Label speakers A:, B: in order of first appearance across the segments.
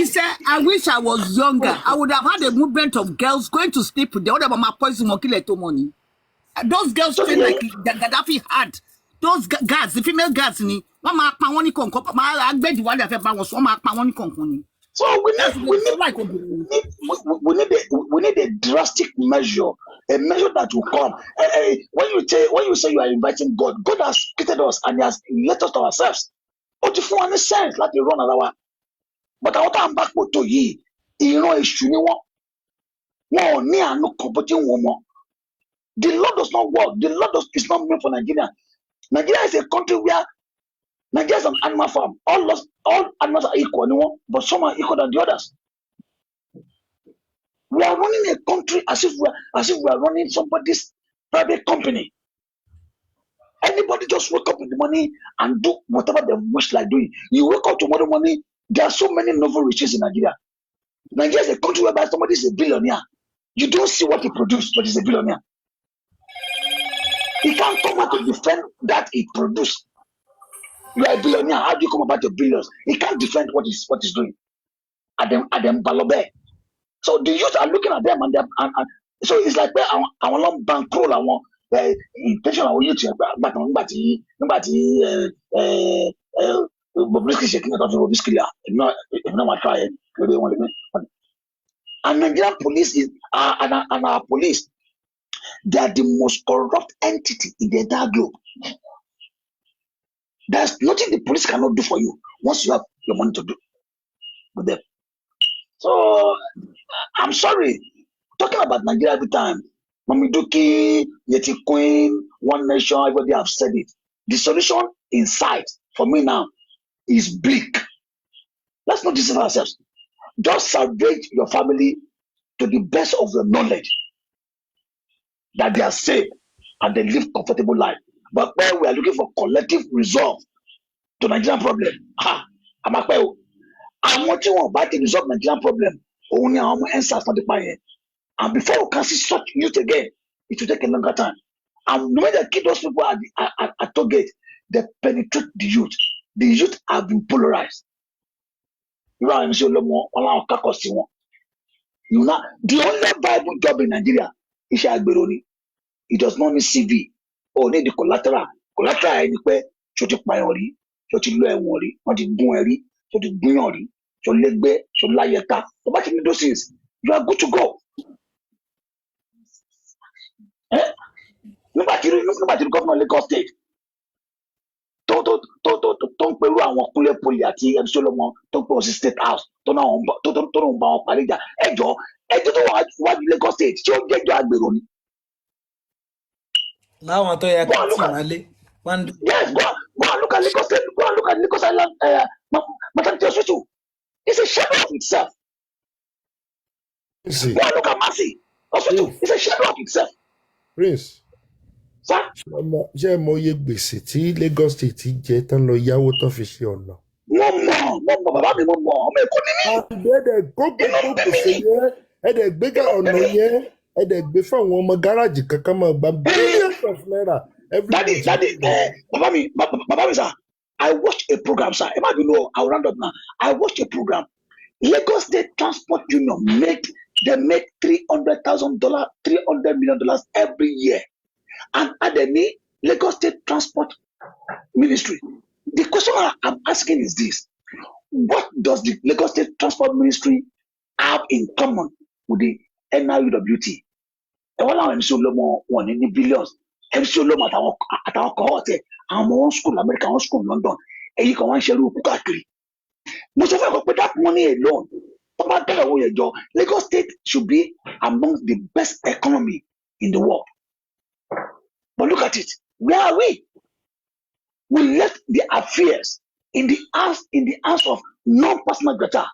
A: said, I wish I was younger. I would have had a movement of girls going to sleep with the other mama poison money. Those girls train like Gaddafi had. Those guards, the female guards, mama pawoni konko, mama agbedi wale afe ba won so mama pawoni konko.
B: So we need a drastic measure, a measure that will come. When you say you are inviting God, God has created us and He has let us to ourselves. But if you understand, like you run around. But I want to back to ye. You know, it's true. No, no competing woman. The law does not work. The law is not meant for Nigeria. Nigeria is a country where Nigeria is an animal farm. All animals are equal, but some are equal than the others. We are running a country as if we are running somebody's private company. Anybody just wake up with the money and do whatever they wish like doing. You wake up tomorrow morning, there are so many novel riches in Nigeria. Nigeria is a country whereby somebody is a billionaire. You don't see what he produced, but he's a billionaire. He can't come out to defend that he produced. You are a billionaire. How do you come about your billions? He can't defend what he's doing. Adam Balobe. So the youth are looking at them and so it's like I want bankroll. I want intention. I want you to but Bobrisky shaking out of Bobrisky. If not my try. And Nigerian police is and our police, they are the most corrupt entity in the entire globe. There's nothing the police cannot do for you once you have your money to do with them. So I'm sorry, talking about Nigeria every time. Mamiduki, Yeti Queen, One Nation, everybody have said it. The solution in sight for me now is bleak. Let's not deceive ourselves. Just salvage your family to the best of your knowledge that they are safe and they live comfortable life. But when we are looking for collective resolve to Nigerian problem, I'm a pay. I want you to resolve Nigerian problem. Only our answers for the fire. And before we can see such youth again, it will take a longer time. And when they keep those people at target, they penetrate the youth. The youth have been polarized. You know, the only viable job in Nigeria is Agberoni. It does not need CV or need the collateral. Collateral anywhere, should you priority, should you learn worry, what you do, should you do worry, should legbe, should layeta. So back in those things, you are good to go. Nobody government of Lagos State. Don't pay one kule poli ati em Solomon. Don't pay state house. Don't ba parija. Ejo wa Lagos State. Tí ó jẹ́ jọ Agberoni.
C: Now to ya
B: Yes, go and look at Lagos State. Go and look at Lagos Island maternity hospital. It's a shadow of itself. Go and look at Mercy Hospital. It's a shadow of itself.
D: Prince. Ṣé mo yẹ gbèsè tí Lagos State jẹ tán lọ yáwó tán fi ṣe ọ̀nà?
B: Mo mọ̀ bàbá mi mo mọ̀ ọmọ Èkó ni mí.
D: Ẹ̀dẹ̀ gbogbo gbèsè yẹn, ẹ̀dẹ̀ gbé ọ̀nà yẹn, ẹ̀dẹ̀ gbé fáwọn ọmọ gáràjì kankan máa gba billions of naira every month.
B: Daddy, bàbá mi sir, I watched a program sir, ẹ má bínú, I will round up now. I watched a program. Lagos State Transport Union made $300,000, $300 million every year. And at the Lagos State Transport Ministry. The question I'm asking is this: what does the Lagos State Transport Ministry have in common with the NIUWT? All our MC Olomo won in billions. MC Olomo at our cohort, our own school, American school, London, and you can one share with Kukakri. Most of us put that money alone. Lagos State should be among the best economy in the world. But look at it. Where are we? We left the affairs in the hands of non-personal data.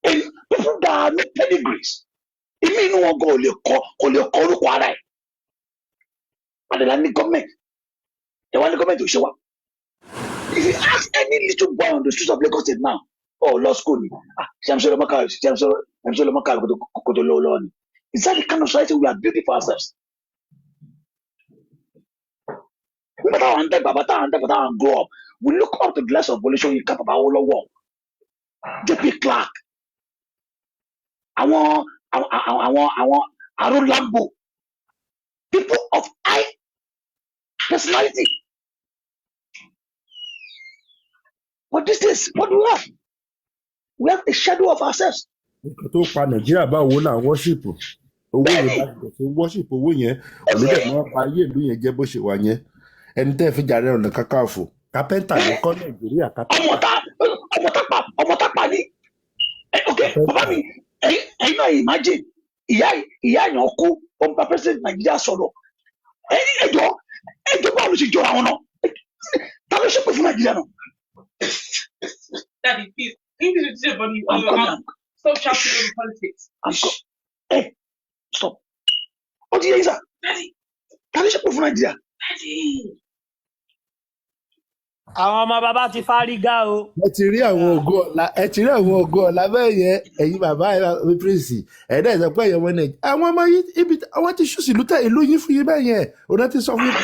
B: And people that are not pedigrees. It means no one go le and the landing government. They want the government to show up. If you ask any little boy on the streets of Lagos State now, oh, law school, is that the kind of society we are building for ourselves? Grow up. We look up to the less of evolution in Kappa all over. JP Clark, àwọn Arolambo, people of high personality. But this is what do we have? We have a shadow of ourselves.
D: nǹkan tó pa Nàìjíríà báwo náà worship owó yẹn bá ti tẹ̀sí worship owó yẹn olùdẹ̀ máa pa ayé ìlú yẹn jẹ́ bó ṣe wà yẹn ẹni tẹ́ fi Ààrẹ Ọ̀nà Kakanfò kápẹ́ntà ló kọ́ Nàìjíríà kápẹ́ntà.
B: ọmọ tápà ni ok bàbá mi ẹ̀yin náà imagine ìyá yẹn kú ọmọ president Nàìjíríà sọ̀rọ̀ ẹjọ́ báwo ló ṣe jọra wọn náà ta ló ṣépè fún Nàìjíríà náà.
C: Daddy, please, English is everybody. Stop shouting over politics.
B: Hey, stop. What do you say?
C: Daddy,
B: ta ló ṣépè fún Nàìjíríà.
C: Daddy.
E: Àwọn ọmọ bàbá ti fárígá o.
D: ẹ ti rí àwọn ògo ọ̀la bẹ́ẹ̀ yẹn ẹ̀yin bàbá ẹ̀ pírísì ẹ̀dá ẹ̀ sọ pé ẹ̀yọ́ wọn náà àwọn ọmọ yìí ibi àwọn ti ṣùsì lútẹ̀ ìlú yín fún yín bẹ́ẹ̀ yẹn òun náà ti sọ fún yín.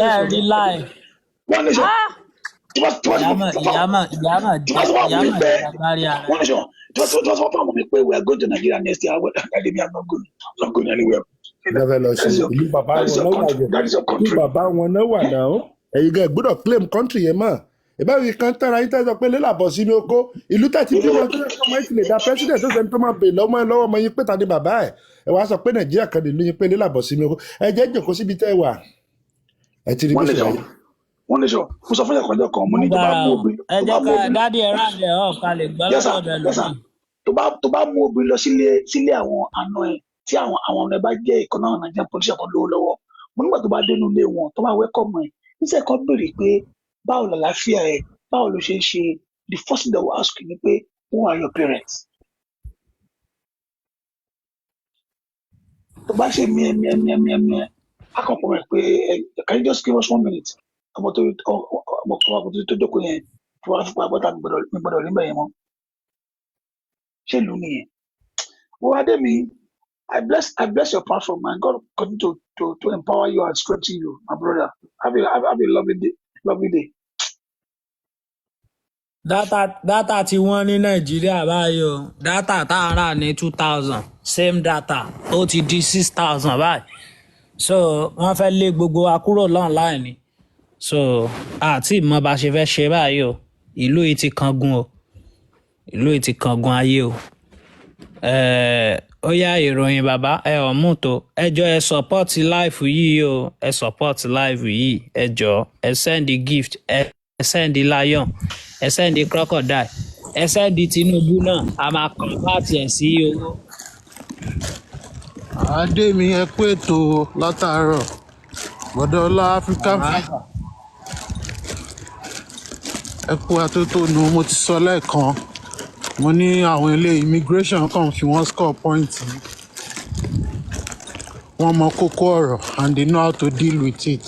E: Ẹ rí láì.
B: Wọ́n ní sọ.
E: Ìyá mà lágbárí ara.
B: Wọ́n ní sọ. Tí wọ́n sọ fún àwọn mi pé we are going to Nigeria next year. I'm not going anywhere.
D: Ìjọba lọ sí ìlú bàbá wọn náà wà náà ẹ̀yin gan gbọ́dọ̀ claim country yẹn mọ́ ìbáwí kan tẹ́ra yín tẹ́ sọ pé lélàbọ̀ sínú oko ìlú tẹ́tí bí wọ́n tẹ́ ọmọ yín ti lè da president tó sẹ́ni tó máa bè lọ́wọ́ ọmọ yín pé ta ni bàbá ẹ̀ wá sọ pé Nàìjíríà kan lè lóyún pé lélàbọ̀ sínú oko ẹ jẹ́ jòkó síbi tẹ́ wà ẹ ti rí bí ṣe wáyé.
B: Wọ́n lè sọ mo sọ fún ẹ̀kọ́jọ́ kan mo ní tó bá mú obìnrin.
E: Ẹ jẹ́ ká dádì ẹ̀rọ àlẹ́ ká lè gbọ́ lọ́dọ̀ bẹ̀ lónìí.
B: Tó bá mú obìnrin lọ sílé àwọn àna ẹ̀ tí àwọn ọ̀nà ẹ̀ bá jẹ́ ìkànnà Nàìjíríà politician kan lówó lọ́wọ́ mo nígbà tó bá dénú ilé wọn tó bá welcome ẹ̀ níṣẹ́ kan béèrè pé báwo làlàáfíà ẹ̀ báwo ló ṣe ń ṣe the first thing they will ask you ni pé who are your parents. tó bá ṣe miẹ akọ̀pọ̀ rẹ̀ pé can you just give us 1 minute ọmọ tó jókòó yẹn fún wa fipá bọ́tà mi gbọ́dọ̀ níbẹ̀ yẹn mọ́ ṣé ìlú nìyẹn. Wọ́n adé mi I bless your platform and God continue to empower you and strengthen you, my brother. Have a lovely day.
E: Data tí wọ́n ní Nàìjíríà báyìí o data tá a rà ní 2000 same data ó ti di 6000 báyìí so wọ́n fẹ́ lé gbogbo wa kúrò online ni so àti ìmọ̀ bá ṣe fẹ́ ṣe báyìí o ìlú yìí ti kangun o ìlú yìí ti kangun ayé o. Ó yá ìròyìn bàbá ẹ ò mú tó ẹ jọ ẹ support life yìí o ẹ support life yìí ẹ jọ ẹ send gift ẹ send lion ẹ send crocodile ẹ send Tinubu náà a máa convert ẹ sí owó.
F: Adémi ẹ kú ètò látàárọ̀ Gbọ́dọ̀lá Áfíríkà ẹ kú atótónu mo ti sọ lẹ́ẹ̀kan mo ní àwọn ilé immigration kan fi wọ́n score point wọ́n mọ kókó ọ̀rọ̀ and they know how to deal with it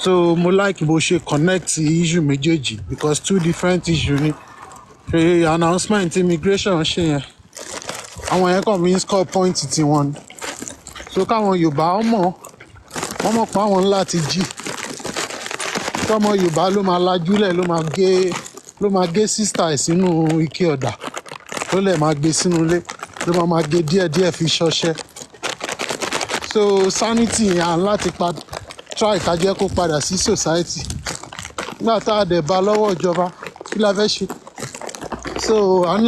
F: so mo like bó ṣe connect issue méjèèjì because two different issue ni ṣe announcement immigration ṣe yẹn àwọn yẹn kàn fi ń score point tiwọn ni so káwọn Yorùbá wọ́n mọ̀ pé àwọn ńlá ti jí tọmọ Yorùbá ló máa lajúlẹ̀ ló máa gé sísítà ẹ̀ sínú ike ọ̀dà ló lẹ̀ máa gbé sínú ilé ló máa gé díẹ̀díẹ̀ fi ṣọṣẹ́ so sanity yẹn à ń láti try ká jẹ́ kó padà sí society nígbà tá a dẹ̀ bá lọ́wọ́ ìjọba kí la fẹ́ ṣe so à ń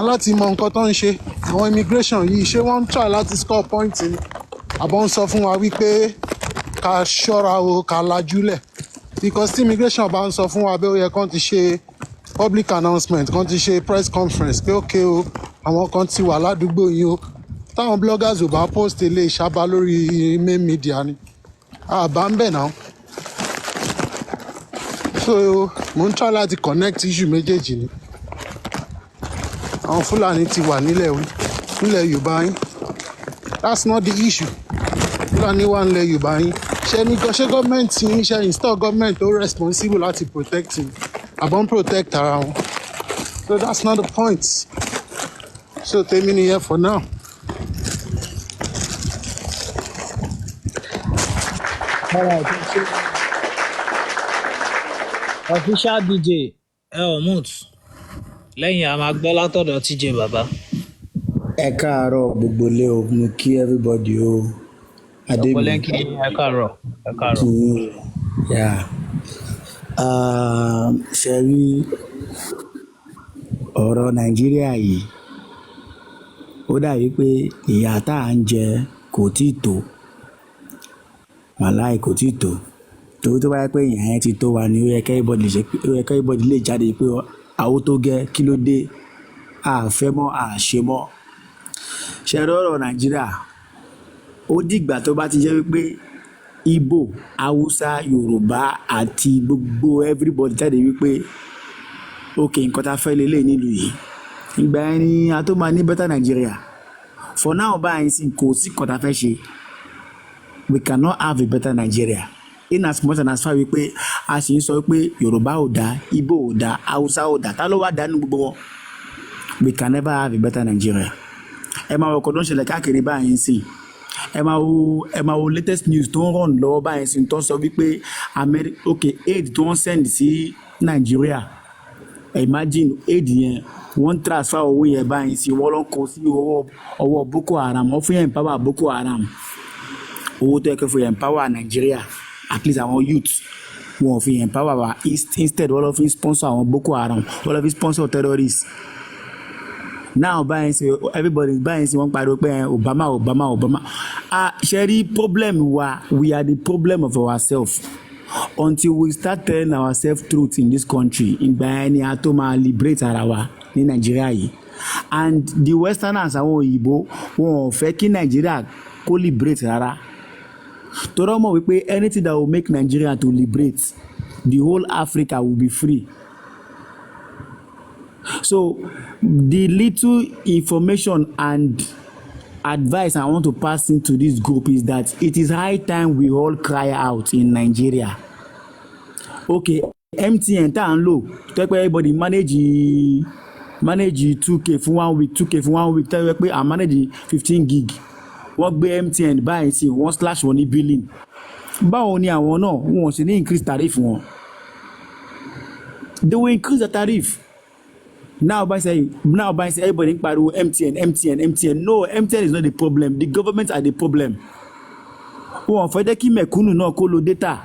F: láti mọ nǹkan tó ń ṣe àwọn immigration yìí ṣé wọ́n ń try láti score point ni àbọ̀ ń sọ fún wa wípé ká ṣọ́ra o ká lajúlẹ̀ because tí immigration bá ń sọ fún wa bẹ́ẹ̀ ó yẹ kán ti ṣe public announcement kán ti ṣe press conference pé ókè o àwọn kan ti wà ládùúgbò yìí o táwọn bloggers ò bá post ilé ìṣàbá lórí main media ni àbá ń bẹ̀ náà so mo ń try láti connect issue méjèèjì ni àwọn Fúlàní ti wà nílẹ̀ Yorùbá yín that's not the issue Fúlàní wà nílẹ̀ Yorùbá yín ṣé gọ́ọ̀mẹ̀ntì yín ṣe install government tó responsible láti protect him àbọ̀n protect ara wọn so that's not the point so tèmi nìyẹn for now.
E: Official DJ mute lẹ́yìn a máa gbọ́ látọ̀dọ̀ TJ bàbá.
G: Ẹ káàárọ̀ gbogbo ilé o, mo kí everybody o.
E: ọ̀pọ̀
G: Adébí
E: lẹ́ńkì ẹ káàárọ̀ ẹ káàárọ̀.
G: kí yà. Ṣe rí ọ̀rọ̀ Nàìjíríà yìí, ó dàbí pé ìyà tá à ń jẹ kò tíì tó. Wàláì kò tíì tó. Torí tó bá yẹ pé ìyà yẹn ti tó wa ni ó yẹ kí everybody lè jáde pé àwo tó gẹ́ kí ló dé, a fẹ́ mọ́, a ṣe mọ́. Ṣé ẹ rí ọ̀rọ̀ Nàìjíríà? Ó dìgbà tó bá ti jẹ́ wípé Igbo, Hausa, Yorùbá àti gbogbo everybody jáde wípé ok nǹkan tá a fẹ́ lélẹ̀ nílùú yìí. Ìgbà yẹn ni a tó máa ní better Nigeria. For now báyìí sì kò sí nǹkan tá a fẹ́ ṣe. We cannot have a better Nigeria. In as much as far wípé a sì ń sọ wípé Yorùbá ò dá, Igbo ò dá, Hausa ò dá, ta ló wá dánú gbogbo wọn? We can never have a better Nigeria. Ẹ máa wọ ọkọ̀ tó ń ṣẹlẹ̀ káàkiri báyìí sí. Ẹ máa wo latest news tó ń run lọ́wọ́ báyìí sí tó ń sọ wípé aid tó ń send sí Nàìjíríà. Imagine aid yẹn wọ́n transfer owó yẹn báyìí sí wọ́n lọ kó sí ọwọ́ Boko Haram. Wọ́n fún yẹn empower Boko Haram. Owó tó yẹ kó fún yẹn empower Nàìjíríà, at least àwọn youth wọn fi empower wa, instead wọ́n lọ fi sponsor àwọn Boko Haram, wọ́n lọ fi sponsor terrorists. Now báyìí sí everybody báyìí sí wọ́n pariwo pé Obama. Ṣe rí problem wa, we are the problem of ourselves. Until we start telling ourselves truth in this country, ìgbà yẹn ni a tó máa liberate ara wa ní Nàìjíríà yìí. And the westerners àwọn òyìnbó wọn ò fẹ́ kí Nàìjíríà kó liberate rárá. Tọ́rọ mọ̀ wípé anything that will make Nigeria to liberate, the whole Africa will be free. So the little information and advice I want to pass into this group is that it is high time we all cry out in Nigeria. Okay, MTN tá à ń lò tó yẹ pé everybody manage 2k for 1 week, 2k for 1 week, tó yẹ pé I manage 15 gig. Wọ́n gbé MTN báyìí sí wọ́n slash wọn ní billing. Báwo ni àwọn náà wọ́n sì ní increase tariff wọn? They will increase the tariff. Now by saying everybody pariwo MTN. No, MTN is not the problem. The government are the problem. Wọ́n fẹ́ jẹ́ kí mẹ̀kúnnù náà kó lo data.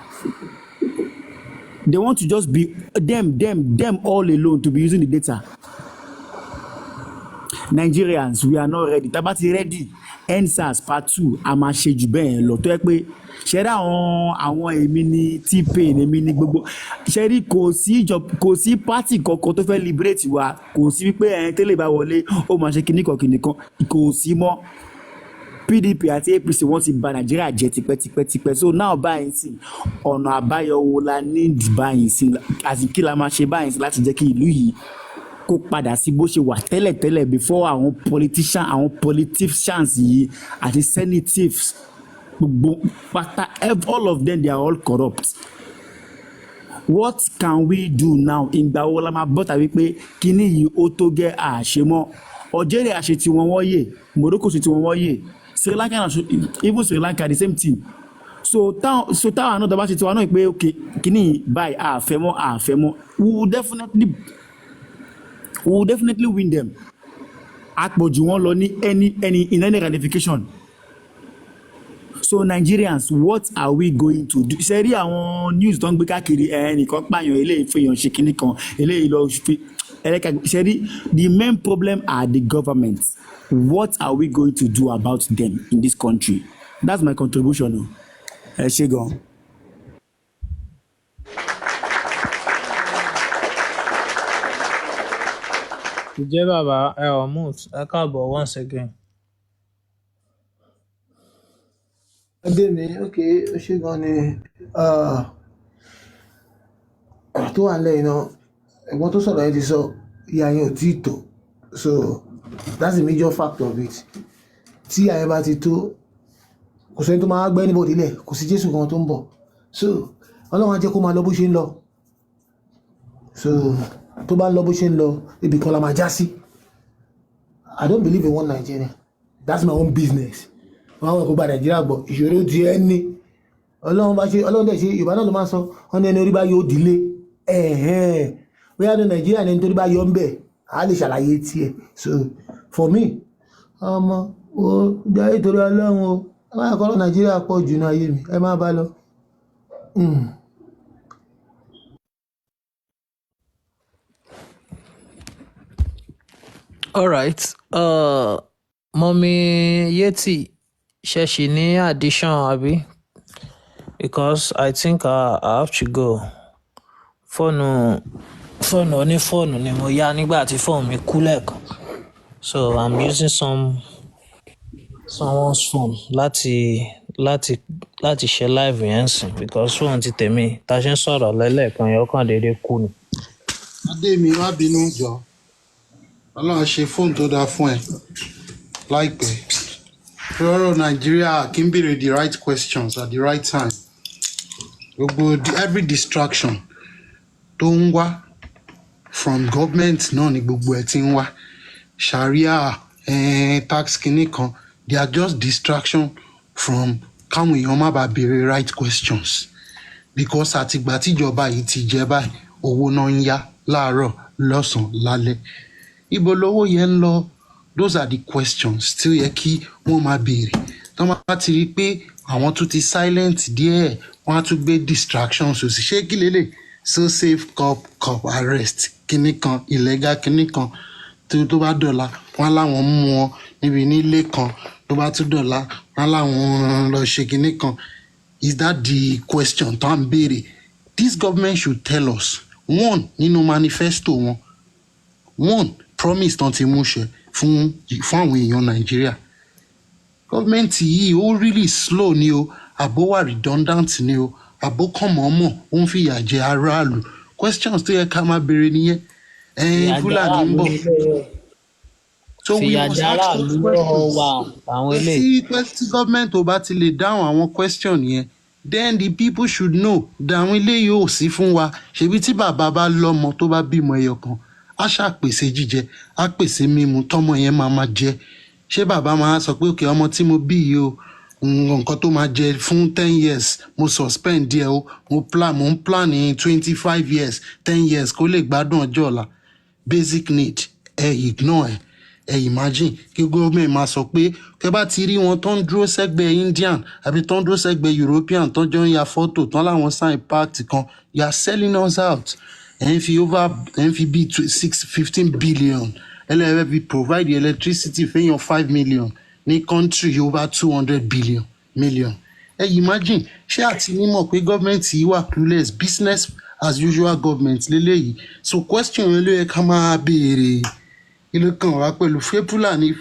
G: They want to just be them all alone to be using the data. Nigerians, we are not ready. Tá bá ti ready, EndSARS part 2 a máa ṣe jù bẹ́ẹ̀ lọ tó yẹ pé ṣẹ́rí àwọn èmi ní T-Pain èmi ní gbogbo ṣẹ́rí kò sí pátì kankan tó fẹ́ liberate wa, kò sí wípé ẹ̀yìn tẹ́lẹ̀ bá wọlé ó máa ṣe kìnnìkan kò sí mọ́. PDP àti APC wọ́n ti bà Nàìjíríà jẹ́ tipẹ́tipẹ́. So now báyìí sí ọ̀nà àbáyọ wo la need báyìí sí àti kí la máa ṣe báyìí sí láti jẹ́ kí ìlú yìí kó padà sí bó ṣe wà tẹ́lẹ̀ before àwọn politicians yìí àti senators gbogbo pátá all of them they are all corrupt. What can we do now? Ìgbà wo la máa bọ́ta wípé kíní yìí ó tó gẹ́ àṣemọ́? Algeria ṣe tí wọ́n wọ́yè, Morocco ṣe tí wọ́n wọ́yè, Sri Lanka even Sri Lanka the same thing. So táwọn náà dábàá ṣe tí wọ́n náà pé okay kíní báyìí àfẹ́mọ́ we will definitely win them. Àpọ̀jù wọn lọ ní any ratification. So Nigerians, what are we going to do? Ṣé rí àwọn news tó ń gbé káàkiri ẹnìkan pààyàn eléyìí fún èèyàn ṣe kínní kan eléyìí lọ fi ṣé rí the main problem are the governments. What are we going to do about them in this country? That's my contribution. Ẹ ṣé gan.
E: Ìjẹ́ bàbá Moot ẹ káàbọ̀ once again.
H: Adémi, ok, ó ṣe gan ni tó wà nílẹ̀ iná ẹ̀gbọ́n tó sọ̀rọ̀ yẹn ti sọ ìyá yẹn ò tí ì tó, so that's the major factor of it. Tí ìyá yẹn bá ti tó kò sẹ́ni tó máa gbẹ́ níbo dílẹ̀, kò sí Jésù kan tó ń bọ̀, so Ọlọ́run á jẹ́ kó máa lọ bó ṣe ń lọ, so tó bá lọ bó ṣe ń lọ ibì kan la máa já sí. I don't believe in one Nigeria, that's my own business. Wọ́n àwọn ẹ̀kọ́ gba Nàìjíríà gbọ́ ìṣòro ti ẹ́ ní Ọlọ́run dẹ̀ ṣe Yorùbá náà ló máa sọ wọ́n ní ẹni orí bá yóò dílé bóyá ní Nàìjíríà ní nítorí bá yọ ń bẹ̀ á lè ṣàlàyé tiẹ̀. So for me ọmọ o jẹ́ ìtorí ọlọ́run o ẹ má kọ́ nàìjíríà pọ̀ jù ní ayé mi ẹ má bá lọ.
E: All right. Mommy Yeti, ṣẹ̀ṣì ní addition àbí? Because I think I have to go. Fóònù onífóònù ni mo yá nígbà tí fóònù mi kú lẹ́ẹ̀kan. So I'm using someone's phone láti ṣe live yẹn sìn because fóònù ti tèmi tá a ṣe ń sọ̀rọ̀ lẹ́lẹ́ẹ̀kan yẹn ó kàn déédéé kú ni.
F: adé mi má bínú jọ ọlọ́run ṣe fóònù tó dáa fún ẹ láìpẹ́ lọ́rọ̀ nàìjíríà kí n béèrè the right questions at the right time gbogbo every distraction tó ń wá from government náà ni gbogbo ẹ ti ń wá sharia tax kìíní kan they are just distraction from káwọn èèyàn má bàa béèrè right questions because àtìgbà tíjọba yìí ti jẹ báyìí owó náà ń yá láàárọ̀ lọ́sàn-án lálẹ́ ibo lówó yẹn ń lọ those are the questions tí ó yẹ kí wọ́n máa béèrè tí wọ́n bá ti rí i pé àwọn tún ti silent díẹ̀ wọ́n á tún gbé distractions òsì ṣé kí lélẹ̀ so safe cop arrest kinní kan illegal kinní kan tó bá dọ̀la wọ́n láwọn mú wọn níbi nílé kan tó bá tún dọ̀la wọ́n láwọn lọ ṣe kinní kan is that the question tó ń béèrè this government should tell us one nínú manifesto wọn one promise tán ti mú ṣẹ fún àwọn èèyàn nàìjíríà gọ́ọ̀mẹ̀ntì yìí ó really slow ni o àbó wà redundant ni o àbó kàn mọ́mọ́ ó ń fìyà jẹ aráàlú questions tó yẹ ká máa béèrè nìyẹn fúlàní ń bọ̀ so we must ask those questions tí gọ́ọ̀mẹ̀ntì ò bá ti lè dáhùn àwọn question yẹn then the people should know dáhùn ilé yóò sí fún wa ṣebí tí bàbá bá lọ́mọ tó bá bímọ ẹyọ kan á ṣàpèsè jíjẹ á pèsè mímu tọmọ yẹn máa jẹ ṣé bàbá máa sọ pé òkè ọmọ tí mo bí yìí o nǹkan tó máa jẹ fún 10 years mo suspend díẹ̀ o mo ń plan ní 25 years 10 years kó lè gbádùn ọjọ́ ọ̀la basic need ignore imagine kí gómìnà máa sọ pé kẹ bá ti rí wọn tó ń dúró sẹ́gbẹ̀ẹ́ Indian àbí tó ń dúró sẹ́gbẹ̀ẹ́ European tó jọ ń ya fọ́tò tán láwọn sign pact kan you are selling us out ẹ̀ ń fi bí 15 billion ẹlẹ́rẹ́ fi provide electricity fẹ́yàn 5 million ní country over 200 million imagine ṣé àti nímọ̀ pé gọ́ọ̀mẹ̀ntì yìí wà clueless business as usual government lélẹ́yìí so question yẹn ló yẹ ká máa béèrè ilé kan wá pẹ̀lú fúlàní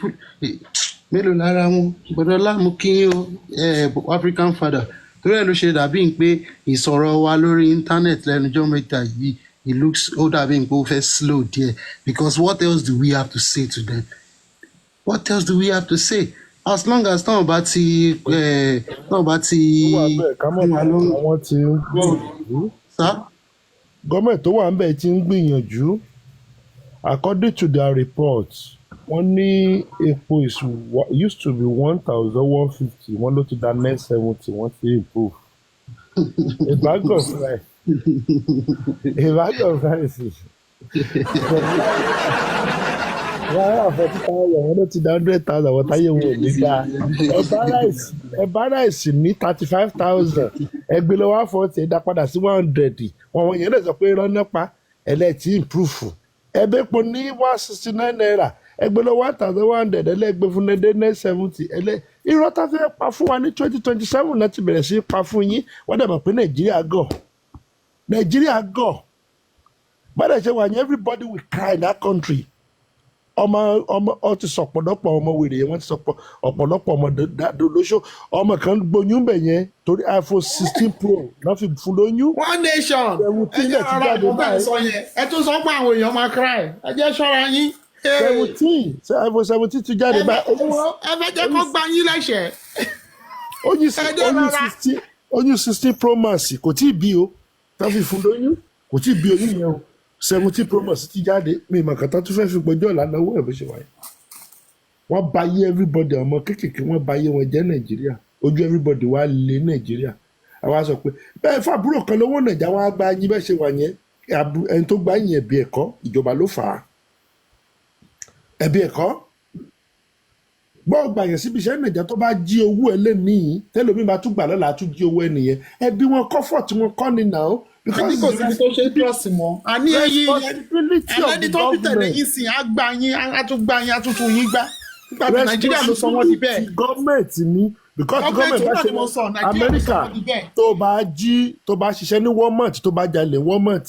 F: mélòó lára wọn gbọ́dọ̀ láàmú kí o African father torí ẹ̀ ló ṣe dàbí pé ìsọ̀rọ̀ wa lórí internet lẹ́nujọ́ mẹ́ta yìí it looks ó dàbí pé ó fẹ́ slow díẹ̀ because what else do we have to say to them what else do we have to say as long as táwọn bá ti
D: àwọn ti ń gbìyànjú gọ́ọ̀mẹ̀ntì tó wà ń bẹ̀ ti ń gbìyànjú according to their report wọ́n ní epo used to be 1,150 wọ́n ló ti dá 970 wọ́n ti improve a bag of rice wọ́n ló ti dá 100,000 wọ́n táyé wọn ò ní dá ẹ̀bá ráìsì ní 35,000 ẹgbẹ́ lọ́wọ́ 40 ẹ̀dá padà sí 100 wọ́n yẹn lè sọ pé rọ́nà pa ẹlẹ́tì improve ẹ̀bẹ́ epo ní 169 naira ẹgbẹ́ lọ 1,100 ẹlẹ́gbẹ́ fún 970 irọ́ tá fẹ́ pa fún wa ní 2027 náà ti bẹ̀rẹ̀ sí pa fún yín wọ́n dẹ̀ mọ̀ pé nàìjíríà gọ̀ bọ́dẹ̀ ṣe wà ní everybody will cry in that country ọ ti sọ ọ̀pọ̀lọpọ̀ ọmọ wèrè yẹn wọ́n ti sọ ọ̀pọ̀lọpọ̀ ọmọ lóṣó ọmọ kan gbóyún bẹ̀ yẹn torí iPhone 16 Pro náà fi fún lóyún.
H: One Nation ẹ jẹ́ ọ̀rọ̀ àgbọ̀n sọ yẹn ẹ tún sọ pé àwọn èèyàn máa cry ẹ jẹ́ ṣọ́ra yín.
D: 17 iPhone 17 ti jáde báyìí.
H: ẹ fẹ́ jẹ́ kó gba yín lẹ́sẹ̀.
D: oyún 16 Pro Max kò tí ì bí o tá fi fún lóyún kò tí ì bí oyún yẹn o 17 Pro Max ti jáde mi ìmọ̀ kàtà tún fẹ́ fi gbọ́jọ́ ìlànà owó ẹ̀ bó ṣe wáyé. wọ́n bà yé everybody ọmọ kéékèèké wọ́n bà yé wọn jẹ́ nàìjíríà ojú everybody wá lé nàìjíríà àwa sọ pé bẹ́ẹ̀ fàbúrò kan lówó nàìjà wọn á gba yín bẹ́ẹ̀ ṣe wà yẹn ẹni tó gbá yín ẹ̀bí ẹ̀kọ́ ìjọba ló fà á ẹ̀bí ẹ̀kọ́ gbọ́ gbà yẹn síbi iṣẹ́ nàìjà tó bá jí owó ẹ lẹ́nìí tẹ́lómi bá tún gbà lọ́la tún jí owó ẹ nìyẹn ẹbí wọn comfort wọn kọ́ ni náà.
F: Because kò síbi tó ṣe trust mọ́ àní ẹni tó fi tẹ̀lé yín sìn á gbà yín á tún gbà yín á tún tún yín gbá nípa bí Nàìjíríà ló sọ wọ́n di bẹ́ẹ̀.
D: gọ́ọ̀mẹ̀ntì ni because gọ́ọ̀mẹ̀ntì bá ṣe Amẹ́ríkà tó bá ṣiṣẹ́ ní Walmart tó bá jalè Walmart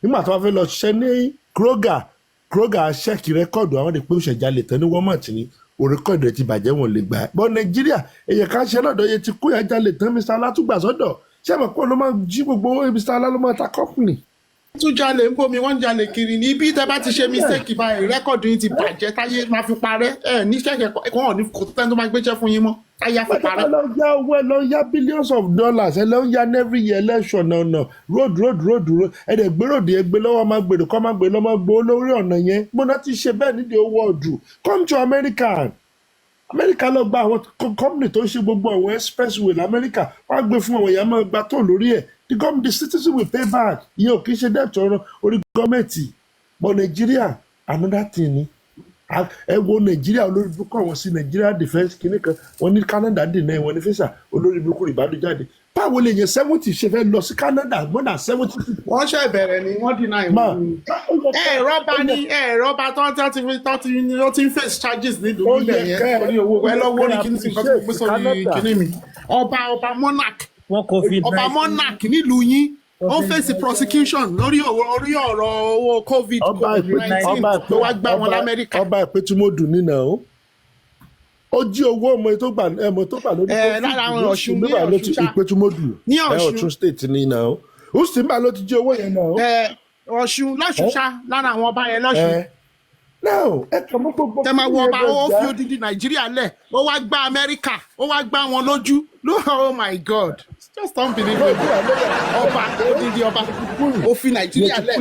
D: nígbà tó bá fẹ́ lọ ṣiṣẹ́ ní Kroger ṣẹ́ẹ̀kì rẹ́kọ̀dù àwọn lè pé ó ṣẹ̀jalè tán ní Walmart ni oríkọ̀dù ẹ̀ ti bàjẹ́ wọn lè gbà ẹ́ bọ́ Nàìjíríà èyàn ká ṣe lọ́dọ̀ yẹn ti kó yà jalè tán Mr. Alátúgbà sọ́dọ̀ ṣé àmọ́ pé ló máa jí gbogbo owó Mr. Alá ló máa ta kọ́pìnì.
F: tún jalè ń bomi wọ́n ń jalè kiri ní ibi tẹ́ bá ti ṣe mistake báyìí rẹ́kọ̀dù yín ti bàjẹ́ táyé máa fi parẹ́ ní ṣẹ́kẹ̀ kọ́ ọ̀ ní kò tẹ́ tó máa gbéṣẹ́ fún yín mọ́ táyé á fi parẹ́.
D: ẹ lọ yá owó ẹ lọ yá billions of dollars ẹ lọ yá every year election náà road ẹ dẹ̀ gbé ròdì ẹ gbé lọ́wọ́ máa gbèrò kọ́ máa gbé lọ́mọ gbó lórí ọ̀nà yẹn gbóná ti ṣe bẹ́ẹ̀ nídìí owó ọ̀dù come to America lọ gba àwọn company tó ń ṣe gbogbo àwọn expressway lamẹ́ríkà wọ́n á gbé fún àwọn èèyàn máa gba tó lórí ẹ̀ the citizen will pay back ìyẹn ò kì í ṣe debt ọ̀rọ̀ orí gọ́ọ̀mẹ̀ntì but Nàìjíríà another thing ni ẹ wo Nàìjíríà olórí burúkú àwọn sí Nàìjíríà defence kìíní kan wọ́n ní Canada dènà ẹ̀ wọ́n ní fẹ́sà olórí burúkú ìbádùn jáde báwo lè yẹn 70 ṣe fẹ́ lọ sí Canada more than 70 people.
F: wọ́n ṣe bẹ̀rẹ̀ ni wọ́n deny ìmọ̀ ẹ̀rọba tó ti ń face charges nílùú ilẹ̀ yẹn orí owó ẹ lọ́wọ́ ní kíní sí nǹkan tó gbé sórí kíní mi ọba monarch nílùú yín ó ń face prosecution lórí ọ̀rọ̀ owó COVID-19 tó wá gbá wọn l'Amẹ́ríkà.
D: ọba ìpẹ́tùmọ́dù nínà ó ó jí owó ọmọ tó gbà lórí
F: lára àwọn Ọ̀ṣun ní
D: ìpẹ́tùmọ́dù
F: ní
D: Ọ̀ṣun state nínà ó sì ń bá ló ti jí owó yẹn náà.
F: Ọ̀ṣun lọ́ṣun ṣá lára àwọn ọba yẹn lọ́ṣun.
D: now ẹ kàn mọ́ gbogbo.
F: tẹ máa wọ ọba ó fi odidi Nàìjíríà lẹ̀ ó wá gbá Amẹ́ríkà ó wá gbá wọn lójú oh my God just unbelievable ọba odidi ọba ó fi Nàìjíríà lẹ̀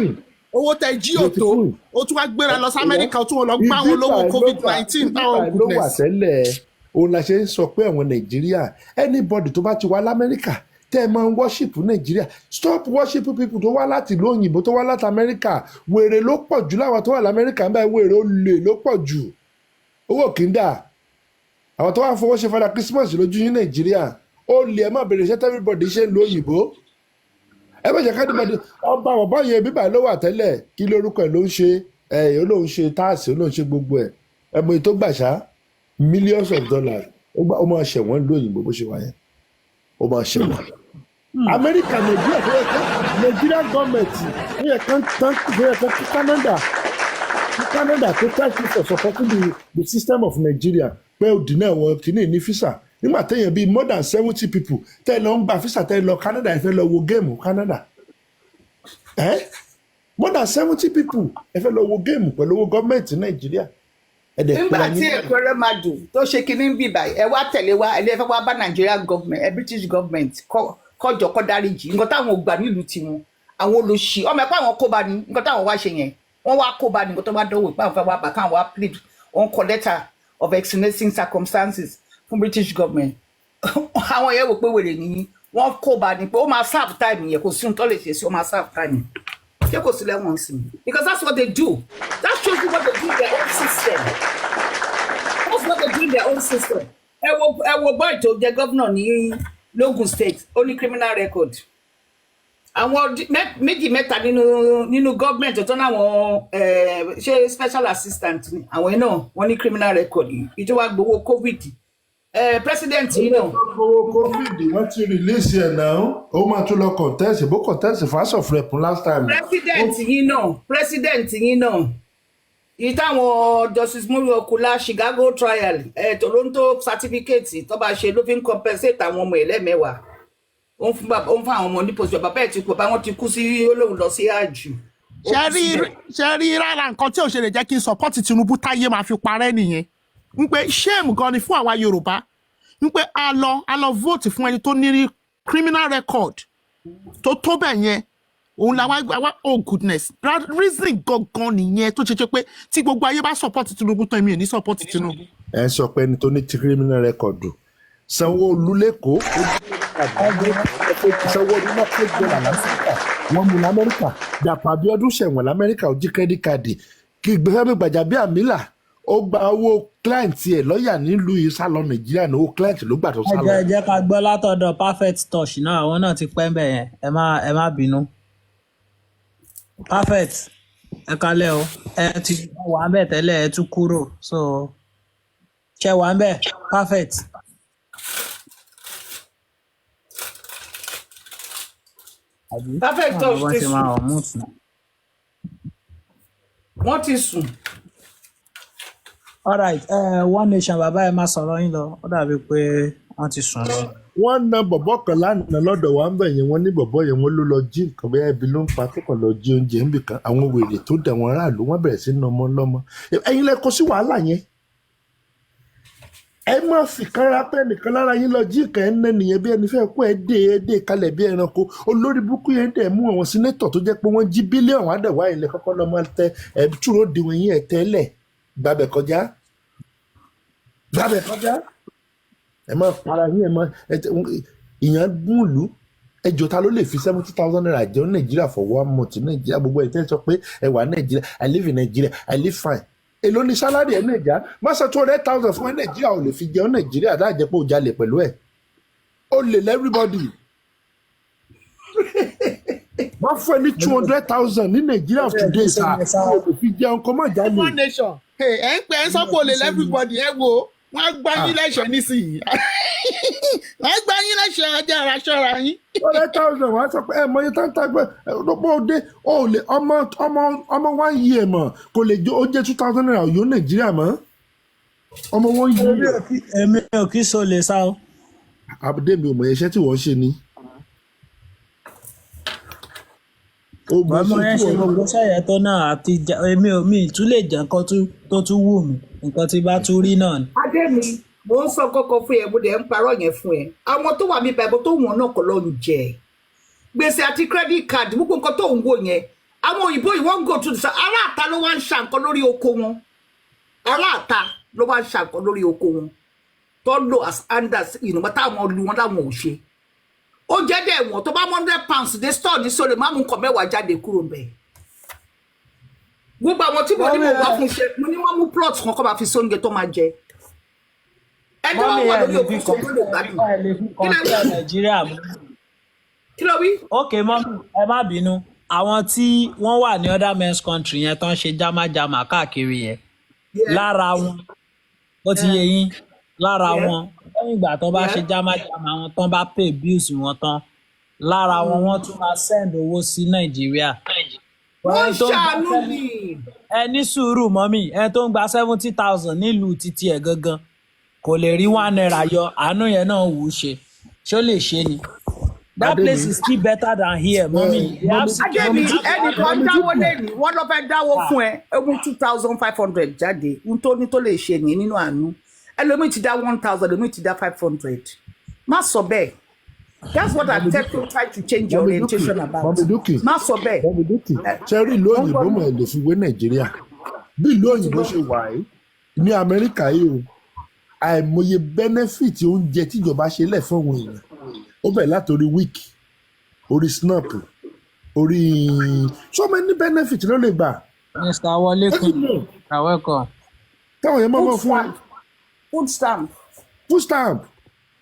F: owó tẹ jí òtó ó tún wá gbéra lọ sí Amẹ́ríkà ó tún lọ gbá wọn lówó COVID-19 táwọn
D: goodness. ló wà tẹ́lẹ̀ òun la ṣe ń sọ pé àwọn Nàìjíríà anybody tó bá ti wá l'Amẹ́ríkà tẹ́ ẹ máa ń worship Nàìjíríà stop worship people tó wá láti ìlú òyìnbó tó wá láti Amẹ́ríkà wèrè ló pọ̀ jù láwọn tó wà l'Amẹ́ríkà ń bá wèrè olè ló pọ̀ jù owó kì í dà àwọn tó wà fowó ṣe fada Christmas lójú yín Nàìjíríà olè ẹ má bèrè iṣẹ́ everybody ṣe ń lo òyìnbó ẹ bẹ jẹ ká dìbò ọba ọba yẹn bíbà ló wà tẹ́lẹ̀ kí lórúkọ ẹ ló ń ṣe olóhùn ṣe táàsì olóhùn ṣe gbogbo ẹ ẹmọ ètò gbàṣá millions of dollars ó máa ṣẹ̀wọ̀n lóyìnbó bó ṣe wà yẹn ó máa ṣẹ̀wọ̀n. Amẹ́ríkà Nàìjíríà gọ́ọ̀mẹ̀ntì ó yẹ kán Canada tó thank you for supporting the system of Nigeria pé ó dínà wọn kìíní ní fisa nígbà téèyàn bíi more than 70 people tẹ́ ẹ lọ ń gba fisa tẹ́ ẹ lọ Canada ẹ fẹ́ lọ wo géèmù Canada more than 70 people ẹ fẹ́ lọ wo géèmù pẹ̀lú owó gọ́ọ̀mẹ̀ntì Nàìjíríà.
A: nígbà tí Ekweremadu máa dùn tó ṣe kinní ń bì báyìí ẹ wá tẹ̀lé wa ẹ lè fẹ́ wá bá Nigeria government British government kọjọ kọ dáríjì nǹkan táwọn ò gbà nílùú tiwọn àwọn olóṣì ọmọ ẹ̀pọ̀ àwọn kóbá ni nǹkan táwọn wá ṣe yẹn wọ́n wá kóbá ni nǹkan tó bá dánwò ìpá àwọn fẹ́ wá bá káwọn wá plead wọ́n kọ letter of extenuating circumstances fún British government àwọn yẹn wò pé wèrè nìyí wọ́n kóbá ni pé ó máa serve time yẹn kò sí ohun tó lè ṣe sí ó máa serve time ṣé kò sí lẹ́wọ̀n sí i because that's what they do that shows you what they do in their own system that's what they do in their own system ẹ wo boy tó jẹ governor ní Logun State ó ní criminal record àwọn méjì mẹ́ta nínú government tó náwọn ṣe special assistant ni àwọn náà wọ́n ní criminal record ìjọba gbowó COVID president yìí náà.
D: gbowó COVID wọ́n ti release ẹ̀ náà ó máa tún lọ contest bó contest House of Rep last time. president yìí náà ìtàwọn Justice Mori Okula Chicago trial Toronto certificate tó bá ṣe ló fi ń compensate àwọn ọmọ ẹlẹ́mẹ̀wàá ó ń fún àwọn ọmọ ní post bàbá ẹ̀ ti kú bàbá wọn ti kú sí olóhùn lọ sí àjù.
F: ṣe rí rárá nǹkan tí ò ṣe lè jẹ́ kí n support Tinubu táyé máa fi parẹ́ nìyẹn ń pé shame gan ni fún àwa Yorùbá ń pé a lọ vote fún ẹni tó ní criminal record tó bẹ̀ yẹn òun la wá oh goodness reason gangan nìyẹn tó ṣe pé tí gbogbo ayé bá support Tinubu tán èmi ò ní support Tinubu.
D: ẹ sọ pé ẹni tó ní criminal record Sanwó-Olú lẹ́kọ̀ọ́ Sanwó-Olú náà pé gbọ́dọ̀ l'Amẹ́ríkà wọ́n mú l'Amẹ́ríkà Dàpọ̀ Abíọ́dún ṣẹ̀wọ̀n l'Amẹ́ríkà ó jí credit card kí Fẹ́mi Gbàjàbíàmílà ó gba owó client ẹ̀ lọ́ọ̀yà nílùú yìí sá lọ Nàìjíríà ní owó client ló gbà tó sá lọ.
E: ẹ jẹ́ ká gbọ́ látọ̀dọ̀ perfect touch náà àwọn náà ti pẹ́ ń bẹ̀ yẹn ẹ má bínú. perfect ẹ kalẹ̀ o ẹ ti wà ń bẹ̀ tẹ́lẹ̀ ẹ tún kúrò so ṣe wà ń bẹ̀ perfect.
A: perfect touch ti sùn wọ́n ti sùn.
E: alright one nation bàbá ẹ máa sọ̀rọ̀ yín lọ ó dàbí pé wọ́n ti sùn lọ.
D: wọ́n na bọ̀bọ̀ kan lánàá lọ́dọ̀ wa ń bẹ̀ yẹn wọ́n ní bọ̀bọ̀ yẹn wọ́n ló lọ jí nǹkan bẹ́ẹ̀ ibi ló ń pa tó kàn lọ jí oúnjẹ níbì kan àwọn wèrè tó dẹ̀ wọ́n aráàlú wọ́n bẹ̀rẹ̀ sí nọmọ lọ́mọ ẹ̀yin lẹ kó sí wàhálà yẹn ẹ má fi kára pé nìkan lára yín lọ jí nǹkan ẹ̀ ń nẹ́ nìyẹn bí ẹni fẹ́ kó ẹ dé kalẹ̀ bí ẹranko olórí burúkú yẹn dẹ̀ mú àwọn sínétọ̀ tó jẹ́ pé wọ́n jí bílíọ̀nù àdẹ̀wá ilẹ̀ kọ́kọ́ lọ́mọ tẹ ẹ̀ túró dìwọ̀n yín ẹ̀ tẹ́lẹ̀ gbàbẹ̀ kọjá ẹ má para yín ẹ má ìyẹn gún ìlú ẹjọ́ ta ló lè fi 70,000 naira jẹun Nàìjíríà for 1 month Nàìjíríà gbogbo ẹ̀ tẹ́ sọ pé ẹ wà Nàìjíríà I live in Nigeria I live fine èló ni sálárì ẹ Nàìjíríà má sọ 200,000 fún ẹ Nàìjíríà ò lè fi jẹun Nàìjíríà dáàjẹ́ pé ó jalè pẹ̀lú ẹ̀ ó lè lẹ́rìbọ́dì má fún ẹ ní 200,000 ní Nàìjíríà of today sá ó lè fi jẹun kó má jalè.
A: one nation ẹ ń pẹ́ ẹ sọ pé ó lè lẹ́rìbọ́dì ẹ wo wọ́n á gbá yín lẹ́sẹ̀ nísìnyí wọ́n á gbá yín lẹ́sẹ̀ ọjà aṣọra yín.
D: 200,000 wọ́n á sọ pé ẹ mọ iye tó ń tagbẹ́ lọ́pọ̀ òde ó lè ọmọ 1 year mọ̀ kò lè jó ó jẹ́ 2,000 naira yóò Nàìjíríà mọ́ ọmọ 1 year.
E: èmi ò kí so lè sá o.
D: àbúdé mi ò mọ iṣẹ́ tí wọ́n ṣe ni.
E: ọmọ yẹn ṣe gbogbo sẹ́yẹ tó náà àti èmi ò mi tún lè jẹ́ nǹkan tó tún wù mí nǹkan tí bá tún rí náà ni.
A: adé mi mo ń sọ kọ́kọ́ fún ẹ mo dẹ̀ ń parọ́ yẹn fún ẹ àwọn tó wà mí báyìí bó tó wọ̀n náà kọ́ ló ń jẹ gbèsè àti credit card gbogbo nǹkan tó ń wò yẹn àwọn òyìnbó yìí wọ́n ń go to the aráàta ló wá ń ṣà nǹkan lórí oko wọn aráàta ló wá ń ṣà nǹkan lórí oko wọn tó lò as anders ìnùmọ́ táwọn lu wọn láwọn ò ṣe ó jẹ́ dẹ̀ wọ́n tó bá £100 dé store ní sọ̀rọ̀ má mú nǹkan mẹ́wàá jáde kúrò ńbẹ̀ gbogbo àwọn tí mo ní mo wá fún ṣe mo ní wọ́n mú plot kan kó máa fi sóúnjẹ tó máa jẹ ẹni wọ́n wà lórí òkú sọ ló lè gbádùn kí ló wí.
E: ok mọ́mí ẹ má bínú àwọn tí wọ́n wà ní other men's country yẹn tó ń ṣe jámájámá káàkiri yẹn lára wọn ó ti yé yín lára wọn lẹ́yìn ìgbà tó bá ṣe jámájámá wọn tán bá pay bills wọn tán lára wọn wọ́n tún máa send owó sí Nàìjíríà.
A: wọ́n ṣàánú mi.
E: ẹ ní sùúrù mọ́mí ẹ tó ń gba 70,000 nílùú títí ẹ̀ gangan kò lè rí 1 naira yọ àánú yẹn náà wù ú ṣe ṣó lè ṣe ni. That place is still better than here, mommy.
A: Adémi, ẹnìkan dáwọ́ lẹ́nu, wọ́n lọ fẹ́ dáwọ́ fún ẹ, ewu 2,500 jáde, n tó ní tó lè ṣe ní nínú àánú. Ẹlòmíì ti dá 1,000, ẹlòmíì ti dá 500. Má sọ bẹ́ẹ̀. That's what I try to change your orientation about. Má sọ bẹ́ẹ̀.
D: Ṣẹ́rí ìlú òyìnbó mọ̀ ẹ̀ lè fi wé Nàìjíríà. Bí ìlú òyìnbó ṣe wà yìí, ní Amẹ́ríkà yìí o, àìmọye benefit oúnjẹ tíjọba ṣe lẹ̀ fún àwọn èèyàn. Ó bẹ̀rẹ̀ látòrí wíìkì orí snap orí so many benefit ló lè gbà.
E: Mr. Wọlé kun you're welcome.
D: Táwọn yẹn máa fún wa.
A: Food stamp.
D: Food stamp.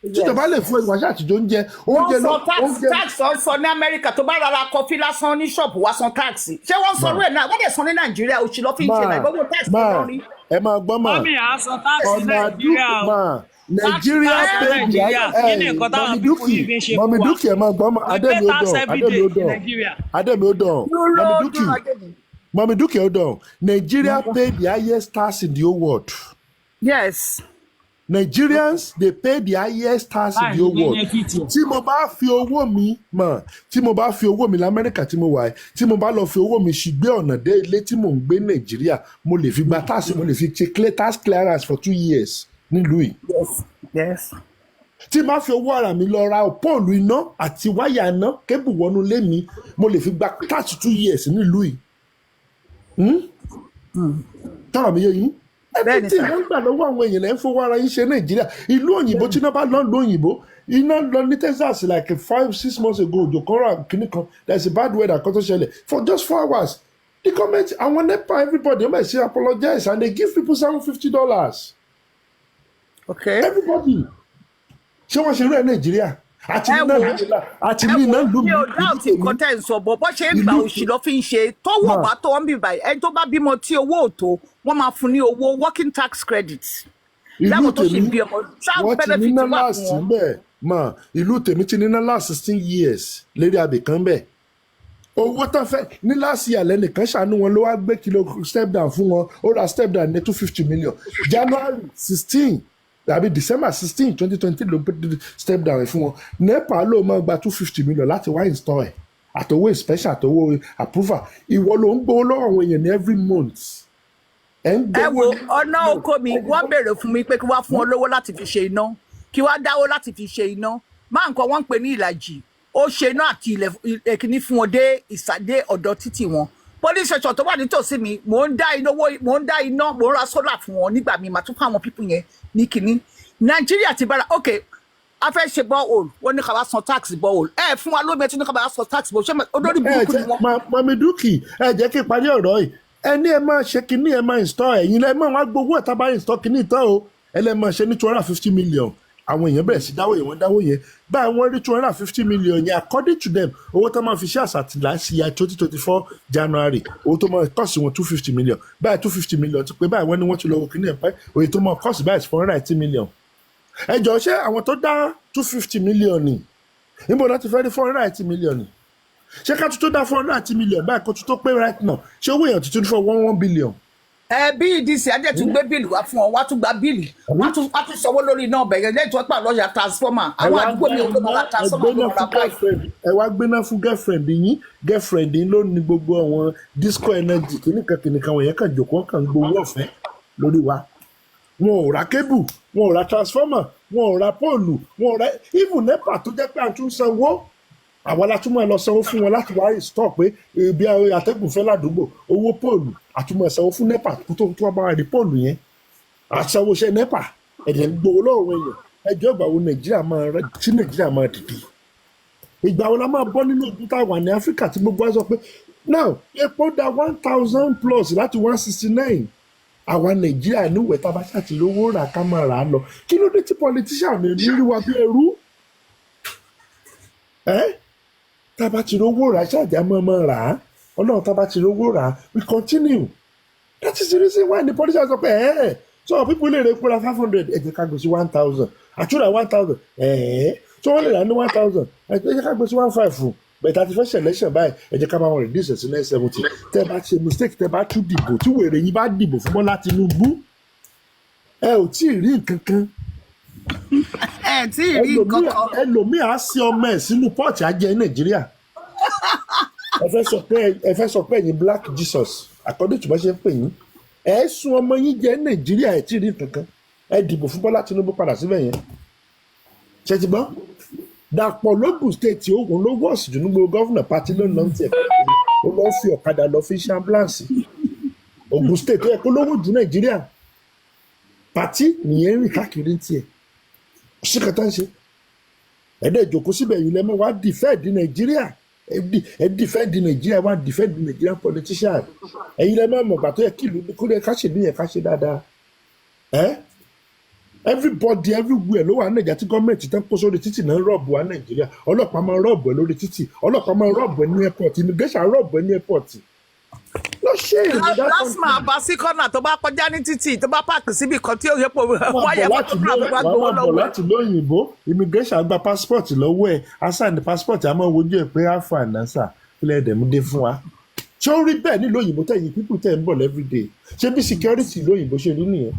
D: Tíjọba lè fún ìwà ṣáàtìjọ oúnjẹ oúnjẹ lọ.
A: Wọ́n sọ tax sọ ní Amẹ́ríkà tó bá rárá kọfí lásán ní ṣọ́ọ̀bù wá san tax. Ṣé wọ́n sọ rẹ̀ náà? Wọ́n dẹ̀ san ní Nàìjíríà òṣì lọ́ fi ń ṣe náà gbogbo tax tó lórí.
D: Ẹ máa gbọ́ mà.
E: Mọ́mí à ń san tax ní Nàìjíríà o.
D: Nigeria paid Mami Duki ẹ máa gbọ́ mọ́ Mami Duki hold on. Nigeria paid the highest tax in the whole world.
A: Yes.
D: Nigerians they pay the highest tax in the whole world. Tí mo bá fi owó mi mọ̀ tí mo bá fi owó mi l'Amẹ́ríkà tí mo wà tí mo bá lọ fi owó mi ṣìgbé ọ̀nà dé ilé tí mò ń gbé Nàìjíríà mo lè fi gba tax mo lè fi ṣe tax clearance for 2 years. Nílùú yìí.
A: Yes.
D: Tí máa fi owó ara mi lọ ra póòlù iná àti wáyà iná kébù wọnú lé mi mo lè fi gba tax 2 years nílùú yìí. Tọ́rọ̀ mi yé yín. Ẹbí tí wọ́n gbà lọ́wọ́ àwọn èèyàn ẹ̀ ń fowó ara yín ṣe Nàìjíríà. Ìlú òyìnbó tí iná bá lọ ìlú òyìnbó iná lọ ní Texas like 5-6 months ago òjò kan rà kíní kan there is a bad weather kan tó ṣẹlẹ̀ for just 4 hours The government, I want NEPA, everybody, they might say apologize and they give people $750.
A: Okay.
D: Everybody. Ṣé wọ́n ṣe rú ẹ̀ Nàìjíríà? Àti ní náà lù mí.
A: Mi ò dá òtí nǹkan tẹ́ ń sọ bọ̀ bọ́ ṣe ń gba òṣì lọ fi ń ṣe tọ́wọ́ bá tó wọ́n bí báyìí ẹni tó bá bímọ tí owó ò tó wọ́n máa fún ní owó working tax credit.
D: Ìlú tèmi wọ́n ti níná last bẹ́ẹ̀ mọ̀ ìlú tèmi ti níná last 16 years lérí abìkan bẹ́ẹ̀. Owó tán fẹ́ ní last year lẹ́nìkan ṣàánú wọn ló wá gbé kìlọ̀ step down fún wọn ó ra step down ní $250 million. January 16 tàbí December 16 2020 ló gbé step down fún wọn. NEPA ló máa gba $250 million láti wá install ẹ̀ àtọwọ́ special àtọwọ́ approval ìwọ ló ń gbowó lọ́wọ́ àwọn èèyàn ní every month.
A: Ẹ wo ọ̀nà oko mi wọ́n béèrè fún mi pé kí wá fún ọ lówó láti fi ṣe iná kí wá dáwó láti fi ṣe iná máa nǹkan wọ́n ń pè ní ìlàjì ó ṣe iná àti ilẹ̀ èkìní fún wọn dé ìsàdé ọ̀dọ̀ títì wọn police station tó wà nítòsí mi mò ń dá iná mò ń ra solar fún wọn nígbà mi màá tún fún àwọn people yẹn ní kìíní Nàìjíríà ti bára ok a fẹ́ ṣe borehole wọ́n ní ká wá san tax borehole fún wa lómi ẹ tún ní ká wá san tax borehole ṣé olórí burúkú ni wọ́n.
D: Mamiduki ẹ jẹ́ kí n parí ọ̀rọ̀ yìí ẹni ẹ máa ṣe kínní ẹ máa install ẹ̀yin lẹ máa wá gbowó ẹ̀ tá bá install kínní tán o ẹ lẹ máa ṣe ní $250 million àwọn èèyàn bẹ̀rẹ̀ sí dáwọ́ yẹn wọ́n dáwọ́ yẹn báyìí wọ́n rí $250 million yẹn according to them owó tó máa fi ṣe àṣàtìláṣí ya 2024 January owó tó máa kọ́ọ̀sì wọn $250 million báyìí $250 million ti pé báyìí wọ́n ní wọ́n ti lọ wọ kínní ẹ̀ pẹ́ òye tó máa kọ́ọ̀sì báyìí $480 million ẹ jọ ṣé àwọn tó dá $250 million ni níbo náà ti fẹ́ rí $480 million ni ṣé ká tó dá $480 million báyìí kó tó pé right now ṣé owó èèyàn tuntun fún $1 billion.
A: Bí ìdísì adé tún gbé bíìlì wá fún ọ wá tún gba bíìlì wá tún sanwó lórí iná ọbẹ̀ lẹ́yìn tí wọ́n pà lọ́ọ̀yà transformer àwọn àdúgbò mi ò ló máa transformer tó máa báyìí.
D: ẹ wá gbéná fún girlfriend yín ló ní gbogbo àwọn disco energy kìnnìkan wọ̀nyẹn kàn jòkó kàn gbowó ọ̀fẹ́ lórí wa wọn ò ra cable wọn ò ra transformer wọn ò ra póòlù wọn ò ra even NEPA tó jẹ́ pé à ń tún sanwó àwa la tún máa lọ sanwó fún wọn láti wá stop pé ibi àtẹ̀gùn fẹ́ ládùúgbò owó póòlù àtúmọ̀ sanwó fún NEPA tó wá bá wa rí póòlù yẹn àsanwó iṣẹ́ NEPA ẹ̀dẹ̀ ń gbowó lọ́wọ́ èèyàn ẹjọ́ ìgbà wo Nàìjíríà máa dìde ìgbà wo la máa bọ́ nínú ogun tá a wà ní Áfíríkà tí gbogbo wa sọ pé now epo da 1000 plus láti 169 àwa Nàìjíríà níwèé tá a bá ṣàtìlówó rà ká máa rà á lọ kí ló dé tí politician ní rí wa bí ẹrú tá a bá ti rówó rà ṣáàjà máa rà á ọlọ́run tá a bá ti rówó rà á we continue that is the reason why the politicians sọ pé so people lè repo ra 500 ẹ jẹ́ ká gbé sí 1000 àtúrà 1000 so wọ́n lè rà ní 1000 ẹ jẹ́ ká gbé sí 15 fún bẹ̀tẹ̀ àti fẹ́ selection báyìí ẹ jẹ́ ká máa wọ̀n reduce sí 970 tẹ́ bá ṣe mistake tẹ́ bá tún dìbò tí wèrè yín bá dìbò fún Bọ́lá Tinubu ẹ ò tí ì rí nǹkan kan ẹlòmíì á sí ọmọ ẹ sínú pọ́ọ̀tì ajẹ́ Nàìjíríà ẹ fẹ́ sọ pé ẹ̀yin Black Jesus according to bá ṣe ń pè yín ẹ sún ọmọ yín jẹ́ Nàìjíríà ẹ tí ì rí nǹkan kan ẹ dìbò fún Bọ́lá Tinubu padà síbẹ̀ yẹn ṣe ti gbọ́ Dàpọ̀ lógùn state ogun ló wọ́ọ̀sì jù ní gbogbo gọ́fúnà pátí ló ń lọ tiẹ̀ ó lọ́ọ́ fi ọ̀kadà lọ fi ṣe ambulance Ògùn state ó yẹ kó lówó jù Nàìjíríà pátí nìyẹn rìn káàkiri tiẹ̀ sí kàtà ń ṣe ẹ̀dẹ̀ ìjòkó síbẹ̀ yìí lẹ́mọ̀ wá dìfẹ́ẹ̀dì Nàìjíríà ẹ dìfẹ́ẹ̀dì Nàìjíríà wá dìfẹ́ẹ̀dì Nàìjíríà politician ẹ̀yin lẹ́mọ̀ mọ̀gbà tó yẹ kí ìlú kó lè káṣe ní yẹn káṣe dáadáa everybody everywhere ló wà Nàìjíríà tí gọ́ọ̀mẹ̀ntì tán kó sórí títì náà rọ́ọ̀bù wa Nàìjíríà ọlọ́pàá máa rọ́ọ̀bù ẹ lórí títì ọlọ́pàá máa rọ́ọ̀bù ẹ ní airport immigration rọ́ọ̀bù ẹ ní airport lọ ṣe ìrìnàjò
A: lásìmọ̀ àbá sí kọ́nà tó bá kọjá ní títì tó bá pààkì síbi kan tí ó yẹ pé wáyà fọ́tò náà tó bá gbowó lọ́wọ́ ẹ̀.
D: láti lóyìnbó immigration gba passport lọ́wọ́ ẹ̀ asan passport a máa wojú ẹ̀ pé alpha nasa ilẹ̀ ẹ̀dẹ̀múdé fún wa ṣé ó rí bẹ́ẹ̀ nílò òyìnbó tẹ̀yìn people tẹ̀ ń bọ̀ everyday ṣé bí security lóyìnbó ṣe rí nìyẹn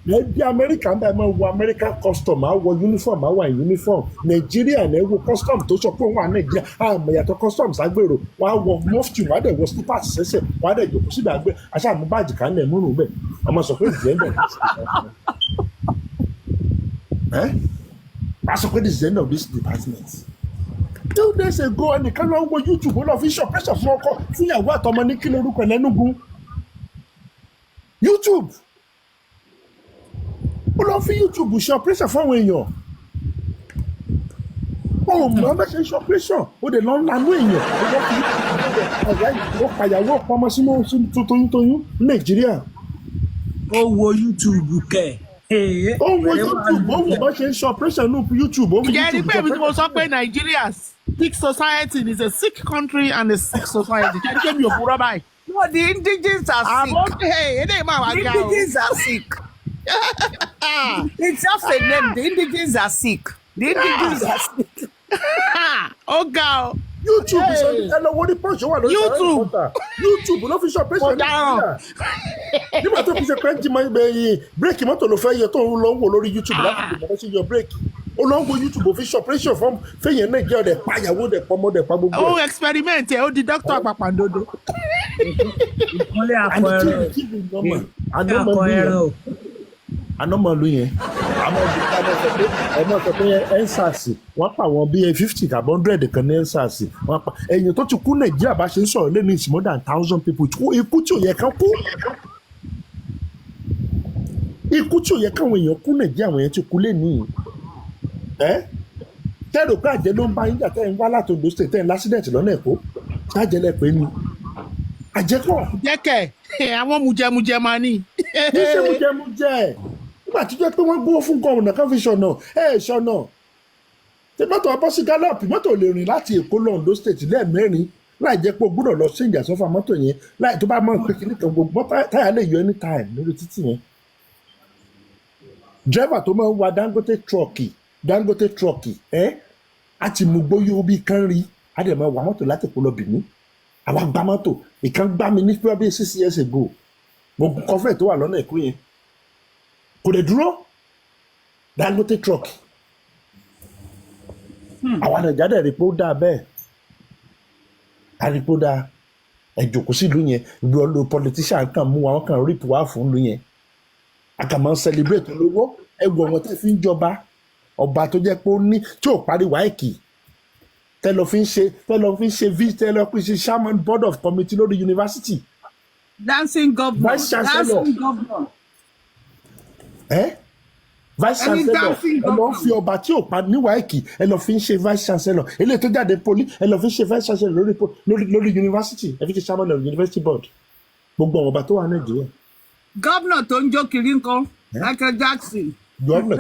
D: bí Amẹ́ríkà ń bá máa wọ American custom á wọ uniform á wà uniform Nàìjíríà náà wọ custom tó sọ pé òun wà Nàìjíríà àmọ́ ìyàtọ̀ customs agbèrò wọ́n á wọ mufti wọ́n á dẹ̀ wọ slippers sẹ́sẹ̀ wọ́n á dẹ̀ jòkó síbi àgbẹ̀ aṣáàmú báàjì kan náà múnú bẹ́ẹ̀ ọmọ sọ pé ìdílé bẹ̀ wọ́n sọ pé this is the end of this department 2 days ago ẹnìkan lọ wọ YouTube ó lọ fi ṣọ pressure fún ọkọ fún ìyàwó àtọmọ ní kí lórúkọ ẹlẹ́nugun YouTube ó lọ fi YouTube ṣe operation fáwọn èèyàn ó mọ bẹ́ẹ̀ ṣe ṣe operation ó dẹ̀ lọ ń lanú èèyàn ó lọ fi ó pàyàwó pamọ́ sínú toyún Nàìjíríà.
E: Ó wo YouTube kẹ̀.
D: Ó wo YouTube, ó wò bó ṣe ń ṣe operation ní YouTube.
I: Ǹjẹ́ ẹni pé mi tí mo sọ pé Nigeria sick society is a sick country and a sick society. Ṣé ẹni pé mi ò fura báyìí?
A: No, the indigens are sick. The indigens are sick. It's just a name. The indigens are sick. The indigens are sick.
I: Ó ga o.
D: YouTube is ẹ lọ wo ní punch wà lórí YouTube ló fi ṣe operation ní Nàìjíríà. Nígbà tó fi ṣe pé jí máa ń gbẹ̀yìn bírèkì mọ́tò ló fẹ́ yẹ tó ń lọ ń wò lórí YouTube láti lè mọ̀ sí yọ bírèkì. Ó lọ ń wo YouTube ó fi ṣe operation fún fẹ́yìn Nàìjíríà dẹ̀ pàyàwó dẹ̀ pọ́nmọ́ dẹ̀ pa gbogbo.
I: Ó experiment ẹ̀ ó di doctor àpàpàǹdodo.
E: Ìkúnlẹ̀ akọ ẹran.
D: Anọ́mọ̀lú yẹn ẹ̀mọ́ sọ pé ensars wọ́n pa àwọn bíi 50 tàbí 100 kan ní ensars wọ́n pa ẹ̀yìn tó ti kú Nàìjíríà bá ṣe ń sọ̀rọ̀ lẹ́nu it's more than 1,000 people ikú tí ò yẹ kán kú ikú tí ò yẹ káwọn èèyàn kú Nàìjíríà àwọn yẹn ti kú lẹ́nu tẹ́rù pé àjẹ́ ló ń bá yín jà tẹ́ ń wá láti Ondo State tẹ́ ń lásídẹ̀ntì lọ́nà Èkó ṣáàjẹ́lẹ̀ pé ni àjẹkọ̀.
I: Jẹ́kẹ̀ àwọn mujẹmujẹ máa ní.
D: Kì í ṣe mujẹmujẹ nígbà tí jẹ́ pé wọ́n gbówó fún gómìnà kan fi ṣọ̀nà ṣọ̀nà tí mọ́tò ọbọ̀ sí gallop mọ́tò lè rìn láti Èkó lọ Ondo State lẹ́ẹ̀mẹ́rin láì jẹ́ pé o gbọ́dọ̀ lọ sí ìjà sọ́fà mọ́tò yẹn láì tó bá mọ̀ pé kí nìkan gbogbo táyà lè yọ anytime lórí títì yẹn. Driver tó máa ń wa Dangote truck á ti mú gbóyó bí kan rí á dẹ̀ máa wà mọ́tò láti Èkó lọ Benin àwa gba mọ́tò ìkan gbá mi ní probably 6 years ago gbogbo kọfẹ́ tó wà lọ́nà Èkó yẹn kò lè dúró Dangote truck àwọn Nàìjíríà dẹ̀ rí pé ó dáa bẹ́ẹ̀ a rí pé ó dáa ẹ̀jọ̀kú sí ìlú yẹn ìlú ọlọ́ politician kan mú àwọn kan rip wá fún ìlú yẹn a kàn máa ń celebrate olówó ẹgbẹ́ wọn tẹ́ fi ń jọba ọba tó jẹ́ pé ó ní tí ò parí wáìkì tẹ́lọ fi ń ṣe chairman board of committee lórí university.
A: Dancing governor.
D: Vice chancellor. Vice chancellor ẹ lọ fi ọba tí ò pa ní wáìkì ẹ lọ fi ń ṣe vice chancellor eléyìí tó jáde poli ẹ lọ fi ń ṣe vice chancellor lórí university ẹ fi ṣe chairman of university board gbogbo àwọn ọba tó wà Nàìjíríà.
A: Gómìnà tó ń jó kiri ńkọ́ Michael Jackson.
D: Gómìnà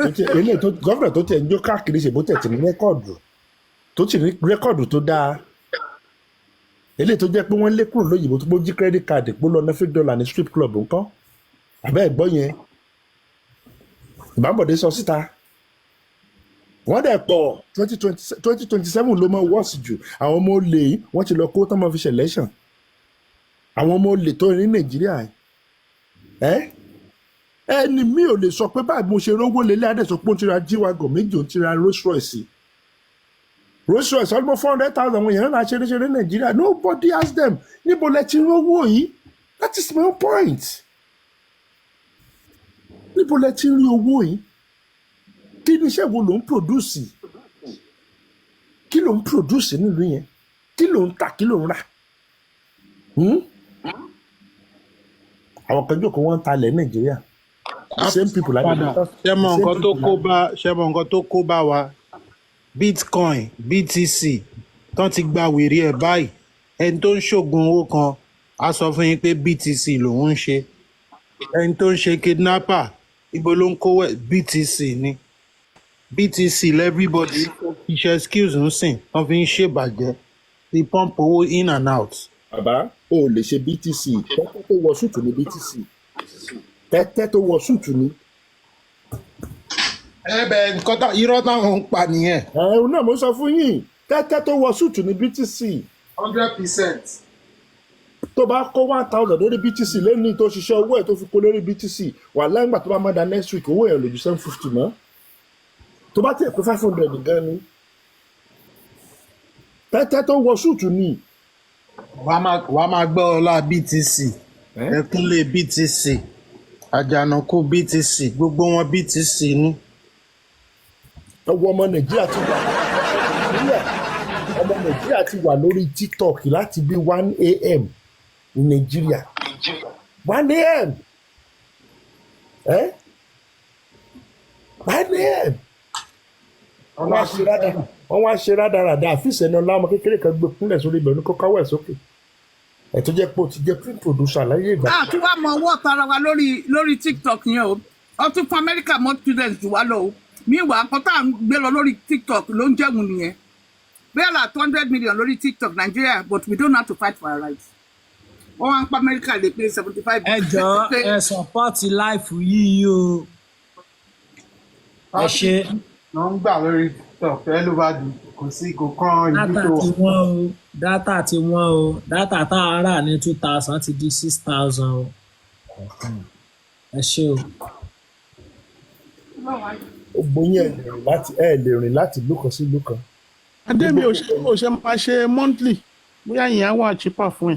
D: tó tiẹ̀ ń jó káàkiri ṣèbó tẹ̀ tí ní rẹ́kọ̀dù tó dáa eléyìí tó jẹ́ pé wọ́n lé kúrò lóyìnbó tó jí credit card pó lọ $9 ní strip club ńkọ́ àbẹ́ ẹ̀gbọ́ yẹn Ìbámbọ̀dé sọ síta wọ́n dẹ̀ pọ̀ 2027 ló mọ wọ́ọ̀sì jù àwọn ọmọ olè yìí wọ́n ti lọ kó tán mọ́ fi ṣe election àwọn ọmọ olè tó ní Nàìjíríà ẹni mi ò lè sọ pé báyìí mo ṣe rówó lélẹ̀ adẹ́sọ pé ó ti ra jíwagọ̀ méjì ó ti ra Rolls Royce almost 400,000 àwọn èèyàn náà ṣeré Nàìjíríà nobody ask them níbo lẹ ti rówó yìí that is my point níbo lẹ ti rí owó yìí kí ni iṣẹ́ wo ló ń produce kí ló ń produce nílùú yẹn kí ló ń tà kí ló ń rà àwọn kan jókòó wọn ń talẹ̀ Nàìjíríà the same people like
F: ṣé mọ nǹkan tó kó bá wa Bitcoin BTC tán ti gba wèrè ẹ̀ báyìí ẹni tó ń ṣògùn owó kan á sọ fún yín pé BTC lòun ń ṣe ẹni tó ń ṣe kidnapper ibo ló ń kówó BTC ni BTC everybody iṣẹ́ skills ń sìn wọ́n fi ń ṣèbàjẹ́ ti pump owó in and out.
D: bàbá o lè ṣe BTC tẹ́tẹ́ tó wọ ṣùtù ní BTC tẹ́tẹ́ tó wọ ṣùtù ní.
F: Ẹ̀bẹ̀ nǹkan irọ́ táwọn ń pa nìyẹn.
D: ẹ̀hún náà mo sọ fún yín tẹ́tẹ́ tó wọ ṣùtù ní BTC.
F: 100%.
D: tó bá kó 1,000 lórí BTC lẹ́ni tó ṣiṣẹ́ owó ẹ̀ tó fi kó lórí BTC wà láìgbà tó bá má da next week owó ẹ̀ lòdì 750 mọ́ tó bá tẹ̀ pé 500 gan ni tẹ́tẹ́ tó wọ ṣùtù ní.
F: wàá máa gbọ́ ọlá BTC ẹkúnlé BTC àjànàkú BTC gbogbo wọn BTC ní.
D: ọmọ Nàìjíríà ti wà lórí TikTok láti bí 1 a.m. ní Nàìjíríà 1 a.m. 1 a.m. wọ́n wá ṣe rádaràdà àfíìsẹ́ náà láwọn kékeré kan gbé kúnlẹ̀ sórí ibẹ̀ ní kó káwọ́ ẹ̀ sókè ẹ̀ tó jẹ́ pé ó ti jẹ́ print producer láyé ìgbà.
A: Kí wàá mọ owó ọ̀tara wa lórí TikTok yẹn o. Ọtún fún America more students jù wá lọ o. Meanwhile, nǹkan tá à ń gbé lọ lórí TikTok ló ń jẹun nìyẹn. Bẹ́ẹ̀ la 200 million lórí TikTok Nigeria, but we don't have to fight for our rights. Wọ́n wá ń pa America lè pé 75.
E: ẹ jọ ẹ support life yìí o. ẹ ṣe.
F: wọ́n ń gbà lórí TikTok ẹ ló bá dùn kò sí kò kàn ìlú tó wà.
E: dátà ti wọ́n o dátà tá a rà ní 2000 ti di 6000 o. ẹ ṣe o.
D: Gbóyè ẹ lè rìn láti ìlú kan sí ìlú kan.
I: Adémi ò ṣe máa ṣe monthly bóyá ìyẹn á wà cheaper fún ẹ.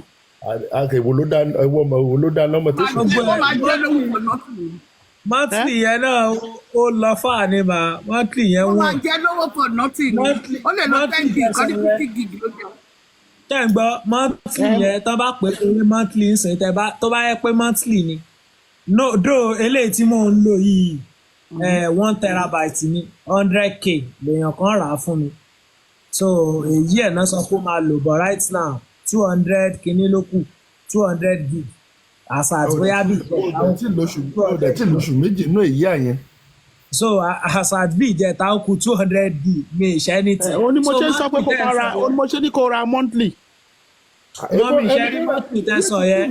D: Àkèwò ló dá nọ́mọ tó ṣe.
E: Monthly yẹn náà ó lọ fà ní ma monthly yẹn wọ́n.
A: Wọ́n máa jẹ́ lówó for nothing. Ó lè lọ 10 gig kọ́ ní 50 gig ló jẹun.
E: Tẹ́ ń gbọ́ monthly yẹn tó bá pè é monthly ń sìn tó bá yẹ pé monthly ni. No do eléyìí tí mò ń lò yìí 1 terabyte ní 100k lèèyàn kan rà á fún mi. So èyí ẹ̀ náà sọ pé ó máa lò but right now 200 kìíní ló kù 200 gig. Àṣà àti bóyá bí
D: ọ̀dẹ̀ tí lóṣù méjì náà èyí àyẹn.
E: So àṣà àti bí ìjẹta ó kù 200 gig mi ìṣẹ́ ní ti.
I: Ó ní mo ṣe ń sọ pé kó máa ra ó ní mo ṣe ní kó ra monthly.
E: Mọ́mí ìṣẹ́ ní monthly tẹ̀sán yẹn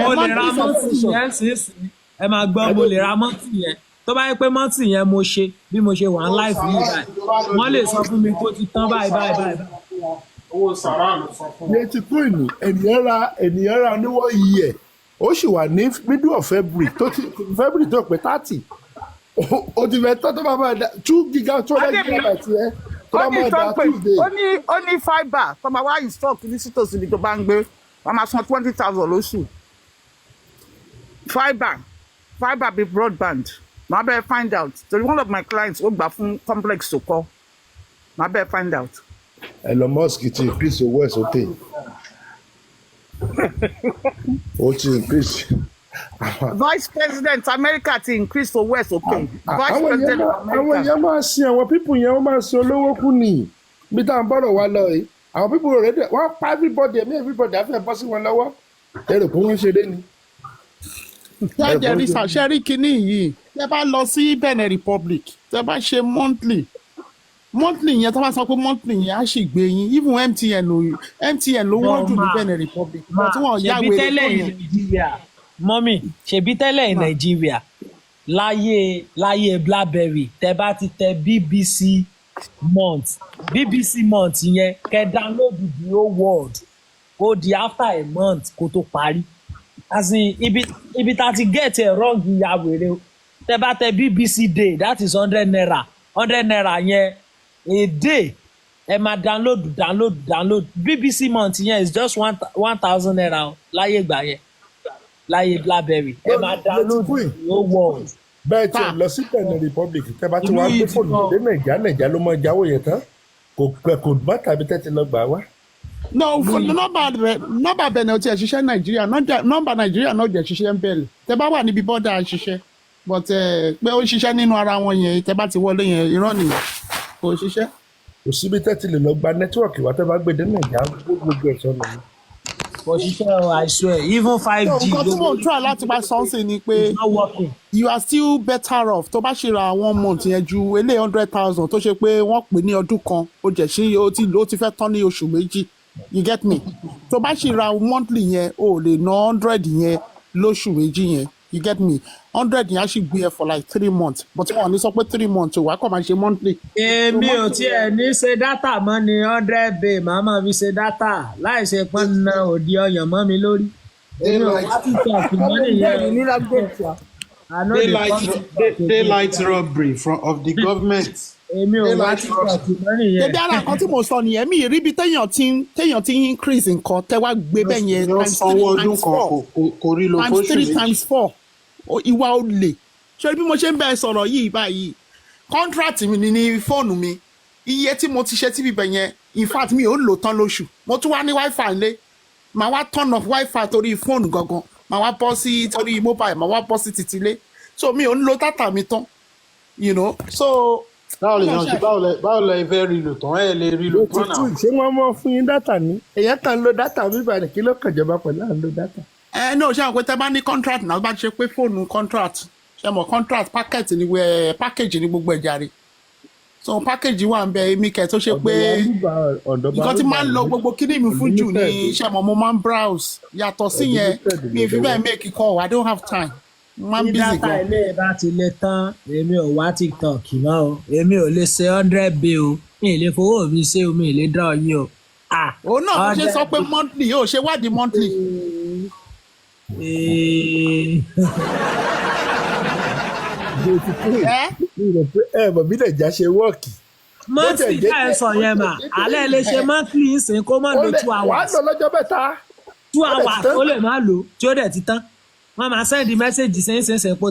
E: mo lè ra monthly yẹn sísìn ẹ máa gbọ́ mo lè ra monthly yẹn tó bá yẹ pé monthly yẹn mo ṣe bí mo ṣe wà ń live yìí báyìí wọ́n lè sọ fún mi kó ti tán báyìí.
F: owó sàrà ló sọ fún
D: mi. ti kú ìní ènìyàn ra níwọ̀ yìí ẹ̀ ó sì wà ní middle of February tó pé 30 ó ti fẹ́ tọ́ tó bá máa da 2 gigabyte yẹn tó bá máa da Tuesday.
A: Ó ní fibre tó máa wá install kí ní sítòsí ni tó bá ń gbé wọ́n máa san 20,000 lóṣù. Fibre be broadband. Màá bẹ́ẹ̀ find out. So one of my clients ó gbà fún complex tó kọ́. Màá bẹ́ẹ̀ find out.
D: Elon Musk ti increase owó ẹ̀ sókè. Ó ti increase.
A: Vice President America ti increase owó ẹ̀ sókè. Vice President America.
D: Àwọn èèyàn máa sin àwọn pípù yẹn wọ́n máa sin olówó kù ní. Bí táwọn bọ̀rọ̀ wá lọ yìí. Àwọn pípù rẹ̀ dẹ̀ wọ́n pa everybody á fẹ́ bọ́ sí wọn lọ́wọ́. Ẹ rò pé wọ́n ṣeré ni.
I: Jẹ́jẹ́ rí sàṣẹ́rí kínní yìí tẹ́ bá lọ sí Benin Republic tẹ́ bá ṣe monthly yẹn tẹ́ bá sọ pé monthly yẹn á sì gbé yín even MTN ló wọ́n jù ní Benin Republic tí wọ́n yá wèrè fún yẹn.
E: Mọ́mì ṣèbí tẹ́lẹ̀ ní Nàìjíríà láyé Blackberry tẹ́ bá ti tẹ BBC month yẹn kẹ́ download the whole world ó di after a month kó tó parí. As in ibi tá ti get it wrong ìyá wèrè o tẹ bá tẹ BBC day that is 100 naira yẹn a day ẹ máa download BBC month yẹn is just 1,000 naira o láyé ìgbà yẹn láyé Blackberry ẹ máa download the whole world.
D: Bẹ́ẹ̀ tí o lọ sí Benin Republic tẹ bá ti wá gbé fóònù dé Nàìjíríà ló mọ jáwó yẹn tán kò bá tàbí tẹ́tí lọ gbà wá.
I: No, nọ́mbà Benin ò tiẹ̀ ṣiṣẹ́ Nàìjíríà nọ́mbà Nàìjíríà náà jẹ́ ṣiṣẹ́ ń bẹ̀rẹ̀ tẹ bá wà níbi bọ́dà ṣiṣẹ́ but pé ó ṣiṣẹ́ nínú ara wọn yẹn tẹ bá ti wọlé yẹn irọ́ nìyẹn kò ṣiṣẹ́.
D: Kò síbi tẹ́tí lè lọ gba nẹ́tíwọ̀kì wa tẹ́ bá gbé dé Nàìjíríà gbogbo ẹ̀ṣọ́ nìyẹn.
E: Kò ṣiṣẹ́ o I swear even 5G.
I: Nǹkan tí mò ń try láti máa sọ sí ni pé you are still better off tó bá ṣe ra 1 month yẹn ju elé 100,000 tó ṣe pé wọ́n pè ní ọdún kan ó jẹ́ sí ó ti fẹ́ tán ní oṣù méjì. You get me? tó bá ṣe ra monthly yẹn o lè ná 100 yẹn lóṣù méjì yẹn you get me 100 yẹn á sì gbé ẹ for like 3 months but wọn ò ní sọ pé 3 months o wà á kàn máa ṣe monthly.
E: èmi ò tiẹ̀ ní ṣe dátà mọ́ ni 100 bay màá máa fi ṣe dátà láì ṣe pọ́n na òdi ọyàn mọ́ mi lórí. èmi ò wá TikTok mọ́ nìyẹn.
F: Daylight robbery of the government.
E: èmi ò wá TikTok mọ́ nìyẹn.
I: dédé ara nǹkan tí mo sọ nìyẹn mi ìríbi téèyàn ti increase nǹkan tẹ́ wá gbé bẹ́ẹ̀ yẹn times 3 times 4 ìwà olè ṣé bí mo ṣe ń bẹ́ẹ̀ sọ̀rọ̀ yìí báyìí contract mi ní fóònù mi iye tí mo ti ṣe tí bíbẹ̀ yẹn in fact mi ò lò tán lóṣù mo tún wá ní wifi lé màá wá turn off wifi torí fóònù gangan màá wá bọ́ sí torí mobile màá wá bọ́ sí títí lé so mi ò ń lo data mi tán you know so
F: báwo lè yan ṣe báwo lẹ fẹ́ rí lò tán ẹ lè rí lò tán náà.
D: ṣé wọ́n mọ̀ fún yín dátà ní èyàn kan ń lo dátà bíbá ní kí ló kàn jọba pẹ̀lú à ń lo dátà.
I: No, ṣé àwọn pé tẹ́ bá ní contract náà bá ṣe pé fóònù contract ṣe mọ̀ contract package ni package ni gbogbo ẹ̀jà rẹ̀ so package wà ń bẹ èmi kẹ̀ tó ṣe pé nǹkan tí máa ń lo gbogbo kíní mi fún jù ní ṣe mọ̀ mo máa ń browse yàtọ̀ sí yẹn mi fi bẹ́ẹ̀ make call I don't have time máa ń busy gan.
E: bí dátà ilé bá ti lè tán èmi ò wá TikTok mọ́ o èmi ò lè ṣe 100 bill o mi ì lè fowó mi ṣe o mi ì lè draw yín o.
I: òun náà ṣe sọ pé monthly yóò ṣe wádìí monthly.
D: Bọ̀ bí nàìjà ṣe wọ́ọ̀kì.
E: monthly ká ẹ sọ yẹn mà alẹ́ lè ṣe monthly ìsìn kó má lo 2 hours.
D: wàá lọ lọ́jọ́ mẹ́ta.
E: 2 hours ó lè má lò tí ó dẹ̀ ti tán wọ́n máa send message sẹ́yìn pé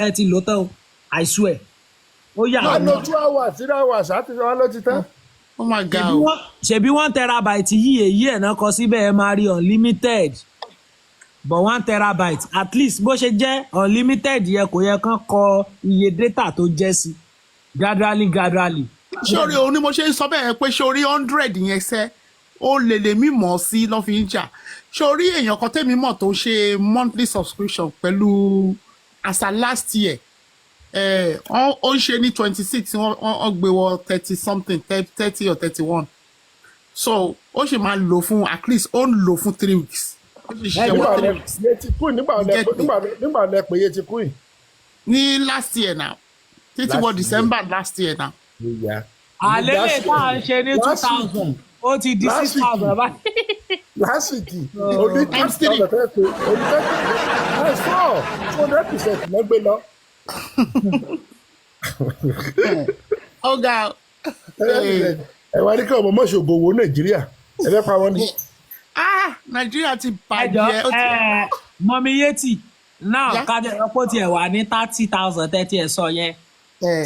E: ẹ ti lò tán o I swear. ó yà
D: wọ́n lo 2 hours 3 hours àti wọ́n ló ti tán.
I: Oh my God.
E: ṣebí 1 terabyte yìí èyí ẹ̀ náà kọ síbẹ̀ ẹ máa rí unlimited but 1 terabyte at least bó ṣe jẹ́ unlimited yẹ kò yẹ kán kọ iye data tó jẹ́ sí gradually.
I: sórí òun ni mo ṣe ń sọ bẹ́ẹ̀ pé sórí 100 yẹn sẹ́ ó lè mímọ̀ sí lọ́ fi ń jà sórí èèyàn kan tẹ́mi mọ̀ tó ṣe monthly subscription pẹ̀lú asa last year ó ń ṣe ní 26 wọ́n gbé wọ 30 something 30 or 31 so ó sì máa lò fún at least ó ń lò fún 3 weeks.
D: nígbà lẹ pé iye ti kú yìí.
I: ní last year now títí wọ December last year now.
E: àlẹ́ lè tá à ń ṣe ní 2000 ó ti di 6000 báyìí.
D: lásìkò oní 3000 fẹ́ pé oní 200% lọ́gbẹ́ lọ.
I: ọ̀gá
D: ẹ wá ní kí ọmọ mọ̀ṣọ́ gbowó Nàìjíríà ẹ fẹ́ pa wọ́n ní.
I: Nàìjíríà ti bàjẹ́.
E: mọ̀mí yétì náà kájọ ìrọ́pọ̀ tiẹ̀ wà ní 30,000 30 ẹ̀ sọ yẹn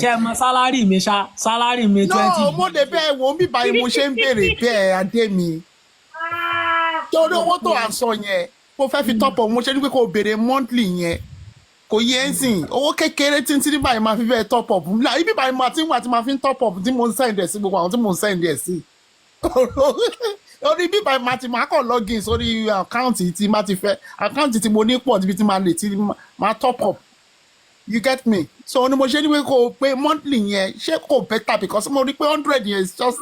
E: ṣe mọ sálárì mi ṣá sálárì mi 20.
I: náà mo lè bẹ́ẹ̀ wo bí báyìí mo ṣe ń béèrè bẹ́ẹ̀ adé mi torí owó tó à ń sọ yẹn mo fẹ́ fi top up mo ṣe ní pé kò béèrè monthly yẹn kò yẹ ń sìn owó kékeré tí ní báyìí máa fi bẹ́ẹ̀ top up ibi báyìí máa ti ń wà tí máa fi ń top up tí mo ń send ẹ̀ sí gbogbo àwọn tí mo ń send ẹ̀ sí orí bíbá máa kàn login sórí àkáǹtì tí máa ti fẹ́ àkáǹtì tí mo ní pọ̀ níbi tí máa lè ti máa top up you get me so ni mo ṣe ní pé kò pé monthly yẹn ṣé kò better because mo rí pé 100 yẹn is just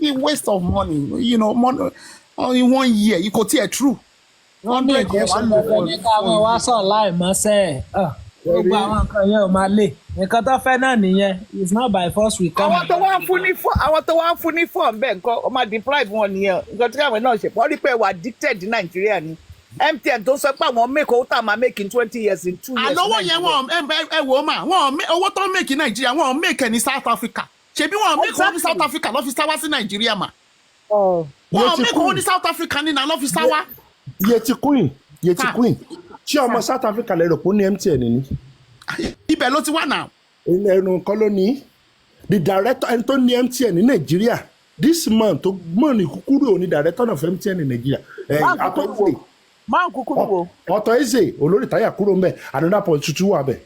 I: a waste of money you know money in 1 year kò tiẹ̀ true 100 yẹn wà lò
E: fún ní ká mọ wá sọ láì mọ́sẹ̀ gbogbo àwọn nǹkan yẹn ò máa lè nǹkan tó fẹ́ náà nìyẹn it's not by force we come.
A: àwọn tó wá ń fún ní fọ́ọ̀mù bẹ́ẹ̀ nǹkan ó máa deprive wọn nìyẹn nǹkan tí káwọn náà ṣe pọ̀ rí pé wà addicted ní Nàìjíríà ni MTN tó sọ pé àwọn make owó tá a máa make in 20 years in 2 years.
I: àlọ́wọ́ yẹn wọn ẹ wò ó mà wọn owó tó make Nàìjíríà wọn make ní South Africa ṣebí wọn make owó ní South Africa lọ́ fi sáwá sí Nàìjíríà mà wọn make owó ní South Africa ní náà lọ́ fi sáwá.
D: Yeti Queen ṣé ọmọ South Africa lè rò pé ó ní MTN ni.
I: ibẹ̀ ló ti wà náà.
D: ẹnu nǹkan ló ní the director ẹni tó ní MTN ní Nàìjíríà this month tó mọ̀ ní kúkúrú òní director of MTN ní Nàìjíríà.
A: máa ń kúkúrú wo.
D: Ọ̀tọ̀ Eze olórí táyà kúrò ń bẹ̀ another point tuntun wà bẹ̀.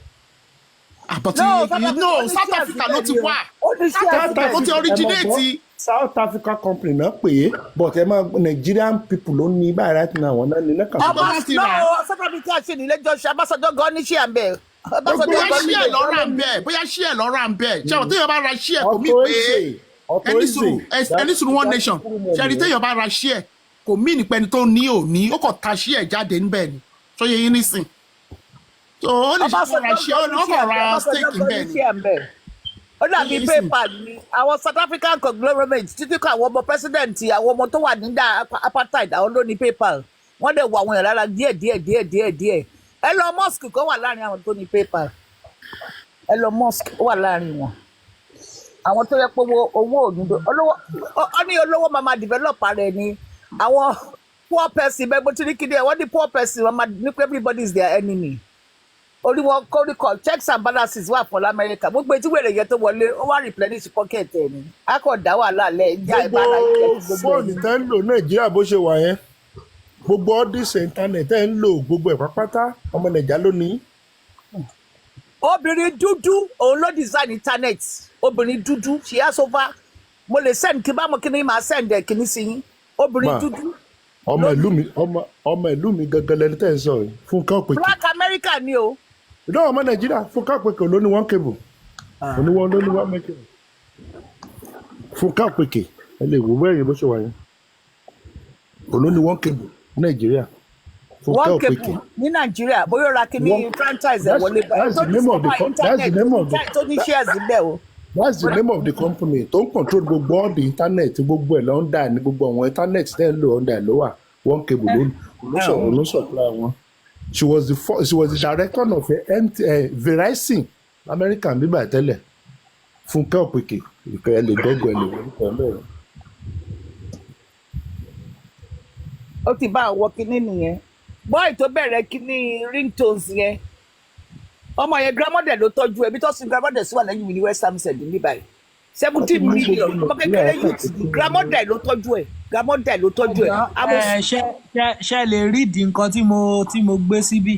I: no South Africa ló ti wà ó ti originate.
D: South Africa company náà pè é but ẹ máa Nigerian people ló ní báyìí right now wọn náà ní lẹ́kàn.
A: South Africa ṣe ní lẹ́jọ́ ṣe abáṣọjọ́ gan ní ṣe àmbẹ̀.
I: bóyá ṣíẹ̀ lọ́ra ń bẹ̀ ṣé àwọn téèyàn bá ra ṣíẹ̀ kò mí pé ẹni sùúrù one nation ṣe ẹni téèyàn bá ra ṣíẹ̀ kò mí nípa ẹni tó ní òní ó kàn ta ṣíẹ̀ jáde níbẹ̀ ni tó yẹ yín nísìn so ó lè ṣe ra ṣíẹ̀ ó kàn ra steak níbẹ̀ ni.
A: ó dàbí PayPal ni àwọn South African conglomerate títí kan àwọn ọmọ president àwọn ọmọ tó wà nígbà apartheid àwọn ló ní PayPal wọ́n dẹ̀ wọ àwọn èèyàn lára díẹ̀. Elon Musk kò wà láàrin àwọn tó ní PayPal Elon Musk wà láàrin wọn àwọn tó yẹ pé owó òdúdó ó ní olówó máa develop rẹ̀ ni àwọn poor person bẹ́ẹ̀ bó ti ní kíni ẹ̀ wọ́n ní poor person wọ́n máa ní pé everybody is their enemy orí wọn kórìkọ checks and balances wà fún lamẹ́ríkà gbogbo etí wèrè yẹn tó wọlé ó wá replenish pocket ẹ̀ ni a kò dá wàhálà lẹ̀ ìjà ìbára ìjẹ́
D: gbogbo fóònù tẹ́ ń lò Nàìjíríà bó ṣe wà yẹn gbogbo ọ́dísì íńtánẹ̀tì tẹ́ ń lò gbogbo ẹ̀ pápátá ọmọ Nàìjíríà lónìí.
A: obìnrin dúdú òun ló design internet obìnrin dúdú she has over mo lè send kí bá mo kí ni màá send ẹ̀ kíní sí yín obìnrin
D: Ma,
A: dúdú
D: ọmọ ìlú mi gangan lẹni tẹ́ ẹ sọ yìí Fúnkẹ́ Òpèkè.
A: Black America ni o.
D: ìdánwò ọmọ Nàìjíríà Fúnkẹ́ Òpèkè ló ní one cable oníwọ́n ló ní one make Fúnkẹ́ Òpèkè ẹ lè wò bẹ́ẹ̀ yẹn bó ṣe wà yẹn ló ní one cable Nàìjíríà Fúnkẹ́
A: One
D: Òpèkè.
A: cable ní Nàìjíríà bóyá ó ra kí ni franchise ẹ̀ wọlé báyìí tó ní sọ́kà internet tó ní shares bẹ́ẹ̀ o.
D: That's the name of the company tó ń control gbogbo all the internet gbogbo ẹ̀ ló ń dà ní gbogbo àwọn internet tẹ́ ń lò ọ̀ndà ló wà one cable ló supply wọn. She was the director of Verizon America bíbà tẹ́lẹ̀ Fúnkẹ́ Òpèkè ìkẹ́ ẹ lè gbọ́gbọ́ ẹ lè wọ́n tẹ̀ mẹ́rin.
A: ó ti bá àwọn kinní nìyẹn bọ́ọ̀ì tó bẹ̀rẹ̀ kinní ringtones yẹn ọmọ yẹn grandmother ló tọ́jú ẹbí tó sin grandmother sí wà lẹ́yìn mi ní West Hamsted ní báyìí 17 million ọmọ kékeré youth ni grandmother ló tọ́jú ẹ̀ grandmother ló tọ́jú ẹ̀.
E: ṣe lè rí ìdí nǹkan tí mo gbé síbí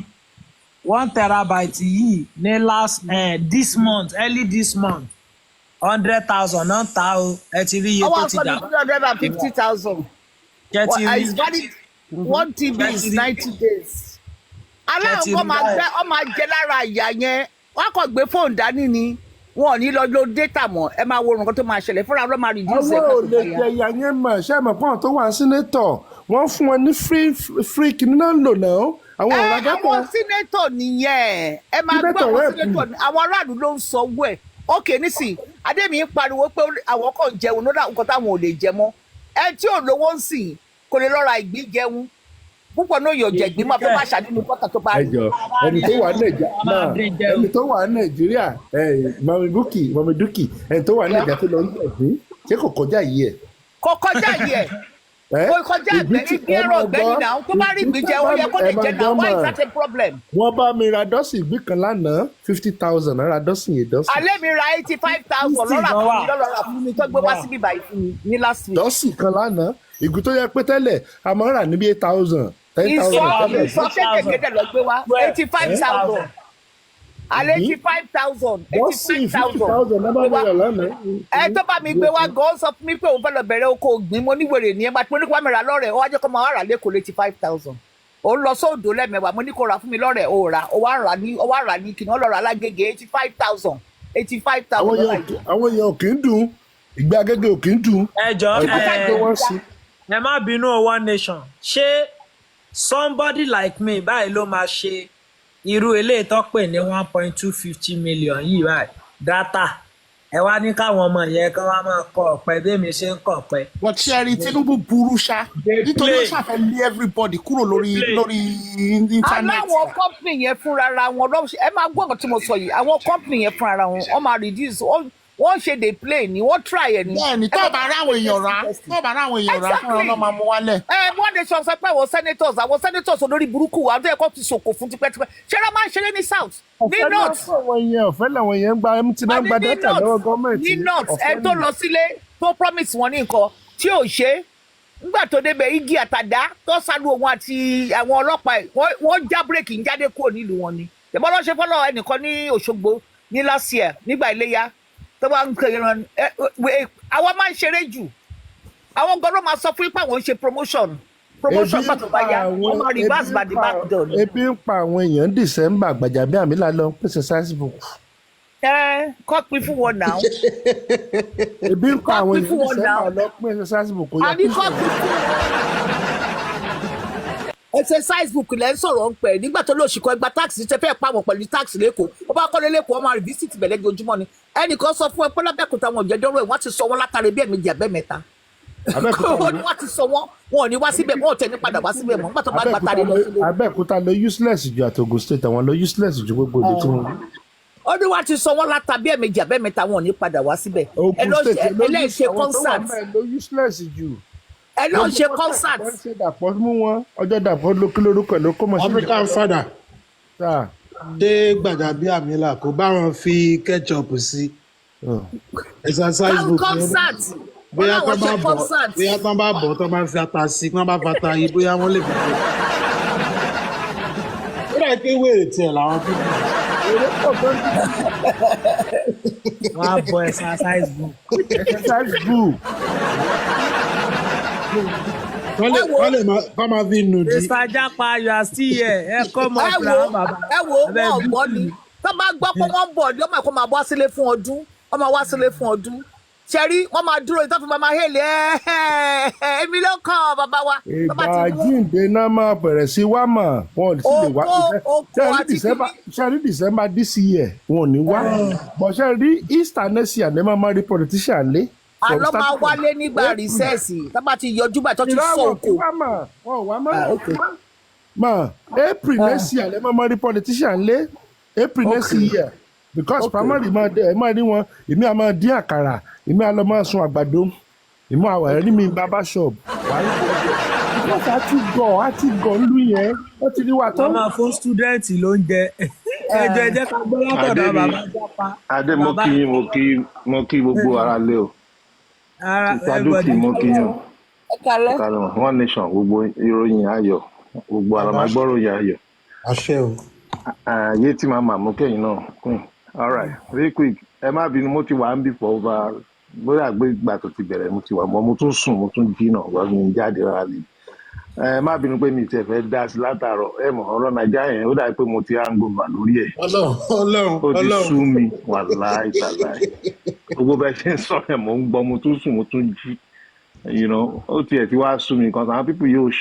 E: 1 terabyte yìí ní last this month early this month 100,000 náà ta o ẹ ti rí iye tó ti dà.
A: 150,000. It's valid 1 TB is 90 days. aláwọ̀ ọmọ ajẹ́ lára ìyá yẹn wọ́n kàn gbé fóònù dání ni wọn ò ní lọ lo data mọ́ ẹ máa wo nǹkan tó máa ṣẹlẹ̀ fúnra ló máa reduce ẹ̀.
D: àwọn ò lè jẹ ìyá yẹn mọ̀ ṣé àmọ̀ pọ́n tó wà sínétọ̀ wọ́n fún wọn ní free kìíní náà lò náà àwọn ọ̀rọ̀ ajá kan.
A: àwọn sínétọ̀ nìyẹn ẹ máa gbọ́ àwọn sínétọ̀ àwọn aráàlú ló ń sanwó ẹ̀ ókè nísìnyí adémi ń pariwo pé àwọn kan jẹun ló dà nǹkan táwọn ò lè jẹ mọ́ ẹ tí ò lówó ń sìn kò lè lọ́ra ìgbín jẹun púpọ̀ náà yóò jẹ ìgbín máa fẹ́ máa ṣàdínú pọ́tà tó bá rí.
D: ẹjọ ẹni tó wà Nàìjíríà mọ̀mí dúkì ẹni tó wà Nàìjíríà tó lọ ń gbẹ̀gbín ṣé kò kọjá yìí ẹ̀.
A: kò kọjá yìí ẹ̀ kò kọjá ìgbín ẹ̀rọ ọ̀gbẹ́ni náà tó bá rí ìgbín jẹ ó yẹ kó lè jẹ náà why is that a problem.
D: wọ́n bá mi ra dọ́sìn ìgbín kan lánàá 50,000 ra dọ́sìn yìí dọ́sìn.
A: alẹ́ mi ra 85,000 lọ́ra fún mi tó gbé wá síbí báyìí fún mi ní last week.
D: dọ́sìn kan lánàá ìgò tó yẹ pé tẹ́lẹ̀ a máa ń rà níbi 8,000 10,000.
A: ìsọ kékeré lọ gbé wá 85,000 alẹ́ 85,000 85,000 ẹ tó bá mi gbé wá gan sọ fún mi pé òun fẹ́ lọ bẹ̀rẹ̀ oko ògbìn mo níwèrè ní ẹ máa pé oníkó mi rà lọ́rẹ̀ ó wá jẹ́ kó máa rà lẹ́kọ̀ọ́ 85,000 ó lọ sóòdò lẹ́mẹ̀wá mo ní kó rà fún mi lọ́rẹ̀ ó rà ó wá rà ní kìnnìún lọ́rọ̀ alágége 85,000 85,000.
D: àwọn èèyàn ò kì í dùn ìgbé agége ò kì í dùn.
E: ẹ má bínú One Nation ṣé somebody like me báyìí ló máa ṣe irú eléyìí tó pè ní 1.250 million yìí báyìí data ẹ wá ní káwọn ọmọ yẹn kán wá máa kọ ọ̀pẹ bẹ́ẹ̀mi ṣe ń kọ ọ̀pẹ.
I: wọ́n ti ṣe rí Tinubu burú ṣá nítorí ó ṣàfẹ́ lé everybody kúrò lórí internet.
A: aláwọ̀ company yẹn fúnra wọn ẹ máa gbọ́ ọ̀kan tí mo sọ yìí àwọn company yẹn fúnra wọn wọ́n máa reduce wọ́n ṣe dey play ni wọ́n try ẹ̀ ni.
I: bẹ́ẹ̀ni tó bá ráwọn èèyàn rà fúnra wọn máa mú wálẹ̀.
A: One Nation sọ pé àwọn senators olórí burúkú wa tó yẹ kó ti ṣòkò fún tipẹ́tipẹ́ ṣé ẹ máa ń ṣeré ní south ní north.
D: ọ̀fẹ́ làwọn èèyàn ń gba mt náà gba data lọ́wọ́ gọ́ọ̀mẹ̀ntì.
A: ní north ẹ tó lọ sílé tó promise wọn ní nǹkan tí ò ṣe nígbà tó débẹ̀ igi àtàdá tó ṣáájú òun àti àwọn ọlọ́pàá wọ́n já bírèkì ń jáde kúrò nílùú wọn ni. ìbọn lọ́ọ́ ṣe fọ́lọ́ ẹnìkan ní Òṣogbo ní last year nígbà Iléyá tó bá ń kéré ran àwọn máa ń ṣeré jù àwọn gan ló máa sọ fún yín pé àwọn ń ṣe promotion pàtó bá yá wọn máa reverse by the back door.
D: ebi ń pa àwọn èèyàn December Gbajabiamila lọ pèsè Facebook.
A: kọ́ pin fún wọn náà.
D: ebi ń pa àwọn èèyàn December lọ pèsè Facebook.
A: àbí kọ́ pin fún exercise book lẹ́ ń sọ̀rọ̀ ń pẹ̀ nígbà tó lóṣù kan ẹgbà táàkì tẹ fẹ́ pàwọ̀ pẹ̀lú táàkì lẹ́kọ̀ọ́ ó bá kọ́lé lẹ́kọ̀ọ́ ọmọ rẹ̀ visit bẹ̀lẹ́ ojúmọ́ ni ẹnìkan sọ fún ẹ pé lábẹ́kúta wọn jẹjọ́rọ̀ ẹ̀ wọ́n ti sọ wọ́n látàrí bí ẹ̀mejì àbẹ́mẹ́ta wọ́n ti sọ wọ́n wọn ò ní wá síbẹ̀ wọn ò tẹ̀ ní padà wá síbẹ̀ mọ́ nígbà tó bá gbà tàrí lọ sílé.
D: Abẹ́òkúta ló useless ju àti Ògùn state àwọn ló useless ju gbogbo ìlú tí wọ́n.
A: ó ní wọ́n ti sọ wọ́n látàbí ẹ̀mejì àbẹ́mẹ́ta wọn ò ní padà wá síbẹ̀ ẹ lọ́ọ́ ṣe concert ẹ lọ ṣe concert.
D: wọ́n ṣe dàpọ̀ mú wọn ọjọ́ dàpọ̀ ló kí lórúkọ ló kó mọ̀ sí.
F: African father dé Gbajabiamila kó bá wọn fi ketchup sí exercise book bóyá tán bá bọ̀ tán bá fi ata sí tán bá fata yìí bóyá wọ́n lè fi kó. ó dà pé wèrè tiẹ̀ làwọn pípọ̀
D: èrè pọ̀ gan
E: wọ́n á bọ exercise book.
D: exercise book.
F: Kọ́ máa fi nù dí.
E: Mr. Japa, you are still here. Ẹ kọ́ mọ
A: ẹ
E: fúlà
A: wo
E: bàbá.
A: wọn gbọ́ ni tó bá gbọ́ pé wọ́n ń bọ̀ ọdún ọmọ ẹ̀kọ́ máa wá sílé fún ọdún ọmọ wá sílé fún ọdún ṣẹ́rí wọ́n máa dúró ìtọ́fin máa hélè èmi ló kàn bàbá wa.
D: ìgbà jíǹde náà máa bẹ̀rẹ̀ sí wá mọ̀ wọn ò sì lè wá ṣẹ́rí December this year wọn ò ní wá bọ̀ ṣẹ́rí Easter next year ní máa rí politician lé.
A: àlọ́ máa wálé nígbà rìsẹ́ẹ̀sì tábà ti yọjú bá tó ti sọ òkò.
D: wọn ò wá mọ́ April next year ní máa rí politician lé April next year because primary máa rí wọn èmi àmọ́ dín àkàrà èmi àlọ́ máa sun àgbàdo èmi àwọ̀ ẹ̀rí mi bàbá shop wọ́n ti gọ̀ lú yẹn wọ́n ti rí wa tán.
E: wọ́n máa fún student ló ń jẹ ẹjọ́ ẹjẹ́ ká gbọ́ látọ̀dọ̀ bàbá Japa.
J: Adé mo kí gbogbo ara lé o ìtàdókì mo kí yàn One Nation gbogbo ìròyìn ayọ̀ gbogbo àlọ́màgbọ́ròyìn ayọ̀.
F: Àṣẹ o.
J: Ayé tí màmá mo kẹ́yìn náà kún. All right, very quick ẹ má bínú mo ti wà ń bí for over bóyá àgbégbà tó ti bẹ̀rẹ̀ mo ti wà mọ́ mo tún sùn mo tún jí náà wọ́n mi jáde rárá lè. Ẹ má bínú pé mi tiẹ̀ fẹ́ dá sí látàárọ̀ ẹ mọ̀ ọ̀rọ̀ Nàìjíríà yẹn ó dàbí pé mo ti hangover lórí ẹ̀.
F: Ọlọ́run
J: ó ti sú mi wàláì tàláì gbogbo bẹ́ẹ̀ ṣe ń sọ̀rọ̀ ẹ̀ mò ń gbọ́ mo tún sùn mo tún jí ó tiẹ̀ ti wá sú mi because àwọn people yóò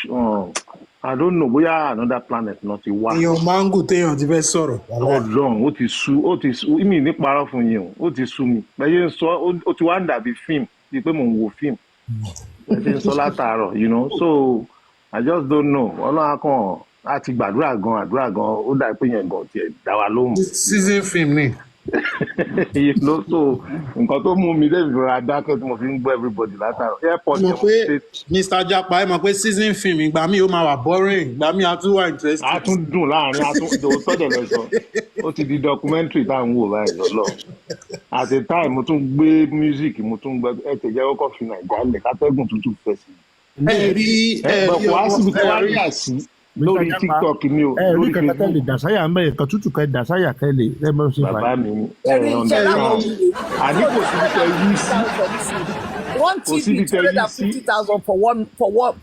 J: I don't know bóyá another planet náà ti wá.
F: Èèyàn mango téèyàn ti fẹ́ sọ̀rọ̀.
J: Ọlọ́run ó ti sú mi ní parọ́ fún yín o ó ti sú mi bẹ́ẹ̀ ṣe ń sọ ó ti wá ń dàbí fíìmù bíi pé mò ń wo fíìmù bẹ́ẹ̀ ṣe ń sọ látàárọ̀ so I just don't know ọlọ́run kan á ti gbàdúrà gan ó dà pé yẹn gan tiẹ̀ dá wa lóhùn.
F: season film ni.
J: so nǹkan tó mú mi débi rà dákẹ́ tí mo fi ń gbọ́ everybody látàárọ̀ airport
F: mo pé Mr. Japa ẹ mọ̀ pé season film ìgbà míì ó máa wà boring ìgbà míì á tún wà interesting.
J: a tún dùn láàrin sọ́dọ̀ lọ́sọ̀ ó ti di documentary tá à ń wò báyìí lọ́lọ́ at a time mo tún gbé music mo tún gbé tẹ̀jẹ́ kọ́kọ́ fi Nàìjíríà lẹ̀ kátẹ́gùn tuntun fẹ́ sí i. bọ̀kọ̀ á sì fi wá rí àsí lórí TikTok mi o lórí
D: Facebook. ẹ̀rí lè dàsáyà ń bẹ̀rẹ̀ kan tútù kẹ́ dàsáyà kẹ́ lè ẹ mọ̀ ṣe
J: bàbá mi àní kò síbi tẹ yí sí.
A: One TV 250,000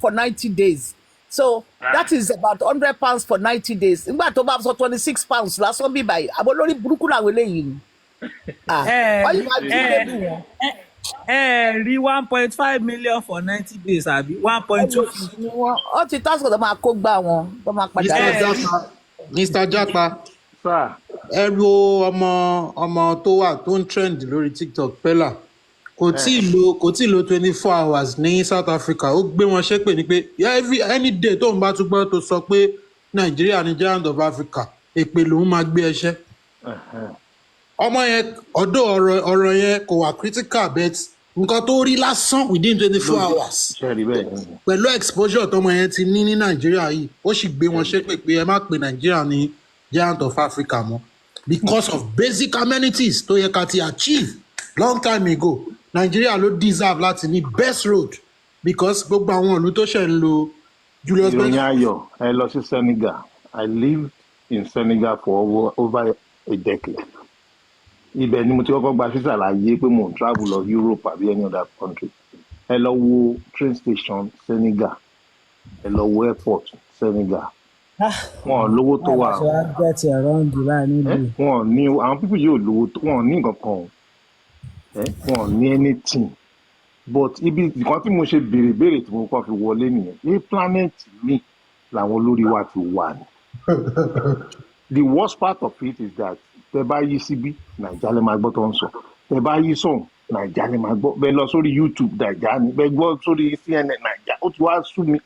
A: for 90 days. So that is about £100 for 90 days. Nígbà tó bá sọ £26 lásán bí báyìí àbọ̀ lórí burúkú làwọn eléyìí ni.
E: Rí 1.5 million for 90 days àbí 1.2.
A: Ó ti tásìkò tó máa kó gbá wọn tó máa padà.
F: Mr. Japa ẹ wo ọmọ tó wà tó ń trend lórí TikTok Pella kò tí ì lo 24 hours ní South Africa ó gbé wọn ṣépè ní pé any day tó ń bá tún gbọ́ tó sọ pé Nàìjíríà ni giant of Africa èpè lòun máa gbé ẹṣẹ́. Ọmọ yẹn ọ̀dọ̀ ọ̀rọ̀ yẹn kò wà critical bet nǹkan tó rí lásán within 24 hours pẹ̀lú exposure tọmọ yẹn ti ní Nàìjíríà yìí ó sì gbé wọn ṣépè pé ẹ má pe Nàìjíríà ní giant of Africa mọ́ because of basic amenities tó yẹ ká ti achieve long time ago. Nàìjíríà ló deserve láti ní best road because gbogbo àwọn ìlú tó ṣe ń lo Julius
J: Berger. ìròyìn ayọ̀ ẹ lọ sí Senegal. I lived in Senegal for over a decade. Ibẹ̀ ni mo ti kọ́kọ́ gba visa láyé pé mo ń travel lọ Europe àbí any other country. Ẹ lọ wo train station Senegal. Ẹ lọ wo airport Senegal. Wọ́n lówó tó wà. Wọ́n ní àwọn pípọ̀ yóò lówó tó wọ́n ní nǹkan kan. Wọ́n ní anything. But ibi nǹkan tí mo ṣe béèrè tí mo kọ́ fi wọlé nìyẹn. Ní planet mi làwọn olórí wa ti wà ní. The worst part of it is that tẹ bá yí síbí Nàìjíríà lè máa gbọ́ tó ń sọ tẹ bá yí sọ̀hún Nàìjíríà lè máa gbọ́ bẹ́ẹ̀ lọ sórí YouTube Nàìjíríà ni bẹ́ẹ̀ gbọ́ sórí CNN Nàìjíríà ó ti wá sú mi.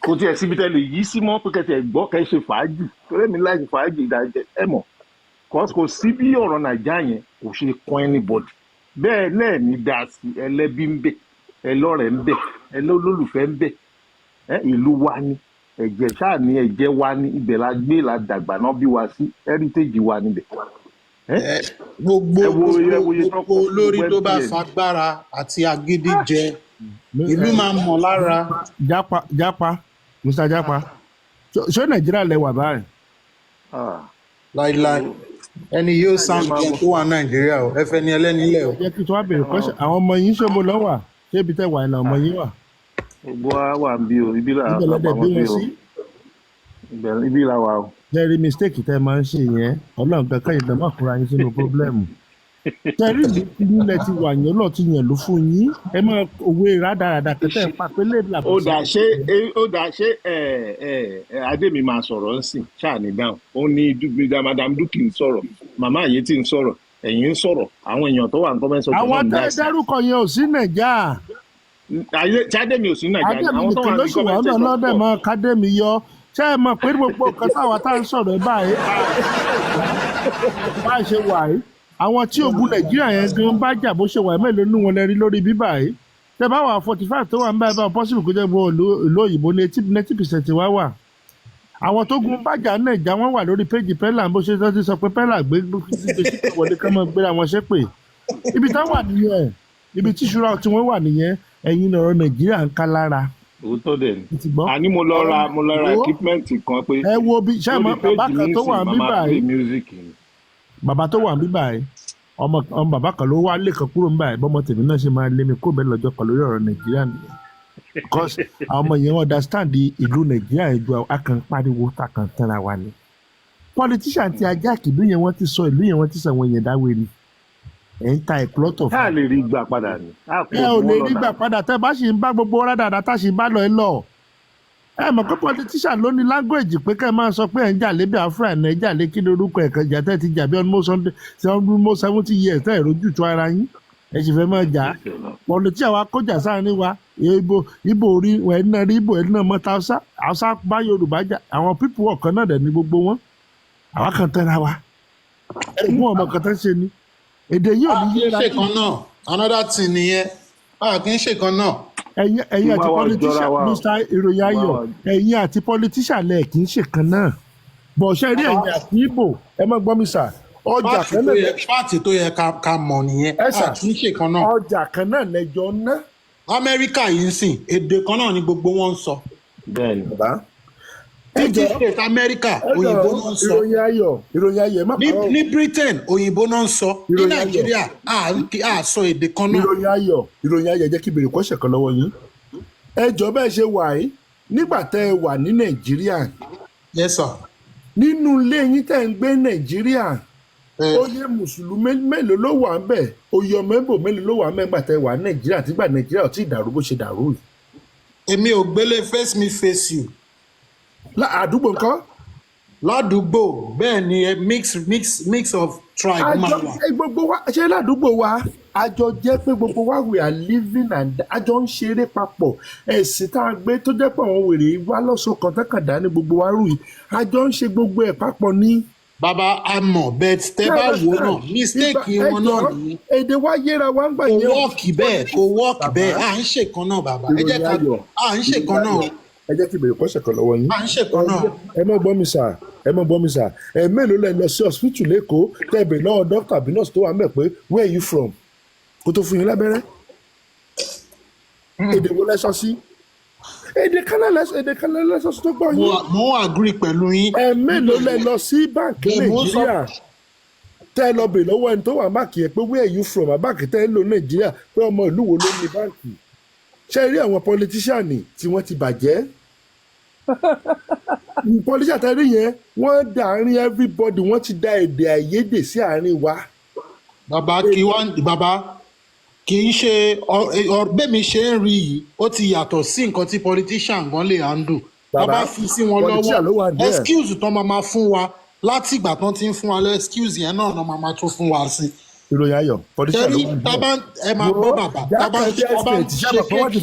J: Kò tiẹ̀ síbi tẹ lè yí sí mọ́ pé kẹtẹ gbọ́ kẹ ṣe fàájì torí mi láì fàájì ìdájẹ́ ẹ mọ̀ kò sí bí ọ̀rọ̀ Nàìjíríà yẹn kò ṣe kàn anybody bẹ́ẹ̀ náà ní dá sí ẹlẹ́bí ń bẹ ẹlọ́rẹ̀ ń bẹ ẹlọ́lùfẹ́ ń bẹ ìlú wa ni ẹ̀jẹ̀ ṣáà ní ẹ̀jẹ̀ wa ní ibẹ̀ la gbé la dàgbà náà bí wa sí heritage wa níbẹ̀.
F: Gbogbo olórí tó bá fagbára àti agídí jẹ ìlú máa mọ̀ lára.
D: Japa Mr. Japa ṣé Nàìjíríà lẹ wà báyìí.
F: láíláí ẹni yóò sound bí ẹni tó wà nàìjíríà o ẹ fẹ́ ní ẹlẹ́ni lẹ̀ o.
D: ẹ jẹ́ kí tí wọ́n béèrè question àwọn ọmọ yín ṣé mo lọ́ wà ṣé ibi tẹ́ wà ní ọmọ yín wà.
J: gbogbo wa wà ń bí o ibi là
D: ibẹ̀ lọ́dẹ̀ bí wọ́n sí.
J: ibi là wà o.
D: jẹ́rí mistake tẹ́ máa ń ṣe yẹn ọlọ́run kankan yìí dánmọ́ kúra yín sínú pọ́blẹ́mù. jẹ́rí nílẹ̀ ti wà yẹn lọ́ọ̀ ti yàn ló fún yín ẹ máa òwe rádaràdà kẹtẹ́ ń pa pélé làbọ̀.
J: ó dà ṣé adémi máa sọ̀rọ̀ ń sìn ṣáà ní dáhùn ó ní madam dúkì ń sọ̀rọ̀ màmá yìí ti ń sọ̀rọ̀ ẹ̀yin ń sọ̀rọ̀ àwọn èèyàn tó wà ní kọ́mẹ́ntì ọ̀tọ̀
D: àwọn tẹ́ dárúkọ yẹn ò sí nàìjà.
J: adémi ò sí nàìjà
D: àwọn tó wà ní kọ́mẹ́ntì ọ̀tọ̀ lọ́dẹ̀ mọ́ kádẹ́mi yọ ṣé ẹ mọ̀ pé gbogbo nǹkan táwa tá ń sọ̀rọ̀ báyìí bá ṣe wà yìí àwọn tí ogun nàìjíríà yẹn gan bá jà bó ṣe wà mélòó nínú wọn lẹ rí lórí bíbà yìí tẹ bá wà 45 tó wà ń báyìí bá possible kó jẹ́ bó ìlú òyìnbó ní 80% wá wà àwọn tó gun bájà nàìjà wọn wà lórí péjì pẹ́là bó ṣe tọ́jú sọ pé pẹ́là gbé wọlé kán mọ́ gbéra wọn ṣépè ibi tá wà nìyẹn ibi tí ìṣúra tí wọ́n wà nìyẹn ẹ̀yin lọ̀rọ̀ nàìjíríà ń ká lára.
J: òótọ́ dẹ̀ ni àní mo lọ ra equipment kan pé
D: ẹ wo bí ṣé àmọ́ bàbá kan tó wà ń bíbà yìí bàbá tó wà ń bíbà yìí ọmọ bàbá kan ló wá lè kan kúrò ń báyìí bọ́mọ tèmi náà ṣe máa lé mi kó bẹ́ẹ̀ lọ́jọ́ kan lórí ọ̀rọ̀ nàìjíríà nìyẹn because àwọn ọmọ yẹn understand ìlú nàìjíríà yẹn ju akàn pariwo takàn tẹ́ra wa ni politician ti ajá kìlú yẹn wọ́n ti sọ ìlú yẹn wọ́n ti sọ àwọn èèyàn dáwẹ́rì ẹ̀ ń ta ìplọ́tọ̀ fún.
J: ká lè rí gbà padà ni.
D: ẹ ò lè rí gbà padà tẹ́ bá ṣì ń bá gbogbo rádàdà tá ṣì ń bá lọ ẹ lọ ẹ mọ̀ pé politician ló ní language pé kẹ́ ẹ máa sọ pé ẹ̀ ń jà lé Biafra ẹ̀ ń jà lé kí ni orúkọ ẹ̀kan jà tẹ́ ti jà bí almost 70 years tẹ́ ẹ̀ rojú tó ara yín ẹ sì fẹ́ máa jà politician wa kọjá sáárín wa ibo orí ẹ̀ náà rí ibo ẹ̀ náà mọ́ta Hausa bá Yorùbá jà àwọn pípù ọ̀kan náà dẹ̀ ní gbogbo wọn àwa kan tẹ́ra wa ẹ̀gbọ́n ọmọ kan tẹ́ ṣe ni èdè yìí ò ní yé ra
F: kì í ṣe kan náà another thing nìyẹn kì í ṣe kan náà.
D: ẹ̀yin àti politician Mr. ìròyìn ayọ̀ ẹ̀yin àti politician lẹ̀ kì í ṣe kan náà bọ̀ ṣe rí ẹ̀yin àti Ìgbò ẹ má gbọ́ mi sà ọjà kan náà
F: fáàtì tó yẹ ká mọ̀ nìyẹn kì í ṣe kan náà.
D: ọjà kan náà lẹ́jọ́ ná.
F: Amẹ́ríkà yìí ń sìn èdè kan náà ni gbogbo wọn ń sọ.
J: bẹ́ẹ̀ni
D: bàbá.
F: Fifty States Amẹ́ríkà òyìnbó náà ń sọ.
D: ìròyìn ayọ̀ má parọ́.
F: ní Britain òyìnbó náà ń sọ. ní Nàìjíríà a sọ èdè kan náà.
D: ìròyìn ayọ̀ jẹ́ kí bèrè kọ́ṣẹ̀ kan lọ́wọ́ yín. ẹ jọ bẹ́ẹ̀ ṣe wà yìí nígbà tẹ́ ẹ wà ní Nàìjíríà.
F: Yes sir.
D: nínú ilé yín tẹ́ ń gbé Nàìjíríà. oyè mùsùlùmí mélòó ló wà ń bẹ̀ oyè ọmọ Ìgbò mélòó ló wà ń bẹ̀ nígbà tẹ́ ẹ wà ní Nàìjíríà tígbà Nàìjíríà ò tí ì dàrú bó ṣe dàrú yìí.
F: èmi ò gbélé face me face you.
D: àdúgbò nǹkan.
F: ládùúgbò bẹ́ẹ̀ ni mix of tribe máa wà.
D: gbogbo wa ṣe ládùúgbò wa àjọ jẹ́ pé gbogbo wa we are living and àjọ ń ṣeré papọ̀ ẹ̀sìn tá a gbé tó jẹ́ pé àwọn wèrè wá lọ́sọ̀ kan tẹ́kàndá ní gbogbo wa rú yìí àjọ ń ṣe gbogbo ẹ̀ papọ̀ ní.
F: bàbá àmọ́ bẹ́ẹ̀ tẹ́ bá wò náà mistake wọn náà ní.
D: èdè wa yéra wa ń gbà yẹn.
F: kò wọ́ọ̀kì bẹ́ẹ̀ à ń ṣèkan náà bàbá ẹ jẹ́ ká à ń ṣèkan náà.
D: ẹ jẹ́ kí ìbéèrè kọ́ṣẹ̀ kan lọ́wọ́ yín.
F: à ń ṣèkan náà.
D: ẹ mọ̀ gbọ́ mi sà ẹ mélòó lẹ lọ sí hospital lẹ́kọ̀ọ́ tẹ̀bẹ̀ lọ́wọ́ dókítà bí nọ́ọ̀sì tó wà mẹ́ pé where are you from kó tó fún yín lábẹ́rẹ́. èdè wo lẹ sọ sí. èdè kan náà lẹ sọ sí tó gbọ́ yín.
F: mo agree pẹ̀lú yín.
D: ẹ mélòó lẹ lọ sí báǹkì Nàìjíríà tẹ́ ẹ lọ bè lọ́wọ́ ẹni tó wà báǹkì yẹn pé where are you from àbáǹkì tẹ́ ẹ lò Nàìjíríà pé ọmọ ìlú wo ló ní báǹkì. ṣé rí àwọn pọlitíṣàní tí wọ́n ti bàjẹ́ politician tẹ́lẹ̀ yẹn wọ́n dàárín everybody wọ́n ti da èdè àìyedè sí àárín wa.
F: bàbá kì í ṣe bẹ́ẹ̀ mi ṣe ń rí yìí ó ti yàtọ̀ sí nǹkan tí politician gan lè handle. bàbá fi sí wọn lọ́wọ́ excuse tó máa fún wa láti ìgbà tán ti ń fún wa lọ excuse yẹn náà ló máa tún fún wa sí.
D: ìròyìn ayọ̀ politician ló wà
F: níbẹ̀. ẹ máa gbọ́ bàbá tábà ń ṣe kéèkì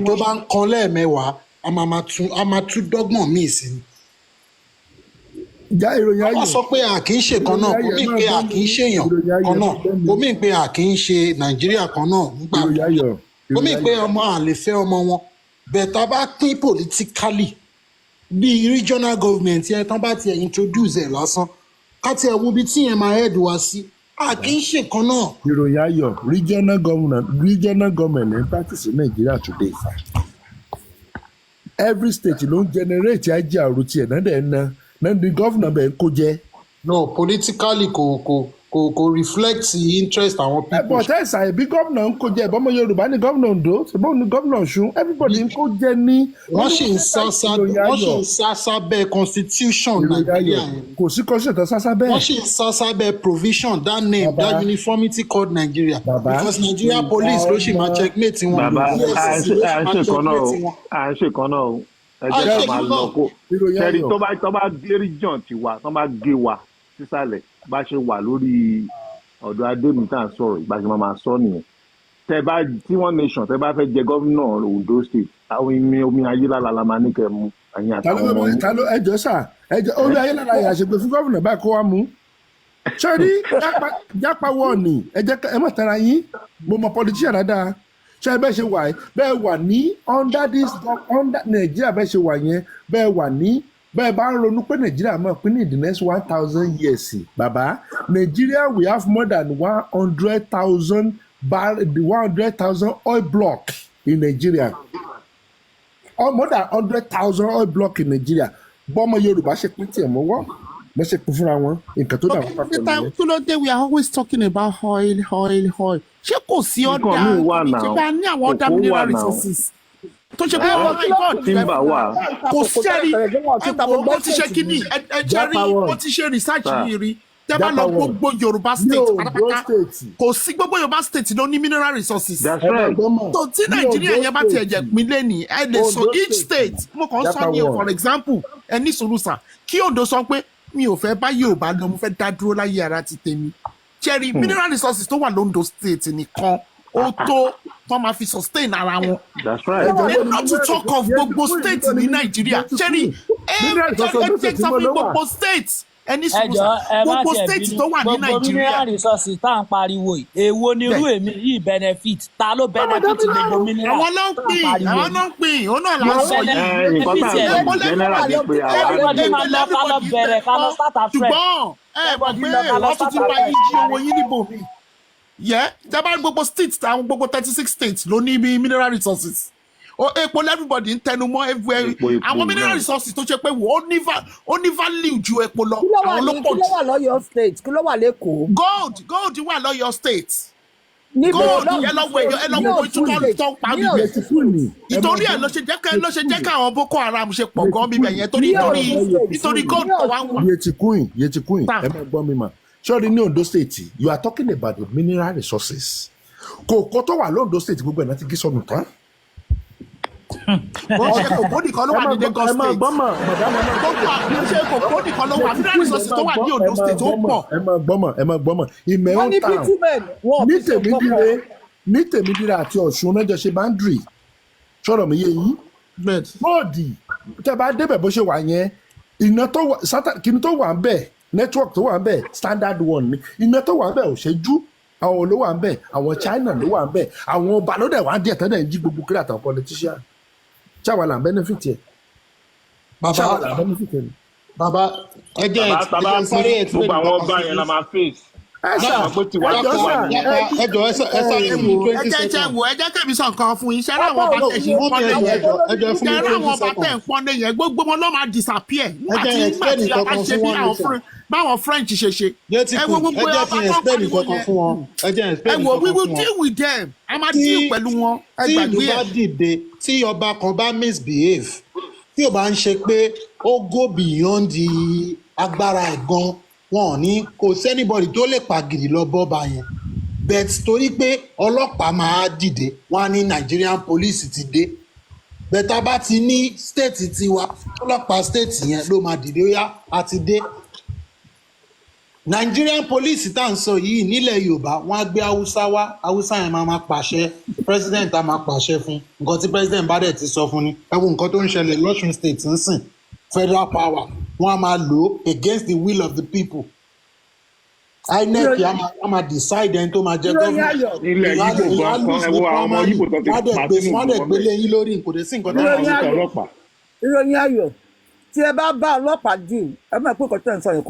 F: tó bá ń kan lẹ́ẹ̀mẹ́wàá a máa tún dọ́gbọ̀n míì sí ni.
D: ìjà ìròyìn ayọ̀
F: wọ́n sọ pé a kì í ṣe kan náà kò mí pé a kì í ṣèyàn kan náà kò mí pé a kì í ṣe Nàìjíríà kan náà nígbà kò mí pé ọmọ àlè fẹ́ ọmọ wọn bẹ́ẹ̀ tá a bá pín politically bí regional government yẹn tán bá tiẹ̀ introduce ẹ̀ lásán ká tiẹ̀ wo ibi tí yẹn máa head wá sí a kì í ṣe kan náà.
D: ìròyìn ayọ̀ regional government ní practice in Nigeria today every state ló ń generate ajé àrùn tiẹ̀ náà dẹ̀ ná then the governor bẹ̀ ń kó jẹ.
F: No, politically kò reflect the interest àwọn people.
D: But ẹ ṣàìbí gómìnà ń kó jẹ ìbọn ọmọ Yorùbá ní gómìnà Ondo ṣùgbọ́n ní gómìnà Ọ̀ṣun everybody ń kó jẹ ní.
F: wọ́n sì ń sá sábẹ́ constitution Nàìjíríà.
D: Kò sí constitution tó sá sábẹ́.
F: wọ́n sì ń sá sábẹ́ provision that name that uniformity called Nigeria. Because Nigeria police ló sì máa checkmate wọn.
J: Bàbá à ń ṣèkan náà o ẹ jẹ́ ká máa lọ kó ṣẹ́rí tó bá gé region tiwa tó bá gé wa sísàlẹ̀ bá ṣe wà lórí ọ̀dọ̀ Adémi tá à ń sọ̀rọ̀ ìgbàgbé máa sọ nìyẹn tí one nation tẹ́ bá fẹ́ jẹ gómìnà Ondo state àwọn omi ayélujára la máa ní kẹ́ mu àyìn àtàwọn ọmọ yín.
D: ẹjọ sà omi ayélujára yà ṣe pé fún gómìnà báyìí kó wá mú sọ́rí jápa wọ́ọ̀nì ẹ mọ̀ tara yín mo mọ politician dáadáa ṣe bẹ́ẹ̀ ṣe wà bẹ́ẹ̀ wà ní under Nàìjíríà bẹ́ẹ̀ ṣe wà yẹn bẹ́ẹ̀ wà ní bẹ́ẹ̀ bá ń ronú pé Nàìjíríà máa pín ní the next 1,000 years bàbá Nàìjíríà we have more than 100,000 oil block in Nigeria more than 100,000 oil block in Nigeria bọ́mọ Yorùbá ṣe pín tiẹ̀ mọ́wọ́ bẹ́ẹ̀ ṣe pín fúnra wọn nǹkan tó dà wọ́n papọ̀ nìyẹn.
I: kí ló dé we are always talking about oil ṣé kò sí ọ̀dà ṣé bá ní àwọn ọ̀dà mineral resources tó ṣe pé oh my God
J: timber wà
I: kò sẹ́ni mo ti ṣe kíní ẹ jẹ́rí mo ti ṣe research yìí rí tẹ́ bá lọ gbogbo Yorùbá state pátápátá kò sí gbogbo Yorùbá state ló ní mineral resources tó tí Nàìjíríà yẹn bá tiẹ̀ jẹ́ pínlẹ̀ ní ẹ lè sọ each state mo kàn sọ ní for example ẹ ní sùúrùsà kí Ondo sọ pé mi ò fẹ́ bá Yorùbá lọ mo fẹ́ dá dúró láyé ara ti tèmi cherry mineral resources tó wà l'Ondo state nìkan ó tó máa fi sustain ara wọn.
J: That's right.
I: Not to talk of gbogbo state ní Nàìjíríà cherry gbogbo state ẹni sùúrù gbogbo state tó wà ní Nàìjíríà.
E: gbogbo mineral resources tá à ń pariwo yìí èwo ni irú èmi yìí benefit ta ló benefit gbogbo mineral.
I: àwọn ló ń pín òun náà là ń sọ yìí.
E: everybody máa lọ ká lọ bẹ̀rẹ̀ ká lọ start afresh.
I: ṣùgbọ́n ẹ mọ̀ pé wọ́n tún ti bá yín jí owó yín níbò mi. jábá gbogbo states táwọn gbogbo 36 states ló ní mineral resources. epo everybody ń tẹnu mọ́ everywhere àwọn mineral resources tó ṣe pé ó ní value ju epo lọ àwọn ló pọ̀ jù.
A: kí ló wà lọ́yọ̀ state kí ló wà lẹ́kọ̀ọ́.
I: gold wà lọ́yọ̀ state.
A: níbo
I: gold ẹlọ́wọ́ ìtúkọ́ tó ń pa mí bẹ̀. ìtorí ẹ̀ ló ṣe jẹ́ káwọn Boko Haram ṣe pọ̀ gan bíbẹ̀ yẹn nítorí gold tó wá ń wà.
D: Yẹtí queen ẹ máa gbọ́ mi mà sọ́ọ́rí ní Ondo state you are talking about the mineral resources kòkó tó wà l'Ondo state gbogbo ẹ̀ náà ti gé sọnù tán.
I: wọ́n ṣe kòkó nìkan ló wà ní Lagos state wọ́n ṣe kòkó nìkan ló wà mineral resources tó wà ní Ondo state ó pọ̀.
D: ẹ máa gbọ́mọ̀ ìmẹ̀ ń tàn ní Tèmídire àti Ọ̀ṣun mẹ́jọ ṣe boundary sọ̀rọ̀ mi yé yín bọ́ọ̀dì tẹ́ bá débẹ̀ bó ṣe wà yẹn iná tó wà kíni tó wà ń bẹ̀ network tó wà ń bẹ̀ standard one ni iná tó wà ń bẹ̀ ò ṣe jú àwọn ló wà ń bẹ̀ àwọn China ló wà ń bẹ̀ àwọn ọba ló dẹ̀ wá díẹ̀ tẹ́lẹ̀ ń jí gbogbo kiri àtàwọn politician ṣáwa là ń benefit yẹ.
F: bàbá ẹjẹ sáré ẹ
J: gbogbo àwọn ọba yẹn la máa face.
I: ẹjẹ kẹbi sọ nǹkan fún yín ṣẹlẹ àwọn ọba tẹ ṣe ń pọnlé yẹn ṣẹlẹ àwọn ọba tẹ ń pọnlé yẹn gbogbo wọn ló máa disappear nígbà tí a bá ṣe bí báwọn French ṣe ṣe.
F: ẹ wo gbogbo ọba tó ń pọnlé yẹn
I: ẹ wo we will deal with them a máa deal pẹ̀lú wọn ẹ gbàgbé ẹ.
F: tí ìlú bá dìde tí ọba kan bá misbehave tí ò bá ń ṣe pé ó go beyond the agbára ẹ̀ gan wọn ò ní kò sẹ́nibọ̀dì tó lè pàgìrì lọ bọ́ba yẹn but torí pé ọlọ́pàá máa dìde wọn á ní Nigerian police ti dé but a bá ti ní state tiwa ọlọ́pàá state yẹn ló máa dìde ó yá a ti dé. Nigerian police tá à ń sọ yìí nílẹ̀ Yorùbá wọ́n á gbé Haúsá wá Haúsá yẹn máa pàṣẹ president á máa pàṣẹ fún nǹkan tí president bá dẹ̀ ti sọ fún ni ẹ wo nǹkan tó ń ṣẹlẹ̀ lọ́ṣun state ń sìn federal power wọ́n á máa lò ó against the will of the people. INEC á máa decide ẹni tó máa jẹ gómìnà
J: ilẹ̀ Yíbò gan kan ẹ wo àwọn ọmọ Yíbò tó ti pàtó nù
F: wọ́n á dẹ̀ gbélé yín lórí kò dé sí nǹkan tó ń
J: sọ ọlọ́pàá.
A: ìròyìn ayọ̀ tí ẹ bá ọlọ́pàá dín ẹ máa pé kọ́tẹ́ ń sọ yẹn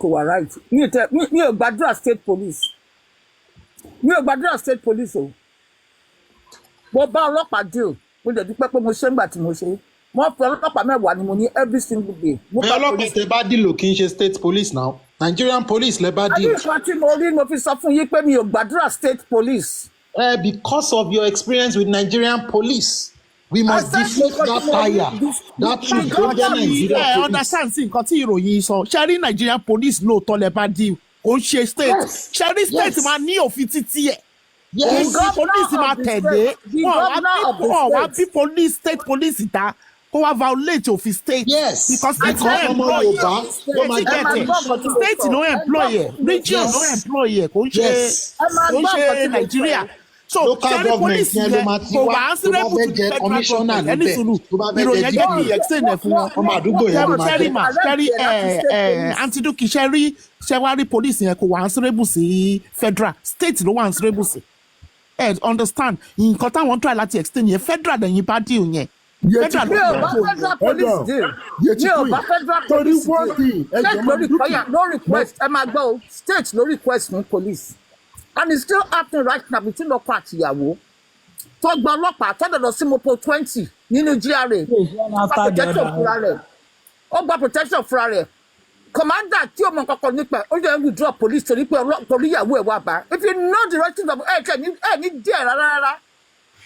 A: kò wá right mi ò gbàdúrà state police o mo bá ọlọ́pàá dín o mo dẹ̀ dúpẹ́ pé mo ṣe ń gbà tí mo ṣe wọ́n fi ọlọ́pàá mẹ́wàá ni mo ní every single day.
F: bẹ́ẹ̀ ọlọ́pàá tẹ bá dìlò kì í ṣe state police now Nigerian police lẹ bá dìlò.
A: àbí nǹkan tí mo rí mo fi sọ fún yín pé mi ò gbàdúrà state police.
F: Because of your experience with Nigerian police we must deflate that tire that truth tó jẹ́ Nigerian police.
I: understand sí nǹkan tí ìròyìn sọ ṣe rí Nigerian police lóòótọ́ lẹ bá dì kò ń ṣe state ṣe rí state máa ní òfin títí ẹ̀.
F: Yes.
I: Police máa tẹ̀lé wọ́n wá bí police state police ta kó wá violate òfin state.
F: Yes.
I: Because state no employ state no employ region no employ kò ń ṣe Nigeria. So
F: local police yẹn ló máa ti wá tó bá fẹ́ jẹ commissioner níbẹ̀ tó bá fẹ́ jẹ DP ọmọ àdúgbò yẹn ló máa jẹ.
I: antidote ṣe wá rí police yẹn kò wá answerable sí federal state ló wá answerable sí. Understand nǹkan táwọn try láti extend yẹn federal lẹ́yìn bá deal yẹn.
A: federal police deal mi ò bá federal police deal state no require no request ẹ máa gbọ́ o state no request fún police and it's still happening right now between ọkọ àtìyàwó tó gba ọlọ́pàá tó dọ̀dọ̀ sí mopo 20 nínú GRA ó gba protection fúnra rẹ̀ commander tí o mọ kankan nípa ó jẹ́ withdraw police torí pé ìyàwó ẹ̀ wá bá if you know the right thing of ẹ̀ ní díẹ̀ rárá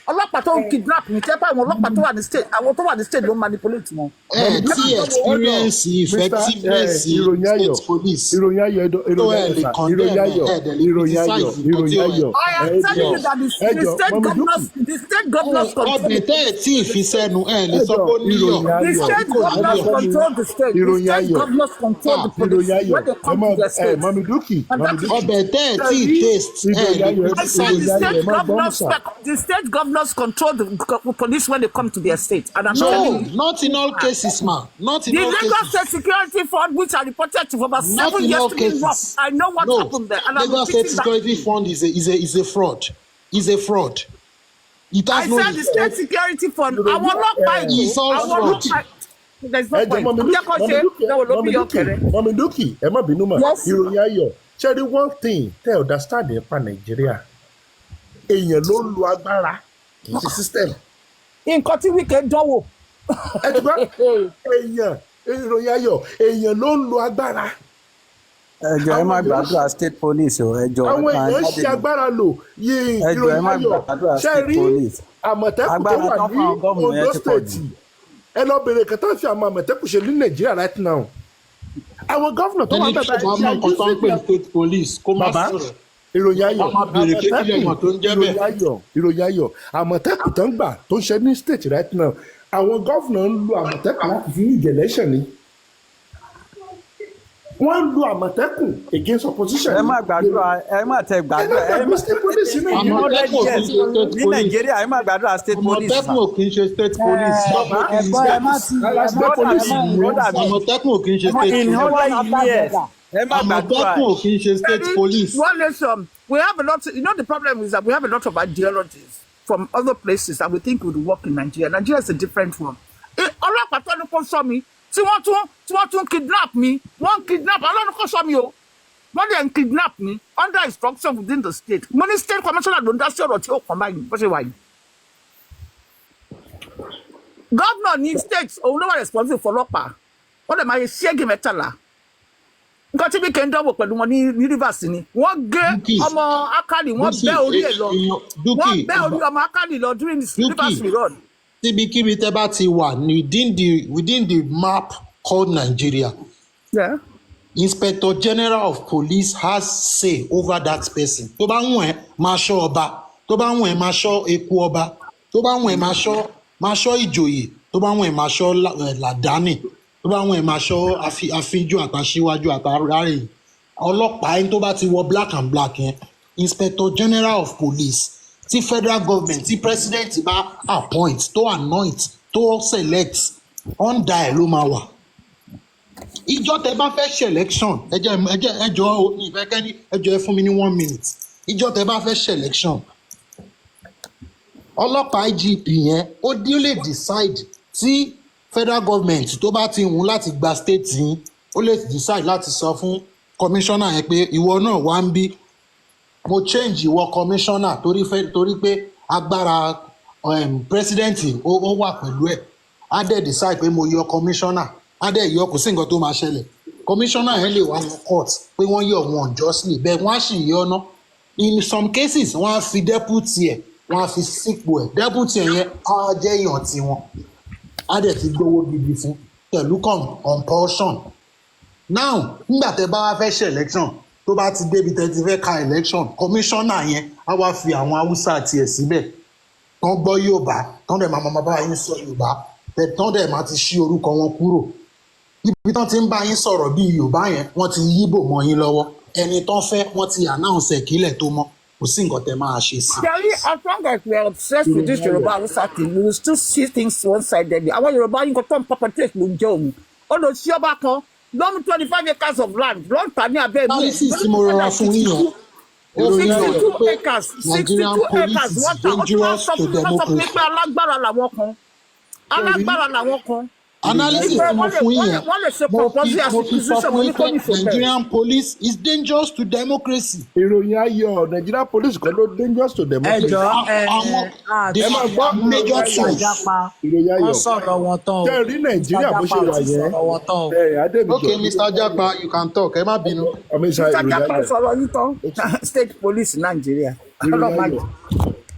A: ọlọ́pàá tó ń kidnap ní tẹ́pẹ́ àwọn ọlọ́pàá tó wà ní state àwọn tó wà ní state ló ń manipulate wọn.
F: Tí experience effectiveness state police
D: ìròyìn ayọ̀
A: I am telling you that the state governors control
F: ọbẹ̀ tẹ́ ẹ̀ tí ì fi sẹ́nu ẹ̀ lè sọ pé ó níyọ̀.
A: the state governors control the state the state governors control the police when they come to their state.
F: ọbẹ̀ tẹ́ ẹ̀ tí ì taste ẹ̀ lè criticize.
A: The state governors control the police when they come to their state. And I'm telling you,
F: not in all cases, ma. Not in all cases.
A: The Lagos State Security Fund, which I reported to for about 7 years to be rough, I know what happened there. And
F: Lagos State Security Fund is a fraud. It's a fraud. It has
A: I said the State Security Fund. I will not buy it.
F: It's all fraud.
A: There's no point.
D: Mami Duki, ẹ má bínú mà. Ìròyìn ayọ̀. Ṣé rí one thing tẹ́ understand nípa Nàìjíríà? Èèyàn ló ń lo agbára. It's a system.
A: Nǹkan tí Wike dánwò.
D: Ẹ ti gbọ́ èèyàn ìròyìn ayọ̀ èèyàn ló ń lo agbára.
K: Ẹjọ́ ẹ má gbàdúrà state police o ẹjọ́.
D: Àwọn èèyàn ṣe agbára lò yí ìròyìn ayọ̀ ṣe rí Àmọ̀tẹ́kùn tó wà ní Ondo state. Ẹ lọ bèrè kẹta fi àwọn Àmọ̀tẹ́kùn ṣe ní Nàìjíríà right now. Àwọn gọ́fìnà tó wà bẹ̀rẹ̀
F: ṣe àjẹ́ state police kó má sọ̀rọ̀.
D: Ìròyìn ayọ̀ Àmọ̀tẹ́kùn tó ń gbà tó ń ṣe ní state right now àwọn gọ́fìnà ń lo Àmọ̀tẹ́kùn láti fi ní election ni wọ́n ń lo Àmọ̀tẹ́kùn against opposition.
K: Ẹ má gbàdúrà ẹ má tẹ gbàdúrà ẹ má ní Nàìjíríà ẹ má gbàdúrà state police.
F: Àmọ̀tẹ́kùn ò kì í ṣe state police. Àmọ̀tẹ́kùn ò kì í ṣe state police. Àmọ̀tẹ́kùn ò kì í ṣe state police.
A: One nation, we have a lot. The problem is that we have a lot of ideologies from other places that we think would work in Nigeria. Nigeria is a different one. Ọlọ́pàá tó ní kó sọ mi tí wọ́n tún kidnap mi wọ́n kidnap ọlọ́run kó sọ mi o wọ́n dẹ̀ ń kidnap mi under instruction within the state. Mo ní state commissioner ló ń dá sí ọ̀rọ̀ tí ó kàn báyìí bó ṣe wà yìí. Governor ní state òun ló wà responsible for ọlọ́pàá wọ́n dẹ̀ máa yẹ ṣéègì mẹ́tàlá. Nǹkan tí bí kẹ́ ń dánwò pẹ̀lú wọn ní Rivers ni wọ́n gé ọmọ Akali wọ́n bẹ́ orí ẹ̀ lọ wọ́n bẹ́ orí ọmọ Akali lọ during the Rivers run.
F: Tíbikíbi tẹ́ bá ti wà within the map called Nigeria.
A: Yeah.
F: Inspector General of Police has say over that person. Tó bá wùn ẹ́ máa ṣọ́ ọba, tó bá wùn ẹ́ máa ṣọ́ eku ọba, tó bá wùn ẹ́ máa ṣọ́ ìjòyè, tó bá wùn ẹ́ máa ṣọ́ làdáni, tó bá wùn ẹ́ máa ṣọ́ àfíjú àtàṣíwájú àtàrárẹ̀. Ọlọ́pàá ẹni tó bá ti wọ black and black yẹn, Inspector General of Police tí federal government tí president bá appoint tó anoint tó select under ẹ̀ ló máa wà. Ìjọ tẹ́ bá fẹ́ ṣe election ẹjọ́ ìfẹ́kẹ́ni ẹjọ́ ẹ fún mi ní 1 minute. Ìjọ tẹ́ bá fẹ́ ṣe election ọlọ́pàá IGP yẹn ó lè decide tí federal government tó bá ti hùn láti gba state yín ó lè decide láti sọ fún commissioner yẹn pé ìwọ náà wá ń bí mo change ìwọ commissioner torí pé agbára president ó wà pẹ̀lú ẹ̀ á dẹ̀ decide pé mo yọ commissioner á dẹ̀ yọ kò sí nǹkan tó máa ṣẹlẹ̀ commissioner yẹn lè wá lọ court pé wọ́n yọ wọn justly bẹ́ẹ̀ wọ́n á sì yọ ọ́nà in some cases wọ́n á fi deputy ẹ̀ wọ́n á fi sípò ẹ̀ deputy ẹ̀ yẹn á jẹ́ èèyàn tiwọn á dẹ̀ ti gbowó gidi fún pẹ̀lú compulsion now nígbà tẹ́ bá wá fẹ́ ṣe election tó bá ti débi tẹ́ ti fẹ́ ka election commissioner yẹn á wá fi àwọn haúsá tiẹ̀ síbẹ̀ tán gbọ́ Yorùbá tán dẹ̀ máa bá yín sọ Yorùbá tán dẹ̀ máa ti ṣí orúkọ wọn kúrò ibi tán ti ń bá yín sọ̀rọ̀ bíi Yorùbá yẹn wọ́n ti yíbò mọ́ yín lọ́wọ́ ẹni tán fẹ́ wọ́n ti announce ẹ̀ kílẹ̀ tó mọ́ kò sí nǹkan tẹ́ máa ṣe sí.
A: Jerry, as long as we are obsessed with this Yoruba Hausa thing, we will still see things one-sidedly. Àwọn Yorùbá yín kò tó ń perpetrate ló ń jẹ́ òun. Ó lọ sí ọba kan lọ́mú 25 acres of land lọ́n tà ní abẹ́ mi.
F: analysis tí mo rọra fún yín yẹn ìròyìn ọ̀rọ̀ pé Nigerian police is dangerous to democracy.
A: Alágbára làwọn kan. Alágbára làwọn kan.
F: Analysis tí mo fún yín yẹn mo fi sọ fún yín pé Nigerian police is dangerous to democracy.
D: ìròyìn ayọ̀ Nigerian police kan ló dangerous to democracy.
E: ẹjọ
F: they are major tools.
D: ìròyìn ayọ̀
E: wọ́n sọ̀rọ̀ wọn tán o.
D: tẹ́ rí Nàìjíríà bó ṣe wà yẹn.
F: Okay, Mr. Japa, you can talk ẹ má bínú.
A: Mr. Japa sọ̀rọ̀ yín tán state police Nàìjíríà.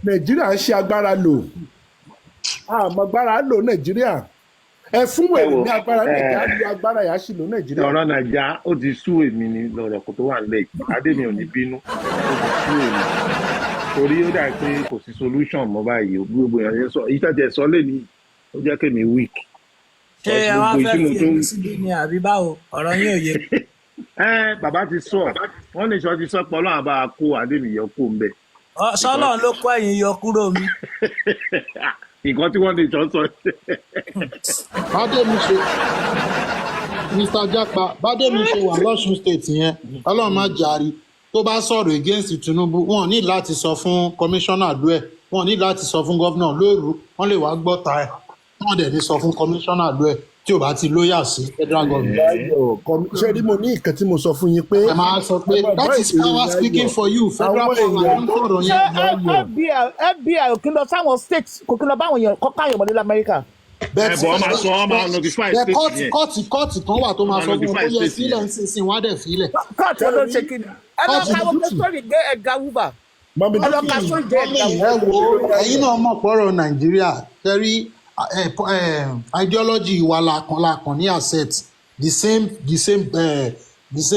D: Nàìjíríà ń ṣe agbára lò àmọ́ agbára lò Nàìjíríà ẹ fún wẹ̀rẹ̀ ní agbára Nàìjíríà lu agbára yà á sì lò Nàìjíríà.
J: ọ̀rọ̀ Nàìjíríà ó ti sú èmi ni lọ́rọ̀ kó tó wà nílẹ̀ adémi ò ní bínú ó ti sú èmi torí ó dà pé kò sí solution mọ́ báyìí gbogbo èèyàn sọ iṣẹ́ tẹ̀ sọ lé ní ó jẹ́ kémi weak.
E: ṣé ẹ wá fẹ́ fi èmi síbi ni àbí báwo ọ̀rọ̀ yín ò yé.
J: bàbá ti sọ wọ́n ní sọ ti sọ pé Ọlọ́run àbá kó adémi yọ kó ń bẹ̀.
E: sọ́lọ́run ló kó ẹ̀yìn yọ kúrò mi.
J: nǹkan tí wọ́n lè jọ sọ.
F: bádẹ́mi ṣe Mr. Japa bádẹ́mi ṣe wà lọ́sùn state yẹn Ọlọ́run má jàre tó bá sọ̀rọ̀ against Tinubu wọ́n ní láti sọ fún commissioner lóẹ̀ wọ́n ní láti sọ fún governor lóru wọ́n lè wá gbọ́ ta ẹ̀ wọ́n dẹ̀ ní sọ fún commissioner lóẹ̀ tí ò bá ti lóyà sí federal government.
D: ṣé rí mo ní nǹkan tí mo sọ fún yín pé.
F: ẹ máa sọ pé that is power speaking for you federal government ń sọ̀rọ̀ yẹn.
A: FBI kí lọ sáwọn states kò kí lọ báwọn èèyàn kọ́ káyọ̀ mọ́lẹ́ lamẹ́ríkà.
F: kọ́ọ̀tì kan wà tó máa sọ fún un ó yẹ sílẹ̀ nísinsìnyí wọ́n á dẹ̀ sílẹ̀.
A: kọ́ọ̀tì ló ń ṣe kí ni ẹ lọ káwọn pẹ́sọ́rì gbé ẹ̀gá wúbà ẹ lọ ká sórí gbé ẹ̀gá wúbà.
F: ẹ wo ẹ̀yin náà mọ̀ pọ̀rọ̀ Nàìjíríà tẹ́rí ideology wa lakan ní asset the same.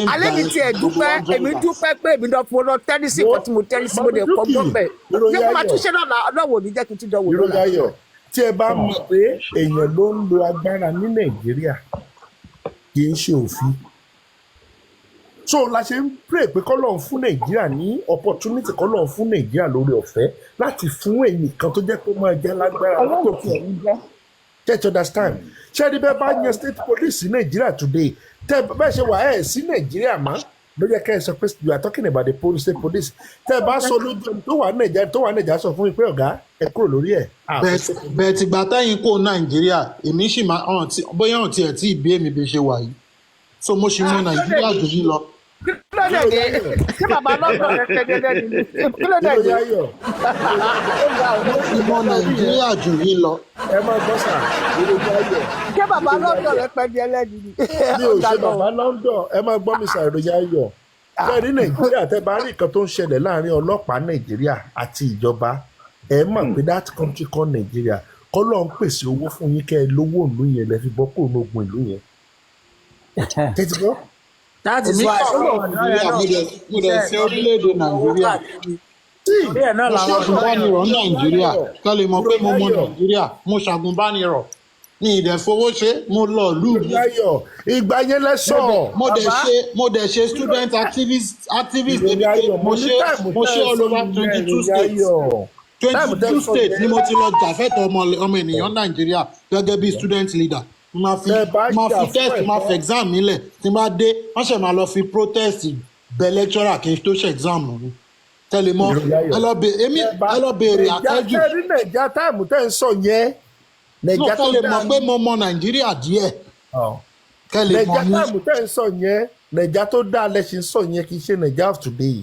A: alẹ́ mi tiẹ̀ dúpẹ́ èmi dúpẹ́ pé èmi náà fún ọ tẹ́lísì kan tí mo tẹ́lísì mo lè kọ́ gbọ́pẹ́ ṣé kó máa túnṣe náà lọ́wọ́ ní jẹ́ kí n tún dánwò lọ́la.
D: ìròyìn ayọ̀ tí ẹ bá mọ̀ pé èèyàn ló ń lo agbára ní Nàìjíríà kì í ṣe òfin so la ṣe ń pray pé kọ́lọ́run fún Nàìjíríà ní opportunity kọ́lọ́run fún Nàìjíríà lórí ọ̀fẹ́ láti fún ẹnìkan tó jẹ́ pé máa jẹ́ lágbára látòkè church understand ṣé ẹni bẹ́ẹ̀ bá yan state police ní Nàìjíríà today tẹ́ bẹ́ẹ̀ ṣe wà ẹ̀ sí Nàìjíríà mọ́ ló jẹ́ kẹ́ ẹ sọ pé you are talking about the police state police tẹ́ bá sọ lójú tó wà Nàìjíríà sọ fún mi pé ọ̀gá ẹ kúrò lórí ẹ̀.
F: bẹ́ẹ̀ tìgbà táyìn kó Nàìjíríà èmi sì máa bóyá ọ̀n tiẹ̀ tí ìbí èmi bí ṣe wà yìí so mo ṣì mọ Nàìjíríà jù yín lọ.
A: kí bàbá lọ́dọ̀ rẹ tẹ́gẹ́dẹ́ ni kí ló dé yìí.
F: mo ṣì mọ Nàìjíríà jù yín lọ.
D: ẹ máa gbọ́ sà ìròyìn ayọ̀.
A: kí bàbá lọ́dọ̀ rẹ pẹ́ di ẹlẹ́ni ni.
D: mi ò ṣe bàbá lọ́dọ̀ ẹ máa gbọ́ mi sà ìròyìn ayọ̀. bẹ́ẹ̀ ní Nàìjíríà tẹ́ bá rí nǹkan tó ń ṣẹlẹ̀ láàrin ọlọ́pàá Nàìjíríà àti ìjọba ẹ mọ̀ pé that country called Nàìjíríà kọ́lọ́ ń pèsè owó fún yín kẹ́ ẹ lówó ìlú yẹn lẹ́ fi bọ́ kó ogun ìlú yẹn. tẹ́tí gbọ́.
E: that is why
F: mo dẹ̀ ṣe orílẹ̀-èdè Nàìjíríà mo ṣàgùnbánirọ̀ ní Nàìjíríà kálí mọ̀ pé mo mọ Nàìjíríà mo ṣàgùnbánirọ̀ ní ìdẹ̀fowó ṣe mo lọ lùlù.
D: ìgbà yẹn lẹ́sọ̀.
F: mo dẹ̀ ṣe student activist mo ṣe all over 22 states 22 states ni mo ti lọ jàfẹ́tọ̀ ọmọ ènìyàn Nàìjíríà gẹ́gẹ́ bí student leader máa fi test máa fi exam nílẹ̀ tí n bá dé wọ́n ṣe máa lọ fi protest bẹ lecturer kí n tó ṣe exam mi tẹ́lẹ̀ mọ́ ẹ lọ béèrè àtẹ́jù.
D: nàìjíríà tẹ́lẹ̀ nàìjíríà táìmù tẹ́ ń sọ yẹn.
F: nàìjíríà tó lè mọ̀ pé mo mọ Nàìjíríà díẹ̀.
D: nàìjíríà táìmù tẹ́ ń sọ yẹn nàìjíríà tó dáa lẹ́sìn sọ yẹn kì í ṣe nàìjíríà of today.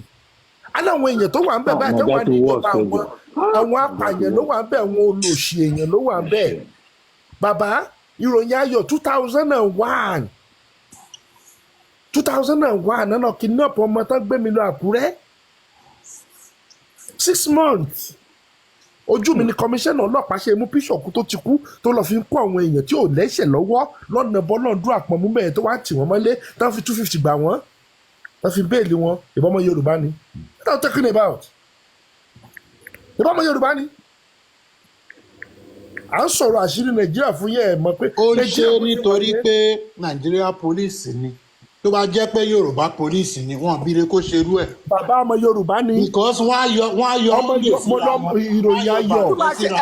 D: aláwọn èèyàn tó wà ń bẹ̀ báyìí tó wà ní ìjọba àwọn apààyàn ló wà ń bẹ̀ àwọn olòṣì èèyàn ló wà ń bẹ̀. bàbá ìròyìn ayọ̀ 2001 náà kidnap ọmọ tán gbé mi lọ Àkúrẹ́ 6 months ojú mi ni kọmíṣánná ọlọ́pàá ṣe mú bíṣọ̀pù tó ti kú tó lọ́ọ́ fi ń kó àwọn èèyàn tí ò lẹ́sẹ̀ lọ́wọ́ lọ́nà bọ́lọ́dún àpọ̀mú bẹ́ẹ̀ tó wá tì wọ́n mọ́lé tán fi 250 gbà wọ́n tán fi béèlì wọn ìbọn ọmọ Yorùbá ni what are you talking about ìbọn ọmọ Yorùbá ni à ń sọ̀rọ̀ àṣírí Nàìjíríà fún yẹ́ ẹ̀ mọ̀ pé.
F: ó ṣe nítorí pé Nàìjíríà pólíìsì ni tó bá jẹ́ pé Yorùbá pólíìsì ni wọ́n bíire kó ṣerú ẹ̀.
D: bàbá ọmọ Yorùbá ni.
F: because wọ́n á yọ
D: ọmọ ìròyìn ayọ̀.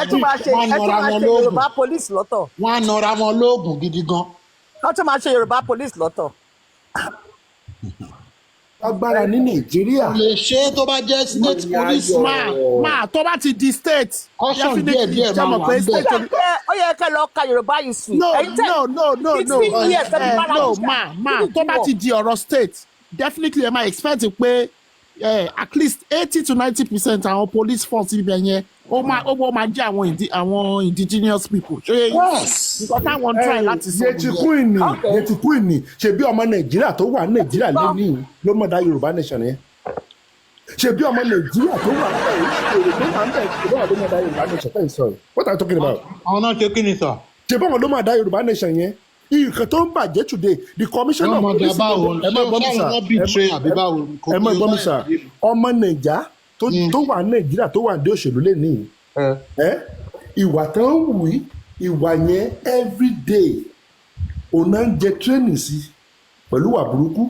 L: ẹ tún máa ṣe Yorùbá police lọ́tọ̀.
F: wọ́n á nọra wọn lóògùn gidi gan.
L: wọ́n tún máa ṣe Yorùbá police lọ́tọ̀.
D: agbára ní Nàìjíríà.
F: lè ṣe tó bá jẹ́ state police.
I: máa tó bá ti di state.
F: caution díẹ̀ máa wà ń bẹ̀.
L: ó yẹ kẹ́ lọ ka Yorùbá yìí sùn.
I: no máa tó bá ti di ọ̀rọ̀ state definitely ẹ máa expect pé at least 80 to 90% àwọn police force ibẹ̀ yẹn ó máa jẹ́ àwọn indigenous people. nǹkan táwọn try láti sọ
D: nìyẹn. yẹtí queen ni ṣe bí ọmọ Nàìjíríà tó wà Nàìjíríà lónìí ló mọ̀ dá Yorùbá nation yẹn ṣe bí ọmọ Nàìjíríà tó wà ló mọ̀ dá Yorùbá nation tẹ́ ì sọ what are you talking about.
F: àwọn náà ṣe kí ni sọ.
D: ṣe bí ọmọ ló mọ̀ dá Yorùbá nation yẹn nǹkan tó ń bàjẹ́ today the commissioner of police ẹ má gbọ́ mi sà ọmọ Nàìjà tó wà Nàìjíríà tó wà ní òṣèlú lè ní ìwà tó ń wù ìwà yẹn everyday òun náà ń jẹ training sí pẹ̀lú wà burúkú.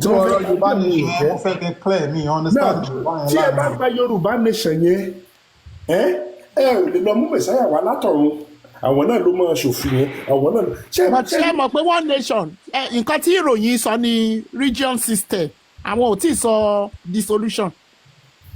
F: tí wọ́n fẹ́ Yorùbá nation yẹn mo fẹ́ kẹ́ clear me understand.
D: tí ẹ bá gba Yorùbá nation yẹn ẹ ò lè lọ mú mẹ̀sáyà wá látọ̀run àwọn náà ló máa ṣòfin yẹn àwọn náà.
I: ṣé mọ̀ pé one nation nǹkan tí ìròyìn sọ ní region system àwọn ò tí ì sọ dissolution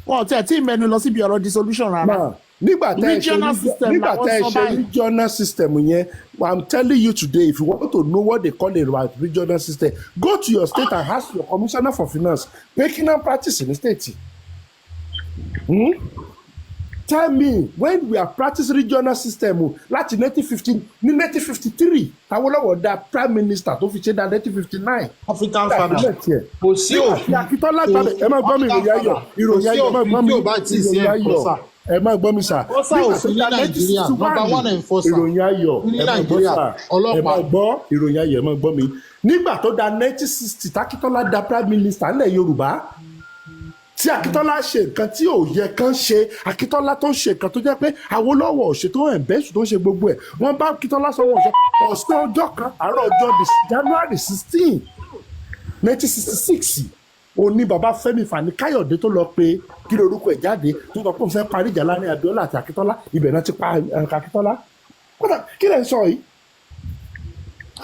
I: wọn ò tí ì mẹ́nu lọ síbi ọ̀rọ̀ dissolution rárá.
D: nígbà tá ẹ ṣe regional system yẹn I'm telling you today if you want to know what they call a regional system go to your state and ask your commissioner for finance pé kí náà practice in the state. Tell me when we are practicing regional system láti 1953 Awólọ́wọ̀ dá prime minister tó fi ṣe dá 1959.
F: African farmer kò sí òfin
D: Akíntọ́lá gbàgbé ẹ má gbọ́ mi ìròyìn ayọ̀ ẹ má gbọ́ mi ìròyìn ayọ̀ ẹ má gbọ́ mi sà.
F: ó sá òfin ní Nàìjíríà number one enforcer
D: ìròyìn ayọ̀ ẹ má gbọ́ sà ẹ má gbọ́ ìròyìn ayọ̀ ẹ má gbọ́ mi. nígbà tó dá 1960 Akíntọ́lá dá prime minister nílẹ̀ Yorùbá tí Akíntọ́lá ṣe nǹkan tí ò yẹ kán ṣe Akíntọ́lá tó ṣe nǹkan tó jẹ́ pé Awólọ́wọ̀ ò ṣe tó ẹ̀bẹ́sù tó ṣe gbogbo ẹ̀ wọ́n bá Akíntọ́lá sọ̀rọ̀ ọ̀sẹ̀ ọjọ́ kan àárọ̀ ọjọ́ January 16 1966 òní bàbá Fẹ́mi Fani-Káyọ̀dé tó lọ pé kí lorúkọ ẹ̀ jáde tó sọ pé òun fẹ́ parí ìjà láàrin Abíọ́lá àti Akíntọ́lá ibẹ̀ náà ti pa Akíntọ́lá kí lẹ̀ ń sọ yìí.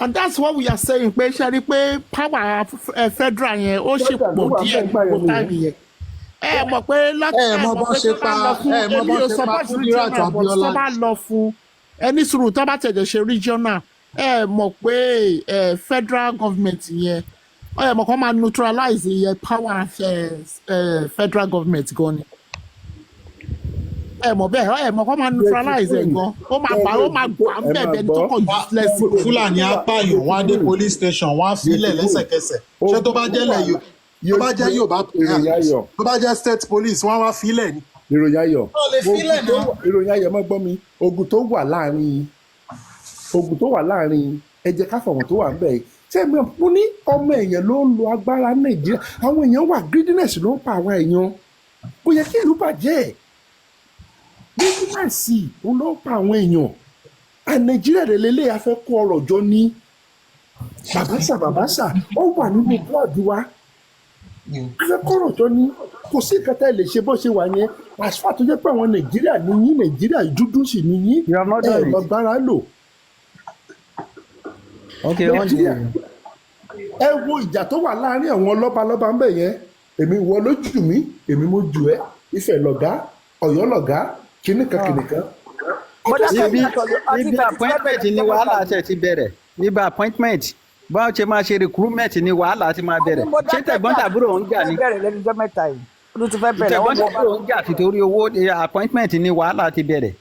I: And that's what we are saying pé ṣe rí pé power federal yẹn ó ṣe pọ̀ díẹ̀ gbogbo táìmì yẹn. ẹ mọ̀ pé láti
F: Kudirat Abiola
I: tó bá lọ fún ẹni sùúrù tó bá tẹ̀lé ṣe regional ẹ mọ̀ pé federal government yẹn ẹ mọ̀ kó máa neutralize yẹn power federal government gan ni ẹ mọ̀ bẹ́ẹ̀ ẹ mọ̀ kó máa neutralize ẹ̀ gan ó máa gbà ń bẹ̀bẹ̀ ní tó kọ̀ useless.
F: Fúlàní apààyàn wọ́n á dé police station wọ́n á filẹ̀ lẹ́sẹ̀kẹsẹ̀ ṣé tó bá jẹ́ lẹ́yìn tó bá jẹ́ Yorùbá tó bá jẹ́ state police wọ́n wá filẹ̀ ni.
D: ìròyìn ayọ̀ ìròyìn ayọ̀ má gbọ́ mi ogun tó wà láàrin ẹ jẹ́ ká fọ̀wọ̀n tó wà ń bẹ̀ ṣé mo ní ọmọ èèyàn ló ń lo agbára Nàìjíríà àwọn èèyàn wà greediness ló ń pa àwọn èèyàn kò yẹ kí ìlú bàjẹ́ greediness ló ń pa àwọn èèyàn Nàìjíríà rẹ̀ lélẹ̀ afẹ́ kó ọrọ̀ jọ ní bàbáṣà ó wà nínú bọ́ọ̀dù wa akẹ́kọ̀ọ́ tó ní kò sí nǹkan tá ẹ lè ṣe bó ṣe wà yẹn àṣà tó jẹ́ pé àwọn Nàìjíríà ní yín Nàìjíríà dúdú sì ní yín gbàgbára lò. Nàìjíríà ẹ wo ìjà tó wà láàrin àwọn lọ́balọ́ba ń bẹ̀ yẹn èmi wọ lójú mi èmi mo jù ẹ́ Ifẹ̀ lọ̀gá Ọ̀yọ́ lọ̀gá kìnìkan.
K: níbi appointment ni wàhálà ṣe ti bẹ̀rẹ̀ níbi appointment báwo ṣe máa ṣe recruitment ni wàhálà ti máa bẹ̀rẹ̀ ṣé tẹ̀gbọ́n-tàbúrò ń jà ní tẹ̀gbọ́n-tàbúrò ń jà nítorí owó appointment ni wàhálà ti bẹ̀rẹ̀.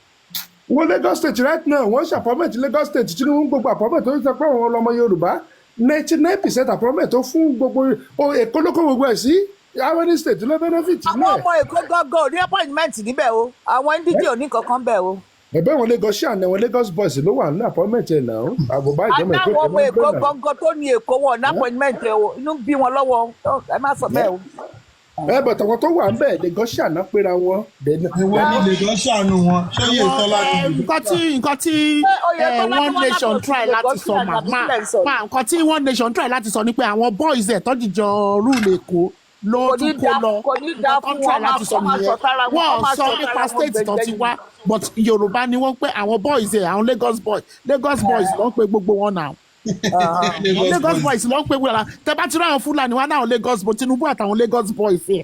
D: wọ́n Lagos state right now wọ́n ṣe appointment Lagos state Tinubu gbogbo appointment tó ń sọ pé àwọn ọmọ Yorùbá 99% appointment tó fún gbogbo Èkó ló kó gbogbo ẹ̀ sí how many state ló benefit
L: àwọn ọmọ Èkó gángan ò ní appointment níbẹ̀ o àwọn ndj ò ní kankan bẹ̀ o.
D: ẹ̀bẹ̀ wọn Lagos ṣáà ní àwọn Lagos boys ló wà ní appointment ẹ̀ náà àbùbá ìjọba Èkó
L: àtàwọn ọmọ Èkó gángan tó ní Èkó wọn ní appointment o inú bí wọn lọ́wọ́ ẹ má sọ bẹ́ẹ̀ o.
D: bọ̀ tàwọn tó wà ń bẹ̀ Lagos ṣáà náà péra wọn.
F: ìwọ ni Lagos ṣàánú wọn ṣé yẹ tọ́lá ni.
I: nǹkan tí one nation try láti sọ nǹkan tí one nation try láti sọ ni pé àwọn boys ẹ̀ tọ́jìjọ rúùlù Èkó ló tún kó lọ nǹkan try láti sọ nìyẹn wọ́n sọ nípa state tó ti wá but Yorùbá ni wọ́n pé àwọn boys ẹ̀ àwọn Lagos boys ló ń pe gbogbo wọn náà. Lagos boys ló ń pe gbogbo wọn tẹ bá ti rí àwọn Fúlàní wọn náà Lagos boys Tinubu àtàwọn Lagos boys ẹ̀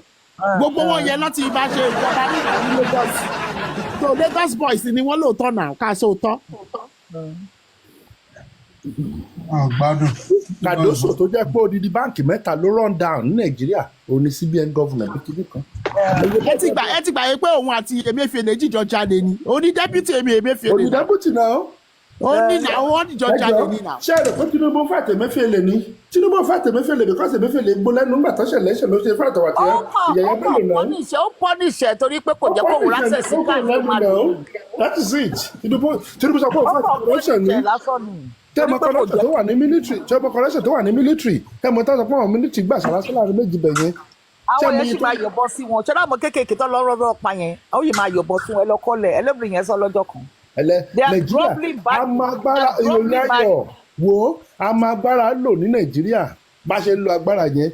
I: gbogbo wọn yẹn láti bá ṣe ìjọba ní Lagos so Lagos boys ni wọ́n lóòótọ́ náà ká sóòótọ́.
F: gbádùn.
D: Kàdóso tó jẹ́ pé odidi báǹkì mẹ́ta ló run down ní Nàìjíríà òun ni CBN governor ní kíní kan.
I: ẹ ti gbà yẹ pé òun àti Emefiele jíjọ jáde ni òní deputy Emefiele.
D: òní deputy náà.
I: ó ní náà wọ́n jíjọ jáde ní náà.
D: ṣé ẹ rò pé Tinubu fàtẹ Emefiele ni Tinubu fàtẹ Emefiele because Emefiele gbó lẹ́nu nígbà tó ṣẹlẹ̀ ṣe ló ṣe fàtẹ wà tí ìyẹn bẹ̀rẹ̀ náà.
L: ó pọ́nìṣẹ́ torí pé kò jẹ́ kó wò láṣẹ sí káàkiri.
D: that is it Tinubu sọ pé òun fàtẹ correction ni tẹ́mọ kọ́lẹ́sẹ̀ tó wà ní military tẹ́mọ kọ́lẹ́sẹ̀ tó wà ní military tẹ́mọ tó sọ pé àwọn military gbà sàlásí láàrin méjì bẹ̀ yẹn.
L: àwọn yẹn sì máa yọ̀bọ sí wọn ṣọlá ọmọ kéékèèké tó lọ́rọ́ pa yẹn àwọn yìí máa yọ̀bọ sí wọn ẹ lọ́kọ́lẹ̀ ẹlẹ́bìrin yẹn sọ lọ́jọ́ kan.
D: Nàìjíríà a máa gbára ìròyìn ayọ̀ wo a máa gbára lò ní Nàìjíríà bá ṣe ń lo agbára yẹn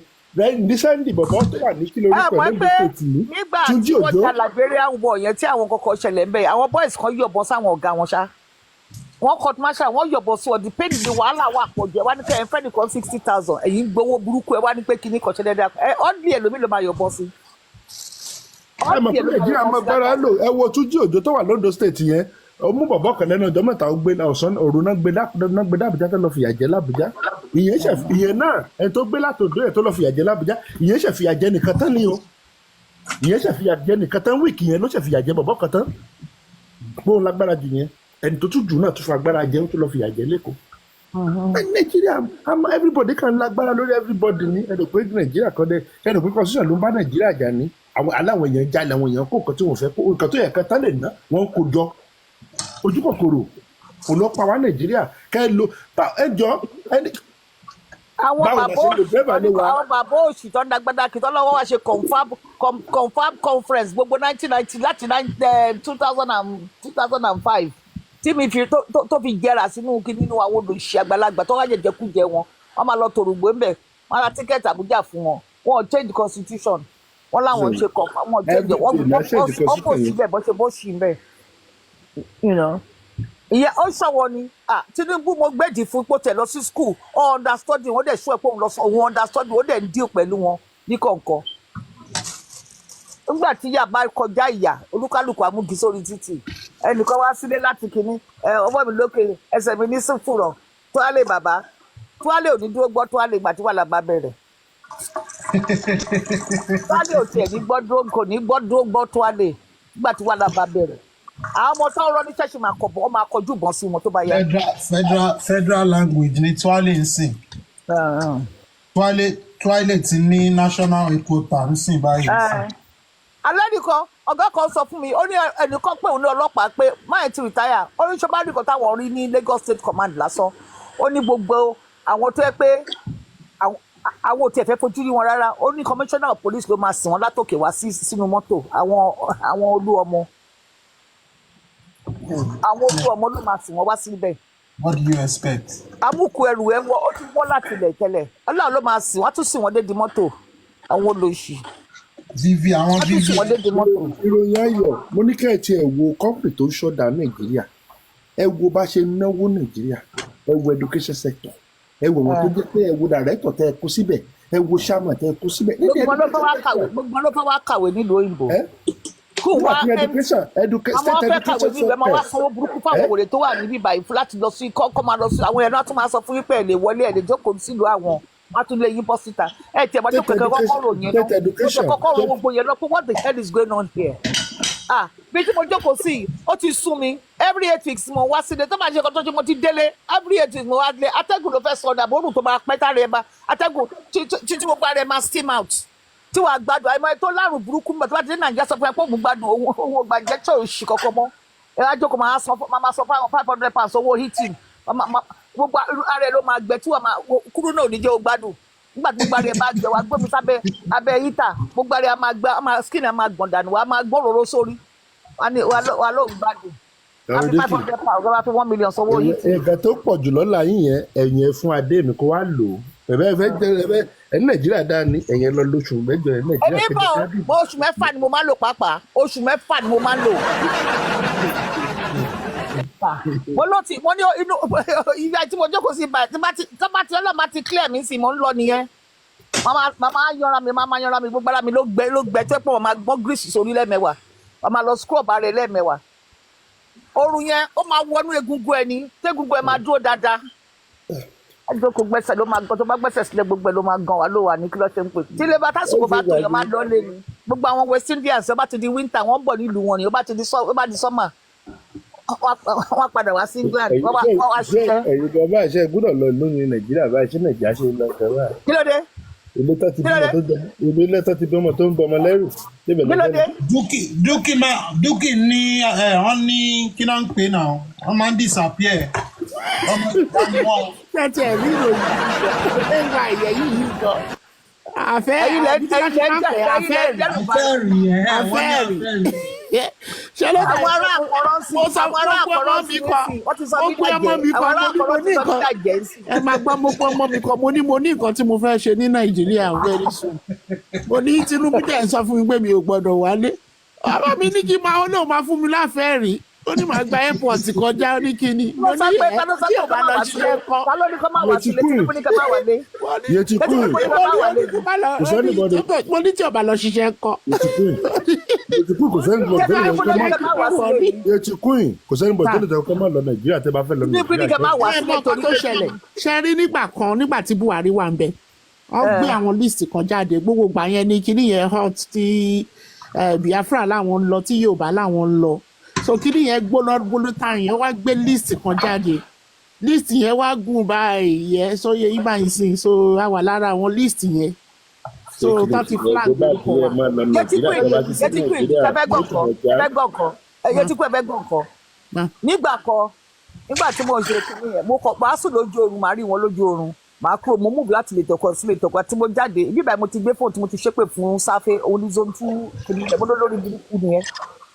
D: nísẹ́ndì bọ̀bọ̀ tó wà ní kí lórúkọ lóde tòtì ní Túnjí Òjó.
L: nígbà tí wọ́n ta Liberian war yẹn tí àwọn kọ̀ọ̀kan ṣẹlẹ̀ ń bẹ̀ àwọn boys kan yọ̀bọ sáwọn ọ̀gá wọn ṣá wọ́n court martial wọ́n yọ̀bọ̀ sí ọ̀dì pé ní wàhálà wà pọ̀ jù ẹ wá ní pé ẹ fẹ́ nìkan 60,000 ẹ̀yìn gbowó burúkú ẹ wá ní pé kíní kan ṣẹlẹ̀ dáa ẹ ọ́dì ẹlòmí ló máa yọ̀bọ̀ sí.
D: ẹ mọ̀ pé Nàìjíríà máa gbára lò ẹ wo Túnjí Òjó tó wà lóńdó state yẹn ó mú bọ̀bọ̀ kan lẹ́nu ọjọ́ mẹ́ta ó gbé ọ̀sán òru náà gbé d'Àbújá tó lọ fìyà jẹ l'Àbújá ìyẹn náà ẹ tó gbé látòdó ẹ tó lọ fìyà jẹ l'Àbújá ìyẹn ṣe fìyà jẹ nìkan tán ni o ìyẹn ṣe fìyà jẹ nìkan tán wíìkì yẹn ló ṣe fìyà jẹ bọ̀bọ̀ kan tán gbóhùn lágbára jù yẹn ẹni tó tún jù náà tún fún agbára jẹun tó lọ fìyà jẹ lẹ́kọ̀ọ́. Nàìjíríà everybody kan lágbára lórí everybody ní ẹ̀rọ pé Nàìjíríà kan dẹ ẹ̀rọ pé constitution ló ń bá Nàìjíríà jà ní àwọn aláwọ̀ èèyàn jalè àwọn èèyàn kó nǹkan tí wọ́n fẹ́ kó nǹkan tó yẹ kan tán lè ná wọ́n kó jọ ojú kòkòrò kò lọ pa wá Nàìjíríà kẹ́ ẹ lo ẹjọ́ ẹni.
L: àwọn bàbá òsì tó ń dagbada kí tọ́lọ́wọ́ wá ṣe confab conference gbogbo 1990 láti 2005 tí mi fi tó fi jẹrà sínú kí nínú àwọn olùṣe àgbàlagbà tó wá jẹjẹkújẹ wọn wọn máa lọ tòrògbé ńbẹ wọn ra tíkẹ́ẹ̀tì Àbújá fún wọn wọn change constitution wọn láwọn ṣe confab wọn change wọn kò síbẹ̀ bó ṣì ń bẹ̀ ìyẹn ó ṣọwọ́ ni Tinubu mo gbèdì fún pé ó tẹ̀ lọ sí school ó understudy wọ́n dẹ̀ ṣú ẹ̀ pé òun understudy wọ́n dẹ̀ ń deal pẹ̀lú wọn ní kọ̀ọ̀kan nígbà tí ìyá bá kọjá ìyá olúkálùkù amúgi sórí títì ẹnìkan wá sílé láti kínní ọwọ́ mi lókè ẹsẹ̀ mi ní sífùrọ̀ tuwálé bàbá tuwálé ò ní dúró gbọ́ tuwálé ìgbà tí wàhálà bá bẹ̀rẹ̀ tuwálé ò tiẹ̀ ní gbọ́ dúró kò ní gbọ́ dúró gbọ́ tuwálé nígbà tí wàhálà bá bẹ̀rẹ̀ àwọn ọmọ tó ń rọ ní ṣẹ́ṣì máa kọ̀ bọ́ máa kọjú ìbọn sí wọn tó bá yá.
F: federal language ni tuwálé ń sìn tuwálé ti ní national headquarter ń sìn báyìí.
L: alẹ́ nìkan ọ̀gá kan sọ fún mi ó ní ẹnìkan pé òun ní ọlọ́pàá pé máyì ti rìtáyà ó ní sọ́bà nìkan táwọn rí ní Lagos State Command lásán ó ní gbogbo àwọn tó yẹ pé àwọn ò tiẹ̀ fẹ́ fojú rí wọn rárá ó ní commissioner of police ló máa sìn wọn látòkè wá sínú mọ́tò àwọn olú ọmọ ló máa sìn wọn wá síbẹ̀.
F: What do you expect?
L: amúkú ẹrù ẹ wọ ó ti wọ́ láti ilẹ̀ tẹ́lẹ̀ Ọlọ́run ló máa sìn wọ́n tún sìn wọ́n dé di mọ́tò àwọn olóṣì.
D: ìròyìn ayọ̀ mo ní kẹ́ ẹ tiẹ̀ wo company tó ń ṣọ́dà Nàìjíríà ẹ wo bá ṣe náwó Nàìjíríà ẹ wo education sector ẹ wo wọn tó jẹ́ pé ẹ wo director tẹ́ ẹ kó síbẹ̀ ẹ wo chairman tẹ́ ẹ kó síbẹ̀.
L: gbogbo ló fẹ́ wá kàwé nílùú òyìnbó kó wá àwọn fẹ́ kàwé níbẹ̀ máa wá sanwó burúkú fáwọn òwòrè tó wà níbí báyìí láti lọ sí kọ́ máa lọ sí àwọn ẹ̀rọ tó máa sọ fún wípé ẹ̀ lè wọlé ẹ̀ lè jókòó sílùú àwọn wọ́n tún lè yín bọ́ síta ẹ̀ tiẹ̀ máa tó kẹ̀kẹ́ kọ́kọ́ rò yẹn náà ó sọ kọ́kọ́ rò gbogbo yẹn náà pé what the hell is going on here bí tí mo jókòó sí ó ti sún mi every 8 weeks mo wá sílé tó máa ṣe kan tó ṣe mo ti délé every 8 weeks mo wá délé atẹ́gùn ló fẹ́ sọ ọ̀dà bórù tó máa pẹ́ tá rẹ̀ bá atẹ́gùn tí gbogbo rẹ̀ máa steam out tí wàá gbádùn àìmọ́ tó lárùn burúkú mọ̀ tó bá ti dé nàìjíríà sọ fún ẹ pé òun gbádùn owó gbàjẹ́tọ̀ òṣì kọ̀ọ̀kan mọ́ ẹ wá jókòó máa sọ fún àwọn £500 owó heating gbogbo ara ẹ ló máa gbẹ tí wàá máa kúrú náà ò ní jẹ́ ó gbádùn nígbà tí gbogbo ara ẹ bá gbẹ wàá gbómi sábẹ́ abẹ́ hítà gbogbo ara ẹ máa gbẹ skin ẹ máa gbọ̀n dànù wàá máa gbòòrò sórí wàá lóun gbádùn àfi £500 wàá fi 1 million sanwó heating.
D: nǹkan tó pọ̀ jù lọ́la yín yẹn ẹ̀yìn ẹ̀ fún adé mi kó wá lò ó ẹni nàìjíríà dá ní ẹ̀yìn lọ lóṣù mẹ́jọ ẹ̀ nàìjíríà
L: èmi bọ̀ oṣù mẹ́fà ni mo máa ń lò pàápàá oṣù mẹ́fà ni mo máa ń lò. mo ní inú ibi àti mo jókòó sí ibà tí bá ti ọlọ́mà ti clear mi sí mo ń lọ nìyẹn màmá yanra mi gbogbo ara mi ló gbẹ tó pọ̀ màmá gbọ́n grease sórí lẹ́mẹ̀wàá màmá lọ scrub ara rẹ̀ lẹ́mẹ̀wàá oorun yẹn ó máa wọnú egungun ẹni tẹ́gungun ẹ máa dúró dáadáa ẹjọ́ kò gbẹ́sẹ̀ ló máa gan tó bá gbẹ́sẹ̀ sílẹ̀ gbogbo ẹ̀ ló máa gan wà ló wà ní kí ló ṣe ń pè tí ilé bá tásìkò bá tó yọ máa lọ lé ni gbogbo àwọn West Indians ó bá ti di winter wọ́n bọ̀ nílùú wọn ni ó bá di summer wọ́n padà wá sí England wọ́n wá ṣiṣẹ́.
D: ẹ̀yin gan bá ṣe gbọ́dọ̀ lọ lóyún nàìjíríà bá ṣe nàìjíríà ṣe lọ sọ wá.
L: kí ló dé.
D: ilé tó ti bímọ tó ń bọ ọmọ lẹ́rù.
L: kí ló dé.
F: dúkì ní wọ́n ní kí ló ń pè náà wọ́n máa ń disappear ọmọ ìgbà ni wọ́n.
I: ṣé ẹ rí ìròyìn ẹ̀ka ẹ̀yẹ yìí gan. àfẹ́ ṣe ló dé
L: àwọn ará àkọ́rọ́ sí
I: mo sọ fún ọmọ mi kan mo pé ọmọ mi kan mo ní nǹkan ẹ máa gbọ́ mo pé ọmọ mi kan mo ní nǹkan tí mo fẹ́ ṣe ní nàìjíríà very soon mo ní Tinubu dẹ̀ sọ fún mi pé mi ò gbọ́dọ̀ wálé ọmọ mi ní kí n máa náà máa fún mi láfẹ́ẹ́ rí ó ní màá gba airport kọjá ní kíní mo ní ẹ tí ò bá lọ ṣiṣẹ́ kọ́
D: yẹ ti kú
I: mo ní tí ò bá lọ ṣiṣẹ́ kọ́
D: kò sẹ́ni bọ̀ tó lè yẹ ti kú yìí kò sẹ́ni bọ̀ tó lè tẹ̀ kọ́ máa lọ nàìjíríà tẹ́ bá fẹ́ lọ nàìjíríà.
I: ẹ mọ̀ kan tó ṣẹlẹ̀ ṣe rí nígbà tí Buhari wà ń bẹ wọ́n gbé àwọn list kan jáde gbogbo gbà yẹn ní kíní yẹn hot tí Biafra láwọn ń lọ tí Yorùbá láwọn ń lọ so kíní yẹn gbóná tá yẹn wá gbé list kan jáde list yẹn wá gùn báyìí yẹn so yẹ ibà yìí sìn so a wà lára àwọn list yẹn so thirty flag lórúkọ wa.
L: yẹtí kú ẹbẹ gbọǹkan nígbà tí mo ṣe kíní yẹn mo kọ máa sùn lójú oorun màá rí wọn lójú oorun màá kúrò mo move láti lè tọkọ sí lè tọkọ tí mo jáde ibi ìbáyìí mo ti gbé fóònù tí mo ti ṣépè fún sáfẹ onízone 2 kìnìún ẹ̀ mo lórí burúkú nìyẹn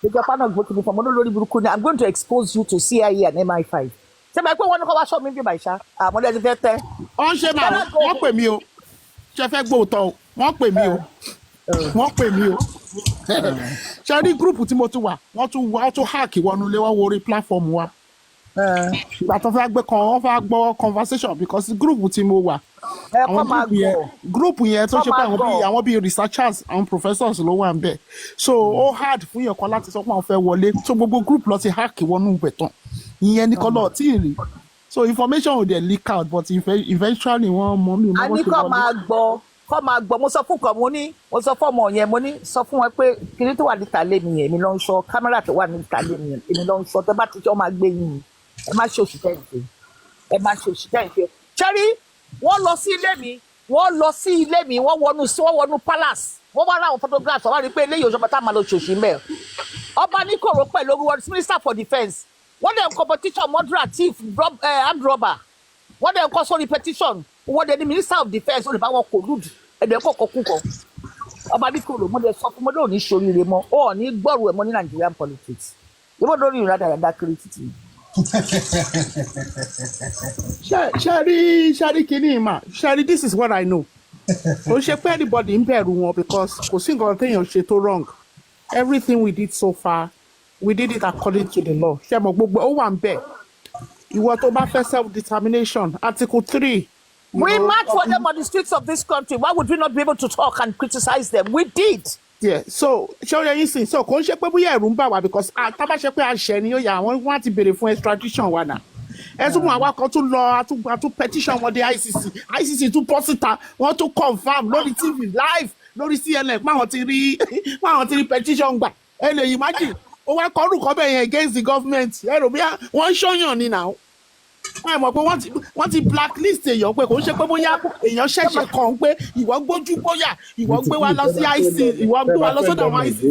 L: ìjọba pánà gbó kìnìún fún mo lórí burúkú ni I'm going to expose you to CIA and MI5 ṣé báyìí pé wọ́n ní kọ́ wá ṣọ́ mi bí bàìṣá àmọ́lẹ́ ti fẹ́ tẹ́.
I: wọ́n ṣe máa wọ́n pè mí o ṣe fẹ́ gbóòótọ́ o wọ́n pè mí o ṣe rí gúrùpù tí mo ti wà wọ́n tún háàkì wọnú ilé wọ́n wo orí pláfọ́ọ̀mù wa ìgbà tó fẹ́ gbọ́ conversation because gúrùpù tí mo wà àwọn gúrùpù yẹn tó ṣe pé àwọn bíi researchers àwọn professors ló wà ń bẹ̀ so ó hard fún yẹn kan láti sọ pé àwọn fẹ́ wọlé so gbogbo gúrùpù lọ ti háàkì wọnú ibẹ̀ tán ìyẹn ní kọ́lọ̀ tí ì rí so information will dey leak out but eventually wọ́n mọ̀ mí.
L: a ní kọ́ máa gbọ́ mo sọ fún kan mo sọ fún ọmọ yẹn mo ní sọ fún wọn pé kíní tó wà níta lé mi yẹn èmi ló ń sọ kámẹ́rà tó wà níta lé mi yẹn èmi ló ń sọ tẹ́ bá ti jọ́ máa gbé yín ẹ má ṣe òṣìṣẹ́ ìfẹ́ ṣẹ́rí wọ́n lọ sí ilé mi wọ́n wọnú palace wọ́n wá ráwọn photographs wọ́n wá rí pé eléyìí òṣèlú tá a máa lọ ṣòṣì mẹ́ ọba ní kòrò pẹ̀lú owó minister for defence wọ́n dẹ̀ ń competition murderer thief armed robber wọ́n dẹ̀ ń kọ́ sórí petition wọ́n dẹ̀ ní minister of defence olùbá wọn kò lùdù ẹ̀dẹ̀ kọ̀ọ̀kan kúkọ̀ ọba ní kòrò mo dẹ̀ sọ fún mọ́dọ̀ ní ṣoríire mọ́ ọ̀ ní gbọ́rù ẹ̀ mọ́ ní Nigerian politics ìbò lórí ìrádàrádà kiri títì.
I: Shari kini ma Shari this is what I know o ṣe pé anybody ń bẹ̀rù wọn because kò sí nǹkan téèyàn ṣe tó wrong everything we did so far we did it according to the law ṣe mọ̀ gbogbo ó wà ń bẹ̀ ìwọ tó bá fẹ́ self-determination article 3.
L: We marched for them on the streets of this country. Why would we not be able to talk and criticize them? We did.
I: Yeah, so ṣé o yẹ yín sìn so kò ń ṣe pé bóyá ẹ̀rù ń bà wá because tá bá ṣe pé àṣẹ ni ó yà àwọn wọn ti béèrè fún extradition wa náà ẹtún mú àwa kan tún lọ àtún petition wọn dé ICC tún pọ́ síta wọ́n tún confam lórí TV live lórí CNN páwọn ti rí petition gbà ẹ lè imagine ó wá kọrù kọ́ bẹ́ẹ̀ yẹn against the government ẹ̀rọ bí wọ́n ń ṣọ́yàn ni now wọ́n mọ̀ pé wọ́n ti blacklist èèyàn pé kò ń ṣe pé bóyá èèyàn ṣẹ̀ṣẹ̀ kàn pé ìwọ gbójú bóyá ìwọ gbé wa lọ sí ICC ìwọ gbé wa lọ sọ́dọ̀ àwọn ICC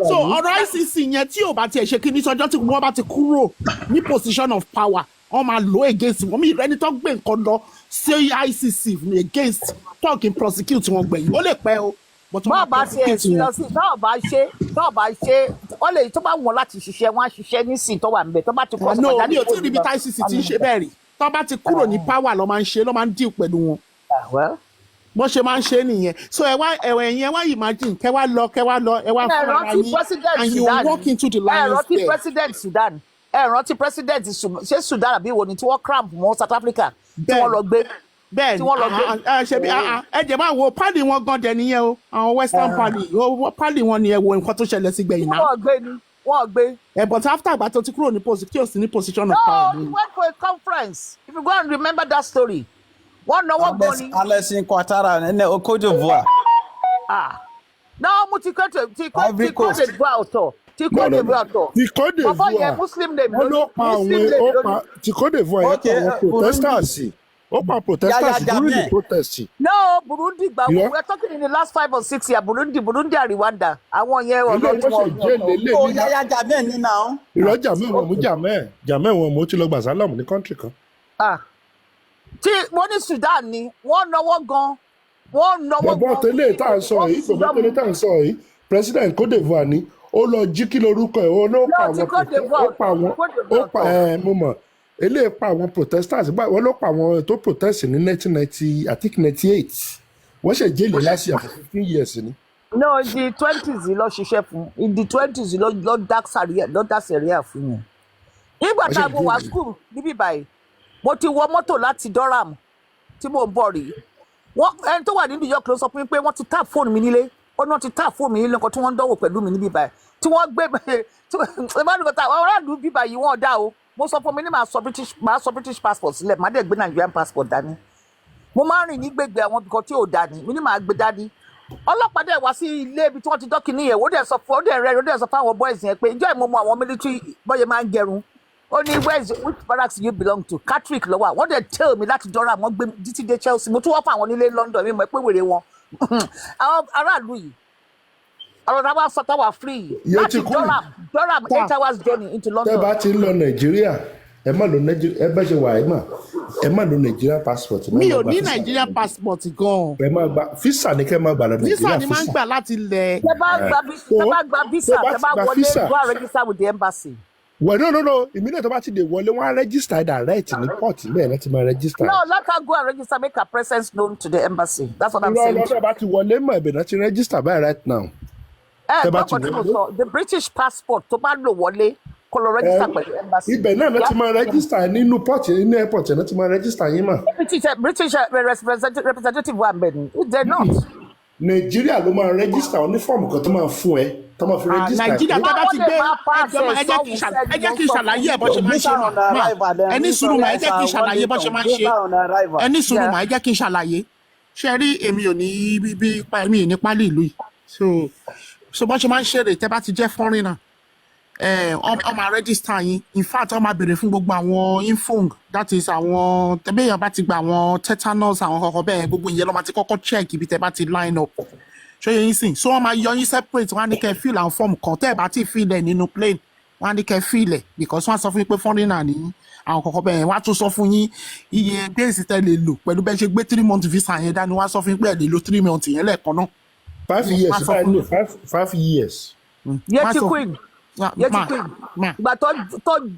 I: so ọ̀rọ̀ ICC yẹn tí ò bá tiẹ̀ ṣe kíní sọjọ́ tí wọ́n bá ti kúrò ní position of power wọ́n máa lò against wọn mi ìrẹ́ni tó gbé nǹkan lọ sí ICC against talking prosecute wọn gbẹ̀yìn ó lè pẹ́ o.
L: bọ́ọ̀ bá ṣe ẹ̀sìn lọ sí tọ́ọ̀ bá ṣe wọ́n lè tó bá wọn láti ṣiṣẹ́ wọn á ṣiṣẹ́ nísìn tó wà níbẹ̀ tó bá ti kọ́
I: sí pàjáde. ní o tí níbi tí ICC ti ń ṣe bẹ́ẹ̀ rí tó bá ti kúrò ní power ló máa ń ṣe ló máa ń deal pẹ̀lú wọn. bó ṣe máa ń ṣe nìyẹn so ẹ̀yìn ẹ wá imagine kẹ́ wá lọ ẹ wá fún ara yín and you walk into the lion's den.
L: ẹ̀rọ ti president Sudan ẹ̀rọ ti president ṣé Sudan àbí wo ni tí wọ́n cramp mọ́ South Africa tí wọ́n lọ gbé.
I: bẹ́ẹ̀ ni ṣebí ẹ jẹ́ máa wo pálí wọn gan dẹ̀ nìyẹn o àwọn western pálí wọn nìyẹn wo nǹkan tó ṣẹlẹ̀ sí gbẹ̀yìn náà.
L: wọ́n gbé.
I: But after àgbà tó ti kúrò ní position of power.
L: No, he went for a conference. If you go and remember that story. Wọ́n náwó gan ni.
K: Alẹ́sìn Ouattara ní Ko d'Ivoire.
L: Náà mo ti Ko d'Ivoire ọ̀tọ̀. Ti Ko d'Ivoire ọ̀tọ̀.
D: Ti Ko d'Ivoire.
L: Bàbá yẹn Muslim name lórí.
D: Ó pa àwọn ti Ko d'Ivoire yẹn pa àwọn protesters. Ó pa protesters Burundi protest.
L: No, Burundi gba we are talking in the last 5 or 6 years Burundi and Rwanda. Àwọn yẹn ọ̀rọ̀ tí wọ́n.
K: Ó Yaya Jammeh ní náà.
D: Ìrọ̀ Jammeh wọn mo ti lọ gbà sálọ̀mù ní country kan.
L: Tí wọ́n ní Sudan ni wọ́n náwó gan.
D: Bàbá tẹ́lẹ̀ tá à ń sọ yìí President Ko d'Ivoire ni ó lọ jí kí lorúkọ ẹ̀ ó ló pa àwọn mo mọ̀ eléyìí pa àwọn protesters wọ́n ló pa àwọn tó protest ní 1990 I think 98 wọ́n ṣe jẹ́lẹ̀ láti àpò 15 years ni.
L: No, in the 20s lọ ṣiṣẹ́ fún in the 20s lọ dá sẹ̀ríà fún yẹn. Nígbà tá a mo wá school níbí báyìí mo ti wọ mọ́tò láti Durham tí mò ń bọ̀ rí ẹni tó wà ní New York ló sọ fún mi pé wọ́n ti tap fóònù mi nílé ó ní wọ́n ti tap fóònù mi nílé nǹkan tí wọ́n ń dánwò pẹ̀lú mi níbí báyìí tí wọ́n gbé ìbánidọ́ta ọ̀rọ̀ àdúgbò bíbá yìí wọ́n dá o mo sọ fún mi ní màá sọ British passport sílẹ̀ màá dẹ̀ gbé Nigerian passport dání mo máa ń rìn ní gbègbè àwọn nǹkan tí ò dání mi ní màá gbé dání ọlọ́pàá dẹ̀ wá sí ilé ibi tí wọ́n ti dọ́kì níyẹn ó dẹ̀ sọ fún àwọn boys yẹn pé ìjọ ìmọ̀mọ́ àwọn military bọ́yẹ máa ń gẹrun ó ní which barracks you belong to Catholic lọ́wọ́ wọ́n dẹ̀ tell mi láti dọ́ra wọ́n gbé títí dé Chelsea mo tún wọ́n fún àwọn nílé London mi mọ̀ pé wèrè wọn àwọn aráàlú yìí àwọn táwa sọ táwa free láti Durham 8 hours journey into London.
D: tẹ́ bá ti ń lọ Nàìjíríà ẹ má lo Nàìjíríà ẹ bá ṣe wà ẹ má lo Nigerian passport.
I: mi ò ní Nigerian passport gan.
D: ẹ má gba visa ní kẹ́ má gbà lọ Nàìjíríà
I: visa ni máa ń gbà láti lẹ̀.
L: tẹ́ bá gba visa tẹ́ bá wọlé go and register with the embassy.
D: Well, no. Immediately tó bá ti dé wọlé wọ́n register direct ní port bẹ́ẹ̀ láti máa register.
L: No, let her go and register, make her presence known to the embassy. That's what I'm saying.
D: No, bá ti wọlé mọ̀ ẹ̀bẹ̀ náà ti register by right now.
L: The British passport tó bá lò wọlé kó lọ register pẹ̀lú embassy.
D: Ibẹ̀ náà láti máa register nínú port nínú airport náà ti máa register yín mà.
L: British representative wà bẹ́ẹ̀ ni. They're not.
D: Nàìjíríà ló máa register onífọ̀mù kan tó máa fún ẹ.
I: Nàìjíríà tó bá ti gbé ẹ jẹ́ kí n ṣàlàyé ẹ̀ bó ṣe máa ń ṣe ẹni sùúrù mà ẹ jẹ́ kí n ṣàlàyé bó ṣe máa ń ṣe ẹni sùúrù mà ẹ jẹ́ kí n ṣàlàyé ṣe rí èmi ò ní bí mi ò ní pálí ìlú yìí so bó ṣe máa ń ṣe rè tẹ́ bá ti jẹ́ foreigner ọmọ register yín in fact ọmọ béèrè fún gbogbo àwọn infong that is àwọn tẹ́bẹ̀yàn bá ti gba àwọn tetanus àwọn kọ̀ọ̀kan bẹ́ẹ̀ gbogbo ìyẹn ló máa ti kọ́kọ́ check ibi tẹ́ bá ti line up ṣé yẹn sìn so wọ́n máa yọ yín separate wọ́n á ní kẹ́ fill àwọn form kan tẹ́ ẹ̀ bá ti fill ẹ̀ nínú plane wọ́n á ní kẹ́ fill ẹ̀ because wọ́n á sọ fún yín pé foreigner ní àwọn kọ̀ọ̀kan bẹ́ẹ̀ wọ́n á tún sọ fún yín iye bẹ́ẹ̀sì tẹ́ lè lò pẹ̀lú bẹ́ẹ̀ ṣe gbé 3 month visa yẹn dání wọ́n á sọ fún yín pé ẹ̀ lè lo 3 months yẹn lẹ́ẹ̀kan náà.
D: 5 years 5 years.
L: Yeti Queen ìgbà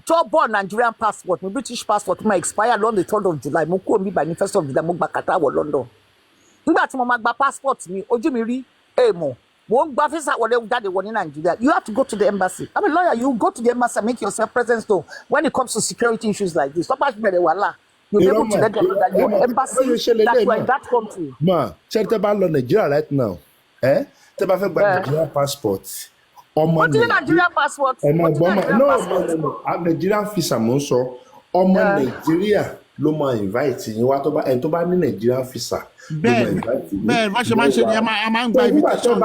L: tó bọ̀ Nigerian passport mi British passport ma expire on the 3rd of July mo kúrò mi by the 1st of July mo gba kàtà wọ London nígbà tí mo máa gba passport mi ojú mi rí èèmọ̀ mo ń gba visa wọlé jáde wọ ní Nigeria you have to go to the embassy I'm a lawyer you go to the embassy and make yourself present though when it comes to security issues like this tọ́pá bẹ̀rẹ̀ wàhálà you be able to let them know that your embassy that you are in that country.
D: ma ṣe tẹ́ bá lọ Nigeria right now tẹ́ bá fẹ́ gba Nigerian passport ọmọ
L: Nigerian passport.
D: No. Nigerian visa mo ń sọ ọmọ Nàìjíríà ló máa invite yín wá ẹni tó bá ní Nigerian visa
I: bẹ́ẹ̀ bẹ́ẹ̀ bá ṣe máa ń ṣe ni a máa ń gba invitation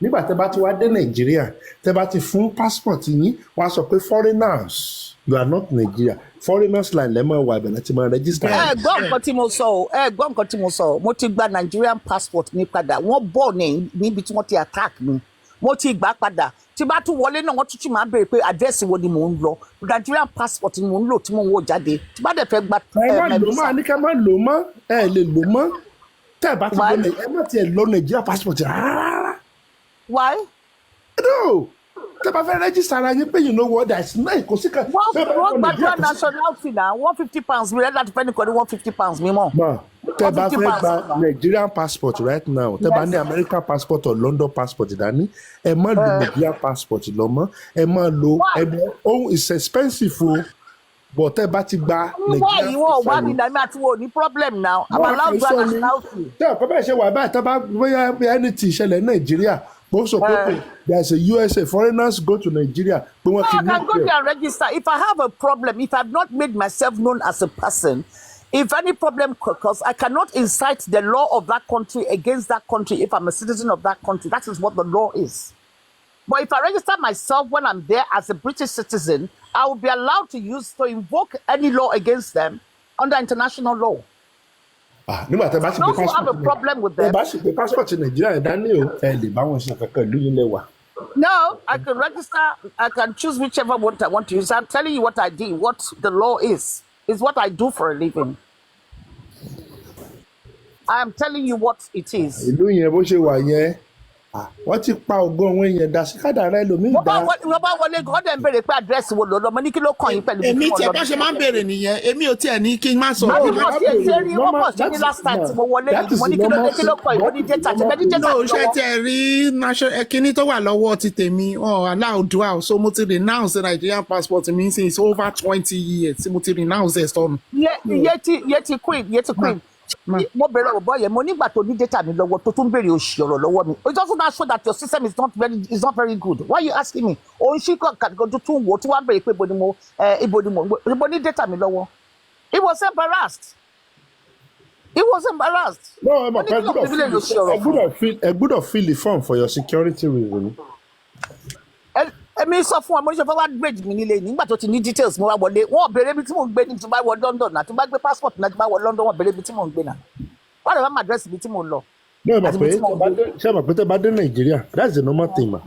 D: nígbà tẹ́ bá ti wá dé Nàìjíríà tẹ́ bá ti fún passport yín wọ́n á sọ pé foreigners you are not Nigeria foreigners line lẹ́mọ̀ wà ìbẹ̀rẹ̀ tí mo register.
L: ẹ gbọ́ nǹkan tí mo sọ o mo ti gba Nigerian passport mi padà wọ́n bọ̀ níbi tí wọ́n ti attack mi mo ti gbà padà tí bá tún wọlé náà wọ́n tún ti máa béèrè pé àdírẹ́sì wo ni mò ń lọ Nigerian passport ni mò ń lò tí mò ń wò jáde tí bá dẹ̀ fẹ́ gba.
D: ẹ má lò mọ́ àníkà má lò mọ́ ẹ lè lò mọ́ tẹ́ ẹ bá ti gbé ẹ má tiẹ̀ lọ Nigeria passport rárá.
L: Why?
D: No. Tẹ́ bá fẹ́ register ara yín pé you know what that is nice kò sí kan.
L: wọ́n gbàdúrà nationality náà £150 mi rẹ́dà tó fẹ́ nìkan ní £150 mi mọ̀.
D: Tẹ́ bá fẹ́ gba Nigerian passport right now tẹ́ bá ní American passport or London passport dání ẹ má lo Nigerian passport lọ mọ́ ẹ má lo ohun is expensive o but tẹ́ bá ti gba
L: Nigerian. wọ́n wá ní nàìjíríà tí wọ́n ní problem now I'm allowed to nationality.
D: tẹ́ ọ̀pọ̀ bẹ́ẹ̀ ṣe wà báyìí tẹ́ bá bóyá anything ṣẹlẹ̀ Nàìjíríà. Most of people, there's a USA, foreigners go to Nigeria.
L: I can go there and register. If I have a problem, if I've not made myself known as a person, if any problem occurs, I cannot incite the law of that country against that country if I'm a citizen of that country. That is what the law is. But if I register myself when I'm there as a British citizen, I will be allowed to invoke any law against them under international law.
D: Nígbà tẹ́ bá sì
L: gbé have a problem with them.
D: Tẹ́ bá sì gbé passport Nàìjíríà ẹ̀ dání o ẹ lè bá wọn ṣe kankan ìlú yín lẹ́wà.
L: No, I can register. I can choose whichever one I want to use. I'm telling you what I do. What the law is what I do for a living. I am telling you what it is.
D: Ìlú yẹn bó ṣe wà yẹn wọ́n ti pa ògùn àwọn èèyàn dà sí kádàrá ẹlòmíì dá.
L: wọ́n bá wọlé gọ́dẹ̀ ń béèrè pé àdírẹ́sì wo ló lọ mo ní kí ló kàn yín pẹ̀lú.
I: èmi tí ẹ bá ṣe máa ń béèrè nìyẹn èmi ò tiẹ̀ ní kí n má sọ.
L: wọ́n kọ̀ sí ní last time tí mo wọlé yìí mo ní kí ló kàn yín mo ní data ṣe bẹ́ẹ̀ ní data
I: lọ́wọ́. ṣé tí ẹ rí kíní tó wà lọ́wọ́ ti tèmi aláòdùà so mo ti renounce Nigerian passport mi since over 20 years tí mo ti renounce ẹ̀ sọnù.
L: iye ti queen. Mo bẹ̀rẹ̀ ọ̀bọ yẹn mo nígbà tó ní data mi lọ́wọ́ tó tún béèrè òṣì ọ̀rọ̀ lọ́wọ́ mi it doesn't show that your system is not very good why you asking me òun ṣì kàn tó tún wò tí wọ́n béèrè pé ibo ni mo ní data mi lọ́wọ́ he was embarrassed.
D: No ẹ mọ̀ pé ẹ gbọ́dọ̀ fill the form for your security reason.
L: Èmi sọ fún ọ mo ní sọ fún wa grade mi nílé nígbà tó ti ní details mo wá wọlé wọn béèrè ibi tí mò ń gbé ní tí mo bá wọ London náà tí mo bá gbé passport náà tí mo bá wọ London wọn béèrè ibi tí mò ń gbé náà wọn lè má má address ibi tí mò ń lọ.
D: ṣé ẹ mọ̀ pé tẹ́ bá dé Nàìjíríà that's the normal thing ma.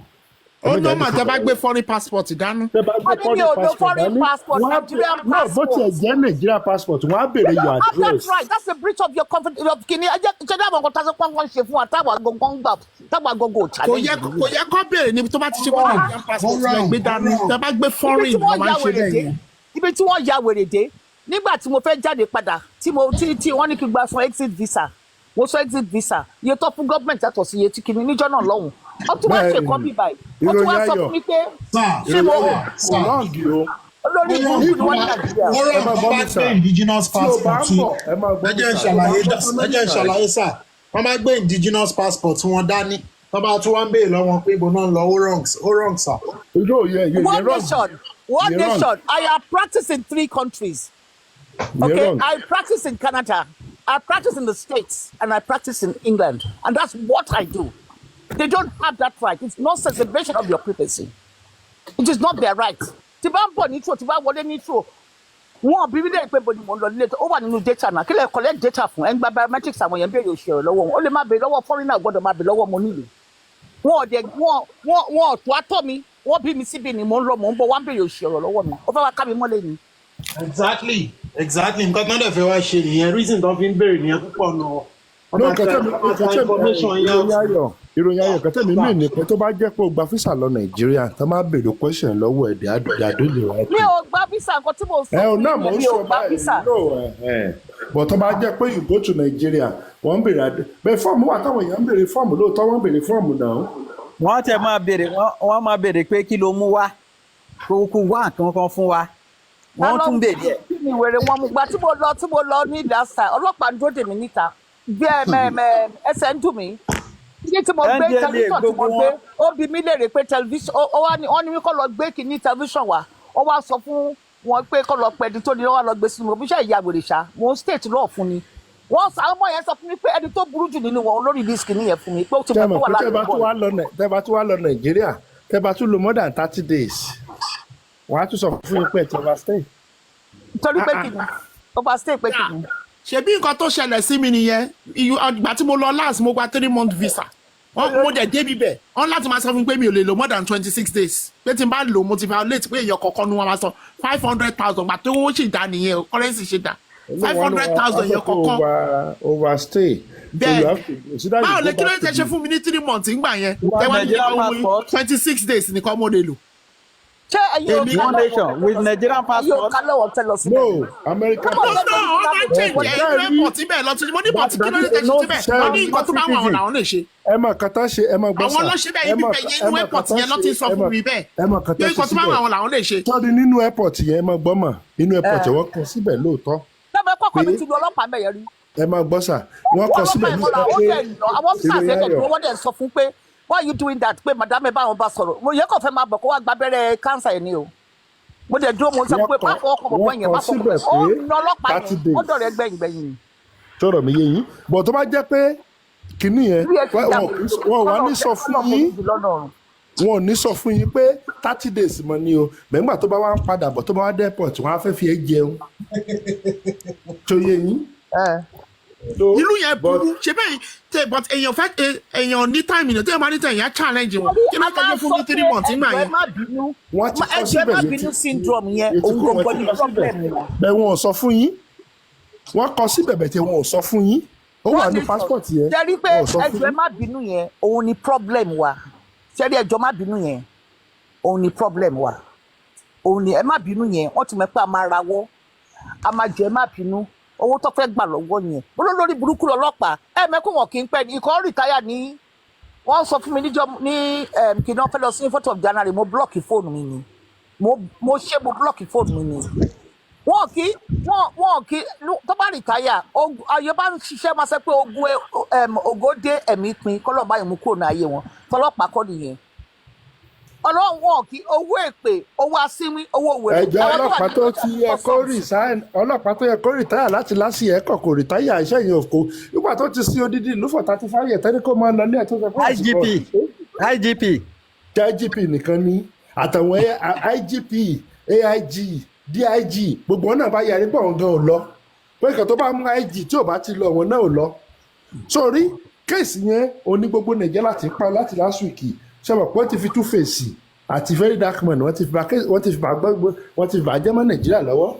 I: ó normal tẹ́ bá gbé foreign passport dání.
L: wọ́n ní o foreign passport Nigerian passport.
D: bó tiẹ̀ jẹ́ Nigeria passport wọ́n á béèrè your address.
L: That's right that's a breach of your confidence of kini ẹ jẹ́ ṣe dáàbò nǹkan tásán pọ́npọ́n ṣe fún wa táwa gangan gbà táwa gangan ò challenge.
I: kò yẹ kó béèrè níbi tó bá ti ṣe fún Nigerian passport yẹn gbé dání tẹ́ bá gbé foreign ló máa ń ṣe bẹ́ẹ̀ yẹn.
L: ibi tí wọ́n ya wèrè dé nígbà tí mo fẹ́ jáde padà tí wọ́n ní kí n gba fún exit visa mo sọ exit visa iye tó fún gọ́ọ̀mẹ̀ntì yàtọ̀ sí iye tí kìíní níjọ́ náà lọ́hùn ó tún wá ṣe kọ́ bí báyìí ó tún wá sọ fún mi pé ṣé mo olórí burúkú ni wọ́n ní Nàìjíríà.
F: wọ́n rẹ̀ bá gbé indigenous passport ẹ jẹ́ ìṣàlàyé sà wọ́n máa gbé indigenous passport wọn dání wọ́n bá tún wá ń béèrè lọ́wọ́ pé ibo náà lọ ó wrong sir.
L: One nation I have practiced in 3 countries. Okay, I practice in Canada, I practice in the States, and I practice in England. And that's what I do. They don't have that right. It's not celebration of your privacy. It is not their right. Tí bá ń bọ̀ ní true, tí bá wọlé ní true. Wọ́n bí bílẹ̀ pé bọ̀ ni mo lọ nílé tó ó wà nínú data náà. Kí lè collect data fún ẹ̀ ń gba biometrics àwọn èèyàn béèrè òṣèré lọ́wọ́ wọn. Ó lè má béèrè lọ́wọ́ foreigner gbọ́dọ̀ má béèrè lọ́wọ́ mo nílò. Wọ́n ọ̀tún atọ́ mi. Wọ́n bí mi síbi ni mo ń lọ mò ń bọ̀ wọ́n béèrè òṣèré lọ́wọ́ mi. Ó fẹ́ wá ká mi mọ́lẹ̀ ni.
F: Exactly nǹkan tó ń dẹ̀ fẹ́ wá ṣe nìyẹn reason tó fi ń béèrè nìyẹn púpọ̀ náà.
D: ìròyìn ayọ̀ kẹtẹ́ mi mìíràn nìkan tó bá jẹ́ pé o gba físà lọ Nàìjíríà tó máa béèrè question lọ́wọ́ ẹ̀dẹ̀ àdúlé rẹ̀.
L: mi ò gba físà nǹkan tí mo sọ fún mi ò gba físà.
D: but tó bá jẹ́ pé you go to Nigeria wọ́n ń béèrè bẹ́ẹ̀ fọ́ọ̀mù wà táwọn èèyàn ń béèrè fọ́ọ̀mù lóòótọ́ wọ́n ń béèrè fọ́ọ̀mù náà.
K: wọ́n tẹ máa béèrè pé kí ló mú wá kó wá nǹkan kan fún wa wọ́n tún béèrè ẹ̀.
L: kí ni ìwèrè wọn mú gbà tí mo lọ ní ìdásá ọlọ́pàá ń dúró dè mí níta bí ẹsẹ̀ ń dùn mí ní tí mo gbé tẹlifíṣàn tí mo gbé ó bi mí léèrè pé tẹlifíṣàn wọ́n ní mi kọ́ lọ gbé kìíní tẹlifíṣàn wa ó wá sọ fún wọn pé kọ́ lọ pẹ́ di tó ní wọ́n lọ gbé sínú mo bí iṣẹ́ ìyá wèrè ṣá mo ń state law fún ni wọ́n sọ àwọn ọmọ yẹn sọ fún mi pé ẹni tó burú jù nínú wọn olórí disc nìyẹn fún mi pé ó ti mọ̀
D: tẹ́mọ̀
L: tó wà
D: pé
L: láàrin
D: tẹ́ bá tún wá lọ Nàìjíríà tẹ́ bá tún lo more than 30 days wọ́n á tún sọ fún yín pé ẹ̀ tí overstay.
L: nítorí pé kí ni overstay pé kí ni.
I: ṣebí nǹkan tó ṣẹlẹ̀ sí mi nìyẹn ìgbà tí mo lọ last mo gba 3-month visa mo dẹ̀ débi bẹ̀ wọ́n láti máa sọ fún mi pé mi ò lè lò more than 26 days pé tí n bá lò mo ti violate pé èèyàn kọ̀ọ̀kan ni wọ́n máa sọ 500,000 gbà tó owó sì dá nìyẹn o currency ṣe dá 500,000 èèyàn kọ̀ọ̀kan.
D: overstay.
I: bẹ́ẹ̀ báwo lè kí ló ń ṣe fún mi ní 3 months ńgbà yẹn tẹ́wọ́n ní ìgbà 26 days nìkan mo lè lò.
L: ṣé ẹ̀yin
K: one nation with Nigerian passport.
D: no American passport.
I: wọ́n máa ń change airport ibẹ̀ lọ sí mo ní bọ̀tí kí ló ń tẹ̀sí síbẹ̀ wọ́n ní nǹkan tó bá wọn làwọn lè ṣe.
D: ẹ mọ̀ kàtà ṣe ẹ mọ̀ gbọ́sà.
I: àwọn ló ṣe bẹ́ẹ̀ ibi bẹ́ẹ̀ yẹn inú airport yẹn ló ti sọ fún mi bẹ́ẹ̀ yóò nǹkan tó bá wọn làwọn lè ṣe.
D: tọ́ni nínú airport yẹn ẹ mọ̀ gbọ́mọ̀ inú airport yẹn wọ́n kọ síbẹ̀ lóòótọ́.
L: lọ́bẹ̀ kọ́kọ́ mi ti lu ọlọ́pàá mẹ́yẹ rí.
D: ẹ máa gbọ́sà wọ́n kọ síbẹ̀ lóòótọ́ pé
L: àwọn ọ́fíìsì àti ẹ̀dẹ̀ wọ́n dẹ̀ sọ fún pé why you doing that pé madame bá wọn bá sọ̀rọ̀ mo yẹ kó fẹ́ máa bọ̀ kó wá gba abẹ́rẹ́ cancer yẹn ni o mo dẹ̀ dúró mo sọ pé má fọwọ́ kọ bọ̀bọ̀ yẹn má fọwọ́ kọ ó ní ọlọ́pàá yẹn ó dọ̀rẹ́ gbẹ̀yìn.
D: tọrọ mi yé yín bọ̀ tó bá jẹ́ pé kínní yẹn wọn wà ní sọ fún yín wọn ò ní sọ fún yín pé 30 days mọ ni o mẹ́gbà tó bá wá ń padà bọ̀ tó bá wá dé airport wọn á fẹ́ fi ẹ́ jẹun tó yé yín.
I: ìlú yẹn burú ṣe bẹ́ẹ̀ tẹ but èèyàn ní time yẹn tẹ́lẹ̀ máa ní tẹ̀ èèyàn challenge wọn kí ló tẹ́lẹ̀ fún mi 3 months nígbà yẹn.
D: wọ́n ti kọ́ síbẹ̀
L: má bínú syndrome yẹn òun gbogbo ní problem yẹn.
D: bẹ́ẹ̀ wọn ò sọ fún yín wọ́n kọ síbẹ̀ bẹ̀ tí wọn ò sọ fún yín ó wà ní passport yẹn.
L: ṣẹ́rí pé ẹjọ́ ẹ má bínú yẹn òun ni problem wa ṣẹ́rí ẹjọ́ má bínú yẹn òun ni problem wa òun ni ẹ má bínú yẹn wọ́n ti mọ̀ pé a máa rawọ́ a máa jẹ́ ẹ má bínú owó tó fẹ́ gbà lọ́wọ́ yẹn olólórí burúkú lọ́lọ́pàá ẹ mẹ́kún wọn kì í pẹ́ ní ikọ̀ rìtáyà ní wọ́n sọ fún mi níjọ́ ní kí náà fẹ́ lọ sí 4th of January mo blọ́ọ̀kì fóònù mi ni mo blọ́ọ̀kì fóònù mi ni wọn kì tó bá rìtáyà ayé bá ń ṣiṣẹ́ máa ṣe pé ògo dé ẹ̀mí pin kọ́lọ́ báyìí mú kúrò ní ayé wọn tọlọ́pàá kọ́ nìyẹn ọlọ́run wọn kì owó èpè owó asínwín owó wèrè.
D: ẹjọ́ ọlọ́pàá tó ti yẹ kó resign ọlọ́pàá tó yẹ kó retire láti lásì ẹ̀kọ́ kò retire iṣẹ́ yẹn ò kó nígbà tó ti sí odidi ìlú for 35 years tẹ́lẹ̀ kó máa lọ ní ẹ̀tọ́ sọ IGP nìkan ni àtàwọn IGP AIG DIG gbogbo wọn náà bá yarí pé àwọn gan ò lọ pé ìkàn tó bá mú IG tí ò bá ti lọ wọn náà ò lọ sórí kéèsì yẹn oní gbogbo nàìjíríà láti pa láti last week sọ̀rọ̀ pé wọ́n ti fi two face àti very dark man wọ́n ti fi bàjẹ́ mọ́ nàìjíríà lọ́wọ́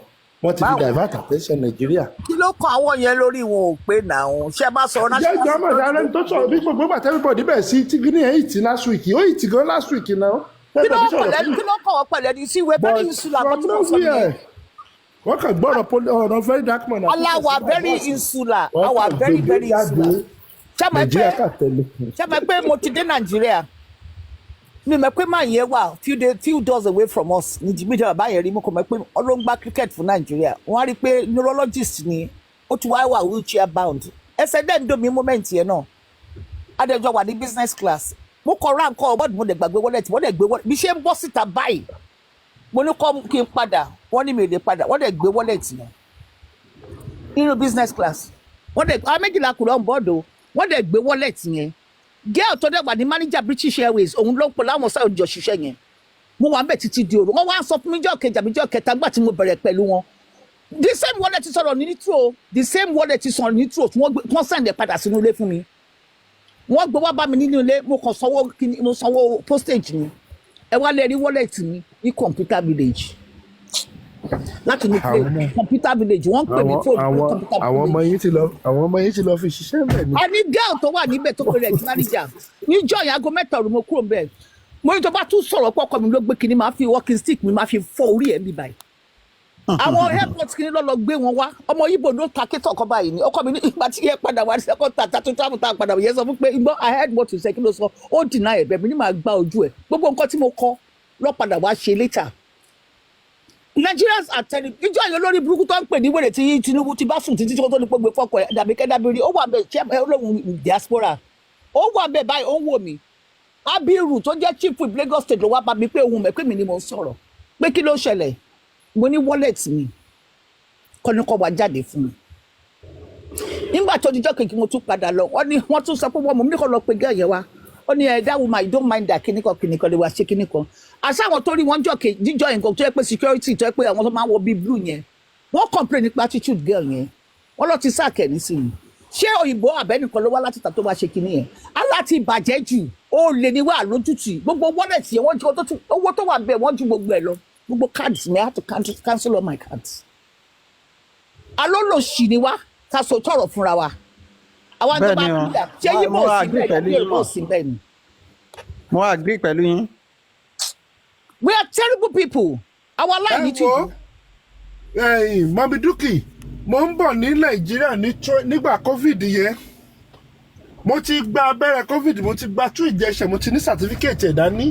D: wọ́n ti fi divert attention nàìjíríà.
L: kí ló kọ àwọn yẹn lórí wọn ò pé náà ṣé bá sọ náà.
D: jẹ́ ìjọba ìdáná tó sọ̀rọ̀ bí gbogbo bàtẹ́ everybody bẹ̀rẹ̀ sí tí gíní ẹ̀ ìtì last week ó ìtì gan last week náà.
L: kí ló kọ̀ wọ́n pẹ̀lẹ́ ní sí ìwé bẹ́ẹ̀ ní insular kan tí wọ́n sọ yẹn.
D: wọ́n kàn gbọ́ ọ̀rọ̀ very dark man.
L: aláwa very insular awa very very insular. ṣé mo pé mo ti dé nàìjíríà mi mọ̀ pé máa yẹn wà few doors away from us ní jìbìtì bàbá yẹn rí mo kò mọ̀ pé ọlọ́ngbà cricket fún nàìjíríà wọ́n á rí i pé neurologist ni ó ti wá wà wheelchair bound ẹsẹ̀ dẹ́ ń domi moment yẹn náà adẹ́jọ́ wà ní business class mo kọ ra nǹkan ọ̀bọ̀dù mo dẹ̀ gbàgbé wallet wọ́n dẹ̀ gbé wallet bí ṣe ń bọ́ síta báyìí mo ní kọ́ kí n padà wọ́n ní mi ò lè padà wọ́n dẹ̀ gbé wallet yẹn nínú business class wọ́n dẹ̀ àwọn méjìlá kù lọ́n bọ́ọ̀dù wọ́n dẹ̀ gbé wallet yẹn girl tó dẹ̀ wà ní manager British Airways òun ló ń pè láwọn sáà òjò ṣiṣẹ́ yẹn mo wà ń bẹ̀ títí di òru wọ́n wá sọ fún mi jọ́ kejì àbí jọ́ kẹta gbà tí mo bẹ̀rẹ̀ pẹ̀lú wọn the same wallet sọ̀rọ̀ ní nítro the same wallet sọ̀rọ̀ ní nítro tí wọ́n send ẹ̀ padà sínú ilé fún mi wọ́n gbé wá bá mi nínú ilé mo kàn sanwó postage mi ẹ wá lè rí wallet mi ní computer village láti ní pé computer village wọ́n pè mí fóònù ní computer village.
D: àwọn ọmọ yín ti lọ fi ṣiṣẹ́ bẹ́ẹ̀ ni.
L: a ní girl tó wà níbẹ̀ tó pèrè ẹ̀sìn manager níjọ́ ìyàgò mẹ́ta òru mo kúrò bẹ́ẹ̀ mo ní tó bá tún sọ̀rọ̀ pọ̀ ọkọ mi ló gbé kinní máa fi walking stick mi máa fi fọ́ orí ẹ̀ mi báyìí. àwọn airport kinní lọ́lọ́ gbé wọn wá ọmọ Ìgbò ló ta kétọ̀ ọkọ báyìí ni ọkọ mi ní ìgbà tí yẹ padà wá ṣẹ́kọ̀ tà tó táwọn tá a padà yẹ sọ fún pé ìgbọ́ I heard what you say kí ló sọ ó deny ẹ̀ bẹ́ẹ̀ mi ní máa gba ojú ẹ̀ gbogbo nǹkan tí mo kọ́ lọ́ padà wá ṣe later. Nigerians are telling ìjọ àyàn lórí burúkú tó ń pè ní wèrè tí Tinubu ti bá sùn títí tó ní gbogbo fọkọ ẹ dàbí kẹdàbírí ó wà bẹ́ẹ̀ chairman olóhùn diaspora ó wà bẹ́ẹ̀ báyìí ó ń wò mí Abiru tó jẹ́ chief whip Lagos state ló wá bá mi pé òun mọ̀ pé mi ni mo ń sọ̀rọ̀ pé kí ló ṣẹlẹ̀ mo ní wallet mi kọ́nìkọ́ wa jáde fún mi nígbà tó dijọ́ kejì mo tún padà lọ wọ́n tún sọ pé wọ́n mọ̀ mí kọ́ lọ pé gẹ́ẹ̀yẹ wa ó ní that woman I don't mind that kíníkan lè wá ṣe kíníkan àṣà àwọn tó rí wọn jíjọ nǹkan tó yẹ pé security tó yẹ pé àwọn tó máa ń wọ bíi blue yẹn wọ́n complain nípa attitude girl yẹn wọ́n lọ ti sáàkẹ́ nísìnyí ṣé òyìnbó àbẹ́nìkan ló wá láti ta tó wá ṣe kíní yẹn aláti bàjẹ́ jù ó lè ní wà lójútì gbogbo wallet yẹn wọ́n ju owó tó wà bẹ́ẹ̀ wọ́n ju gbogbo ẹ̀ lọ gbogbo cards mi I have to cancel all my cards alólòṣì ni wá ká so tọrọ fúnra wa àwọn tó bá kúlẹ̀ ṣé yín mọ̀ sí bẹ́ẹ̀ ni yín mọ̀ sí bẹ́ẹ̀ ni.
K: mo agree pẹ̀lú yín.
L: We are terrible people our life need to.
D: Mami Duki mo ń bọ̀ ní Nàìjíríà nígbà COVID yẹn mo ti gba abẹ́rẹ́ COVID mo ti gba 2 injection mo ti ní certificate ẹ̀ dání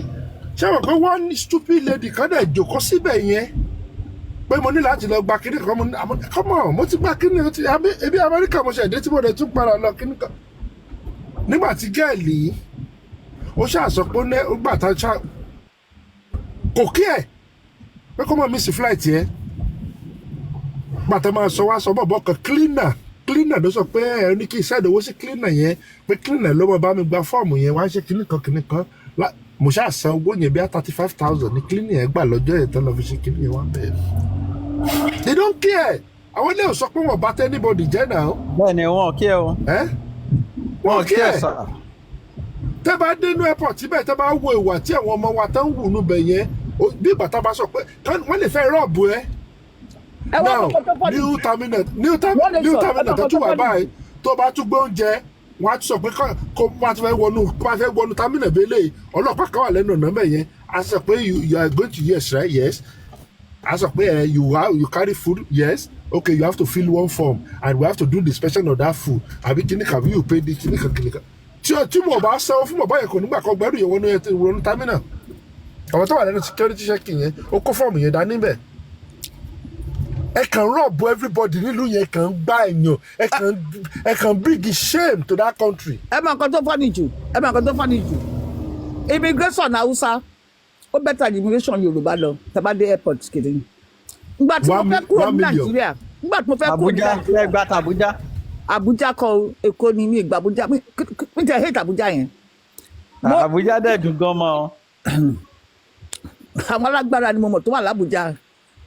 D: ṣé wọ́n pé one stupid lady kan dẹ̀ jókòó síbẹ̀ yẹn pé mo ní láti lọ gba kíní kan mo ti gba kíní ebi Amẹ́ríkà mo ṣe èdè tí mo dẹ̀ tún padà lọ kíní kan nígbà tí gẹ́ẹ̀lì ó ṣàṣọ pé ó gbà tá kò kí ẹ̀ pé kó mọ̀ mí sí flight yẹn bàtà máa sọ wá sọ bọ̀bọ̀ kan cleaner ló sọ pé ẹ ní kí n ṣàdéwó sí cleaner yẹn pé cleaner ló mọ̀ bá mi gba fọ́ọ̀mù yẹn wá ṣe kíní kan mo ṣáà san owó yẹn bí i 35,000 ní cleaner yẹn gbà lọ́jọ́ yẹn tán lọ fi ṣe kíní yẹn wá bẹ́ẹ̀. They don't care àwọn ilé ò sọ pé wọn bá tẹ anybody jẹ́ náà.
K: bẹ́ẹ̀ni wọn kí ẹ o.
D: wọn kí ẹ tẹ́ bá dénú airport síbẹ̀ tẹ́ bá wo ìwà tí àwọn ọmọ wa tán ń wù nù bẹ̀ yẹn bí ìgbà tá a bá sọ pé wọ́n lè fẹ́ rọ́ọ̀bù ẹ. Now new terminal tó tún wà báyìí tó bá tún gbé oúnjẹ wọn á tún sọ pé kó bá fẹ́ wọnú terminal bẹ́lẹ̀ ọlọ́pàá kan wà lẹ́nu ọ̀nà bẹ́ẹ̀ yẹn a sọ pé you are going to yes right yes a sọ pé you carry food yes okay you have to fill one form and we have to do the inspection of that food àbí kíníkà bí you pay the kíníkà tí mo bá sanwó fún bàbá yẹn kò nígbà kan gbẹ́rù yẹn wọnú terminal àwọn tó wà lẹ́nu security checking yẹn ó kó fọ́ọ̀mù yẹn dání bẹ́ẹ̀ ẹ kàn rọ̀bù everybody nílùú yẹn kàn gbá èèyàn ẹ kàn bring shame to that country.
L: ẹ máa kan tó fọ́nì jù immigration Hausa ó bẹ́tà immigration Yorùbá lọ tàbá dé airport kiri nígbà tí mo fẹ́ kúrò ní Nàìjíríà nígbà tí mo fẹ́ kúrò ní Nàìjíríà
K: Abuja Abuja
L: Abuja kọ Èkó ni mi ìgbà Abuja mi tẹ hate Abuja yẹn.
K: Abuja dẹ̀ dùn gan mọ́.
L: àwọn alágbára ni mo mọ̀ tó wà l'Abuja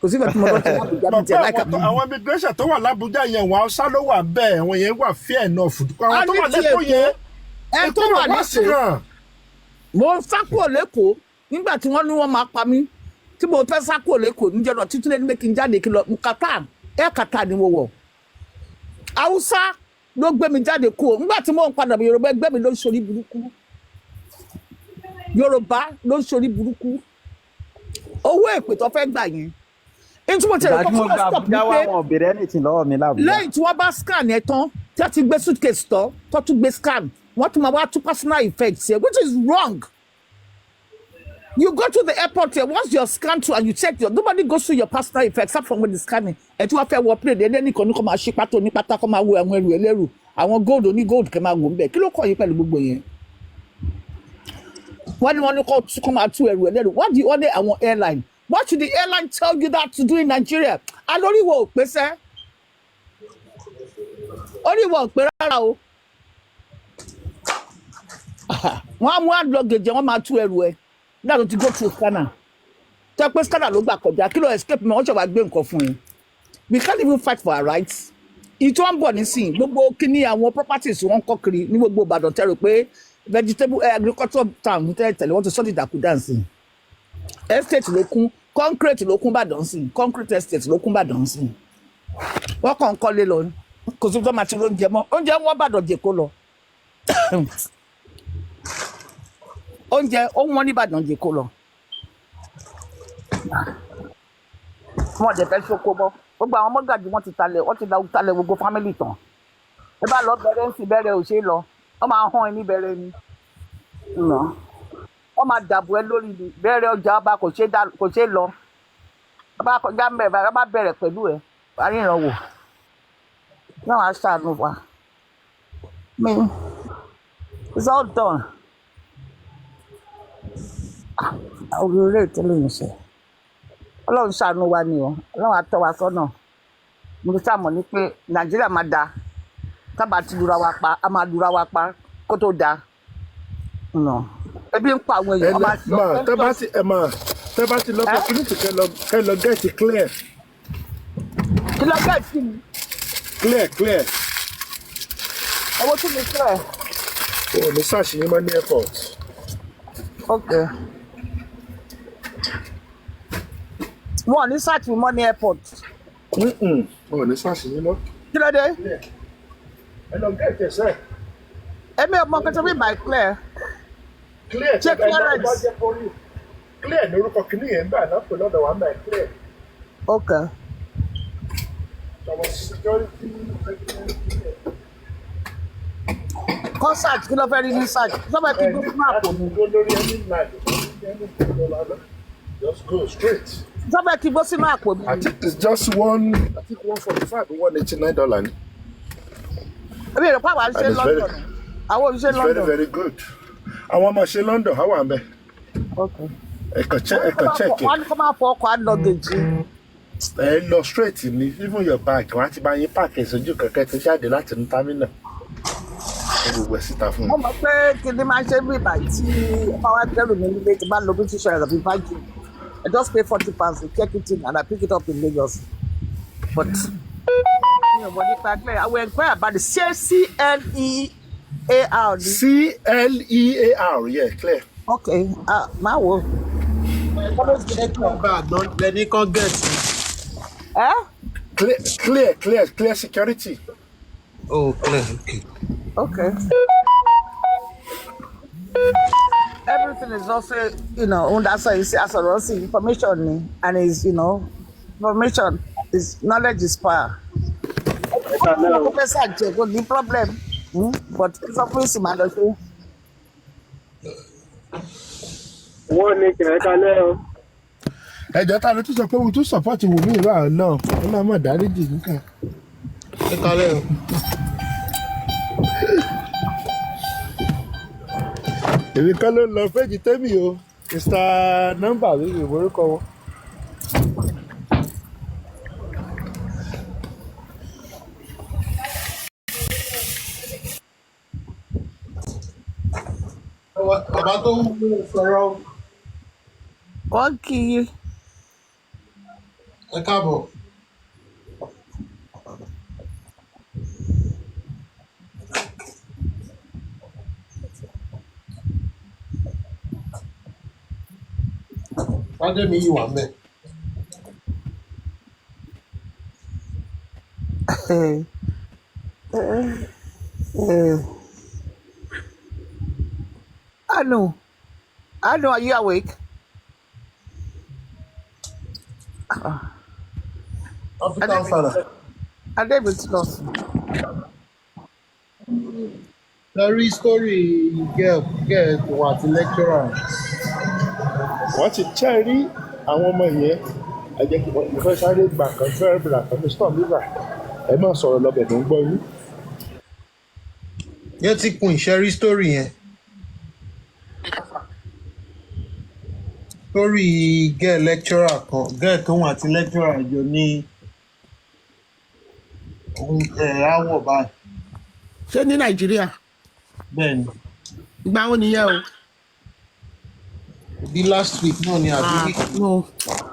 L: kò sí ìfẹ́ tí mo lọ sí Abuja mi tẹ̀ láìka mi.
D: àwọn immigration tó wà l'Abuja yẹn wọn Hausa ló wà bẹ́ẹ̀ àwọn yẹn wà fair enough àwọn tó wà lẹ́kọ̀ọ́ yẹn
L: ẹ tó wà lẹ́kọ̀ọ́ mo sá kúrò lẹ́kọ̀ọ́ nígbà tí wọ́n ní wọ́n máa pa mí tí mo fẹ́ sá kúrò lẹ́kọ̀ọ́ níjẹ́ náà títí lẹ́ni méjì jáde kí lọ Qatar ni mo wọ̀ Hausa ló gbé mi jáde kúrò nígbà tí mo ń padà bọ̀ Yorùbá ẹgbẹ́ mi ló ń ṣorí burúkú Yorùbá ló ń ṣorí burúkú owó èpè tó fẹ́ gbà yẹn nítorí mo tẹ̀lé kọ́kọ́ stop ní pé lẹ́yìn tí wọ́n bá scan ẹ̀ tán tí wọ́n ti gbé suitcase tán tó tún gbé scan wọ́n tún máa wá tún personal effects here which is wrong. You go to the airport here, once you're scanned through and you check nobody goes through your personal effects except from when the scanning. Ẹ tí wọ́n fẹ́ wọ plane ẹni kan ní kó máa ṣí pátó ní pátá kó máa wo àwọn ẹrù ẹlẹ́rù àwọn gold oní gold kẹ́ máa wò ń bẹ̀ kí ló kọ̀ yín pẹ̀lú gbogbo yẹn. Wọ́n ní kó máa tú ẹrù ẹlẹ́rù what do you order àwọn airline what should the airline tell you that to do in Nigeria? Alóríwọ̀ ò pé sẹ́ oríwọ̀ ò pé rárá o wọ́n á mú àdúgbò wọ́n máa tú ẹrù ẹ náà ló ti go through scanner tẹ pé scanner ló gbà kọjá kí ló escape mi wọ́n ṣe wá gbé nǹkan fún yín we can't even fight for our rights ìtọ́ ń bọ̀ nísìnyí gbogbo kíní àwọn properties wọ́n kọ́ kiri ní gbogbo Ìbàdàn tẹ́rù pé vegetable agriculture town tẹ́lẹ̀ wọ́n ti sọ́ di dàkú dáǹsì estate ló kún concrete ló kún Ìbàdàn sí concrete estate ló kún Ìbàdàn sí wọ́n kàn ń kọ́lé lọ kò sí tó máa ti lóúnjẹ mọ́ oúnjẹ wọn Ìbàdàn jẹ kó lọ oúnjẹ ó wọ́n ní Ìbàdàn jẹ kó lọ wọn jẹ fẹ́ ṣoko mọ́ gbogbo àwọn mọ́gàjì wọn ti talẹ̀ gbogbo family tán ẹ bá lọ bẹ̀rẹ̀ ń sì bẹ̀rẹ̀ ò ṣe lọ wọ́n máa hàn ẹ ní bẹ̀rẹ̀ ni wọ́n máa dàbò ẹ lórí ni bẹ̀rẹ̀ ọjà ọba kò ṣe lọ ọba kọjá mẹ́rin ọba bẹ̀rẹ̀ pẹ̀lú ẹ àríyàn wò náà á ṣàánú wa it's all done oríire ìtẹ́lẹ̀ yìí ṣe Ọlọ́run ṣàánú wa ni o Ọlọ́run á tọ́ wa sọ́nà mo ti sàmọ̀ ní pé Nàìjíríà máa da tábà ti lura wa pa a máa lura wa pa kó tó dáa ebi ń pa àwọn èèyàn ọba tí
D: Ma, tẹ́ bá ti lọ fẹ́ kíníkì kẹ́ lọ gẹ́ẹ̀tì clear.
L: kí ló gẹ̀ sí mi
D: Clear.
L: owó tí mi sílẹ̀
D: O ní ṣàṣìyàn mọ́ ní airport.
L: ok wọn ò ní search mi mọ́ ní airport
D: O ní ṣàṣìyàn mọ́.
L: kí ló dé
D: Ẹ lọ gẹ́ẹ̀tì ẹ̀sẹ̀.
L: èmi ò mọ nǹkan tó bí by clear
D: Clear
L: Check clearance.
D: Clear ní orúkọ kìíní yẹn gbà náà pè lọ́dọ̀ wa náà clear.
L: ok
D: Àwọn security
L: concert kí ló fẹ́ rí ní search sọ́bẹ̀ kí gbé fún àpò mi
D: go lórí any line. Just go straight.
L: sọ́bẹ̀ kí gbé sínú àpò mi
D: I think it's just $145 or $189 ni.
L: èmi ò rò pé àwọn àṣẹ
D: And it's
L: London àwọn òṣìṣẹ́
D: It's very
L: London
D: very good. Àwọn ọmọ ṣe London, how am I?
L: ok
D: Ẹ̀kan check it.
L: wọ́n ní kó máa fọ ọkọ̀ àlọ́gẹ̀jì
D: Ẹ lọ straight ni, even your bag, wọ́n á ti bá yín pààkì ìṣojú kẹ̀kẹ́ tó jáde láti ní támínà. Gbogbo ẹ̀ síta fún
L: mo
D: mi.
L: mọ̀ pé kí ni máa ṣe bí ìbàyí tí ọba wa gbẹ́rù mi nílé tí bá lo British Airways àbí Virgin I just pay £40 to check it in and I pick it up in Lagos but mi ò mọ̀ nípa clear I will inquire about the CLEAR ni.
D: CLEAR, yeah, clear.
L: ok máa wò
F: bag lẹni kan get.
D: Clear security.
F: Oh, clear, okay.
L: okay everything is also that's why you see as a information ni and is information is knowledge is power. Professor Ajay kò ní problem but sọfúnìsì máa lọ sí.
M: wọ́n ní kẹ̀kẹ́ lẹ́ o.
D: Ẹ̀jọ̀ ta ló tún sọ pé mo tún support Wùmí ìlú àwọn náà. Ó náà mọ̀ dáríjì nìkan.
F: Ẹ kalẹ́ o.
D: Èmi kan ló lọ péjì tẹ́mì o. Mr. Nọ́mbà mi ò morúkọ wọn.
F: Bàbá tó ń sọ̀rọ̀.
L: wọ́n kì í.
F: Ẹ káàbọ̀. Fádémi yìí wà mẹ́.
L: Anu, are you awake?
F: African father.
L: Adébítí lọ sùn.
F: Lórí story girl wà ti lecturer.
D: Wọ́n ti rí àwọn ọmọ yẹn. Ẹ jẹ́ kí wọ́n fẹ́ sáré gbà kan fẹ́rẹ́ bìrà kan ní storm river. Ẹ máa sọ̀rọ̀ lọ́bẹ̀ tó ń gbọ́ yín.
F: Yẹn ti kun ìṣẹ́rí story yẹn. Story girl lecturer kan girl tóun àti lecturer jọ ní àwọ̀ báyìí.
I: ṣé ní Nàìjíríà
F: Bẹ́ẹ̀ni,
I: ìgbà wo nìyẹn o.
F: bí last week náà ni àbí.
I: No,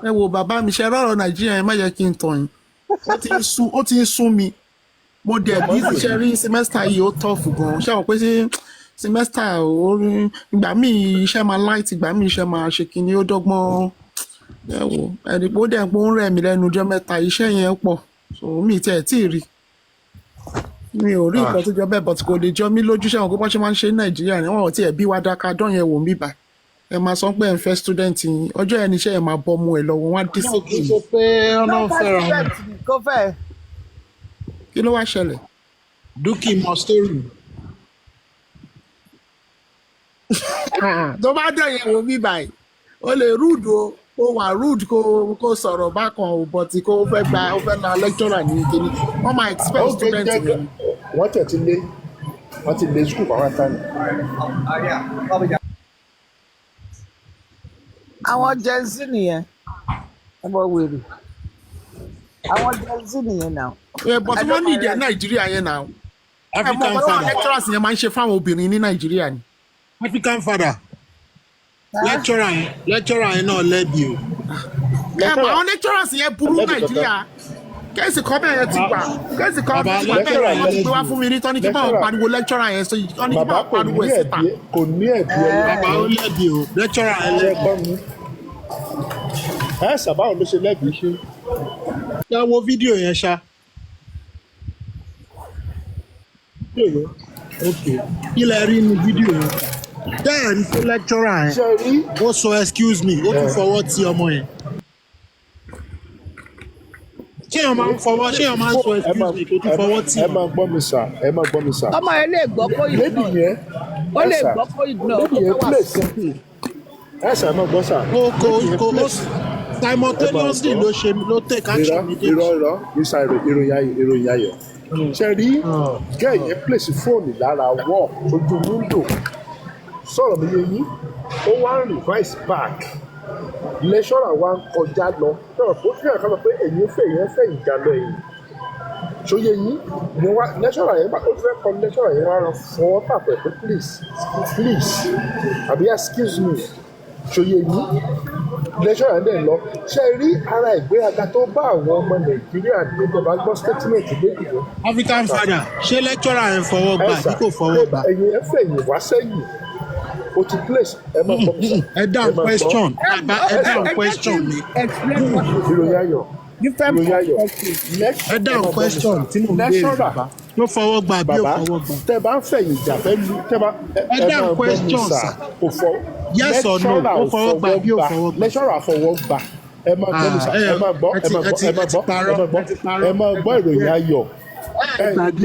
I: ẹ wo bàbá mi ṣe rọrọ Nàìjíríà yẹn má yẹ kí n tàn yín ó ti ń sún mi mo dẹ̀ bí ṣe rí semester yìí ó tough gan ṣé àwọn pé sí semester orin ìgbà míì iṣẹ́ máa light ìgbà míì iṣẹ́ máa ṣe kínní ó dọ́gbọ́n ẹ wo ẹni pé ó dẹ̀ pé ó ń rẹ̀ mí lẹ́nu ọjọ́ mẹ́ta iṣẹ́ yẹn pọ̀ so mi tẹ̀ tí ì rí mi ò rí nǹkan tó jọ bẹ́ẹ̀ but kò lè jọ mí lójú ṣé àwọn pé wọ́n ṣe máa ń ṣe ní Nàìjíríà ni wọ́n ò tiẹ̀ bí wá dáká dán yẹn wò mí bá ẹ máa sọ pé ẹ ń fẹ́ student yín ọjọ́ yẹn níṣẹ́ ẹ máa bọ́ mu ẹ lọ́wọ́ wọn á discipline.
F: Ṣé pé ọ̀nà fẹ́ràn mi.
L: Kó fẹ́.
I: Kí ló wá ṣẹlẹ̀?
F: Dúkì mọ story.
I: Tó bá dẹ̀ yẹn wò mí báyìí o lè rude o wà rude kó sọ̀rọ̀ bákan o but kó fẹ́ na lecturer ní kíní wọ́n máa expect student yẹn.
D: Wọ́n tẹ̀ ti lé school pàwọn tán.
L: Àwọn Gen Z nìyẹn ọmọ wèrè àwọn Gen Z nìyẹn náà.
I: But wọ́n ní ìdí Nàìjíríà yẹn náà.
F: African
I: Àwọn
F: father.
I: lecturers yẹn máa ń ṣe fáwọn obìnrin ní Nàìjíríà ni.
F: African father. Lecturer yẹn náà lẹ́bi o.
I: Àwọn lecturers yẹn burú Nàìjíríà. Kéèsì kan bẹ́ẹ̀ yẹn ti gbà. Kéèsì kan bẹ́ẹ̀ yẹn ti gbé wá fún mi rí tán ní kí báwọn pariwo lecturer yẹn sọ yìí. Ní kí báwọn pariwo ẹ̀ síta.
D: Kò ní ẹ̀bí ẹni.
F: Bàbá ó lẹ́bi o. Lecturer yẹn lẹ́bi.
D: Ẹ sábàá ló ṣe lẹ́bi ṣe.
F: Ṣé wo fídíò yẹn ṣá? Okay. Kí lẹ rí inú fídíò yẹn? Bẹ́ẹ̀ ni fún lecturer yẹn. Ó sọ excuse me, ó tún fọwọ́ tí ọmọ yẹn. Ṣé èèyàn máa ń sọ excuse me tó tún fọwọ́ tí?
D: Ẹ máa gbọ́ mi sà.
L: ọmọ yẹn lè gbọ́ kó ìdùnnà.
D: Lady yẹn.
L: Ó lè gbọ́ kó ìdùnnà.
D: Lady yẹn play simple. Ẹ sà máa gbọ́ sà.
F: Kò simultaneously ló take action méjèèjì.
D: Irọ́ ìròyìn ayọ̀. Ṣé rí gẹ́ẹ̀ yẹn place fóònù lára wall ojú window sọ̀rọ̀ mi yé yín ó wá ń revise back lẹ́ṣọ́rà wa ń kọjá lọ sọ̀rọ̀ tó fi hàn ká lọ pé èyí fẹ́ ìjà lọ èyí ṣòye yín lẹ́ṣọ́rà yẹn ó fẹ́ kọ́ lẹ́ṣọ́rà yẹn rárá fọwọ́ pàpẹ́ pé please àbí excuse me ṣòye yín lẹ́ṣọ́rà yẹn dẹ̀ lọ ṣe rí ara ìgbéraga tó bá àwọn ọmọ Nàìjíríà ní ìjọba gbọ́ statement méjì lọ.
F: African father ṣé lecturer yẹn fọwọ́ gbà bí kò fọwọ́ gbà?
D: ẹ̀yin ẹ fẹ̀yìn wá sẹ́yìn o ti place ẹ máa kọ́ mi.
F: ẹ dáhùn question mi.
D: ìròyìn ayọ̀
F: ẹ dáhùn question tí mo ń béèrè bàbá ló fọwọ́ gbà bí ò fọwọ́ gbà.
D: tẹ bá ń fẹ̀yìn jà fẹ́ lu tẹ bá
F: ẹ dáhùn question sà.
D: kò fọ
F: yes or no ó fọwọ́ gbà bí ò fọwọ́ gbà.
D: lẹ́ṣọ́rà fọwọ́ gbà ẹ máa gbọ́ mi sà ẹ máa gbọ́ ìròyìn ayọ̀.
L: You can see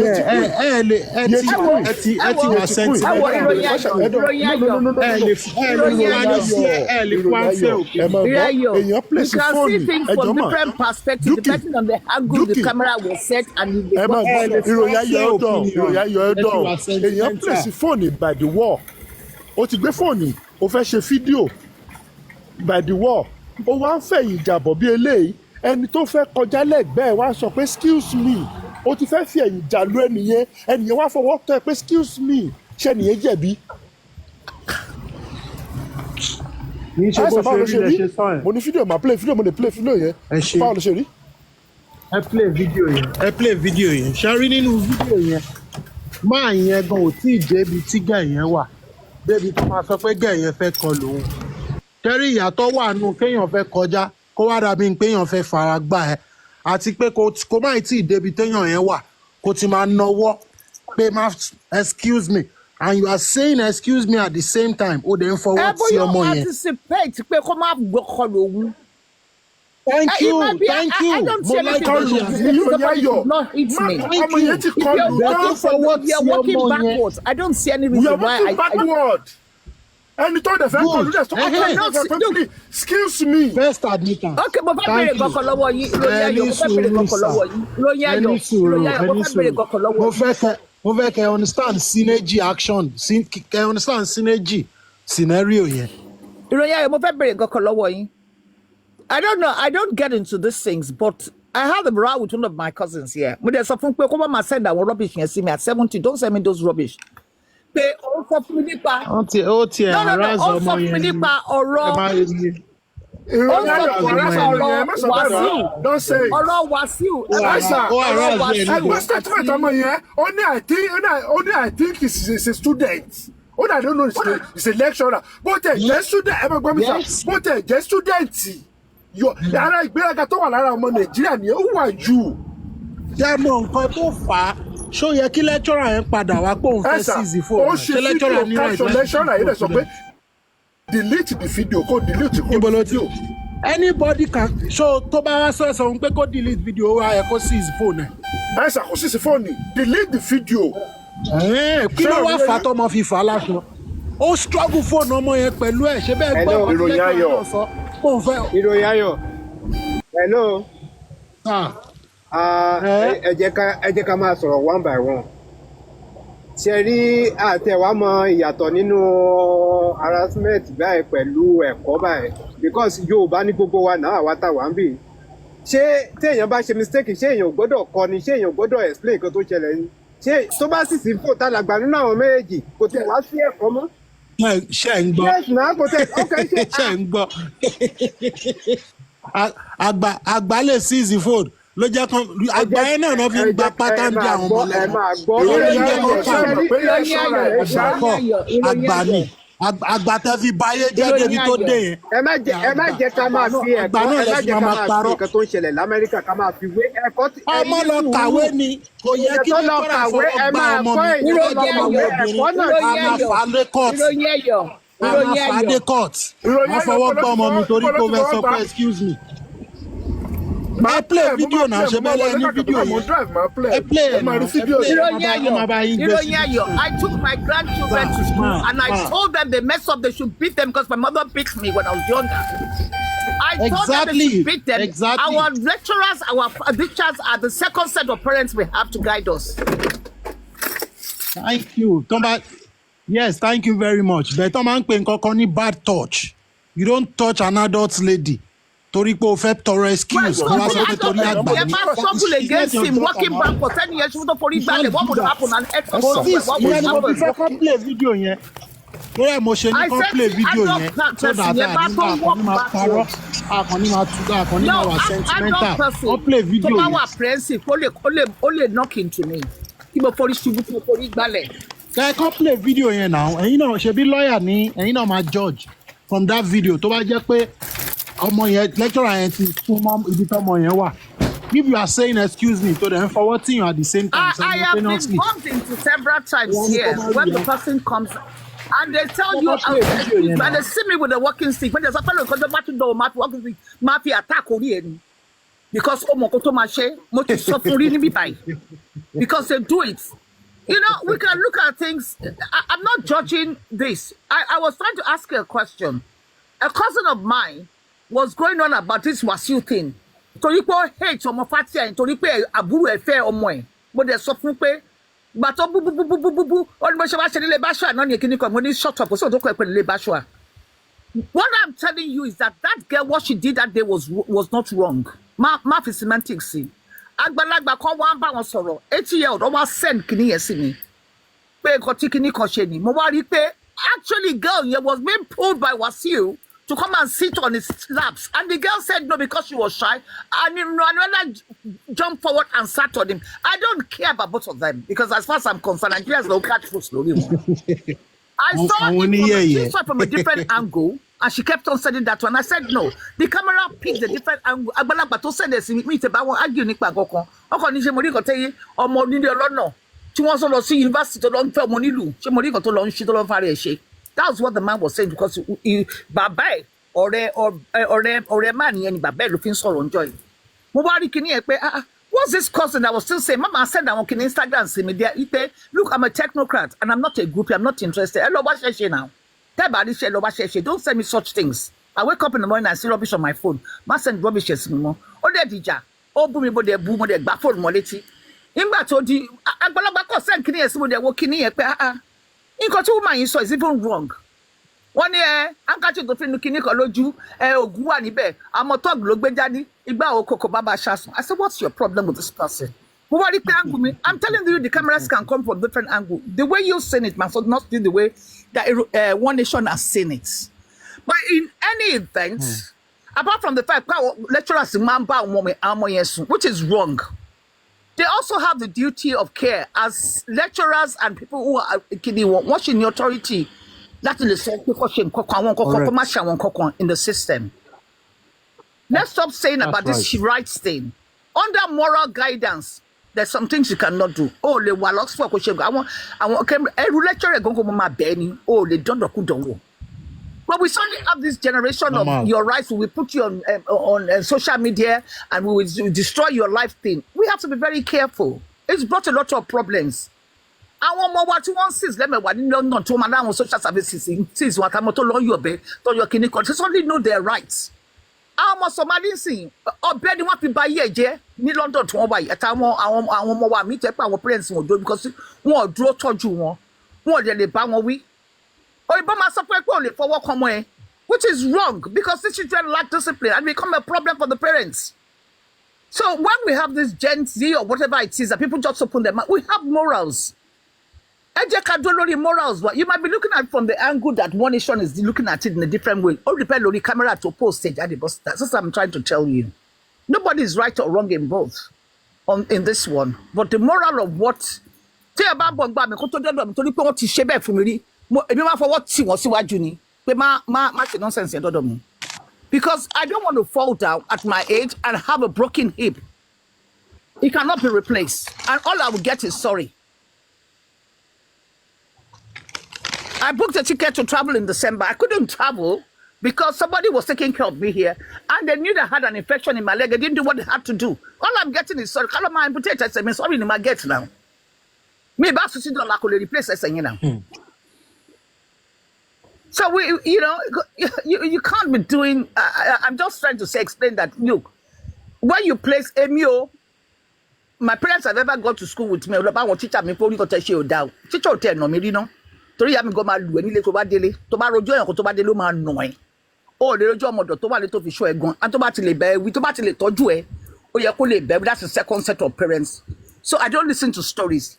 L: things from different perspectives depending on the angle the camera was set and the
D: ìròyìn ayọ̀ ẹ̀dọ̀ èèyàn place fóònù by the wall ó ti gbé fóònù ó fẹ́ ṣe fídíò by the wall ó wá ń fẹ̀yìn jàbọ̀ bí eléyìí ẹni tó fẹ́ kọjá lẹ́gbẹ̀ẹ́ wá sọ pé excuse me ó ti fẹ́ fi ẹ̀yìn jà lú ẹnìyẹn wá fọwọ́ tọ́ ẹ pé excuse me ṣé ẹnìyẹn jẹ̀bi.
F: ní ṣe bó ṣe rí ẹ ṣe sọ ẹ.
D: mo ní fídíò máa play fídíò mo lè play fídíò yẹn báwo ló ṣe rí.
F: ẹ play fídíò yẹn ṣe rí nínú fídíò yẹn máa yẹn gan ò tí ì débi tí gẹ̀ yẹn wà débi tó máa sọ pé gẹ̀ yẹn fẹ́ kọ lòun. kẹ́rí ìyàtọ̀ wà nù kéèyàn fẹ́ kọjá kó wá dàbí péèyàn fẹ́ fara gbá ẹ àti pé kó má tí ì débi téèyàn yẹn wà kó ti máa náwó pé má excuse me and you are saying excuse me at the same time ó dẹ̀ ń fọwọ́ tí ọmọ yẹn.
L: ẹ bóyá anticipate pé kó má gbọ́kọ̀ lòun.
F: Thank you.
L: I don't see anything wrong with it. Not hit me. If you're walking backwards, I don't see any reason why
D: I backward. Ẹni tó dẹ̀ fẹ́ kọ́ ló dẹ̀ sọ pé excuse me.
F: First admittance.
L: Okay, mo fẹ́ bèrè kọ̀kọ̀ lọ́wọ́ yín. Ìròyìn ayọ̀ mo fẹ́ bèrè kọ̀kọ̀ lọ́wọ́ yín.
F: Mo fẹ́ kẹ́ understand synergy action kẹ́ understand synergy scenario yẹn.
L: Ìròyìn ayọ̀ mo fẹ́ bèrè kọ̀kọ̀ lọ́wọ́ yín. I don't know. I don't get into these things, but I had a row with one of my cousins here. Mo dẹ̀ sọ fún pé kó má máa send àwọn rubbish yẹn sí mi at 70. Don't send me those rubbish. Pé ó sọ fún mi nípa.
F: Ó tiẹ̀ aráàlú ọmọ yẹn.
L: Ó sọ fún mi nípa ọ̀rọ̀. Ọ̀rọ̀ Wàsíù.
D: Ẹgbẹ́ statement ọmọ yẹn, ó ní I think he's a student. Ó dà don't know he's a lecturer. Bó tẹ̀ jẹ́ student, ẹ bá gbọ́ mi sọ, bó tẹ̀ jẹ́ student. Ara ìgbéraga tó wà lára ọmọ Nàìjíríà ni ó wà jù.
F: Jẹ́ mọ nǹkan tó fà á. Ṣó yẹ kí lecturer yẹn padà wá pé òun fẹ́ seize phone.
D: Ó ṣe fídíò káṣọ lecturer yẹn lè sọ pé delete the video kó delete kó video.
F: Anybody can so tó bá wá sọ pé kó delete video wa ẹ kó seize phone ẹ.
D: Ẹ̀sà kò seize phone delete the video.
F: Kí ló wá fà tọmọ fi fà á láṣọ? Ó struggle phone ọmọ yẹn pẹ̀lú ẹ̀ ṣé bẹ́ẹ̀ gbọ́
M: ìròyìn ayọ̀. Ìròyìn ayọ̀. Hello. Ẹ jẹ́ ká máa sọ̀rọ̀ one by one. Ṣé rí àtẹ̀wá mọ ìyàtọ̀ nínú harassment báyìí pẹ̀lú ẹ̀kọ́ báyìí because Yorùbá ní gbogbo wa náà àwa tá wà ń bì. Ṣé téèyàn bá ṣe mistake ṣé èèyàn gbọ́dọ̀ kọ́ ni ṣé èèyàn gbọ́dọ̀ explain nǹkan tó ṣẹlẹ̀ ni ṣé tó bá sì sí fò tá làgbà nínú àwọn méjèèjì kò tẹ̀ wá sí ẹ̀kọ́ mọ́.
F: ṣe ń gbọ́
M: yes na kò tẹ̀ ok ṣe
F: ṣe ń gbọ́ àgbà lè seize phone ló jẹ́ kan àgbà yẹn náà ló fi ń gba pátá ń jẹ àwọn ọmọ
M: ẹ
F: lẹ́nu
M: máa gbọ́
F: àgbà ni àgbà tẹ fi báyé jẹ́ débi tó dé yẹn.
M: ẹ má jẹ́ ká máa fi ẹ̀kọ́ ẹ má jẹ́ ká máa fi nǹkan tó ń ṣẹlẹ̀ lamẹ́ríkà ká máa fi wé ẹ̀kọ́ tí
F: ọmọ lọ kàwé ni kò yẹ kí
M: tó lọ
F: lẹ́kọ̀ọ́
M: kàwé ẹ máa kọ́ èyí tó lọ kàwé ẹ̀kọ́ náà
F: a máa fà á lé court a máa fà á dé court wọ́n fọwọ́ gbọ́ ọmọ mi torí pé ó fẹ́ sọ pé excuse me. máa play video náà ṣe bẹ́ẹ̀ ní video yẹn ẹ play ẹ̀ náà
A: ìròyìn ayọ̀ I took my grandchildren to school and I told them they mess up they should beat them because my mother beat me when I was younger. I told them they should beat them. Our lecturers, our teachers are the second set of parents we have to guide us.
F: Thank you. Yes, thank you very much. But máa ń pè nǹkan kan ní bad touch. You don't touch an adult lady. Torí pé o fẹ́ tọrọ excuse.
A: Well, if I struggle against him, walking back for 10 years, what would happen? And
F: what would happen? Play video yẹn. Bóyá mo ṣe ní kán play video yẹn so that àkànní máa parọ́ àkànní máa túká àkànní máa wà sentimental wọ́n play video yẹn.
A: tó bá wà apprehensive ó lè knock into me kí mo forí ṣubú tí mo forí gbálẹ̀.
F: Kán play video yẹn náà ẹ̀yin náà ṣe bí lọ́ọ̀yà ní ẹ̀yin náà máa judge from that video tó bá jẹ́ pé ọmọ yẹn lecturer yẹn ti fún mọ́ ibi tọ́mọ yẹn wà. If you are saying excuse me to them forwarding you at the same time.
A: I have been bumped into several times here when the person comes and they tell you and they see me with a walking stick when there's a fellow because the battle door walking stick mafia attack ori because omoko to ma ṣe mo ti sọ fún rí níbí báyìí because they do it. You know, we can look at things. I'm not judging this. I was trying to ask you a question. A cousin of mine was going on about this Wasiu thing. Torí pé ó hate ọmọ Fatia torí pé àbúrò ẹ̀ fẹ́ ọmọ ẹ̀. Mo dẹ̀ sọ fún pé gbàtọ́ búbúbúbúbú ó ní bó ṣe bá ṣe nílé Báṣọ́à náà ní kíní kan mo ní shut up kò sí òun tó kọ ẹ̀ pé nílé Báṣọ́à. What I'm telling you is that girl what she did that day was not wrong. Má fi semantics sí. Àgbàlagbà kan wá ń bá wọn sọ̀rọ̀ 80-year-old ó wá send kíní yẹn sí mi. Pé nǹkan tí kíní kan ṣe ni mo wá rí pé actually girl yẹn was being pulled by Wasiu to come and sit on his laps. And the girl said no because she was shy. And another jumped forward and sat on him. I don't care about both of them because as far as I'm concerned, Nigerians don't catch food slowly. I saw it from a different angle and she kept on saying that one. I said no. The camera picked a different angle. Agbalagba tó send this me te ba won argue nípa nǹkan. O ko ni ṣe mo rí nǹkan tẹ́ ọmọ nílé ọlọ́nà tí wọ́n sọ lọ sí university tó lọ ń fẹ́ ọmọ nílùú. Ṣé mo rí nǹkan tó lọ ń ṣe tó lọ ń fara ẹ̀ ṣe. That's what the man was saying because bàbá ẹ̀ ọ̀rẹ́ man yẹn ni bàbá ẹ̀ ló fi ń sọ̀rọ̀ ńjọ́ yìí. Mo wá rí kíní ẹ̀ pé what's this cousin that was still saying mama send àwọn kíní Instagram sí mi there ipe look I'm a technocrat and I'm not a groupie I'm not interested. Ẹ lọ wá ṣẹ̀ṣẹ̀ now. Tẹ́ bá rí ṣe lọ wá ṣẹ̀ṣẹ̀ don't send me such things. I wake up in the morning and see rubbish on my phone. Má send rubbish sí mi mọ́. Ó dẹ̀ dìjà ó bú mi mo dẹ̀ gbá fóònù mọ́ létí. Nígbà tó di àgbàlagbà kò send kíní yẹn sí mo dẹ̀ wo kíní yẹn pé nǹkan tí woman yìí sọ is even wrong. Wọ́n ní ankachi tó fi nu kíní kan lójú ògùn wà níbẹ̀ àmọ́ tọ́ọ̀gù ló gbé jáde ìgbà òkòkò bàbá aṣáṣun. I said what's your problem with this person? Mo wá rí pé angle mi I'm telling you the cameras can come from different angle. The way you seen it must not be the way that One Nation has seen it. But in any event, apart from the fact that lecturers máa ń bá àwọn ọmọ yẹn sùn which is wrong. They also have the duty of care as lecturers and people who are watching the authority. That is the in the system. Let's stop saying about this rights thing. Under moral guidance, there's some things you cannot do. Oh, le walks for every lecturer go my benny. Oh, le don't. But we suddenly have this generation of your rights. We will put you on social media and we will destroy your life thing. We have to be very careful. It's brought a lot of problems. Àwọn ọmọ wa tí wọ́n seize lẹ́mẹ̀wá ní London tó máa láwọn social services seize wọn àtàwọn tó lọ yọ̀bẹ tó yọ kíní kan they suddenly know their rights. Àwọn ọmọ Somali sìn ọbẹ̀ ni wọ́n fi ba ayé ẹ̀ jẹ́ ní London tí wọ́n wà yìí àtàwọn àwọn ọmọ wa mi jẹ́ pé àwọn parents wọn ò dúró because wọn ò dúró tọ́jú wọn wọn ò dẹ̀ lè bá wọn wí. Òyìnbó máa sọ pé ò lè fọwọ́ kan mọ́ ẹ which is wrong because these children lack discipline and become a problem for the parents.
L: So when we have this Gen Z or whatever it is that people just open their mouth, we have morals. Morals. You might be looking at it from the angle that one nation is looking at it in a different way. All depends on the camera to post it. That's what I'm trying to tell you. Nobody is right or wrong in both in this one. But the moral of what because I don't want to fall down at my age and have a broken hip. It cannot be replaced. And all I will get is sorry. I booked a ticket to travel in December. I couldn't travel because somebody was taking care of me here. And they knew that I had an infection in my leg. They didn't do what they had to do. All I'm getting is sorry. Call my amputate. I said, sorry, in my get now. Me about $60 I could replace it, you know. So we, you can't be doing. I'm just trying to explain that. Look, when you place MO, my parents have ever gone to school with me. About what teacher me probably got to show down. Teacher will tell no me, you know. Torí ya mi go ma lu eni le tó bá délé tó bá rojo yan ko tó bá délé ó máa nà ẹ́ ó lè rojo ọmọdọ̀ tó wà le tó fi show ẹ gan an tó bá ti lè bẹ̀ wí tó bá ti lè tọ́jú ẹ ó yẹ kó lè bẹ̀. That's the second set of parents. So I don't listen to stories.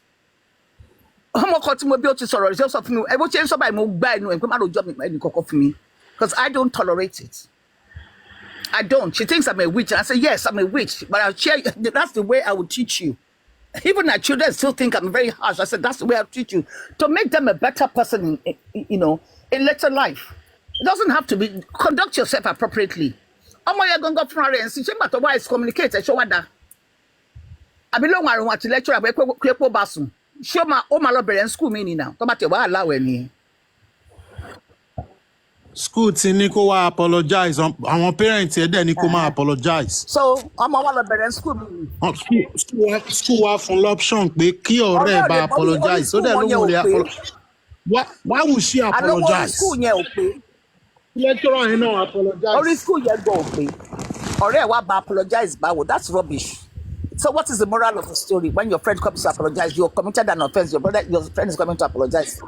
L: Ọmọ kan tí mo bí ó ti sọ̀rọ̀ ṣe sọ fún mi ẹ bó ṣe ń sọ báyìí mo gbá ẹnu ẹ pé má rojo mi ẹni kọ́kọ́ fún mi because I don't tolerate it. I don't. She thinks I'm a witch and I say yes, I'm a witch, but I'll share. That's the way I will teach you. Even our children still think I'm very harsh. I said, that's the way I'll treat you. To make them a better person in later life. It doesn't have to be, conduct yourself appropriately. Omo ye gongo fun are en si se gba to wise communicate e so wada. Abi lo warun ati lecturer be kwepo basun. Se o ma lo bere school mi ni now. To ba te wa allow e ni.
F: School ti ní kó wá apologize àwọn parents ẹ̀ dẹ̀ ní kó máa apologize.
L: So ọmọ wa lọ bẹ̀rẹ̀ school mi.
F: School wa fún l'option pé kí ọ̀rẹ́ ẹ̀ bá apologize so dẹ̀ ló wọ́n lè apologize. Why would she apologize?
L: School yẹn ò pé.
F: Lecturer yẹn náà apologize.
L: Orí school yẹn gbọ́ ò pé. Ọ̀rẹ́ ẹ̀ wá bá apologize báwo? That's rubbish. So what is the moral of the story? When your friend comes to apologize, you committed an offense. Your friend is coming to apologize.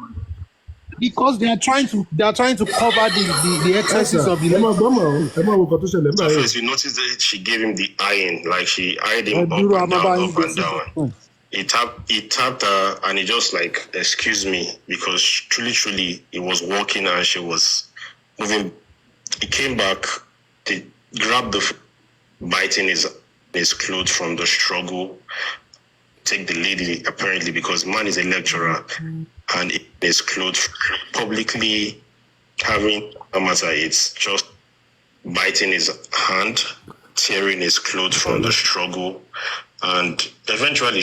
F: Because they are trying to cover the excesses of the.
N: First, you notice that she gave him the eyeing, like she eyed him up and down. He tapped her, and he just like, excuse me, because truly, he was walking and she was moving. He came back, they grabbed biting his clothes from the struggle. Take the lady apparently because man is a lecturer and his clothes publicly having a matter. It's just biting his hand, tearing his clothes from the struggle, and eventually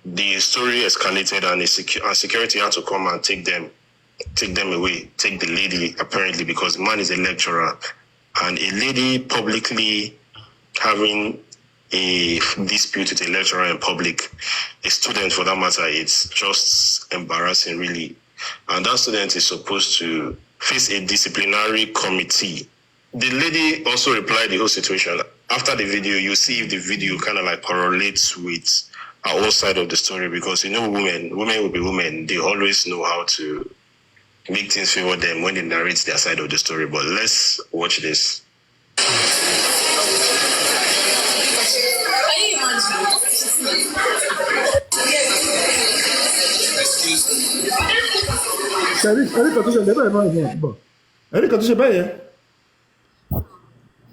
N: the story escalated and security had to come and take them away, take the lady apparently because man is a lecturer and a lady publicly having a dispute with a lecturer in public, a student for that matter, it's just embarrassing really. And that student is supposed to face a disciplinary committee. The lady also replied the whole situation. After the video, you see if the video kind of like correlates with our own side of the story because women will be women. They always know how to make things favor them when they narrate their side of the story. But let's watch this.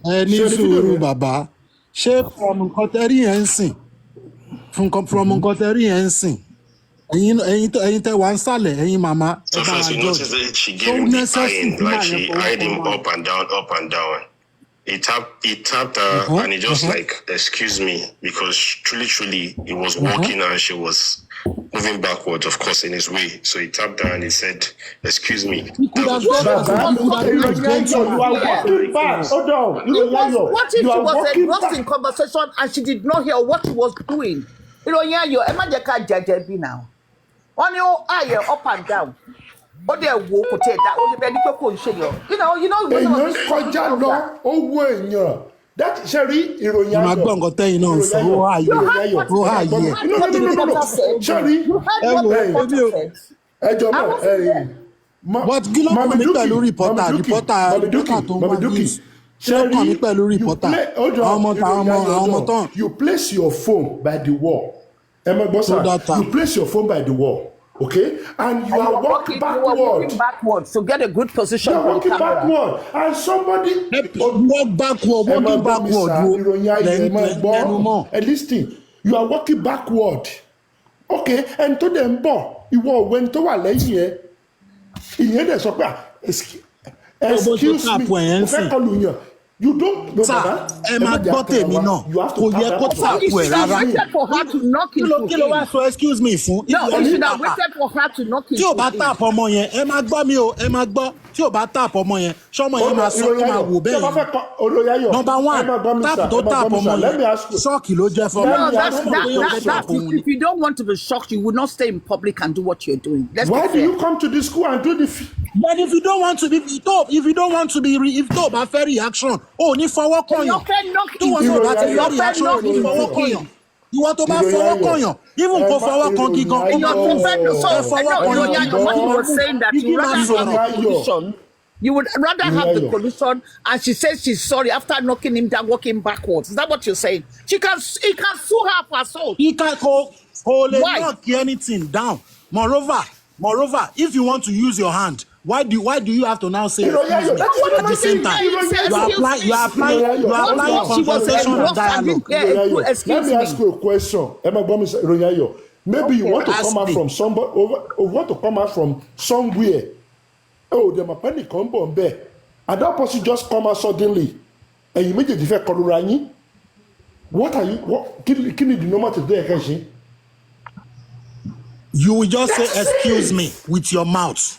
F: Ní sùúrù bàbá ṣé from nǹkan tẹ́rí yẹn ń sìn from nǹkan tẹ́rí yẹn ń sìn ẹ̀yin tẹ́ wà ń sàlẹ̀ ẹ̀yin màmá
N: So first you notice that she gave him the eyeing, like she eyed him up and down. He tapped her and he just like, excuse me, because truly he was walking and she was moving backward, of course, in his way. So he tapped her and he said, excuse me.
L: What if she was engrossed in conversation and she did not hear what he was doing? Now. On your eye up and down. Ó dẹ̀ wo kò tẹ̀ dá ó yẹ bẹ́ẹ̀ ni pé kò ń ṣe yọ.
D: Èèyàn kọjá lọ owó èèyàn that ṣẹ́rí ìròyìn ayọ̀.
F: Màá gbọ́ nǹkan tẹ́yìn náà sọ ó ààyè.
D: Ṣẹ́rí ẹjọ́ mọ̀
F: but kí ló kàn mí pẹ̀lú reporter tó wà news. Cherry,
D: you place your phone by the wall. You place your phone by the wall. Okay, and you are walking
L: backwards to get a good position.
D: You are walking backward, and somebody
F: walking backward.
D: And listen, you are walking backward. Okay, and to them, ìwọ went to wà lẹ́yìn ẹ. Ìyẹn dẹ̀ sọ pé excuse me, mo fẹ́ kọlù yàn. You don't know
F: that. Ẹ máa gbọ́ tèmi náà. Kò yẹ kó tàpù ẹ̀ rárá.
L: Waited for her to knock him.
F: Kí ló wá sọ excuse me fún?
L: No, he should have waited for her to knock him.
F: Tí o bá tap ọmọ yẹn, ẹ máa gbọ́ mi o, ẹ máa gbọ́. Tí o bá tap ọmọ yẹn, ṣọmọ yẹn máa sọ kí máa wò bẹ́ẹ̀ yẹn. Number one, tap tó tap ọmọ yẹn, ṣọ́ọ̀kì ló jẹ́ fún
L: ọmọ. No, if you don't want to be shocked, you would not stay in public and do what you're doing.
D: Why do you come to the school and do the...
F: But if you don't want to be, if tó bá fẹ́ reaction, o ní fọwọ́ kọyàn. Tí wọ́n tó bá ti fẹ́ reaction, o ní fọwọ́ kọyàn. Ìwọ tó bá fọwọ́ kọyàn, even kò fọwọ́ kan gígan.
L: You would rather have the collision, and she says she's sorry after knocking him down, walking backwards. Is that what you're saying? He can sue her for assault.
F: He can't knock anything down. Moreover, if you want to use your hand, why do you have to now say excuse me at the same time? You are applying conversation and dialogue.
D: Let me ask you a question. Maybe you want to come out from somebody, or want to come out from somewhere. Oh, the mapani come on there, and that person just come out suddenly, and you make a different colorani. What are you? What? Can you do no matter there?
F: You will just say excuse me with your mouth.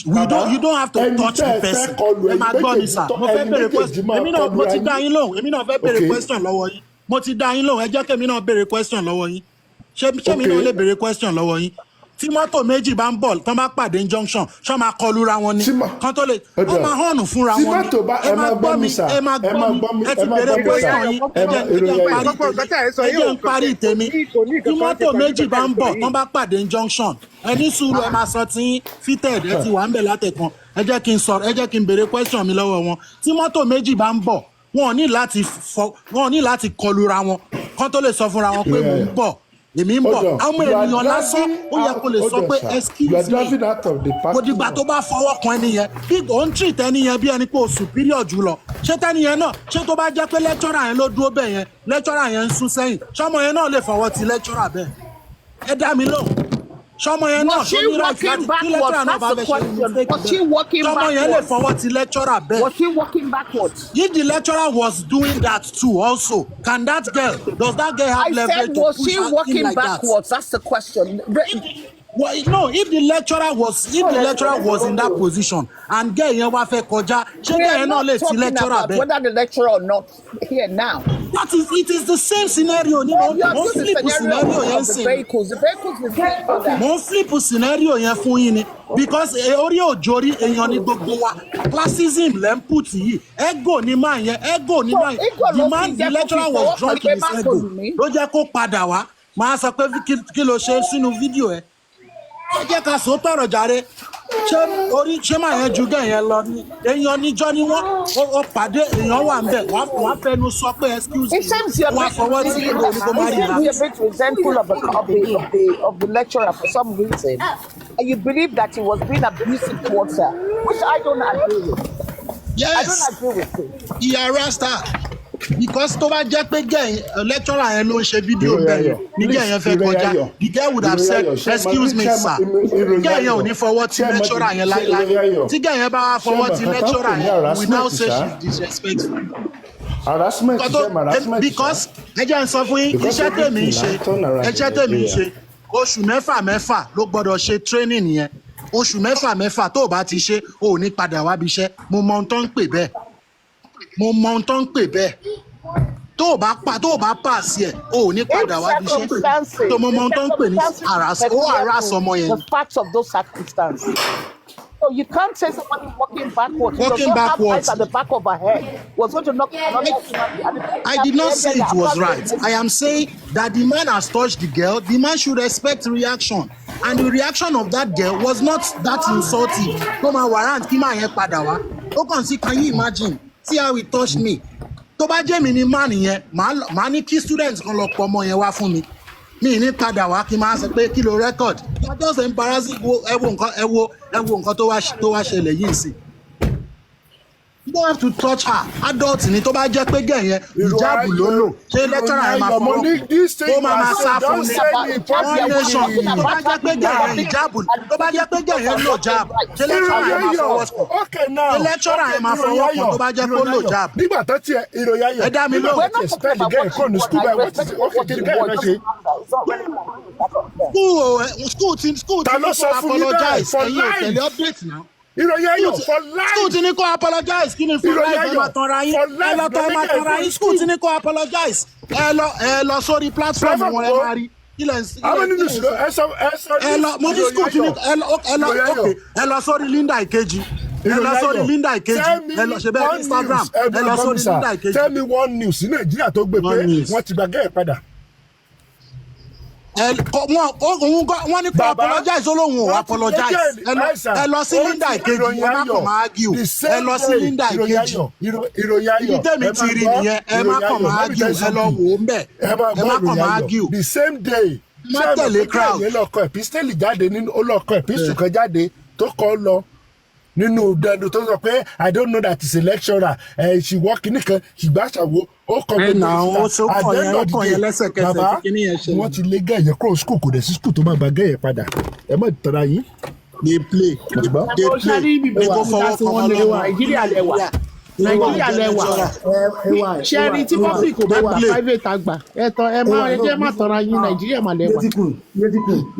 F: You don't have to touch the person. Ẹ máa gbọ́ mi sà, mo fẹ́ bèrè question. Mo ti dá yín lóhùn, èmi náà fẹ́ bèrè question lọ́wọ́ yín. Mo ti dá yín lóhùn, ẹ jẹ́ kí èmi náà bèrè question lọ́wọ́ yín. Ṣé mi náà lè bèrè question lọ́wọ́ yín? Tí mọ́tò méjì bá ń bọ̀, tán bá pàdé junction, ṣọ́ máa kọlura wọn ni. Kán tó lè, wọ́n máa hànù fúnra wọn ni. Ẹ máa gbọ́ mi, ẹ ti bèrè question yín. Ẹ jẹ́ ń parí tèmi. Tí mọ́tò méjì bá ń bọ̀, tán bá pàdé junction, ẹ ní sùúrù ẹ máa sọ tí fitted ẹ ti wà ń bẹ̀ látẹ̀kan. Ẹ jẹ́ kí n bèrè question mi lọ́wọ́ wọn. Tí mọ́tò méjì bá ń bọ̀, wọn ò ní láti kọlura wọn. Kán tó lè sọ fúnra wọn pé mò ń bọ̀. Èmi ń bọ̀, àwọn ènìyàn lásán ó yẹ kó lè sọ pé excuse me. Kò dìgbà tó bá fọwọ́ kan ẹni yẹn, bí ò ń treat ẹni yẹn bí ẹni pé o superior jù lọ. Ṣé tẹ́ni yẹn náà, ṣé tó bá jẹ́ pé lecturer yẹn ló dúró bẹ́ẹ̀ yẹn, lecturer yẹn ń sún sẹ́yìn, ṣọmọ yẹn náà lè fọwọ́ ti lecturer bẹ́ẹ̀. Ẹ dá mi lóhùn. Ṣọmọ yẹn náà ṣó ní right láti kí lecturer náà bá fẹ́ ṣe mistake bẹ́ẹ̀. Ṣọmọ yẹn lè fọwọ́ ti lecturer bẹ́ẹ̀.
L: Was she walking backwards?
F: If the lecturer was doing that too also, does that girl have leverage to push her in like that?
L: I said, was she walking backwards? That's the question.
F: Well, no, if the lecturer was in that position and girl yẹn wá fẹ́ kọjá, ṣé girl yẹn náà lè ti lecturer bẹ́ẹ̀?
L: Whether the lecturer or not here now.
F: It is the same scenario. Mo flip scenario yẹn sí. Mo flip scenario yẹn fún yín ni because orí òjòrí èèyàn ní gbogbo wa classism lẹ́ ń put yìí ego ni máa yẹn. The lecturer was drunk in his ego ló jẹ́ kó padà wá máa sọ pé kí ló ṣe sínú fídíò ẹ̀. Ẹ jẹ́ ká sọ tọrọ jàre. Ṣé máa yẹn ju gẹ̀ yẹn lọ ni èèyàn níjọ́ ni wọ́n ó pàdé èèyàn wà ń bẹ̀ wọ́n fẹnu sọ pé excuse me wọ́n fọwọ́ tí kò ní kó má rí ra.
L: It seems you're a bit resentful of the lecturer for some reason, and you believe that he was being abusive towards her, which I don't agree with.
F: Yes,
L: I don't agree with it.
F: He harassed her because tó bá jẹ́ pé lecturer yẹn ló ń ṣe fídíò bẹ́ẹ̀ ni gẹ̀ yẹn fẹ́ kọjá, the girl would have said excuse me sir, gẹ̀ yẹn ò ní fọwọ́ ti lecturer yẹn láíláí. Tí gẹ̀ yẹn bá wá fọwọ́ ti lecturer yẹn, we now say she's disrespectful. Because ẹ jẹ́ n sọ fún yín, iṣẹ́ tèmi ń ṣe oṣù mẹ́fà ló gbọ́dọ̀ ṣe training yẹn. Oṣù mẹ́fà tó o bá ti ṣe o ò ní padà wá bí iṣẹ́. Mo mọ ohun tó ń pè bẹ́ẹ̀. Tó o bá pass ẹ̀ o ò ní padà wá bí iṣẹ́. Tó mo mọ ohun tó ń pè ní harass ọmọ yẹn.
L: The facts of those circumstances. So you can't say somebody walking backwards. At the back of her head was going to knock another.
F: I did not say it was right. I am saying that the man has touched the girl. The man should expect reaction. And the reaction of that girl was not that insulting. Come on, warrant, kí máa yẹn padà wá. Ó kàn sí, can you imagine? see how it touched me. Tó bá jẹ́ mi ni man yẹn, màá ní kí students kan lọ pọ̀ ọmọ yẹn wá fún mi. Mi ní padà wá kí n máa sọ pé kí lo record. That just embarrassing. Ẹ wo nǹkan tó wá ṣẹlẹ̀ yìí sí. You don't have to touch her. Adult ni tó bá jẹ́ pé gẹ̀ yẹn ìjáàbù ló lò. Ṣé lecturer ẹ̀ máa fọwọ́? Ó máa sá fún mi. One nation. Tó bá jẹ́ pé gẹ̀ yẹn ìjáàbù. Tó bá jẹ́ pé gẹ̀ yẹn lò jáàbù. Ṣé lecturer ẹ̀ máa fọwọ́ sùn? Ṣé lecturer ẹ̀ máa fọwọ́ kàn tó bá jẹ́ pé ó lò jáàbù?
D: Nígbà tó tiẹ̀ ìròyìn ayọ̀.
F: Ẹ dá mi lóhùn.
D: Nígbà tó tiẹ̀ spell gẹ̀ kọ́ ní school by what is it? What kìí gẹ̀ ẹ̀ ṣe?
F: School ti ní kó apologize. Ẹ̀yin ò tẹ̀lé update náà.
D: Ìròyìn ayọ̀ for life.
F: School ti ní kó apologize. Kí ni for life ẹ máa tanra yín? Ẹ lọ tọ́ ẹ máa tanra yín. School ti ní kó apologize. Ẹ lọ sórí platform wọn ẹ máa rí.
D: Àwọn nínú ìṣòro
F: ẹ lọ mo ní school ti ní ẹ lọ sórí Linda Ìkejì. Ẹ lọ sórí Linda Ìkejì. Ẹ lọ ṣe bẹ́ẹ̀ Instagram. Ẹ lọ sórí Linda Ìkejì.
D: Tell me one news ní Nàìjíríà tó gbé pé wọ́n ti gbàgẹ́ ẹ̀ padà.
F: Wọ́n ní kó apologize olóhùn ò apologize. Ẹ lọ sí Linda Ìkejì. Ẹ má kàn máa argue. Ẹ lọ sí Linda Ìkejì. Ibi tẹ́mi ti rí nìyẹn. Ẹ má kàn máa argue. Ẹ lọ wò ó mbẹ̀. Ẹ má kàn máa argue.
D: The same day.
F: Má tẹ̀lé crowd.
D: Ṣé ọlọ́kọ̀ epistle jáde nínú ọlọ́kọ̀ epistle kan jáde tó kọ́ lọ nínú dẹnu tó sọ pé I don't know that is a lecturer she work nìkan ṣùgbọ́n àṣàwò ó kọ́ pé bàbá wọ́n ti lé gẹ̀yẹ kúrò school kò dẹ̀ sí school tó máa gba gẹ̀yẹ padà ẹ má tẹ̀ra yín.
F: They play
I: ní kò fọwọ́ kan ọlọ́wọ́ Nàìjíríà lẹ́wà ṣe rí tí public ò bá gba private àgbà ẹ má tọ́ra yín Nàìjíríà mà lẹ́wà.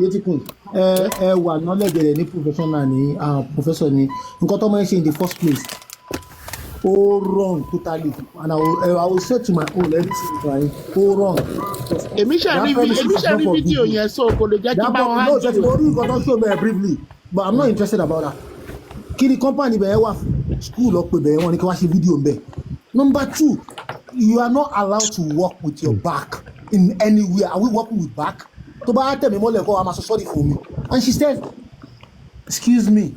H: Yétíkùn ẹ wà knowledge ní professional ní professor ní nǹkan tó máa ń ṣe in the first place ó wrong totally and I will say to my own everything right ó wrong.
I: èmi ṣe rí fídíò yẹn so kò lè jẹ́ kí n bá wọn
H: no just orí nǹkan tó show me briefly but I'm not interested about that. Kí ni company bẹ̀rẹ̀ wà school ọ̀pẹ̀ bẹ̀rẹ̀ wọn ni kí wọ́n ṣe fídíò ń bẹ̀. Number 2, you are not allowed to work with your back in anywhere. Are we working with back? Tó bá tẹ̀ mí mọ́lẹ̀ kọ́ I'm so sorry for me and she said excuse me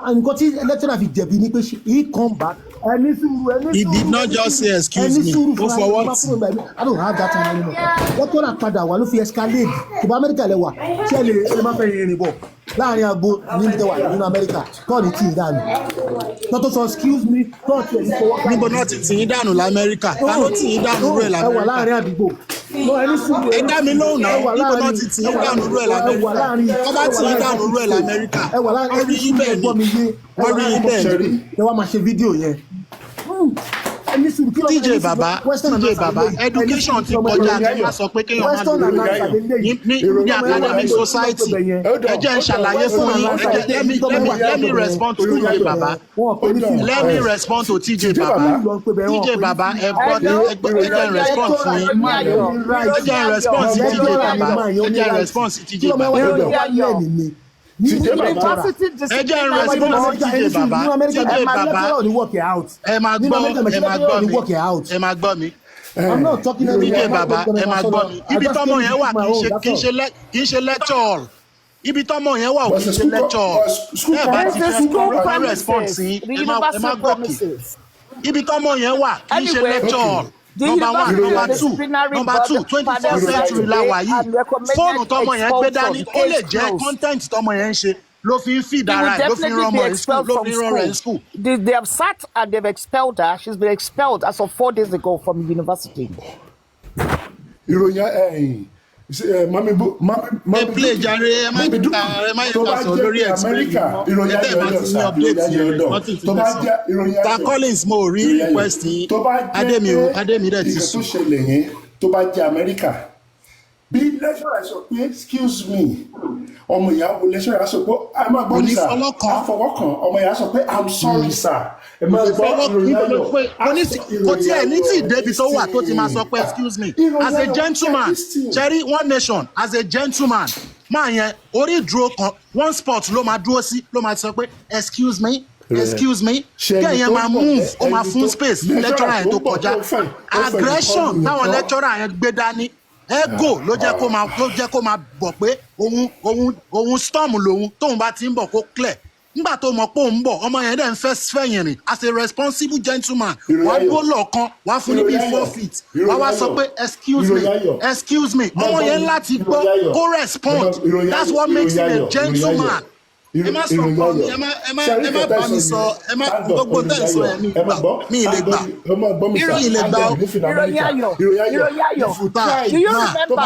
H: and nǹkan tí lecturer fi jẹ̀bi ni pé he come back.
F: He did not just say excuse me. Ó fọwọ́
H: tì. I don't have that time anymore. Lecturer padà wà ló fi escalate tó bá Amẹ́ríkà lẹ́wà ṣé ẹ máa fẹ́ rìnrìn bọ̀ láàrin agbo ní ìtẹ̀wà nínú Amẹ́ríkà kọ́ọ̀nì tí ì dànù. Tọ́tọ́ sọ excuse me tọ́ọ̀tì ẹ̀ ní fọwọ́.
F: Níbo náà ti tì í dànù l'Amẹ́ríkà? Ta ló tì í dànù rẹ̀ l'Amẹ́ríkà?
H: Ẹ wà láàrin àdúgbò.
F: Ẹ dá mi lóhùn náà, níbo náà ti tì í dànù rẹ̀ l'Amẹ́ríkà? Wọ́n bá tì í dànù rẹ̀ l'Amẹ́ríkà. Wọ́n rí ibẹ̀ ni. Wọ́n rí ibẹ̀ ni.
H: Ẹ wá máa ṣe fídíò yẹn.
F: TJ Baba education ti kọjá kí wọ́n sọ pé kéèyàn máa lò ní academic society ẹ jẹ́ n ṣàlàyé fún yín let me respond to TJ Baba let me respond to TJ Baba TJ Baba ẹ jẹ́ n respond fún yín ẹ jẹ́ n respond sí TJ Baba ẹ jẹ́ n respond sí TJ Baba. Ẹ jẹ́ n respond sí TJ Baba ẹ máa gbọ́ mi TJ Baba ẹ máa gbọ́ mi ibi tọ́mọ yẹn wà kì í ṣe lecture hall ibi tọ́mọ yẹn wà kì í ṣe lecture hall ẹ bá ti fẹ́ respond sí ẹ má gòkè ibi tọ́mọ yẹn wà kì í ṣe lecture hall. Number 1, number 2, 21st century la wà yìí fóònù tọmọ yẹn gbé dání ó lè jẹ́ content tọmọ yẹn ń ṣe ló fi ń feed ara ẹ̀ ló fi ń rán ọmọ ẹ̀ school ló fi ń rán ẹ̀ school.
L: They have sat and they've expelled her. She's been expelled as of 4 days ago from university.
D: Ìròyìn
F: ẹ play jàre ẹ má yẹ ká sọ lórí experience ẹ tẹ́ ẹ bá ti ní update yẹn nothing to say. Ta Collins mo rí request yìí Adémi rẹ̀ ti sùn.
D: tó ṣẹlẹ̀ yẹn tó bá jẹ́ Amẹ́ríkà bí lecturer sọ pé excuse me ọmọ ìyàwó lecturer sọ pé ẹ má gbọ́ sir àfọwọ́kàn ọmọ ìyá sọ pé I'm sorry sir ẹ má gbọ́
F: kò tí ẹ ní tí débi tó wà tó ti máa sọ pé excuse me as a gentleman Cherry One Nation as a gentleman máa yẹn orí ìdúró kan one spot ló máa dúró sí ló máa sọ pé excuse me kẹ́yìn máa move ó máa fún space lecturer yẹn tó kọjá aggression táwọn lecturer yẹn gbé dání ego ló jẹ́ kó máa bọ̀ pé òun storm lòun tóun bá ti ń bọ̀ kó clear nígbà tó mọ̀ pé òun bọ̀ ọmọ yẹn dẹ̀ ń fẹ̀yìn rìn as a responsible gentleman wàá dúró lọ́ọ̀kan wàá fún níbi 4 feet wàá wá sọ pé excuse me ọmọ yẹn láti gbọ́ kó respond that's what makes him a gentleman. ẹ má sọ pọ̀ mi ẹ má bá mi sọ ẹ má gbogbo tẹ̀ ń sọ ẹ̀ mi ì lè gbà ìròyìn lè gbà ó.
L: ìròyìn ayọ̀ do you remember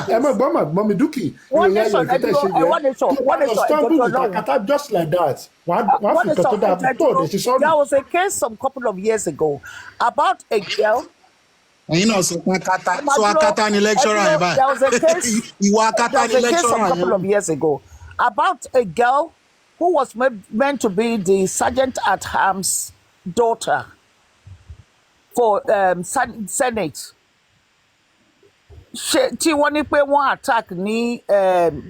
D: ẹ má gbọ́ mọ̀ mi dúkì ìròyìn ayọ̀ ìkẹtẹ̀ ṣe yẹ just like that.
L: There was a case some couple of years ago about a girl.
F: ẹ̀yin náà sọ pé akátá sọ akátá ni lecturer ẹ̀ báyìí.
L: There was a case.
F: ìwà akátá ni lecturer
L: some couple of years ago about a girl who was meant to be the sergeant at arms daughter for Senate. Tí wọ́n ní pé wọ́n attack ní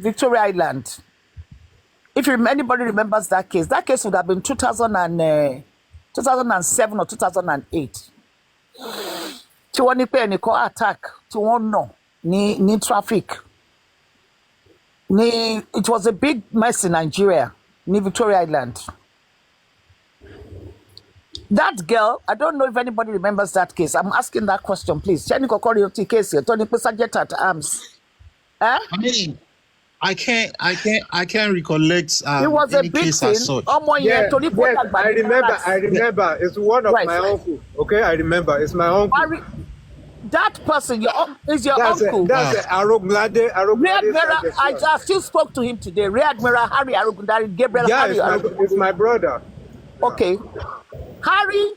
L: Victoria Island. If anybody remembers that case would have been 2007 or 2008. Tí wọ́n ní pé ẹnìkan attack tí wọ́n nà ní traffic. It was a big mess in Nigeria, in Victoria Island. That girl, I don't know if anybody remembers that case. I'm asking that question, please. Cheni Kokori case here, Tony Sergeant at arms.
F: I mean, I can't recollect
L: it was
F: any
L: a big
F: case
L: thing.
F: as such.
M: Yes, I remember. It's one of my uncle. Okay, I remember. It's my uncle.
L: That person is your uncle.
M: That's Arogunlade.
L: I still spoke to him today. Rear Admiral Harry Arugundari, Gabriel Harry.
M: It's my brother.
L: Okay. Harry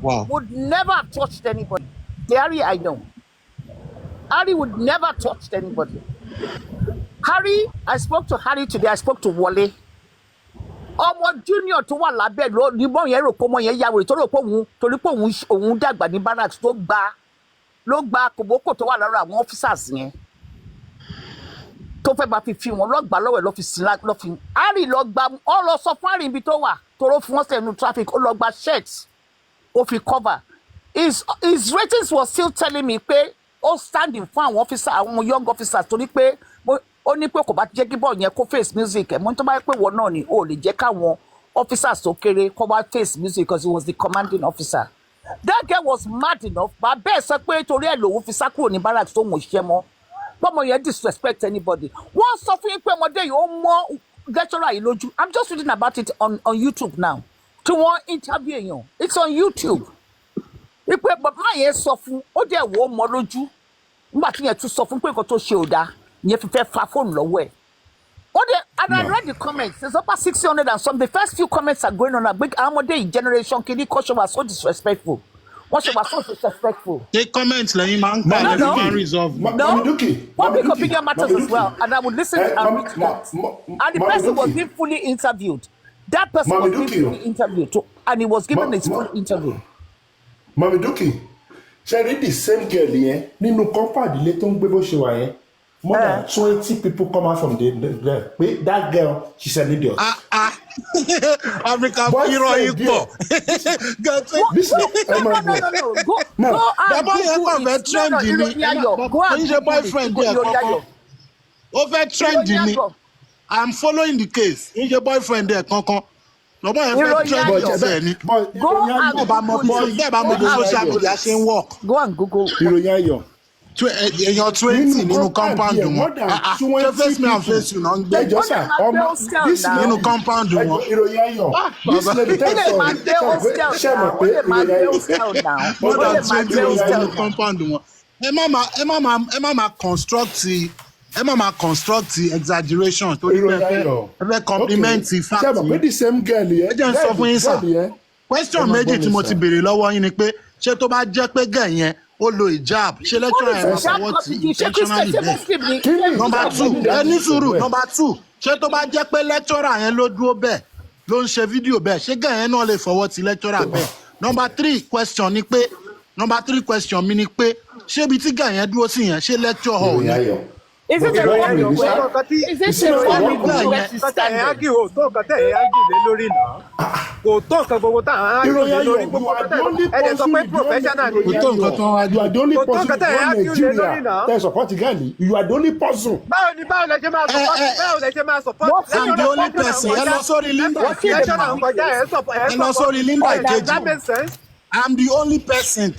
L: would never have touched anybody. The Harry I know. Harry would never have touched anybody. Harry, I spoke to Harry today. I spoke to Wale. Ọmọ junior tó wà lábẹ́ ló ní bọ́n yẹn rò pé ọmọ yẹn yàwó torí pé òun dàgbà ní barracks ló gba kòbókò tó wà lára àwọn officers yẹn tó fẹ́ bá fi wọn lọ́gbà lọ́wọ́ ẹ̀ lọ́ fi sí lọ́fi Harry lọ gba ọ lọ sọ fún Harry ibi tó wà toró fún wọn sẹ́nu traffic ó lọ gba shirt ó fi cover his ratings was still telling me pé ó standing fún àwọn officers àwọn young officers torí pé ó ní pé kò bá jẹ́ kí bọ́ọ̀ yẹn kó face music ẹ̀ mọ́ tó bá yẹ pé wọ́n náà ni ó lè jẹ́ káwọn officers tó kéré kó wá face music because he was the commanding officer. That girl was mad enough but bẹ́ẹ̀ sọ pé torí ẹ̀ lòun fi sá kúrò ní barracks tó mọ̀ ṣiṣẹ́ mọ́ bọ́mọ yẹn disrespect anybody. Wọ́n sọ fún yín pé ọmọdé yìí ó mọ́ lecturer yìí lójú. I'm just reading about it on YouTube now. Tí wọ́n interview èèyàn it's on YouTube. Wípé bàbá yẹn sọ fún ó dẹ̀ wò ó mọ́ lójú nígbà tí yẹn tún sọ fún pé nǹkan tó ṣe ò dáa yẹn fi fẹ́ fa fóònù lọ́wọ́ ẹ̀. And I read the comments. There's over 600 and some. The first few comments are going on. A big Amode generation. Kini Kosho was so disrespectful. What she was so disrespectful.
F: The comments like you man can resolve.
L: No. Public opinion matters as well. And I would listen and read that. And the person was being fully interviewed. That person was being fully interviewed too, and he was given his full interview.
D: Mami Duki, she read the same girl here. Nínú compound ilé tó ń gbé bó ṣe wà yẹn. More than 20 people come out from there. Wait, that girl, she's an idiot.
F: African hero equal.
L: Go
F: and I'm following the case. Is your boyfriend there, Konko? No boy, go
L: and Google.
F: You're 20 nínú compound wọn. Ṣé face me and face you náà ń gbé? Nínú compound wọn.
D: This lady tell us
F: more than 20 nínú compound wọn. Ẹ má ma construct exaggeration tó ní pé compliment fact.
D: Ṣé the same girl yẹn?
F: Ẹ jẹ́ n sọ fún yín sà. Question méjì tí mo ti béèrè lọ́wọ́ yín ni pé ṣé tó bá jẹ́ pé gẹ̀ yẹn ó lo hijab ṣe lecturer ẹ̀ máa fọwọ́ tí intentionally bẹ́ẹ̀. Number 2 ẹni sùúrù Number 2 ṣé tó bá jẹ́ pé lecturer yẹn ló dúró bẹ́ẹ̀ ló ń ṣe fídíò bẹ́ẹ̀ ṣé gẹ̀ yẹn náà lè fọwọ́ tí lecturer bẹ́ẹ̀. Number 3 question mi ni pé ṣé ibi tí gẹ̀ yẹn dúró sí yẹn ṣé lecture hall ni.
L: Is it a wrong way? Is it a wrong way?
M: kò tó nǹkan gbogbo tá à ń
D: Ìròyìn
M: lórí
D: ayọ̀,
M: gbogbo
D: you are the only
M: ẹ dẹ̀ sọ
D: person
M: pé
D: in the
M: professional ni.
D: Ìròyìn ayọ̀, you are the only
M: Kò tó
D: person
M: nǹkan
D: in
M: tẹ̀ ẹ́
D: the
M: ákíú lé lórí
D: Nigeria
M: náà.
D: that support Ghani. You are the only person.
M: Báwo lẹ ṣe máa support báwo lẹ ṣe máa support.
E: I'm the only person. Ẹ lọ sórí Linda Kejì. Ẹ lọ sórí Linda Kejì. I'm the only person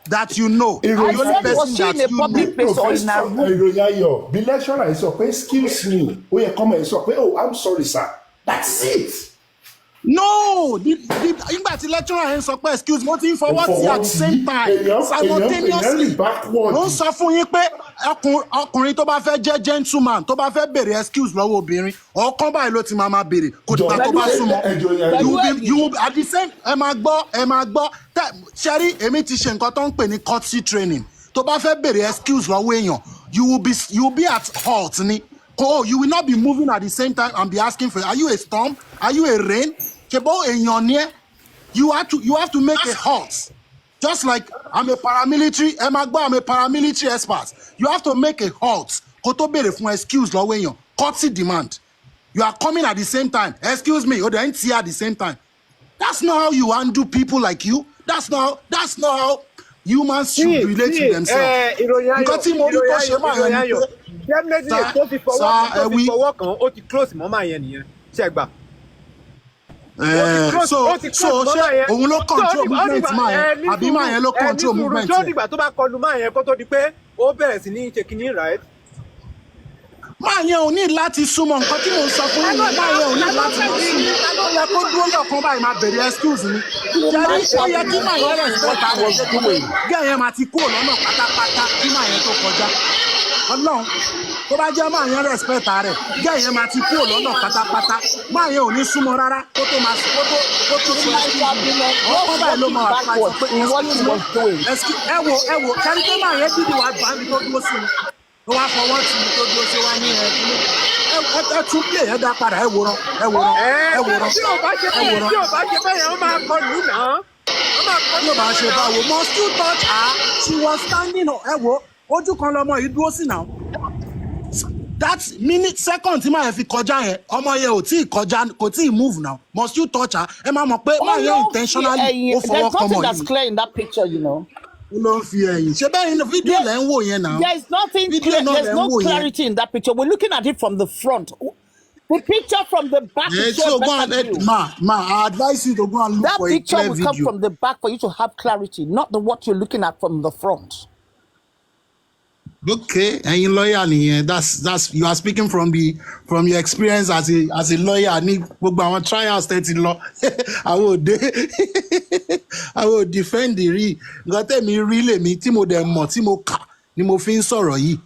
E: that you know.
L: I said, was she in a public place or in a room?
D: Ìròyìn ayọ̀, the lecturer is sọ pé excuse me, ó yẹ kọ́mọ̀ ẹ̀ sọ pé oh I'm sorry sir, that's it.
E: No, nígbà tí lecturer yẹn sọ pé excuse mo ti ń fọwọ́ sí at the same time simultaneously mo ń sọ fún yín pé ọkùnrin tó bá fẹ́ jẹ́ gentleman tó bá fẹ́ béèrè excuse lọ́wọ́ obìnrin ọ̀kan báyìí ló ti máa béèrè kò dìgbà tó bá súnmọ́ you will at the same ẹ máa gbọ́ ṣẹ́rí èmi ti ṣe nǹkan tó ń pè ní courtesy training tó bá fẹ́ béèrè excuse lọ́wọ́ èèyàn you will be at halt ni. Oh, you will not be moving at the same time and be asking for. Are you a storm? Are you a rain? You have to make a halt. Just like I'm a paramilitary, I'm a paramilitary expert. You have to make a halt. Koto bere fún excuse lo weyan. Courtesy demand. You are coming at the same time. Excuse me, or they ain't here at the same time. That's not how you undo people like you. That's not how humans should relate to themselves.
M: Definitely tó fi fọwọ́ kan ó ti close mọ́ máa yẹn nìyẹn ṣe gbà.
E: So ṣé òun ló control movement máa yẹn àbí máa yẹn ló control movement
M: yẹn. tó dìgbà tó bá kọlu máa yẹn kó tó di pé ó bẹ̀rẹ̀ sí ní ṣe kínní right.
E: máa yẹn ò ní láti súnmọ́ nǹkan tí mò ń sọ fún yín máa yẹn ò ní láti súnmọ́ ó yẹ kó dúró lọ́kàn báyìí máa bèrè excuse mi. jẹ́rí ó yẹ kí máa yẹn respect àwọn ọ̀dọ́ gẹ́yẹn máa ti kúrò lọ́nà pátápátá kí máa yẹn tó kọjá. Ọlọ́run tó bá jẹ́ máa yẹn respect rẹ̀ gẹ́ yẹn máa ti kúrò lọ́nà pátápátá máa yẹn ò ní súnmọ́ rárá kó tó máa kó tó ṣe ọkọ báyìí ló máa wà fà pé ẹ wo kẹ́rí tó máa yẹn dídì wá bá mi tó dúró sí mi ó wá fọwọ́ tì mí tó dúró sí wa ní ẹ tún play ẹ dá padà ẹ wòran.
M: tí ò bá ṣe bẹ́ẹ̀ yẹn ó máa kọlù náà.
E: yóò bá ṣe báwo must you touch her she was standing ẹ wo ojú kan lọmọ yìí dúró sí náà that minute second tí máa yẹn fi kọjá yẹn ọmọ yẹn ò tí ì kọjá kò tí ì move now must you touch her ẹ máa mọ̀ pé máa yẹn intentionally ó fọwọ́ kọmọ yìí.
L: there's nothing that's clear in that picture you know.
E: ó ló ń fi ẹ̀yìn ṣe bẹ́ẹ̀ ni fídíò lẹ́ ń wò yẹn náà.
L: there's nothing clear there's no clarity in that picture we're looking at it from the front. The picture from the back is so better view.
E: I advise you to go and look
L: that
E: for a clear video. That
L: picture will come from the back for you to have clarity, not what you're looking at from the front.
E: Okay, and you lawyer nìyẹn that's you are speaking from your experience as a lawyer ní gbogbo àwọn trials tẹ́tí lọ I will defend the real nǹkan tẹ̀mí rí lèmi tí mo dẹ̀ mọ̀ tí mo kà ni mo fi ń sọ̀rọ̀ yìí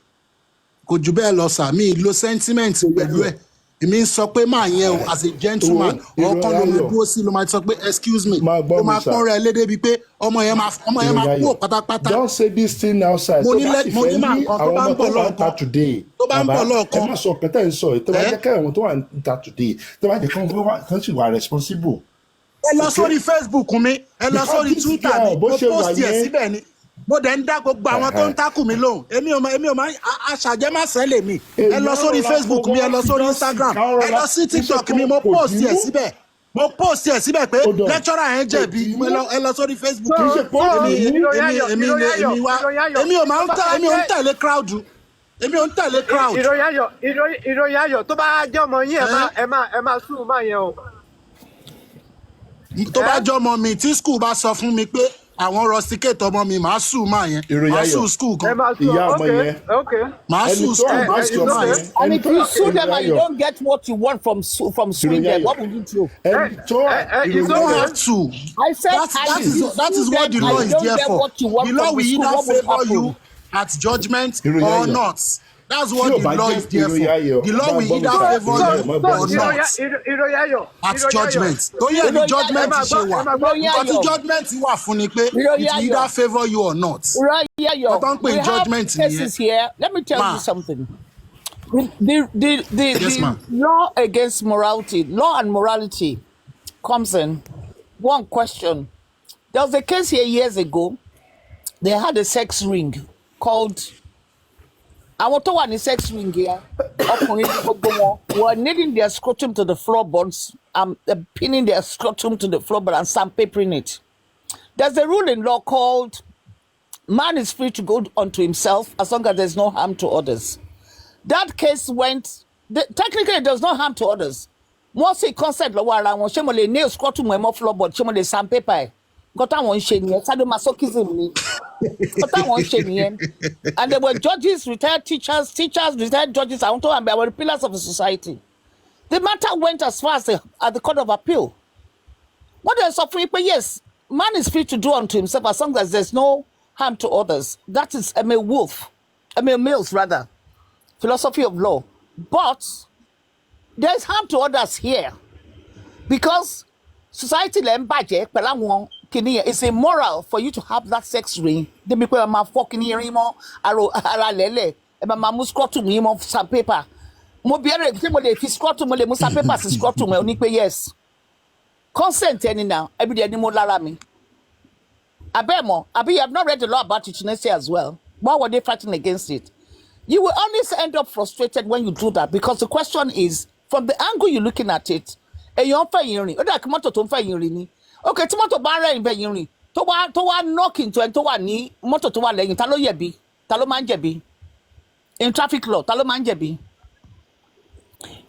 E: kò jù bẹ́ẹ̀ lọ sàmì lo sentiment pẹ̀lú ẹ̀ èmi ń sọ pé máa yẹn o as a gentleman ọkàn ló máa dúró sí ló máa sọ pé excuse me ló máa pọ́n rẹ̀ lédè bíi pé ọmọ yẹn máa kú pátápátá.
D: don't say this thing outside tó bá sì fẹ́ ní àwọn ọmọ tó wà ń ta today ẹ má sọ ọ̀kan tẹ̀ ń sọ tó bá jẹ́ kẹ́ àwọn tó wà ń ta today tó bá jẹ́ kán sì wà responsible.
E: ẹ lọ sórí Facebook mi ẹ lọ sórí Twitter mi mo post ẹ síbẹ̀ ni mo dẹ̀ ń dá gbogbo àwọn tó ń tákù mi lóhùn èmi ò máa aṣàjẹmásẹ́ lè mi ẹ lọ sórí Facebook mi ẹ lọ sórí Instagram ẹ lọ sí TikTok mi mo post ẹ síbẹ̀ pé lecturer yẹn jẹ̀bi ẹ lọ sórí Facebook èmi ò ń tẹ̀lé crowd.
M: ìròyìn ayọ̀ tó bá jẹ́ ọmọ yín ẹ máa sùn máa yẹn o.
E: tó bá jẹ́ ọmọ mi tí school bá sọ fún mi pé àwọn rusticate ọmọ mi máa sùn máa yẹn máa sùn school kan
D: ìyá ọmọ yẹn
E: máa sùn school máa yẹn.
L: and if you sue them and you don't get what you want from suing them what will you do?
E: You don't have to.
L: I said
E: that is what the law is there for. The law will either favor you at judgment or not. That's what the law is there for. The law will either favor you or not at judgment. Tó yẹ ni judgment ṣe wà. Nǹkan tí judgment wà fún ni pé it will either favor you or not. Ọ̀tọ̀ ń pè judgment nìyẹn.
L: Let me tell you something. The law against morality, law and morality comes in. One question. There was a case here years ago. They had a sex ring called àwọn tó wà ní sex ring yẹn were kneading their scrotum to the floorboards, pinning their scrotum to the floorboard and sandpapering it. There's a rule in law called man is free to go unto himself as long as there's no harm to others. That case went, technically it does not harm to others. Once he consent, she will nail scrotum on floorboard, she will sandpaper. Got that one shame, sadomasochism. And there were judges, retired teachers, retired judges, and they were the pillars of the society. The matter went as far as at the Court of Appeal. What they're suffering, but yes, man is free to do unto himself as long as there's no harm to others. That is Mills rather, philosophy of law. But there's harm to others here because society it's immoral for you to have that sex ring. They make my fucking hearing more aralele. My muscrotum of sandpaper. Mobiere, if you scrotum, sandpaper, scrotum, yes. Consent any now. Every day, any more larami. Abemo, you have not read the law about euthanasia as well. Why were they fighting against it? You will always end up frustrated when you do that because the question is, from the angle you're looking at it, a young fire, okay, tomato barra in Benyuri. Towa knock into and towa ni moto towa leg talo yebi, talo manjebi. In traffic law, talo manjebi.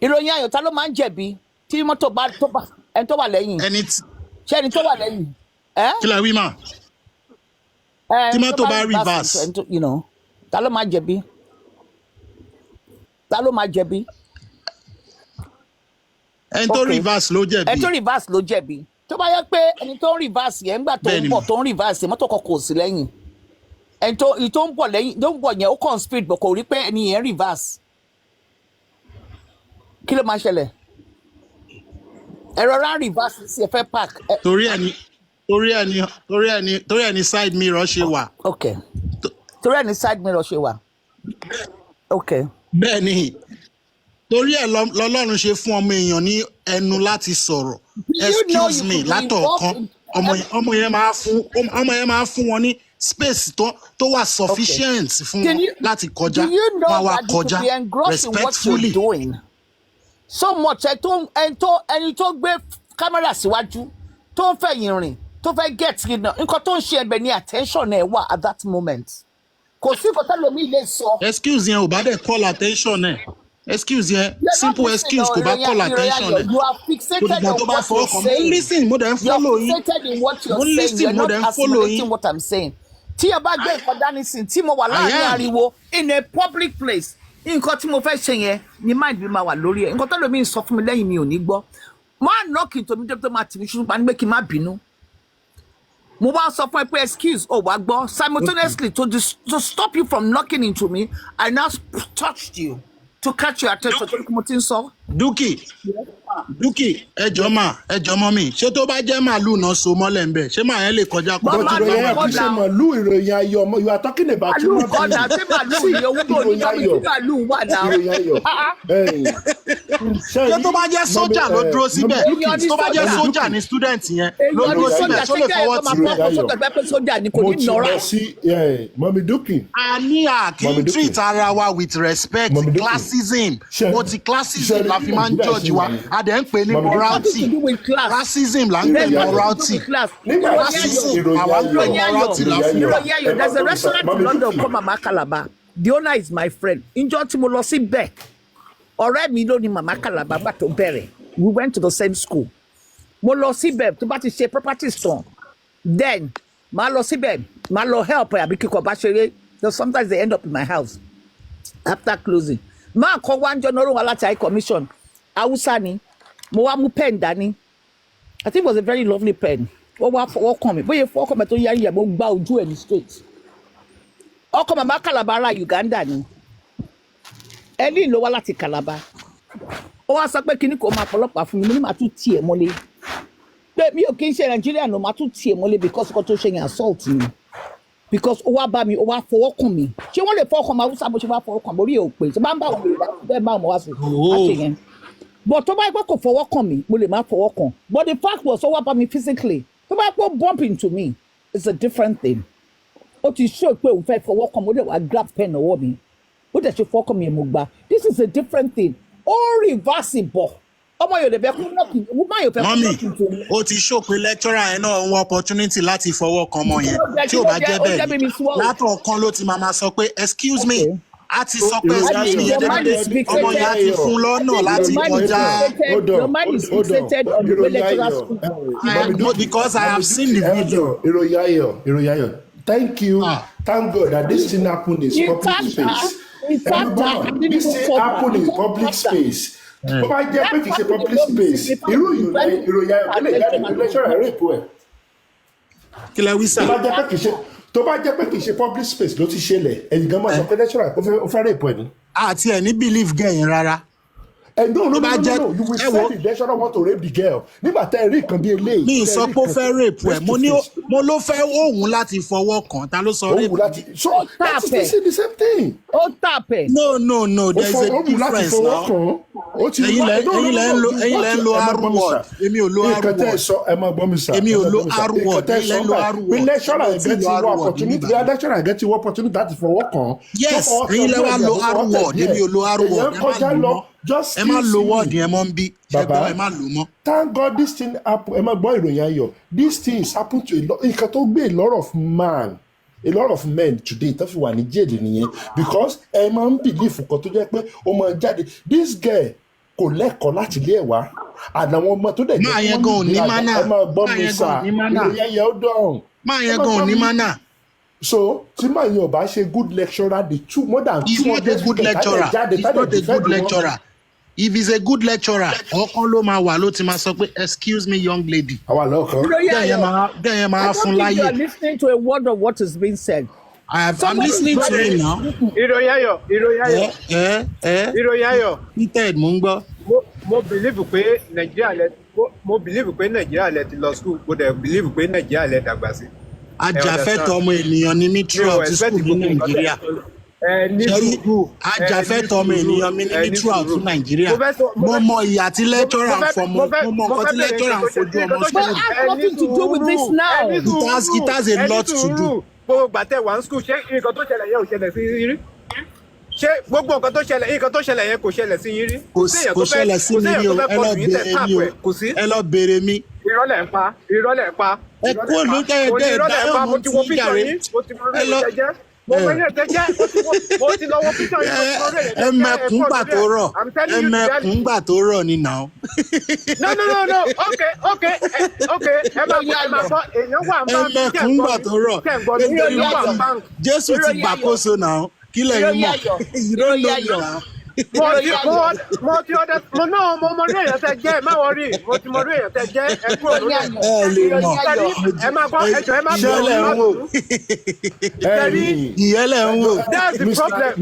L: Ironya yo talo manjebi. Ti moto bar toba and towa leg.
F: And it's
L: sharing towa leg.
F: Kila wima. Tomato bar reverse.
L: You know, talo manjebi. Talo manjebi.
F: And to reverse lo jebi.
L: And to reverse lo jebi. Tó bá yẹ pé ẹni tó ń reverse yẹn ńgbà tó ń bọ̀ tó ń reverse mọ́tò kan kò sí lẹ́yìn ẹni tó ń bọ̀ lẹ́yìn tó ń bọ̀ yẹn ó kàn speed bọ̀ kò rí pé ẹni yẹn reverse kí ló máa ṣẹlẹ̀ ẹ̀rọ rán reverse sí ẹ fẹ́ park.
F: torí ẹni side mirror ṣe wà.
L: Okay torí ẹni side mirror ṣe wà. Okay.
F: Bẹ́ẹ̀ni torí ẹ̀ lọ́lọ́run ṣe fún ọmọ èèyàn ní ẹnu láti sọ̀rọ̀. Excuse me látọ̀ọ̀kan ọmọ yẹn máa fún wọn ní space tó wà sufficient fún wọn láti kọjá wọn wá kọjá respectfully.
L: So much ẹni tó gbé kámẹ́rà síwájú tó ń fẹ̀yìn rìn tó fẹ́ get nǹkan tó ń ṣe ẹgbẹ́ ní attention ẹ̀ wà at that moment kò sí nǹkan tẹ́lómi lè sọ.
F: Excuse yẹn ò bá dẹ̀ call attention ẹ̀. Excuse yẹn simple excuse kò bá call attention ẹ̀.
L: You are fixated on what you're saying.
F: Listen mo dẹ̀ ń follow yín.
L: You are fixated in what you're saying. You're not assimilating what I'm saying. Tí ẹ bá gbé nǹkan dání sí tí mo wà láàrin ariwo in a public place nǹkan tí mo fẹ́ ṣe yẹn ni mind mi máa wà lórí ẹ̀ nǹkan tó lómi sọ fún mi lẹ́yìn mi ò ní gbọ́ máa nọ́ọ̀kì tòmí tó máa tì mí ṣùgbọ́n pa ní pé kí n má bínú. Mo wá sọ fún ẹ pé excuse wá gbọ́ simultaneously to stop you from knocking into me I now touched you. To catch your attention tó kí mo ti ń sọ.
F: Dúkì ẹjọ́ mọ́ mi ṣé tó bá jẹ́ màálù náà so mọ́lẹ̀ ń bẹ̀ ṣé màá yẹn lè kọjá kó.
D: But ìròyìn ayọ̀ kì í ṣe màálù ìròyìn ayọ̀ ọmọ you are talking about
L: màálù kọ́dà ṣé màálù ìyẹ̀wò tó ní kí màálù wà náà.
D: ìròyìn ayọ̀.
F: Ṣé tó bá jẹ́ sójà ló dúró síbẹ̀ tó bá jẹ́ sójà ní student yẹn ló dúró síbẹ̀ tó lè fọwọ́ tì
D: rẹ̀. Mọ̀mí Dúkì.
F: A ní àkí treat ara wa with respect classism classism la fi máa ń judge wa a dẹ̀ ń pè ní morality racism la ń pè ní morality racism àwa ń pè ní morality la fi wà.
L: There's a restaurant in London called Mama Calabar. The owner is my friend. Njọ́ tí mo lọ sí bẹ́ẹ̀ ọ̀rẹ́ mi ló ní Mama Calabar bá tó bẹ̀rẹ̀ we went to the same school. Mo lọ sí bẹ́ẹ̀ tó bá ti ṣe property store then màá lọ sí bẹ́ẹ̀ màá lọ help ẹ̀ àbí kíkọ̀ bá ṣeré sometimes they end up in my house after closing. Máa kọ́ wá ń jọ lọ́rùn wa láti high commission Hausa ni mo wá mú pen dání I think it was a very lovely pen ó wá fọwọ́ kàn mí bóyá fọwọ́ kàn mí tó yáyí ẹ̀ mo gbá ojú ẹ̀ ní straight ọkọ Màmá Calabar ará Uganda ni ẹni ló wá láti Calabar ó wá sọ pé kíní kò máa pọlọ́pàá fún mi mo ní màá tún tiẹ̀ mọ́lé pé mi ò kí ń ṣe Nàìjíríà ló màá tún tiẹ̀ mọ́lé because kò tó ṣe yẹn assault mi because ó wá bá mi ó wá fọwọ́ kàn mí ṣé wọ́n lè fọwọ́ kàn máa wúsà bó ṣe wá fọwọ́ kàn mórí ò pé ṣe bá ń bá wọn bẹ́ẹ̀ bá wọn wá sí àṣẹ yẹn but tó bá yẹ pé kò fọwọ́ kàn mí mo lè má fọwọ́ kàn but the fact was ó wá bá mi physically tó bá yẹ pé bump into me it's a different thing ó ti show pé òun fẹ́ fọwọ́ kàn mo lè wá grab pen ọwọ́ mi ó dẹ̀ ṣe fọwọ́ kàn mí mo gbà this is a different thing. All reversible. Ọmọ yóò lè fẹ́ kú lọ́kì, woman yóò fẹ́ kú lọ́kì tó ní.
F: Ó ti show pé lecturer yẹn náà ń wọ opportunity láti fọwọ́ kan ọmọ yẹn. Tí ò bá jẹ́ bẹ́ẹ̀, látọ̀ọ̀kan ló ti máa sọ pé excuse me. A ti sọ pé ọmọ yẹn ti fún lọ́nà láti kọjá.
L: Your mind is fixated on the way lecturer school.
F: Because I have seen the video.
D: Iroyayo. Thank you. Thank God that this thing happened in public space. This thing happened in public space. Tó bá jẹ́ pé kì í ṣe public space, irú Iroyayo kí lè jáde ní lecturer rape ẹ̀.
F: Kí lẹ wí sá?
D: Tó bá jẹ́ pé kì í ṣe public space ló ti ṣẹlẹ̀, ẹ̀yin gan máa sọ pé lecturer ó fẹ́ rape ẹ̀ ni.
F: Àti ẹ̀ ní believe girl yẹn rárá.
D: No, you will say the lecturer want to rape the girl. Nígbà tẹ́ ẹ rí nǹkan bí eléyìí.
F: Mi sọ pé ó fẹ́ rape ẹ̀, mo ló fẹ́ òun láti fọwọ́ kàn, ta ló sọ rape?
D: So that is the same thing.
L: Ó tàpẹ̀.
F: No, there is a difference now. Ẹ̀yin lẹ ń lo R-word, èmi ò lo R-word. Èmi ò lo R-word, ẹ̀yin lẹ ń lo R-word.
D: Bí lecturer get the opportunity láti fọwọ́ kàn.
F: Yes, ẹ̀yin lẹ wá lo R-word, èmi ò lo R-word. Ẹ má lo word yẹn mọ́ ń bí. Ṣẹ́gbọ́n ẹ má lò mọ́.
D: Thank God this thing happen. Ẹ má gbọ́ ìròyìn ayọ̀. This thing is happen to a lot. Nǹkan tó gbé a lot of men today tó fi wà ní jẹ́ẹ̀dì nìyẹn because ẹ máa ń believe nǹkan tó jẹ́ pé ó máa jáde. This girl kò lẹ́kọ̀ọ́ láti ilé ẹ̀ wá. Àdàwọn ọmọ tó dẹ̀
F: jẹ́ kí wọ́n ní ìlànà ẹ máa gbọ́ mi sà.
D: Ìròyìn ayọ̀ ó dọ̀hún.
F: Máa yẹn gan ò ní mánà.
D: So, tí màá yẹn ò bá ṣe good lecturer, more than 200
F: He's not a good lecturer. If he's a good lecturer, ọkàn ló máa wà ló ti máa sọ pé excuse me young lady.
D: Àwa lọ́kàn.
F: Bẹ́ẹ̀ yẹn máa fún láyè.
L: I don't think you are listening to a word of what is being said.
F: I'm listening to him now.
M: Ìròyìn ayọ̀.
F: Peter mò ń gbọ́.
M: Mo believe pé Nàìjíríà lẹ ti lọ school, mo dẹ̀ believe pé Nàìjíríà lẹ dàgbà sí.
F: Ajàfẹ́tọ̀ọ́ ọmọ ènìyàn ni mí throughout school ní Nàìjíríà. Ajàfẹ́tọ̀ọ́ ọmọ ènìyàn mi ní mí throughout Nàìjíríà. Mo mọ ìyà tí lecturer ń fọmọ, mo mọ nǹkan tí lecturer ń fojú ọmọ
L: school. But I have nothing to do with this now.
F: It has a lot to do.
M: Gbogbo gbàtẹ́ wà ní school ṣé nǹkan tó ṣẹlẹ̀ yẹn ò ṣẹlẹ̀ sí yín rí? Ṣé gbogbo nǹkan tó ṣẹlẹ̀ yẹn kò ṣẹlẹ̀ sí yín rí?
F: Kò ṣẹlẹ̀ sí mi rí o, ẹ lọ bèrè mi.
M: Irọ́ lẹ̀ ń pa.
F: Ẹ kú olùkọ́ ẹ̀dẹ́ ìdáyọ̀ mo ti jàre.
M: Ẹ lọ mo ti lọ wo picture yìí.
F: Ẹ mẹ̀kún gbà tó rọ̀ ni now.
M: No. Okay. Ẹ máa gbọ́ èèyàn wà ń bá mi.
F: Ẹ mẹ̀kún gbà tó rọ̀. Jésù ti gbàkóso now. Kí lẹ̀yin mọ̀? Ìrọ̀lẹ́
M: mo ti ọdẹ mo mọ ní èèyàn tẹ jẹ má wọrí mo ti mọ ní èèyàn tẹ jẹ ẹ kúrò lórí ẹ
F: lè mọ
M: ẹ má gbọ́ ẹjọ́ ẹ má bọ
F: ìyẹlẹ ń wò.
M: That's the problem.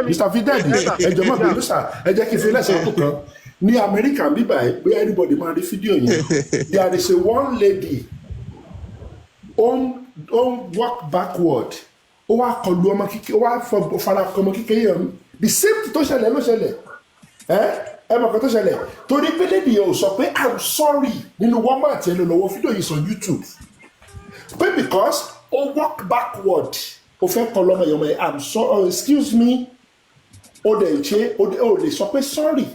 D: Mr. Fidedi ẹjọ́ má bínú sà ẹ jẹ́ kí n fi lẹ́sẹ̀ ọkùn kan ní Amẹ́ríkà bíbá ẹ pé everybody máa rí fídíò yẹn there is a one lady on walk backward. Ó wá kọlu ọmọ kíkẹ́ ó wá fara kọ ọmọ kíkẹ́ yẹn the same thing tó ṣẹlẹ̀ ló ṣẹlẹ̀ ẹ mọ̀ kan tó ṣẹlẹ̀ torí pé lady yẹn ò sọ pé I'm sorry nínú Walmart yẹn ló lọ́wọ́ fídíò yìí on YouTube pé because ó walk backward ó fẹ́ kọlu ọmọ yẹn I'm sorry excuse me ó dẹ̀ ṣe ó lè sọ pé sorry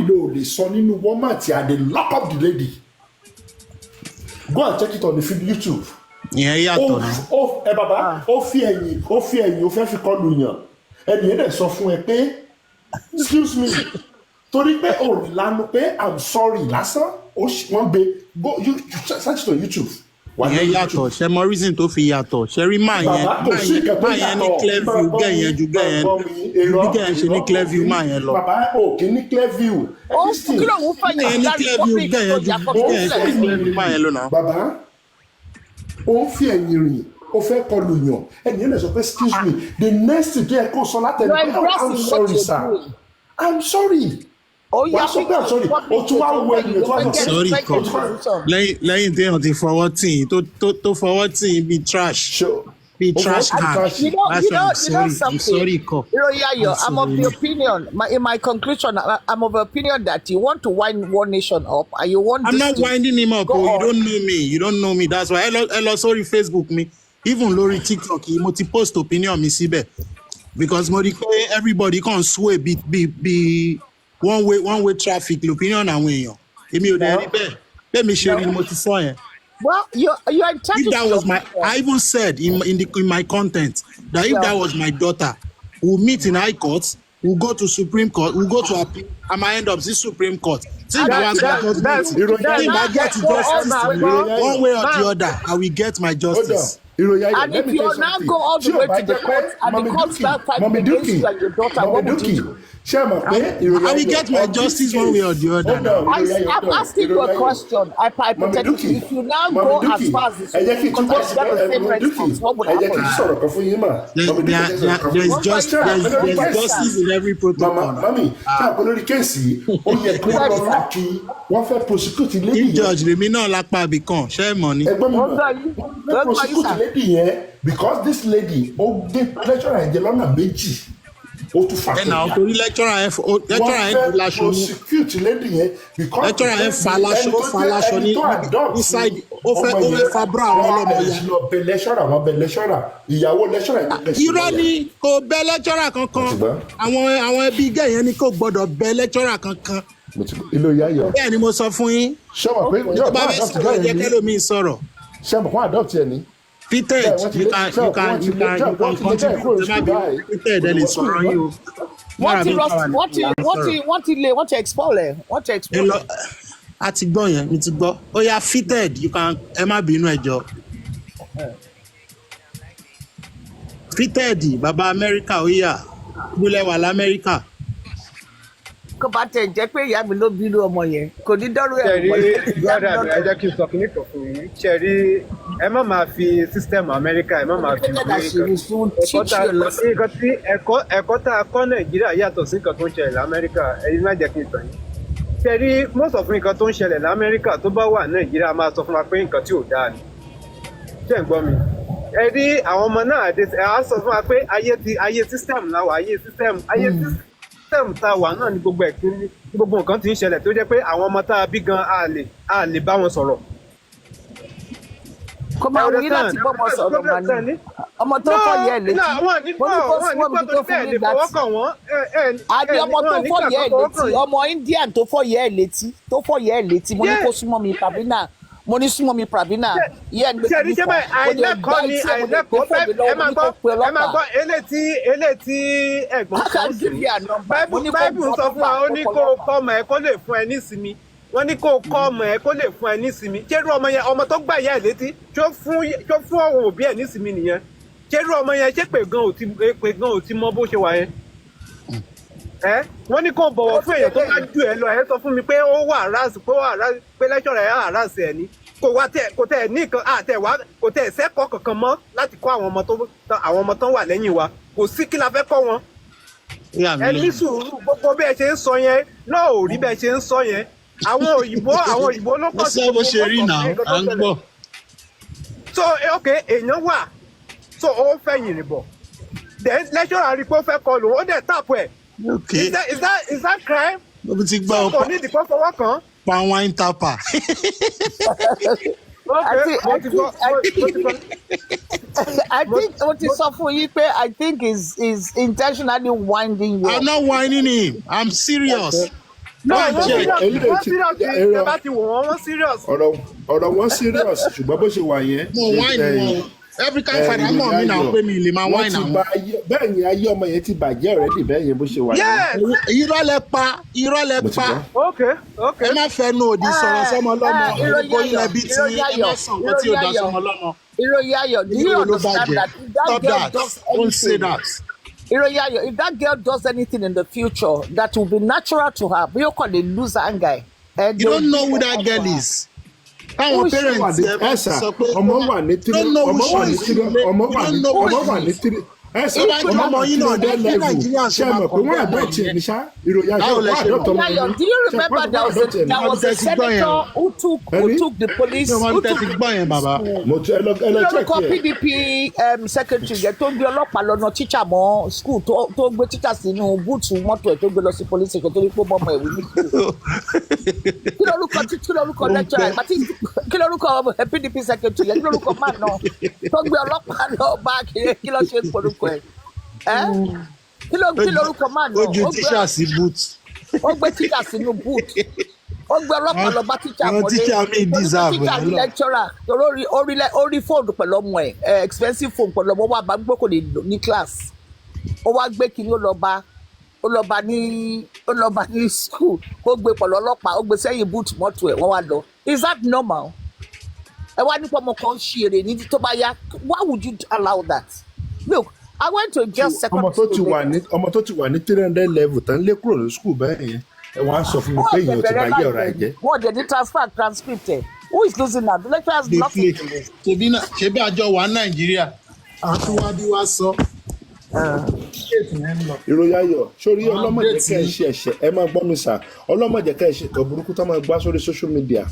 D: ló lè sọ nínú Walmart yẹn and they lock up the lady go and check it on the YouTube.
F: Ìyẹn yàtọ̀ náà.
D: Ẹ bàbá ó fi ẹ̀yìn ó fẹ́ fi kọlù yàn ẹnì yẹn dẹ̀ sọ fún ẹ pé excuse me torí pé ò lánàá pé I'm sorry lásán wọ́n gbé go you search on YouTube.
F: Ìyẹn yàtọ̀ ṣe mọ reason tó fi yàtọ̀ ṣe rí máa yẹn ní clear view gẹ̀yẹn ju gẹ̀yẹn bí gẹ̀yẹn ṣe ní clear view máa yẹn lọ.
D: Bàbá ò kì í ní clear view.
L: Ó kí ló ń fẹ̀yìn
F: ní clear view gẹ̀yẹn ju bí gẹ̀yẹn ṣe ní clear view máa yẹn lọ náà.
D: Bàbá ó ń fi ẹ̀yìn rìn ó fẹ́ kọlù yàn ẹ̀yìn lè sọ pé excuse me the next thing tó yẹ kó sọ látẹ̀lé I'm sorry sir I'm sorry. Wàá sọ pé I'm sorry o tún wá wọ ẹ̀yìn tó wá sọ pé
F: sorry kọ lẹ́yìn téèyàn ti fọwọ́ tì í tó fọwọ́ tì í bíi trash bíi trash can I'm sorry kọ.
L: Iroyayo, I'm of the opinion in my conclusion I'm of the opinion that you want to wind one nation up and you want.
F: I'm not winding him up. You don't know me that's why ẹ lọ sórí Facebook mi even lórí TikTok yìí mo ti post opinion mi síbẹ̀ because mo rí pé everybody kàn sway bí one way traffic l'opinion àwọn èèyàn èmi ò dẹ̀ rí bẹ́ẹ̀ mi ṣe rí ni mo ti sọ yẹn.
L: Well, you're entitled.
F: If that was I even said in my content that if that was my daughter, we'll meet in High Court, we'll go to Supreme Court, we'll go to appeal, I might end up in Supreme Court. See, if I get justice one way or the other, I will get my justice.
L: And if you now go all the way to the court and the court start fighting against you and your daughter, what would you do?
F: I will get my justice one way or the other.
L: I'm asking you a question. Hypothetically, if you now go as far as the Supreme Court and get the same response, what would happen?
F: There's justice in every protocol. If Judge Remi náà lápá ibìkan, ṣé mọ̀ ni?
D: Because this lady, lecturer ẹ̀ jẹ́ lọ́nà méjì.
F: Ẹnà torí lecturer ẹ̀ laṣọ ní. Lecturer ẹ̀ fa laṣọ ní inside ó fẹ́ fa bra àwọn ọlọ́mọ yẹn.
D: Lọ bẹ lecturer ìyàwó lecturer ẹ̀.
F: Irọ́ ni kò bẹ lecturer kankan. Àwọn ẹbí gẹ̀ yẹn ni kò gbọ́dọ̀ bẹ lecturer kankan. Bẹ́ẹ̀ ni mo sọ fún yín. Tó bá fẹ́ sọ̀rọ̀ ẹ̀jẹ̀ kẹ́lómi sọ̀rọ̀.
D: Ṣé mo kún adopt yẹn ni?
F: Peter, you can contribute. Peter, then it's for you.
L: What to expel it? What to expel?
F: A ti gbọ́ yẹn, mi ti gbọ́. Ó yá fitted, you can ẹ má bínú ẹjọ́. Fitted, bàbá Amẹ́ríkà ó yá. Gbúlẹ̀ wà l'Amẹ́ríkà.
L: Kó bá tẹ̀ jẹ́ pé ìyá mi ló bínú ọmọ yẹn, kò ní dọ́rù ẹ̀
M: wọlé. Ẹ jẹ́ kí n sọ kíní kan fún yín. Ṣẹ̀rí ẹ má máa fi system Amẹ́ríkà ẹ má máa fi wé ẹ̀kọ́ tá a kọ́ Nàìjíríà yàtọ̀ sí nǹkan tó ń ṣẹlẹ̀ l'Amẹ́ríkà ẹ̀yin má jẹ́ kí n sọ yín. Ṣẹ̀rí most of nǹkan tó ń ṣẹlẹ̀ l'Amẹ́ríkà tó bá wà Nàìjíríà máa sọ fún wa pé nǹkan tí ò dáa ni. Ṣé ń gbọ́ mi? Ẹ rí àwọn ọmọ náà á sọ fún wa pé ayé system la wà ayé system tá a wà náà ni gbogbo nǹkan tí ń ṣẹlẹ̀ tó jẹ́ pé àwọn ọmọ tá a bí gan a lè bá wọn sọ̀rọ̀.
L: Kó máa wí láti bọ́ ọmọ sọ̀rọ̀ mà ní ọmọ tó fọ́ yẹ létí mo ní kó súnmọ́ mi tó fún mi láti àbí ọmọ tó fọ́ yẹ létí ọmọ Indian tó fọ́ yẹ létí mo ní kó súnmọ́ mi tàbí náà mo ní súnmọ́ mi Pravina yẹn ní
M: ṣe bẹ́ẹ̀ àìlẹ́kọ̀ọ́ ni àìlẹ́kọ̀ọ́ ẹ máa gbọ́ eléyìí ẹ̀gbọ́n kan sí báìbù sọ fún wa ó ní kó kọ́ ọmọ ẹ kó lè fún ẹ nísinmi wọ́n ní kó kọ́ ọmọ ẹ kó lè fún ẹ nísinmi ṣérú ọmọ yẹn ọmọ tó gbà yá ẹ létí tó fún ọ̀hún òbí ẹ nísinmi nìyẹn ṣérú ọmọ yẹn ṣé pé gan ò ti mọ bó ṣe wà yẹn wọ́n ní kó bọ̀wọ̀ fún èèyàn tó bá ju ẹ lọ ẹ sọ fún mi pé ó wà àràsì pé lẹ́ṣọ̀rọ̀ ẹ̀ àràsì ẹ̀ ní kò tẹ̀ ní nǹkan kò tẹ̀ sẹ́kọ̀ọ́ kankan mọ́ láti kọ́ àwọn ọmọ tó wà lẹ́yìn wa kò sí kí la fẹ́ kọ́ wọn. ẹ ní sùúrù gbogbo bí ẹ ṣe ń sọ yẹn náà ò rí bẹ́ẹ̀ ṣe ń sọ yẹn àwọn òyìnbó ló kọ́
F: sí bó ṣe rí náà à ń gbọ́.
M: so ok èèyàn wà so ó fẹ́ yìnrìn bọ̀ then lẹ́ṣọ̀rọ̀ àrípò fẹ́ kọlù ó dẹ̀ tàpù ẹ̀.
F: Okay.
M: Is that crime?
F: Mo ti gbọ́
M: ọ̀pọ̀ ní ìdìpọ̀ fọwọ́ kan.
F: Pa wine tapper.
L: I think what is sọ fún yín pé I think is intentionally winding you.
F: I'm not winding him. I'm serious.
M: No, wọ́n serious.
D: Ọ̀rọ̀ wọn serious ṣùgbọ́n bó ṣe wà yẹn.
F: Mo wine wọn. African father mọ̀ mí náà pé mi lè máa wine àwọn.
D: Bẹ́ẹ̀ ni ayé ọmọ yẹn ti bàjẹ́ already bẹ́ẹ̀ yẹn bó ṣe wà yẹn.
F: Irọ́ lẹ pa.
M: Okay.
F: Ẹ má fẹ́ nu òdì sọ̀rọ̀ sọ́mọ lọ́mọ. Gbogbo ilẹ̀ bíi ti ẹ má sàn kó tí ò dá sọ́mọ lọ́mọ.
L: Ìròyìn ayọ̀, do you understand that
F: Stop that. Don't say that.
L: Ìròyìn ayọ̀, if that girl does anything in the future that will be natural to her, bí ó kàn lè lose anger.
F: You don't know who that girl is. Táwọn parents ẹ bá sọ pé
D: ọmọ wà ní tiri ọmọ wà ní tiri ẹsẹ ọmọ yín náà dé lẹ́wù ṣe mọ̀ pé wọ́n àdọ́tì ẹ̀ ní ṣá ìròyìn àjọ wọ́n àdọ́tì ọmọ yín.
L: Do you remember there was a senator who took the police who took the PDP secretary yẹn tó gbé ọlọ́pàá lọ́nà teacher mọ́ school tó gbé teacher sínú búùtù mọ́tò ẹ̀ tó gbé lọ sí police station tó ní pé mọ́mọ́ ẹ̀wé ní kí lórúkọ lecturer ẹ̀ kí lórúkọ PDP secretary yẹn kí lórúkọ man náà tó gbé ọlọ́pàá lọ bá kí ló ṣe porúkọ ẹ̀ kí lórúkọ man náà
F: ojú tíṣà sí boot.
L: Ó gbé tíṣà sínú boot ó gbé ọlọ́pàá lọ bá tíṣà
F: àwọn tíṣà mi deserve
L: tíṣà ní lecturer torí orí fóònù pẹ̀lú ọmọ ẹ̀ expensive phone pẹ̀lú ọmọ wa bá gbé kò lè lò ní class ó wá gbé kí ni ó lọ bá ní school ó gbé pẹ̀lú ọlọ́pàá ó gbé sẹ́yìn boot mọ́tò ẹ̀ wọ́n wá lọ is that normal? Ẹ wá nípa ọmọ kan ṣe èrè ní tó bá yá why would you allow that? Look, I went to just secondary school.
D: ọmọ tó ti wà ní 300 level tán lé kúrò ní school bẹ́ẹ̀ yẹn ẹ wọ́n á sọ fún mi pé èèyàn ti bá yẹ ọ̀rọ̀ ẹ̀ jẹ́.
L: Wọ́n dẹ̀ ní transcript ẹ̀ who is losing now? The lecturer has nothing to lose.
F: ṣebí àjọ wà Nàìjíríà àtúwádìí wá sọ.
D: ìròyìn ayọ̀ sórí ọlọ́mọdé ká ẹ ṣe ẹ̀ṣẹ̀ ẹ máa gbọ́ mi sà ọlọ́mọdé ká ẹ ṣe ìtọ́ burúkú tó máa gbá sórí social media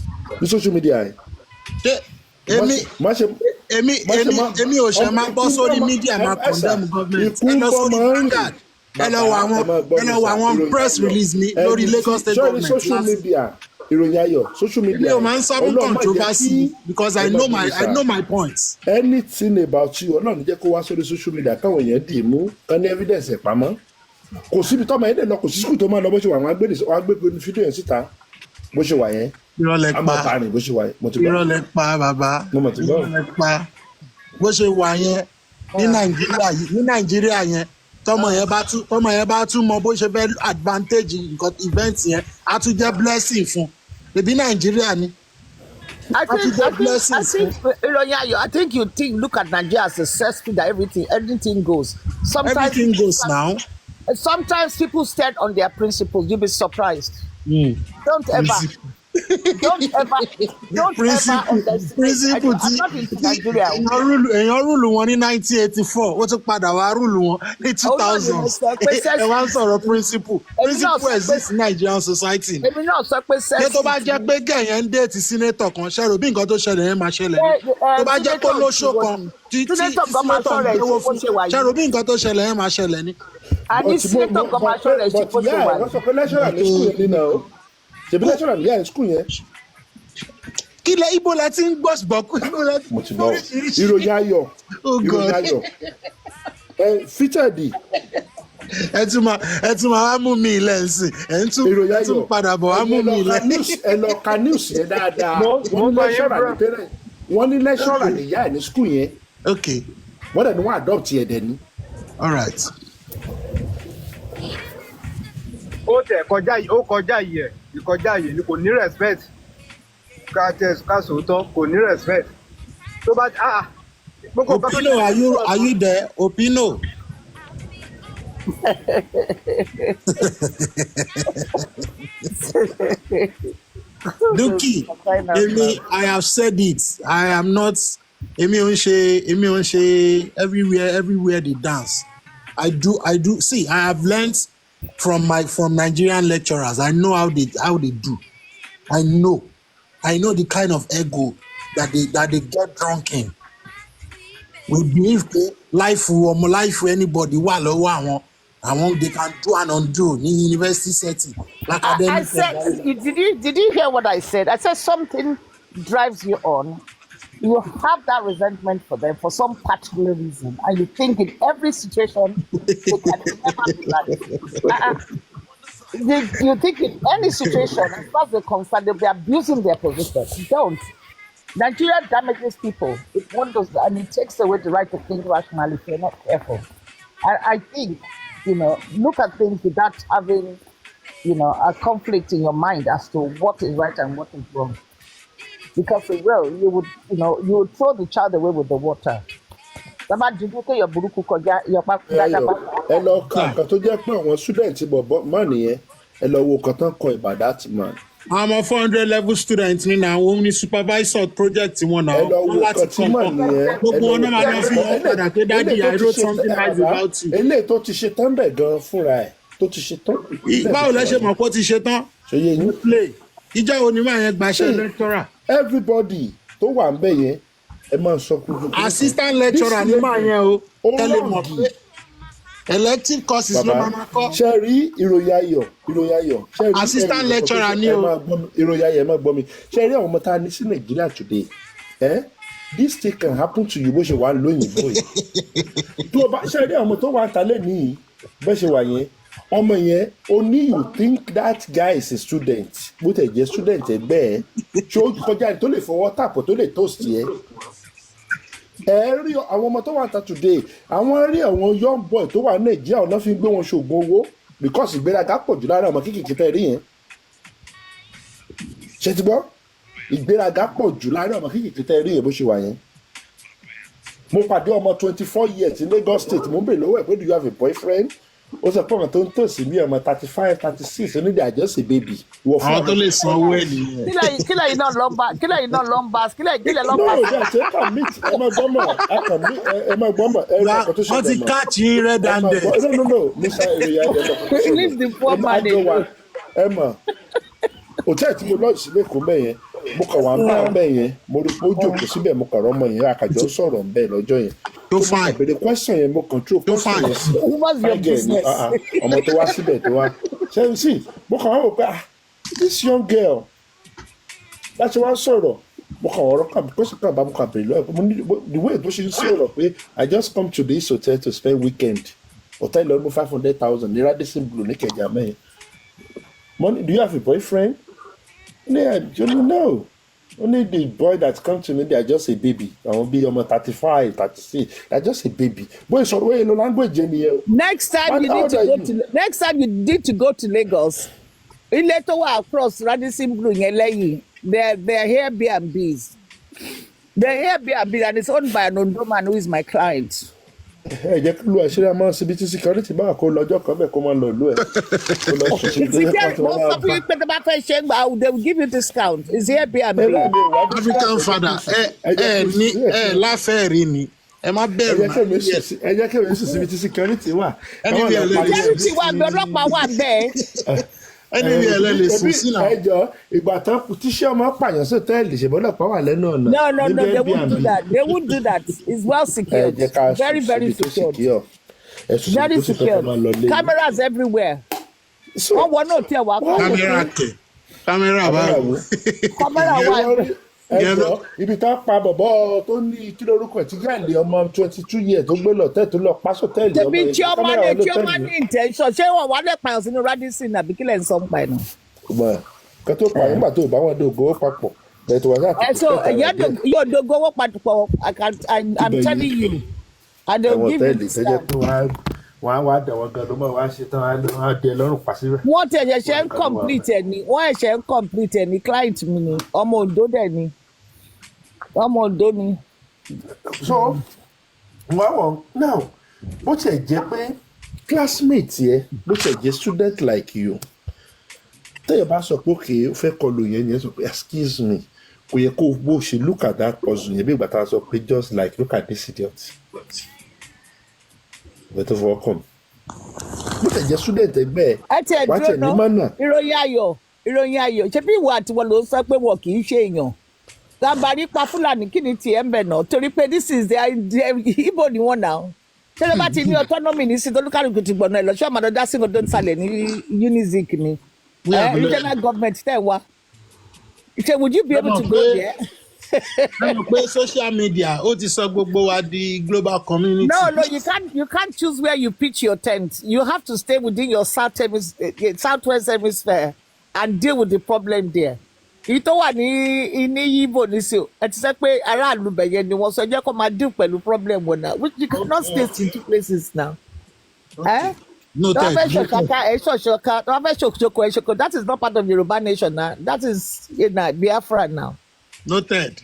D: ẹ̀.
F: èmi ò ṣe máa bọ́ sórí mídíà máa condemn government ẹ lọ sórí standard ẹ lọ wọ àwọn press release mi lórí Lagos state government
D: social media ìròyìn ayọ̀ social media
F: mi ò máa ń sábà controversy because I know my points.
D: anything about you ọlọ́run jẹ́ kó wá sórí social media káwọn èèyàn dì í mú kán ní evidence ẹ̀ pamọ́ kò síbi tọ́mọ yẹn dẹ̀ lọ kò sí skul tó máa lọ bó ṣe wà wọn agbègbè fídíò yẹn síta bó ṣe wà yẹn
F: ìrọ̀lẹ́ pa ìrọ̀lẹ́ pa bàbá ìrọ̀lẹ́ pa bó ṣe wà yẹn ní Nàìjíríà yẹn tọmọ yẹn bá tún mọ bó ṣe fẹ́ advantage nǹkan event yẹn á tún jẹ́ blessing fún ebi Nàìjíríà ni.
L: I think you look at Nigeria as a cesspool that everything goes.
F: Everything goes now.
L: Sometimes people stand on their principles. You'll be surprised. Don't ever
F: principle ti èèyàn rúlù wọn ní 1984 ó tún padà wá rúlù wọn ní 2000 ẹ wá ń sọ̀rọ̀ principle exist in Nigerian society.
L: èmi náà sọ pé
F: ṣé tó bá jẹ́ pé gẹ̀yẹ́ ń déètì sínétọ̀ kan ṣẹ́rò bí nǹkan tó ṣẹlẹ̀ yẹn máa ṣẹlẹ̀ ní tó bá jẹ́ pé lóṣù kan tí sínétọ̀ ń gbowó fún ṣẹ́rò bí nǹkan tó ṣẹlẹ̀ yẹn máa ṣẹlẹ̀ ní.
L: àní sínétọ̀ kan máa ṣọ̀rọ̀ ẹ̀ ṣe kó ṣe wà.
D: wọ́n sọ pé lẹ́ṣọ̀rà ní skul yẹn nínú o ṣèbí lẹ́ṣọ̀rà ní yẹn skul yẹn.
F: kílẹ̀ ibo la ti ń gbọ́ bọ̀kú.
D: mo ti bọ̀ ìròyìn ayọ̀ fítẹ̀dì.
F: ẹ tún máa wá mú mi ilẹ̀ ǹsìn ẹ tún padà bọ̀ wá mú mi ilẹ̀.
D: ẹ lọ ka news yẹn dáadáa wọ́n ní lẹ́ṣọ̀rà nìyá ẹ̀ ní skul yẹn.
F: ok
D: wọ́n dẹ̀ ní wọ́n adopt yẹn dẹ̀ ní.
F: all right.
M: ó tẹ̀ kọjá yìí ni kò ní respect ká sòótọ́ kò ní respect tó bá
F: Opino, are you there? Opino. Duki, I have said it. I am not. Emi onse everywhere they dance. I do. See, I have learned from Nigerian lecturers. I know how they do. I know the kind of ego that they get drunk in. We believe life for anybody they can do and undo in university setting.
L: I said, did you hear what I said? I said something drives you on. You have that resentment for them for some particular reason, and you think in every situation they can never be like you think in any situation, as far as they're concerned, they'll be abusing their position. Don't. Nigeria damages people. It wonders, and it takes away the right to think rationally if you're not careful. I think, look at things without having, a conflict in your mind as to what is right and what is wrong. Because you would throw the child away with the water.
D: ẹ lọ ka nǹkan tó jẹ́ pé àwọn student bọ̀bọ̀ má nìyẹn ẹ lọ wo nǹkan tán kọ ìbàdàn àti man.
F: I'm a 400 level student ní na òun ní supervisor project wọn náà.
D: ẹ lọ wo nǹkan tí mà nìyẹn.
F: gbogbo wọn náà máa lọ fi hàn padà pé daddy I wrote something nice about you.
D: eléyìí tó ti ṣe tán bẹ̀ gan fúnra ẹ̀ tó ti ṣe tán.
F: báwo lẹ ṣe mọ̀ pé ó ti ṣe tán.
D: ṣòye yín.
F: play ìjọ onímọ̀ yẹn gbaṣẹ́ lecturer.
D: everybody tó wà ń bẹ̀ yẹn ẹ máa sọ kúrò.
F: assistant lecturer ní máa yẹn o tẹ́lẹ̀ mọ̀ pé elective courses ló máa kọ́.
D: ṣe rí ìròyìn ayọ̀ ṣe rí
F: assistant lecturer ni o.
D: ìròyìn ayọ̀ ẹ má gbọ́ mi ṣe rí àwọn ọmọ tá a ní sí Nàìjíríà today this thing can happen to you bó ṣe wà lóyìnbó yìí tó bá ṣe rí àwọn ọmọ tó wà tálẹ̀ nìyí bó ṣe wà yẹn ọmọ yẹn o ní you think that guy is a student bó tẹ̀ jẹ́ student ẹ bẹ́ẹ̀ ṣé ó kọjá tó lè fọwọ́ tàpọ̀ tó lè toast yẹ ẹ rí àwọn ọmọ tó wà ta today àwọn rí àwọn young boy tó wà Nàìjíríà ọ̀nà fi ń gbé wọn ṣoògùn owó because ìgbéraga pọ̀ jù lára ọmọ kékeré tẹ́ rí yẹn ṣe ti gbọ́ ìgbéraga pọ̀ jù lára ọmọ kékeré tẹ́ rí yẹn bó ṣe wà yẹn mo pàdé ọmọ 24 years in Lagos State mo ń bèèrè lọ́wọ́ ẹ̀ pé do you have a boyfriend ó sọ pé ọmọ tó ń tò sí bí ọmọ 35 36 onídìí àjọṣe baby.
F: àwọn tó lè san owó ẹ̀ nìyẹn.
L: kílẹ̀ yìí náà lọ́mbà kílẹ̀ lọ́mbà.
D: no that's it can meet ẹ má gbọ́mọ̀
F: wọ́n ti catch yín red handed.
D: no musa èròyà ẹ̀
L: leave the poor man alone.
D: ẹ mọ̀ hòtẹ́ẹ̀lì tí mo lọ́ọ̀ sí lẹ́kọ̀ọ́ bẹ́ẹ̀ yẹn mo kàn wá ń bá bẹ́ẹ̀ yẹn mo rí pé ó jókòó síbẹ̀ mo kàn rọ́mọ yẹn àkàjọ sọ̀rọ̀ bẹ́ẹ̀ lọ́jọ́ yẹn
F: tó fine
D: àbẹ̀rẹ̀ question yẹn mo control question yẹn sí ọmọ tó wá síbẹ̀ tó wá ṣẹ́yìn sí mo kàn wá wò pé this young girl láti wá sọ̀rọ̀ mo kàn ọ̀rọ̀ kan because kan bá mo kàn bèrè lọ́wọ́ mo ní the way tó ṣe ń sọ̀rọ̀ pé I just come to this hotel to spend weekend hotel lọ́dún 500,000 ní Radisson Blu ní Kẹjà mẹ́yìn money do you have a boyfriend? No. Only the boy that come to me, they are just a baby. I will be 35, 36. They are just a baby. Boy, so wait, no language here.
L: Next time you need to go to Lagos. In later across Radisson Blu in LA, they're Airbnbs. They're Airbnb and it's owned by an Ondo man who is my client.
D: Ẹ jẹ́ kí lu àṣírí àmọ́ síbi security bá kó lọ́jọ́ kan bẹ́ẹ̀ kó máa lọ ìlú ẹ̀.
L: Most of you pay the back shame, they will give you discount. It's Airbnb.
F: African father ẹ láfẹ́ rí ni ẹ má bẹ̀rù
D: máa ẹ jẹ́ kí èmi sùn síbi security wà.
L: Security wà bẹ́ẹ̀ ọlọ́pàá wà bẹ́ẹ̀.
F: ẹni bí ẹlẹ́lẹ̀ sùn sí náà.
D: ẹjọ́ ìgbà tán tíṣẹ́ ọmọ pààyàn sí hòtẹ́ẹ̀lì ṣèbọ́lọ̀ pa wà lẹ́nu ọ̀nà.
L: No, they won't do that. They won't do that. It's well secured. Very, very secured. Very secured. Cameras everywhere. Wọ́n wọ náà tí ẹ wá kọ́.
F: Kámẹ́rà báwo.
L: Kámẹ́rà wà.
D: ẹjọ́ ibi tá a pa bọ̀bọ̀ tó ní kí lórúkọ tí gáàlì ọmọ 22 years tó gbé lọ tẹ́ẹ̀ tó lọ pásọ tẹ́ẹ̀lì ọmọ
L: yẹn. tèmi tí ọmọ ní intention ṣé wọn wà lè pààyàn sínú Radisson àbí kílẹ̀ ń sọ ń pa ẹ̀ náà.
D: ṣùgbọ́n kí tó pa nígbà tó bá wọn dé ògbówó papọ̀ bẹ́ẹ̀ tó wà sáà.
L: yóò dogo owó papọ̀ I'm telling you and they will give you discount.
D: wọ́n á wá dẹ̀wọ́ gan ló mọ̀ wá ṣe tán á dẹ lọ́rùn pàṣẹ.
L: wọ́n ti ẹ̀ṣẹ̀ ń complete ẹ̀ ní wọ́n ẹ̀ṣẹ̀ ń complete ẹ̀ ní client mi ni ọmọ Ondo dẹ̀ ni ọmọ Ondo ni.
D: so wọ́n now bó tiẹ̀ jẹ́ pé classmate yẹ bó tiẹ̀ jẹ́ student like you tẹ́yọ̀ bá sọ pé òkè ó fẹ́ kọlu yẹn yẹn sọ pé excuse me kò yẹ kó bó ṣe look at that person yẹn bí ìgbà tá a sọ pé just like look at this idiot. Better welcome. Bó tẹ̀ jẹ́ student ẹgbẹ́ ẹ̀ wá tẹ̀ ní mọ́nà.
L: ìròyìn ayọ̀ ṣé bí ìwà àtiwọ́ ló ń sọ pé wọn kì í ṣe èèyàn. Gàmbàrí pa Fúlàní kí ni tiẹ̀ ń bẹ̀ náà torí pé this is Igbo ni wọ́n náà. Ṣé ló bá ti ní autonomy ní sí tolúkàlùkù ti gbọ̀nà ẹ̀ lọ ṣé ọmọdé dá sí ọdún ìsàlẹ̀ ní Unizik ni. Regional government tẹ̀ wá. Ṣé would you be able to go there?
F: Mo pé social media ó ti sọ gbogbo wa di global community.
L: No, you can't choose where you pitch your tent. You have to stay within your southwest hemisphere and deal with the problem there. Èyí tó wà ní Igbo nísìnyí ẹ ti sẹ́ pé aráàlú bẹ̀yẹn ni wọ́n sọ jẹ́ kó máa deal pẹ̀lú problem wọn náà which you cannot stay in two places now.
F: No
L: thank you. That is not part of Yoruba nation now. That is Biafra now.
F: Noted.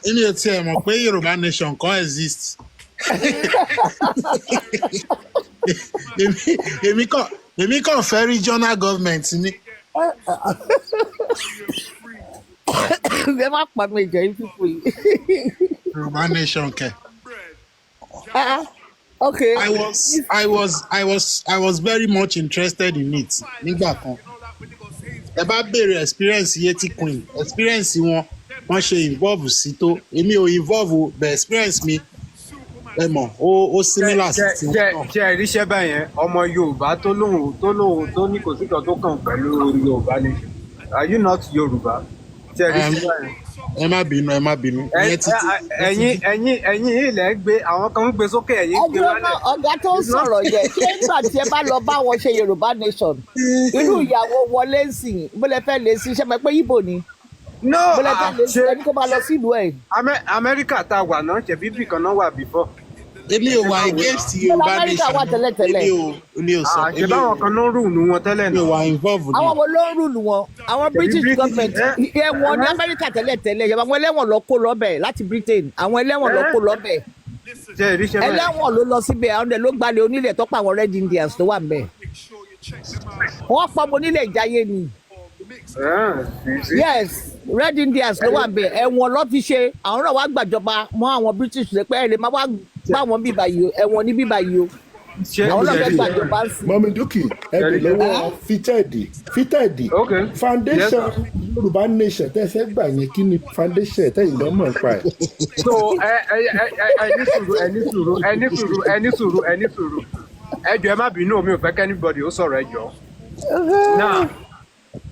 F: Èmi ò tiẹ̀ mọ̀ pé Yorùbá nation kan exist. Èmi kàn fẹ́ regional government ni.
L: Ẹ má pa mi jẹ́ fífò yìí.
F: Yorùbá nation kẹ.
L: Okay.
F: I was very much interested in it nígbà kan. Ẹ bá béèrè experience Yeti Queen experience wọ́n ṣe involve sí tó èmi ò involve o but experience mi ẹ mọ̀ ó similar sí ti wọn náà.
M: ṣe ìríṣẹ́ báyẹn ọmọ Yorùbá tó ní kò sí kan tó kàn pẹ̀lú Yorùbá ni are you not Yorùbá ṣe ìríṣẹ́ báyẹn.
F: ẹ má bínú.
M: ẹ̀yin ilẹ̀ gbé àwọn kan ń gbé sókè ẹ̀yin gbé wálẹ̀.
L: ọ̀gá tó ń sọ̀rọ̀ yẹn ṣé nígbà tí ẹ bá lọ bá wọn ṣe Yorùbá nation irú ìyàwó wọlé ń sìn bólẹ̀ fẹ́ lè sí iṣẹ́ mọ̀ pé Ìgbò ni.
M: no
L: bólẹ̀ fẹ́ lè sí ẹni tó bá lọ sílùú ẹ̀.
M: Amẹ́ríkà tá a wà náà ṣe bíbí kan náà wà before.
F: èmi ò wà against Yorùbá nation èmi ò sọ
M: ṣe báwọn kan ló ń rúùlù wọn tẹ́lẹ̀ náà.
F: mi ò wà involve ní.
L: àwọn wo ló ń rúùlù wọn àwọn British government ẹ̀wọ̀n ní Amẹ́ríkà tẹ́lẹ̀ yẹn àwọn ẹlẹ́wọ̀n lọ kó lọ́bẹ̀ láti Britain àwọn ẹlẹ́wọ̀n lọ kó lọ́bẹ̀ ẹlẹ́wọ̀n ló lọ síbẹ̀ àwọn ló gbalẹ̀ onílẹ̀ tó pa àwọn Red Indians tó wà ń bẹ̀ wọ́n pọ̀ mọ́ onílẹ̀ ìjáyé ni yes Red Indians ló wà ń bẹ̀ ẹ̀wọ̀n ló fi ṣe àwọn náà wá gbàjọba mọ́ àwọn British rẹ̀ pé ẹ̀ lè má wá gbà wọ́n bíbá yìí o ẹ̀wọ̀n ní bíbá yìí o àwọn náà fẹ́ gbàjọba sí.
D: Mọ́mí Dúkì ẹ̀bì lọ́wọ́ fítẹ́ẹ̀dì foundation Yorùbá nation tẹ́ fẹ́ gbà yẹn kí ni foundation tẹ́yìn lọ́mọ̀ nípa ẹ̀.
M: so ẹni sùúrù ẹ jọ̀ọ́ ẹ má bínú omi ò fẹ́ kẹ́ anybody ó sọ̀rọ̀ ẹ jọ̀ọ́.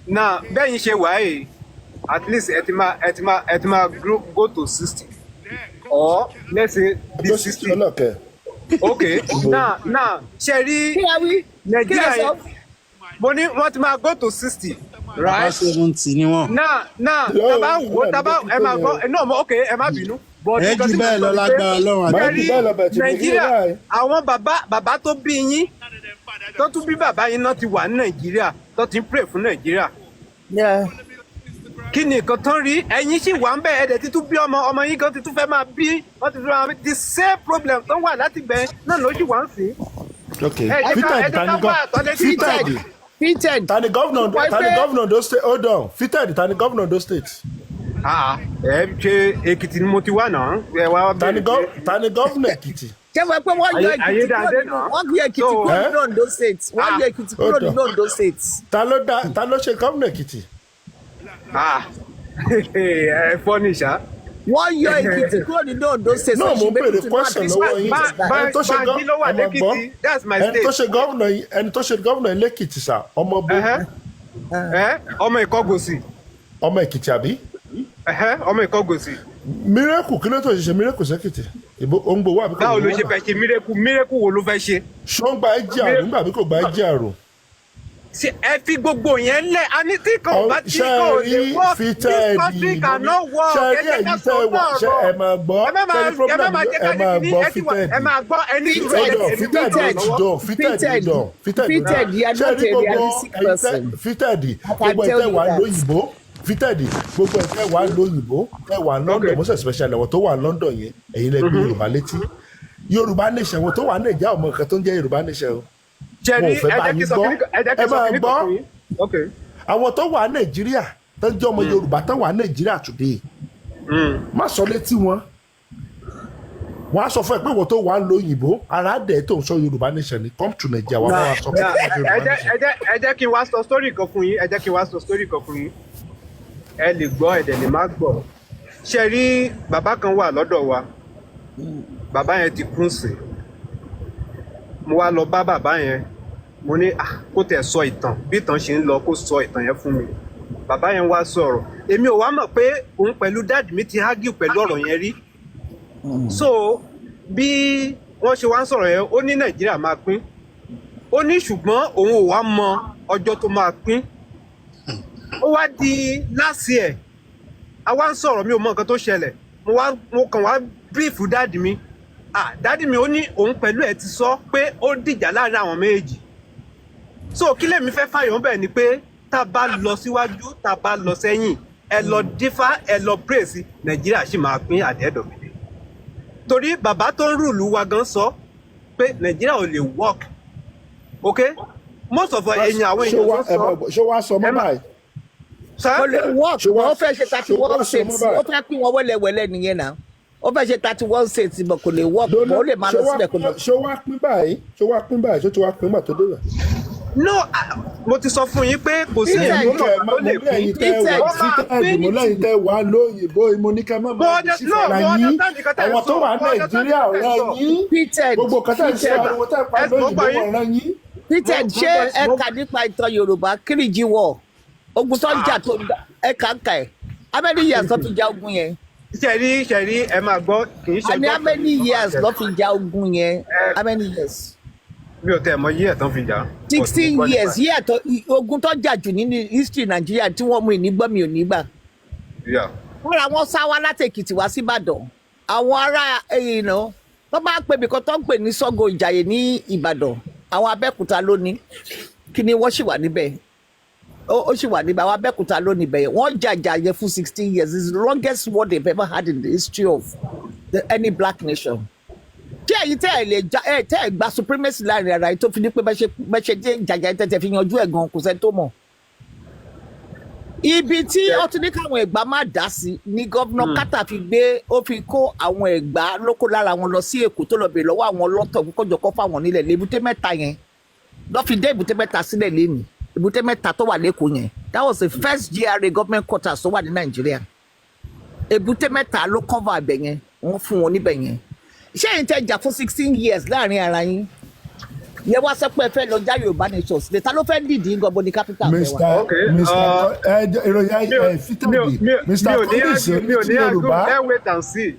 M: now bẹ́yìn ṣe wáyé at least ẹ ti máa go to 60 or let's say be 60. Okay, now ṣe rí Nàìjíríà yẹn mo ní wọ́n ti máa go to 60 right.
F: 70 ni wọ́n.
M: now taba ẹ máa gbọ́ no okay ẹ má bínú.
F: ẹ jù bẹ́ẹ̀ lọ lágbára Ọlọ́run
M: àti Nàìjíríà àwọn bàbá tó bí yín tó tún bí bàbá yín náà ti wà ní Nàìjíríà tó ti ń pray fún Nàìjíríà. Kí ni nǹkan tán rí ẹ̀yin sì wà ń bẹ̀ ẹ̀dẹ̀ títún bí ọmọ yín kan títún fẹ́ máa bí wọ́n ti fẹ́ máa bí the same problem tó wà láti bẹ̀ náà ló sì wà ń sìn.
D: fitted tani governor do state hold on fitted tani governor do state.
M: ẹ ṣe Èkìtì ni mo ti wà náà.
D: tani governor Èkìtì.
L: ṣé wọ́n pé wọ́n yọ Èkìtì kúrò nínú Ondo state wọ́n yọ Èkìtì kúrò nínú Ondo state.
D: ta ló ṣe governor Èkìtì.
M: ẹ fọ́ ní ìṣá.
L: wọ́n yọ Èkìtì kúrò nínú Ondo state.
D: náà mo béèrè question lọ́wọ́ yín ẹni tó ṣe gómìnà lẹ́kìtì sà ọmọ bó.
M: ọmọ Ìkọgòsì.
D: ọmọ Èkìtì àbí.
M: ọmọ Ìkọgòsì.
D: mírèkù kí ló tó ṣe mírèkù sẹ́kìtì ìbò òǹgbò wà bí kò.
M: báwo ló ṣe fẹ́ ṣe mírèkù wo ló fẹ́ ṣe.
D: ṣó ń gba ẹjẹ àrùn nígbà bí kò gba ẹjẹ àrùn.
M: ṣe ẹ fi gbogbo yẹn lẹ ani tí kò bá tí kò lè work this country cannot work ẹ jẹ́ ká sọ ọ̀rọ̀
D: ẹ máa gbọ́
M: ẹ má jẹ́ ká jẹ́ kí ẹ máa gbọ́ ẹni
D: fitted gbogbo ẹ̀tẹ̀ wà lóyìnbó fitted gbogbo ẹ̀tẹ̀ wà lóyìnbó ẹ̀ wà London most especially àwọn tó wà London yẹn ẹ̀yin lẹ́gbẹ̀ẹ́ Yorùbá létí Yorùbá nation àwọn tó wà Nàìjíríà ọmọ nǹkan tó ń jẹ́ Yorùbá nation o.
M: Jerry, ẹ máa gbọ́
D: àwọn tó wà Nàìjíríà tó jẹ́ ọmọ Yorùbá tó wà Nàìjíríà today má sọ létí wọn á sọ fún ẹ pé wọ́n tó wà ń lo òyìnbó ara dẹ̀ tó ń sọ Yorùbá nation ni come to Nigeria wà á sọ fún
M: ẹ jẹ́ kí n wá sọ story kan fún yín ẹ lè gbọ́ ẹ dẹ̀ lè má gbọ́ ṣe rí bàbá kan wà lọ́dọ̀ wa bàbá yẹn ti kún sí mo wá lọ bá bàbá yẹn mo ní kó tẹ̀ sọ ìtàn bí ìtàn ṣe ń lọ kó sọ ìtàn yẹn fún mi bàbá yẹn wá sọ̀rọ̀ èmi ò wá mọ̀ pé òun pẹ̀lú dáàdì mi ti hágìw pẹ̀lú ọ̀rọ̀ yẹn rí so bí wọ́n ṣe wá ń sọ̀rọ̀ yẹn ó ní Nàìjíríà máa pín ó ní ṣùgbọ́n òun ò wá mọ ọjọ́ tó máa pín ó wá di last year a wá ń sọ̀rọ̀ mi ò mọ nǹkan tó ṣẹlẹ̀ mo kàn wá brief dáàdì mi dáàdì mi ó ní òun pẹ̀lú ẹ̀ ti sọ pé ó dìjà láàrin àwọn méjì so kí lèmi fẹ́ fàyọ̀ bẹ́ẹ̀ ni pé tá a bá lọ síwájú tá a bá lọ sẹ́yìn ẹ lọ dífá ẹ lọ praise Nàìjíríà sì máa pín àdẹ́dọ̀mídé torí bàbá tó ń rúùlù wa gan sọ pé Nàìjíríà ò lè work ok most of ẹ̀yìn àwọn èèyàn tó sọ
D: ṣé wàá sọ mọ́ báyìí.
L: ó lè work wọ́n fẹ́ ṣe 31 states ó fẹ́ pín wọn wẹ́lẹ́wẹ́lẹ́ nìyẹn náà ó fẹ́ ṣe 31 states bọ̀ kò lè work bọ̀ ó lè máa lọ sílẹ̀ kò lọ.
D: ṣé wàá pín báyìí ṣé ti wàá pín bàtó dé rẹ̀.
M: no mo ti sọ fún yín pé kò sí èyí tó lè
D: lẹ́yìn tẹ́ wà sítáàdì mo lẹ́yìn tẹ́ wà lóyìnbó mo ní ká má máa bù sí fara yín àwọn tó wà Nàìjíríà ọ̀rẹ́ yín gbogbo kátà ń ṣe ariwo tẹ́ pa lóyìnbó ọ̀rẹ́ yín.
L: Peter ṣé ẹ̀ka nípa ìtàn Yorùbá Kírìjí wọ̀ ogun tó ń jà tó ẹ̀ka ń kà ẹ̀ how many years ló fi ja ogun yẹn.
M: ṣẹ̀rí ẹ máa gbọ́ kì í ṣe.
L: and how many years ló fi ja ogun yẹn how many years.
M: mi ò tẹ ẹ mọ yíyẹ tán fi jà.
L: 16 years yíyẹ tó ogun tó jà jù nínú history Nàìjíríà tí wọ́n mú ìnígbọ́ mi ò ní gbà. wọ́n ra wọn sá wá láti Èkìtì wá sí Ìbàdàn àwọn ará ẹ̀yìn tó bá ń pè mí kan tó ń pè ní Ṣàngó Ìjàyè ní Ìbàdàn àwọn Abẹ́òkúta lónìí kí ni wọ́n sì wà níbẹ̀ ó sì wà níbẹ̀ àwọn Abẹ́òkúta lónìí bẹ̀yẹ̀ wọ́n jàjà yẹn fún 16 years it's the longest war they've ever had in the history of any black nation. tí ẹ̀yin tẹ́ ẹ̀ lè tẹ́ ẹ̀ gba supremacy láàrin ara yìí tó fi ní pé bẹ́ẹ̀ ṣe dé jàjà tẹ́tẹ́ fi yanjú ẹ̀ gan kò sẹ́ni tó mọ̀. ibi tí ó ti ní káwọn Ẹ̀gbá má dá sí ni gọ́vnà Carter fi gbé ó fi kó àwọn Ẹ̀gbá lóko lára wọn lọ sí Èkó tó lọ bèèrè lọ́wọ́ àwọn ọlọ́tọ̀ kójọ kọ́ fáwọn nílẹ̀ lébùté mẹ́ta yẹn lọ́ fi dé èbúté mẹ́ta sílẹ̀ lẹ́nu èbúté mẹ́ta tó wà lẹ́kọ̀ọ́ yẹn that was the first GRA government quarters tó wà ní Nàìjíríà èbúté mẹ́ta ló cover abẹ yẹn wọ́n fún wọn níbẹ̀ yẹn ṣé ẹ̀yin tẹ́ jà fún 16 years láàrin ara yín yẹ wá sọ pé ẹ fẹ́ lọ já Yorùbá nation sílẹ̀ ta ló fẹ́ dìdí gbogbo ní capital fẹ́ wa.
D: Mr. Collins ti Yorùbá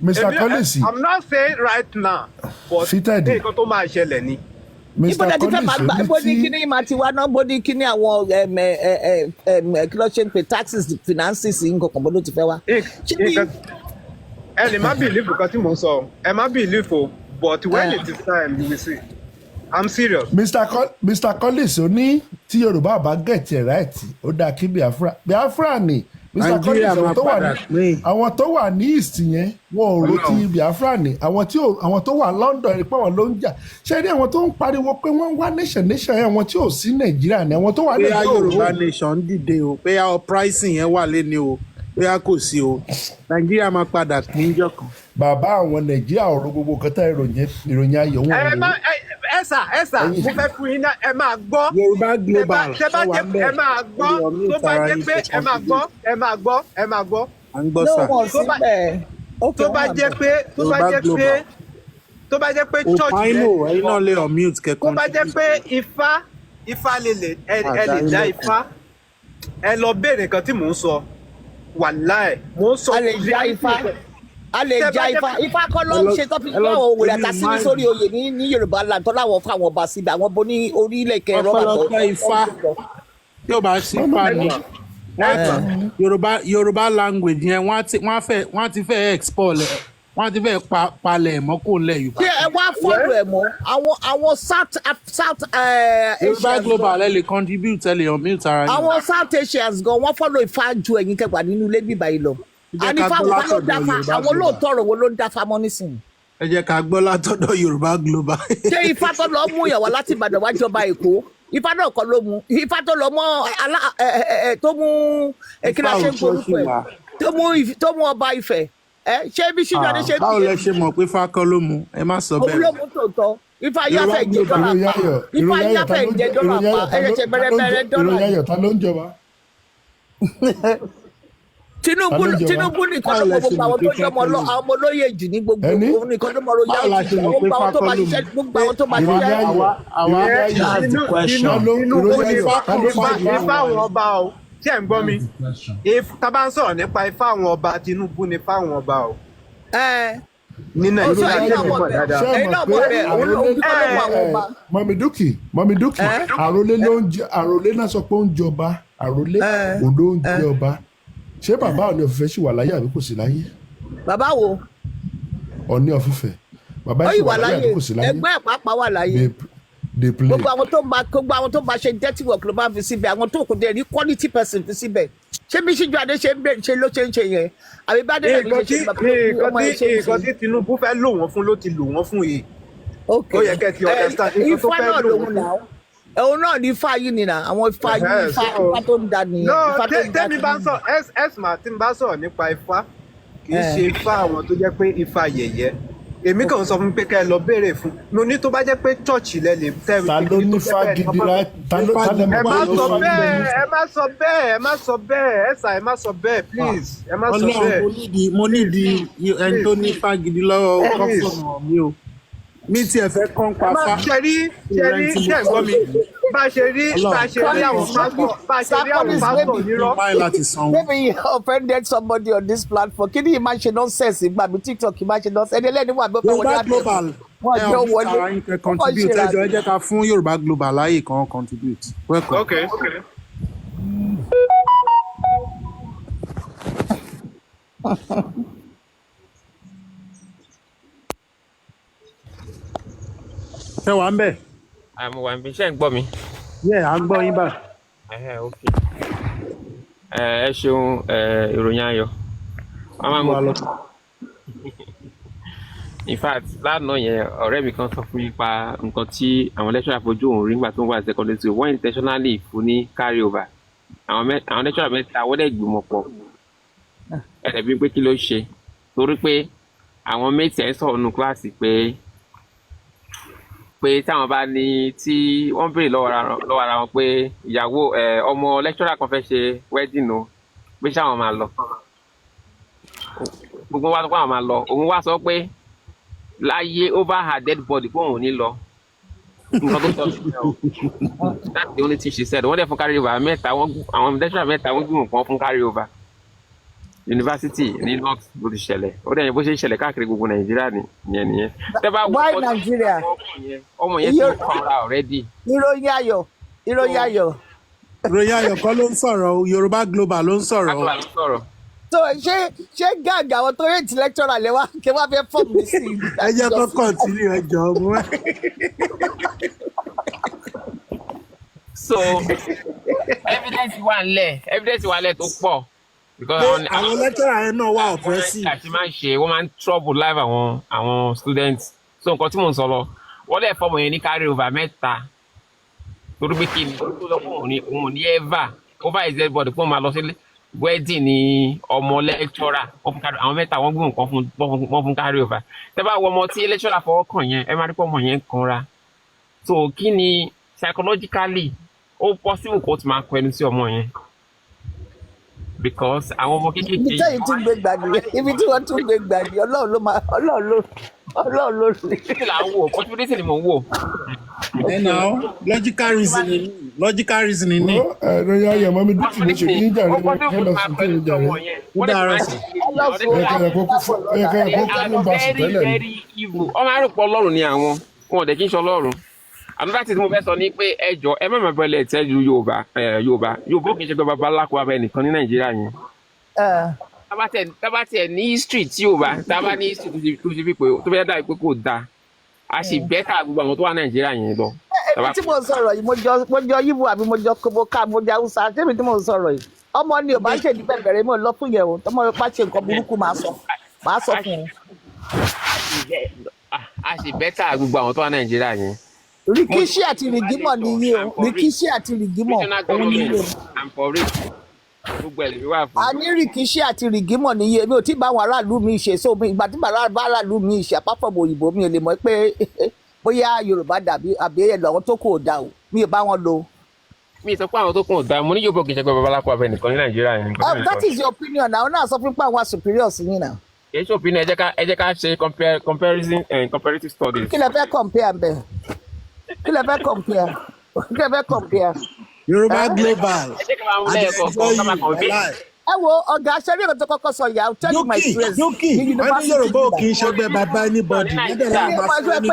D: Mr. Collins
M: I'm not saying right now but nǹkan tó máa ṣẹlẹ̀ ni.
D: Mr. Collins
L: ibo ni kíní máa ti wá náà bó ní kíní àwọn kí ló ṣe ń pè taxes finances nǹkan kan bó ló ti fẹ́ wá.
M: ẹ lè má believe nǹkan tí mò ń sọ ẹ má believe o but when it is time you will see. I'm serious.
D: Mr. Collins ó ní tí Yorùbá bá get it right ó dáa kí Biafra ni Mr. Collins àwọn tó wà ní east yẹn wọn ò ro ti Biafra ni àwọn tó wà London ẹni pé wọn ló ń jà ṣé ní àwọn tó ń pariwo pé wọ́n wá nation yẹn àwọn tí ò sí Nàìjíríà ni àwọn tó wà
I: Nàìjíríà Yorùbá nation dìde o pé pricing yẹn wà lé ní o pé kò sí o Nàìjíríà máa padà níjọ́ kan.
D: Bàbá àwọn Nàìjíríà ọ̀rọ̀ gbogbo kọta ìròyìn ayọ̀ wọn.
M: ẹ̀sà mo fẹ́ fún yín náà ẹ máa gbọ́.
I: Yorùbá global
M: ẹ máa gbọ́ tó bá jẹ́ pé ẹ máa gbọ́.
I: à ń gbọ́ sà.
M: tó bá jẹ́ pé church
I: yẹn ẹ̀yin náà lè unmute kẹ́kọ̀ọ́.
M: tó bá jẹ́ pé ifá lè dá ifá ẹ lọ béèrè nǹkan tí mò ń sọ wàláì mò ń sọ.
L: a lè já ifá kọ́ ló ń ṣe tó fi gbọ́ àwọn òwúrẹ̀ àtàsí ní sórí oyè ní Yorùbá land tó láwọn fáwọn ọba síbi àwọn bo ní orílẹ̀ kẹrọ
I: ọ̀pọ̀lọpọ̀ ifá tí ó bá sí ifá ni Yorùbá language yẹn wọ́n ti fẹ́ export wọ́n ti fẹ́ palẹ̀ mọ́ kó lẹ̀ Yorùbá.
L: ṣé ẹ wá fọ́ọ̀lù ẹ̀ mọ́ àwọn South
I: Yorùbá global ẹ lè contribute ẹ lè unmute ara yín.
L: àwọn South Asians gan wọ́n fọ́ọ̀lù Ifá ju ẹ̀yin kẹgbà nínú ilé bíbá yìí lọ. ànífà wo ló dáfa àwọn olóòótọ́ ọ̀rọ̀ wo ló ń dáfa mọ́ nísìnyí.
I: ẹ jẹ́ ká gbọ́ látọ̀dọ̀ Yorùbá global.
L: ṣé Ifá tó lọ mú ìyàwó láti Ìbàdàn wá jọba Èkó Ifá náà kọ́ ló mú Ifá tó lọ mọ́ tó mú kíni ṣe ń forúkọ ẹ̀ tó mú ọba Ifẹ̀ ṣé bí ṣíjọ́ ni ṣe bí.
I: báwo lẹ ṣe mọ̀ pé Ifá kọ́ ló mú ẹ má sọ bẹ́ẹ̀.
L: òun ló mú tòótọ́ Ifá yáfẹ́ ìjẹ́ dọ́là pa Ifá yáfẹ́ ìjẹ́ dọ́là pa ẹ̀yẹ̀ṣẹ̀ bẹ̀rẹ̀ dọ́là.
D: ìròyìn ayọ̀ ta ló ń jọba.
L: Tinubu nìkan ló mọ gbogbo àwọn tó jọ ọmọ olóyè jù ní gbogbo òun nìkan ló mọ ló yá òjì gbogbo àwọn tó bá ṣiṣẹ́ gbogbo àwọn tó bá ṣiṣẹ́.
M: Ifá àwọn ọba o tí ẹ̀ ń gbọ́ mi tá bá ń sọ̀rọ̀ nípa Ifá àwọn ọba Tinubu ní Ifá àwọn ọba o. ní Nàìjíríà ní ìmọ̀ dáadáa.
D: Mọ̀mí Dúkì àròlé náà sọ pé ó ń jọba àròlé òun ló ń jẹ ọba. Ṣé bàbá Ọọ̀ni of Ifẹ̀ ṣì wà láyé àbí kò sí láyé?
L: Bàbá wo?
D: Ọọ̀ni of Ifẹ̀. Bàbá ṣì wà láyé àbí kò sí láyé?
L: Ẹgbẹ́ ìpápá wà láyé. Gbogbo àwọn tó bá ṣe dirty work ló máa fi síbẹ̀. Àwọn tó kò dé ní quality person fi síbẹ̀. Ṣé bí Síjú Adé ṣe ló ṣe ń ṣe yẹn? Àbí bá dé lẹ́nu ṣe ọmọ ẹ̀ ṣe ń ṣe.
M: Nǹkan tí Tinubu fẹ́ lò wọ́n fún ló ti lò wọ́n fún yìí. Ó yẹ kẹ́ ti understand nǹkan tó fẹ́ lò wọ́n fún.
L: Òun náà ní Ifá yìí nìyà àwọn Ifá yìí Ifá tó ń da nìyẹn.
M: Tẹ́mi bá ń sọ ẹ̀sìmà tí mi bá sọ̀rọ̀ nípa Ifá kì í ṣe Ifá àwọn tó jẹ́ pé Ifá yẹ̀yẹ́ èmi kàn sọ fún pé kẹ́ ẹ lọ béèrè fún mo ní tó bá jẹ́ pé church lẹ lè tẹ́
D: ta ló ní fagidi láì ta ló ta lè
M: ẹ
D: mọ̀
M: má
D: pé
M: sọ
D: ó
M: bẹ́ẹ̀ ẹ má sọ bẹ́ẹ̀ ẹ má sọ bẹ́ẹ̀ ẹ sà ẹ má sọ bẹ́ẹ̀ please ẹ má sọ bẹ́ẹ̀.
F: Ọlọ́run mo nídìí ẹni tó ní fagidi lọ́wọ́ kọ́fọ̀nà mi o mi tiẹ̀ fẹ́ kán pa fá.
M: ṣe rí ṣe ń gbọ́ mi bá ṣe rí àwọn pásítọ̀ nírọ́.
L: Maybe you offended somebody on this platform. Kí ni ìmáa ṣe nonsense ìgbà mi TikTok ìmáa ṣe nonsense ẹni ẹlẹ́ni wà bẹ́ẹ̀ wọlé
F: Yorùbá Global contribute ẹjọ́ ẹ jẹ́ ká fún Yorùbá Global láyè kan contribute. Welcome.
M: Okay.
F: Ṣé wàá ń bẹ̀?
O: Àmọ́ wà ń bí iṣẹ́ ń gbọ́ mi.
F: Yẹ́ à ń gbọ́ yín bá.
O: Ok. Ẹ ṣeun ìròyìn ayọ̀. In fact lánàá yẹn ọ̀rẹ́ mi kan sọ fún mi pa nǹkan tí àwọn lecturer fojú òun rí nígbà tó ń wà secondary school wọ́n intentionally fún ní carry over. Àwọn lecturer mẹ́ta wọ́n dẹ̀ gbìmọ̀ pọ̀. Ẹ̀rẹ̀ bí pé kí ló ṣe torí pé àwọn méjì ẹ̀ sọ̀rọ̀ nù kíláàsì pé táwọn bá ní tí wọ́n béèrè lọ́wọ́ ara wọn pé ìyàwó ọmọ lecturer kan fẹ́ ṣe wedding o pé ṣáwọn máa lọ gbogbo wa sọ pé àwọn máa lọ òun wá sọ pé láyé over her dead body pé òun ò ní lọ nǹkan tó sọ sílẹ̀ o that's the only thing she said wọ́n dẹ̀ fún carry over mẹ́ta àwọn lecturer mẹ́ta wọ́n gbìmọ̀ kan fún carry over yunifásitì ní north bó ti ṣẹlẹ̀ ó dẹ̀ yẹn bó ṣe ń ṣẹlẹ̀ káàkiri gbogbo nàìjíríà nìyẹn.
L: Why Nigeria?
O: ọmọ yẹn ti ń kọ́ra already.
L: ìròyìn ayọ̀.
F: Ìròyìn ayọ̀ kọ́ ló ń sọ̀rọ̀ Yorùbá Global ló ń sọ̀rọ̀.
L: So ṣé gàgà àwọn tó rèé ti lecturer lẹ wá kí wọ́n fẹ́ fọ́ọ̀mù mi sí i.
F: Ẹ jẹ́ kó continue ẹ jọ̀ọ́ mú ẹ.
O: So evidence wà ńlẹ̀ tó pọ̀.
F: Àwọn lecturer yẹn náà wà oppressive.
O: Àti máa ń ṣe wọ́n máa ń trouble life àwọn students. So nǹkan tí mò ń sọ lọ wọ́n lè fọmọ yẹn ní carry over mẹ́ta torí pé kí ni tó lọ fún òun ní ever over his dead body fún òun máa lọ sí wedding ní ọmọ lecturer àwọn mẹ́ta wọ́n gbé nǹkan fún carry over. Tẹ́ bá wọ ọmọ tí lecturer fọwọ́ kàn yẹn ẹ máa rí pé ọmọ yẹn kanra. So kí ni psychologically ó possible kó ti máa kọ ẹnu sí ọmọ yẹn. Because àwọn ọmọ kékeré
L: ibi tí èyí tún gbé gbàgbé ibi tí wọ́n tún gbé gbàgbé Ọlọ́run ló rí.
O: kí là ń wò possibility ni mò ń wò.
F: logical reasoning ni.
D: ẹ̀rọ ya yẹ̀ mọ́ mi dúkìá ló ṣe kí ní jàre ní kẹ́lọ́ sí kí ní jàre.
F: ó dára sí.
D: ẹ̀kẹ́ kó kú bá sùn tẹ́lẹ̀ ni.
O: ọmọ àrùpọ̀ Ọlọ́run ni àwọn wọn ò dẹ̀ kí n ṣe Ọlọ́run. Another thing mo fẹ́ sọ ni pé ẹ jọ ẹ má máa bẹ̀rẹ̀ tẹ́jú Yorùbá kì í ṣe pé bàbá ńlá kó abẹ nìkan ní Nàìjíríà yẹn. Tábà tiẹ̀ ní history tí Yorùbá tábà ní history tó ṣe pípé tó fẹ́ dà pé kò dáa a sì bẹ́tà gbogbo àwọn tó wà Nàìjíríà yẹn lọ.
L: Èmi tí mo sọ̀rọ̀ yìí mo jọ Yíbò àbí mo jọ Koboka mo jọ Hausa tèmi tí mo sọ̀rọ̀ yìí ọmọ ni ò bá ṣe ní bẹ̀rẹ̀ mo lọ fún yẹn o tọmọ yóò bá ṣe nǹkan burúkú máa sọ fún un.
O: A sì bẹ́tà gbogbo àwọn tó wà Nàìjíríà yẹn.
L: Rikishi àti Rigimọ nìyí o Rikishi àti Rigimọ òun nìyí o. A ní Rikishi àti Rigimọ nìyí èmi ò tí bá àwọn aráàlú mi ṣe so ìgbà tí bá aráàlú mi ṣe àpapọ̀ òyìnbó mi ò lè mọ̀ pé bóyá Yorùbá dàbí àbí ẹ̀dọ̀ àwọn tó kù ò dà o mi ò bá wọn lò.
O: Mi sọ pé àwọn tó kù ò dà mo ní Yorùbá kì í ṣe pé babaláko abẹ nìkan ní Nàìjíríà yẹn.
L: That is your opinion àwọn náà sọ fún pé àwọn superiors yín náà.
O: Kì í ṣe opinion ẹ jẹ́ ká ṣe comparison comparative studies.
L: Kí lẹ fẹ́ compare bẹ́ẹ̀? Kí lẹ fẹ́ compare?
F: Yorùbá Global.
L: Ẹ wo ọ̀gá aṣẹ́rí ìrìn tó kọ́kọ́ sọ ìyá tell you my experience.
F: Dúkì wọ́n ní Yorùbá ò kì í ṣẹgbẹ́ bàbá anybody.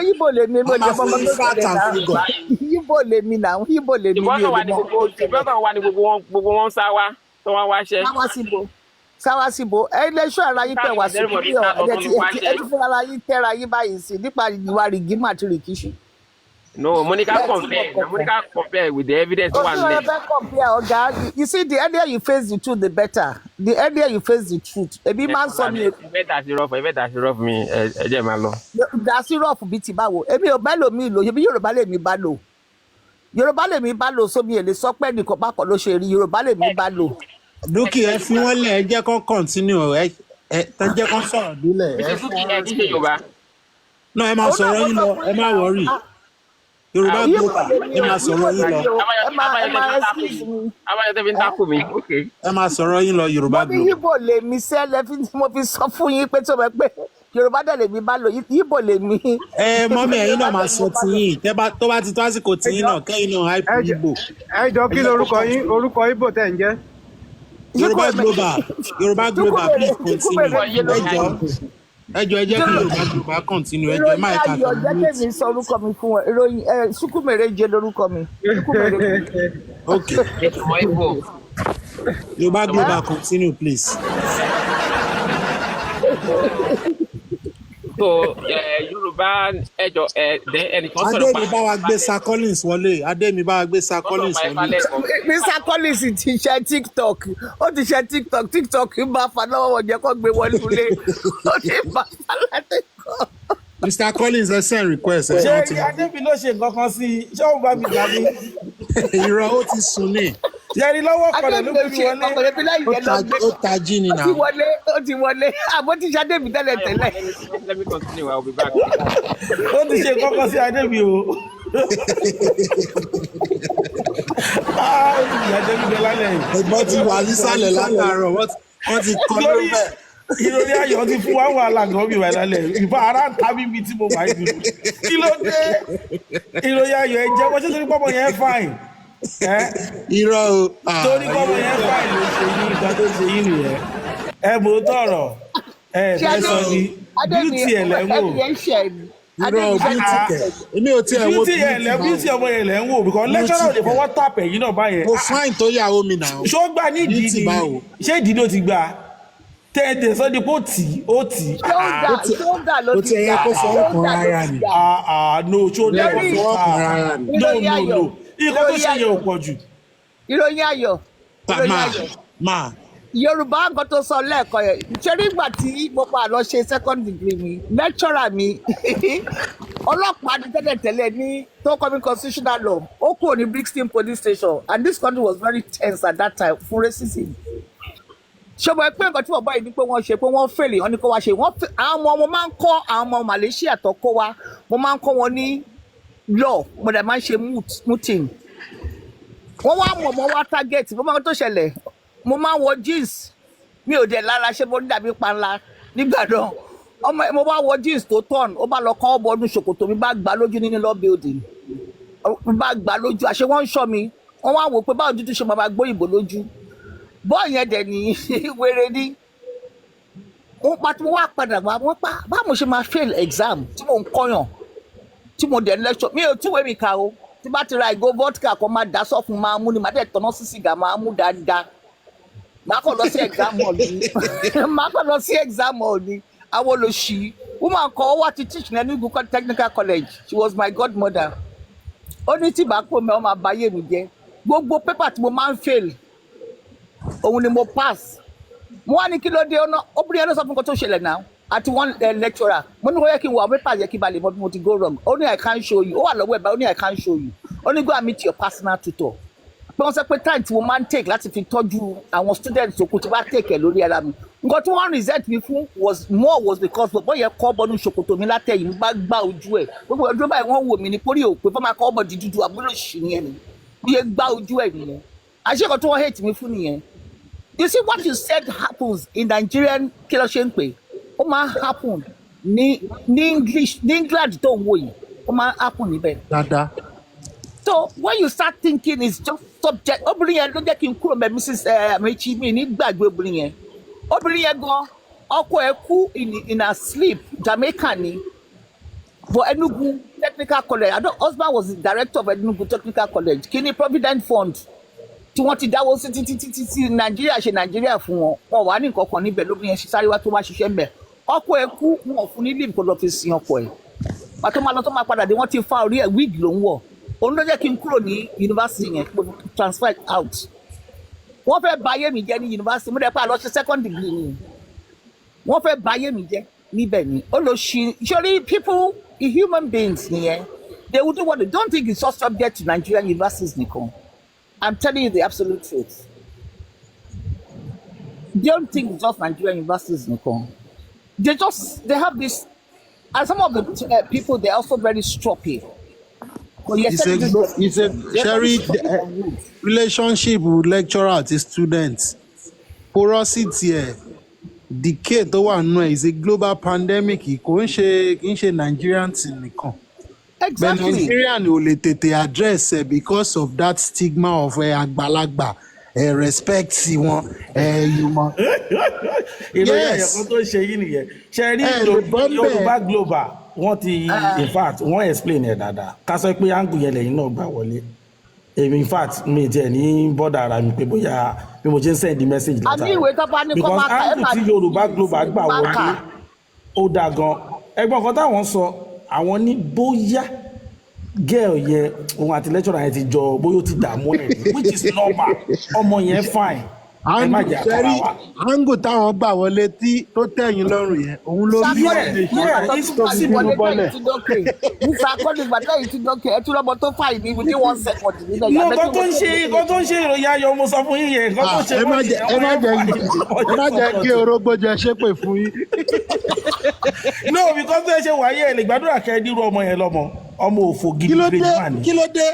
L: Yíbò lèmi mo jẹ́ ọmọ Yíbò lèmi náà Yíbò lèmi ní olùmọ̀.
O: Ìbọn wa ni gbogbo wọn sá wá tó wá wáṣẹ́.
L: Sáwá síbo ẹ lè ṣọ́ ara yín pẹ̀ wá sí bí ẹ ti fún ara yín tẹ́ra yín báyìí sí nípa ìwà Rigimọ àti Rikishi.
O: No, Monica compare with the evidence one
L: day. Compare, Oga. You see, the earlier you face the truth, the better. The earlier you face the truth. Ebi man sọ mi.
O: That's rough me. Ẹ jẹ́ máa lọ.
L: That's rough bí ti báwo. Èmi ò bá lò mí lò. Ebi Yorùbá lè mi bá lò. Yorùbá lè mi bá lò so mi ò lè sọ pé nìkan bá kọ́ ló ṣe rí. Yorùbá lè mi bá lò.
F: Dúkì ẹ fi wọ́n lẹ̀ ẹ jẹ́ kó continue ẹ jẹ́ kó sọ̀rọ̀ dúlẹ̀. náà ẹ máa sọ̀rọ̀ yín lọ ẹ má wọrí Yorùbá global ẹ máa sọ̀rọ̀ yín lọ
O: abájọ fi ń takò mí ok.
F: ẹ máa sọ̀rọ̀ yín lọ Yorùbá
L: mo ní
F: global.
L: Yíbò lèmi sẹ́lẹ̀ mo fi sọ fún yín pé tó bẹ pé Yorùbá dẹ̀ lèmi bá lò Yíbò lèmi.
F: Mọ́mí ẹ̀yin náà máa sọ tiyín tó bá ti tó àsìkò tiyín náà kẹ́yìn náà hype Igbo.
M: ẹ jọ kí lorúkọ yín orúkọ Igbo tẹ̀ ń jẹ́.
F: Yorùbá global please continue ẹ jọ ẹ jẹ́ kí Yorùbá global continue ẹ jọ ẹ má ẹ̀ka
L: ìròyìn ayọ̀ jẹ́ kí mi sọ orúkọ mi fún ẹ ìròyìn Sukumereje lorúkọ mi.
F: ok Yorùbá global continue please.
O: so Yorùbá ẹjọ ẹnìkan sọ̀rọ̀
F: Adémi bá wa gbé Sir Collins wọlé Adémi bá wa gbé Sir Collins wọlé.
L: Mr. Collins ti ṣe TikTok ó ti ṣe TikTok ń bá fa lọ́wọ́ wọn jẹ́ kó gbé wọlé ilé ó ti bá fa láti kọ́.
F: Mr. Collins ẹ send request ẹ
I: ṣé Adémi ló ṣe nǹkan kan sí i ṣé òun bá mi gbà mí.
F: irọ́ ó ti sùn ní.
I: yẹri lọ́wọ́ kọlẹ̀ ló fi wọlé.
F: ó tají ni náà.
L: ó ti wọlé àbó ti ṣe Adémi tẹ́lẹ̀ tẹ́lẹ̀.
O: Let me continue, I'll be back.
I: ó ti ṣe nǹkan kan sí Adémi o. ó ti ṣe Adémi bẹ lálẹ́ yìí.
F: ẹ̀gbọ́n ti wà nísàlẹ̀ látàárọ̀ wọ́n ti kọ́ ló bẹ̀.
I: ìròyìn ayọ̀ ti fún wa wàhálà gan mi wà lálẹ́ ìfọ̀ ara ń ta bíbi tí mo wà yìí kí ló dé ìròyìn ayọ̀ ẹ jẹ́ wọ́n ṣe torí pọ́pọ́ yẹn fine.
F: irọ́ o.
I: torí pọ́pọ́ yẹn fine ló ṣe yín nǹkan tó ṣe yín nìyẹn ẹ mò ń tọrọ fẹ́ sọ ni bíútì ẹ̀ lẹ́ ń wò.
F: irọ́ bíútì kẹ̀ èmi ò tiẹ̀ wo
I: bíútì ọmọ yẹn lẹ́ ń wò because lẹ́kọ̀ọ́ lè fọwọ́ tàpẹ̀ yín náà báyẹn.
F: mo fine tó yàwó mi náà.
I: ṣó gbà nídìí ni ṣé ìdí ló ti gbà tẹ́ẹ̀dẹ̀ sọ́dí pé ó tì í.
L: ṣóńdà ló ti gbà
F: kó fọwọ́ kan ara ni.
I: no ṣóńdà kó fọwọ́ kan ara ni. no ikọ́ tó ṣe yẹ ò pọ̀ jù.
L: ìròyìn ayọ̀.
F: máa.
L: Yorùbá nǹkan tó sọ lẹ́ẹ̀kan yẹn ṣé nígbà tí mo pa àlọ́ ṣe second degree mi lecturer mi ọlọ́pàá ní tẹ́lẹ̀tẹ́lẹ̀ ní tó kọ́ mi constitutional law ó kúrò ní Brixton police station and this country was very tense at that time fún racism. ṣọmọ ẹ pé nǹkan tí bàbá yìí ní pé wọ́n ṣe pé wọ́n fèlè wọ́n ní kó wá ṣe àwọn ọmọ mo máa ń kọ́ àwọn ọmọ Malaysia tó kó wa mo máa ń kọ́ wọn ní law mo dẹ̀ máa ń ṣe mooting wọ́n wá mọ̀ mọ́ wá target mo máa ń tó ṣẹlẹ̀ mo máa ń wọ jeans mi ò dẹ̀ lára ṣé mo ní dàbí panla nígbà náà ọmọ mo bá wọ jeans tó tọ̀n ó bá lọ kọ́ ọ́ bọ́ọ̀dún ṣòkòtò mi bá gbà lójú nínú law building mi bá gbà lójú àṣé wọ́n ń ṣọ́ mi wọ́n wá wò pé báwo dúdú ṣe máa gbóyìnbó lójú bọ́ọ̀ yẹn dẹ̀ ní wéré ní wọ́n wá padà wá wọ́n pa báwo ṣe máa fail exam tí mò ń kọ́yàn tí mo dẹ̀ ń lecture mi ò túwèé mi kà o tí bá ti ra ìgò vodka kan máa dá sọ́fun máa mú ni màá dẹ̀ tọ́nà sí sìgá máa mú dáadáa màá kàn lọ sí exam hall ni àwọn olóṣì woman kan ó wá ti teach ní Enugu technical college she was my godmother ó ní tí bá pò mẹ́ ọ máa báyé mi jẹ́ gbogbo paper tí mo máa ń fail òun ni mo pass mo wá ní kí ló dé ọ̀nà obìnrin yẹn ló sọ fún nǹkan tó ṣẹlẹ̀ náà àti one lecturer mo ní kó yẹ kí n wọ àwọn papers yẹ kí n balẹ̀ mọ bí mo ti go wrong ó ní I can't show you ó wà lọ́wọ́ ẹ̀ báyìí ó ní I can't show you ó ní go and meet your personal tutor pé wọ́n sọ pé time tí mo máa ń take láti fi tọ́jú àwọn students òkú tí bá take ẹ̀ lórí ara mi nǹkan tí wọ́n resent mi fún was because bọ́ yẹ kọ́ bọ́nú ṣòkòtò mi látẹ̀yìn mo bá gbá ojú ẹ̀ gbogbo ọdún báyìí wọ́n wò mí ní pórí òpè fọ́ máa kọ́ bọ́ di dúdú àbúrò ṣì nìyẹn ni bí yẹ gbá ojú ẹ̀ nìyẹn àṣekọ̀ tí wọ́n hate mi fún nìyẹn. You see what you said happens in Nigerian kí ló ṣe ń pè ó máa happen ní English ní England tó ń wò yìí ó máa happen níbẹ̀.
F: dáadáa.
L: So when you start thinking it's just subject obìnrin yẹn ló jẹ́ kí n kúrò mẹ́ Mrs. Amechi mi ní gbàgbé obìnrin yẹn gan ọkọ ẹ̀ kú in her sleep Jamaica ni for Enugu Technical College husband was the director of Enugu Technical College kí ni Provident Fund tí wọ́n ti dáwọ́ sí títí Nàìjíríà ṣe Nàìjíríà fún wọn wà ní nǹkan kan níbẹ̀ lóbìnrin yẹn ṣe sáré wá tó wá ṣiṣẹ́ mbẹ̀ ọkọ ẹ̀ kú wọn fún ní leave kó lọ fi sin ọkọ ẹ̀ pàtó máa lọ tó máa padà dé wọ́n ti fa orí ẹ̀ wig ló ń wọ̀ òun ló jẹ́ kí n kúrò ní yunifásitì yẹn transfer out wọ́n fẹ́ bà ayé mi jẹ́ ní yunifásitì mo dẹ̀ pa àlọ́ ṣe second degree ni wọ́n fẹ́ bà ayé mi jẹ́ níbẹ̀ ni ó lọ ṣí surely people human beings nìyẹn they will do what they don't think it's just subject to Nigerian universities nìkan. I'm telling you the absolute truth. They don't think it's just Nigerian universities, Nicole. They have this And some of the people, they're also very stroppy.
F: It's a Sherry relationship with lecturer àti students. Porosity ẹ̀ decay tó wà nù ẹ̀ is a global pandemic. Kò ń ṣe Nigerian thing nìkan.
L: Exactly.
F: But Nigerian ò lè tètè address ẹ̀ because of that stigma of àgbàlagbà. Respect wọn human.
P: Ìròyìn ẹ̀kọ́ tó ṣe yìí nìyẹn. Ṣé rí Yorùbá global wọ́n ti in fact wọ́n explain ẹ̀ dáadáa. Ká sọ pé angle yẹn lẹ́yìn náà gbà wọlé. Èmi in fact mi tiẹ̀ ní bọ́dà ara mi pé bóyá bí mo ṣe ń send the message látara.
L: Àní ìwé tó bá ní kọ́ máa kà ẹ́
P: because angle tí Yorùbá global gbà wọlé ó dáa gan. Ẹgbọ́n kan táwọn sọ àwọn ní bóyá girl yẹn òun àti lecturer yẹn ti jọ bóyá ó ti dààmú ẹ̀ which is normal ọmọ yẹn fine ẹ má jà kára wa.
F: angle táwọn gbà wọlé tí tó tẹ̀yìn lọ́rùn yẹn òun ló bí
L: it's possible bọ́lẹ̀. Mr. Akọ́ni gbàdúrà yìí ti dọ́kẹ́ ẹ tún lọ́mọ tó fà yìí within 1 second.
P: nǹkan tó ń ṣe ìròyìn ayọ̀ mo sọ fún yín yẹn nǹkan tó ṣe
F: ẹ má jẹ́ kí orógbó jẹ ṣépè fún yín.
P: no because tó ṣe wáyé ẹ lè gbàdúrà kẹ́ ẹ dírú ọmọ yẹn lọ́mọ ọmọ òfò gidi grade man ni.
F: kí ló dé.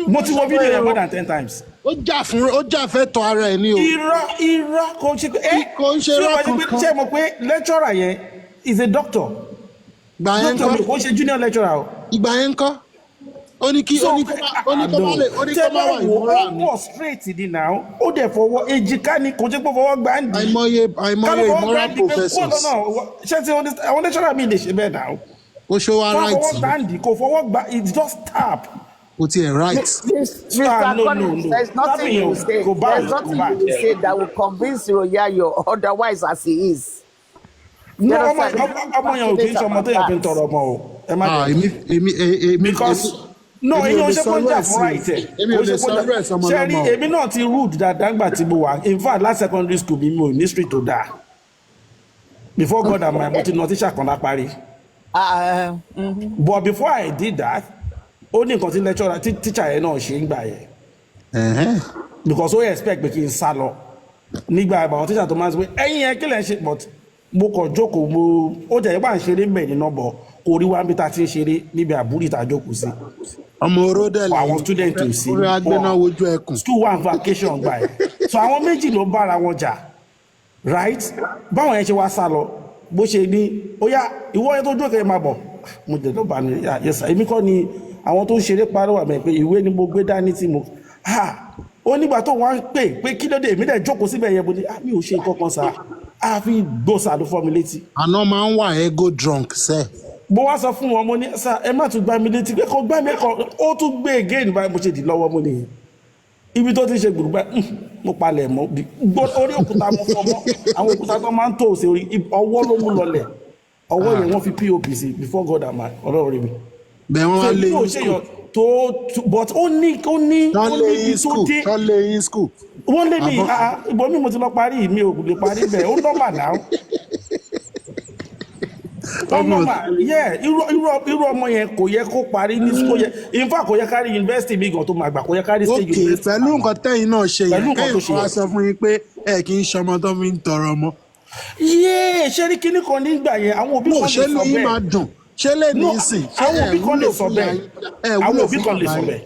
P: mo ti wo fídíò yẹn more than 10 times.
F: ó jà fẹ́ tọ́ ara ẹ̀ ní o.
P: irọ́ kò ṣe pé
F: kò ń ṣe irọ́ kankan.
P: ṣé mo pé lecturer yẹn is a doctor.
F: ìgbà yẹn kọ́
P: kò ṣe junior lecturer o.
F: ìgbà yẹn kọ́ ó ní kó má wà ìmọ̀ràn mi.
P: ó wọ̀ straight ni now ó dẹ̀ fọwọ́ èjìká ni kò jẹ́ pé fọwọ́ gbá ń di.
F: àìmọye ìmọ̀ràn professors.
P: ṣé ti àwọn lecturer mi lè ṣe bẹ́ẹ̀ náà.
F: ó ṣó wa right.
P: fọwọ́ gbá ń di kò fọwọ́ gbá it's just tap.
F: Put it right.
L: Mr. Collins, there's nothing you will say. There's nothing you will say that will convince Iroyayo otherwise as he is.
P: No, ọmọ yẹn ò kì í ṣe ọmọ tó yẹ kí n tọrọ ọmọ o. Ẹ má jẹ. Because no, èyí ò ṣe kó jà fún right ẹ̀.
F: Èmi ò lè sọ ọ̀rọ̀ ẹ̀ sọmọ náà mọ́.
P: Èmi náà ti rude dáadáa nígbà tí mo wà. In fact, last secondary school mi ò ní street tó dáa. Before God and my mo ti nọ tíṣà kan lápárí. But before I did that, ó ní nǹkan tí lecturer tí teacher yẹn náà ṣe ń gbà yẹn. Because ó expect pé kí n sá lọ nígbà àwọn teacher tó máa ń sọ pé ẹ̀yin yẹn kí lẹ̀ ń ṣe but mo kàn jókòó ó jẹ́ ìpá ń ṣeré mbẹ̀ ní nọ́bọ̀ kò rí wá níbi tá a ti ń ṣeré níbi àbúrò ìta jókòó sí.
F: ọmọ oródẹ̀ lẹ́yìn
P: àwọn student ò sí
F: orí agbẹ́ná wojú ẹkùn.
P: school one vacation gbà yẹn so àwọn méjì ló bára wọn jà right báwọn yẹn ṣe wá sá lọ bó ṣe ní ó yá ìwọ yẹn tó jókòó yẹn máa bọ̀ mo jẹ́ tó bá mi yẹsà èmi kọ́ ni àwọn tó ń ṣeré pariwo àmì pé ìwé ni mo gbé dání tí mo ó nígbà tó wọ́n pé kí ló dé èmi dẹ̀ jókòó síbẹ̀ yẹn mo ní mi ò ṣe nǹkan kan sáà àfi gbòòsà ló fọ́ mi létí.
F: àná máa ń wà ego drunk sẹ́.
P: mo wá sọ fún wọn mo ní sá ẹ má tún gbá mi létí pé kò gbá mi kọ ó tún gbé again báyìí mo ṣe dì lọ́wọ́ mo nìyẹn ibi tó ti ṣe gbùrùgbà mo palẹ̀ mọ́ orí òkúta mo fọ́ mọ́ àwọn òkúta tó máa ń tó òsè orí ọwọ́ ló mú lọlẹ̀ ọwọ́ yẹn wọ́n fi pop sí before God and man ọlọ́run mi.
F: bẹ́ẹ̀ wọ́n wá lé yín school
P: but ó ní ibi tó dé wọ́n lé mi ìbọn mi mo ti lọ parí mi ò lè parí bẹ́ẹ̀ ó nọ́mbà náà irú ọmọ yẹn kò yẹ kó parí ní school yẹn in fact kò yẹ kárí university mi gan tó máa gbà kò yẹ kárí state university.
F: pẹ̀lú nǹkan tẹ́yìn náà ṣe yẹn kẹ́yìn kan wá sọ fún yín pé ẹ kì í ṣọmọ tó fi ń tọrọ ọmọ.
P: yéé ṣé ní kíní kan nígbà yẹn àwọn òbí kan lè sọ bẹ́ẹ̀.
F: ṣé lóyún máa dùn ṣé lè ní ìsìn
P: àwọn òbí kan lè sọ bẹ́ẹ̀ àwọn òbí kan lè sọ bẹ́ẹ̀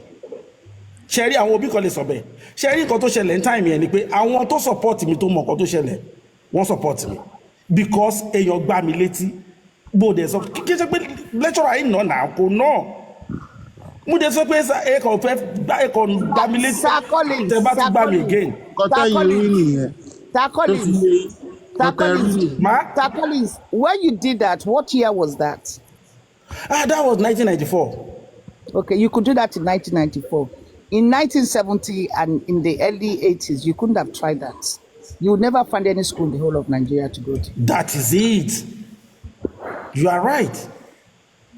P: ṣẹ́rí àwọn òbí kan lè sọ bẹ́ẹ̀ ṣẹ́rí nǹkan tó ṣẹlẹ̀ ní táìmì yẹn ni pé àwọn tó support mi tó mọ̀ nǹkan tó ṣẹlẹ̀ wọ́n support mi because èèyàn gbá mi létí bóde sọ kí ṣe pé lecturer yìí nà náà kò náà mo dé sọ pé ẹ̀kọ́ fẹ́ ẹ̀kọ́ gbá mi létí tẹ bá ti gbá mi again.
F: kọ́tà yìí rí nìyẹn.
L: Tacolis, when you did that, what year was that?
P: That was 1994.
L: Okay, you could do that in 1994. In 1970 and in the early 80s, you couldn't have tried that. You would never find any school in the whole of Nigeria to go to.
P: That is it. You are right.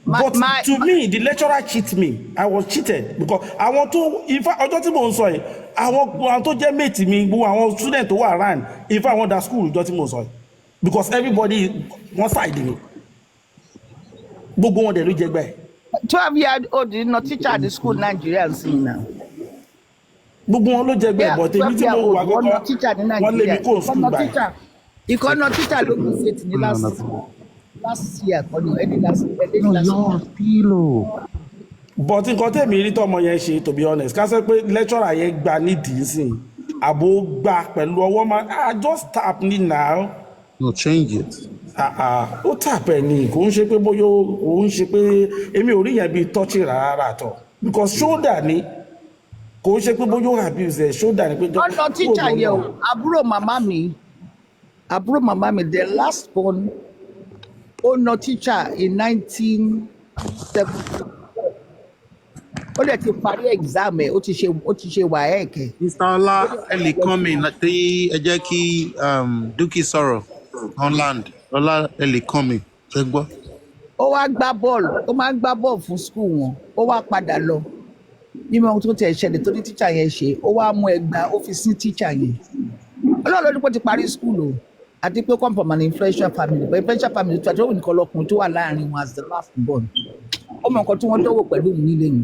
P: To me, the lecturer cheated me. I was cheated because I want to. In fact, ọjọ́ tí mo ń sọ yìí, àwọn tó jẹ́ mate mi, àwọn student tó wà around. If I want that school, ọjọ́ tí mo ń sọ yìí, because everybody one side ni. Gbogbo wọn dẹ̀ ló jẹ gbẹ́.
L: 12-year-old is not teacher at the school Nigeria and see now.
P: Gbogbo wọn ló jẹ gbẹ́ but èmi tí mo wà gọ́gọ́ wọ́n lé mi kó school báyìí.
L: Ìkọ́ náà teacher ló kún sí ti ní last. last year kọ́ ni ẹni last
F: No, yours still o.
P: but nǹkan tẹ̀mí rí tọmọ yẹn ṣe to be honest ká sọ pé lecturer yẹn gba nídìí sìn àbò gbà pẹ̀lú ọwọ́ máa just tap ní now.
F: No, change it.
P: Ó tap ẹ̀ ní kò ń ṣe pé bóyá ó ń ṣe pé èmi ò rí yẹn bíi touchy rárá tọ̀ because shoulder ni kò ń ṣe pé bóyá ó abuse ẹ̀ shoulder ni pé.
L: ọ̀nà tíjà yẹn o àbúrò màmá mi the last born ó na tíjà in 1970 ó dẹ̀ ti parí exam ẹ̀ ó ti ṣe WAEC.
F: Mr. Ọlá ẹ lè kàn mí tí ẹ jẹ́ kí Dúkì sọ̀rọ̀ on land. Ọlá ẹ lè kàn mí ṣe gbọ́.
L: Ó wá gbá bọ́ọ̀lù ó máa ń gbá bọ́ọ̀lù fún skul wọn ó wá padà lọ nínú ohun tó tẹ̀ ṣẹlẹ̀ tó ní tíṣà yẹn ṣe ó wá mú ẹgbàá ó fi sí tíṣà yẹn ọlọ́run ló ní kó ti parí skul o àti pé come from an influential family but influential family tó àti òun nìkan lọkùnrin tó wà láàrin wọn as the last born ó mọ nǹkan tí wọ́n dánwò pẹ̀lú mi nílé mi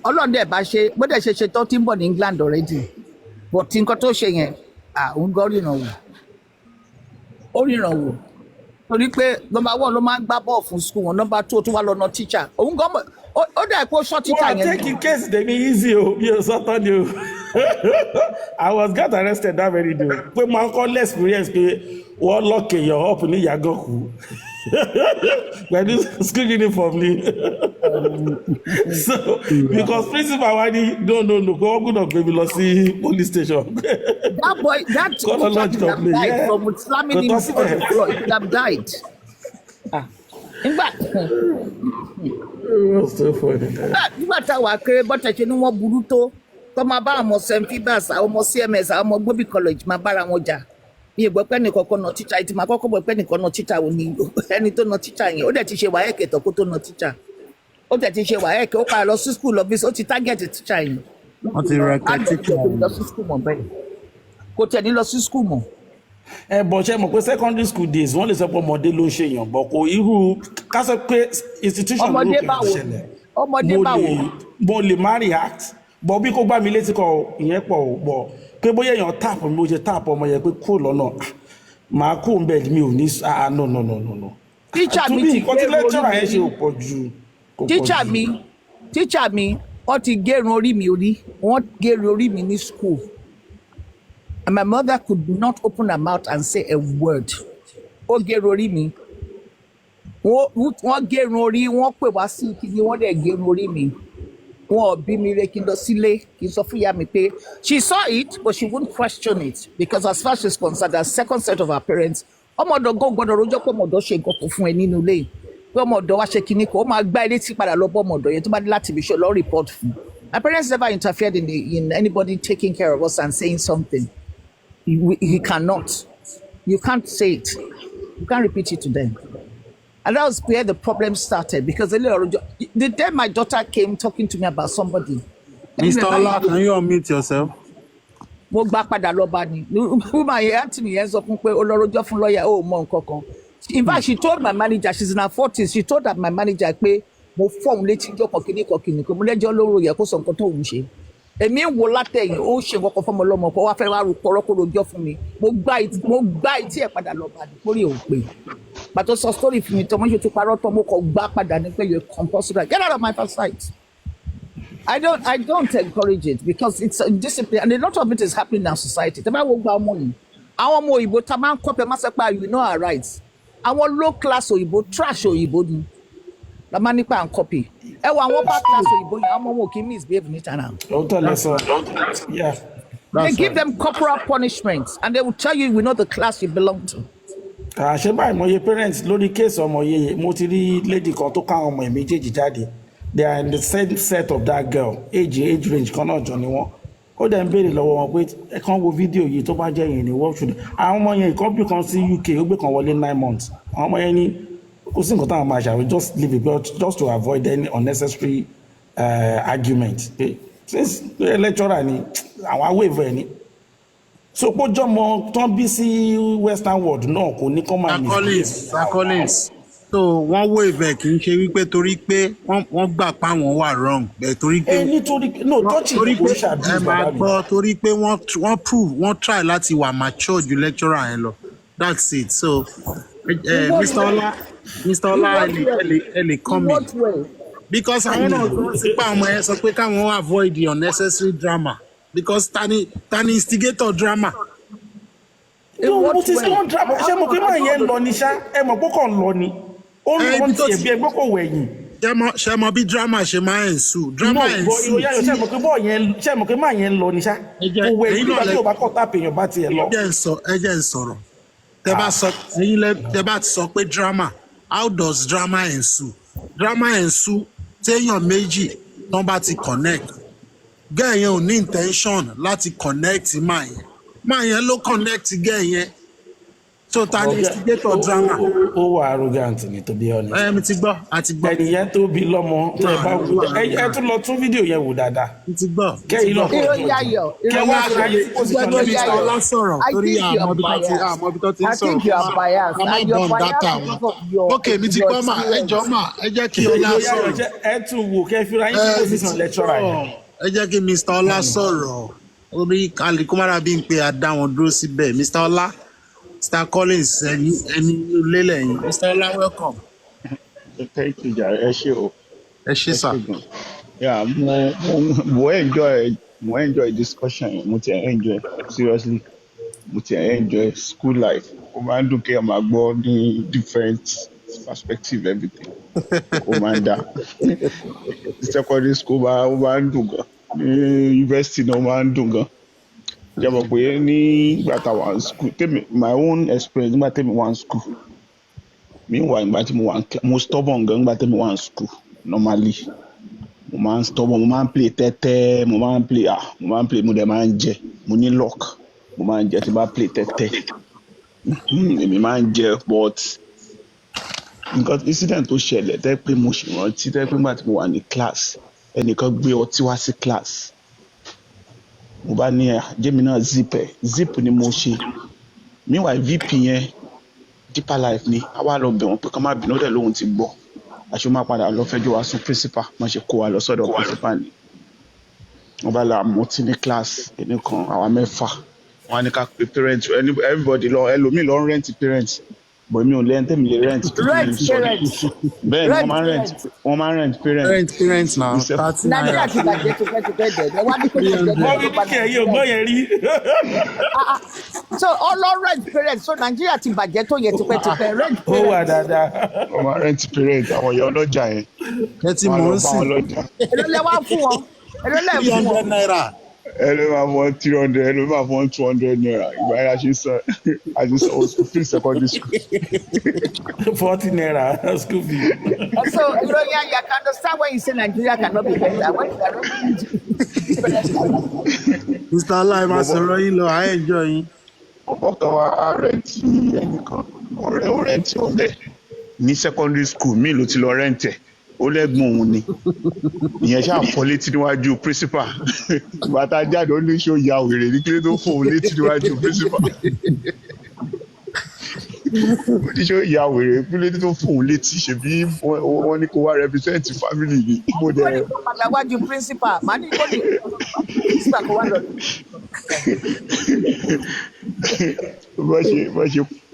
L: ọlọ́run dẹ̀ bá ṣe bó dẹ̀ ṣe tó ti ń bọ̀ ní England already but nǹkan tó ṣe yẹn òun gan ríran wò ó ríran wò torí pé number one ló máa ń gbá bọ́ọ̀ fún school wọn number two tó wá lọ́nà teacher òun gan ó dà pé ó ṣọ́ teacher yẹn.
P: wọ́n take case dey be easy o bí o sọ́tọ́ ni o I was got arrested that very day pé mo kọ́ less experience pé wọ́n lọ́ọ̀kì èèyàn up ní Yàgànkù pẹ̀lú school uniform ni so because principal wa ni no pé wọ́n gbọ́dọ̀ gbé mi lọ sí police station.
L: That boy that teacher could have died from slamming him on the floor he could have died. Nígbà táwọn akéré bọ́tẹ̀ ṣe ni wọ́n burú tó máa bá àwọn St. Phoebus àwọn ọmọ CMS àwọn ọmọ Gbobi college máa bára wọn jà bí ìgbọ́ pẹ́ nìkan kan na tíṣà ìtì máa kọ́kọ́ bọ̀ pẹ́ nìkan na tíṣà ò ní ẹni tó na tíṣà yẹn ó dẹ̀ ti ṣe WAEC tó kó tó na tíṣà ó dẹ̀ ti ṣe WAEC ó padà lọ sí school office ó ti target tíṣà yẹn.
F: Wọ́n ti rẹ̀ kẹ́ tíṣà
L: yẹn. Kò tẹ̀ ní lọ sí school mọ́.
P: Bọ̀ ṣe mọ̀ pé secondary school days wọ́n lè sọ pé ọmọdé ló ń ṣe èèyàn bọ̀ kò irú ká sọ pé institution ló kẹ́ ṣẹlẹ̀
L: ọmọdé báwo
P: mo lè má react bọ̀ bí kò gbá mi létí kọ ìyẹn pọ̀ bọ̀ pé bóyá èèyàn tap mi ó ṣe tap ọmọ yẹn pé kúrò lọ́nà màá kó ń bẹ̀ mi ò ní no.
L: Teacher mi ti
P: gé lecturer yẹn ṣe ò pọ̀ jù.
L: Teacher mi wọ́n ti gérun orí mi wọ́n gérun orí mi ní school. And my mother could not open her mouth and say a word. Ó gérun orí mi. Wọ́n gérun orí, wọ́n pè wá sí kíni, wọ́n dẹ̀ gérun orí mi. Wọ́n bí mi rẹ̀ kí n lọ sílé, kí n sọ fún ìyá mi pé she saw it but she wouldn't question it because as far as she's concerned as second set of her parents, ọmọdọ̀ gbọ́dọ̀ rojọ́ pé ọmọdọ̀ ṣe nǹkan fún ẹ nínú ilé. Pé ọmọdọ̀ wá ṣe kíní kan, ó máa gbá ilé tí padà lọ bọ́ ọmọdọ̀ yẹn tó bá dé láti ibi iṣẹ́ lọ report fún. My parents never interfered in anybody taking care of us and saying something. He cannot. You can't say it. You can't repeat it to them. And that was where the problem started because the day my daughter came talking to me about somebody.
F: Mr. Ola, can you unmute yourself?
L: Mo gbà padà lọ bá ní. Woman yẹn àti mi yẹn sọ fún pé olórojọ́ fún lọ́ọ̀yà ó mọ nǹkan kan. In fact, she told my manager, she's in her 40s, she told my manager pé mo fọ́ òun létí ìjọ kọ̀kíní kan mo lẹ́jọ́ lóró yẹ kó sọ nǹkan tó òun ṣe. Èmi ń wo látẹ̀yìn ó ṣe nǹkan kan fún ọmọ ọlọ́mọ kó wá fẹ́ wá rúpọ̀ ọ̀rọ̀ kó rojọ́ fún mi. Mo gbá etí ẹ̀ padà lọ bá ní lórí òun pé. Pàtó sọ story fún mi tọ́ mo ṣe tó parọ́ tọ́ mo kọ̀ gbá padà ní pé you're compulsory. Get out of my first sight. I don't encourage it because it's a discipline and a lot of it is happening in our society. Tẹ́ bá wo gba ọmọ yìí, àwọn ọmọ òyìnbó tá máa ń kọ́ pé má sọ pé you know our rights. Àwọn low class òyìnbó trash òyìnbó ni. La máa nípa and copy. Ẹ wo àwọn upper class òyìnbó yẹn, àwọn ọmọ òkè misbehave ní tànà. Yeah. They give them corporal punishment and they will tell you we know the class you belong to.
P: Ṣé báyìí mo ye parents lórí case ọmọ yeye mo ti rí lady kan tó ká ọmọ ẹ̀ méjèèjì jáde. They are in the same set of that girl age range kan náà jọ ni wọ́n ó dẹ̀ ń béèrè lọ́wọ́ wọn pé ẹ kàn wo fídíò yìí tó bá jẹ́ yìí ni wọ́n ṣùgbọ́n àwọn ọmọ yẹn ìkọ́bí kan sí UK ó gbé kan wọlé 9 months àwọn ọmọ yẹn ní kò sí nǹkan táwọn máa ṣàwé just leave it just to avoid any unnecessary argument since lecturer ni àwọn awéèvọ̀ ẹ̀ ni so pójọ́mọ tán bí sí western world náà kò ní kọ́ máa
F: Collins so wọ́n wo ìbẹ̀ kì í ṣe wípé torí pé wọ́n gbà pa wọ́n wà wrong bẹ́ẹ̀ torí pé torí pé ẹ máa gbọ́ torí pé wọ́n prove wọ́n try láti wà mature ju lecturer yẹn lọ that's it so Mr. Ọlá ẹ lè kọ́ mi.
L: What way?
F: Because àwọn náà tó ti pa àwọn ẹ sọ pé káwọn avoid the unnecessary drama because tani instigator drama.
P: Yóò mo ti ṣe wọ́n drama ṣé mo pé máa yẹn lọ ní ṣá ẹ mọ̀ pé kàn lọ ni ó ń lọ tiẹ̀ bí ẹgbẹ́ kò wẹ̀yìn.
F: Ṣé mo bí drama ṣe máa ń sùn drama ẹ̀ ń sùn.
P: Ṣé mo pé máa yẹn lọ ní ṣá kò wẹ̀yìn nígbà tí o bá kọ́ tàpé èèyàn bá tiẹ̀ lọ.
F: Ẹ jẹ́ ń sọ̀rọ̀ tẹ bá ti sọ pé drama how does drama ensue? Drama ensue téèyàn méjì tán bá ti connect gẹ́ẹ̀ yẹn ò ní intention láti connect máa yẹn ló connect gẹ́ẹ̀ yẹn so ta ni instigator drama.
P: Ó wà arrogant ni to be honest.
F: Mi ti gbọ́ àti gbọ́.
P: Ẹnìyẹn tó bí lọ́mọ tẹ bá wù ẹ tún lọ tún fídíò yẹn wò dáadáa.
F: Mi ti gbọ́.
P: Kẹ́yìn náà
F: kẹwàá ṣe Mr. Ọlá sọ̀rọ̀ torí àmọ́ bí tó ti ń sọ̀rọ̀ ká má bọ̀n dátà wọn. Ok mi ti gbọ́ mà ẹ jọ mà ẹ jẹ́ kí Ọlá sọ̀rọ̀.
P: Ẹ tún wò kẹfìrà yín sí position lecturer yẹn.
F: Ẹ jẹ́ kí Mr. Ọlá sọ̀rọ̀ orí kálíkùmára bí n pé a dá wọn dúró síbẹ̀ Mr. Ọlá. Mr. Collins, ẹni lélẹ̀ yìí. Mr. Ọlá, welcome.
Q: Thank you, Jare. Ẹ ṣé o.
F: Ẹ ṣé sir.
Q: Yeah, mo enjoy discussion. Mo ti enjoy seriously. Mo ti enjoy school life. Ó máa ń dùn kí ẹ máa gbọ́ ní different perspective everything. Ó máa ń dá. Secondary school ó máa ń dùn gan. Ní university náà ó máa ń dùn gan. Jẹ́mọ̀ pé nígbà tá a wà ní school my own experience nígbà tẹ́mi wà ní school meanwhile nígbà tí mo stubborn gan nígbà tẹ́mi wà ní school normally mo máa ń stubborn mo máa ń play tẹ́tẹ́ mo máa ń play mo dẹ̀ máa ń jẹ mo ní luck mo máa ń jẹ tí bá play tẹ́tẹ́ èmi máa ń jẹ but nǹkan incident tó ṣẹlẹ̀ tẹ́ pé mo ṣì rántí tẹ́ pé nígbà tí mo wà ní class ẹnìkan gbé ọtí wá sí class. Mo bá ní jẹ́mi náà zip ni mo ṣe meanwhile vp yẹn deeper life ni a wá lọ bẹ̀ wọ́n pé ká má bínú dẹ̀ lóhun ti gbọ́ àṣọ máa padà lọ fẹjọ́ wa sùn principal má ṣe kó wa lọ sọ́dọ̀ principal ni wọ́n bá la mọtí ní class ẹnìkan àwa mẹ́fà wọ́n á ní ká pe parent everybody lọ ẹlòmíì lọ rent parent but mi ò lẹ́yìn tẹ́mi lè rent. Bẹ́ẹ̀ ni wọ́n máa ń rent parents.
F: Parents na
L: Nàìjíríà ti bàjẹ́ tipẹ́tipẹ́ dẹ̀ wá ní kò ní ìjọba.
P: Wọ́n ní kí ẹ̀yin ò gbọ́ yẹn rí.
L: So all rent parents so Nàìjíríà ti bàjẹ́ tó yẹ tipẹ́tipẹ́ rent parents.
P: Ó wà dáadáa.
Q: Wọ́n máa rent parents àwọn ìyá ọlọ́jà yẹn.
F: Ẹ ti mọ̀ ń sìn.
L: Èló lẹ wá fún wọn? Èló lẹ fún wọn?
F: $300.
Q: Ẹ ló máa fún 300 ẹ ló máa fún 200 naira ìgbà yẹn a ṣe sọ free secondary school.
P: 40 naira school fee.
L: So you can understand when you say Nigeria cannot be better. When you are
F: Mr. Ọlá ẹ máa sọ̀rọ̀ yín lọ I enjoy yín.
Q: Ọkọ̀ wa rẹ́ǹtì ẹnìkan ó rẹ́ǹtì ọ̀lẹ́ ní secondary school mi ló ti lọ rẹ́ǹtì ẹ̀ ó lẹ́gbọ̀n òun ni ìyẹn ṣáà fọ́ létí níwájú principal bàtà jáde ó ní ṣó ya òrèrè ní kílé tó fọ́ òun létí níwájú principal ó ní ṣó ya òrèrè kílé tó fọ́ òun létí ṣebí wọ́n ní kó wá represent family ni.
L: Mo dẹ̀ padà wájú principal màá ní kó ní principal kó wá lọ.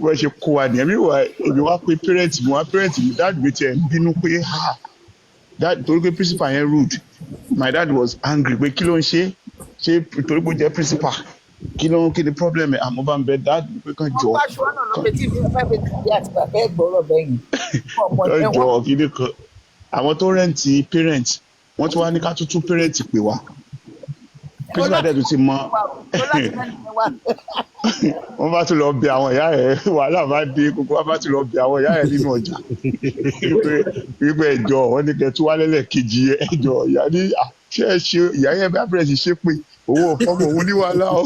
Q: Bá ṣe kó wa nìyẹn mi wá pé parent mi dad mi tiẹ̀ ń bínú pé torí pé principal yẹn rude my dad was angry pé kí ló ń ṣe torí pé ó jẹ́ principal kí ni problem ẹ̀ àmọ́ bá ń bẹ dad pé kàn jọ.
L: Wọ́n bá ṣùgbọ́n náà lọ pé tí ìfẹ́ fẹ́ fi tìbí àti bàbá ẹ̀ gbọ́rọ̀ bẹ́yìn.
Q: Kàn jọ kí ni kan àwọn tó rẹ́ǹtì parent wọ́n tún wá ní ká tuntun parent pè wá principal dẹ̀ tó ti mọ wọ́n bá tún lọ bẹ àwọn ìyá ẹ̀ wàhálà bá dé kókó wọ́n bá tún lọ bẹ àwọn ìyá ẹ̀ nínú ọjà wípé ẹjọ́ wọ́n ní kẹ́ tún wá lẹ́lẹ́kejì ẹjọ́ ìyá ní ṣe ìyá yẹn bá bẹ̀rẹ̀ sí ṣe pé owó fọ́mọ òun ní wàhálà o.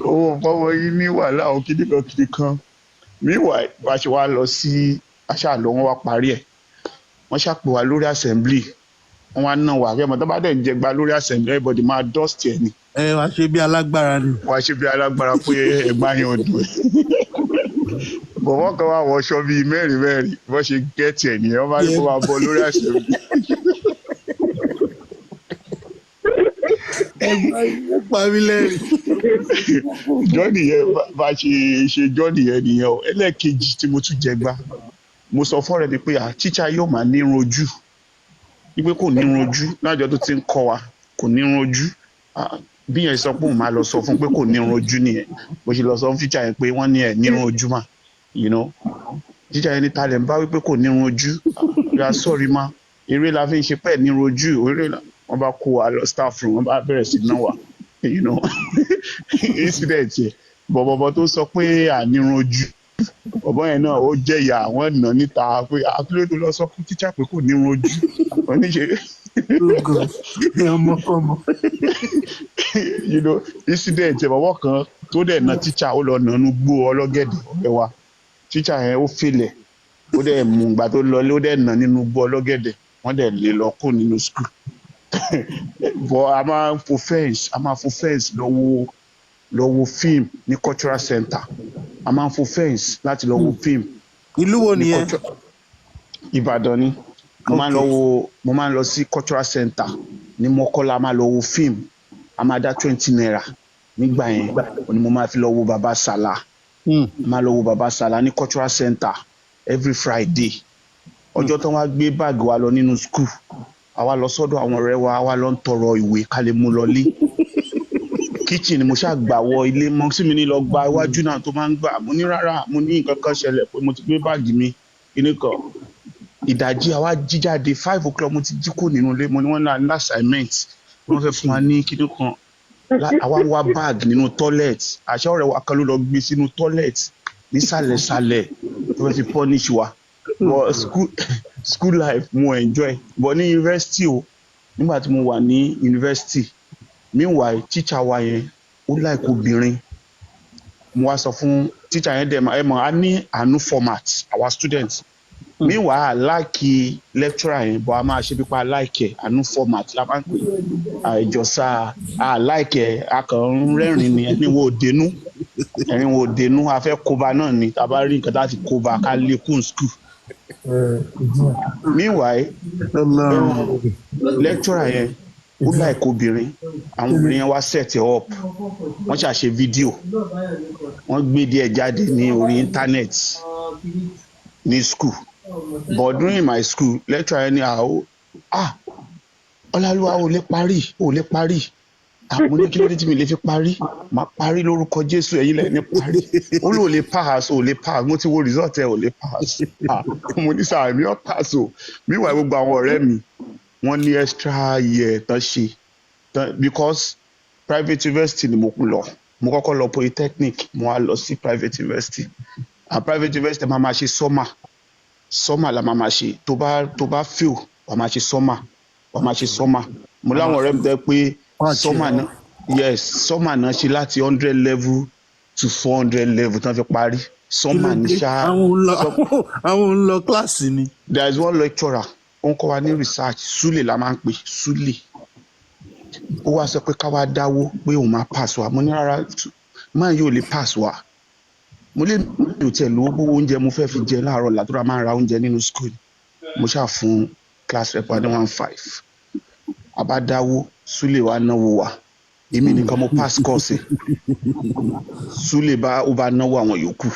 Q: Owó fọ́mọ yìí ní wàhálà o kìdí kan meanwhile bá ṣe wá lọ sí aṣáàlọ́ wọn wá parí ẹ̀ wọ́n ṣàpè wá lórí assembly wọ́n wá náà wà kẹ́mọ̀ tó bá dẹ̀ ń jẹgba lórí assembly everybody máa dust ẹ̀ ni.
F: Wá ṣe bí alágbára ni.
Q: Wá ṣe bí alágbára pé ẹgbà yẹn ò dùn ẹ̀. Bọ̀ wọ́n kan wá wọṣọ bíi mẹ́rin bọ́ ṣe gẹ́tì ẹ̀ nìyẹn wọ́n bá ní kó máa bọ́ lórí assembly.
F: ẹ pa mí lẹ́rìn.
Q: Johnny yẹn bá ṣe Johnny yẹn nìyẹn o. Ẹlẹ́ẹ̀kejì tí mo tún jẹ gbá mo sọ fún ọ̀rẹ́ mi pé tíṣà yóò máa nírun ojú wípé kò nírun ojú lájọ tó ti ń kọ́ wa kò nírun ojú bí yẹn sọ pé òun máa lọ sọ fún pé kò nírun ojú nìyẹn bó ṣe lọ sọ fún tíṣà yẹn pé wọ́n ní ẹ̀ nírun ojú mà tíṣà yẹn ní talẹ̀ ń bá wípé kò nírun ojú ya sọ́ọ̀rì má eré la fi ń ṣe pẹ́ẹ́ nírun ojú wọ́n bá kó wa lọ staff room wọ́n bá bẹ̀rẹ̀ sí náà wà incident yẹn bọ̀bọ̀bọ̀ tó sọ pé ànírun ojú bọ̀bọ̀ yẹn náà ó jẹ́ ìyá àwọn ẹ̀nà níta pé akílẹ̀ tó lọ sọ fún tíṣà pé kò nírun ojú oníṣe. Incident yẹn bọ̀bọ̀ kan tó dẹ̀ na tíṣà ó lọ nànú gbó ọlọ́gẹ̀dẹ̀ ọ̀rẹ́ wa tíṣà yẹn ó fèlẹ̀ ó dẹ̀ mú ìgbà tó lọlé ó dẹ̀ nà nínú gbó ọlọ́gẹ̀dẹ̀ wọ́n dẹ̀ lè lọ kó nínú school but a máa fo fence lọ wo fíìmù ní cultural center a máa fo fence láti lọ wo fíìmù.
F: ìlú wo nìyẹn?
Q: Ìbàdàn ni mo máa ń lọ sí cultural center ní Mọ́kọ́lá a máa lọ wo fíìmù a máa dá 20 naira nígbà yẹn ni mo máa fi lọ wo Baba Sala máa lọ wo Baba Sala ní cultural center every Friday ọjọ́ tó wá gbé báàgì wa lọ nínú school àwa lọ sọ́dọ̀ àwọn ọ̀rẹ́ wa àwa lọ ń tọrọ ìwé ká lè mú lọlé kitchen ni mo ṣáà gbà wọ ilé mọ sí mi ní lọ gba iwájú náà tó máa ń gbà mo ní rárá mo ní nǹkan kan ṣẹlẹ̀ pé mo ti gbé báàgì mi kíní kan ìdajì àwa jíjáde 5 o'clock mo ti jí kó nínú ilé mo ní wọ́n ní assignment wọ́n fẹ́ fún wa ní kíní kan àwa ń wá báàgì nínú toilet àṣà ọ̀rẹ́ wa kan ló lọ gbé sínú toilet nísàlẹ̀sàlẹ̀ tó fẹ́ fi punish wa but school life mo enjoy but ní university o nígbà tí mo wà ní university meanwhile teacher wa yẹn ó like obìnrin mo wá sọ fún teacher yẹn dẹ̀ ẹ mọ̀ á ní àánú format our students meanwhile I like lecturer yẹn but a máa ṣe pípa like àánú format la máa ń pè àìjọsà like a kàn ń rẹ́rìn ni ẹni wo dénú a fẹ́ kóba náà ni tá a bá rí nǹkan tá a ti kóba ká lè kún school. Meanwhile lecturer yẹn ó like obìnrin àwọn obìnrin yẹn wá set it up wọ́n ṣàṣe fídíò wọ́n gbé díẹ̀ jáde ní orí internet ní school but during my school lecturer yẹn ní Ọláluwa ò lè parí mo ní kí ló dé tí mi lè fi parí máa parí lórúkọ Jésù ẹ̀yin lẹ́yìn ní parí ó lò lè pass mo ti wo result ẹ̀ ò lè pass mo ní sáà mi ò pass o meanwhile gbogbo àwọn ọ̀rẹ́ mi wọ́n ní extra year tán ṣe because private university ni mo mo kọ́kọ́ lọ polytechnic mo wá lọ sí private university and private university máa ma ṣe summer la máa ṣe tó bá fail wà máa ṣe summer mo láwọn ọ̀rẹ́ mi tẹ́ pé summer náà ṣe láti 100 level to 400 level tán fi parí summer ní ṣá.
F: àwọn ń lọ kíláàsì ni.
Q: there is one lecturer ó ń kọ́ wa ní research Sule la máa ń pè Sule ó wá sọ pé ká wá dáwó pé òun máa pass wa mo ní rárá máa yóò lè pass wa mo lè mi ò tiẹ̀ lówó gbówó oúnjẹ mo fẹ́ fi jẹ láàárọ̀ làtúrà máa ń ra oúnjẹ nínú school mo ṣáà fún class rep wa ní 15 àbádáwó Sule wa náwó wa èmi nìkan mo pass course Sule ó bá náwó àwọn yòókù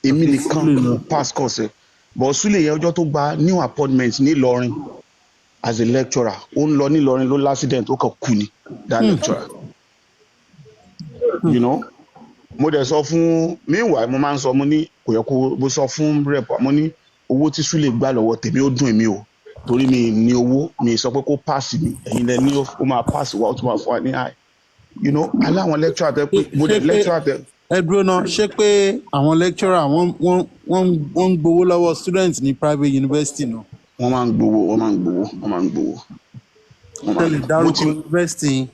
Q: èmi nìkan mo pass course but Sule yẹn ọjọ́ tó gba new appointment ní Ìlọrin as a lecturer ó ń lọ ní Ìlọrin ló l'accident ó kàn kú ni that lecturer mo dẹ̀ sọ fún meanwhile mo máa ń sọ mo ní kò yẹ kó mo sọ fún rep mo ní owó tí Sule gbà lọ́wọ́ tèmi ó dùn èmi o torí mi ní owó mi sọ pé kó pass mi ẹ̀yin lẹ ní ó máa pass wa ó tún máa fún wa ní high aláwọn lecturer tẹ pé mo dẹ̀ lecturer tẹ.
F: ẹ dúró náà ṣé pé àwọn lecturer wọ́n ń gbowó lọ́wọ́ students ní private university náà.
Q: wọ́n máa ń gbowó.
F: tẹ́lẹ̀ dárúkọ university.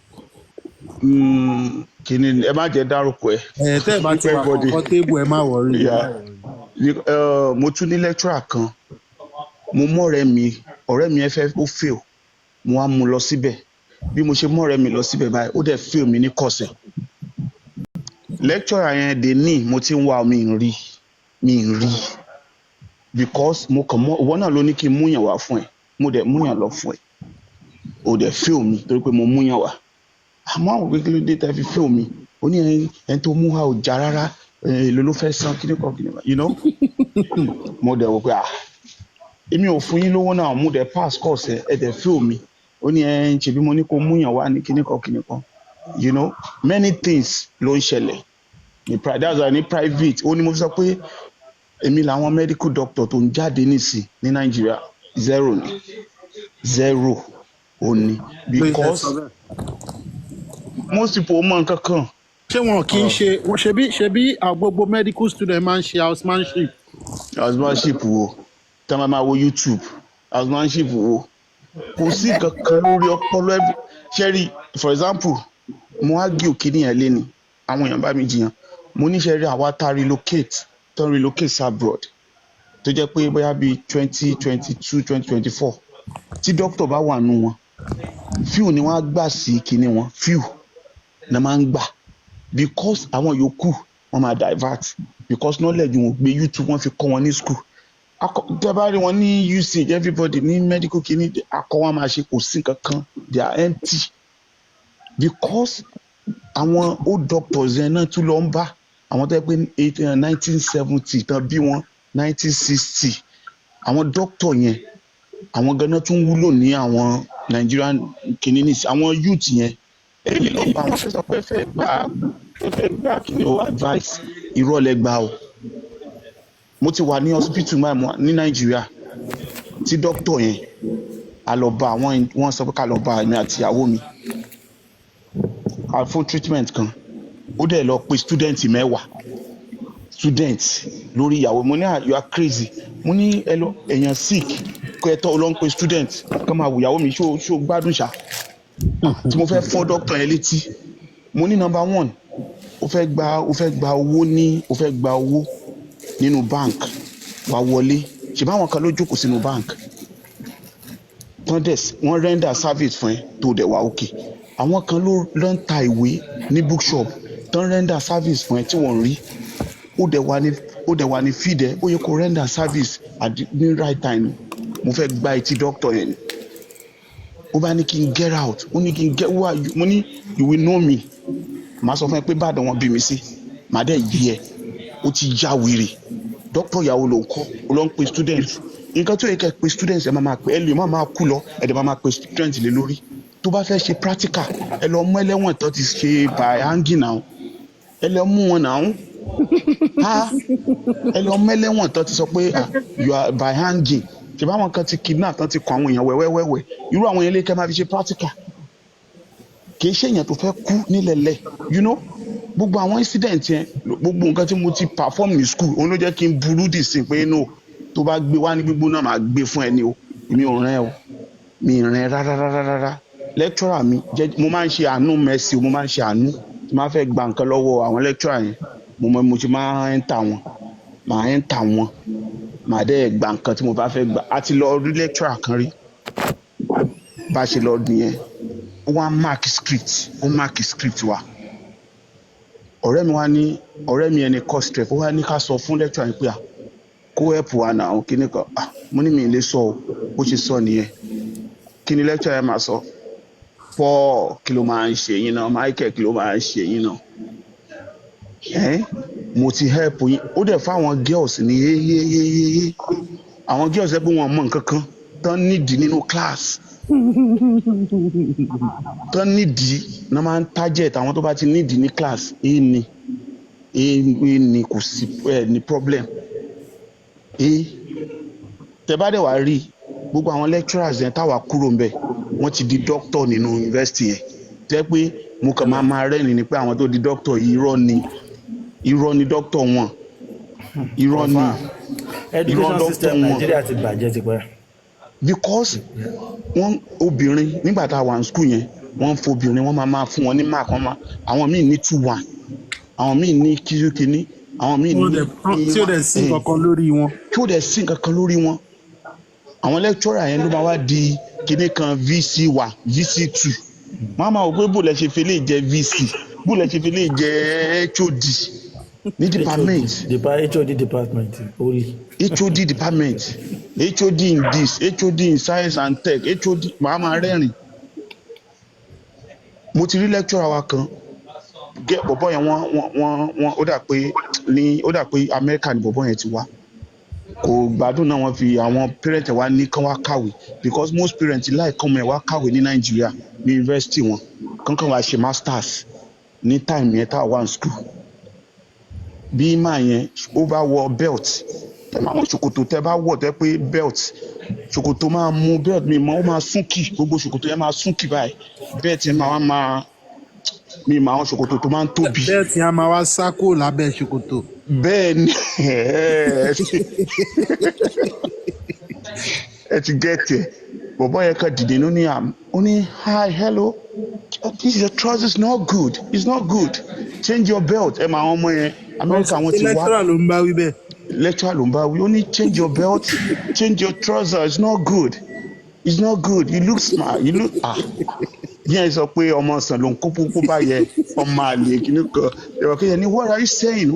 Q: kìíní ẹ má jẹ́ dárúkọ ẹ.
F: tẹ́ ẹ bá ti wà comfortable ẹ má wọrí.
Q: mo tún ní lecturer kan mo mọ ọ̀rẹ́ mi ó fail mo wá mú lọ síbẹ̀ bí mo ṣe mọ ọ̀rẹ́ mi lọ síbẹ̀ báyìí ó dẹ̀ fail mi ní kọ̀sẹ̀ lecturer yẹn dè ní mo ti ń wá mi ń rí because mo kàn mọ ìwọ náà ló ní kí n múyàn wá fún ẹ mo dẹ̀ múyàn lọ fún ẹ ó dẹ̀ fail mi torí pé mo múyàn wá àmọ́ àwọn pé kí ló dé tẹ́ fi fẹ́ omi ó ní ẹni tó mú wa ò já rárá èlò ló fẹ́ san kíní kan you know mo dẹ̀ wò pé èmi ò fún yín lówó náà mo dẹ̀ pass course ẹ dẹ̀ fẹ́ omi ó ní ṣèbí mo ní kó mú yàn wá ní kíní kan you know many things ló ń ṣẹlẹ̀ ní private ó ní mo fi sọ pé èmi làwọn medical doctor tó ń jáde nísìn ní Nàìjíríà zero ó ní because most people mọ nǹkan kan.
F: ṣé wọn kì í ṣebí gbogbo medical student máa ń ṣe housemanship
Q: wo tí wọn máa wo YouTube housemanship wo kò sí kankan lórí ọpọlọ ṣẹ́rí for example mo á gé òkè nìyẹn lé ní àwọn èèyàn bá mi jiyàn mo ní ṣẹ́rí àwa tá relocate abroad tó jẹ́ pé bóyá bíi 2022 2024 tí doctor bá wà nù wọn few ni wọ́n á gbà sí kinní wọn few na máa ń gbà because àwọn yòókù wọ́n máa divert because knowledge wọn gbé YouTube wọ́n fi kọ́ wọn ní school tẹ́bárí wọn ní usage everybody ní medical clinic akọ wọn máa ṣe kò sí kankan they are empty because àwọn old doctors yẹn náà tún lọ ń bá àwọn tó yẹ pé 1970 tán bí wọn 1960 àwọn doctor yẹn àwọn ganan tún wúlò ní àwọn Nigerian clinics àwọn youth yẹn èyí ló bá wọn sọ pé fẹ́ gbà kí ni o advice ìrọ̀lẹ́ gbà o. Mo ti wà ní hospital ní Nàìjíríà tí doctor yẹn a lọ bá wọ́n sọ pé ká lọ bá èmi àti ìyàwó mi fún treatment kan ó dẹ̀ lọ pé student 10 lórí ìyàwó mo ní you are crazy mo ní èèyàn sick kó ẹ tọ́ ọ lọ ń pe student kó máa wò ìyàwó mi ṣó gbádùn ṣá tí mo fẹ́ fọ́ doctor yẹn létí mo ní number 1 ó fẹ́ gba owó nínú bank wà wọlé ṣe báwọn kan ló jókòó sínú bank wọ́n render service fún ẹ tó dẹ̀ wá òkè àwọn kan ló ń ta ìwé ní bookshop tó ń render service fún ẹ tí wọ́n rí ó dẹ̀ wà ní feed ẹ ó yẹ kó render service ní right time mo fẹ́ gba etí doctor yẹn ó bá ní kí n get out ó ní kí n get wá mo ní you will know me màá sọ fún ẹ pé bàdàn wọn bí mi sí màá dẹ̀ yí ẹ ó ti já wèrè doctor ìyàwó ló ń kọ́ ó lọ ń pe student nǹkan tó yẹ kẹ́ pe student ẹ máa pe ẹ lè máa kú lọ ẹ dẹ̀ máa pe student lé lórí tó bá fẹ́ ṣe practical ẹ lọ mú ẹlẹ́wọ̀n tó ti ṣe by hanging náà ẹ lọ mú wọn náà ẹ lọ mú ẹlẹ́wọ̀n tó ti sọ pé you are by hanging ṣe báwọn kan ti kidnap tán ti kọ àwọn èèyàn wẹ́wẹ́wẹ́wẹ́ irú àwọn yẹn lè kẹ́ máa fi ṣe practical kì í ṣe èèyàn tó fẹ́ kú nílẹ̀lẹ̀ you know gbogbo àwọn incident yẹn gbogbo nǹkan tí mo ti perform ní school òun ló jẹ́ kí n burú dì sí pé no tó bá gbé wá ní gbígbóná máa gbé fún ẹni o mi ò rẹ́ o mi rẹ́ rárá lecturer mi mo máa ń ṣe àánú mercy mo máa ń ṣe àánú tí máa fẹ́ gba nǹkan lọ́wọ́ àwọn lecturer yẹn mo ti máa ń tà wọ́n màá dẹ́ gba nǹkan tí mo bá fẹ́ gbà á ti lọ rí lecturer kan rí bá a ṣe lọ nìyẹn ó wá mark script wa ọ̀rẹ́ mi ẹni cost rep ó wá ní ká sọ fún lecturer yẹn pé kó help wa náà kíní kan mo ní mi lè sọ o bó ṣe sọ nìyẹn kí ni lecturer yẹn máa sọ Paul kí ló máa ń ṣe yín náà Michael kí ló máa ń ṣe yín náà mo ti help yín ó dẹ̀ fáwọn girls ní yéyéyéyé àwọn girls ẹ pé wọn mọ nǹkan kan tán nídìí nínú class tán nídìí náà máa ń target àwọn tó bá ti nídìí ní class èyí ni kò sí ní problem tẹ bá dẹ̀ wá rí gbogbo àwọn lecturers yẹn táwa kúrò ń bẹ̀ wọ́n ti di doctor nínú university yẹn tẹ́ pé mo kàn máa rẹ́rìn ni pé àwọn tó di doctor yìí irọ́ ni doctor wọn irọ́ ni
P: education system Nàìjíríà ti bàjẹ́ tipẹ́.
Q: because wọ́n obìnrin nígbà tá a wà ní school yẹn wọ́n fobìnrin wọ́n máa fún wọn ní mark àwọn míì ní 2-1 àwọn míì ní kíní àwọn míì ní
F: tí ó dẹ̀ sí nǹkan kan lórí wọn àwọn lecturer yẹn ló máa wá di kíní kan VC1 VC2 máa wò pé bó lẹ ṣe fi lè jẹ VC bó lẹ ṣe fi lè jẹ HOD ní department
P: HOD department only
Q: HOD department HOD in this HOD in science and tech HOD máa rẹ́rìn mo ti rí lecturer wa kan bọ̀bọ̀ yẹn wọ́n ó dà pé Amẹ́ríkà ni bọ̀bọ̀ yẹn ti wá kò gbádùn náà wọ́n fi àwọn parent wa ní kán wá kàwé because most parents like kọ́mọ ẹ̀ wá kàwé ní Nàìjíríà ní university wọn kankan wá ṣe masters ní time yẹn tá a wà ní school bí máa yẹn ó bá wọ belt tẹ máa wọ ṣòkòtò tẹ bá wọ tẹ pé belt ṣòkòtò máa mú belt mi mọ ó máa súnkì gbogbo ṣòkòtò yẹn máa súnkì báyìí belt yẹn máa mi máa wọn ṣòkòtò tó máa ń tóbi.
F: bẹ́ẹ̀ tí a máa wá sákò lábẹ́ ṣòkòtò.
Q: bẹ́ẹ̀ ni ẹ ti gẹ́tì ẹ̀ bọ̀bọ̀ yẹn kan dìde ó ní hi hello this is your trousers not good it's not good change your belt ẹ máa wọn ọmọ yẹn Amẹ́ríkà wọn ti wá
F: lecturer ló ń bá wí bẹ́ẹ̀.
Q: lecturer ló ń bá wí ó ní change your belt change your trousers it's not good you look smart you look yẹn sọ pé ọmọ sàn ló ń kó bá yẹ ọmọ àlè kìíní kan ẹ̀rọ kejì ni what are you saying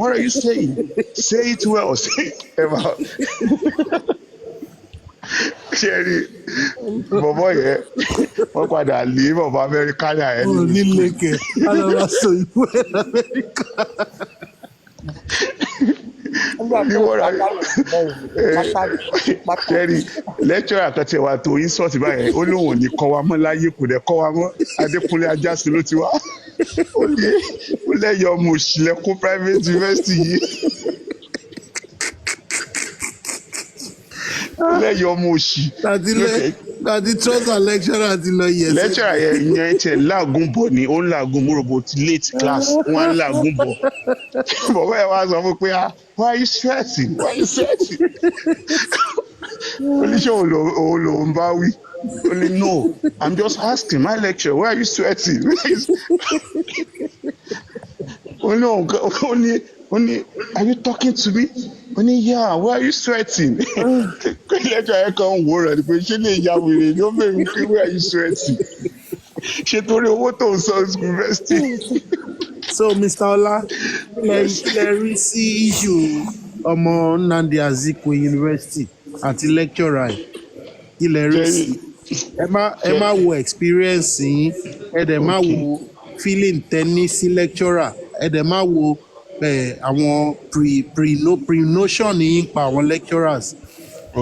Q: say it well say it ẹ̀rọ ṣe rí bọ̀bọ̀ yẹn wọ́n padà lé bọ̀bọ̀ Amẹ́ríkà yà ẹ́
F: ní lẹ́kẹ̀ alọ́wọ́ sọ ìwé Amẹ́ríkà.
Q: Jerry lecturer kan tiẹ̀ wá tó insult báyẹn ó lóun ò ní kọ́ wa mọ́ láyé kò dẹ̀ kọ́ wa mọ́ Adékúnlé Ajásùn ló ti wá ó lẹ́yìn ọmọ òṣìlẹ̀kùn private university yìí lẹ́yìn ọmọ òṣì.
F: Láti trouser lecturer ti lọ yẹ̀ sí.
Q: lecturer yẹn tiẹ̀ láàgùn bọ̀ ni ó ń láàgùn múròbó ti late class wọ́n ń láàgùn bọ̀ bọ̀bọ̀ ẹ̀ wá sọ fún pé why are you sweating oníṣẹ́ òun lòun bá wí ó ní no I'm just asking my lecturer why are you sweating ó ní are you talking to me ó ní yeah why are you sweating lecturer yẹn kan wò rẹ̀ pé ṣé lè ya wèrè ni ó bẹ̀rù pé why are you sweating ṣe torí owó tó ń san university.
F: So Mr. Ọlá ilẹ̀ rí sí issue ọmọ Nnamdi Azikiwe University àti lecturer ilẹ̀ rí sí ẹ má wo experience yín ẹ dẹ̀ má wo feeling tẹ́ni sí lecturer ẹ dẹ̀ má wo àwọn pre-notion yín pa àwọn lecturers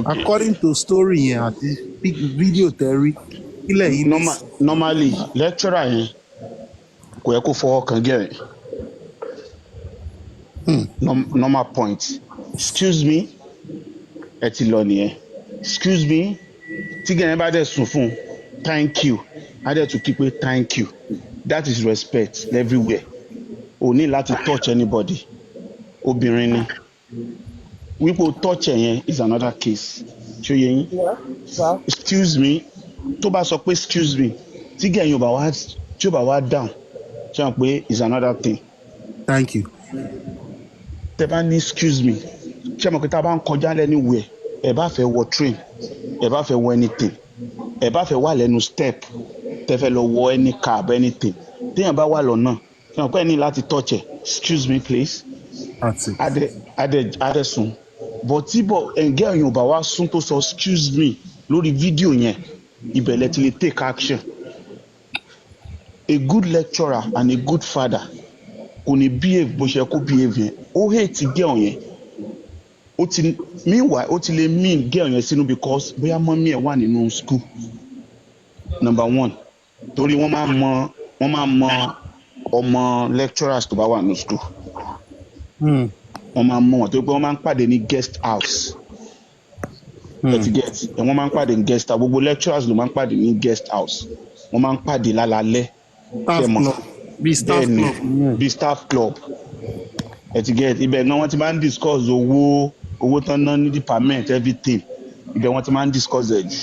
F: according to story yẹn àti video tẹ́rí ilẹ̀ yìí.
Q: Normally lecturer yẹn kò yẹ kó fọwọ́ kan gẹ̀rẹ̀ normal point excuse me ẹ ti lọ nìyẹn excuse me tí gẹ̀rẹ̀ bá dẹ̀ sùn fún thank you á dẹ̀ tún kí pé thank you that is respect everywhere o ní láti touch anybody obìnrin ni wípé touch ẹ̀ yẹn is another case ṣó yẹ yín excuse me tó bá sọ pé excuse me tí gẹ̀rẹ̀ yóò bá wá down ṣe hàn pé is another thing.
F: Thank you.
Q: tẹ bá ní excuse me ṣe mọ̀ pé tá a bá ń kọjá lẹ́nu wẹ̀ ẹ bá fẹ́ wọ train ẹ bá fẹ́ wọ anything ẹ bá fẹ́ wà lẹ́nu step tẹ fẹ́ lọ wọ any cab anything téèyàn bá wà lọ́nà ṣe mọ̀ pé ẹ ní láti touch ẹ excuse me please. adẹ sùn bọ̀ tí ẹ̀ǹgẹ́ ọ̀yàn ò bá wá sún tó sọ excuse me lórí fídíò yẹn ìbẹ̀lẹ̀ ti lè take action. A good lecturer and a good father kò ní behave bó ṣe kó behave yẹn ó hate girl yẹn meanwhile ó ti lè mean girl yẹn sínú because bóyá mọ́mí ẹ̀ wà nínú school number one torí wọ́n máa mọ ọmọ lecturers tó bá wà nínú school wọ́n máa mọ wọn torí pé wọ́n máa ń pàdé ní guest house wọ́n máa ń pàdé ní guest house gbogbo lecturers ló máa ń pàdé ní guest house wọ́n máa ń pàdé lálálẹ́ bí staff club ibẹ̀ náà wọ́n ti máa ń discuss owó tán ná ní department everything ibẹ̀ wọ́n ti máa ń discuss ẹ̀ jù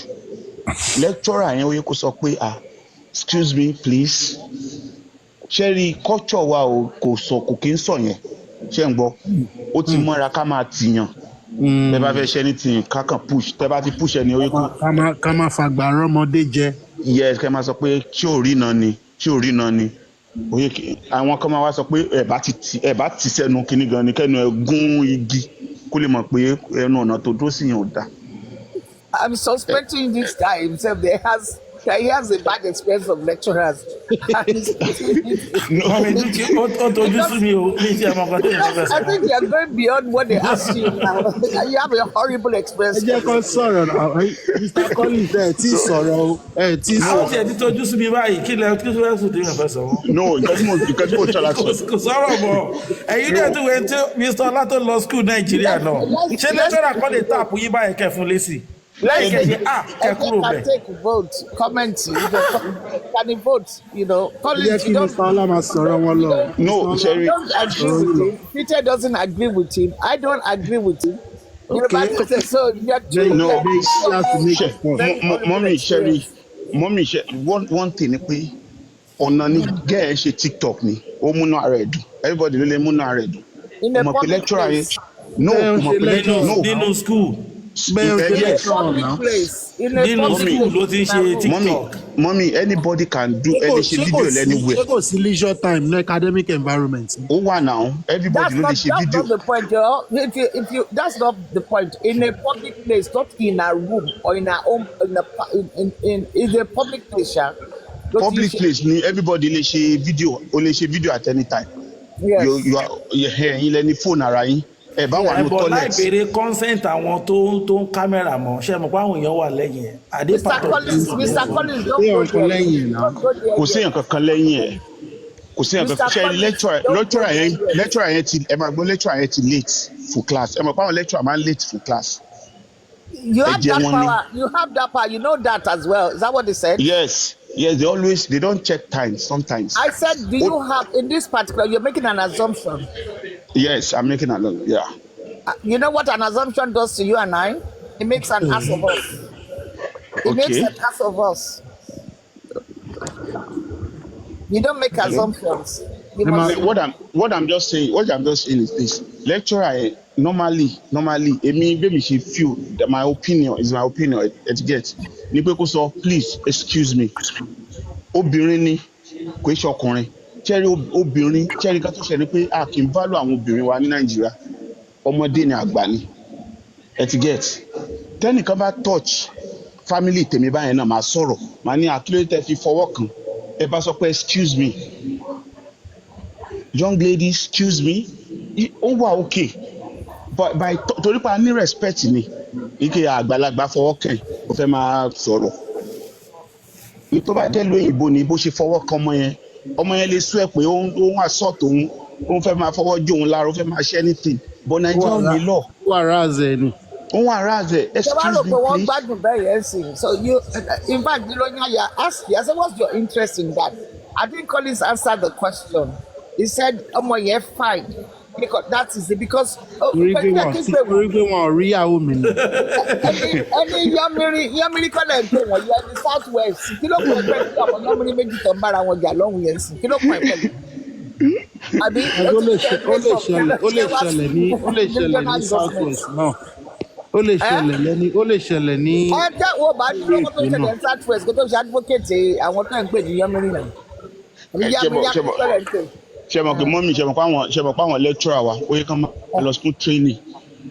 Q: lecturer yẹn ó yẹ kó sọ pé excuse me please ṣé rí culture wa kò kí ń sọ yẹn ṣé ń gbọ́ ó ti mọ́ra ká máa tìyàn tẹ bá fẹ́ ṣe anything kákan push tẹ bá ti push ẹni ó yẹ kó.
F: ká máa fàgbà rọ́mọdé jẹ.
Q: yes kẹ́ máa sọ pé tí ò rí náà ni oye àwọn kan máa wá sọ pé ẹ bá ti sẹ́nu kíní gan ni kẹ́nu ẹ gún igi kó lè mọ̀ pé ẹnu ọ̀nà tó dúró sí yẹn ò dáa.
L: I'm suspecting this guy himself there has He has a bad experience of lecturers. And he's putting it in.
P: I
L: think you're going beyond what they asked you now. You have a horrible experience.
F: Ẹ jẹ́ kó sọ̀rọ̀ náà. Mr. Collins ẹ̀ tí sọ̀rọ̀ o. Ẹ̀ tí
P: àwọn tí
F: sọ̀rọ̀.
P: ẹ ti tọ́jú sí mi báyìí kí lẹ kí ló fẹ́ sùn tí yàn fẹ́ sọ wọn.
Q: No, nǹkan tí mo tọ́ láti sọ.
P: Kò sọ̀rọ̀ mọ́ ẹ̀yin náà tún wẹ́n tí Mr. Ọlá tó lọ school Nàìjíríà náà ṣé lẹ́tọ́rà kọ́ lè tààpù yín báyìí kẹ́ fún lésì lẹ́yìn kẹ́yìn kẹ́ kúrò bẹ̀.
L: Take vote, comment, can you vote, you know.
F: Ẹ jẹ́
L: Collins,
F: kí
L: you don't,
F: Mr. Ọlá máa sọ̀rọ̀ wọn lọ.
Q: No, Sherry.
L: don't agree with him. Peter doesn't agree with him. I don't agree with him.
F: Okay.
L: So you're two.
Q: No,
F: She has to make a point.
Q: Mommy, Sherry, one thing ni pé ọ̀nà ni gẹ́ẹ̀ ṣe TikTok ni ó múná ara ẹ̀ dùn everybody ló lè múná ara ẹ̀ dùn.
L: In a
Q: Ọmọ pé
L: public
Q: lecturer yẹn
L: place.
Q: no ọmọ pé lecturer no
P: nínú school
F: Bẹ́ẹ̀ ṣe
L: In a
Q: yes
L: public place. In a
P: nínú
L: public
P: school ló ti ń ṣe TikTok.
Q: mommy anybody can do any ṣe video anywhere.
F: Ṣé kò sí leisure time ní academic environment?
Q: Ó wà now everybody ló lè ṣe
L: That's
Q: video.
L: not the point, Joe. If you, that's not the point. In a public place, not in a room or in a home, in a public place, yeah.
Q: Public place ni everybody lè ṣe video o lè ṣe video at any time.
L: Yes.
Q: You are ẹ̀yin lẹni phone ara yín ẹ bá wà ní
P: ẹ̀bọ̀ láì
Q: toilet.
P: béèrè consent àwọn tó ń kámẹ́rà mọ́ ṣe mọ̀ pé àwọn èèyàn wà lẹ́yìn ẹ̀ àdé pàtó.
L: Mr. Collins, don't
F: Ṣé
L: go
F: ọ̀kan
L: there.
F: lẹ́yìn náà?
L: Don't go there
Q: Kò sí
L: yet.
Q: èèyàn kankan lẹ́yìn ẹ̀ kò sí èèyàn kankan
L: Mr.
Q: ṣe
L: Collins,
Q: lecturer
L: don't go
Q: lecturer yẹn ti ẹ máa gbọ́ lecturer yẹn ti late for class ẹ mọ̀ pé àwọn lecturer máa ń late for class.
L: You have
Q: Ẹ̀jẹ̀
L: that
Q: wọn ni.
L: power. You have that power. You know that as well. Is that what they said?
Q: Yes they don't check time sometimes.
L: I said, do you have, in this particular, you're making an assumption.
Q: Yes, I'm making a yeah.
L: You know what an assumption does to you and I? It makes an ass of us. It makes
Q: Okay.
L: an ass of us. You don't make assumptions. You must,
Q: What I'm just saying is this. Lecturer normally èmi bẹ́ẹ̀ mi ṣe feel that my opinion etiquette ní pé kó sọ please excuse me obìnrin ni kò ṣe ọkùnrin cherry obìnrin cherry ká tó ṣe ni pé a kì í value àwọn obìnrin wa ní Nàìjíríà ọmọdé ni àgbà ni etiquette tẹ́nìkan bá touch family tèmi báyẹn náà máa sọ̀rọ̀ máa ní àkílẹ̀ tẹ́ fi fọwọ́ kan ẹ bá sọ pé excuse me young lady excuse me ó wà okay but by torí pa ní respect ni ike àgbàlagbà fọwọ́ kàn ó fẹ́ máa sọ̀rọ̀ tó bá jẹ́ lóyìnbó ni bó ṣe fọwọ́ kan ọmọ yẹn lè sú ẹ̀ pé ó ń assault òun ó fẹ́ máa fọwọ́ jó òun lára ó fẹ́ máa ṣe anything but Nigeria ò ní law.
F: Ó wà ráàzẹ̀ ni.
Q: Ó wà ráàzẹ̀ excuse me please.
L: gbádùn bẹ́ẹ̀ yẹn sìn. So you, in fact, you know, you asked, I said, what's your interest in that? I think Collins answered the question. He said, ọmọ yẹn fine. Because that is it. Because
F: Orí gbé wọn ò rí ìyàwó mi ni.
L: ẹni yọmírí kọ́lẹ̀ ń pè wọ́n yẹn ní south west kí ló pọ̀ ẹgbẹ́ ìlú àwọn yọmírí méjì tó ń bára wọn jà lọ́hùn yẹn sí kí ló pọ̀ ẹgbẹ́ ìlú. Àbí
F: Ó lè ṣẹlẹ̀ ní south west náà. Ó lè ṣẹlẹ̀ ní.
L: ẹ jẹ́ wo bá dúró kó tó ṣẹlẹ̀ ní south west kó tó ṣe advocate àwọn tó ń pè ní yọmírí náà.
Q: Ṣé mo pé mọ́mí ṣe mọ̀ pé àwọn lecturer wa ó yẹ kán máa lọ school training.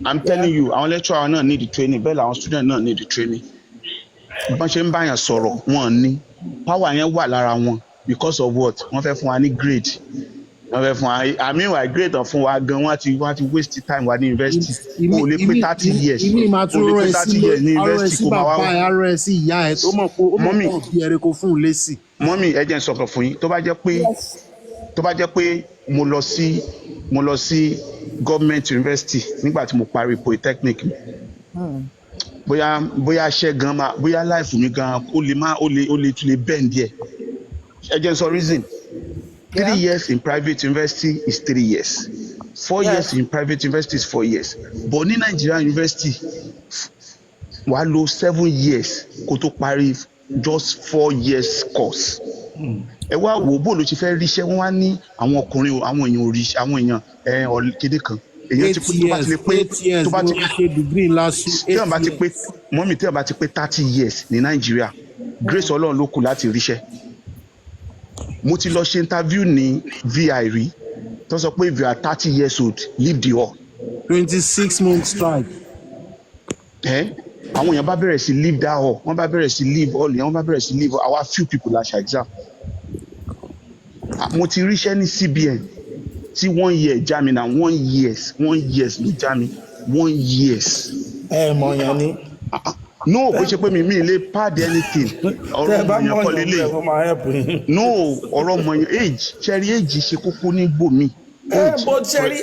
Q: I'm telling you àwọn lecturer náà need the training bẹ́ẹ̀ làwọn student náà need the training. Bọ́n ṣe ń báyàn sọ̀rọ̀ wọn ní power yẹn wà lára wọn because of what wọ́n fẹ́ fún wa ní grade wọ́n fẹ́ fún wa meanwhile grade tán fún wa gan wọ́n ti waste time wa ní university o lè pé 30 years
F: ìmí máa tún rọ ẹ sí
Q: kó máa wá
F: bàbá ẹ rọ ẹ sí ìyá ẹ tó mọ̀ pé ó mọ̀ pé òbí ẹ̀rẹ́ kò fún un lésì.
Q: mọ́mí ẹ jẹ́ n sọ̀kan fún yín tó bá jẹ́ pé mo lọ sí government university nígbà tí mo parí polytechnic mi bóyá iṣẹ́ gan ma bóyá life mi gan ó lè tún lè bend díẹ̀ ẹ jẹ́ n sọ reason 3 years in private university is 3 years 4 years in private university is 4 years but ní Nigerian university wàá lò 7 years kó tó parí just 4 years course. Ẹ wá wò bó ló ti fẹ́ ríṣẹ́ wọ́n wá ní àwọn ọkùnrin àwọn èèyàn orí àwọn èèyàn kéde kan èèyàn ti pé tó bá ti lè pé tó bá ti
F: ṣe degree lásù 8 years.
Q: tí wọ́n bá ti pé mọ́mí tí wọ́n bá ti pé 30 years ní Nàìjíríà grace Ọlọ́run ló kù láti ríṣẹ́. Mo ti lọ ṣe interview ní VI rí tó sọ pé if you are 30 years old leave the hall.
F: 26 months strike.
Q: àwọn èèyàn bá bẹ̀rẹ̀ sí leave that hall wọ́n bá bẹ̀rẹ̀ sí leave hall yẹn wọ́n bá bẹ̀rẹ̀ sí leave our few people la ṣe exam mo ti ríṣẹ́ ní CBN tí 1 year já mi na 1 years ló já mi 1 years.
P: Mọ̀ yẹn ni.
Q: No, kò ṣe pé mi lè pad anything ọ̀rọ̀ ọmọ yẹn kọ́ lélẹ̀ no ọ̀rọ̀ ọmọ yẹn age ṣẹ́rí age ṣe kókó nígbò mi.
P: But ṣẹ́rí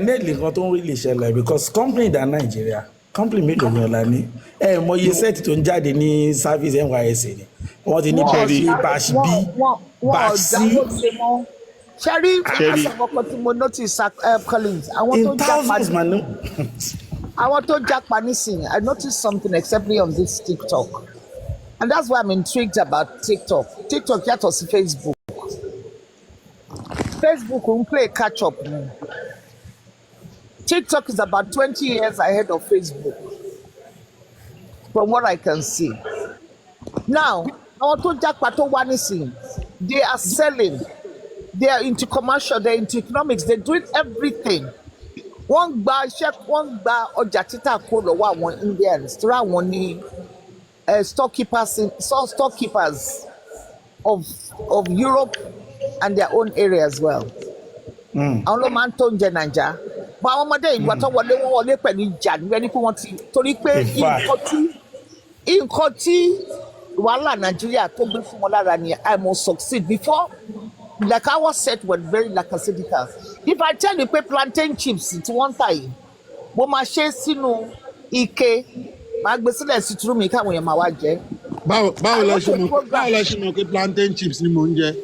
P: nílì kan tó ń rí lè ṣẹlẹ̀ because company da Nàìjíríà company mélòó ni ọ̀la ní mọ iye sẹ́ẹ̀tì tó ń jáde ní service NYSC ni wọ́n ti ní batch B batch C.
L: ṣẹ́rí àṣàkọ́kọ́ tí mo notice Collins àwọn tó jápa nísìnyí I noticed something exceptionally on this TikTok and that's why I'm intrigued about TikTok yàtọ̀ sí Facebook ń play catch up ni TikTok is about 20 years ahead of Facebook from what I can see now àwọn tó jápa tó wá nísìnyí they are selling they are into commercial they are into economics they doing everything. Wọ́n gba ọjà títà kó lọ́wọ́ àwọn Indians tí àwọn ní storekeepers of Europe and their own area as well. Àwọn ló máa ń tó oúnjẹ Nàìjà. Bọ́ àwọn ọmọdé ìgbà tó wọlé wọ́n wọlé pẹ̀lú ìjà níbẹ̀ ní pé wọ́n ti torí pé nǹkan tí wàhálà Nàìjíríà tó gbé fún wọn lára ni I must succeed before like our set were very lackadaisical. If I tell you pé plantain chips tí wọ́n ń tà yìí mo máa ṣe sínú ike máa gbé sílẹ̀ sí túrú mi káwọn èèyàn máa wá jẹ.
F: báwo lẹ ṣe mọ̀ pé plantain chips ni mò ń jẹ.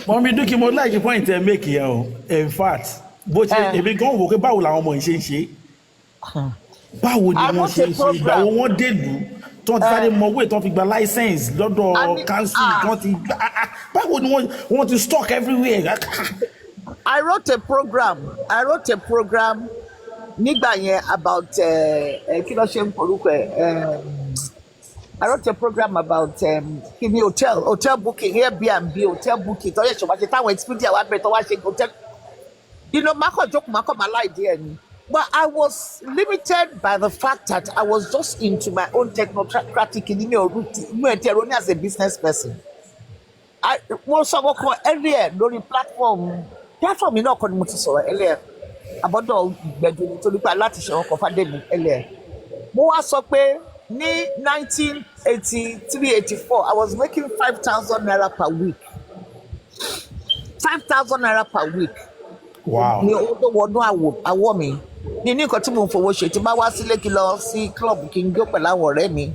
P: Mọ̀mí Dúkì mo like point ẹ make yẹn o in fact bó ṣe èmi gan wò pé báwo làwọn ọmọ yìí ṣe ń ṣe báwo ni wọ́n ṣe ń ṣe ìgbà wo wọ́n dèlú tó ti sáré mọ owó tó fi gba license lọ́dọ̀ council tó ti báwo ni wọ́n ti stock everywhere.
L: I wrote a program nígbà yẹn about kí ló ṣe ń porúkọ ẹ̀ I wrote a program about kini hotel booking Airbnb hotel booking tó yẹ ṣọba ṣe táwọn Expedia wà bẹ̀rẹ̀ tó wá ṣe hotel mákàn jókòó mákàn máa láì díẹ̀ ni. But I was limited by the fact that I was just into my own technocratic route as a business person. Mo sọ wọ́n kan earlier lórí platform yìí náà kọ́ ni mo ti sọ̀rọ̀ earlier àbọ̀dọ̀ gbẹ̀dọ̀ nítorí pé aláti ṣe wọn kọ́ Fádèmí earlier. Mo wá sọ pé ní 1983-84 I was making 5,000 naira per week. 5,000 naira per week.
P: Wow.
L: Ní owó tó wọnú àwọ̀ mi. Ní nǹkan tí mo ń fowó ṣe tí bá wá sílé kí lọ sí club kí n jó pẹ̀lú àwọn ọ̀rẹ́ mi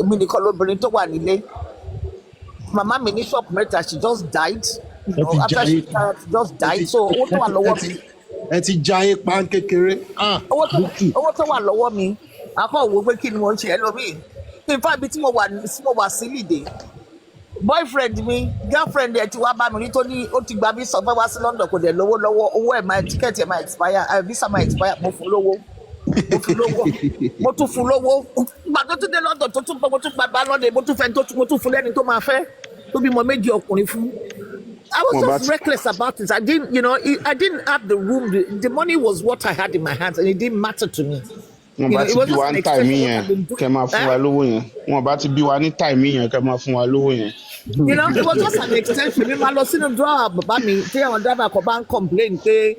L: èmi nìkan lóbìnrin tó wà nílé màmá mi ní ṣọ́ọ̀bù mẹ́ta she just died after she just died so owó tó wà lọ́wọ́ mi.
F: ẹ ti ja ipa kékeré.
L: owó tó wà lọ́wọ́ mi akọ́ òwò pé kí ni mo ń ṣe ẹlòmíì in fact bí tí mo wà sí lìdè boyfriend mi girlfriend ẹ ti wá bá mi rí tó ní ó ti gba visa fẹ́ wá sí London kò dẹ̀ lówó lọ́wọ́ owó ẹ̀ máa tíkẹ́ẹ̀tì ẹ̀ máa expire visa máa expire mo fún lówó mo tún fún lówó ìgbà tó tún dé London tó tún mo tún gbàgbá London mo tún fẹ́ mo tún fún lẹ́ni tó máa fẹ́ tó bímọ méjì ọkùnrin fún. I was just reckless about it. I didn't have the room. The money was what I had in my hands, and it didn't matter to me.
Q: Wọ́n bá ti bí wa ní táìmì yẹn kẹ́ máa fún wa lówó yẹn. Wọ́n bá ti bí wa ní táìmì yẹn kẹ́ máa fún wa lówó yẹn.
L: It was just an extension. Mi máa lọ sínú drawer bàbá mi tí àwọn driver kan bá ń complain pé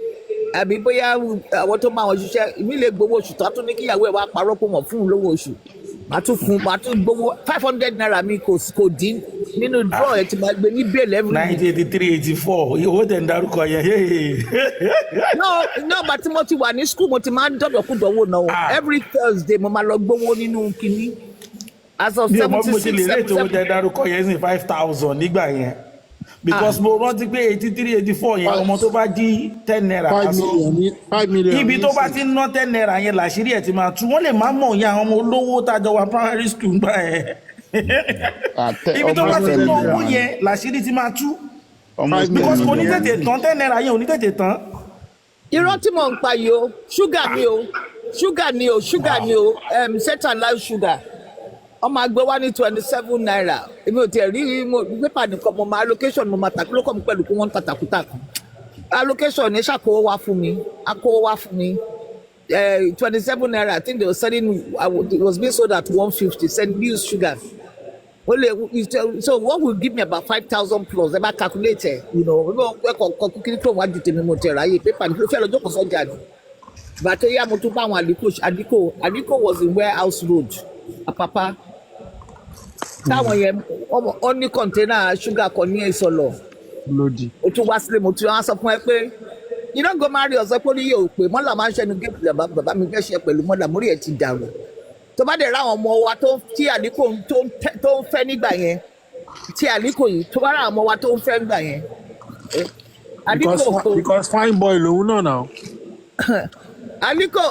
L: àbí bóyá àwọn tó máa wọn ṣiṣẹ́ mi lè gbowó oṣù tó tún ní kíyàwó ẹ̀ wá parọ́ pé wọ́n fún un lówó oṣù. Màá tún gbowó 500 naira mi kò dín nínú drawer ẹ̀ tí màá gbé ní bail every week.
P: 1983-84 owó tẹ̀ ń darúkọ yẹn.
L: No, but tí mo ti wà ní school mo ti máa ń dọ̀dọ̀kúdọ̀wọ́ náà every Thursday mo máa lọ gbowó nínú kinní. As of 76
P: bí mo owó tẹ̀ darúkọ yẹn sí 5,000 nígbà yẹn because mo rántí pé 83-84 yẹn ọmọ tó bá jí 10 naira.
F: 5 million.
P: Ibi tó bá ti ń ná 10 naira yẹn làṣírí ẹ̀ ti máa tú wọ́n lè má mọ̀ ya àwọn ọmọ olówó tájọ wa primary school gbà ẹ̀. Ibi tó bá ti ń ná owó yẹn làṣírí ti máa tú because kò ní tètè tán 10 naira yẹn ò ní tètè tán.
L: Irọ́ tí mò ń pa yìí o ṣúgà ni o certain life sugar ọmọ àgbẹ̀ wá ní 27 naira èmi ò tiẹ̀ rí pépà nìkan mo máa allocation mo máa tàkì lókọ̀ mi pẹ̀lú pé wọ́n ń tàtàkùtà kan allocation ní ṣàkówó wá fún mi akówó wá fún mi 27 naira. I think they were selling. It was being sold at 150. Said use sugar. So what will give me about 5,000 plus? They might calculate it. You know, paper. But yeah, Adiko was in Warehouse Road, Apapa. Táwọn yẹn only container sugar kan ní ìsọlọ.
F: Lodi.
L: O tún wá sílé mo tún wá sọ fún ẹ pé you no go marry ọ̀sẹ̀ pé oníyè ò pé mọ́là máa ń ṣẹnu géètì bàbá mi fẹ́ ṣe pẹ̀lú mọ́là mórí ẹ̀ ti dàrú. Tó bá dẹ̀ ráwọn ọmọ wa tí Àlíkò tó ń fẹ́ nígbà yẹn tí Àlíkò yìí tó bá ráwọn ọmọ wa tó ń fẹ́ nígbà yẹn.
F: Because fine boy lòun náà now.
L: Àlíkò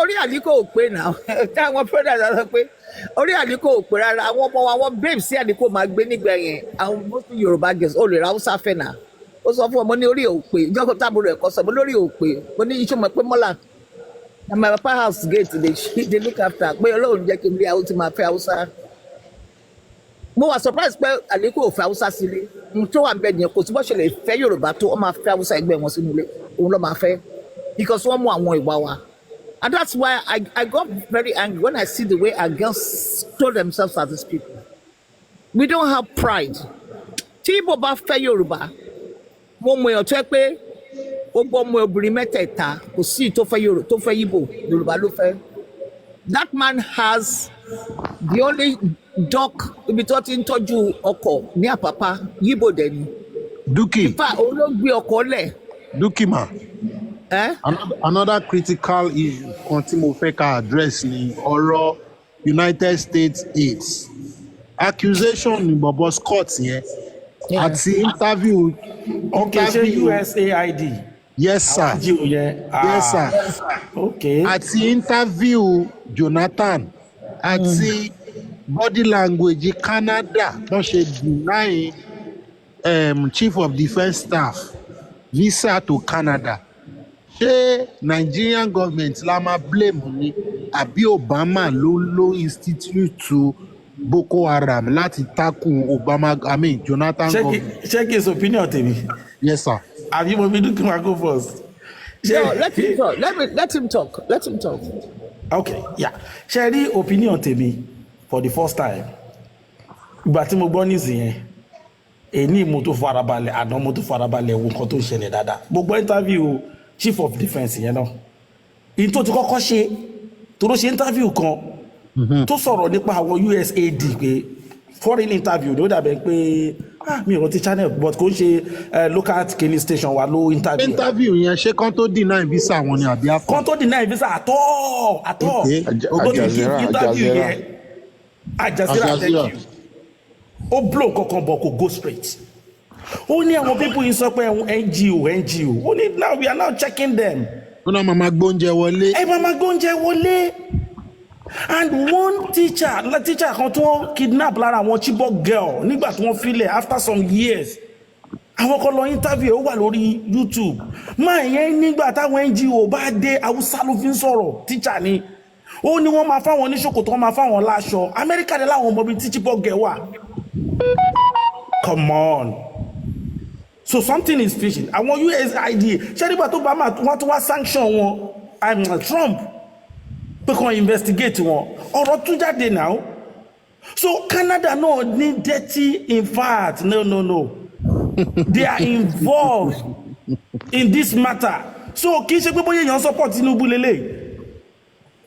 L: orí Àlíkò ò pé náà táwọn product sọ pé orí Àlíkò ò pé rárá àwọn ọmọ wa wọn babes sí Àlíkò máa gbé nígbà yẹn àwọn mostly Yorùbá girls ó lè ra Hausa fẹ́ náà ó sọ fún ọmọ ní orí ò pé ìjọba tábìlì ẹ̀kọ́ sọ mo lórí ò pé mo ní iṣẹ́ mọ̀ pé mọ́là na my papa house gate they look after pé Ọlọ́run jẹ́ kí n rí àwọn tí máa fẹ́ Hausa mo wà surprise pé Àlíkò ò fẹ́ Hausa sílé n tó wà bẹ́ẹ̀ nìyẹn kò tí bọ́ ṣe lè fẹ́ Yorùbá tó ó máa fẹ́ Hausa ẹgbẹ́ wọn sínú ilé òun ló máa fẹ́ because one more and one Iwawa. And that's why I got very angry when I see the way our girls told themselves as these people. We don't have pride. Tí Ibo bá fẹ́ Yorùbá, mo mọ̀ èèyàn tó ẹ pé ó gbọ́ ọmọ obìnrin mẹ́tẹ̀ẹ̀ta kò sí tó fẹ́ Ibo Yorùbá ló fẹ́. That man has the only dock ibi tó ti ń tọ́jú ọkọ̀ ní Àpápá Ibo dẹ̀ ni.
F: Dúkì.
L: Ìfà òun ló gbé ọkọ̀ lẹ̀.
F: Dúkì mà. Another critical issue kan tí mo fẹ́ ká address ni ọ̀rọ̀ United States AIDS. Accusation ni Bobo Scott yẹn àti interview.
P: Okay, ṣe USAID.
F: Yes sir. Yes sir.
P: Okay.
F: Àti interview Jonathan àti body language Canada wọ́n ṣe deny Chief of Defence Staff visa to Canada. Ṣé Nigerian government la máa blame ni àbí Obama ló institute to Boko Haram láti tackle Jonathan government?
P: Check his opinion tèmi.
F: Yes sir.
P: Have you want me to go first?
L: No, let him talk. Let him talk. Let him talk.
P: Okay, yeah. Ṣé rí opinion tèmi for the first time. Ìgbà tí mo gbọ́ nísìnyẹn, èní mo tó farabalẹ̀, àná mo tó farabalẹ̀ wo nǹkan tó ń ṣẹlẹ̀ dáadáa. Gbogbo interview Chief of Defence yẹn náà. Ìyí tó ti kọ́kọ́ ṣe, tó ló ṣe interview kan, tó sọ̀rọ̀ nípa àwọn USAID pé foreign interview ló dàbẹ̀ pé mi ò rántí channel but kò ń ṣe local kini station wa ló interview.
F: Interview yẹn ṣé kán tó deny visa wọn ni àbí afọ?
P: Kán tó deny visa àtọ́. Interview yẹn Ajazira thank you. Ó blow kankan bọ̀ kò go straight. Ó ní àwọn people yìí sọ pé NGO. Ó ní now we are now checking them.
F: Ó náà màmá gbóúnjẹ wọlé.
P: Màmá gbóúnjẹ wọlé. And one teacher kan tí wọ́n kidnap lára àwọn Chibok girl nígbà tí wọ́n filẹ̀ after some years. Àwọn kan lọ interview ó wà lórí YouTube. Máa yẹn nígbà táwọn NGO bá dé Haúsá ló fi ń sọ̀rọ̀ teacher ni. Ó ní wọ́n máa fáwọn oníṣòkòtò wọ́n máa fáwọn láṣọ. Amẹ́ríkà dé láwọn ọmọ bíi tí Chibok girl wà. Come on. So something is fishy. Àwọn USAID ṣé nígbà tó bá wọ́n tún wá sanction wọn Trump pé kàn investigate wọn ọ̀rọ̀ tún jáde now. So Canada náà ní dirty in fact no. They are involved in this matter. So kì í ṣe pé bóyá èèyàn support Tinubu lélẹ̀.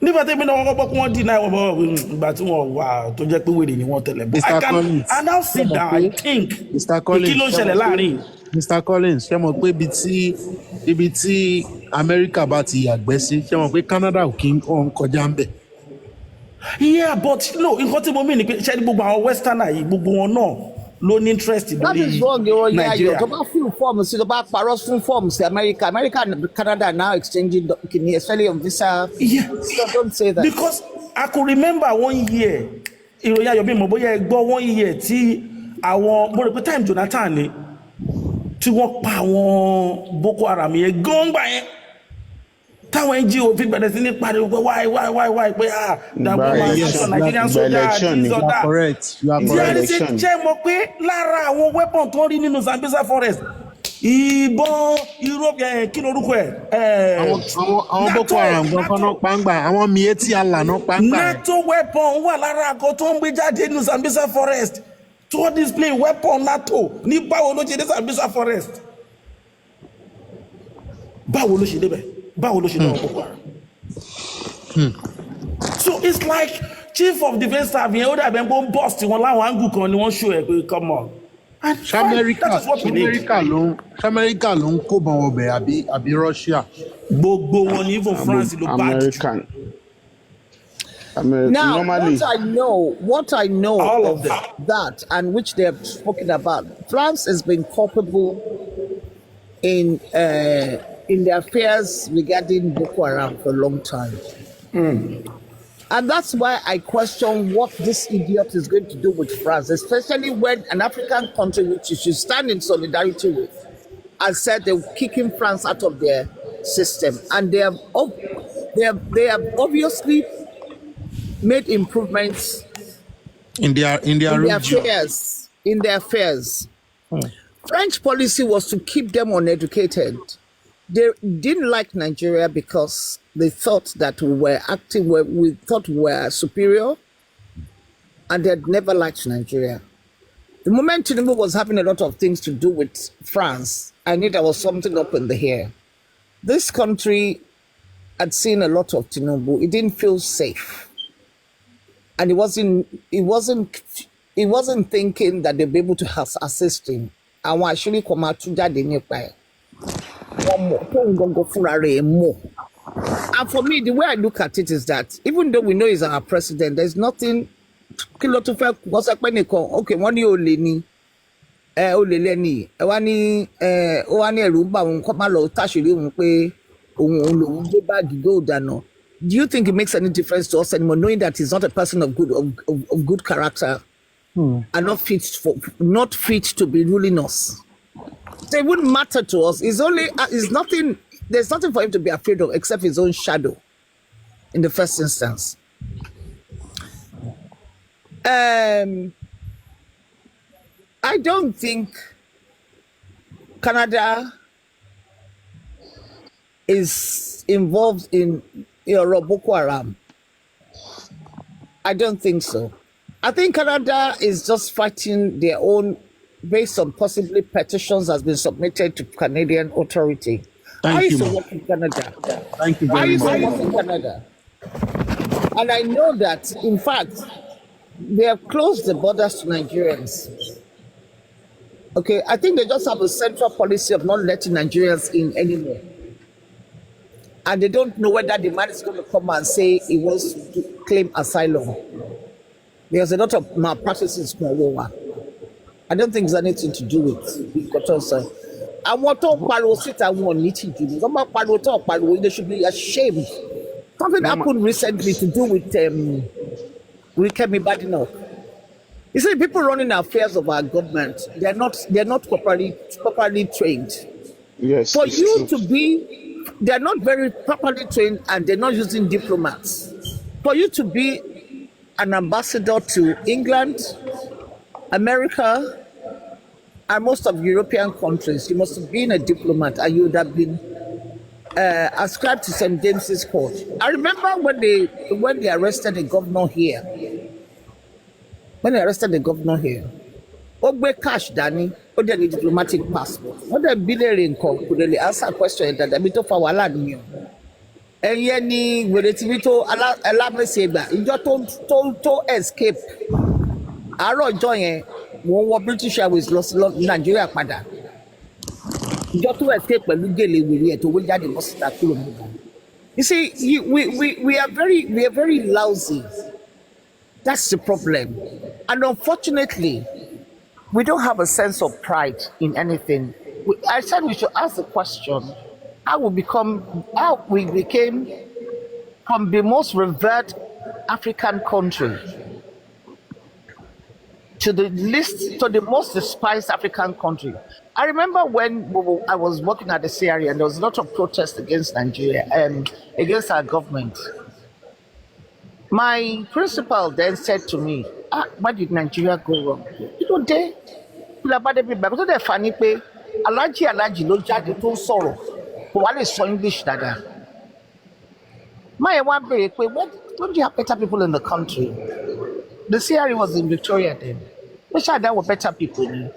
P: Nígbà tí mi náà wọ́n gbọ́ pé wọ́n deny wọn bọ́ ìgbà tí wọ́n wà tó jẹ́ pé wèrè ni wọ́n tẹ̀lé. I now sit down I think kí ló ń ṣẹlẹ̀ láàrin.
F: Mr. Collins ṣé mọ̀ pé ibi tí America bá ti yàgbẹ́ sí ṣé mọ̀ pé Canada ò kí ń kọjá ń bẹ̀.
P: Yeah, but no nǹkan tí mo mean ni pé ṣé ní gbogbo àwọn westerner yìí gbogbo wọn náà ló ní interest lórí Nigeria.
L: That is wrong Nigeria. Tó bá fún form sí tó bá parọ́ fún form sí America and Canada now exchanging especially on visa.
P: Yeah.
L: So don't say that.
P: Because I could remember 1 year ìròyìn ayọ̀ bí mo bóyá ẹ gbọ́ 1 year tí àwọn mo rò pé time Jonathan ni tí wọ́n pa àwọn Boko Haram yẹn gọ́ngbà yẹn táwọn NGO fi bẹ̀rẹ̀ sí ní pariwo pé why pé dàgbọ́ máa ṣe Nigerian soldiers this or that.
F: Correct. You are correct.
P: Ṣé mọ̀ pé lára àwọn weapon tó ń rí nínú Sambisa forest ìbọn Europe kí lorúkọ ẹ̀
F: àwọn Boko Haram gan kan náà pàǹgbà àwọn Miyetti Allah náà pàǹgbà.
P: NATO weapon wà lára àgọ́ tó ń gbé jáde ní Sambisa forest tó display weapon NATO ní báwo ló ṣe dé Sambisa forest báwo ló ṣe débẹ̀ báwo ló ṣe dé Boko Haram. So it's like chief of defence staff yẹn ó dàbẹ̀ bó ń bust wọn láwọn angle kan ni wọ́n show ẹ̀ pé come on.
F: Ṣamẹ́ríkà ló ń kó bọn ọbẹ̀ àbí Russia.
P: Gbogbo wọn ní even France ló bá jù.
L: Now,
Q: Normally,
L: what I know of that, and which they have spoken about, France has been culpable in their affairs regarding Boko Haram for a long time. And that's why I question what this idiot is going to do with France, especially when an African country which you should stand in solidarity with has said they're kicking France out of their system, and they have obviously made improvements
F: in their
L: affairs. French policy was to keep them uneducated. They didn't like Nigeria because they thought that we thought we were superior, and they had never liked Nigeria. The moment Tinubu was having a lot of things to do with France, I knew there was something up in the air. This country had seen a lot of Tinubu. It didn't feel safe. And it wasn't thinking that they'd be able to assist him. And why actually come out to that one more. And for me, the way I look at it is that even though we know he's our president, there's nothing. Okay, one year oleni, oleleni, one year rumba, come along, touch you, do you think it makes any difference to us anymore, knowing that he's not a person of good character and not fit to be ruling us? So it wouldn't matter to us. There's nothing for him to be afraid of except his own shadow in the first instance. I don't think Canada is involved in Boko Haram. I don't think so. I think Canada is just fighting their own based on possibly petitions has been submitted to Canadian authority. I used to work in Canada.
F: Thank you very much.
L: I used to work in Canada. And I know that, in fact, they have closed the borders to Nigerians. Okay, I think they just have a central policy of not letting Nigerians in anymore. And they don't know whether the man is going to come and say he wants to claim asylum. There's a lot of malpractices going on. I don't think it's anything to do with because I want to pariwo síta wọn ní tìjú ni. Wọ́n pariwo tó pariwo, they should be ashamed. Something happened recently to do with Kemi Badenoch. You see, people running affairs of our government, they're not properly trained.
Q: yes.
L: For
Q: it's
L: you
Q: true.
L: to be, they're not very properly trained and they're not using diplomats. For you to be an ambassador to England, America, and most of European countries, you must have been a diplomat and you would have been ascribed to St. James's Court. I remember when they arrested the governor here. Ogbe cash Danny, or the diplomatic passport. What the billionaire could they answer a question that a bit of our land. And yani relatively to allow me say that you just to escape. Àárọ̀ ọjọ́ yẹn wọ́n wọ British Airways lọ sí Nigeria padà. Ìjọ tó escape pẹ̀lú gèlè wèrè ẹ̀ tó wé jáde lọ síta kúrò nígbà. You see, we are very lousy. That's the problem. And unfortunately, we don't have a sense of pride in anything. I said we should ask the question, how we became from the most revered African country to the most despised African country. I remember when I was working at the CRE and there was a lot of protest against Nigeria and against our government. My principal then said to me, why did Nigeria go wrong? You know, they're funny pay. Alhaji ló jáde tó ń sọ̀rọ̀ kò wá lè sọ English dáadáa. Máyẹ̀ wá béèrè pé don't you have better people in the country? The CRE was in Victoria then. Ó ṣàdá wọ better people ni.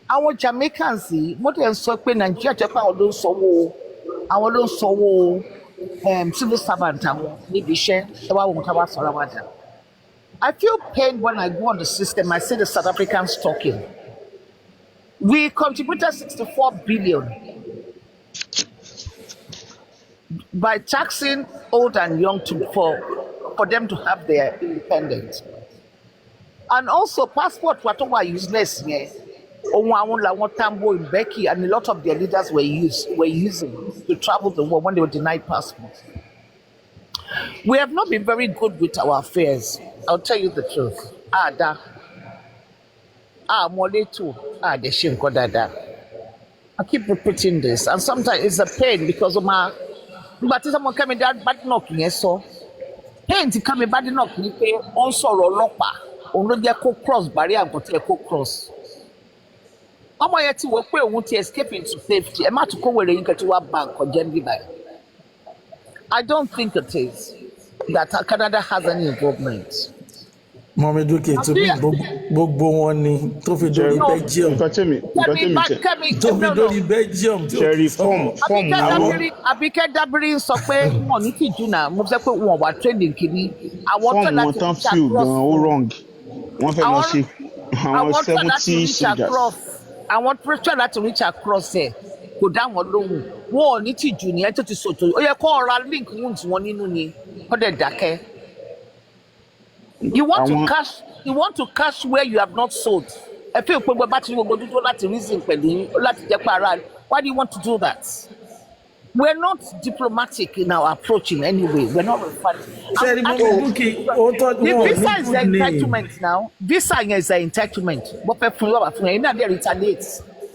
L: Àwọn Jamaicans yìí wọ́n tẹ̀ ń sọ pé Nàìjíríà jẹ́ pé àwọn ló ń sanwó civil servant àwọn níbi iṣẹ́ ẹ wá wọn ká wá sọ̀rọ̀ wá dà. I feel pain when I go on the system. I see the South Africans talking. We contributed 64 billion by taxing old and young for them to have their independence. And also passport what were useless here. Tambo in Becky and a lot of their leaders were using to travel the world when they were denied passports. We have not been very good with our affairs. I'll tell you the truth. I keep repeating this, and sometimes it's a pain because of my. But someone coming down bad knocking, yes, so pain to come bad knocking, on sorrow lopa, on the cross barrier, but a cross. I'm yet to work where won't escape into safety. I'm not to go where you get to a bank or generally. I don't think it is that Canada has any involvement.
P: Mọ̀mí dúkìá tó bí gbogbo wọn ni tó fi dórí Belgium. Tó fi dórí Belgium.
Q: Ṣẹ̀rí fọ́ọ̀mù àwọn.
L: Àbíkẹ́ Dábírí sọ pé wọn ní tìjú náà mo fẹ́ pé wọn wà training kìíní.
Q: Fọ́ọ̀mù wọn tán fíù gan-an ó wrong. Wọ́n fẹ́ lọ ṣe àwọn 70 soldiers.
L: Àwọn try láti reach across ẹ̀ kò dá wọn lóhùn. Wọn ò ní tìjú ní ẹ tó ti sòtò. Ó yẹ kó ọ̀ra link wounds wọn nínú ni. Ó dẹ̀ dákẹ́. You want to cash where you have not sold. I feel reason why do you want to do that? We're not diplomatic in our approach in any way. We're not referring. The visa is an entitlement now. Visa is an entitlement. But they retaliate.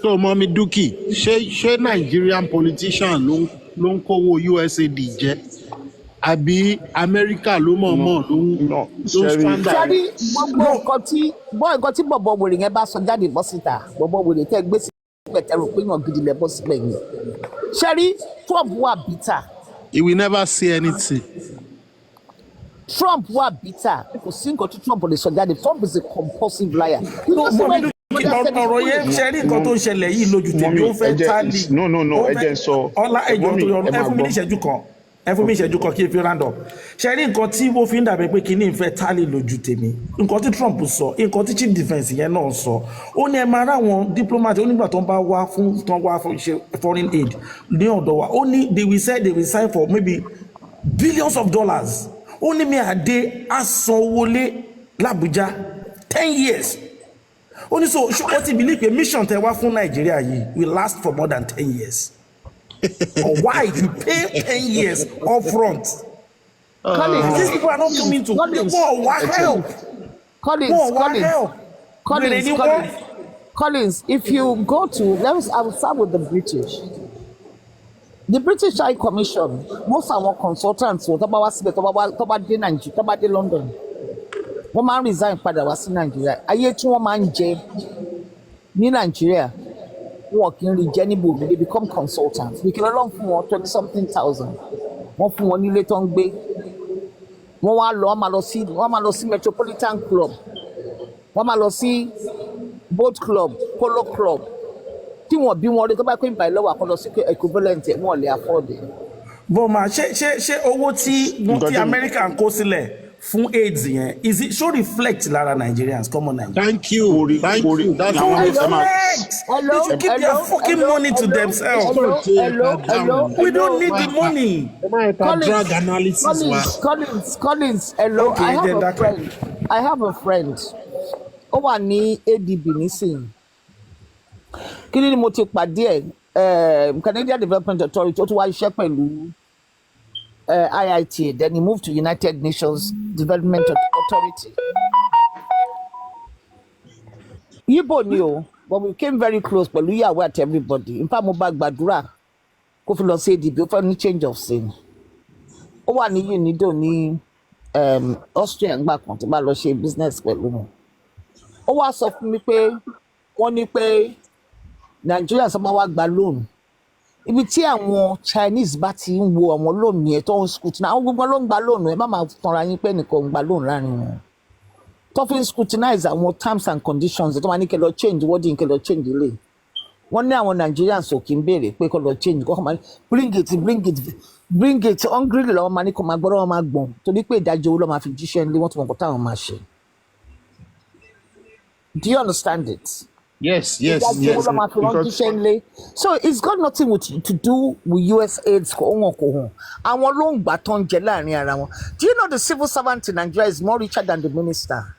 F: So, Mommy Duki, she Nigerian politician ló ń kówó USAID jẹ. Àbí Amẹ́ríkà ló ló ń standard.
L: Ṣáàrí gbogbo nǹkan tí bọ̀bọ̀ wèrè yẹn bá sọ jáde bọ́ síta bọ̀bọ̀ wèrè tẹ́ gbé sí ẹ̀rọ pé yàn gidi lẹ̀ bọ́ sílẹ̀ yẹn. Ṣáàrí Trump wà bitter.
F: He will never say anything.
L: Trump wà bitter. Kò sí nǹkan tí Trump lè sọ jáde. Trump is a compulsive liar.
P: Ọ̀rọ̀ yẹn ṣe rí nǹkan tó ń ṣẹlẹ̀ yìí lójú tèmi ó fẹ́ tálì.
Q: No, ẹ jẹ́ sọ.
P: Ọlá ẹjọ́ tó yọ ẹ fún mi ní ìṣẹ́jú kan. Ẹ fún mi ìṣẹ́jú kan kí n fi round up. Ṣe rí nǹkan tí ó fi ń dàbí pé kíní ìfẹ́ tálì lójú tèmi. Nǹkan tí Trump sọ, nǹkan tí chief defence yẹn náà sọ. Ó ní ẹ máa ráwọn diplomat onígbà tó ń bá wá fún ṣe foreign aid ní ọ̀dọ̀ wa. Ó ní they will sign for maybe billions of dollars. Ó ní mi àdé asanwọlé l'Abuja 10 years. Ó ní so ó ti believe pé mission tẹ wá fún Nàìjíríà yìí will last for more than 10 years. Or why you pay 10 years upfront? These people are not coming to help.
L: Collins, if you go to, I will start with the British. The British High Commission, most of our consultants were about London. Wọ́n máa ń resign padà wá sí Nàìjíríà. Ayé tí wọ́n máa ń jẹ ní Nàìjíríà. Working in Jennibu, they become consultants. We can along for 20-something thousand. Wọ́n fún wọn nílé tó ń gbé. Wọ́n wá lọ sí Metropolitan Club. Wọ́n máa lọ sí Boat Club, Polo Club. Tí wọ́n bí wọn rí tó bá pín ìbàlẹ̀ lọ́wọ́ àkọlọ sí equivalent wọn lè afford it.
P: Bọ́mà ṣé owó tí America ń kó sílẹ̀ fún AIDS yẹn is it should reflect lára Nigerians common Nigerians.
F: Thank you. That's
P: they should keep their fucking money to themselves. We don't need the money.
L: Collins, hello. Okay, I have a friend. Ó wà ní ADB nísìnyí. Kí ni mo ti pàdé Canadian Development Authority ó tún wá iṣẹ́ pẹ̀lú IITA, then he moved to United Nations Development Authority. Yibo ni o, but we came very close pẹ̀lú ìyàwó at everybody. In fact, mo bá gbàdúrà kó fi lọ sí ADB, ó fẹ́ ní change of scene. Ó wà ní UNIDO ní Austria ńgbà kan tí bá lọ ṣe business pẹ̀lú wọn. Ó wá sọ fún mi pé wọ́n ní pé Nàìjíríà sọ ma wá gba loan ibi tí àwọn Chinese bá ti ń wo àwọn loan yẹn tó ń scrutinize àwọn gbogbo ló ń gba loan ẹ má máa tanra yín pé nìkan ń gba loan láàrin wọn tó fi ń scrutinize àwọn terms and conditions tó máa ní kẹ́ lọ change wording kẹ́ lọ change ilé wọ́n ní àwọn Nigerians ò kí ń béèrè pé kọ́ lọ change kọ́ máa ní bring it hungry lọ́wọ́ máa ní kọ́ máa gbọ́dọ̀ wọn máa gbọ̀n torí pé ìdájọ́ owó lọ́ máa fi jíṣẹ́ nílé wọ́n ti mọ̀ kọ́ táwọn máa ṣe. Do you understand it?
J: Yes.
L: So it's got nothing to do with US aids. Àwọn ló ń gbà tó ń jẹ láàrin ara wọn. Do you know the civil servant in Nigeria is more richer than the minister?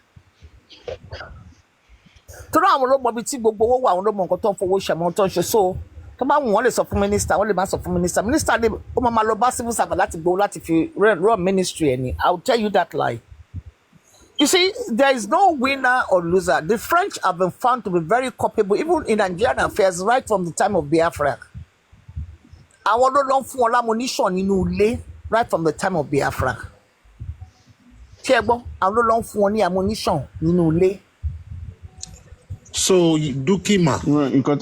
L: Torí àwọn ló mọ ibi tí gbogbo owó wà àwọn ló mọ nǹkan tó ń fowó ṣe àwọn tó ń ṣe so tó bá wù wọ́n lè sọ fún minister wọ́n lè má sọ fún minister lè ó máa lọ bá civil servant láti gbowó láti fi run ministry ẹni I will tell you that lie. You see, there is no winner or loser. The French have been found to be very culpable, even in Nigerian affairs, right from the time of Biafra. Àwọn ló lọ fún wọn lámúníṣàn nínú ilé right from the time of Biafra. Ṣé ẹ gbọ́? Àwọn ló lọ fún wọn ní ammunition nínú ilé.
F: So, Dukima.
Q: Nǹkan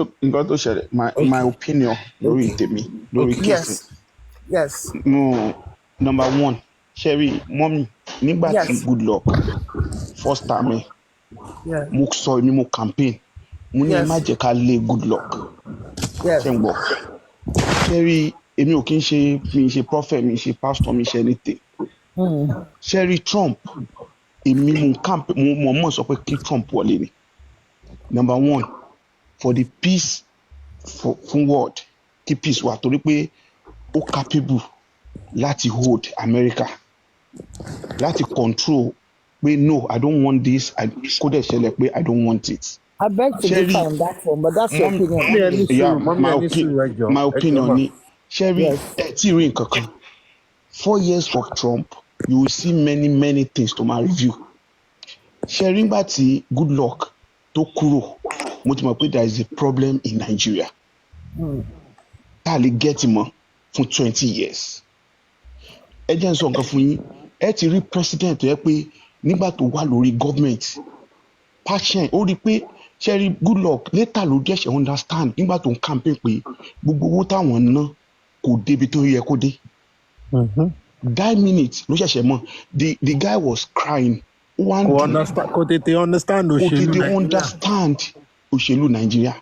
Q: tó ṣẹlẹ̀, my opinion lórí tèmi, lórí kìsì.
L: Yes.
Q: No, number one, Sherry, mommy, nígbà tí good luck first time mo sọ èmi mo campaign mo ní má jẹ́ ká lé good luck ṣe ń gbọ́ Sherry èmi ò kí ń ṣe mi ṣe prophet mi ṣe pastor mi ṣe anything Sherry Trump èmi mo mọ̀ sọ pé kí Trump wọlé ni number one for the peace fún world kí peace wà torí pé ó capable láti hold America láti control pé no I don't want this kó dẹ̀ ṣẹlẹ̀ pé I don't want it.
L: I beg to differ on that one but that's your opinion.
Q: My opinion ni Sherry ẹ tí rí nǹkan kan 4 years of Trump you will see many things to my review. Sherry nígbà tí good luck tó kúrò mo ti mọ̀ pé there is a problem in Nigeria tá a lè get mọ́ fún 20 years. Ẹ jẹ́ n sọ nǹkan fún yín ẹ ti rí president yẹ pé nígbà tó wà lórí government patient ó rí pé Sherry good luck later ló jẹ́sẹ̀ understand nígbà tó ń campaign pé gbogbo owó táwọn ná kò débi tó yẹ kó dé. That minute ló ṣẹ̀ṣẹ̀ mọ̀ the guy was crying.
F: Kò tètè understand
Q: òṣèlú Nàìjíríà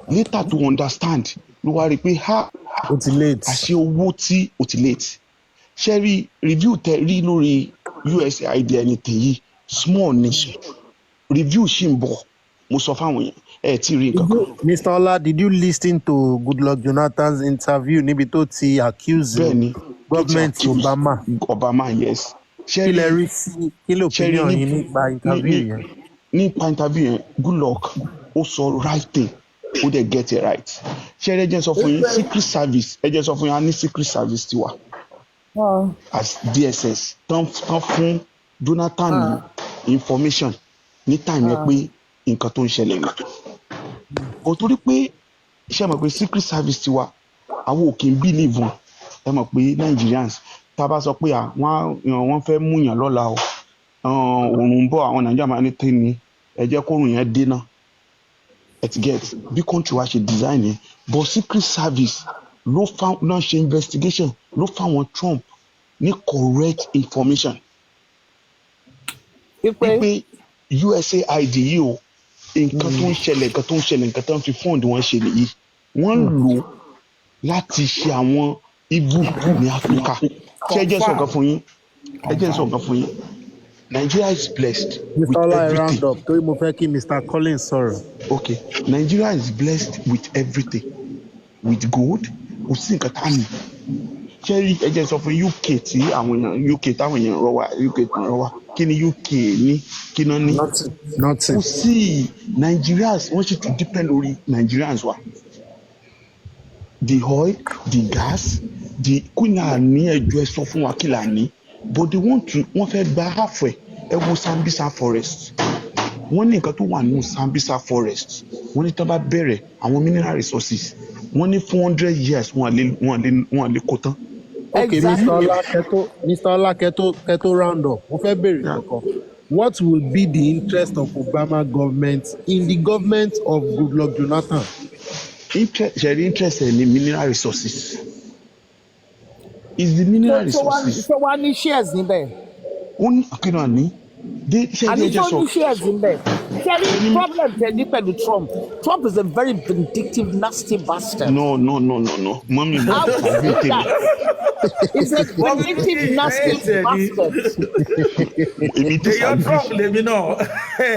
Q: later to understand ló wá rí pé àṣẹ owó tí ó ti late. Sherry review tẹ rí lórí USAID anything yìí small nation review ṣì ń bọ̀ mo sọ fáwọn èèyàn ẹ ti rí nǹkan kan.
F: Mr. Ola, did you listen to Goodluck Jonathan's interview níbi tó ti accuse government
Q: Obama yes.
F: Kí lẹ rí sí kí lè opinion yín nípa interview yẹn.
Q: Nípa interview yẹn Goodluck ó sọ right thing ó dẹ̀ get it right. Sherry ẹ jẹ́ sọ fún yín secret service ẹ jẹ́ sọ fún yín a ní secret service tiwa. As DSS tán fún Jonathan information ní time yẹn pé nǹkan tó ń ṣẹlẹ̀ ní. Kò torí pé iṣẹ́ mọ̀ pé secret service tiwa àwọn ò kí ń believe wọn ẹ mọ̀ pé Nigerians tá a bá sọ pé wọ́n fẹ́ mú yàn lọ́la o òòrùn ń bọ̀ àwọn Nàìjíríà máa ní tẹ́ ni ẹ jẹ́ kóòrùn yẹn dé náà ẹ ti get bí country wa ṣe design yẹn but secret service ló náà ṣe investigation ló fáwọn Trump ní correct information wípé USAID yìí o nǹkan tó ń ṣẹlẹ̀ nǹkan tó ń fi fund wọn ṣe nìyí wọ́n lò láti ṣe àwọn ibu ní Africa ṣé ẹ jẹ́ sọ nǹkan fún yín Nigeria is blessed with everything.
F: torí mo fẹ́ kí Mr. Collins sọ̀rọ̀.
Q: Okay, Nigeria is blessed with everything with gold kò sí nǹkan tá a ní. Ṣé ẹ jẹ́ sọ fún UK tí àwọn èèyàn UK táwọn èèyàn rọ wá UK tó rọ wá kí ni UK ní kí náà ní.
F: Nothing.
Q: Kò sí Nigerians wọ́n sì tún depend lórí Nigerians wa. The oil, the gas, the kúnyà ní ẹjọ́ ẹ sọ fún wa kí là ní but they wọ́n fẹ́ gba half ẹ wo Sambisa forest wọ́n ní nǹkan tó wà nínú Sambisa forest wọ́n ní tó bá bẹ̀rẹ̀ àwọn mineral resources wọ́n ní 400 years wọ́n lè kó tán.
F: Okay, Mr. Ola kẹ́tó round up mo fẹ́ béèrè kankan what will be the interest of Obama government in the government of Goodluck Jonathan.
Q: interest in the mineral resources. Is the mineral resources.
L: So one shares níbẹ̀.
Q: Only Akinwani.
L: And it's only shares in there. The problem pẹ̀lú Trump. Trump is a very vindictive, nasty bastard.
Q: No. Mommy,
L: how would you say that? He's a vindictive, nasty bastard.
P: Your Trump, let me know.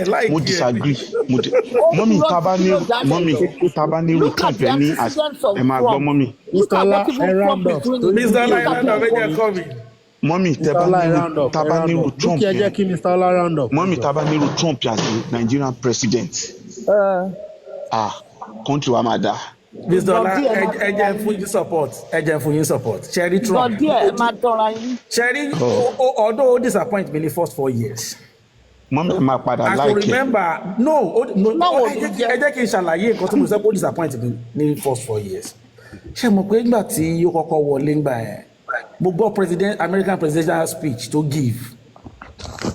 P: Like
Q: mo disagree. Mommy, tabani Trump ni as mommy.
L: Mr.
Q: Mommy, Tabani Trump. Mommy, Tabani Trump as the Nigerian president. Country Amada.
P: Mr. Ola, for your support. Cherry Trump. Cherry, although disappoint me in the first 4 years.
Q: Mommy, my father like it.
P: I remember, no. I can ṣàlàyé nǹkan tí mo sọ pé disappoint me in the first 4 years. Ṣé mo pé nígbà tí yóò kọ́kọ́ wọlé ńgbà yẹn? But American presidential speech to give,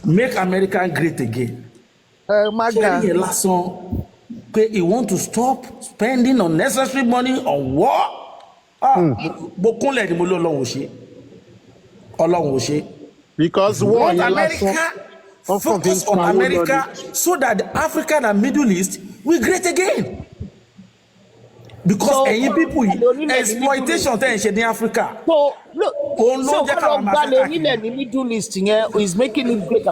P: make America great again. He want to stop spending unnecessary money on war.
I: Because war
P: America focus on America so that the African and Middle East will great again. Because people exploitation in Africa.
L: So look, Middle East is making it great.
P: No,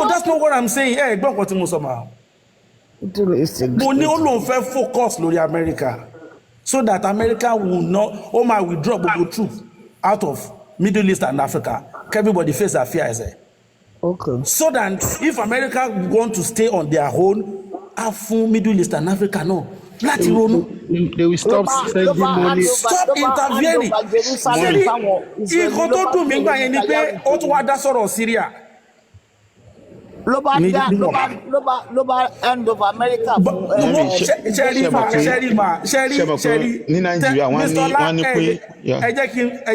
P: that's not what I'm saying. Hey, don't go to Musoma. Focus on America so that America will not withdraw the troops out of Middle East and Africa. Everybody face their fears.
L: Okay.
P: So that if America want to stay on their own, Middle East and Africa no. They
F: will stop sending money.
P: Stop intervening. Nǹkan tó dùn mí gbà yẹn ni pé ó tún wá dá sọ̀rọ̀ Syria.
L: Ló bá end of America.
P: Ṣẹ́rí
Q: ní Nàìjíríà wọ́n ní pé.
P: Ẹ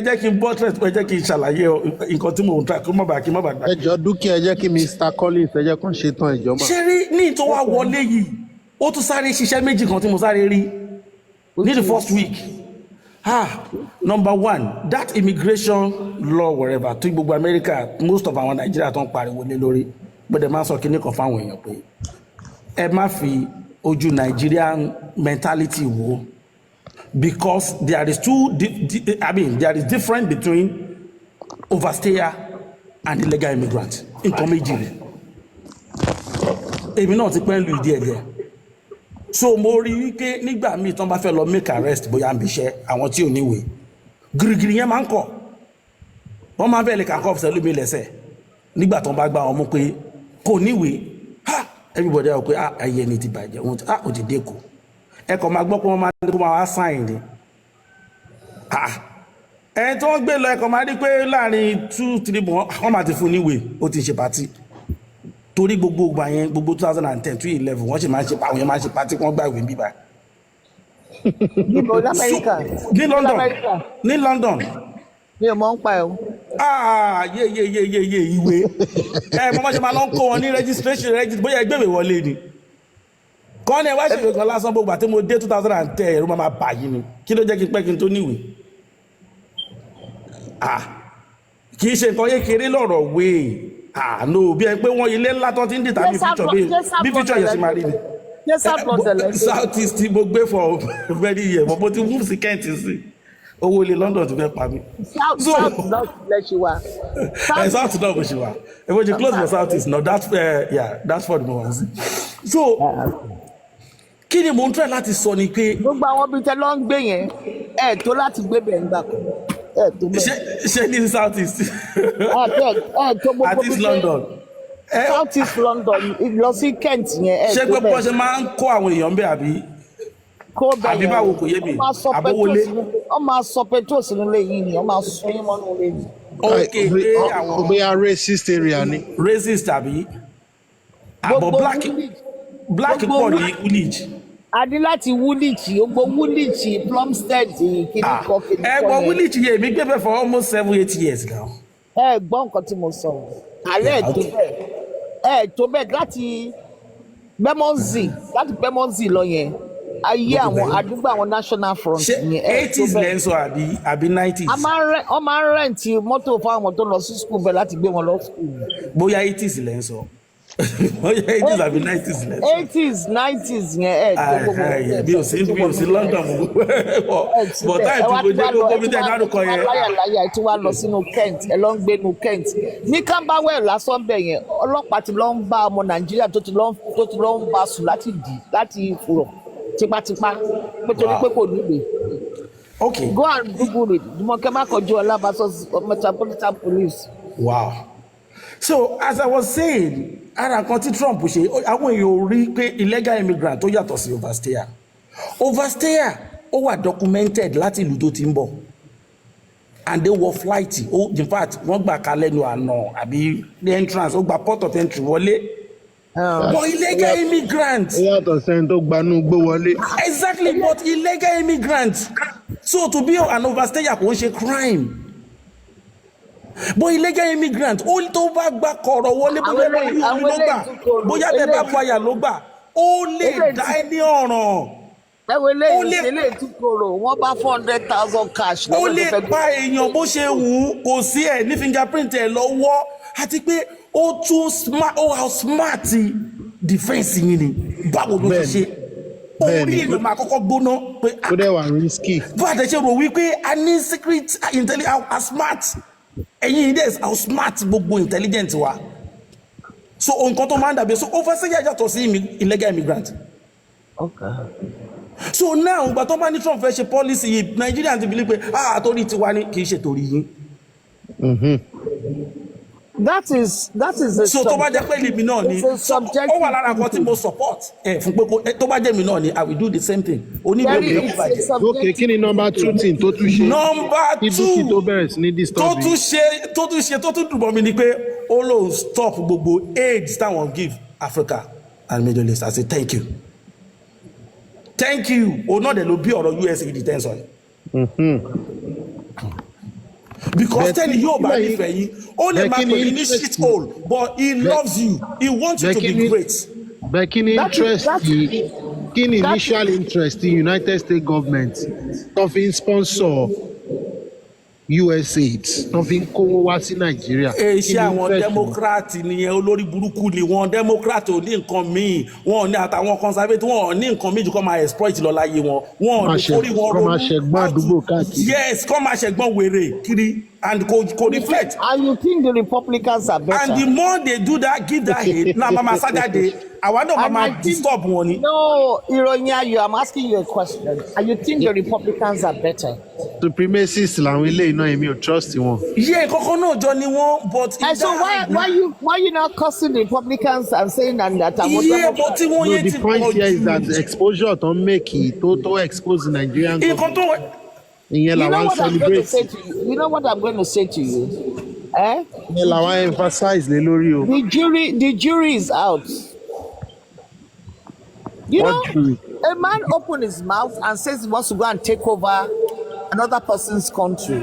P: jẹ́ kí n buttress ẹ jẹ́ kí n ṣàlàyé nǹkan tí mo ń ta kí n má bàa gbà.
F: Ẹjọ́ dúkìá ẹ jẹ́ kí Mr. Collins ẹ jẹ́ kó ṣe tán ìjọba.
P: Ṣẹ́rí ní ìtọ́ wa wọlé yìí. Ó tún sáré ṣiṣẹ́ méjì kan tí mo sáré rí ní the first week. Number one, that immigration law wherever tí gbogbo America most of our Nigeria tó ń pariwo lé lórí but dem máa sọ kíní kan fáwọn èèyàn pé ẹ má fi ojú Nigerian mentality wo because there is there is difference between overstayer and illegal immigrant nǹkan méjì rẹ̀ èmi náà ti pẹ́ lu ìdí ẹ̀jẹ̀. So mo rí wípé nígbà míì tán bá fẹ́ lọ make arrest bóyá ń bíṣẹ́ àwọn tí ò níwèé gírígírí yẹn máa ń kọ̀ wọ́n máa bẹ̀rẹ̀ kàkọ́ ọ̀fẹ́ lómi lẹ́sẹ̀ nígbà tán bá gbá wọn mú pé kò níwèé everybody ọ̀ pé ayé ni ti bàjẹ́ wọn ò ti dẹ́kù ẹ̀kọ́ máa gbọ́ pé wọ́n máa ní kó máa wá sáìn ni ẹni tí wọ́n gbé lọ ẹ̀kọ́ máa rí pé láàrin 2-3 bọ̀ wọ́n máa ti fún níwèé ó ti ṣe pàtì. Torí gbogbo ìgbà yẹn gbogbo 2010 to 11 wọ́n sì máa ń ṣe àwọn yẹn máa ń ṣe pàtí wọ́n gbà ìwé bíbá.
L: Níbo l'Amẹ́ríkà?
P: Ní London.
L: Mi ò mọ̀ ń pa ẹ̀ o.
P: Yé ìwé. Mọ́mọ́ ṣe máa lọ ń kó wọn ní registration bóyá ẹgbẹ́ ìwé wọlé ni. Kọ́ ni ẹ wá ṣèwé kan lásán gbogbo àti mo dé 2010 ẹ̀rọ máa bà yìí ni. Kí ló jẹ́ kí n pẹ́ kí n tó níwèé? Kì í ṣe nǹkan kékeré lọ́rọ̀ wéè. No, bí ẹ pé wọ́n ilé ńlá tó ti ń dìtà bí future yẹn sì máa rí ni. South East tí mo gbé for very year mo ti move sí Kent sí owó ilé London ti fẹ́ pa mí.
L: South náà ṣe wá.
P: South náà kò ṣe wá ẹ bó ṣe close for South East no that's for the moment. So kí ni mo ń try láti sọ ni pé.
L: Gbogbo àwọn bíi tẹ ló ń gbé yẹn ẹ tó láti gbé bẹ̀ ń gbà kan.
P: Ṣé ní South East?
L: At
P: East London.
L: South East London lọ sí Kent yẹn.
P: Ṣé pé bọ́ ṣe máa ń kó àwọn èèyàn bẹ́ẹ̀ àbí?
L: Kó bẹ́ẹ̀
P: àbí báwo kò yé mi? Àbówólé.
L: Wọ́n máa sọ petrol sínú ilé yìí ni wọ́n máa sọ yín mọ́nú ilé yìí.
P: Okay, àwọn
F: bóyá racist area ni.
P: Racist àbí? Àbọ̀ black pọ̀ ní Woolwich.
L: A ní láti Woolwich gbogbo Woolwich Plumstead kìíní kan kìíní kan.
P: Ẹ̀gbọ́n Woolwich yẹ mi gbé bẹ́ẹ̀ for almost 7-8 years now.
L: Ẹ gbọ́ nǹkan tí mo sọ alẹ́ tó bẹ́ẹ̀ láti Bermondsey lọ yẹn ayé àwọn àdúgbò àwọn national front yẹn
P: 80s lẹ́ ń sọ àbí 90s.
L: wọ́n máa ń rẹ́ǹtì mọ́tò fún àwọn tó lọ sí school bẹ́ẹ̀ láti gbé wọn lọ school.
P: bóyá 80s lẹ́ ń sọ bóyá 80s àbí 90s lẹ́ ń sọ.
L: 80s 90s yẹn tó gbogbo ẹ̀
P: bí o sí London bọ̀ táì tí mo jẹ́ gbogbo mi tẹ́ dárúkọ yẹn.
L: láyàláyà tí wàá lọ sínú Kent ẹ lọ ń gbé nu Kent ní Camberwell lásán bẹ̀ yẹn ọlọ́pàá ti lọ ń bá ọmọ Nàìjíríà tó ti lọ ń bá sùn láti fùrọ̀ tipátipá pé torí pé kò nílé.
P: Okay.
L: Go and Google it. Jumoke Makojuola versus Metropolitan Police.
P: Wow. So as I was saying, ara kan tí Trump ṣe, àwọn èèyàn ò rí pé illegal immigrant tó yàtọ̀ sí overstayer. Overstayer ó wà documented láti ìlú tó ti ń bọ̀. And they were flighty. In fact, wọ́n gbà kalẹ̀ nu àná àbí the entrance, ó gba port of entry wọlé. But illegal immigrants. Exactly, but illegal immigrants. So to be an overstayer kò ń ṣe crime. But illegal immigrant ó tó bá gbà kọ̀rọ̀ wọlé bóyá lórí omi ló gbà bóyá tẹ bá fàyà ló gbà ó lè dá ẹ ní ọ̀ràn.
L: Eléyìí tí kòrò wọ́n bá 400,000 cash.
P: Ó lè pa èèyàn bó ṣe wù ú kò sí ẹ̀ ní fingerprint ẹ̀ lọ́wọ́ àti pé ó tún smart how smart defense yìí ni báwo ló ti ṣe orí ìlú máa kọ́kọ́ gbóná pé
F: ó dẹ̀ wà risky.
P: bó àtẹ̀ṣe rò wípé a ní secret intelligence how smart ẹ̀yin ìdẹ́s how smart gbogbo intelligent wa so nǹkan tó máa ń dàbí so overstayer yàtọ̀ sí illegal immigrant.
L: Okay.
P: So now ìgbà tó bá ní Trump fẹ́ ṣe policy yìí Nigeria ti believe pé torí tiwa ni kì í ṣe torí yín.
L: That is a
P: so tó bá jẹ́ pé lèmi náà ni ó wà lára kan tí mo support fún pé tó bá jẹ́ mi náà ni I will do the same thing.
F: Okay, kí ni number 2 thing tó tún ṣe.
P: Number 2
F: tó bẹ̀rẹ̀ sí ní disturb
P: tó tún dùbọ̀ mi ni pé ó lóun stop gbogbo aid táwọn give Africa and Middle East. I say thank you òun náà dẹ̀ ló bí ọ̀rọ̀ USA detention. Because tẹ́lẹ̀ yóò bá nífẹ̀ẹ́ yín ó lè máa pè ní shit hole but he loves you he wants you to be great.
F: Bẹ́ẹ̀ kí ni initial interest in United States government tó fi ń sponsor USAID tó fi ń kówó wá sí Nàìjíríà.
P: Iṣẹ́ àwọn Democrat nìyẹn olórí burúkú ni wọn Democrat ò ní nǹkan míì wọn ò ní àtàwọn conservative wọn ò ní nǹkan míì ju kọ́ máa exploit lọ láyé wọn wọn ò ní kórìí wọn ronú.
F: Kọ́ máa ṣẹ̀gbọ́n àdúgbò káàkiri.
P: Yes kọ́ máa ṣẹ̀gbọ́n wèrè kiri and kò reflect.
L: And you think the Republicans are better.
P: And the more they do that give that hate na mama sájáde àwa náà máa disturb wọn ni.
L: No ìròyìn ayọ̀ I'm asking you a question and you think the Republicans are better.
F: Supremacists làwọn eléyìí náà èmi ò trust wọn.
P: Yeah kọ́kọ́ náà jọ ni wọ́n but.
L: And so why you not cursing the Republicans and saying that àwọn.
P: Yeah but tí wọ́n yé ti pọ̀ jù.
F: The point here is that exposure tó ń make tó expose Nigerian government. Ìyẹn làwọn celebrate.
L: You know what I'm going to say to you?
F: Ìyẹn làwọn emphasize lé lórí o.
L: The jury is out. You
F: What
L: know,
F: jury?
L: a man opens his mouth and says he wants to go and take over another person's country.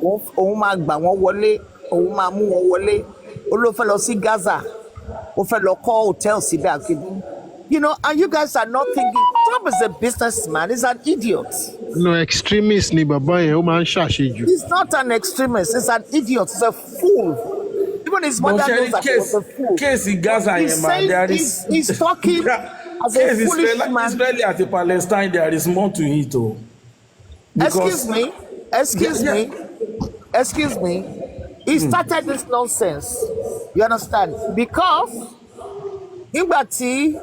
L: Òun máa gbà wọ́n wọlé, òun máa mú wọn wọlé. Ó ló fẹ́ lọ sí Gaza, ó fẹ́ lọ kọ́ hòtẹ́ẹ̀lì síbẹ̀ àkébí. You know, and you guys are not thinking, Trump is a businessman, he's an idiot.
F: No, extremist ni bàbá yẹn, ó máa ń ṣàṣejù.
L: He's not an extremist, he's an idiot, he's a fool. Even his mother knows that he was a fool.
P: Case in Gaza,
L: he's talking as a foolish man.
P: Israeli at Palestine, there is more to it.
L: Excuse me. He started this nonsense. You understand? Because nígbà tí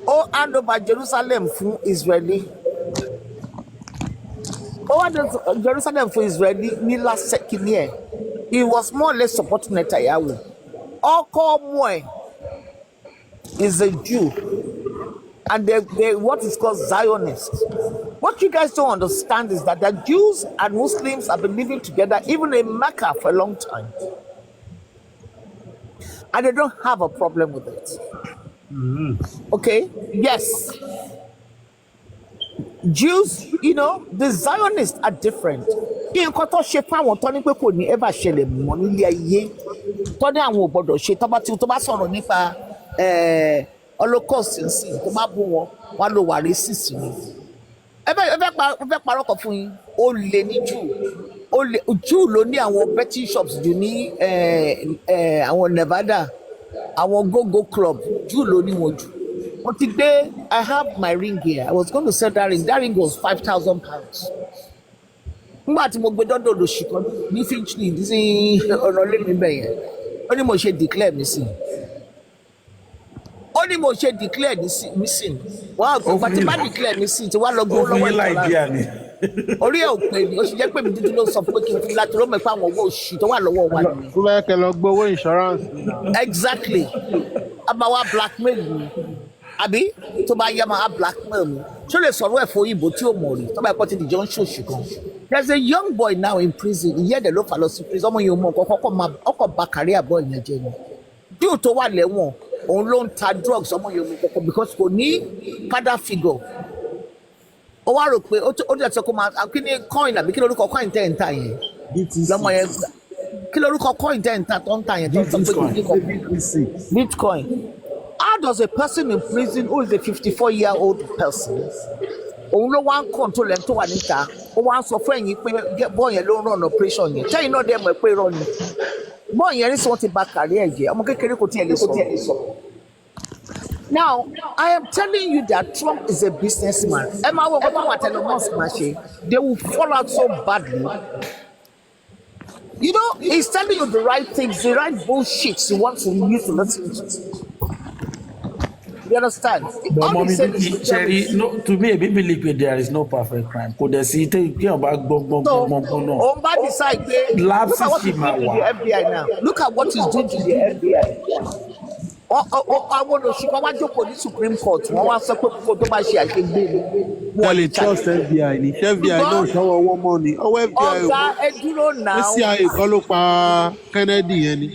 L: ó hand over Jerusalem fún Israeli. Ó hand over Jerusalem fún Israeli ní last second year. He was more or less supporting Netanyahu. Ọkọ ọmọ ẹ̀ is a Jew. And they what is called Zionists. What you guys don't understand is that the Jews and Muslims have been living together even in Mecca for a long time. And they don't have a problem with it. Okay? Yes. Jews, you know, the Zionists are different. Nǹkan tó ṣe fún àwọn tó ní pé kò ní ever ṣẹlẹ̀ mọ́ nílé ayé tó ní àwọn ò gbọ́dọ̀ ṣe tó bá sọ̀rọ̀ nípa holocaust ń sìn tó má bú wọn wọn ló wà racist ni ẹ fẹ́ parọ́ kan fún yín ó lè ní jù ló ní àwọn betting shops jù ní àwọn Nevada àwọn go club jù ló ní wọn jù mo ti gbé I have my ring here I was going to sell that ring was £5,000 nígbà tí mo gbé dọ́dọ̀ lóṣù kan ní Finchley ní ọ̀nà lẹ́mí bẹ̀yẹn ó ní mo ṣe declare mi sí mi sí wọ́n àgbà tí bá declare mi sí tí wọ́n lọ gbọ́ lọ́wọ́ ìtọ́lá orí ẹ̀ ò pè ní ó ṣe jẹ́ pé mi dúdú ló sọ pé kí n fi láti rọ́mọ̀ pé àwọn owó oṣù tó wà lọ́wọ́ wa nìyẹn.
F: tó bá yẹ kẹ́ lọ gbọ́ owó insurance.
L: Exactly abawa blackmail mi àbí tó bá yá máa blackmail mi ṣó lè sọ̀rọ̀ ẹ̀fọ́ òyìnbó tí ò mọ̀ rí tó bá yẹ kó ti dìjọ́ ń ṣòṣì kan. There's a young boy now in prison ìyá ẹ̀dẹ̀ ló fà lọ sí prison ọmọ yẹn ò mọ nǹkan ọkọ̀ bá kárí àbọ̀ ìyẹn jẹ ni díò tó wà lẹ́wọ̀n òun ló ń ta drugs ọmọ yẹn ò mọ nǹkan because kò ní father figure ó wá rò pé ó dẹ̀ sọ kó máa kí ni coin àbí kí lórúkọ coin tẹ̀ ń ta yẹn lọ́mọ yẹn kí lórúkọ coin tẹ̀ ń ta tó ń ta yẹn tó ń sọ pé kí ni Bitcoin. How does a person in prison who is a 54-year-old person òun ló wá ń control ẹ̀ tó wà níta ó wá ń sọ fún ẹ̀yin pé bọ́ọ̀ yẹn ló ń run operation yẹn tẹ́yìn náà dẹ̀ mọ̀ pé irọ́ ni bọ́ọ̀ yẹn rí sí wọ́n ti ba kàrí ẹ̀ jẹ́ ọmọ kékeré kò tiẹ̀ lè sọ. Now, I am telling you that Trump is a businessman. Emma, what about they will fall out so badly. You know, he's telling you the right things, the right bullshit you want you to listen to. You understand?
P: But mommy, Cherry, no, to me, I believe there is no perfect crime. Could they see it? On
L: bad decide, look at what he's doing to the FBI now. Look at what he's doing to the FBI. Àwọn òṣìkọ́ wá jókòó ní Supreme Court wọ́n wá sọ pé kókó tó bá ṣe àṣegbè ni.
F: wọ́n lè trust FBI ní FBI náà ṣọwọ́ owó mọ́ ni ọwọ́ FBI
L: ọ̀gá ẹ dúró náà.
F: CIA kọ́ ló pa Kennedy yẹn ni.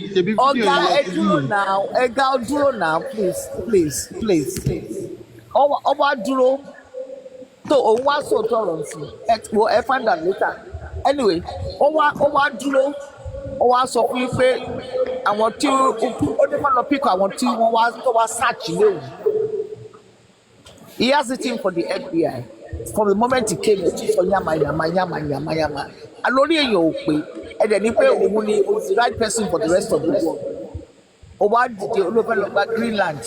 L: ọ̀gá ẹ dúró náà ẹ̀gá dúró náà please. ọba dúró tó òun wá sóòótọ́ ọ̀rọ̀ sí ẹ find out later anyway ó wá dúró ó wá sọ fún yín pé àwọn tí ó ní kọ́ lọ píkọ̀ àwọn tí wọ́n wá tó wá search léwu. He has it in for the FBI from the moment he came to sọ yàmà alórí èèyàn ò pé ẹ̀dẹ̀ ní pé òun ni he is the right person for the rest of the world. ó wá dìde olófẹ́ lọ gba Greenland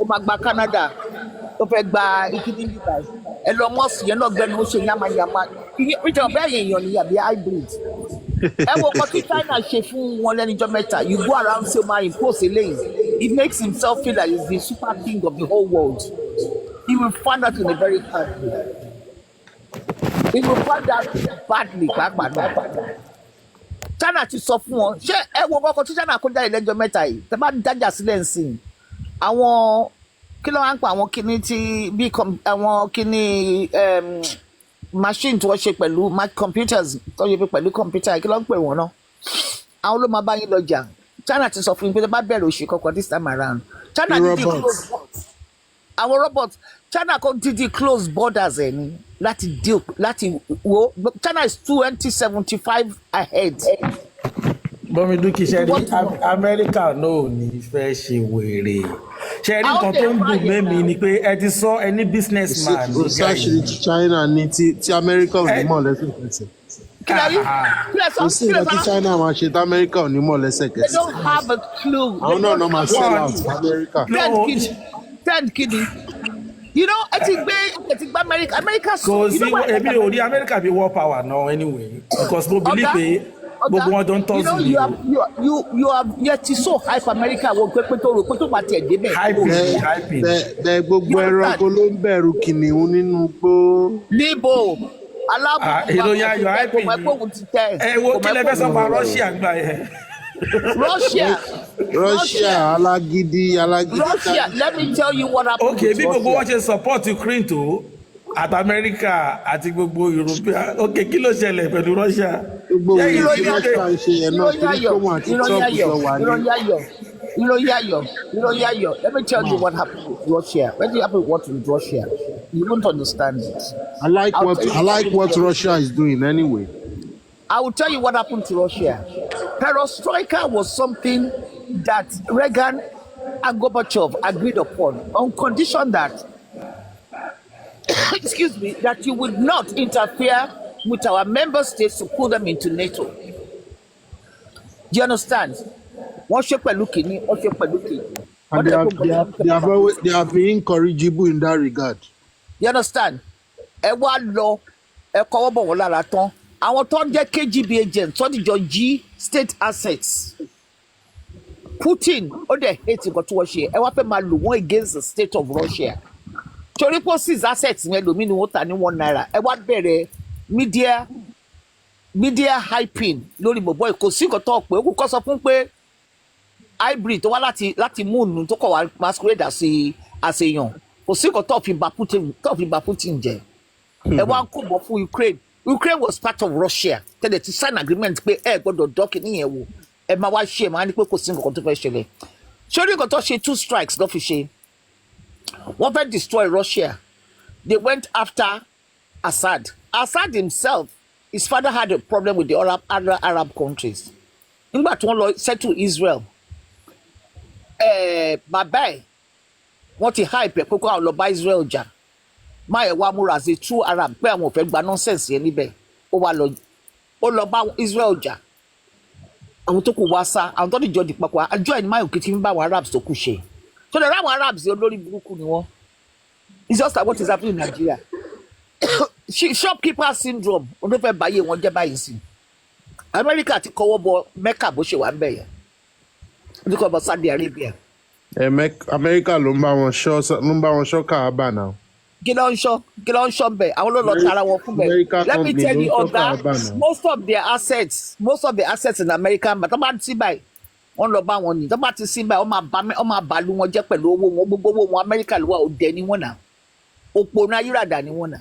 L: ó máa gba Canada ó fẹ́ gba ìkíní nígbà Elon Musk yẹn náà gbẹ́nu ó ṣe yàmà ìjọba bẹ́ẹ̀ yẹn èèyàn ni àbí hybrid. Ẹ wo nǹkan tí China ṣe fún wọn lẹ́nijọ́ mẹ́ta you go around say máa impose eléyìí he makes himself feel like he's the super king of the whole world he will find out in a very hard way he will find out badly pàápàá náà China ti sọ fún wọn ṣé ẹ wo nǹkan tí China kó jáde lẹ́nijọ́ mẹ́ta yìí tẹ́ bá dájà sílẹ̀ ń sìn àwọn kí ló wá ń pa àwọn kinní tí bí àwọn kinní machine tí wọ́n ṣe pẹ̀lú computers tó ṣe pẹ̀lú computer kí ló ń pè wọ́n náà àwọn ló máa bá yín lọ́jà China ti sọ fún yín pé bá bẹ̀rẹ̀ oṣù kọ̀ọ̀kan this time around China didi close àwọn robots China kò didi close borders ẹ̀ ní láti wo China is 2075 ahead.
P: bọ́mi dúkì ṣe rí Amẹ́ríkà náà ní fẹ́ ṣe wèrè ṣe rí nǹkan tó ń dùn mẹ́mi ni pé ẹ ti sọ ẹni business man.
F: research ti China ní ti America ò ní mọ̀ lẹ́sẹ̀kẹsẹ̀. kò sí nǹkan tí China máa ṣe tí America ò ní mọ̀ lẹ́sẹ̀kẹsẹ̀.
L: They don't have a clue.
F: àwọn náà máa sell out America.
L: Ted Kidney. You know, ẹ ti gbé America
P: so kò sí èmi ò rí America bí war power náà anyway because mo believe pé gbogbo wọn don tọ́ sí mi o.
L: you are yet so hype America wọ pé tó rò pé tó bá tiẹ̀ débẹ̀.
F: bẹ́ẹ̀ gbogbo ẹranko ló ń bẹ̀rù kìnìún nínú gbó.
L: níbo alábùkún
P: ìròyìn ayọ̀ hype ni ẹ wo kí lẹ fẹ́ sọ pa Russia gbà yẹn.
F: Russia alágídí.
L: Russia let me tell you what happened.
P: Okay bí gbogbo wọn ṣe support Ukraine tó àti America àti gbogbo European okay kí ló ṣẹlẹ̀ pẹ̀lú Russia.
F: gbogbo ìròyìn Russia ń ṣe yẹn náà torí pé wọn àti Trump jọ wà ní.
L: ìròyìn ayọ̀ let me tell you what happened with Russia when it happened with Russia you won't understand it.
F: I like what Russia is doing anyway.
L: I will tell you what happened to Russia. Perestroika was something that Reagan and Gorbachev agreed upon on condition that, excuse me, that you would not interfere with our member states to pull them into NATO. Do you understand? Wọ́n ṣe pẹ̀lú kìíní, wọ́n ṣe pẹ̀lú kejì.
F: And they have been incorrigible in that regard.
L: You understand? Ẹ wá lọ, ẹ kọ́wọ́ bọ̀ wọ́n lára tán. Àwọn tó ń jẹ́ KGB agent tó dìjọ jí state assets. Putin ó dẹ̀ hate nǹkan tí wọ́n ṣe. Ẹ wá fẹ́ máa lò wọ́n against the state of Russia. Torí pé six assets yẹn lòmí ni wọ́n ta ní £1. Ẹ wá bẹ̀rẹ̀ media hyping lórí bọ̀bọ̀ kò sí nǹkan tó pé ó kọ́ sọ fún pé hybrid tó wá láti moon tó kọ̀ wá masquerade àṣeyàn kò sí nǹkan tó fi bà Putin jẹ́. Ẹ wá ń kó bọ̀ fún Ukraine. Ukraine was part of Russia tẹ́lẹ̀ ti sign agreement pé ẹ gbọ́dọ̀ dọ́kì níyẹn wò ẹ máa wá ṣe ẹ máa ní pé kò sí nǹkan tó fẹ́ ṣẹlẹ̀. Ṣé nǹkan tó ṣe 2 strikes ló fi ṣe? Wọ́n fẹ́ destroy Russia. They went after Assad. Assad himself, his father had a problem with the other Arab countries. Nígbà tí wọ́n lọ settle Israel, bàbá ẹ̀ wọ́n ti hype ẹ̀ kókó àwọn lọ bá Israel jà. Máa ẹ̀ wá múra sí true Arab pé àwọn ò fẹ́ gba nonsense yẹn níbẹ̀. Ó lọ bá Israel jà. Àwọn tó kù wá sá, àwọn tó dìjọ di papọ̀, àjọ ẹ̀ ní máa òkè tí ń bá àwọn Arabs tó kù ṣe. So the Arabs olórí burúkú ni wọ́n. It's just like what is happening in Nigeria. Shopkeeper syndrome ló fẹ́ báyé wọn jẹ́ báyìí sí. America ti kọ́wọ́ bọ Mecca bó ṣe wà ń bẹ̀ yẹn. Ó ti kọ́ bọ Saudi Arabia.
F: America ló ń bá wọn ṣọ́ Kaaba náà.
L: Kí ló ń ṣọ́ bẹ̀? Àwọn ló lọ tara wọn fún bẹ̀. Let me tell you, Oga, most of the assets in America, but about ti báyìí. Wọ́n lọ bá wọn ní tó bá ti sí báyìí wọ́n máa bàlú wọn jẹ́ pẹ̀lú owó wọn gbogbo owó wọn Amẹ́ríkà ló wà òde ni wọ́n nà òpònú ayírádà ni wọ́n nà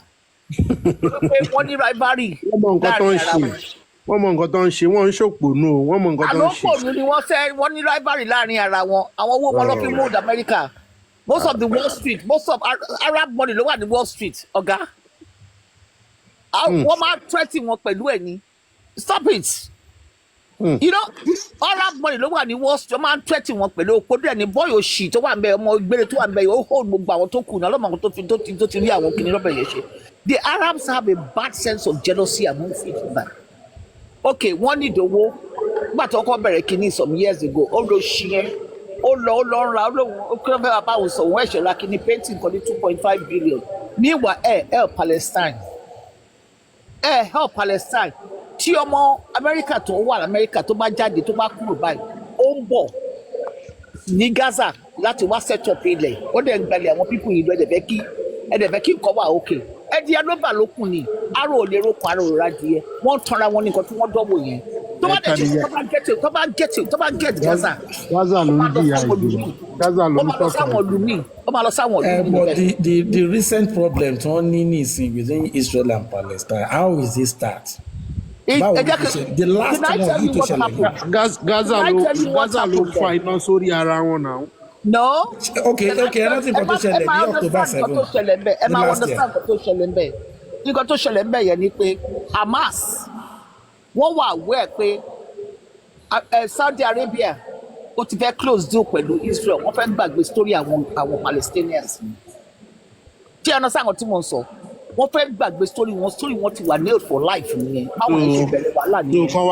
L: wọ́n ní rivalry láàrin ara wọn.
F: Wọ́n mọ nǹkan tó ń ṣe wọ́n ń ṣòpònú o wọ́n mọ nǹkan tó ń ṣe.
L: àlòpònú ni wọ́n ní rivalry láàrin ara wọn àwọn owó wọn lọ fi mold America most of the Wall Street most of Arab money ló wà ní Wall Street ọ̀gá wọ́n máa threaten wọn pẹ̀lú ẹ̀ ní stop it. You know, Arab money ló wà ní Wall Street máa ń threaten wọn pẹ̀lú òpó dẹ̀ ní bọ́ọ̀yì òṣì tó wà ń bẹ ọmọ ìgbére tó wà ń bẹ ó hold gbogbo àwọn tó kù náà lọ́mọ àwọn tó ti rí àwọn kìnìún lọ́bẹ̀ yẹn ṣe. The Arabs have a bad sense of jealousy among each other. Okay, wọ́n ní ìdòwò nígbà tó kọ́ bẹ̀rẹ̀ kìíní some years ago ó lọ ṣí yẹn ó lọ ń ra ó kí wọ́n fẹ́ wá báwo sọ wọ́n ẹ̀ṣẹ̀ ra kìíní painting kan ní 2.5 billion. Meanwhile help Palestine. Tí ọmọ Amẹ́ríkà tó wà l'Amẹ́ríkà tó bá jáde tó bá kúrò báyìí ó ń bọ̀ ní Gaza láti wá set up ilẹ̀ ó dẹ̀ ń gbalẹ̀ àwọn pípù yìí lọ ẹ̀dẹ̀ fẹ́ kí nǹkan wà òkè ẹ̀dí alóbà ló kù ní aró ò lè rókun aró ò rádìẹ wọ́n tanra wọn ní nǹkan tí wọ́n dọ́wọ́ yẹn tó bá dẹ̀ tó bá get Gaza
F: ló ń jìyà ìdìbò Gaza ló ń tọ́ka
L: ó máa lọ sáwọn ìlú
P: but the recent problem tí wọ́n ní nísìn within Israel and Palestine how is it start? The last one yìí tó ṣẹlẹ̀
F: Gaza ló fa iná sórí ara wọn náà.
L: No.
P: Okay, ẹ rántí nǹkan tó ṣẹlẹ̀ ní October 7.
L: Ẹ máa understand nǹkan tó ṣẹlẹ̀ ń bẹ̀. Nǹkan tó ṣẹlẹ̀ ń bẹ̀ yẹn ni pé Hamas wọ́n wà aware pé Saudi Arabia ó ti fẹ́ close deal pẹ̀lú Israel wọ́n fẹ́ gbàgbé story àwọn Palestinians. Tí ẹ náà sáwọn tí mo ń sọ wọ́n fẹ́ gbàgbé story wọn ti wà nailed for life nìyẹn báwọn èèyàn bẹ̀rẹ̀ wàhálà nìyẹn.
F: kán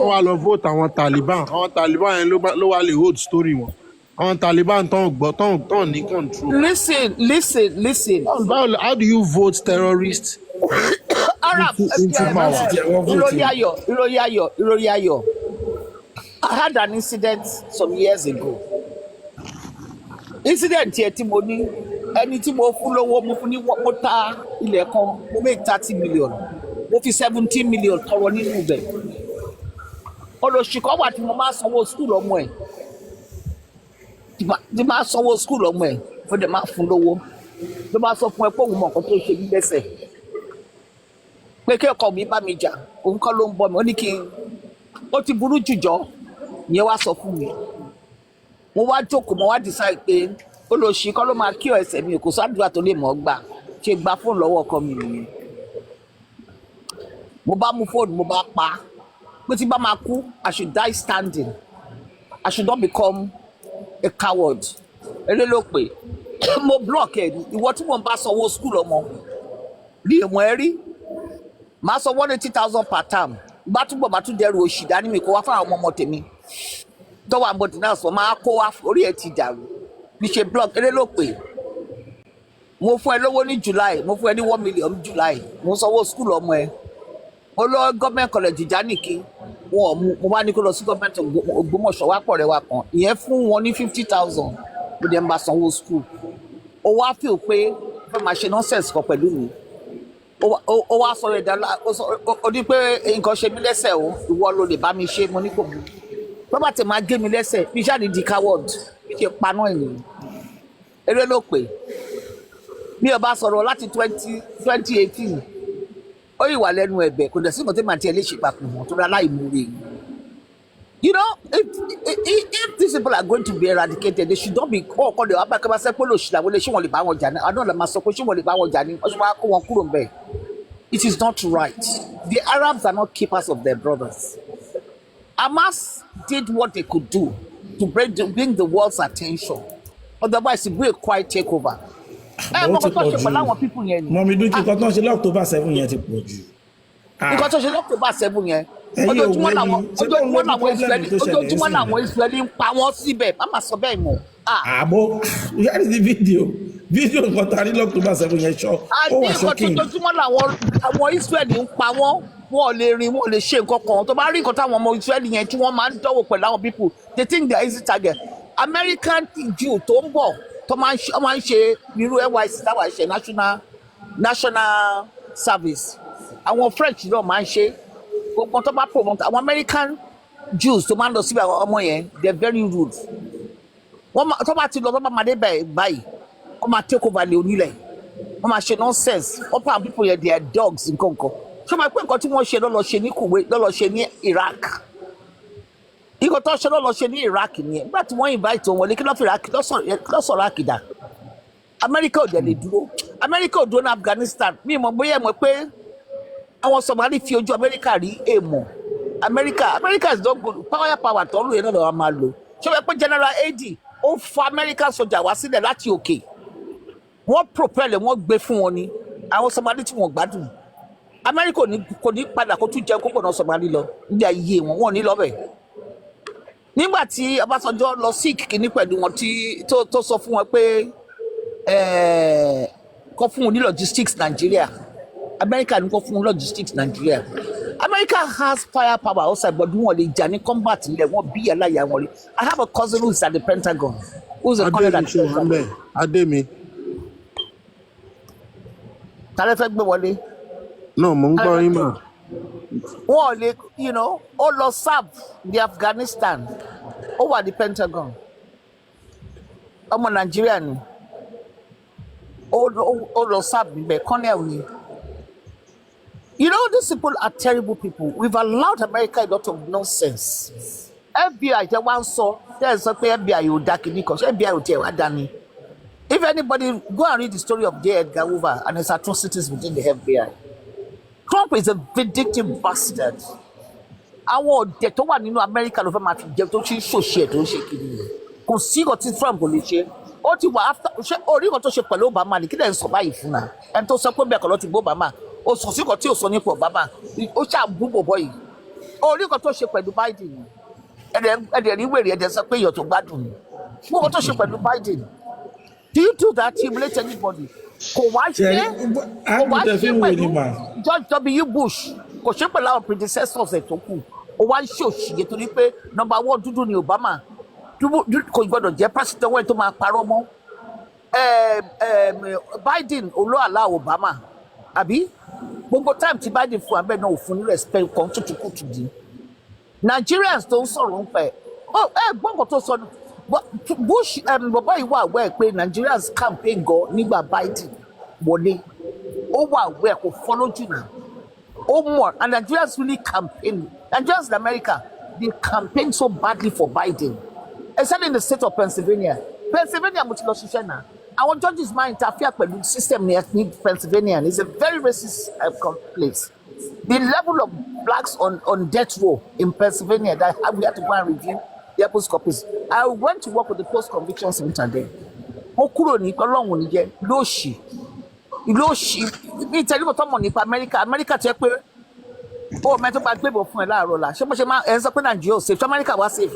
F: wá lọ vote àwọn Taliban yẹn ló wá lè hold story wọn àwọn Taliban tán ní control.
L: Listen.
F: How do you vote terrorists?
L: Arab ìròyìn ayọ̀. I had an incident some years ago. Incident yẹn tí mo ní ẹni tí mo fún lówó mo fún ní mo ta ilẹ̀ kan mo make 30 million mo fi 17 million tọrọ nínú ibẹ̀ olóṣìkọ́ wà tí mo máa sanwó school ọmọ ẹ̀ tí máa sanwó school ọmọ ẹ̀ fún dẹ̀ máa fún lówó ló máa sọ fún ẹ pé òun mọ̀ nǹkan tó ṣe mí lẹ́sẹ̀ pé kí ọkọ mi bá mi jà òun kọ́ ló ń bọ́ mi ó ní kí ó ti burú jùjọ́ ìyẹn wá sọ fún mi mo wá jókòó mo wá decide pé olóṣì kọ́ ló máa kí ọ ẹsẹ̀ mi kò sádùúrà tó lè mọ̀ ọ́ gbà ṣe gba fóònù lọ́wọ́ ọkọ mi nìyẹn mo bá mú fóònù mo bá pa pé tí bá máa kú I should die standing I should not become a coward ẹlẹ́ ló pè mo block ẹ̀ ìwọ tí mo bá sanwó school ọmọ rí èmọ̀ ẹ rí máa san 180,000 per term bá túbọ̀ máa tún dẹrù òṣì dání mi kó wá fún àwọn ọmọ tèmi tọ́wọ́ àmọ́tì náà sọ máa kó wá orí ẹ̀ ti dàrú bí ṣe block ẹlẹ́ ló pè mo fún ẹ lówó ní July mo fún ẹ ní 1 million ní July mo sanwó school ọmọ ẹ mo lọ government college Ìjánìkí wọn mo wá ní kó lọ sí government Ògbómọ̀ṣọ́ wá pọ̀ rẹ̀ wá kan ìyẹn fún wọn ní 50,000 mo dẹ̀ ń bá sanwó school ó wá feel pé fẹ́ máa ṣe nonsense kan pẹ̀lú mi ó wá sọ ẹ̀dá ó ní pé nǹkan ṣe mí lẹ́sẹ̀ o ìwọ ló lè bá mi ṣe mo ní kò mú bàbá tẹ̀ máa gé mi lẹ́sẹ̀ bí jáde di coward bí ṣe paná ènìyàn eré ló pè bí ọba sọ̀rọ̀ láti 2018 ó yìí wà lẹ́nu ẹ̀bẹ̀ kò dẹ̀ sí nǹkan tí màá tiẹ̀ lè ṣe papọ̀ mọ́ tó rà láìmúre. You know, if these people are going to be eradicated, they should not be called the Abakaba Sepolo Shila, she won't be Jani. I don't know, Masoko, she won't be Jani. It is not right. The Arabs are not keepers of their brothers. Hamas did what they could do to bring the world's attention. Otherwise, it will be a quiet takeover.
P: Mọ̀mí dúkìá kan tó ń ṣe lọ́któbà 7 yẹn ti pọ̀ jù.
L: Nǹkan tó ṣe lọ́któbà 7 yẹn ojoojúmọ́ làwọn Israeli ń pa wọ́n síbẹ̀ má má sọ bẹ́ẹ̀ mọ́.
P: Àbọ̀ where is the video nǹkan tó a ní lọ́któbà 7 yẹn ṣọ́ ó wà shocking.
L: Ojoojúmọ́ làwọn Israeli ń pa wọ́n wọn ò lè rìn wọn ò lè ṣe nǹkan kan tó bá rí nǹkan táwọn ọmọ Israeli yẹn tí wọ́n máa ń dánwò pẹ̀lú àwọn people they think they are easy target. American Jew tó ń bọ̀ tó máa ń ṣe irú NYSC táwa ṣe national service àwọn French náà máa ń ṣe gbogbo tó bá promote àwọn American Jews tó máa ń lọ síbi àwọn ọmọ yẹn they are very rude tó bá ti lọ tó bá máa dé báyìí wọ́n máa take over lé onílẹ̀ wọ́n máa ṣe nonsense wọ́n pa àwọn people yẹn they are dogs nǹkan ṣé máa pé nǹkan tí wọ́n ṣe lọ́lọ́ ṣe ní Kuwait lọ́lọ́ ṣe ní Iraq nǹkan tó ṣe lọ́lọ́ ṣe ní Iraq nìyẹn nígbà tí wọ́n invite wọn wọlé kí lọ́ọ́ fi Iraq lọ́sọ̀rọ̀ àkìdá Amẹ́ríkà ò dẹ̀ lè dúró Amẹ́ríkà ò dúró ní Afghanistan mi mọ̀ bóyá mọ̀ pé àwọn Somali fi ojú Amẹ́ríkà rí èèmọ̀ America is not good power tó ń lò yẹn náà lọ́wọ́ máa lò ṣé wọ́n pé General AD ó fa American soldier wá sílẹ̀ láti òkè wọ́n propel wọ́n gbé fún wọn ni àwọn Somali tí wọ́n gbádùn Amẹ́ríkà kò ní padà kó tún jẹun kó pọ̀ náà Somali lọ níbi ayé wọn wọn ò ní lọ́bẹ̀ nígbà tí Ọbásanjọ́ lọ sí ìkíní pẹ̀lú wọn tó sọ fún wọn pé kọ́ fún wọn ní logistics Nigeria America ní kọ́ fún wọn logistics Nigeria America has firepower outside but wọn lè jà ní combat nílẹ̀ wọn bí aláya wọn rí I have a cousin who is at the Pentagon who is a colonel at the Pentagon.
F: Adémi.
L: tálẹ́ fẹ́ gbé wọlé.
F: No, mo ń gbọ́ yín mà.
L: Wọ́n lè ó lọ serve ní Afghanistan ó wà ní Pentagon ọmọ Nàìjíríà ni ó lọ serve níbẹ̀ colonel ni. You know, these people are terrible people. We've allowed America a lot of nonsense. FBI tẹ wá ń sọ tẹ ẹ sọ pé FBI ò dá kìíní kan ṣé FBI ò tiẹ̀ wá dá ni. If anybody go and read the story of J. Edgar Hoover and his atrocities within the FBI. Trump is a vindictive bastard. Àwọn ọ̀dẹ̀ tó wà nínú Amẹ́ríkà ló fẹ́ máa fi jẹun tó ṣe ń ṣòṣì ẹ̀ tó ń ṣe kiri rẹ̀. Kò sí nǹkan tí Trump kò lè ṣe. Ó ti wà after ṣé orí nǹkan tó ṣe pẹ̀lú Obama ni kí lẹ̀ ń sọ báyìí fún náà. Ẹni tó sọ pé bẹ́ẹ̀ kọ́ ló ti gbó Obama. Ó sọ sí nǹkan tí ò sọ nípa Obama. Ó ṣàbú bọ̀bọ̀ yìí. Orí nǹkan tó ṣe pẹ̀lú Biden ni. Ẹ̀dẹ̀ rí wèrè ẹ̀dẹ̀ sọ pé iyọ̀ tó gbádùn ni. Fún nǹkan tó ṣe pẹ̀lú Biden. Do you do that? Humiliate anybody? Kò wá ṣe pẹ̀lú George W. Bush kò ṣe pẹ̀lú àwọn predecessors ẹ̀ tó kù ó wá ń ṣe òṣìyẹ torí pé number one dúdú ni Obama kò gbọdọ̀ jẹ́ president wẹ́n tó máa parọ́ mọ́ Biden olóòlà Obama àbí gbogbo time tí Biden fún abẹ́ náà ò fún ní respect kan tutukutu di Nigerians tó ń sọ̀rọ̀ ń pẹ́ gbọ́ngàn tó sọ Bush bàbá yìí wà wẹ́ pé Nigerians campaign gan nígbà Biden wọlé ó wà wẹ́ kò fọ́ lójú náà ó mọ̀ and Nigerians really campaign Nigerians in America they campaign so badly for Biden especially in the state of Pennsylvania mo ti lọ ṣiṣẹ́ náà àwọn judges máa interfere pẹ̀lú system ní Pennsylvania it's a very racist place the level of blacks on death row in Pennsylvania that we have to go and review Yeah, post copies. I went to work with the post conviction center there. Mo kúrò ní Ọlọ́run ní jẹ́ lóṣì. Bí ìtẹ́lẹ́mọ̀ tó mọ̀ nípa Amẹ́ríkà tó yẹ pé ó mẹ́tọ́ bá gbébọn fún ẹ láàárọ̀ la. Ṣé mo ṣe máa ẹ sọ pé Nàìjíríà ò safe? Ṣé Amẹ́ríkà wá safe?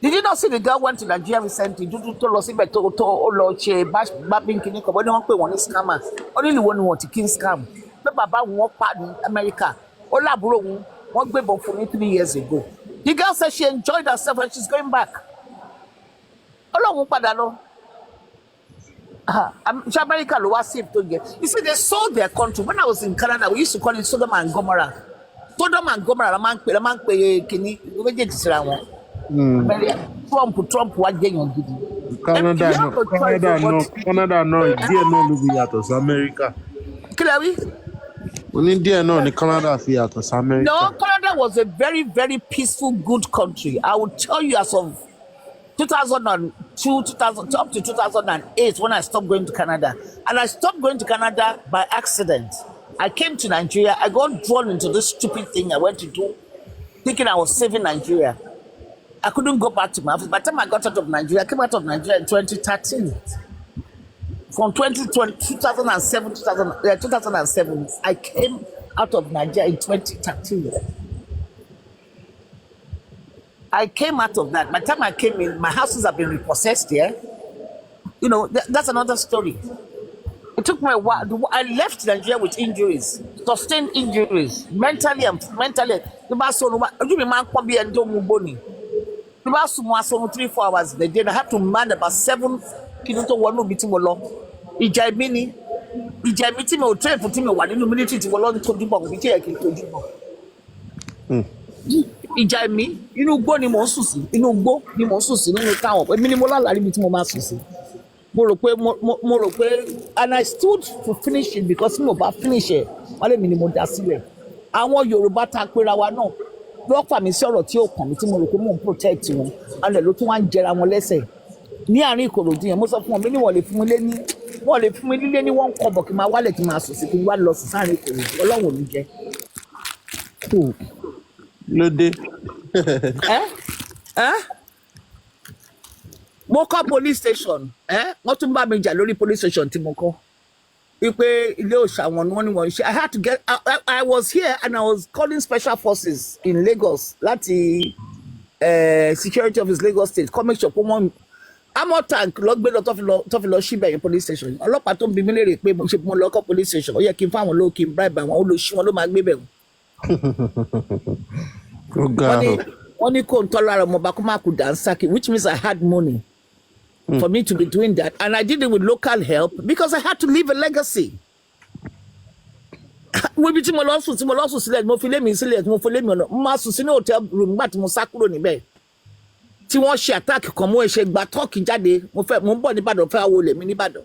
L: Did you not see the girl went to Nigeria recently? Dúdú tó lọ síbẹ̀ tó ó lọ ṣe bábí kìíní kan, wọ́n ní wọ́n pè wọ́n ní scammer. Ó ní ìwọ ni wọ́n ti kí n scam. Pé bàbá wọn pa ní Amẹ́ríkà. Ó láàbúrò wọn gbébọn fún ní 3 years ago. The girl said she enjoyed herself and she's going back. Ọlọ́run padà lọ. Ṣé Amẹ́ríkà ló wá safe tó yẹ? You see, they sold their country. When I was in Canada, we used to call it Sodom and Gomorrah. Sodom and Gomorrah la máa ń pè kìíní méjèèjì síra wọn. Trump wá jẹyàn gidi.
D: Canada náà díẹ̀ náà ló fi yàtọ̀ sí Amẹ́ríkà.
L: Kí lẹ wí?
D: Mo ní díẹ̀ náà ní Canada fi yàtọ̀ sí Amẹ́ríkà.
L: No, Canada was a very, very peaceful, good country. I will tell you as of 2002, 2000, up to 2008 when I stopped going to Canada. And I stopped going to Canada by accident. I came to Nigeria. I got drawn into this stupid thing I went to do, thinking I was saving Nigeria. I couldn't go back to my office. By the time I got out of Nigeria, I came out of Nigeria in 2013. From 2007, I came out of Nigeria in 2013. I came out of that. By the time I came in, my houses have been repossessed here. You know, that's another story. It took me a while. I left Nigeria with injuries, sustained injuries, mentally. About 3-4 hours a day. I have to man about 7 kilometers. One meeting will long. Ìjà mi tí mo train fún tí mo wà nínú military tí mo lọ tó dìbò bí tí ẹ kì í tó dìbò. Ìjà mi inú igbó ni mò ń sùn sí, inú igbó ni mò ń sùn sí nínú táwọn. Èmi ni mo lálàá níbi tí mo máa sùn sí. Mo rò pé and I stood to finish it because tí mo bá finish ẹ̀ wọ́n lé mi ni mo dá sílẹ̀. Àwọn Yorùbá ta pera wa náà lọ́ fà mí sí ọ̀rọ̀ tí ó kàn mí tí mo rò pé mò ń protect wọn alẹ́ ló tún wá ń jẹra wọn lẹ́sẹ̀ ní àárín Ìkòròdú yẹn mo sọ fún wọn mi ní wọ́n lè fún mi lílé ní wọ́n ń kọ́bọ̀ kí n máa wálẹ̀ kí n máa sùn sí kí n wá lọ sí sáàrin Ìkòròdú Ọlọ́run ò ní jẹ́.
D: Lóde.
L: Mo kọ́ police station wọ́n tún bá mi jà lórí police station tí mo kọ́ wípé ilé òòṣà wọn ni wọ́n ní wọ́n ṣe. I was here and I was calling special forces in Lagos láti security office Lagos State come make sure pé wọ́n amọ̀ tank lọ gbé lọ tó fi lọ síbẹ̀ yẹn police station. Ọlọ́pàá tó ń bi mí léèrè pé mo ṣe mo lọ kọ́ police station ó yẹ kí n fáwọn lówó kí n bribe àwọn olóṣì wọn ló máa gbé bẹ̀ wọ́n ní kò ń tọ́ lára ọmọọba kó má kú dànsákì which means I had money for me to be doing that. And I did it with local help because I had to leave a legacy. Mo bi tí mo lọ sùn sílẹ̀ mo fi lé mi sílẹ̀ mo fi lé mi ọ̀nà mo máa sùn sínú hotel room nígbà tí mo sá kúrò níbẹ̀. Tí wọ́n ṣe attack kan mo ṣe gba tọ́ọ̀kì jáde mo ń bọ̀ níbàdàn fẹ́ àwọn olè mi níbàdàn.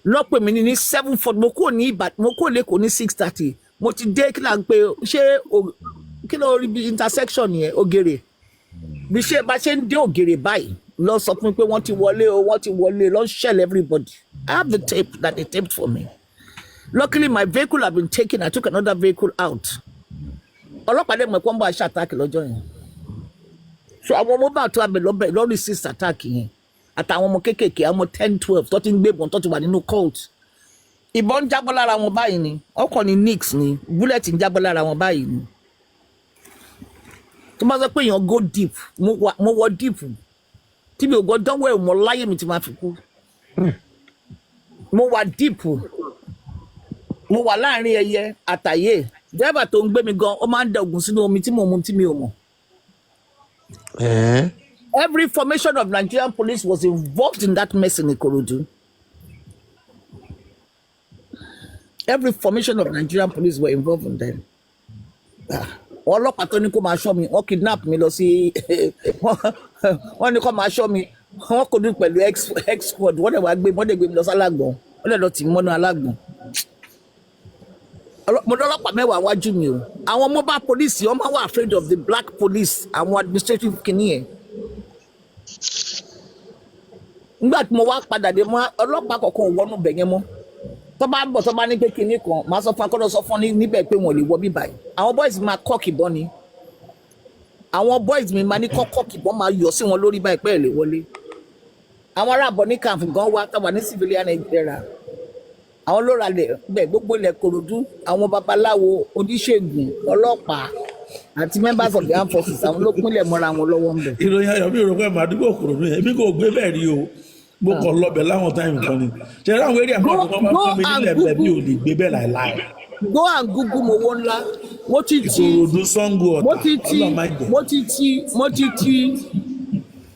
L: Lọ́pọ̀ mi ní 7:40 mo kúrò lẹ́kọ̀ọ́ ní 6:30 mo ti dé kí là ń pe ṣé kí ló rí bí intersection yẹn Ògèrè bí ṣe bá ṣe ń dé Ògèrè báyìí lọ sọ fún mi pé wọ́n ti wọlé lọ shell everybody. I have the tape that they taped for me. Luckily my vehicle had been taken. I took another vehicle out. Ọlọ́pàá dẹ̀ mọ̀ pé wọ́n bá ṣe attack lọ́jọ́ yẹn. So àwọn ọmọ bá tó abẹ lọ resist attack yẹn àtàwọn ọmọ kéékèèké àwọn 10-12 tó ti ń gbébọn tó ti wà nínú cult. Ìbọn ń jábọ́ lára wọn báyìí ni ọkọ̀ ni nix ni bullet ń jábọ́ lára wọn báyìí ni. Tó bá sọ pé èèyàn go deep mo wọ deep tí mi ò gbọ́ dánwò ẹ̀ mọ́ láyé mi ti máa fi kú. Mo wà deep mo wà láàrin ẹyẹ àtàyè dẹ́rẹ́bà tó ń gbé mi gan ó máa ń da oògùn sínú omi tí mo mu tí mi ò mọ̀. Every formation of Nigerian police was involved in that mess in Ikorodu. Every formation of Nigerian police were involved in them. Ọlọ́pàá tó ní kó máa ṣọ́ mi wọ́n kidnap mi lọ sí wọ́n ní kó máa ṣọ́ mi wọ́n kò ní pẹ̀lú x squad wọ́n dẹ̀ gbé mi lọ sí Alágbọ̀n wọ́n dẹ̀ lọ tì í mọ́nú Alágbọ̀n. Mo lọ́lọ́pàá mẹ́wàá wájú mi o àwọn mobile police wọ́n máa wà afraid of the black police àwọn administrative kìíní yẹn. Nígbà tí mo wá padà dé mọ́ ọlọ́pàá kọ̀ọ̀kan wọnú bẹ̀ yẹn mọ́ tó bá ń bọ̀ tó bá ní pé kinní kan máa sọ fún akọ́dọ̀ sọ fún níbẹ̀ pé wọ́n lè wọ bíbá yìí àwọn boys máa kọ́ọ̀kì bọ́ ni àwọn boys mi máa ní kọ́kọ́ kìbọn máa yọ sí wọn lórí báyìí pé ẹ̀ lè wọlé àwọn aráàbọ̀ ní kàǹfì gan wá táwa ní civilian Nigeria àwọn ló ra bẹ́ẹ̀ gbogbo ilẹ̀ Kòròdú àwọn babaláwo oníṣègùn ọlọ́pàá àti members of the armed forces àwọn ló pínlẹ̀ mọ́ra wọn lọ́wọ́ ń bẹ̀.
P: ìròyìn ayọ̀ mi ò rò pé màdúgbò Kòròdú yẹn èmi kò gbé bẹ́ẹ̀ rí o mo kàn lọbẹ̀ láwọn táìmù kan ni ṣe é ráwọn eré àmọ́ àti wọn bá fún mi nílẹ̀ bẹ́ẹ̀ mi ò lè gbé bẹ́ẹ̀ láìláì.
L: go and google mowó ńlá mo ti ti
P: Ìkòròdú Ṣàngó Ọ̀tà ọlọ́màjẹ.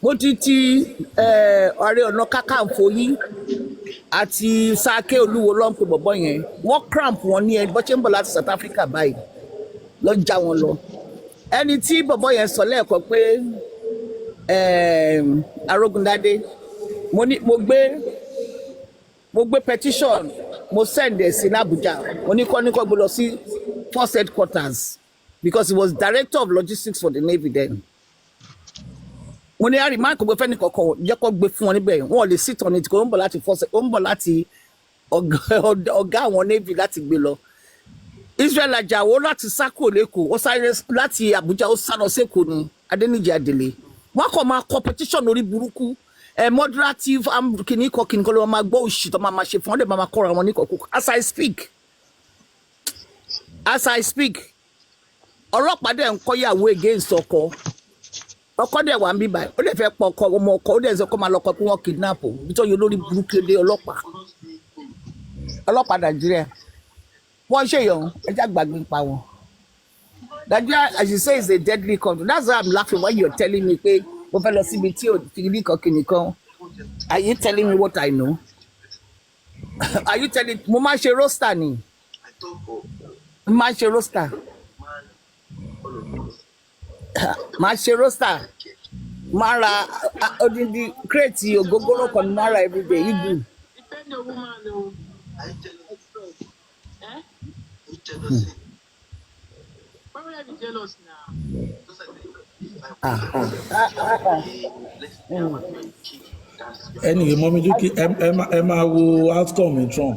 L: mo ti ti Ààrẹ Ọ̀nà Kakanfò yìí àti Sáké Olúwo lọ́npẹ̀ bọ̀bọ̀ yẹn wọ́n cramp wọn ní ẹni bọ́ ṣe ń bọ̀ láti South Africa báyìí lọ já wọn lọ ẹni tí bọ̀bọ̀ yẹn sọ lẹ́ẹ̀kan pé Arógundádé mo gbé petition mo send ẹ̀ sí l'Abuja mo ní kọ́ gbé lọ sí force headquarters because he was director of logistics for the Navy then mo ní àrí máàkì gbé fẹ́ni kọ̀ọ̀kan jẹ́ kó gbé fún wọn níbẹ̀ wọn ò lè sit on it kò ń bọ̀ láti force ó ń bọ̀ láti ọ̀gá àwọn Navy láti gbé lọ Israel Ajáò láti sákò lẹ́kọ̀ọ́ ó sáré láti Abuja ó sá lọ sẹ́kọ̀ọ́ ní Adéníjì Adélé wọ́n kàn máa competition lórí burúkú moderative kìnnìkan ló máa gbọ́ òṣì tó máa ṣe fún wọn lè máa kọ́ra wọn ní kọ̀ọ̀kọ̀ as I speak ọlọ́pàá dẹ̀ ń kọ́yàwó against ọkọ dẹ̀ wà ń bí báyìí ó lè fẹ́ pọ̀ ọkọ ọmọ ọkọ ó dẹ̀ sọ kó máa lọ́kọ pé wọ́n kidnap o nítorí olórí burúkú lé ọlọ́pàá Nàìjíríà wọ́n ṣèyàn ẹja gbàgbé pa wọn Nigeria as you say is a deadly country that's why I'm laughing when you're telling me pé mo fẹ́ lọ síbi tí ò fi ní kìnìkan are you telling me what I know are you telling mo máa ṣe roster ni máa ṣe roster máa ra odindi crate ògógóró kan ní máa ra everyday ibu.
P: Anyway mọ́mí dúkì ẹ máa wo outcome Trump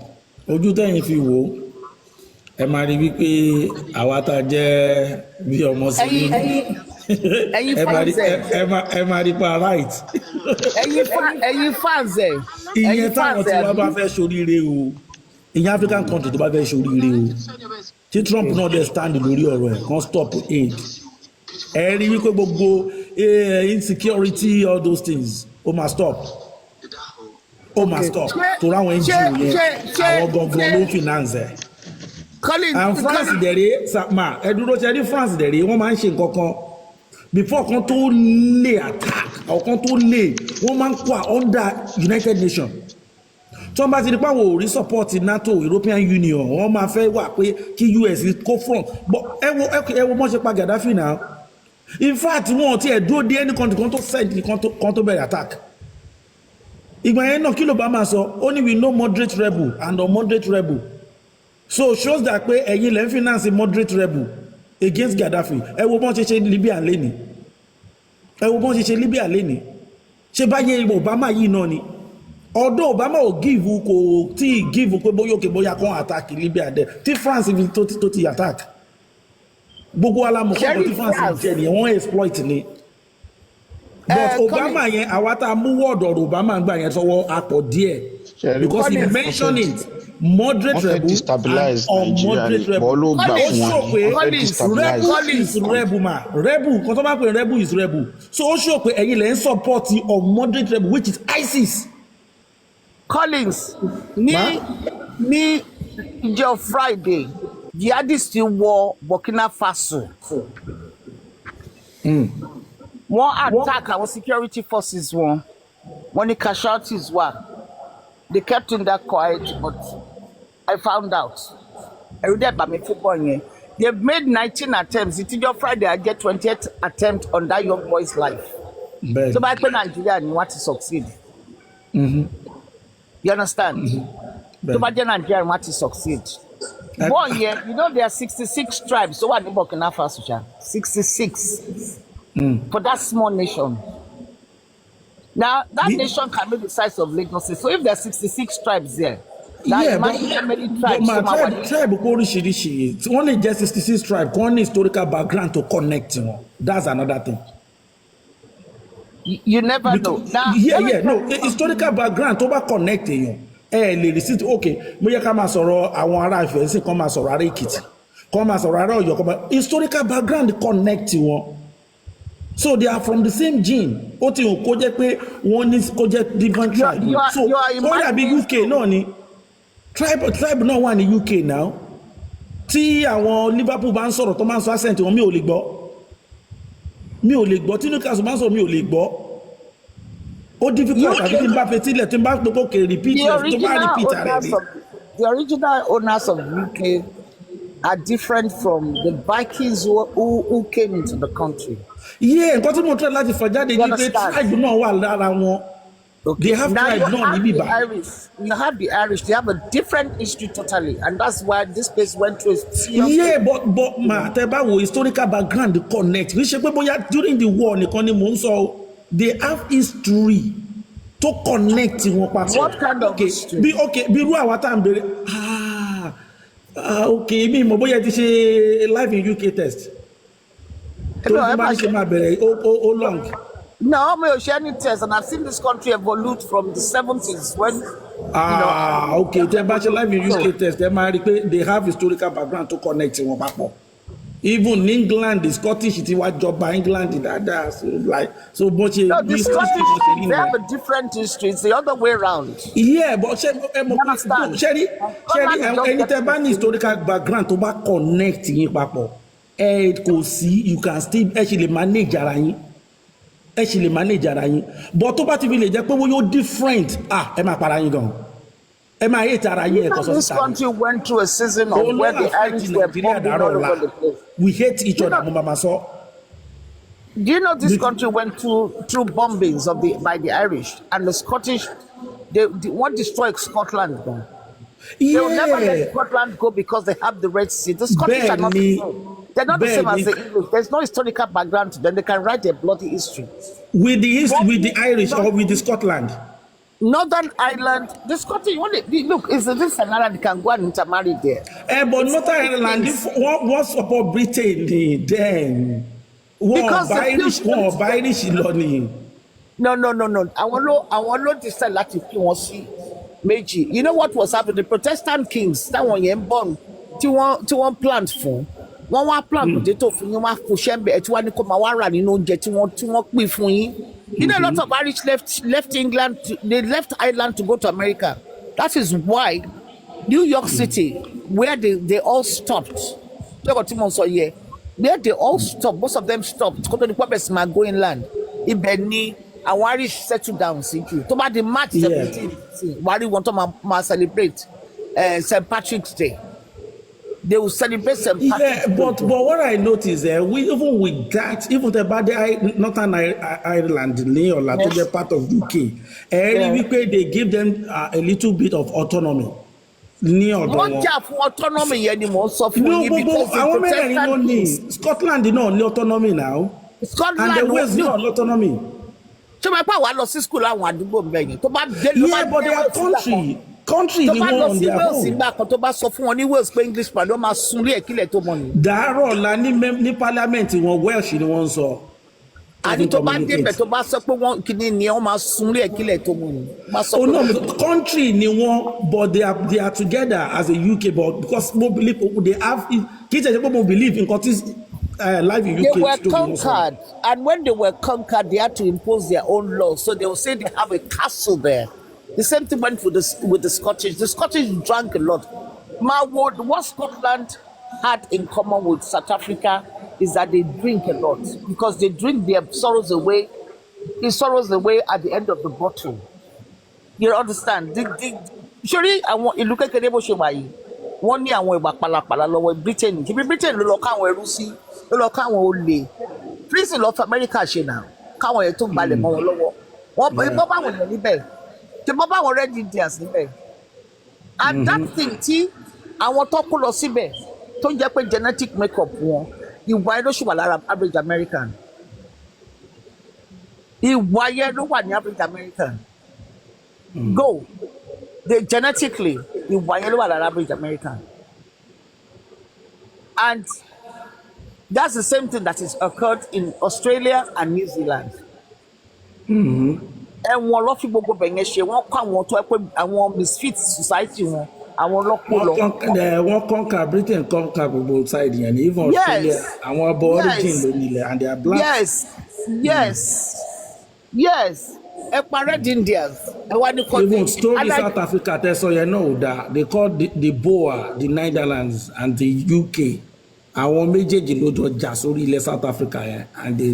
P: ojú tẹ̀yìn fi wò ó ẹ máa rí wípé àwa tá a jẹ́ bí ọmọ sí ní ẹ máa rí pa right.
L: ẹ̀yin fans ẹ̀.
P: ìyẹn táwọn tí wọ́n bá fẹ́ ṣoríire o ìyẹn African country tó bá fẹ́ ṣoríire o tí Trump náà dẹ̀ stand lórí ọ̀rọ̀ ẹ̀ kan stop aid ẹ rí wípé gbogbo insecurity all those things ó máa stop torí àwọn NGO yẹn àwọn gangan ló ń finance ẹ̀. and France dẹ̀rẹ̀ ma ẹ̀dúró ṣe rí France dẹ̀rẹ̀ wọ́n máa ń ṣe nǹkan kan before kan tó lè attack or kan tó lè wọ́n máa ń wà under United Nations tí wọ́n bá ti di pé àwọn ò rí support NATO European Union wọ́n máa fẹ́ wà pé kí US kó front but ẹ wo mọ́ ṣe pa Gaddafi náà in fact wọn ti ẹ̀ dúró dé any country kan tó send kan tó bẹ̀rẹ̀ attack ìgbà yẹn náà kí ló bá máa sọ ó ní we know moderate rebel and unmoderate rebel so shows that pé ẹ̀yin lẹ́ ń finance moderate rebel against Gaddafi ẹ wo bọ́n ṣe ṣe Libya lẹ́ni ṣe báyé Obama yìí náà ni ọdún Obama ò give kò tí ì give pé bóyá kan attack Libya dẹ tí France tó ti attack gbogbo alamọ̀kọ́ tí France jẹ́ nìyẹn wọ́n exploit ni but Obama yẹn àwa tá a mú wọ́ọ̀dọ̀ Obama gbà yẹn sọ́wọ́ apọ̀ díẹ̀ because he mentioned it moderate rebel and unmoderate rebel ó sọ pé rebel kan tó bá pè rebel is rebel so ó sọ pé ẹ̀yin lẹ́ ń support unmoderate rebel which is ISIS.
L: Collins ní ìjọ Friday jihadists wọ Burkina Faso wọ́n attack àwọn security forces wọ́n ní casualties wà they kept in that quiet but I found out ẹ̀rù dẹ̀ bà mí football yẹn they made 19 attempts ìtìjọ́ Friday I get 28th attempt on that young boy's life tó bá pẹ́ Nàìjíríà ni wọ́n ti succeed. You understand? tó bá jẹ́ Nàìjíríà ni wọ́n ti succeed. One year, you know there are 66 tribes so wà ní Burkina Faso 66 for that small nation. Now that nation can be the size of Lagos. So if there are 66 tribes there,
P: Yeah,
L: imagine how many
P: but
L: tribes
P: my
L: tó máa wà ní.
P: tribe kò oríṣiríṣi tí wọ́n lè jẹ́ 66 tribe kò ní historical background to connect wọn. That's another thing.
L: You never know. Now,
P: Historical background tó bá connect èèyàn lè receipt okay mo yẹ ká máa sọ̀rọ̀ àwọn ará Ifẹ̀ sí kan máa sọ̀rọ̀ ará Èkìtì kan máa sọ̀rọ̀ ará Ọ̀yọ́ kan máa historical background connect wọn. So they are from the same gene. Ó ti hàn kó jẹ́ pé wọ́n ní kó jẹ́ different tribe. So ó dàbí UK náà ni tribe náà wà ní UK now. Tí àwọn Liverpool bá ń sọ̀rọ̀ tó máa ń sọ accent wọn mi ò lè gbọ́ tí Newcastle bá ń sọ̀rọ̀ mi ò lè gbọ́. Ó difficult àti tí n bá fetí lẹ̀ tí n bá gbogbo kè repeat rẹ̀ tó bá repeat rẹ̀ rí.
L: The original owners of UK are different from the Vikings who came into the country.
P: Yeah, nǹkan tí mo try láti fọ jáde ní pé tribe náà wà lára wọn. They have tribe náà níbí bá.
L: You have the Irish, they have a different history totally, and that's why this place went through a serious.
P: Yeah, but ma tẹ́ bá wo historical background connect. Kì í ṣe pé bóyá during the war nìkan ni mò ń sọ. They have history to connect wọn papọ̀.
L: What kind of history?
P: Bí irú àwa tá à ń bèrè. Okay, mi mọ̀ bóyá ti ṣe live in UK test. No, long.
L: No, me share any test, and I've seen this country evolve from the 70s when.
P: Okay. They live in UK test. They have historical background to connect wọn papọ̀. Even in England, the Scottish ti wá jọba England so much.
L: No, the Scottish they have a different history. It's the other way around.
P: Yeah, but Sherry, anytime bá ní historical background tó bá connect yín papọ̀. Kò sí you can still actually manage ara yín but tó bá ti fi lè jẹ́ pé wọ́n yóò different ẹ máa para yín gan ẹ máa hate ara yín ẹ̀kọ́ sọ́sọ́.
L: This country went through a season of where the Irish were bombing all over the place.
P: We hate each other mo máa sọ.
L: Do you know this country went through bombings by the Irish and the Scottish? They want to destroy Scotland gan. They will never let Scotland go because they have the Red Sea. The Scottish are not the same. They're not the same as the English. There's no historical background to them. They can write their bloody history.
P: With the Irish or with the Scotland?
L: Northern Ireland, the Scottish, look, is this an island they can go and intermarry there?
P: But Northern Ireland, what support Britain then?
L: Because
P: Irish Loni.
L: No. I want to decide that if you want to see Meiji. You know what was happening? The Protestant kings, that one you born, to one plant for. One plant potato for you, one for shembe, et one come awara, you know, jet one pay for you. You know, a lot of Irish left England, they left Ireland to go to America. That is why New York City, where they all stopped, where they all stopped, most of them stopped. Go to the purpose go inland. Ibeni, and Irish settled down. See, to about the March 17th, Wari want to celebrate St. Patrick's Day. They will celebrate St. Patrick's Day.
P: But what I noticed even about the Northern Ireland, or the part of UK, they give them a little bit of autonomy.
L: Not just for autonomy anymore. So for
P: Scotland did not autonomy now.
L: Scotland
P: and the West not autonomy.
L: So my pa wa lọ sí school àwọn àdúgbò ńbẹ̀ tó bá dé
P: but they are country ni wọ́n on their own.
L: Ìgbà kan tó bá sọ fún wọn ní Wales pé English pàdé máa sun lé ẹ̀kílẹ̀ tó mọ̀ ni.
P: Dàárọ̀ la ní parliament wọn Welsh ni wọ́n sọ.
L: Àní tó bá débẹ̀ tó bá sọ pé wọ́n kìíní ni wọ́n máa sun lé ẹ̀kílẹ̀ tó mọ̀ ni.
P: Oh no, country ni wọ́n but they are together as a UK but because mo believe they have kì í ṣe pé mo believe in countries life in UK.
L: They were conquered and when they were conquered they had to impose their own laws so they will say they have a castle there. The same thing went with the Scottish. The Scottish drank a lot. What Scotland had in common with South Africa is that they drink a lot because they drink their sorrows away. It sorrows away at the end of the bottle. You understand? Surely, I want you look at the neighborhood. One year, I want to Britain. Britain, look how we're Lucy, look how we're only. Prison of America, she now. Can't wait to buy the more lower. What Baba will be the Baba already there's the and that thing, àwọn tó kó lọ síbẹ̀ tó ń jẹ́ pé genetic makeup wọn ìwà yẹn ló ṣì wà lára average American ìwà yẹn ló wà ní average American go they genetically ìwà yẹn ló wà lára average American, and that's the same thing that is occurred in Australia and New Zealand. Ẹ̀wọ̀n lọ fi gbogbo bẹ̀yẹn ṣe wọ́n kọ́ àwọn tó ẹ pé àwọn misfit society wọn àwọn ọlọ́pọ̀ lọ.
P: Wọ́n conquer Britain conquer gbogbo side yẹn even Australia àwọn ọba origin ló nílẹ̀ and they are black.
L: Yes. Ẹ pa Red Indians. Ẹ wá ní kọ́ńtì.
P: Even story South Africa tẹ́sán yẹn náà ò dáa. They call the Boer, the Netherlands and the UK. Àwọn méjèèjì ló jọ jà sórí ilẹ̀ South Africa yẹn and they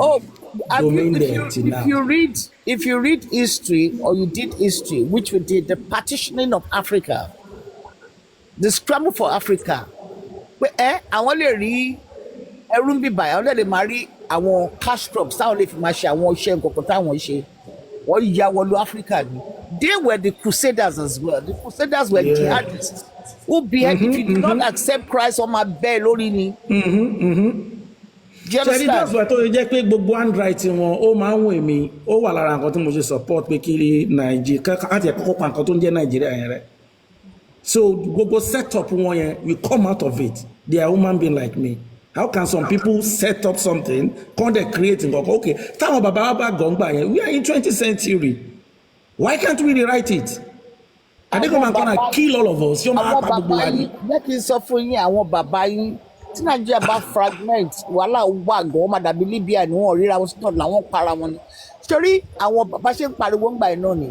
P: domain there till now.
L: If you read history or you did history, which we did, the partitioning of Africa, the scramble for Africa, pé àwọn lè rí ẹrú ń bíbà àwọn lè máa rí àwọn cash crops táwọn lè fi máa ṣe àwọn iṣẹ́ nǹkan táwọn ṣe. Wọ́n ya wọlé Africa ni. They were the Crusaders as well. The Crusaders were jihadists who behead if you did not accept Christ on my bed lórí ni.
P: Ṣé that's why tó ṣe jẹ́ pé gbogbo handwriting wọn ó máa ń wò mí ó wà lára nǹkan tí mo ṣe support pé kí Nàìjíríà àti ẹ̀kọ́ pa nǹkan tó ń jẹ́ Nàìjíríà yẹn rẹ̀. So gbogbo set up wọn yẹn we come out of it. They are human being like me. How can some people set up something, come they create nǹkan? Okay, táwọn bàbá wa bá gọ̀ǹgbà yẹn, we are in 20th century. Why can't we rewrite it? Are they going to kill all of us?
L: Àwọn bàbá yín, jẹ́ kí n sọ fún yín àwọn bàbá yín tí Nàìjíríà bá fragment wàhálà wà gan ọmọ dàbí Libya ni wọ́n ríra wọn sínú làwọn para wọn ni. Torí àwọn bàbá ṣe ń pariwo ńgbà yẹn náà ni.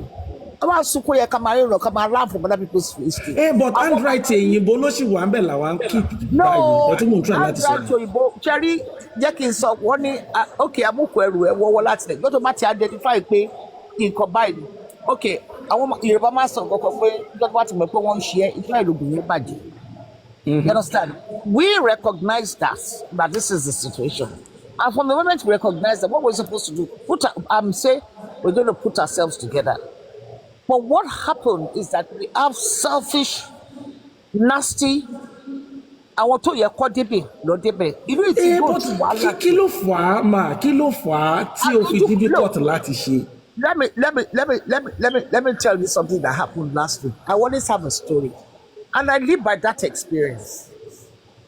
L: Wọ́n máa sunkún yẹ ká máa rí ìrọ̀ ká máa laugh for other people's history.
P: But handwriting òyìnbó ló ṣì wà ń bẹ̀ làwọn keep báyìí. Ọtí mò ń try láti sọ.
L: Handwriting òyìnbó ṣẹ́rí jẹ́ kí n sọ wọ́n ní okay amúkù ẹrù ẹ̀ wọ́wọ́ láti rẹ̀ gbọ́dọ̀ má ti identify pé nǹkan báyìí. Okay àwọn Yorùbá máa sọ nǹkan kan pé gbọ́dọ̀ bá ti mọ̀ pé wọ́n ń ṣe é ìtura ìlògùn yẹn bàjẹ́. You understand? We recognize that this is the situation. And from the moment we recognize that, what we're supposed to do, say we're going to put ourselves together. But what happened is that we have selfish, nasty, àwọn tó yẹ kọ́ débẹ̀ lọ débẹ̀. Irú ìtìgbò ti wà láti.
P: Kí ló fà á tí o fi difficult láti ṣe?
L: Let me tell you something that happened last week. I always have a story. And I live by that experience.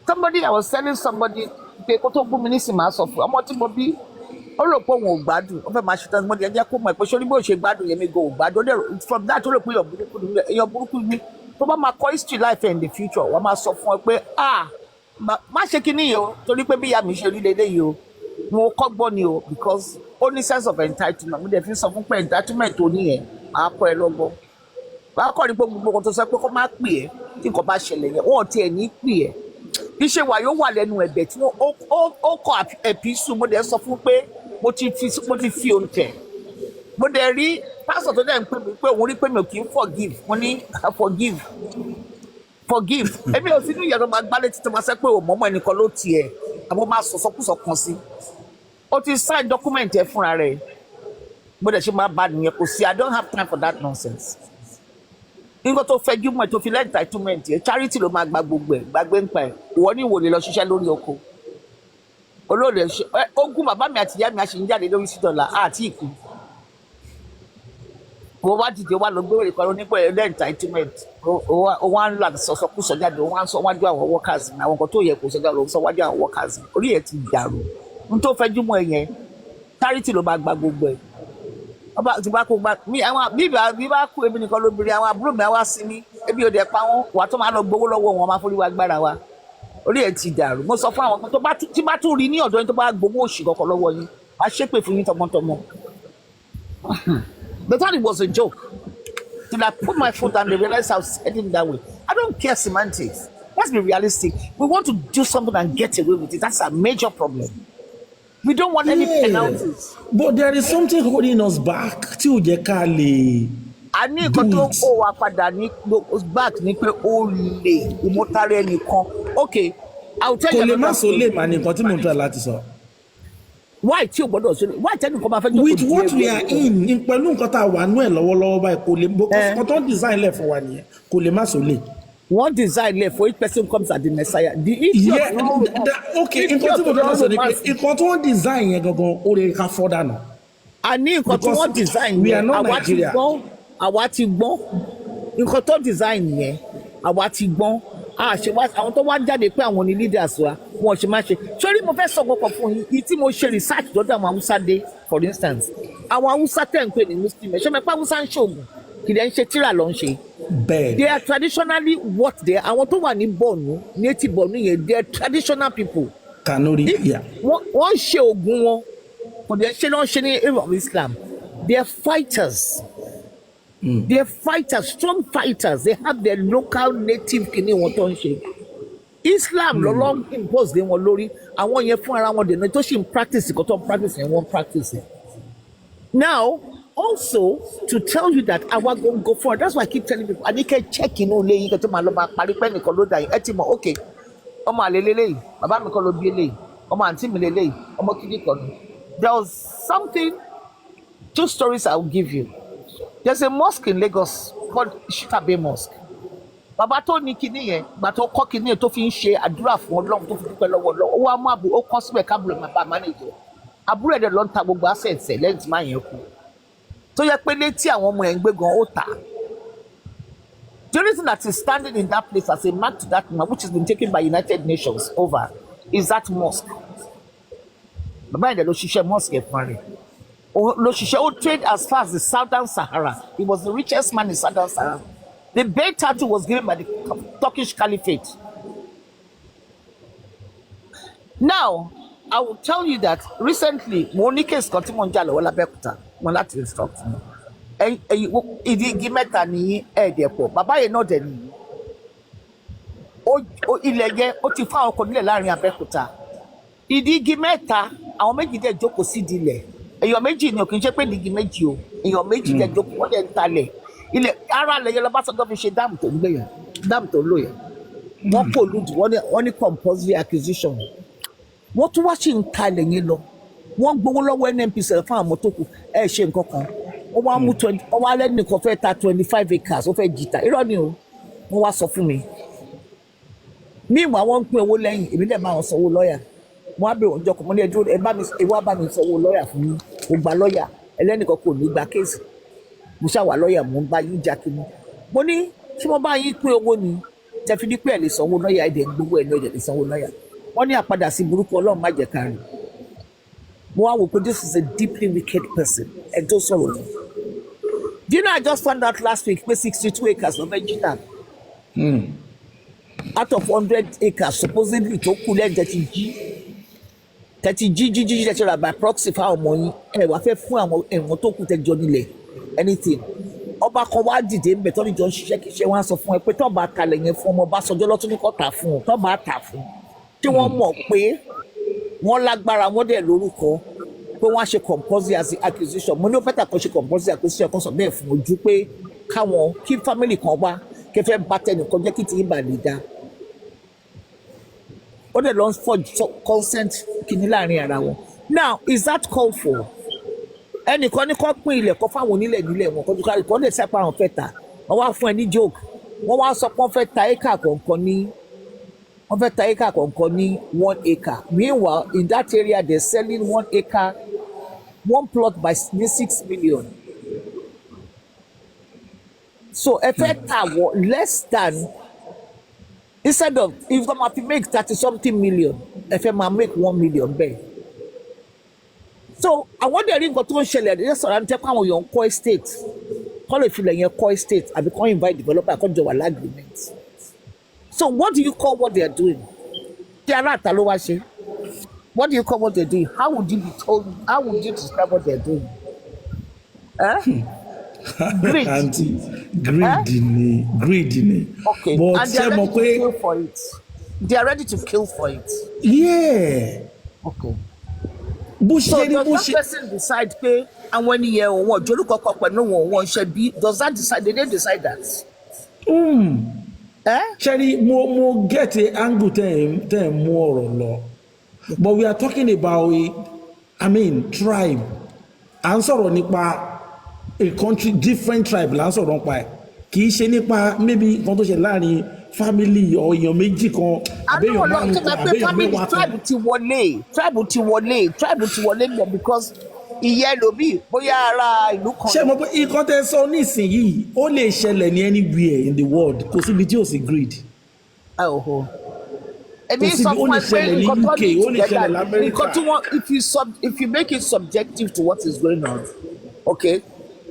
L: I was telling somebody, pé kó tó gún mi nísìnyí máa sọ fún ọmọ tí mo bí ó rò pé òun ò gbádùn ó fẹ́ máa ṣe tán mo jẹ́ kó mọ̀ pé ṣé oníbò ṣe gbádùn yẹn mi go ò gbádùn from that ó rò pé èèyàn burúkú mi tó bá máa kọ́ history life in the future wọ́n máa sọ fún ọ pé má ṣe kíní yìí o torí pé bí ìyá mi ṣe rí lédè yìí o mo kọ́gbọ́n ni o because ó ní sense of entitlement mo dẹ̀ fi sọ fún pé entitlement tó ní yẹn máa kọ́ ẹ lọ́gbọ́n báà kọ́ ni pé gbogbo kan tó sọ pé kó má pè ẹ́ tí nǹkan bá ṣẹlẹ̀ yẹn wọ́n tiẹ̀ ní pè ẹ́ iṣẹ́ wa yóò wà lẹ́nu ẹ̀bẹ̀ tí ó kọ ẹ̀písù mo dẹ̀ sọ fún pé mo ti fi oúnjẹ mo dẹ̀ rí pásítọ̀ tó dẹ̀ ń pè mí pé òun rí pé mi ò kì í forgive mo ní forgive èmi ò sí ní ìyàtọ̀ máa gbálẹ̀ títí máa sẹ́ pé ò mọ́mọ́ ẹnìkan ló tiẹ̀ àbọ̀ máa sọ̀sọ́kùsọ̀ kan sí ó ti sign document ẹ̀ fúnra rẹ̀ mo dẹ̀ ṣe máa bá nìyẹn kò sí I don't have time for that nonsense. Nǹkan tó fẹ́ jùmọ̀ tó fi lẹ́yìn entitlement yẹn charity ló máa gba gbogbo ẹ̀ gbàgbé ń pa ẹ̀ ìwọ ní ìwòlè lọ ṣiṣẹ́ lórí oko olóòlè ṣe ogún bàbá mi àti ìyá mi àṣì ń jáde lórí $6 àti ìkú wọ́n wá dìde wá lọ gbéwèrè kan nípa ẹ̀ lẹ́yìn entitlement wọ́n á ń là sọ̀sọ̀kúsọ̀ jáde wọ́n á ń sọ wájú àwọn workers àwọn nǹkan tó yẹ kó sọ́jà lọ sọ wájú àwọn workers orí ẹ̀ ti dàrú n tó fẹ́ jùmọ̀ ẹ̀ yẹn charity ló máa gba gbogbo ẹ̀ tí bá kó gba bí bá kú ebi nìkan lóbìnrin àwọn àbúrò mi wá sí mi ebi ò dẹ̀ pa wọn wà tó máa lọ gbowó lọ́wọ́ wọn máa forí wa gbára wa orí ẹ̀ ti dàrú mo sọ fún àwọn tí bá tún rí ní ọ̀dọ̀ yín tó bá gbowó òṣì kọ̀ọ̀kan lọ́wọ́ yín wá ṣépè fún yín tọmọtọmọ. They thought it was a joke till I put my foot down they realized I was heading that way. I don't care semantics, let's be realistic. We want to do something and get away with it. That's a major problem. We don't want any penalties.
P: But there is something holding us back. Tí ó jẹ́ ká lè.
L: A ní nǹkan tó kó wa padà ní back ní pé ó lè ìmọ̀tara ẹnìkan. Okay, I will tell you.
P: Kò lè má so lè mà ní nǹkan tí mo ń tọ́ láti sọ.
L: Why tí o gbọ́dọ̀ ṣe why tẹ́lẹ̀ nǹkan máa fẹ́ jókòó.
P: With what we are in pẹ̀lú nǹkan tá a wà nú ẹ̀ lọ́wọ́lọ́wọ́ báyìí kò lè nǹkan tó design lẹ̀ fún wa nìyẹn kò lè má so lè.
L: One design left for each person comes at the Messiah. The issue
P: okay, nǹkan tí mo fẹ́ sọ ni pé nǹkan tí wọ́n design yẹn gangan ó lè ká fọ́ dànù.
L: A ní nǹkan tí wọ́n design yẹn àwa ti gbọ́n nǹkan tó design yẹn àwa ti gbọ́n àwọn tó wá jáde pé àwọn ni leaders wa wọn ṣe máa ṣe sórí mo fẹ́ sọ gbọ́pọ̀ fún yín tí mo ṣe research lọ́dọ̀ àwọn haúsá dé for instance àwọn haúsá tẹ̀ ń pè ní muslim ṣé mẹ́pà haúsá ń ṣoògùn kì í ṣe tíra ló ń ṣe.
P: bẹ́ẹ̀
L: they are traditionally what they are àwọn tó wà ní Borno native Borno yẹn they are traditional people.
P: Kanuri yeah.
L: wọ́n ṣe oògùn wọn kò dẹ̀ ṣe lọ́n ṣe ní area of Islam they are fighters. They are fighters, strong fighters. They have their local native kini wọn tó ń ṣe. Islam lọ́lọ́ impose lé wọn lórí. Àwọn yẹn fún ara wọn dènà tó ṣì ń practice kò tó ń practice yẹn wọ́n practice it. Now, also to tell you that àwa go forward, that's why I keep telling people, I need to check inú ilé yìí kí ẹ tó máa lọ máa parí pẹ́ nìkan ló dà yín. Ẹ ti mọ̀, okay, ọmọ àlè lélẹ́yìí, bàbá mi kọ́ ló bí eléyìí, ọmọ àǹtí mi lélẹ́yìí, ọmọ kìíní kan ni. There was something, 2 stories I will give you. There's a mosque in Lagos called Shitabe Mosque. Bàbá tó ní kinní yẹn, gbà tó kọ́ kinní yẹn tó fi ń ṣe àdúrà fún Ọlọ́run tó fi dúpẹ́ lọ́wọ́ Ọlọ́run. Ó wá mú àbúrò, ó kọ́ síbẹ̀ kábùrò máa bá manager. Àbúrò ẹ̀dẹ̀ ló ń ta gbogbo assets ẹ̀ lẹ́yìn tí máa yẹn kú. Tó yẹ pé létí àwọn ọmọ ẹ̀ ń gbé gan ó tà. The reason that is standing in that place as a mark to that man, which has been taken by United Nations over, is that mosque. Bàbá ẹ̀dẹ̀ ló ṣiṣẹ́ mosque ẹ̀ fún rẹ̀. Loshisho trade as far as the Southern Sahara. He was the richest man in Southern Sahara. The Bay tattoo was given by the Turkish Caliphate. Now, I will tell you that recently, Monique is continuing to wala bekuta. Mo láti instruct me. Igi mẹ́ta ni ẹ̀ẹ́dẹ̀pọ̀. Bàbá yẹn náà dẹ̀ ni. Ilẹ̀ yẹn ó ti fún àwọn ọkọ̀ nílẹ̀ láàrin Abẹ́òkúta. Igi mẹ́ta, àwọn méjì dẹ̀ jókòó sí ìdílẹ̀. Èèyàn méjì ni ò kì í ṣe pé dìgì méjì o èèyàn méjì lẹ jókòó wọ́n dẹ̀ ń talẹ̀ ilẹ̀ ara lẹ̀ yẹn lọ́bàṣọ́jọ́ fi ṣe dáàmù tó ń gbé yẹn dáàmù tó ń lò yẹn wọ́n pollute wọ́n ní compulsory acquisition wọ́n tún wá sí ń talẹ̀ yẹn lọ wọ́n gbowó lọ́wọ́ NNPC fún àwọn tó kù ẹ̀ ṣe nǹkan kan wọ́n wá mú 20 wọ́n wá lẹ́nìkan fẹ́ ta 25 acres ó fẹ́ jìtà irọ́ ni o wọ́n wá sọ fún mi mímọ́ àwọn ń pín owó lẹ́yìn èmi dẹ̀ máa ń sanwó lọ́ọ̀yà mo á bèrè ọjọ́ kan mo ní ẹjọ́ ẹ wá bá mi sanwó lọ́ọ̀yà fún mi mo gba lọ́ọ̀yà ẹlẹ́nìkan kò ní gba kéèsì mo ṣàwà lọ́ọ̀yà mo ń bá yín jà kí ni mo ní tí mo bá yín pín owó ni tẹ fi ní pé ẹ lè sanwó lọ́ọ̀yà ẹ̀dẹ̀ gbogbo ẹ̀ ní ọ̀dẹ̀ lè sanwó lọ́ọ̀yà wọ́n ní àpadà sí burúkú Ọlọ́run má jẹ́ ká rìn mo wá wò pé this is a deeply wicked person ẹ̀ tó sọ̀rọ̀ lọ. Do you know I just found out last week pé 62 acres ló fẹ́ jí tà out of 100 acres supposedly tó kú lẹ́jẹ̀ ti jí tẹ̀tí rà by proxy fáwọn ọmọ yín ẹ̀ wá fẹ́ fún àwọn ẹ̀wọ̀n tó kù tẹ́jọ́ nílẹ̀ anything ọba kan wá dìde ńbẹ tó ní jọ ń ṣiṣẹ́ kí iṣẹ́ wọn á sọ fún ẹ pé tọ́ba kalẹ̀ yẹn fún ọmọ Ọbásanjọ́ lọ́tún ní kọ́ tà fún un tọ́ba tà fún un tí wọ́n mọ̀ pé wọ́n lágbára wọ́n dẹ̀ lórúkọ pé wọ́n á ṣe compulsory acquisition mo ní ó fẹ́tà kan ṣe compulsory acquisition kan sọ bẹ́ẹ̀ fún ojú pé káwọn kí family kan wá kẹfẹ́ bá tẹnìkan jẹ́ kí tìyín bà lè dá ó dẹ̀ lọ forge consent kìíní láàrin ara wọn now is that called for ẹnìkan ní kọ́ pín ilẹ̀ kọ́ fáwọn onílẹ̀ nílẹ̀ wọn kọ́ dúkàrí kọ́ lè sápá àwọn fẹ́ ta wọ́n wá fún ẹ ní joke wọ́n wá sọ pé wọ́n fẹ́ ta éka kọ̀ọ̀kan ní 1 acre meanwhile in that area they're selling 1 acre 1 plot by 6 million so ẹ fẹ́ ta wọ less than instead of if wọ́n máa fi make 30-something million ẹ fẹ́ máa make 1 million bẹ́ẹ̀. So àwọn dẹ̀ rí nǹkan tó ń ṣẹlẹ̀ ẹ̀dẹ̀ sọ̀rọ̀ àti ẹ̀kọ́ àwọn èèyàn kọ́ estate kọ́ lè filẹ̀ yẹn kọ́ estate àbí kọ́ invite developer kọ́ jọ wà lágreement. So what do you call what they are doing? Ṣé aláàtà ló wá ṣe? What do you call what they are doing? How would you describe what they are doing? Greed.
P: Greed ni.
L: Okay,
P: but
L: and they are ready to kill for it. They are ready to kill for it.
P: Yeah.
L: Okay.
P: So
L: does that person decide pé àwọn ènìyàn òun òjòlú kọ̀ọ̀kan pẹ̀lú wọn ṣe bí does that decide they didn't decide that.
P: Ṣẹ́ni mo get a angle tẹ́ ẹ̀ mú ọ̀rọ̀ lọ but we are talking about tribe à ń sọ̀rọ̀ nípa a country different tribe là ń sọ̀rọ̀ nípa ẹ̀ kì í ṣe nípa maybe nǹkan tó ṣe láàrin family or èèyàn méjì kan àbẹ́yàn márùn kan àbẹ́yàn mẹ́wàá kan.
L: tribe ti wọlé mi because ìyẹn lòmíì bóyá ara ìlú kan.
P: ṣé mo pé nǹkan tẹ́ sọ nísìnyìí ó lè ṣẹlẹ̀ ní anywhere in the world kò síbi tí ò sí greed.
L: èmi sọ fún ẹ pé nǹkan tó ní
P: together
L: nǹkan tí wọ́n if you make it subjective to what is going on okay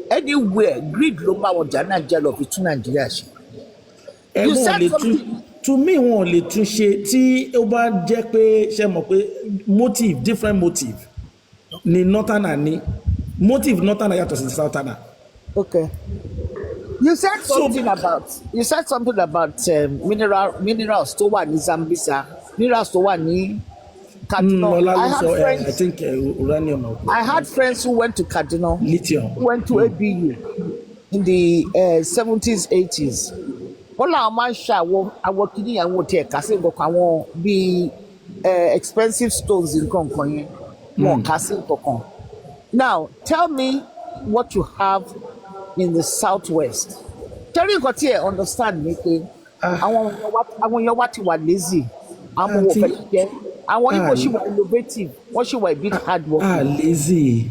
L: anywhere greed ló bá wọn jà Nàìjíríà lọ fi tún Nàìjíríà ṣe. You said something.
P: To me wọn ò lè tún ṣe tí ó bá jẹ́ pé ṣe mọ̀ pé motive different motive ni northerner ni motive northerner yàtọ̀ sí southerner.
L: Okay. You said something about minerals tó wà ní Zambia, minerals tó wà ní Kaduna.
P: I think uranium.
L: I had friends who went to Kaduna.
P: Lithium.
L: Went to ABU in the 70s, 80s. Wọ́n làwọn máa ń ṣe àwọn kìíní àwọn tí ẹ̀ka sí nǹkan àwọn bíi expensive stones nǹkan kan yẹn wọ́n kà sí nǹkan kan. Now tell me what you have in the southwest. Tẹ́lẹ̀ nǹkan tí ẹ understand ni pé àwọn èèyàn wá ti wà lazy àwọn ọmọ òfin jẹ́ àwọn Igbo ṣì wà innovative wọ́n ṣì wà a bit hard working.
P: Lazy.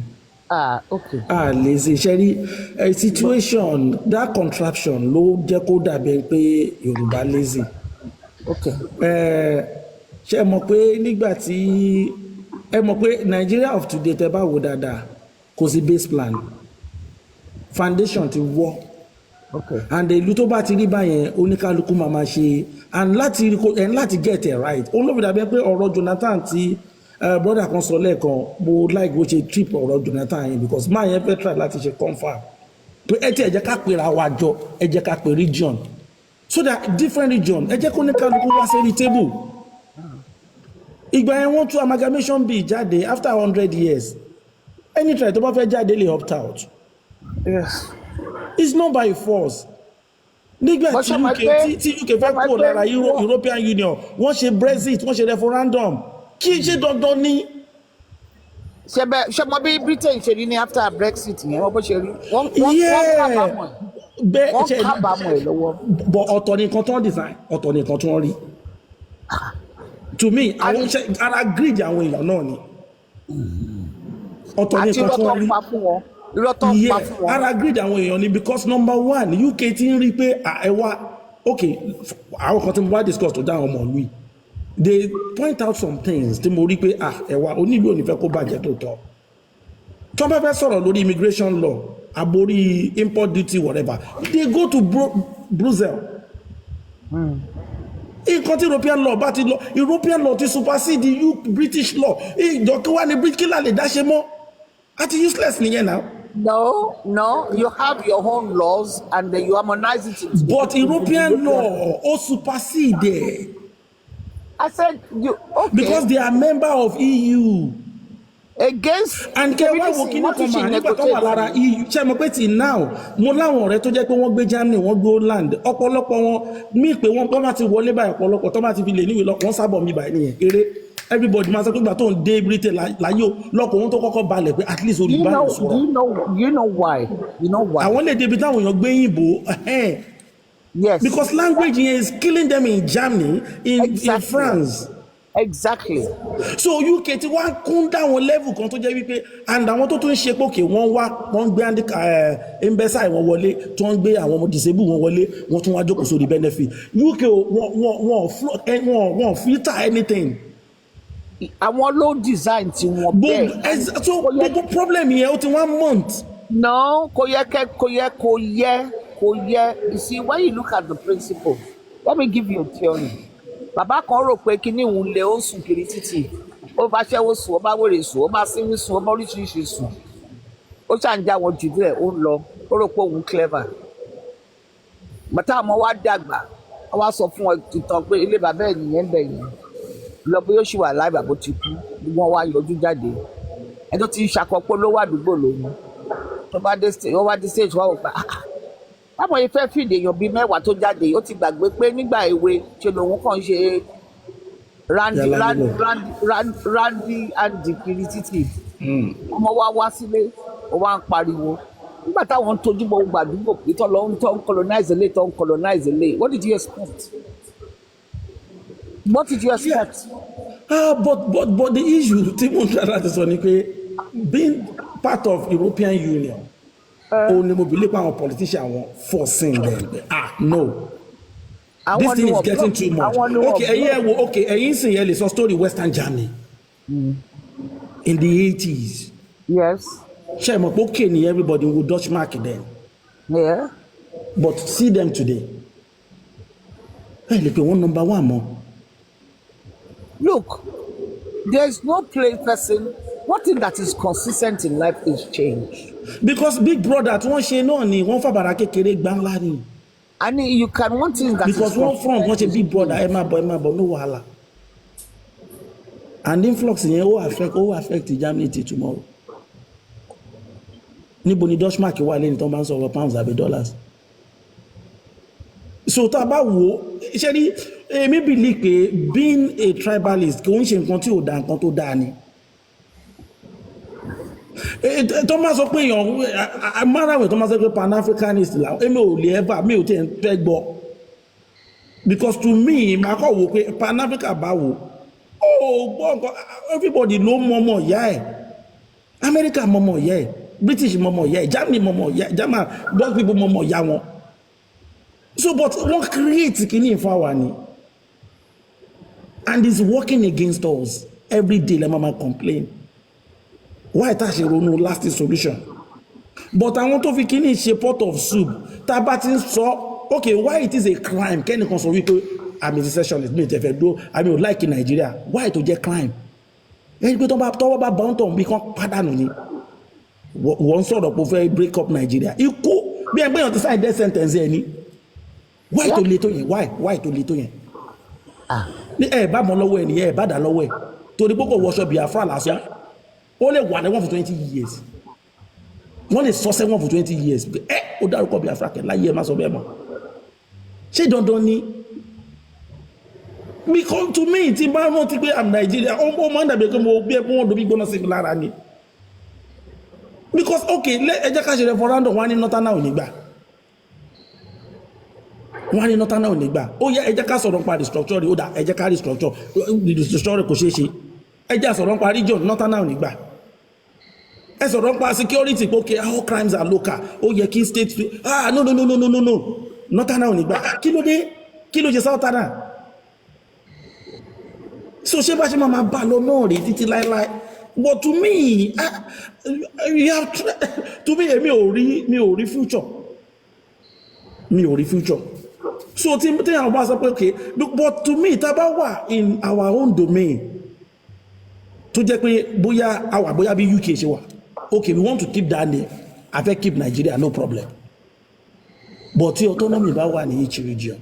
L: Okay.
P: Lazy ṣẹ́rí situation that contraption ló jẹ́ kó dàbẹ̀ pé Yorùbá lazy.
L: Okay.
P: Ṣé ẹ mọ̀ pé nígbà tí ẹ mọ̀ pé Nigeria of today tẹ́ bá wò dáadáa kò sí base plan foundation ti wọ́.
L: Okay.
P: And ìlú tó bá ti rí báyẹn oníkálukú máa ma ṣe and láti get it right olóbi dàbí pé ọ̀rọ̀ Jonathan ti brother kan sọ lẹ́ẹ̀kan mo like bó ṣe trip ọ̀rọ̀ Jonathan yẹn because máa yẹn fẹ́ try láti ṣe confam pé ẹ jẹ́ ká pera wa jọ ẹ jẹ́ ká pe region so that different region ẹ jẹ́ kó oníkálukú wá sí table ìgbà yẹn wọ́n tún amalgamation bill jáde after 100 years any try tó bá fẹ́ jáde lè opt out.
L: Yes.
P: It's not by force. Nígbà tí UK fẹ́ kúrò lára European Union wọ́n ṣe Brexit wọ́n ṣe referendum kí ṣe dandan ní.
L: ṣe mọ bí Britain ṣe rí ní after Brexit yẹn wọ́n bó ṣe rí wọ́n kábàámọ̀ ẹ̀ lọ́wọ́.
P: But ọ̀tọ̀ nìkan tó ń design ọ̀tọ̀ nìkan tó ń rí. To me ara greed àwọn èèyàn náà ni. Ọ̀tọ̀ nìkan tó ń rí. Ara greed àwọn èèyàn ni because number one UK ti ń rí pé ẹwà okay àwọn kan tí mo bá discuss tó dá àwọn ọmọ ìlú yìí they point out some things tí mo rí pé ẹwà onílù onífẹ́ kó bàjẹ́ tó tọ́ tí wọ́n bá fẹ́ sọ̀rọ̀ lórí immigration law àborí import duty whatever they go to Brussels. Nǹkan tí European law bá ti lọ European law ti supersede British law ìjọ kí wá ní British law lè dá ṣe mọ́ àti useless nìyẹn náà.
L: No, you have your own laws and then you harmonize it.
P: But European law also supersede.
L: I said okay.
P: Because they are member of EU.
L: Against
P: and kẹwàá wo kíní kan máa nígbà tó wà lára EU ṣe mo pé tí now mo láwọn ọ̀rẹ́ tó jẹ́ pé wọ́n gbé Germany wọ́n gbé Holland ọ̀pọ̀lọpọ̀ wọn mí pé wọ́n bá ti wọlé báyìí ọ̀pọ̀lọpọ̀ tó bá ti fi lè níwèé lọ́kàn sábọ̀ mi báyìí nìyẹn eré everybody máa sọ pé ìgbà tó ń dé Britain láyé o lọ́kùnrin tó kọ́kọ́ balẹ̀ pé at least olùbá lè sọ̀rọ̀.
L: You know why?
P: Àwọn lè débi táwọn èèyàn gbé yìnbó.
L: Yes.
P: Because language is killing them in Germany, in France.
L: Exactly.
P: So UK ti wá kún dáwọn level kan tó jẹ́ wípé and àwọn tó tún ṣe pòkè wọ́n gbé ẹ̀ńbẹ́sà wọn wọlé tó ń gbé àwọn ọmọ disable wọn wọlé wọ́n tún wá jókòó sórí benefit. UK wọ́n filter anything.
L: Àwọn ló design tí wọ́n bẹ́ẹ̀.
P: So gbogbo problem yẹn ó ti 1 month.
L: No, kò yẹ. You see, when you look at the principle, let me give you a theory. Bàbá kan rò pé kíní òun lè ó sùn kiri títì ó bá ṣẹ́wó sùn ó bá wèrè sùn ó bá síwí sùn ó bá oríṣiríṣi sùn ó ṣàǹjà wọn jù díẹ̀ ó ń lọ ó rò pé òun clever. Bàtà àmọ́ wá dàgbà wọ́n wá sọ fún ọ ìtàn pé ilé bàbá ẹ̀ nìyẹn ń bẹ̀ yẹn lọ bí ó ṣì wà láì bàbá ti kú wọ́n wá yọjú jáde ẹni tó ti ṣàkọpọ̀ ló wà àdúgbò lòun tó bá dé stage wọ́n wá dé stage wọ́n wò pé báwọn yìí fẹ́ fìdí èèyàn bíi 10 tó jáde ó ti gbàgbé pé nígbà èwe ṣe lòun kàn ṣe randi andi kiri títì ọmọ wa sílé ó wá ń pariwo nígbà táwọn ń tojú bọ gbàdúgbò pé tó ń colonize ilé what did you expect? But the
P: issue tí mo ń try láti sọ ni pé part of European Union. Only mo believe our politicians want forcing them. No. This thing is getting too much. Okay, ẹ̀yin sìn yẹn lè sọ story Western Germany in the 80s.
L: Yes.
P: Ṣé mo pé okay ni everybody will Dutch mark then.
L: Yeah.
P: But see them today. Ẹ lè pè wọ́n number one mọ́.
L: Look, there is no person. One thing that is consistent in life is change.
P: Because Big Brother tí wọ́n ṣe náà ni wọ́n fàbàrà kékeré gbáńlá ni.
L: And you can one thing that
P: because
L: is
P: one front wọ́n ṣe Big Brother ẹ máa bọ̀ no wahala. And influx yẹn ó affect Germany till tomorrow. Níbo ni Dutch mark wà lẹ́ni tó bá ń sọ̀rọ̀ pounds àbí dollars. So tá a bá wò ṣe ni èmi believe pé being a tribalist kò ń ṣe nǹkan tí ò da nǹkan tó dáa ni. Tó máa sọ pé èèyàn amárawẹ̀ tó máa sọ pé pan-Africanist làwọn èmi ò lè ever mi ò tí ẹ̀ fẹ́ gbọ́ because to me màá kọ̀ wò pé pan-Africa bá wò ó gbọ́ nǹkan everybody ló mọ̀mọ́ ìyá ẹ̀ America mọ̀mọ́ ìyá ẹ̀ British mọ̀mọ́ ìyá ẹ̀ Germany mọ̀mọ́ ìyá ẹ̀ German black people mọ̀mọ́ ìyá wọn so but wọ́n create kìíní ìfáwà ni and it's working against us every day lẹ́ẹ̀ máa complain. Why tá ṣe ronú lasting solution but àwọn tó fi kíní ṣe pot of soup tá a bá ti ń sọ okay why it is a crime kẹ́nìkan sọ wípé àmì secessionist mi ìtẹ̀fẹ̀ dó àmì ò like Nigeria why tó jẹ́ crime ẹni pé tọ́wọ́ bá bá ń tọ̀ bí kan pàdánù ni wọ́n sọ̀rọ̀ pé ó fẹ́ break up Nigeria ikú bí ẹgbẹ́ yàn ti sign death sentence ẹ ní why tó le tó yẹn why tó le tó yẹn ẹ bá mọ lọ́wọ́ ẹ nìyẹn ẹ bá dà lọ́wọ́ ẹ torí pé kò wọṣọ Biafra lásán ó lè wà lẹ́wọ̀n for 20 years wọ́n lè sọ sẹ́wọ̀n for 20 years ó dárúkọ Biafra kẹ̀ láyé ẹ má sọ bẹ́ẹ̀ mọ́ ṣé dandan ni because to me tí bá rántí pé I'm Nigeria ó máa ń dàbí pé mo bí ẹ pé wọ́n dobi gbóná sí mi lára ni because okay ẹ jẹ́ ká ṣe referendum wọ́n á ní northern ò ní gbà wọ́n á ní northern ò ní gbà ó yẹ ẹ jẹ́ ká sọ̀rọ̀ nípa restructure ó dà ẹ jẹ́ ká restructure kò ṣeé ṣe ẹ jẹ́ sọ̀rọ̀ nípa region northern ò ní gbà ẹ sọ̀rọ̀ nípa security pé okay all crimes are local ó yẹ kí state no northern ò ní gbà kí ló ṣe southern so ṣé bá ṣe máa bá lọ náà rí títí láéláé but to me to me mi ò rí future so tí àwọn bá sọ pé okay but to me tá a bá wà in our own domain tó jẹ́ pé bóyá bí UK ṣe wà okay we want to keep that name I fẹ́ keep Nigeria no problem but tí autonomy bá wà ní each region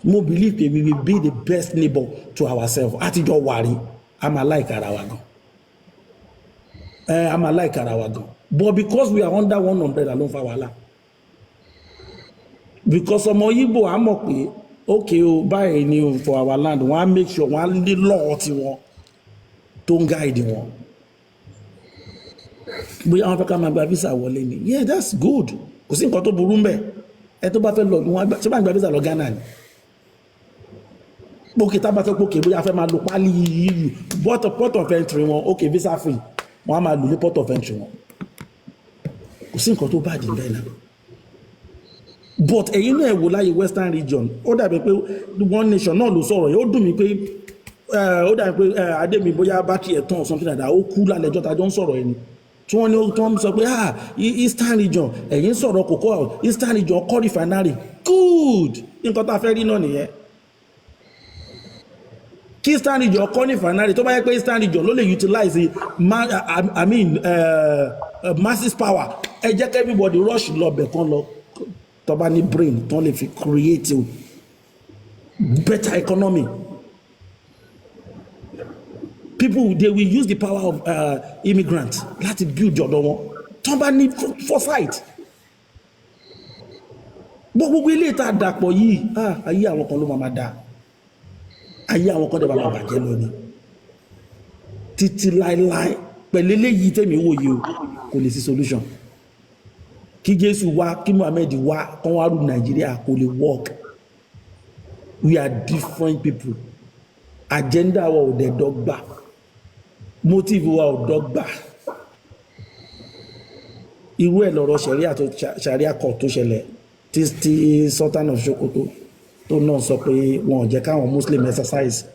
P: mo believe pé we will be the best neighbor to ourselves àtijọ́ wàrí a máa like ara wa gan but because we are under one umbrella ló ń fa wàhálà because ọmọ Igbo á mọ̀ pé okay o báyìí ni for our land wọ́n á make sure wọ́n á ní law tiwọn tó ń guide wọn bóyá wọn fẹ́ ká máa gba visa wọlé ni yeah that's good kò sí nǹkan tó burú mbẹ̀ ẹ tó bá fẹ́ lọ wọn ṣé máa gba visa lọ Ghana ni pókè tábà tó pókè bóyá fẹ́ máa lo pálí yíyù port of entry wọn okay visa free wọn á máa lò ní port of entry wọn kò sí nǹkan tó bá dì bẹ́ẹ̀ náà but ẹ̀yin náà wò láyé western region ó dàbí pé one nation náà ló sọ̀rọ̀ yìí ó dùn mí pé ó dàbí pé adémi bóyá bátìrì ẹ̀ tán or something like that ó kú lálẹ́jọ́ tá a jọ ń sọ̀rọ̀ ẹni tí wọ́n ní tí wọ́n sọ pé eastern region ẹ̀yin sọ̀rọ̀ cocoa eastern region kọ́ refinery good nǹkan tá a fẹ́ rí náà nìyẹn kí eastern region kọ́ refinery tó bá yẹ pé eastern region ló lè utilize masses power ẹ jẹ́ kí everybody rush lọ bẹ̀ kan lọ tó bá ní brain tó lè fi create better economy. People they will use the power of immigrants láti build ọ̀dọ̀ wọn tó bá ní foresight gbogbo ilé ìta dàpọ̀ yìí ayé àwọn kan ló máa dá ayé àwọn kan dẹ̀ máa bàjẹ́ lónìí títí láéláé pẹ̀lú eléyìí tẹ̀mí wòye o kò lè sí solution kí Jésù wá kí Muhammad wá kán wá rú Nàìjíríà kò lè work we are different people agenda wa ò dẹ̀ dọ́gba motive wa ò dọ́gba irú ẹ̀ lọ́rọ̀ sharia court tó ṣẹlẹ̀ tí Sultan of Sokoto tó náà sọ pé wọn ò jẹ́ káwọn Muslim exercise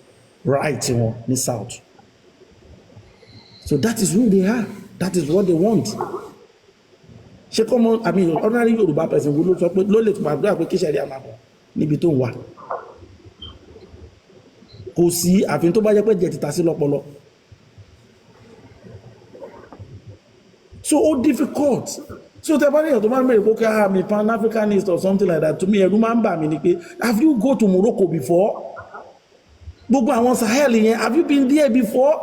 P: right wọn ní South. So that is who they are. That is what they want. Ṣé common, I mean, ordinary Yorùbá person wo ló sọ pé ló lè gbàdúrà pé kí sharia máa bọ̀ níbi tó ń wà? Kò sí àfihàn tó bá jẹ́ pé jẹ́ ti ta sí lọ́pọlọ. So all difficult. So tẹ́ bá ní èèyàn tó máa ń bẹ̀rẹ̀ pé okay, I'm a Pan-Africanist or something like that. To me, ẹ̀rù máa ń bà mí ni pé have you go to Morocco before? Gbogbo àwọn Sahel yẹn, have you been there before?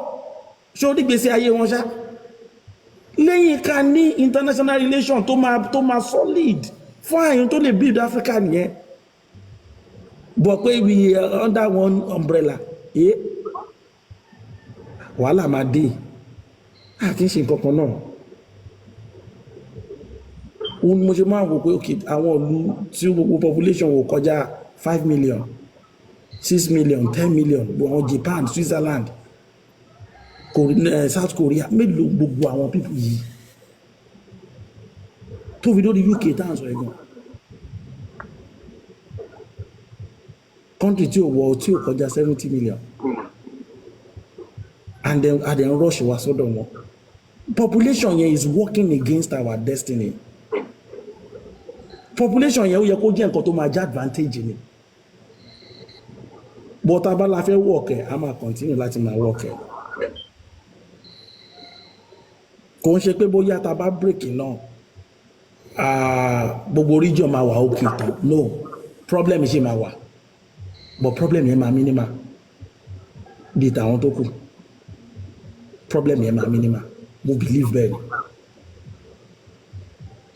P: Ṣé o ní gbèsè ayé wọn ṣá? Lẹ́yìn ká ní international relation tó máa solid fún àyàn tó lè build Africa nìyẹn. But pé we are under one umbrella. Wàhálà máa dé. Kì í ṣe nǹkan kan náà. Mo ṣe máa wò pé okay, àwọn ìlú tí gbogbo population wò kọjá 5 million, 6 million, 10 million, àwọn Japan, Switzerland, South Korea, mélòó gbogbo àwọn people yìí tó fi dórí UK tán sọ ẹ̀gbọ́n country tí ò kọjá 70 million and then rush wá sọ́dọ̀ wọn. Population yẹn is working against our destiny. Population yẹn ó yẹ kó jẹ́ nǹkan tó máa jẹ́ advantage ni, but abala fẹ́ work ẹ̀ a máa continue láti máa work ẹ̀. Kò ń ṣe pé bóyá ta bá break náà gbogbo region máa wà okay tán, no, problem ṣe máa wà, but problem yẹn máa minimal bí tàwọn tó kù, problem yẹn máa minimal, mo believe bẹ́ẹ̀ ni.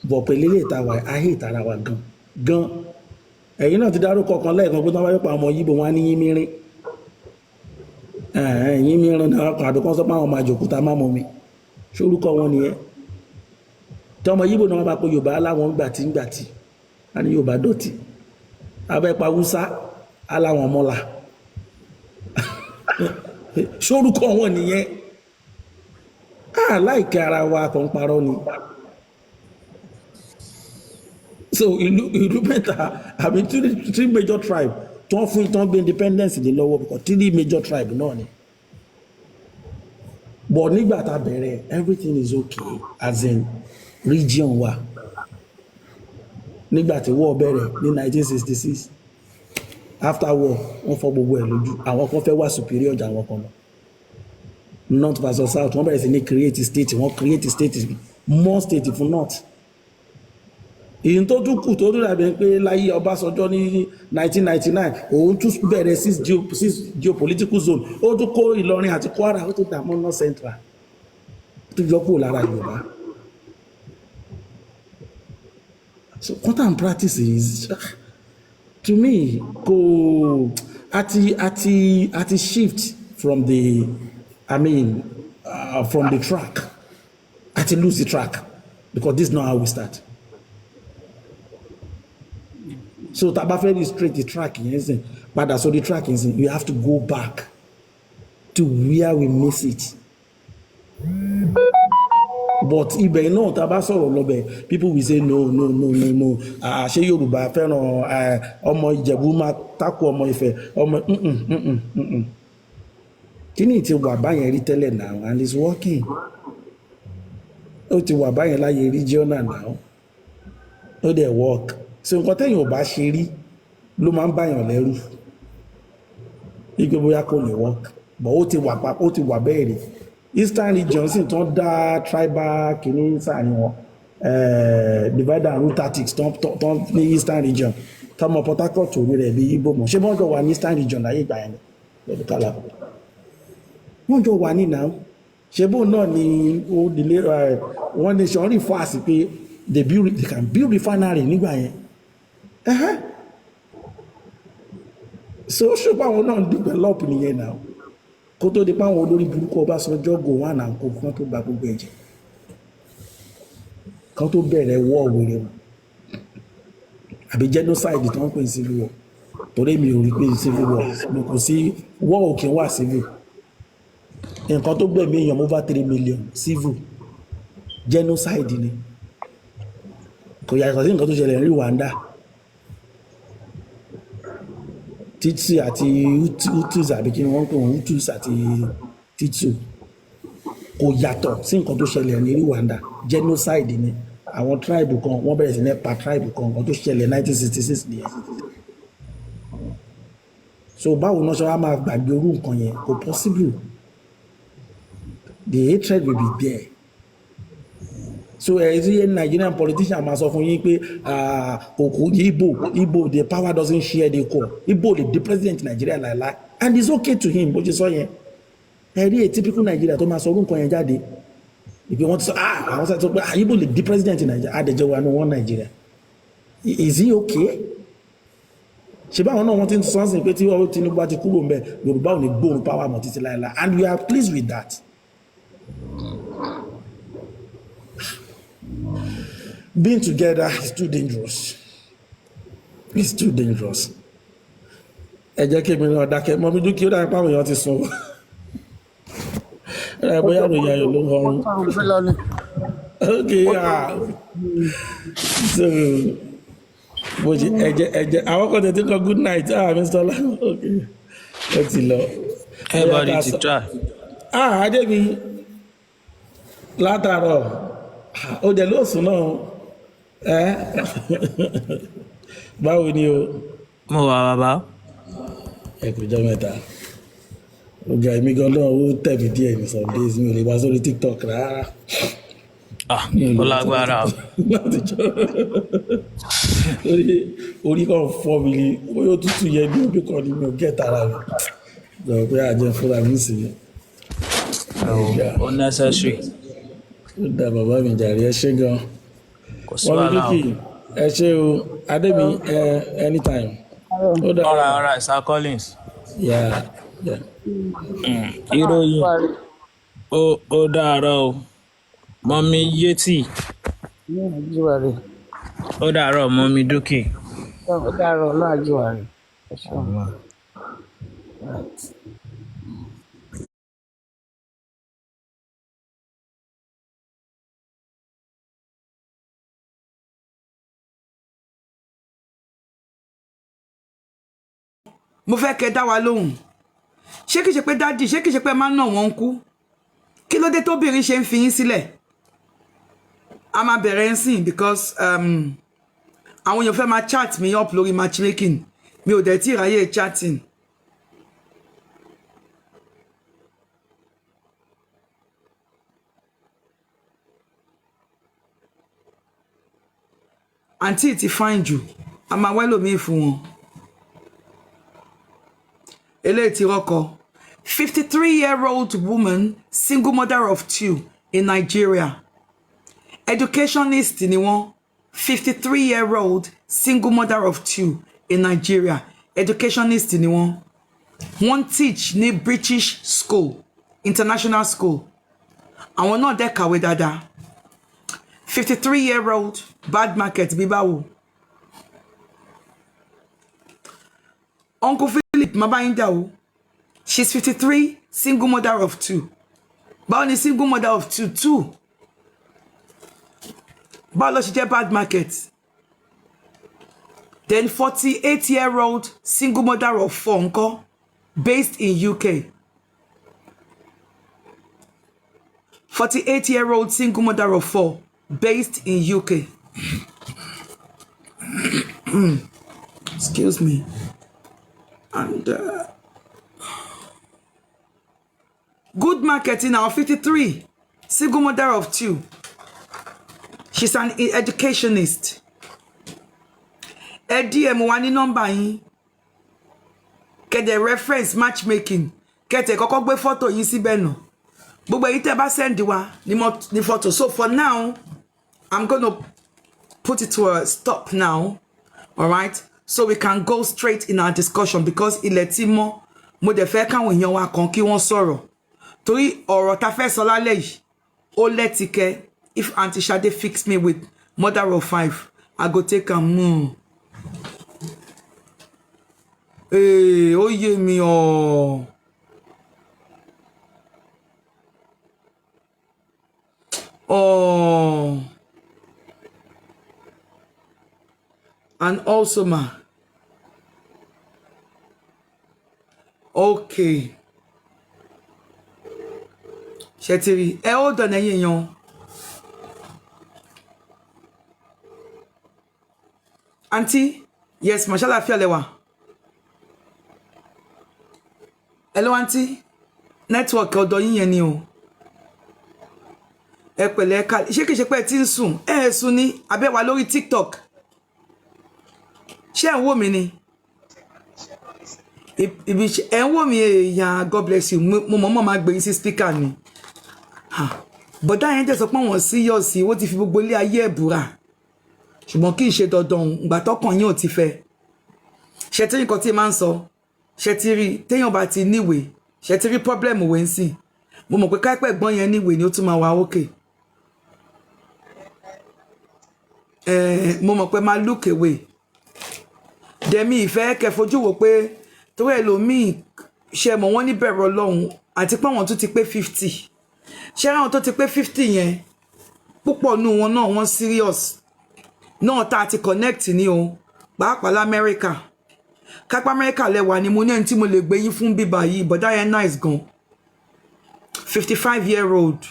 P: But pẹ̀lú ilé ìta wa ayé ìtara wa gan ẹ̀yin náà ti dárúkọ kan lẹ́ẹ̀kan pé tí wọ́n bá yọpa ọmọ yíbo wọn á ní yínmírín yínmírín náà kan àbíkọ́ sọ pé àwọn ọmọ àjòkúta má mọ́ mi ṣórúkọ wọn nìyẹn. Tí ọmọ yíbo náà bá pe Yorùbá aláwọn gbàtí á ní Yorùbá dọ̀tí, abẹ́pa Hausa aláwọn mọ́la ṣórúkọ wọn nìyẹn. Láìkẹ́ ara wa kan parọ́ ni. So ìlú mẹ́ta àbí three major tribe tó ń fún ìtàn gbé independence ní lọ́wọ́ because 3 major tribe náà ni. But nígbà tá a bẹ̀rẹ̀ everything is okay as in region wa. Nígbà tí war bẹ̀rẹ̀ ní 1966 after war wọ́n fọ́ gbogbo ẹ̀ lójú, àwọn kan fẹ́ wá superior jà àwọn kan lọ. North versus South wọ́n bẹ̀rẹ̀ sí ní create state, wọ́n create state more state fún North. Ìyìn tó tún kù tó dàbí pé láyé Ọbásanjọ́ ní 1999 òun tún bẹ̀rẹ̀ 6 geopolitical zone, ó tún kó Ìlọrin àti Kwara, ó tún dàmọ́ North Central tó yọ kúrò lára Yorùbá. So what I'm practicing is to me kò àti shift from the from the track, àti lose the track because this is not how we start. So tá bá fẹ́ illustrate the track yẹn sìn padà so the track yẹn sìn you have to go back to where we miss it. But ibẹ̀ náà tá bá sọ̀rọ̀ lọ́bẹ̀ people will say no ṣé Yorùbá fẹ́ràn ọmọ Ìjẹ̀bú máa tako ọmọ Ifẹ̀ ọmọ kí ni ti wà báyẹn rí tẹ́lẹ̀ now and it's working. Ó ti wà báyẹn láyé regional now ó dẹ̀ work. So nǹkan tẹ́yìn ò bá ṣe rí ló máa ń báyàn lẹ́rù igi bóyá kò lè work, but ó ti wà bẹ́ẹ̀ rí. Eastern region sì tán dá tribal kìíní sáàrin wọn divide and rule tactics tán ní Eastern region tọmọ Port Harcourt orí rẹ̀ bí Igbo mọ̀ ṣé wọ́n jọ wà ní Eastern region láyé ìgbà yẹn lọ́dún kálá wọ́n jọ wà ní náà ṣé bó náà ni ó délé wọ́n ní ṣe wọ́n rí fún àsì pé they can build refinery nígbà yẹn. So ṣùgbọ́n àwọn náà develop nìyẹn náà kó tó di pé àwọn olórí burúkú Ọbásanjọ́ go wà náà kó kán tó gba gbogbo ẹ̀jẹ̀ kán tó bẹ̀rẹ̀ wọ́ wèrè wọn àbí genocide tó ń pè civil war torí mi ò rí pé civil war mi kò sí war òkè wà civil nǹkan tó gbẹ̀mí èèyàn over 3 million civil genocide ni kò yàtọ̀ sí nǹkan tó ṣẹlẹ̀ ní Rwanda Tutsi àti Hutus àbí kí wọ́n pè wọ́n Hutus àti Tutsi kò yàtọ̀ sí nǹkan tó ṣẹlẹ̀ ní Rwanda genocide ni àwọn tribe kan wọ́n bẹ̀rẹ̀ sí ní pa tribe kan nǹkan tó ṣẹlẹ̀ 1966 nìyẹn so báwo náà ṣe wá máa gbàgbé orú nǹkan yẹn kò possible the hatred will be there so every Nigerian politician máa sọ fún yín pé òkú Igbo the power doesn't share the core Igbo the president Nigeria láìláì and it's okay to him bó ṣe sọ yẹn rí a typical Nigeria tó máa sọ orú nǹkan yẹn jáde ìpè wọn ti sọ àwọn sọ pé Igbo the president Nigeria àdèjẹ wa ní wọn Nigeria is he okay ṣe báwọn náà wọ́n ti ń sọ sí pé tí Tinubu bá ti kúrò ń bẹ̀ Yorùbá ò ní gbóhùn power mọ́ títí láìláì and we are pleased with that. Being together is too dangerous. It's too dangerous. Ẹ jẹ́ kí èmi náà dákẹ́ mọ́ mi dúkìá ó dára pàwọn èèyàn ti sùn. Ẹ bóyá ròyìn ayọ̀ ló ń họrùn. Okay, so bó ṣe ẹ̀jẹ̀ àwọn kan tètè kọ good night Mr. Ola okay ẹ ti lọ.
E: Everybody ti try.
P: Adémi látàárọ̀ ó dẹ̀ lóòsùn náà báwo ni o.
E: Mo wà bàbá.
P: Ẹ kò jọ mẹ́ta ọjà èmi gan náà ó tẹ̀mí díẹ̀ ní some days mi ò lè wá sórí TikTok rárá.
E: Ó lágbára.
P: Orí kan fọ́ mi ni bóyá òtútù yẹn ní ojú kan ni mi ò gẹ́ta ara mi lọ pé àjẹ fúnra mi sì ni.
E: Ó necessary.
P: Ó dá bàbá mi jàre ẹ ṣé gan.
E: Kò sí wàhálà o.
P: Ẹ ṣé o Adémi anytime.
E: All right, Sir Collins.
P: Yeah.
E: Ìròyìn ó dàárọ̀ o. Mọ́mí Yétì. Ó dàárọ̀ Mọ́mí Dúkì.
L: Ó dàárọ̀ láàjúwà rẹ̀.
R: Mo fẹ́ kẹ́ dá wa lóhùn ṣé kìí ṣe pé dádì ṣé kìí ṣe pé máa ń nà wọ́n ń kú kí ló dé tóbìnrin ṣe ń fi yín sílẹ̀ a máa bẹ̀rẹ̀ ń sìn because àwọn èèyàn fẹ́ máa chat me up lórí matchmaking mi ò dẹ̀ tí ìráyè chatting. àǹtí ti fine jù a máa wẹ́lòmíì fún wọn. Eléyìí ti rọ́kọ 53-year-old woman single mother of 2 in Nigeria educationist ni wọ́n 53-year-old single mother of 2 in Nigeria educationist ni wọ́n teach ní British school international school àwọn náà dẹ̀ kàwé dáadáa 53-year-old bad market bíbáwò. Uncle Philip Mabayinda, she's 53, single mother of 2. But only single mother of 2. But she get bad market. Then 48-year-old single mother of 4, uncle, based in UK. 48-year-old single mother of 4, based in UK. Excuse me. And good marketing now 53 single mother of 2 she's an educationist DM wa ní nọ́mbà yín kede reference matchmaking kete kọ́kọ́ gbé photo yín síbẹ̀ náà gbogbo èyí tẹ́ bá send wa ní photo so for now I'm going to put it to a stop now all right. So we can go straight in our discussion because ilẹ̀ tí mọ́ mo dẹ̀ fẹ́ káwọn èèyàn wa kan kí wọ́n sọ̀rọ̀ torí ọ̀rọ̀ ta fẹ́ sọ lálẹ́ yìí ó lẹ́tìkẹ́ if Aunty Shade fix me with mother of 5 I go take am ó yé mi and also ma. Okay. Shetiri, hold on ẹ̀yin èèyàn. Auntie, yes, mashallah fi alewa. Hello auntie. Network ọ̀dọ̀ yín yẹn ni o. Ẹ pẹ̀lẹ́ ká ṣé kìí ṣe pé tí ń sùn. Ẹ sùn ní abẹ́ wa lórí TikTok. Ṣé ẹ ń wò mí ni? Ibi ẹ ń wò mí èèyàn, God bless you. Mo mọ̀ máa gbé yín sí speaker ni. Bọ̀dá yẹn dẹ̀ sọ pé wọ́n serious, ó ti fi gbogbo ilé ayé ẹ̀ búra. Ṣùgbọ́n kì í ṣe dandan ìgbà tọ́kàn yín ò ti fẹ́. Ṣé tí nǹkan tí máa ń sọ, ṣé tí rí téèyàn bá ti níwèé, ṣé tí rí problem òwe ń sìn. Mo mọ̀ pé káìpẹ́ ẹ̀gbọ́n yẹn níwèé ni ó tún máa wà okay. Mo mọ̀ pé máa look away. Dẹ̀mí ìfẹ́ kẹ́ fojú wò pé torí ẹlòmíì ṣe mọ̀ wọ́n ní bẹ̀rù Ọlọ́run àti pé wọ́n tún ti pé 50. Ṣé ráwọn tó ti pé 50 yẹn púpọ̀ nù wọn náà wọ́n serious. Náà tá a ti connect ní o pàápàá l'Amẹ́ríkà. Kápá Amẹ́ríkà lẹ́wà ni mo ní ẹni tí mo lè gbé yín fún bíbá yìí bọ̀dá yẹn nice gan. 55-year-old.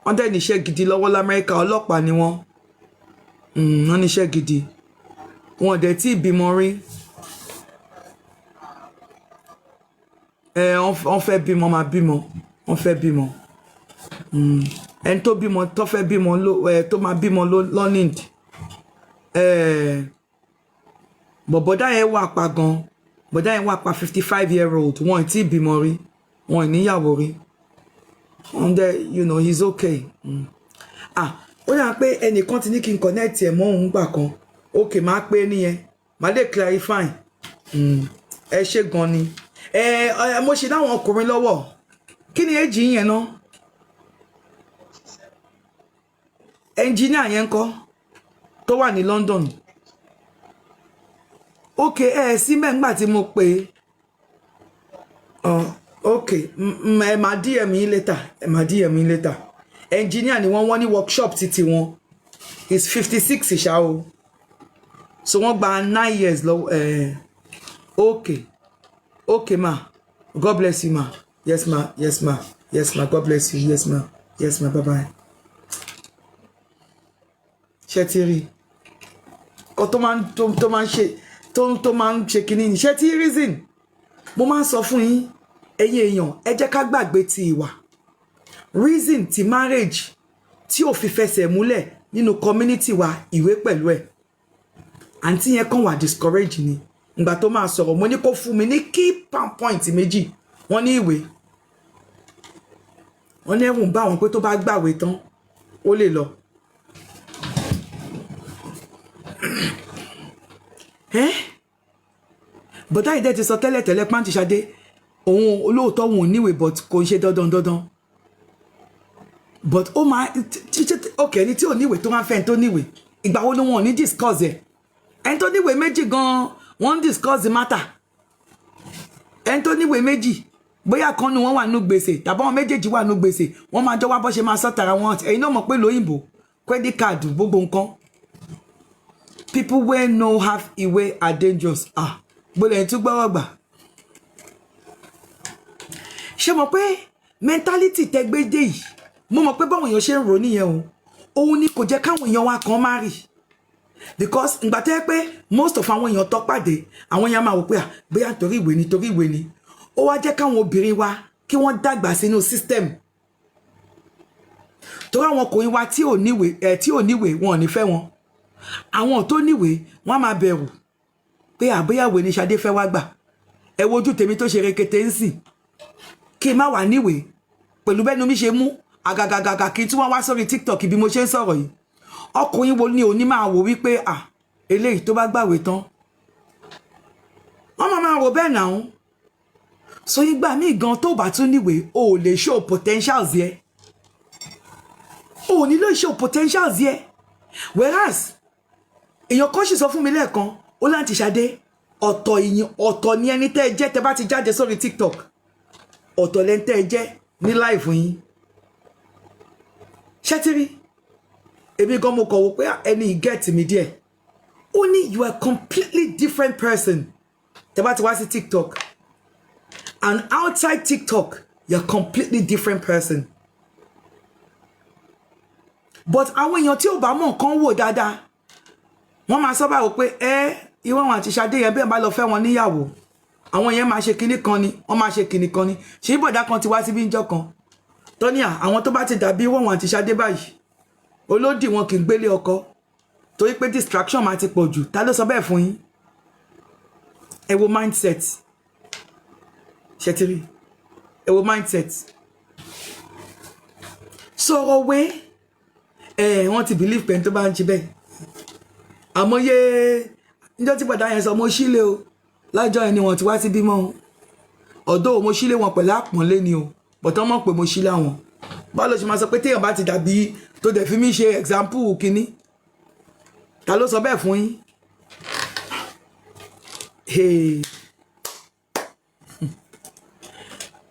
R: Wọ́n dẹ̀ níṣẹ́ gidi lọ́wọ́ l'Amẹ́ríkà, ọlọ́pàá ni wọ́n. Wọ́n níṣẹ́ gidi. Wọ́n dẹ̀ tí ìbímọ rí. Wọ́n fẹ́ bímọ máa bímọ. Wọ́n fẹ́ bímọ. Ẹni tó bímọ tó fẹ́ bímọ tó máa bímọ lọ́nìd. Bọ̀dá yẹn wà pa gan. Bọ̀dá yẹn wà pa 55-year-old. Wọ́n tí ìbímọ rí. Wọ́n níyàwó rí. And you know, he's okay. Ó yà pé ẹnìkan ti ní kí n connect ẹ̀ mọ́ òun gbà kan. Okay, máa pé nìyẹn. Màá lè clarify. Ẹ ṣé gan ni. Mo ṣe dáwọn ọkùnrin lọ́wọ́. Kí ni èjì yẹn náà? Engineer yẹn ńkọ́ tó wà ní London. Okay, sí mẹ́ngbà tí mo pè. Okay, ẹ máa DM yín later. Ẹ máa DM yín later. Engineer ni wọ́n ní workshop títí wọn. He's 56 ṣá o. So wọ́n gba 9 years lọ́wọ́. Okay. Okay ma. God bless you ma. Yes ma. Yes ma. Yes ma. God bless you. Yes ma. Yes ma. Bye bye. Ṣé ti rí kó tó máa ń ṣe kíní ni ṣé ti reason mo máa ń sọ fún yín ẹ̀yin èèyàn ẹ jẹ́ ká gbàgbé ti ìwà reason ti marriage tí ò fi fẹsẹ̀ múlẹ̀ nínú community wa ìwé pẹ̀lú ẹ̀ àǹtí yẹn kàn wà discourage ni ìgbà tó máa sọ̀rọ̀ mo ní kó fún mi ní key point méjì wọ́n ní ìwé wọ́n ní ẹ̀rù ń bá wọn pé tó bá gbàwé tán ó lè lọ. Bọ̀dá ìdẹ́ ti sọ tẹ́lẹ̀tẹ́lẹ̀ pàǹtí Ṣadé òun olóòótọ́ òun ò níwèé but kò ń ṣe dandan but ó máa okay ẹni tí ò níwèé tó máa fẹ́ ẹni tó níwèé ìgbà wo ni wọn ò ní discuss ẹ̀ ẹni tó níwèé méjì gan wọ́n ń discuss the matter ẹni tó níwèé méjì bóyá kan ni wọ́n wà nínú gbèsè tàbí àwọn méjèèjì wà nínú gbèsè wọ́n máa jọ wá bọ́ ṣe máa sọ tara wọn ẹ̀yin náà mọ̀ pé lóyìnbó credit card gbogbo nǹkan people wey no have ìwé are dangerous gbọ́dọ̀ ẹ̀ tún gbọ́rọ̀ gbà. Ṣé mọ̀ pé mentality tẹ́gbẹ́dẹ́ yìí mo mọ̀ pé báwọn èèyàn ṣe ń rò nìyẹn o òun ni kò jẹ́ káwọn èèyàn wa kan má rì because ìgbà tẹ́ pé most of àwọn èèyàn tó pàdé àwọn èèyàn máa wò pé bóyá torí ìwé ni ó wá jẹ́ káwọn obìnrin wa kí wọ́n dàgbà sínú system torí àwọn ọkùnrin wa tí ò níwèé wọn ò ní fẹ́ wọn àwọn tó níwèé wọ́n máa bẹ̀rù pé àbóyàwó ni Ṣadé fẹ́ wá gbà ẹ wojú tèmi tó ṣe rekete ń sìn kí n má wà níwèé pẹ̀lú bẹ́nu mi ṣe mú àgàgàgàgà kí n tí wọ́n wá sórí TikTok bí mo ṣe ń sọ̀rọ̀ yìí ọkùnrin wo ni òní máa wò wípé eléyìí tó bá gbàwé tán wọ́n máa rò bẹ́ẹ̀ náà so ìgbà míì gan tó bá tún níwèé o ò lè show potentials yẹ o ò ní lè show potentials yẹ whereas èèyàn kan sì sọ fún mi lẹ́ẹ̀kan ó láǹtí Ṣadé ọ̀tọ̀ ni ẹni tẹ́ ẹ jẹ́ tẹ́ bá ti jáde sórí TikTok ọ̀tọ̀ lẹ́ni tẹ́ ẹ jẹ́ ní live yín ṣẹ́tírí èmi gan mo kọ̀ wò pé ẹni get mi díẹ̀ Only you are a completely different person. Tẹ́ bá ti wá sí TikTok. And outside TikTok, you're a completely different person. But àwọn èèyàn tí ò bá mọ̀ nǹkan wò dáadáa, wọ́n máa sọ báwo pé ìwọ wọn àti Ṣadé yẹn bẹ́ẹ̀ bá lọ fẹ́ wọn níyàwó. Àwọn yẹn máa ṣe kinní kan ni, wọ́n máa ṣe kinní kan ni. Ṣé bọ̀dá kan ti wá síbí ńjọ́ kan? Tọ́níà, àwọn tó bá ti dàbí ìwọ wọn àti Ṣadé báyìí, olódì wọn kì í gbélé ọkọ. Torí pé distraction máa ti pọ̀ jù. Ta ló sọ bẹ́ẹ̀ fún yín? Ẹ wo mindset. Ṣètìrí. Ẹ wo mindset. Sọ̀rọ̀ wé. Wọ́n ti believe pé tó bá ń ṣe bẹ́ẹ̀. Àmọ́yé níjọ́ tí bọ̀dá yẹn sọ mo sílé o. Lájọ́ yẹn ni wọ́n ti wá sí bímọ. Ọ̀dọ̀ mo sílé wọn pẹ̀lú àpọ́nlé ni o. Bọ̀tọ́ mọ̀ pé mo sílé àwọn. Báwo ló ṣe máa sọ pé téèyàn bá ti dàbí tó dẹ̀ fi mí ṣe example kínní? Ta ló sọ bẹ́ẹ̀ fún yín? Hey.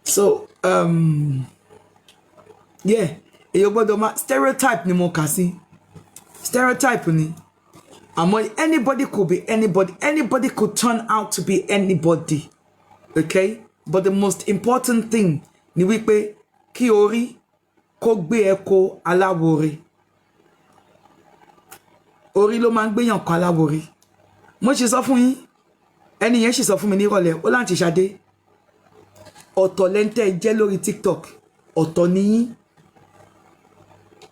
R: So, yeah, èyí gbọ́dọ̀ máa stereotype ni mo kà sí. Stereotype ni. Àmọ́ anybody could be anybody. Anybody could turn out to be anybody. Okay? But the most important thing ni wípé kí orí kó gbé ẹ̀kọ́ aláwòrè. Orí ló máa ń gbéyàn kan aláwòrè. Mo ṣe sọ fún yín. Ẹni yẹn sì sọ fún mi ní ìrọ̀lẹ́ ó láǹtí Ṣadé. Ọ̀tọ̀ lẹ́ńtẹ́ jẹ́ lórí TikTok. Ọ̀tọ̀ ni yín.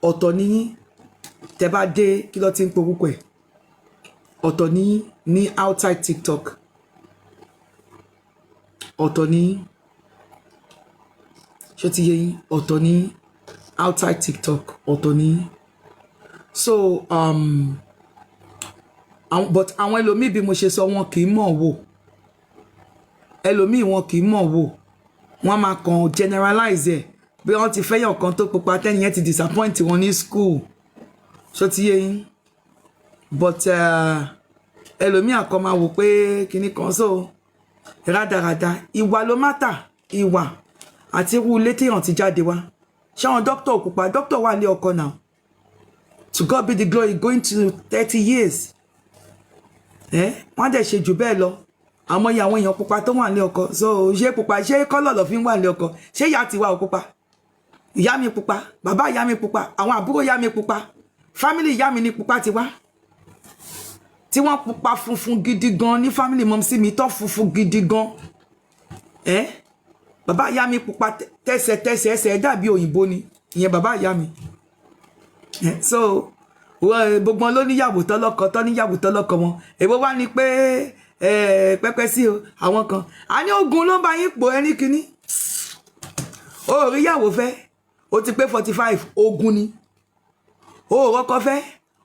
R: Ọ̀tọ̀ ni yín. Tẹ́ bá dé kí ló ti ń porúkọ ẹ̀. Ọ̀tọ̀ ni yín ní outside TikTok. Ọ̀tọ̀ ni yín. Ṣé ti yé yín? Ọ̀tọ̀ ni yín outside TikTok. Ọ̀tọ̀ ni yín. So but àwọn ẹlòmíì bí mo ṣe sọ wọn kì í mọ̀ wò. Ẹlòmíì wọn kì í mọ̀ wò. Wọ́n máa kàn generalize ẹ̀ bí wọ́n ti fẹ́yàn kan tó pupa tẹ́ni yẹn ti disappoint wọn ní school. Ṣó ti yé yín? But ẹlòmíì àkọ́ máa wò pé kinní kan so rádaràda. Ìwà ló mátà. Ìwà àti irú ilé téèyàn ti jáde wá. Ṣé àwọn dókítà pupa? Dókítà wà ní ọkọ náà. To God be the glory, going to 30 years. Wọ́n dẹ̀ ṣe jù bẹ́ẹ̀ lọ. Àmọ́ iye àwọn èèyàn pupa tó wà ní ọkọ. So ṣé pupa ṣé kọ́lọ̀ lọ fi ń wà ní ọkọ? Ṣé ìyá ti wà ó pupa? Ìyá mi pupa, bàbá ìyá mi pupa, àwọn àbúrò ìyá mi pupa, family ìyá mi ní pupa ti wá. Tí wọ́n pupa funfun gidi gan ní family mom sí mi tó funfun gidi gan. Bàbá ìyá mi pupa tẹ́sẹ̀ ẹsẹ̀ dàbí òyìnbó ni. Ìyẹn bàbá ìyá mi. So gbogbo ló níyàwó tọ́lọ́kọ tó níyàwó tọ́lọ́kọ wọn. Èwo wá ní pé pẹ́pẹ́ sí o àwọn kan. A ní ogun ló ń bá yín pò ẹni kíní. O rí yàwó fẹ́. O ti pé 45 ogun ni. O rọ́kọ fẹ́.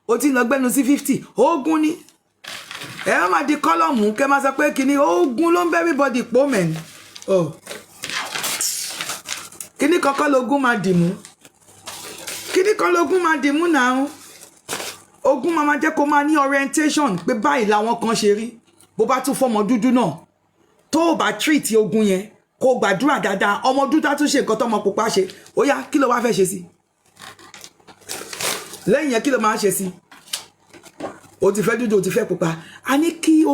R: O ti lọ gbẹ́nu sí 50 ogun ni. Ẹ máa di kọ́lọ̀mù kẹ́ máa sọ pé kíní ogun ló ń bẹ́ everybody pò mẹ́ni. Kíní kankan lógún máa dì mú. Kíní kan lógún máa dì mú náà. Ogun máa jẹ́ kó máa ní orientation pé báyìí làwọn kan ṣe rí. Bó bá tún fọmọ dúdú náà tó bá treat ogun yẹn kó gbàdúrà dáadáa ọmọ dúdú á tún ṣe nǹkan tọ́mọ pupa ṣe. Ó yá kí ló wá fẹ́ ṣe sí? Lẹ́yìn yẹn kí ló máa ṣe sí? O ti fẹ́ dúdú o ti fẹ́ pupa. A ní kí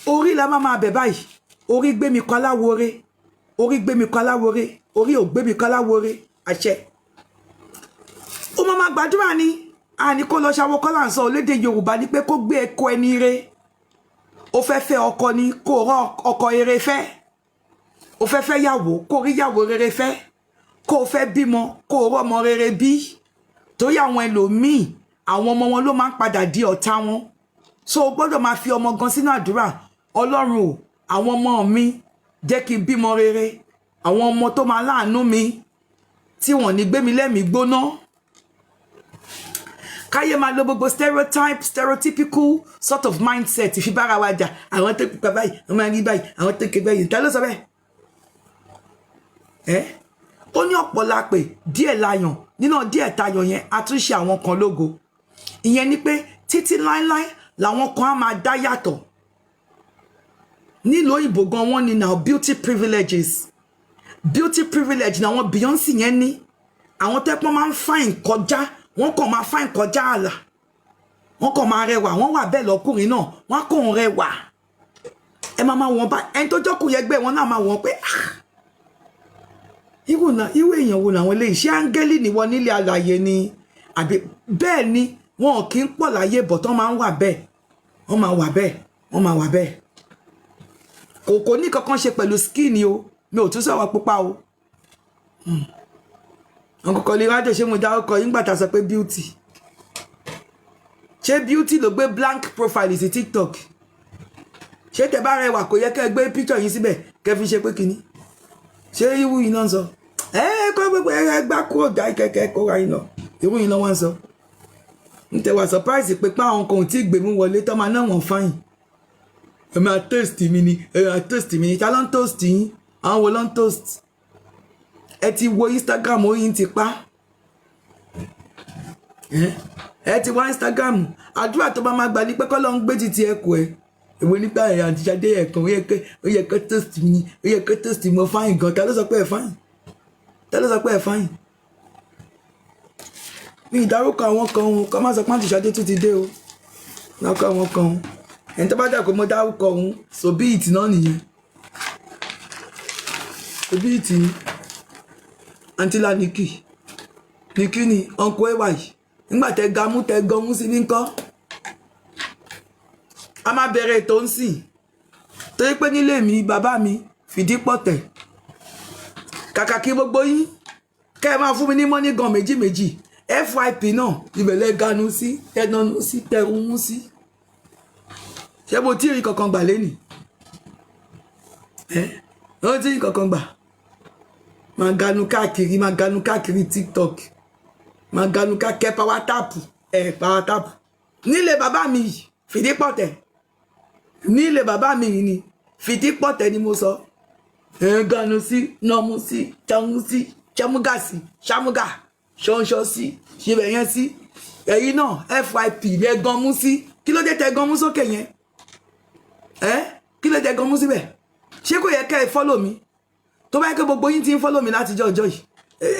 R: orí la máa bẹ̀ báyìí. Orí gbé mi kọ́ aláwòrè. Orí gbé mi kọ́ aláwòrè. Orí ò gbé mi kọ́ aláwòrè. Àṣẹ. Ó máa gbàdúrà ni. A ní kó lọ ṣàwọ́ kọ́lá ń sọ lédè Yorùbá ní pé kó gbé ẹ̀kọ́ ẹni re. Ó fẹ́ fẹ́ ọkọ ni kó rán ọkọ rere fẹ́. Ó fẹ́ fẹ́ yàwó kó rí yàwó rere fẹ́. Kó fẹ́ bímọ kó rọ́ ọmọ rere bí. Torí àwọn ẹlòmíì àwọn ọmọ wọn ló máa ń padà di ọ̀tá wọn. So o gbọ́dọ̀ máa fi ọmọ gan sínú àdúrà. Ọlọ́run o àwọn ọmọ mi jẹ́ kí n bímọ rere. Àwọn ọmọ tó máa láàánú mi tí wọ́n ní gbé mi lẹ́mìí gbóná. Káyé máa lo gbogbo stereotypical sort of mindset ìfibára wa jà. Àwọn tó pupa báyìí, àwọn máa rí báyìí, àwọn tó ké báyìí. Ta ló sọ bẹ́ẹ̀? Ó ní ọ̀pọ̀ la pè díẹ̀ láyàn nínú díẹ̀ tayọ̀ yẹn a tún ṣe àwọn kan lógo. Ìyẹn ni pé títí láíláí làwọn kan á máa dá yàtọ̀. Nílò òyìnbó gan wọ́n ní now beauty privileges. Beauty privilege ni àwọn Beyonce yẹn ní. Àwọn tẹ́pọ́n máa ń fine kọjá. Wọ́n kàn máa fine kọjá àlà. wọ́n kàn máa rẹwà wọ́n wà bẹ́ẹ̀ lọ́kùnrin náà wọ́n kàn rẹwà ẹ máa wọ́n bá ẹni tó jọ́kùnrin ẹgbẹ́ wọn náà máa wọ́n pé irú èèyàn wo làwọn eléyìí ṣé áńgẹ́lì ni wọ́n nílé alàyè ni àbí bẹ́ẹ̀ ni wọn kì í pọ̀ láyé bọ̀ tán máa ń wà bẹ́ẹ̀ wọ́n máa wà bẹ́ẹ̀ wọ́n máa wà bẹ́ẹ̀ kò ní kankan ṣe pẹ̀lú skin o mi ò tún sọ̀rọ̀ pupa o ọkọ̀ lè rájò ṣé mo dárúkọ yín gbàtà sọ pé beauty ṣé beauty ló gbé blank profile sí TikTok ṣé tẹ bá rẹwà kò yẹ kẹ́ gbé picture yín síbẹ̀ kẹ́ fi ṣe pé kíní ṣé irú yìí náà sọ kọ́ gbogbo ẹgbẹ́ kúrò dá kẹ́kẹ́ kóra yín lọ irú yìí náà wọ́n sọ n tẹ wà surprise pé páwọn kan ò tí ì gbé mú wọlé tọ́ máa náà wọ́n fáyìn ẹ máa toast mi ni ta ló ń toast yín àwọn wo ló ń toast ẹ ti wo Instagram oyin ti pa ẹ ti wá Instagram àdúrà tó bá máa gbà ní pé kọ́ ló ń gbé títí ẹkọ ẹ èwo nípa ẹ̀ àtijọ́dé ẹ̀kan ó yẹ kó toast mi ni ó yẹ kó toast mi mo fáyìn gan ta ló sọ pé ẹ fáyìn ta ló sọ pé ẹ fáyìn ní ìdárúkọ àwọn kan òun kọ́ máa sọ pé àtijọ́dé tún ti dé o lọ́kọ̀ àwọn kan òun ẹni tó bá dà kó mo dárúkọ òun so bí ìtì náà nìyẹn so bí ìtì ni àǹtílà nìkì ni ọkọ ẹwà yìí nígbà tẹ gamú tẹ gọmú sí ní kọ́ a máa bẹ̀rẹ̀ ètò ń sìn torí pé nílé mi bàbá mi fìdí pọ̀tẹ̀ kàkà kí gbogbo yín kẹ́ ẹ máa fún mi ní mọ́ní gan méjì FYP náà ìbẹ̀lẹ̀ ganu sí ẹnanu sí tẹrun sí ṣé mo tí ì rí kankan gbà lẹ́nìí ó tí ì rí kankan gbà máa ganu káàkiri TikTok máa ganu káàkiri power tap nílé bàbá mi fìdí pọ̀tẹ̀ nílé bàbá mi ni fìdí pọ̀tẹ̀ ni mo sọ ganu sí nọmú sí chamu sí chamuga sí chamuga ṣọṣọ sí ṣibẹ̀ yẹn sí ẹ̀yin náà FYP lẹ gan mú sí kí ló dé tẹ gan mú sókè yẹn kí ló dé gan mú síbẹ̀ ṣé kò yẹ kẹ́ ẹ follow mi tó bá yẹ kí gbogbo yín ti ń follow mi láti ọjọ́ yìí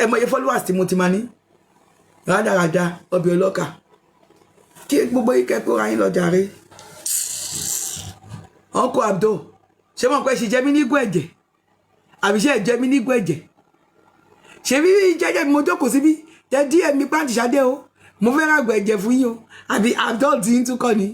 R: ẹ mọ iye followers tí mo ti máa ní rádaràda ọbẹ̀ ọlọ́kà kí gbogbo yín kẹ́kọ̀ọ́ ra yín lọ jàre Uncle Abdul ṣé mọ̀ pé ṣe jẹ́ mí nígún ẹ̀jẹ̀ àbí ṣe jẹ́ mí nígún ẹ̀jẹ̀ ṣe bí jẹ́jẹ́ mi mo jókòó síbí jẹ́ díẹ̀ mi pàǹtí ṣadé o mo fẹ́ ràgbọ̀ ẹ̀jẹ̀ fún yín o àbí Abdul ti ń túkọ̀ ni.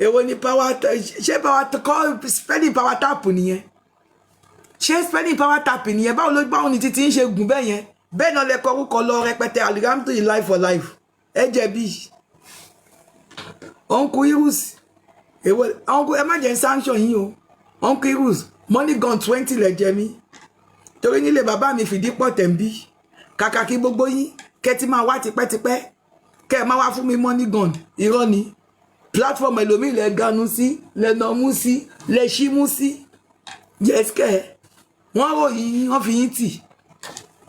R: èwo ni ṣé spending power tap nìyẹn ṣé spending power tap nìyẹn báwo ni títí ń ṣe gùn bẹ́ẹ̀ yẹn bẹ́ẹ̀ náà lẹ́kọ̀ọ́ orúkọ lọ rẹpẹtẹ alhamdulillah life for life ẹ jẹ̀bi Uncle Irus èwo Uncle ẹ má jẹ́ sanction yín o Uncle Irus money gun 20 lẹ jẹ mí torí nílé bàbá mi fìdí pọ̀ tẹ̀ ń bí kàkà kí gbogbo yín kẹ́ ti máa wá tipẹ́tipẹ́ kẹ́ ẹ máa wá fún mi money gun irọ́ ni platform ẹlòmíì lẹ ganu sí lẹ nọmú sí lẹ ṣímú sí yẹsẹ wọ́n ròyìn wọ́n fi yín tì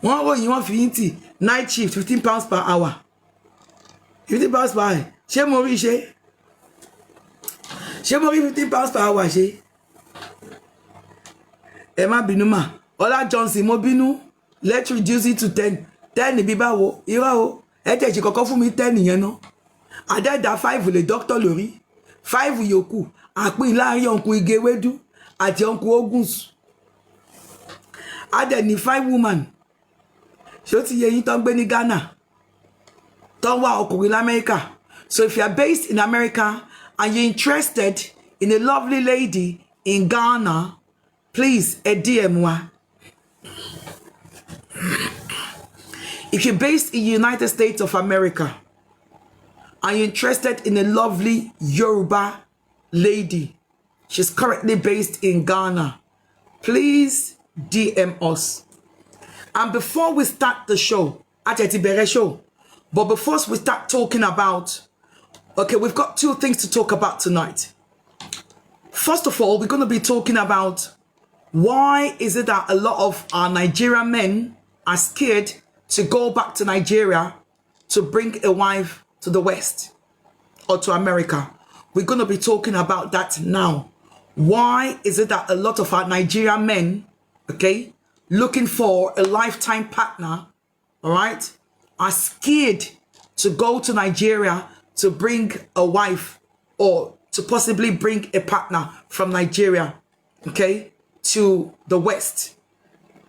R: wọ́n fi yín tì night shift £15 per hour £15 per hour ṣé mo rí £15 per hour ṣe ẹ má bínú mà Ọlá Johnson mo bínú let's reduce it to 10 bí báwo irọ́ o ẹ tẹ̀ ṣe kọ́kọ́ fún mi 10 yẹn náà àdẹ́dà 5 lè dọ́kítọ̀ lórí 5 yòókù àpín láàrin ọ̀nkù igi ewédú àti ọ̀nkù ogun's adẹ̀ ní 5 woman ṣé ó ti yẹ yín tó ń gbé ní Ghana tó ń wá ọkùnrin l'Amẹ́ríkà so if you are based in America and you're interested in a lovely lady in Ghana please ẹ DM wa if you're based in the United States of America and you're interested in a lovely Yoruba lady, she's currently based in Ghana, please DM us. And before we start the show, but before we start talking about, okay, we've got 2 things to talk about tonight. First of all, we're going to be talking about why is it that a lot of our Nigerian men are scared to go back to Nigeria to bring a wife to the West or to America. We're going to be talking about that now. Why is it that a lot of our Nigerian men okay, looking for a lifetime partner, all right, are scared to go to Nigeria to bring a wife or to possibly bring a partner from Nigeria, okay, to the West,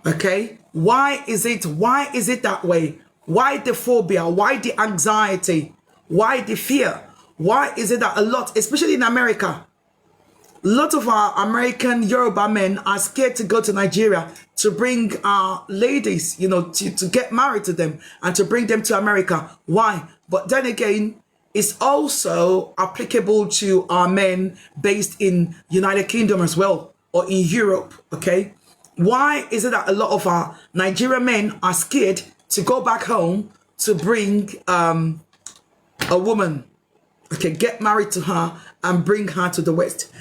R: okay? Why is it that way? Why the phobia? Why the anxiety? Why the fear? Why is it that a lot, especially in America, a lot of our American Yoruba men are scared to go to Nigeria to bring ladies, you know, to get married to them and to bring them to America. Why? But then again, it's also applicable to our men based in United Kingdom as well, or in Europe, okay? Why is it that a lot of our Nigerian men are scared to go back home to bring a woman, okay, get married to her and bring her to the West?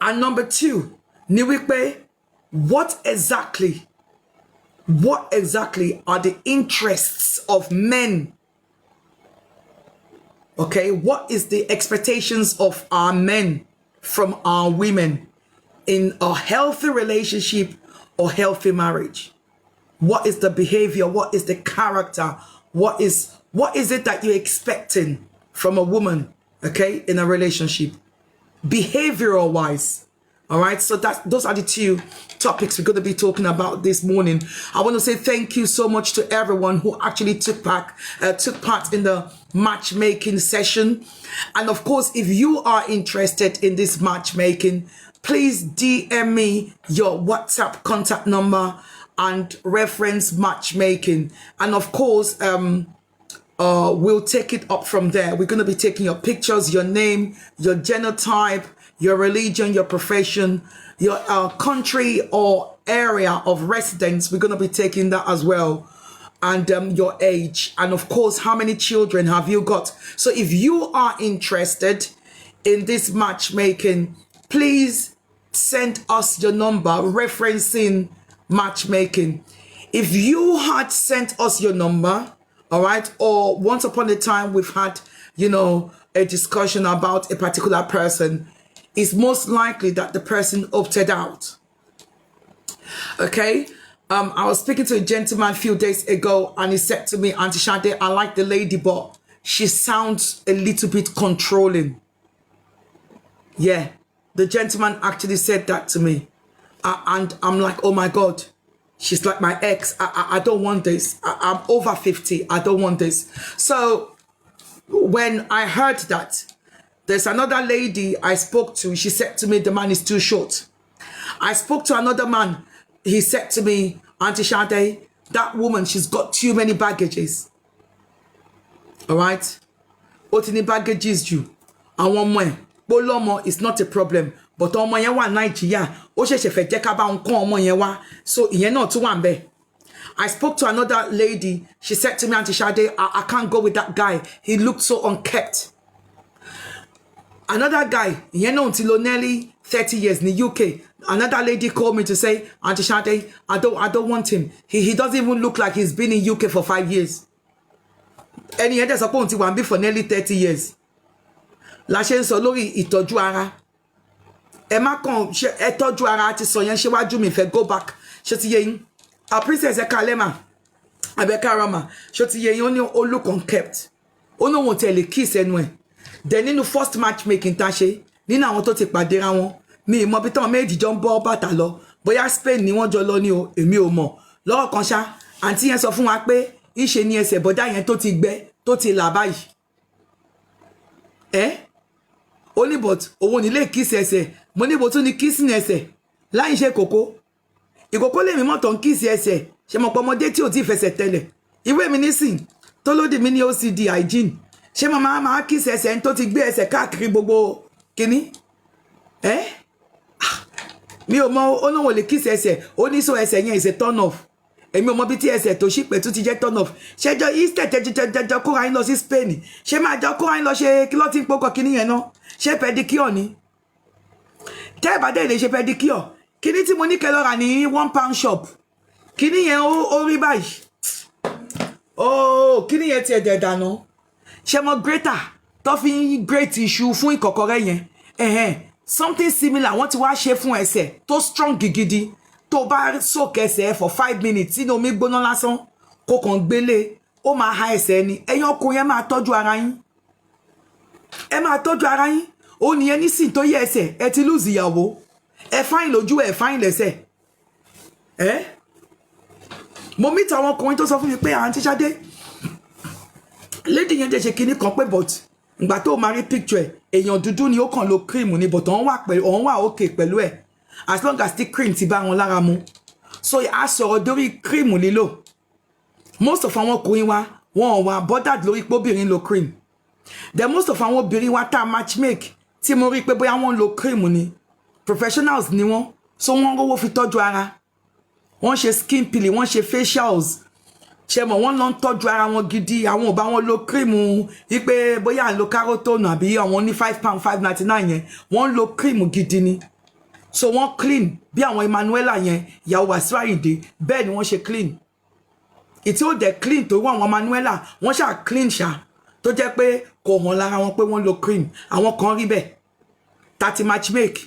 R: And number two, ni wípé, what exactly are the interests of men? Okay, what is the expectations of our men from our women in a healthy relationship or healthy marriage? What is the behavior? What is the character? What is it that you're expecting from a woman, okay, in a relationship, behavioral wise? All right, so those are the two topics we're going to be talking about this morning. I want to say thank you so much to everyone who actually took part in the matchmaking session. And of course, if you are interested in this matchmaking, please DM me your WhatsApp contact number and reference matchmaking. And of course, we'll take it up from there. We're going to be taking your pictures, your name, your genotype, your religion, your profession, your country or area of residence. We're going to be taking that as well. And your age. And of course, how many children have you got? So if you are interested in this matchmaking, please send us your number referencing matchmaking. If you had sent us your number, all right, or once upon a time we've had, you know, a discussion about a particular person, it's most likely that the person opted out. Okay, I was speaking to a gentleman a few days ago, and he said to me, Auntie Shade, I like the lady, but she sounds a little bit controlling. Yeah, the gentleman actually said that to me, and I'm like, oh my God, she's like my ex. I don't want this. I'm over 50. I don't want this. So when I heard that, there's another lady I spoke to. She said to me, the man is too short. I spoke to another man. He said to me, Auntie Shade, that woman, she's got too many baggages. All right? What in the baggages you? And one more. Bolomo is not a problem. But on my one Nigeria, so you're not to one be. I spoke to another lady. She said to me, Auntie Shade, I can't go with that guy. He looked so unkept. Another guy, you know, until nearly 30 years in the UK. Another lady called me to say, Auntie Shade, I don't want him. He doesn't even look like he's been in UK for 5 years. And he had supposed to be for nearly 30 years. La chaîne solo ìtọ́jú ara. Ẹ má kàn ẹ tọ́jú ara ti sọ yẹn ṣíwájú mi fẹ́ go back. Ṣé ti yé yín? A princess ẹ kalẹ̀ mà. Abẹ́ká Rama. Ṣé ti yé yín? Ó ní ó look unkept. Ó ní òun tẹ̀lé kiss ẹnu ẹ̀. Then nínú first matchmaking tá ṣe, nínú àwọn tó ti pàdé ra wọn, mi mọ̀ bí tán méjì jọ ń bọ́ bàtà lọ. Bóyá Spain ni wọ́n jọ lọ ní o, èmi ò mọ̀. Lọ́wọ́ kan ṣá, àǹtí yẹn sọ fún wa pé ìṣe ni ẹsẹ̀ bọ́dá yẹn tó ti gbẹ, tó ti là báyìí. Ó ní but òun nílé kiss ẹsẹ̀, mo ní bó tún ní kiss ní ẹsẹ̀ láì ṣe kòkó. Ìkòkó lè mi mọ̀ tán kiss ẹsẹ̀, ṣe mọ̀ pé ọmọdé tí ò tí fẹsẹ̀ tẹ́lẹ̀. Ìwé mi nísìn tó lódì mi ní OCD hygiene. Ṣé màmá máa kiss ẹsẹ̀ tó ti gbé ẹsẹ̀ káàkiri gbogbo kíní? Mi ò mọ̀ ó náà wò lè kiss ẹsẹ̀, ó ní so ẹsẹ̀ yẹn is a turn off. Èmi ò mọ̀ bí tí ẹsẹ̀ tó ṣì pẹ̀ tó ti jẹ́ turn off. Ṣẹ́jọ́ Easter jẹjọ kóra yín lọ sí Spain. Ṣé máa jọ kóra yín lọ ṣe kí ló ti ń pokọ̀ kíní yẹn náà? Ṣé pedicure ni? Tẹ́ ẹ bá dé lè ṣe pedicure. Kíní tí mo ní kẹ́ lọ rà ní £1 shop. Kíní yẹn ó rí báyìí. Kíní yẹn ti ẹ̀dẹ̀ dànù. Ṣé mo grater tó fi ń grate iṣu fún ìkọ̀kọ̀rẹ́ yẹn? something similar wọ́n ti wá ṣe fún ẹsẹ̀ tó strong gidi tó bá soak ẹsẹ̀ for 5 minutes sínú omi gbóná lásán kó kàn gbélé ó máa ha ẹsẹ̀ ni ẹ̀yin ọkùnrin ẹ máa tọ́jú ara yín ẹ máa tọ́jú ara yín ó nìyẹn nísìn tó yẹ ẹsẹ̀ ẹ ti lose ìyàwó ẹ fáìn lójú ẹ fáìn lẹ́sẹ̀ mo meet àwọn ọkùnrin tó sọ fún mi pé àǹtí Ṣadé lady yẹn dẹ̀ ṣe kinní kan pé but ìgbà tó máa rí picture èèyàn dúdú ni ó kàn lo cream ni but òun wà okay pẹ̀lú ẹ̀ as long as the cream ti bá wọn lára mu so a sọ̀rọ̀ dórí cream lílò most of àwọn ọkùnrin wa wọn wà bothered lórí pé obìnrin lo cream then most of àwọn obìnrin wa tá matchmake tí mo rí pé bóyá wọ́n lo cream ni professionals ni wọ́n so wọ́n rówó fi tọ́jú ara wọ́n ṣe skin peeling wọ́n ṣe facials ṣe mọ̀ wọ́n lọ ń tọ́jú ara wọn gidi àwọn ò bá wọn lo cream wípé bóyá à ń lo carotone àbí àwọn ní £5 5.99 yẹn wọ́n lo cream gidi ni so wọ́n clean bí àwọn Emmanuela yẹn ìyàwó Wasiu Ayinde bẹ́ẹ̀ ni wọ́n ṣe clean ìtí ó dẹ̀ clean tó wọ́n àwọn Emmanuela wọ́n ṣáà clean ṣá tó jẹ́ pé kò hàn lára wọn pé wọ́n lo cream àwọn kan rí bẹ́ẹ̀ tati matchmake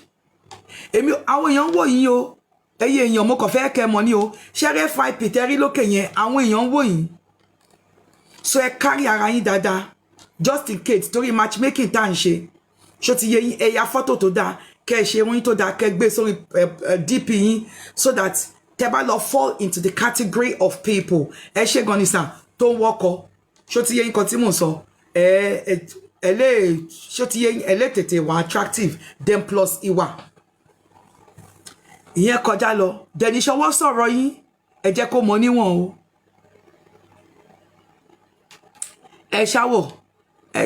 R: èmi àwọn èèyàn wò yín o ẹyẹ èèyàn mo kàn fẹ́ kẹ́ mọ̀ ní o ṣẹ́rẹ́ FIP tẹ́rí lókè yẹn àwọn èèyàn wò yín so ẹ kárí ara yín dáadáa just in case torí matchmaking tá à ń ṣe ṣó ti yẹ yín ẹ ya fọ́tò tó dáa kẹ́ ẹ ṣe wọ́n tó dáa kẹ́ gbé sórí DP yín so that tẹ́ bá lọ fall into the category of people ẹ ṣe gan ni sàn tó ń wọ́kọ̀ ṣó ti yẹ yín kan tí mò ń sọ ẹ lè ṣó ti yẹ yín ẹ lè tètè wà attractive then plus ìwà ìyẹn kọjá lọ dẹni ṣọwọ́ sọ̀rọ̀ yín ẹ jẹ́ kó mọ níwọ̀n o ẹ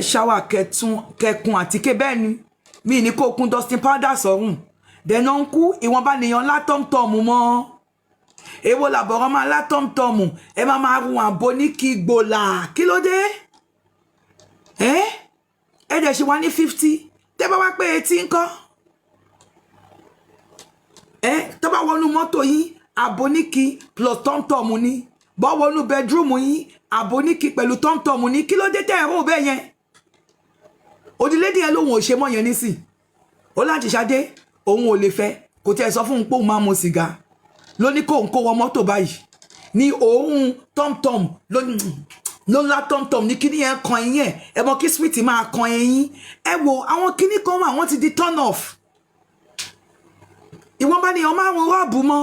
R: ṣáwà kẹkun àtíkè bẹ́ẹ̀ ni mi ní kó kun dustin powder sọ̀rùn dẹ̀nà ń kú ìwọ̀nba nìyàn látọ̀mtọ̀mù mọ́ èwo làbọ̀rọ̀ máa látọ̀mtọ̀mù ẹ máa run àbò ní kí gbòlà kí ló dé ẹ dẹ̀ ṣe wá ní 50 tẹ́ bá wá pé 80 ńkọ́ tó bá wọnú mọ́tò yín àbóníkì plus tọ́mtọ́mù ni bọ́ wọnú bedroom yín àbóníkì pẹ̀lú tọ́mtọ́mù ni kí ló dé tẹ́ ẹ̀rọ bẹ́ẹ̀ yẹn òdìlédìí yẹn lòun ò ṣe mọ́ yẹn nísìn ó láti Ṣadé òun ò lè fẹ́ kò tẹ́ ẹ sọ fún un pé òun máa mu sìgá ló ní kó wọ mọ́tò báyìí ní òun tọ́mtọ́m ló ńlá tọ́mtọ́m ní kíní yẹn kan ẹ̀yìn ẹ̀ mọ kí sweet máa kan ẹ̀yìn ẹ wo àwọn kíní kan wà wọ́n ti di turn off ìwọ́n bá ní ọmọ àwọn rọ́ọ̀bù mọ́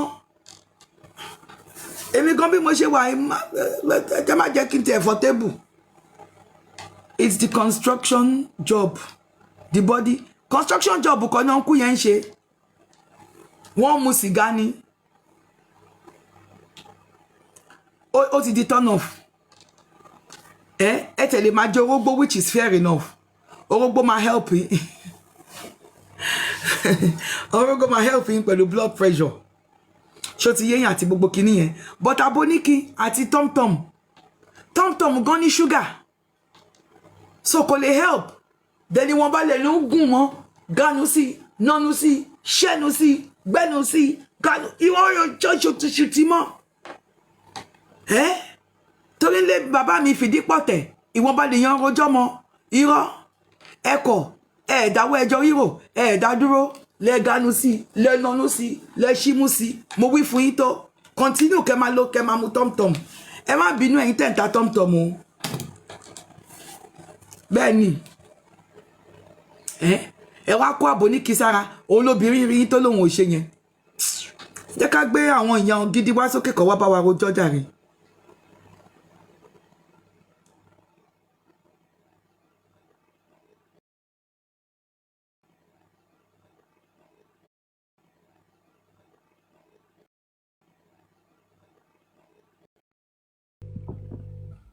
R: èmi gan bí mo ṣe wà ẹ má jẹ́ kí n tẹ̀ for table it's the construction job the body construction job kan náà ń kú yẹn ń ṣe wọ́n mu sìgá ni ó ti di turn off ẹ tẹ̀lé máa jẹ orógbó which is fair enough orógbó máa help yín orógbó máa help yín pẹ̀lú blood pressure ṣó ti yéyìn àti gbogbo kinní yẹn but aboniki àti tọ́mtọ́m gan ní sugar so kò lè help dẹni wọn bá lè ló ń gùn mọ́ ganu sí nánú sí ṣẹ́nu sí gbẹ́nu sí ganu ìwọ́n yóò ṣọ́ṣọ́ tó ṣe ti mọ́ torí lé bàbá mi fìdí pọ̀tẹ̀ ìwọ́n bá lè yan rojọ́ mọ́ irọ́ ẹ̀kọ́ ẹ̀ẹ̀dáwọ́ ẹjọ́ ríro ẹ̀ẹ̀dá dúró lẹ́ẹ̀gánu sí lẹ́ẹ̀nánú sí lẹ́ẹ̀ṣímú sí mo wí fún yín tó continue kẹ́ máa lo kẹ́ máa mu tọ́mtọ́m ẹ má bínú ẹ̀yin tẹ̀ ń ta tọ́mtọ́m o bẹ́ẹ̀ ni ẹ wá kó àbò ní kìsára òun lóbìnrin rí tó lóun ò ṣe yẹn jẹ́ ká gbé àwọn èèyàn gidi wá sókè kọ́ wá bá wa rojọ́ jàre.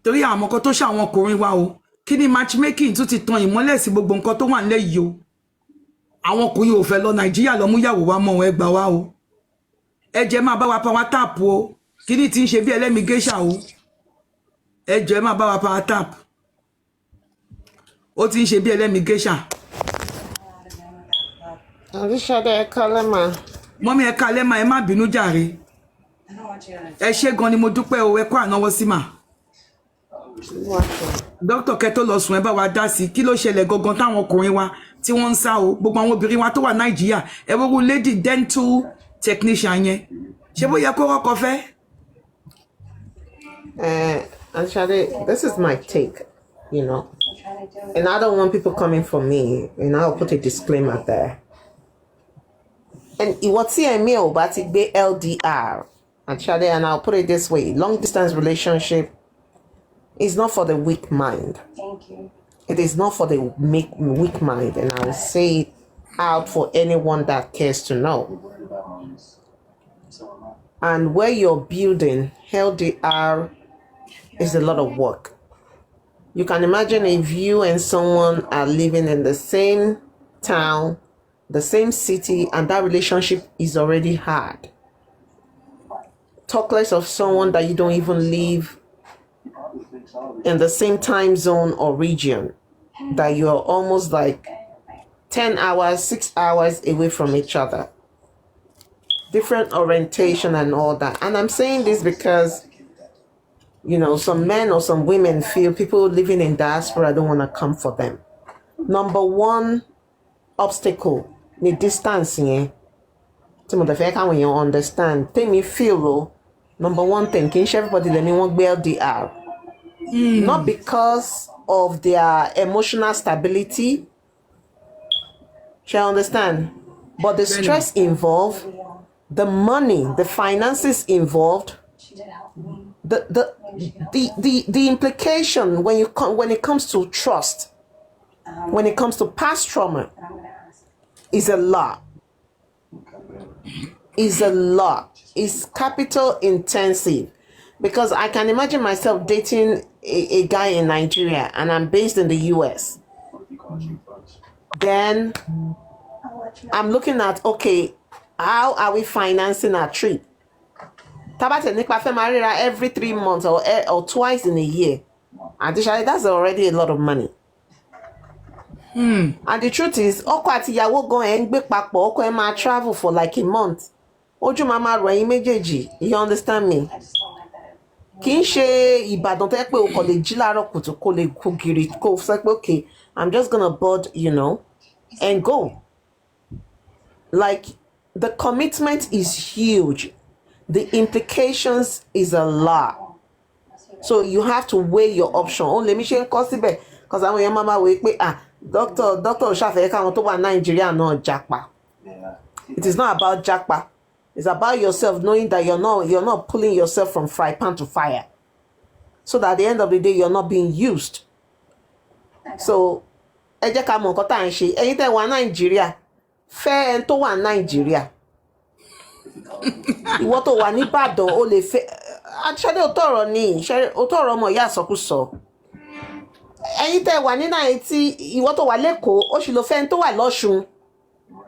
R: torí àwọn ọkọ tó ṣe àwọn ọkùnrin wa o kí ni matchmaking tún ti tan ìmọ́lẹ̀ sí gbogbo nǹkan tó wà nílẹ̀ yìí o àwọn ọkùnrin ò fẹ́ lọ Nàìjíríà lọ mú yàwó wa mọ́ ẹ gbà wá o ẹ jẹ́ máa bá wa power tap o kí ni ti ń ṣe bí ẹlẹ́mi géṣà o ẹ jẹ́ máa bá wa power tap ó ti ń ṣe bí ẹlẹ́mi géṣà.
S: Àríṣàdé ẹ̀ka lẹ́mà.
R: Mọ́mí ẹ̀ka lẹ́mà ẹ má bínú jàre ẹ ṣé gan ni mo dúpẹ́ o ẹ kó ànáwọ́ sí mà. Dókítà kẹ́ tó lọ sùn ẹ bá wa dá sí kí ló ṣẹlẹ̀ gangan táwọn ọkùnrin wa tí wọ́n ń sá o gbogbo àwọn obìnrin wa tó wà Nàìjíríà ẹ wo lady dental technician yẹn ṣé bó yẹ kó kọ́kọ́ fẹ́.
S: Actually, this is my take, you know, and I don't want people coming for me, and I'll put a disclaimer there. And what's here me about it be LDR, actually, and I'll put it this way: long distance relationship is not for the weak mind.
T: Thank you.
S: It is not for the weak mind, and I will say it out for anyone that cares to know. And where you're building LDR is a lot of work. You can imagine if you and someone are living in the same town, the same city, and that relationship is already hard. Talk less of someone that you don't even live in the same time zone or region, that you're almost like 10 hours, 6 hours away from each other. Different orientation and all that. And I'm saying this because, you know, some men or some women feel people living in diaspora don't want to come for them. Number one obstacle, the distance. When you understand, take me feel. Number one thing, can everybody let me want LDR? Not because of their emotional stability. Shall understand? But the stress involved, the money, the finances involved, the implication when it comes to trust, when it comes to past trauma, is a lot. Is a lot. It's capital intensive. Because I can imagine myself dating a guy in Nigeria and I'm based in the US. Then I'm looking at, okay, how are we financing our trip? Every 3 months or twice in a year. Additionally, that's already a lot of money. And the truth is, go travel for like a month. You understand me? Okay, I'm just gonna board, you know, and go. Like, the commitment is huge. The implications is a lot. So you have to weigh your option. Oh, let me share because I'm your mama wait. Doctor Shafeka Nigeria no jackpa. It is not about jackpa. It's about yourself knowing that you're not pulling yourself from fry pan to fire. So that at the end of the day you're not being used. So anything Nigeria. Fair and to one Nigeria. Ìwọ tó wà ní Ìbàdàn ó lè fẹ́ actually otoro ni otoro mo ya sọkúsọ. Ẹ̀yin tẹ́ wà ní Nàìjíríà ìwọ tó wà l'Ékòó ó sì lọ fẹ́ tó wà l'Ọ̀ṣun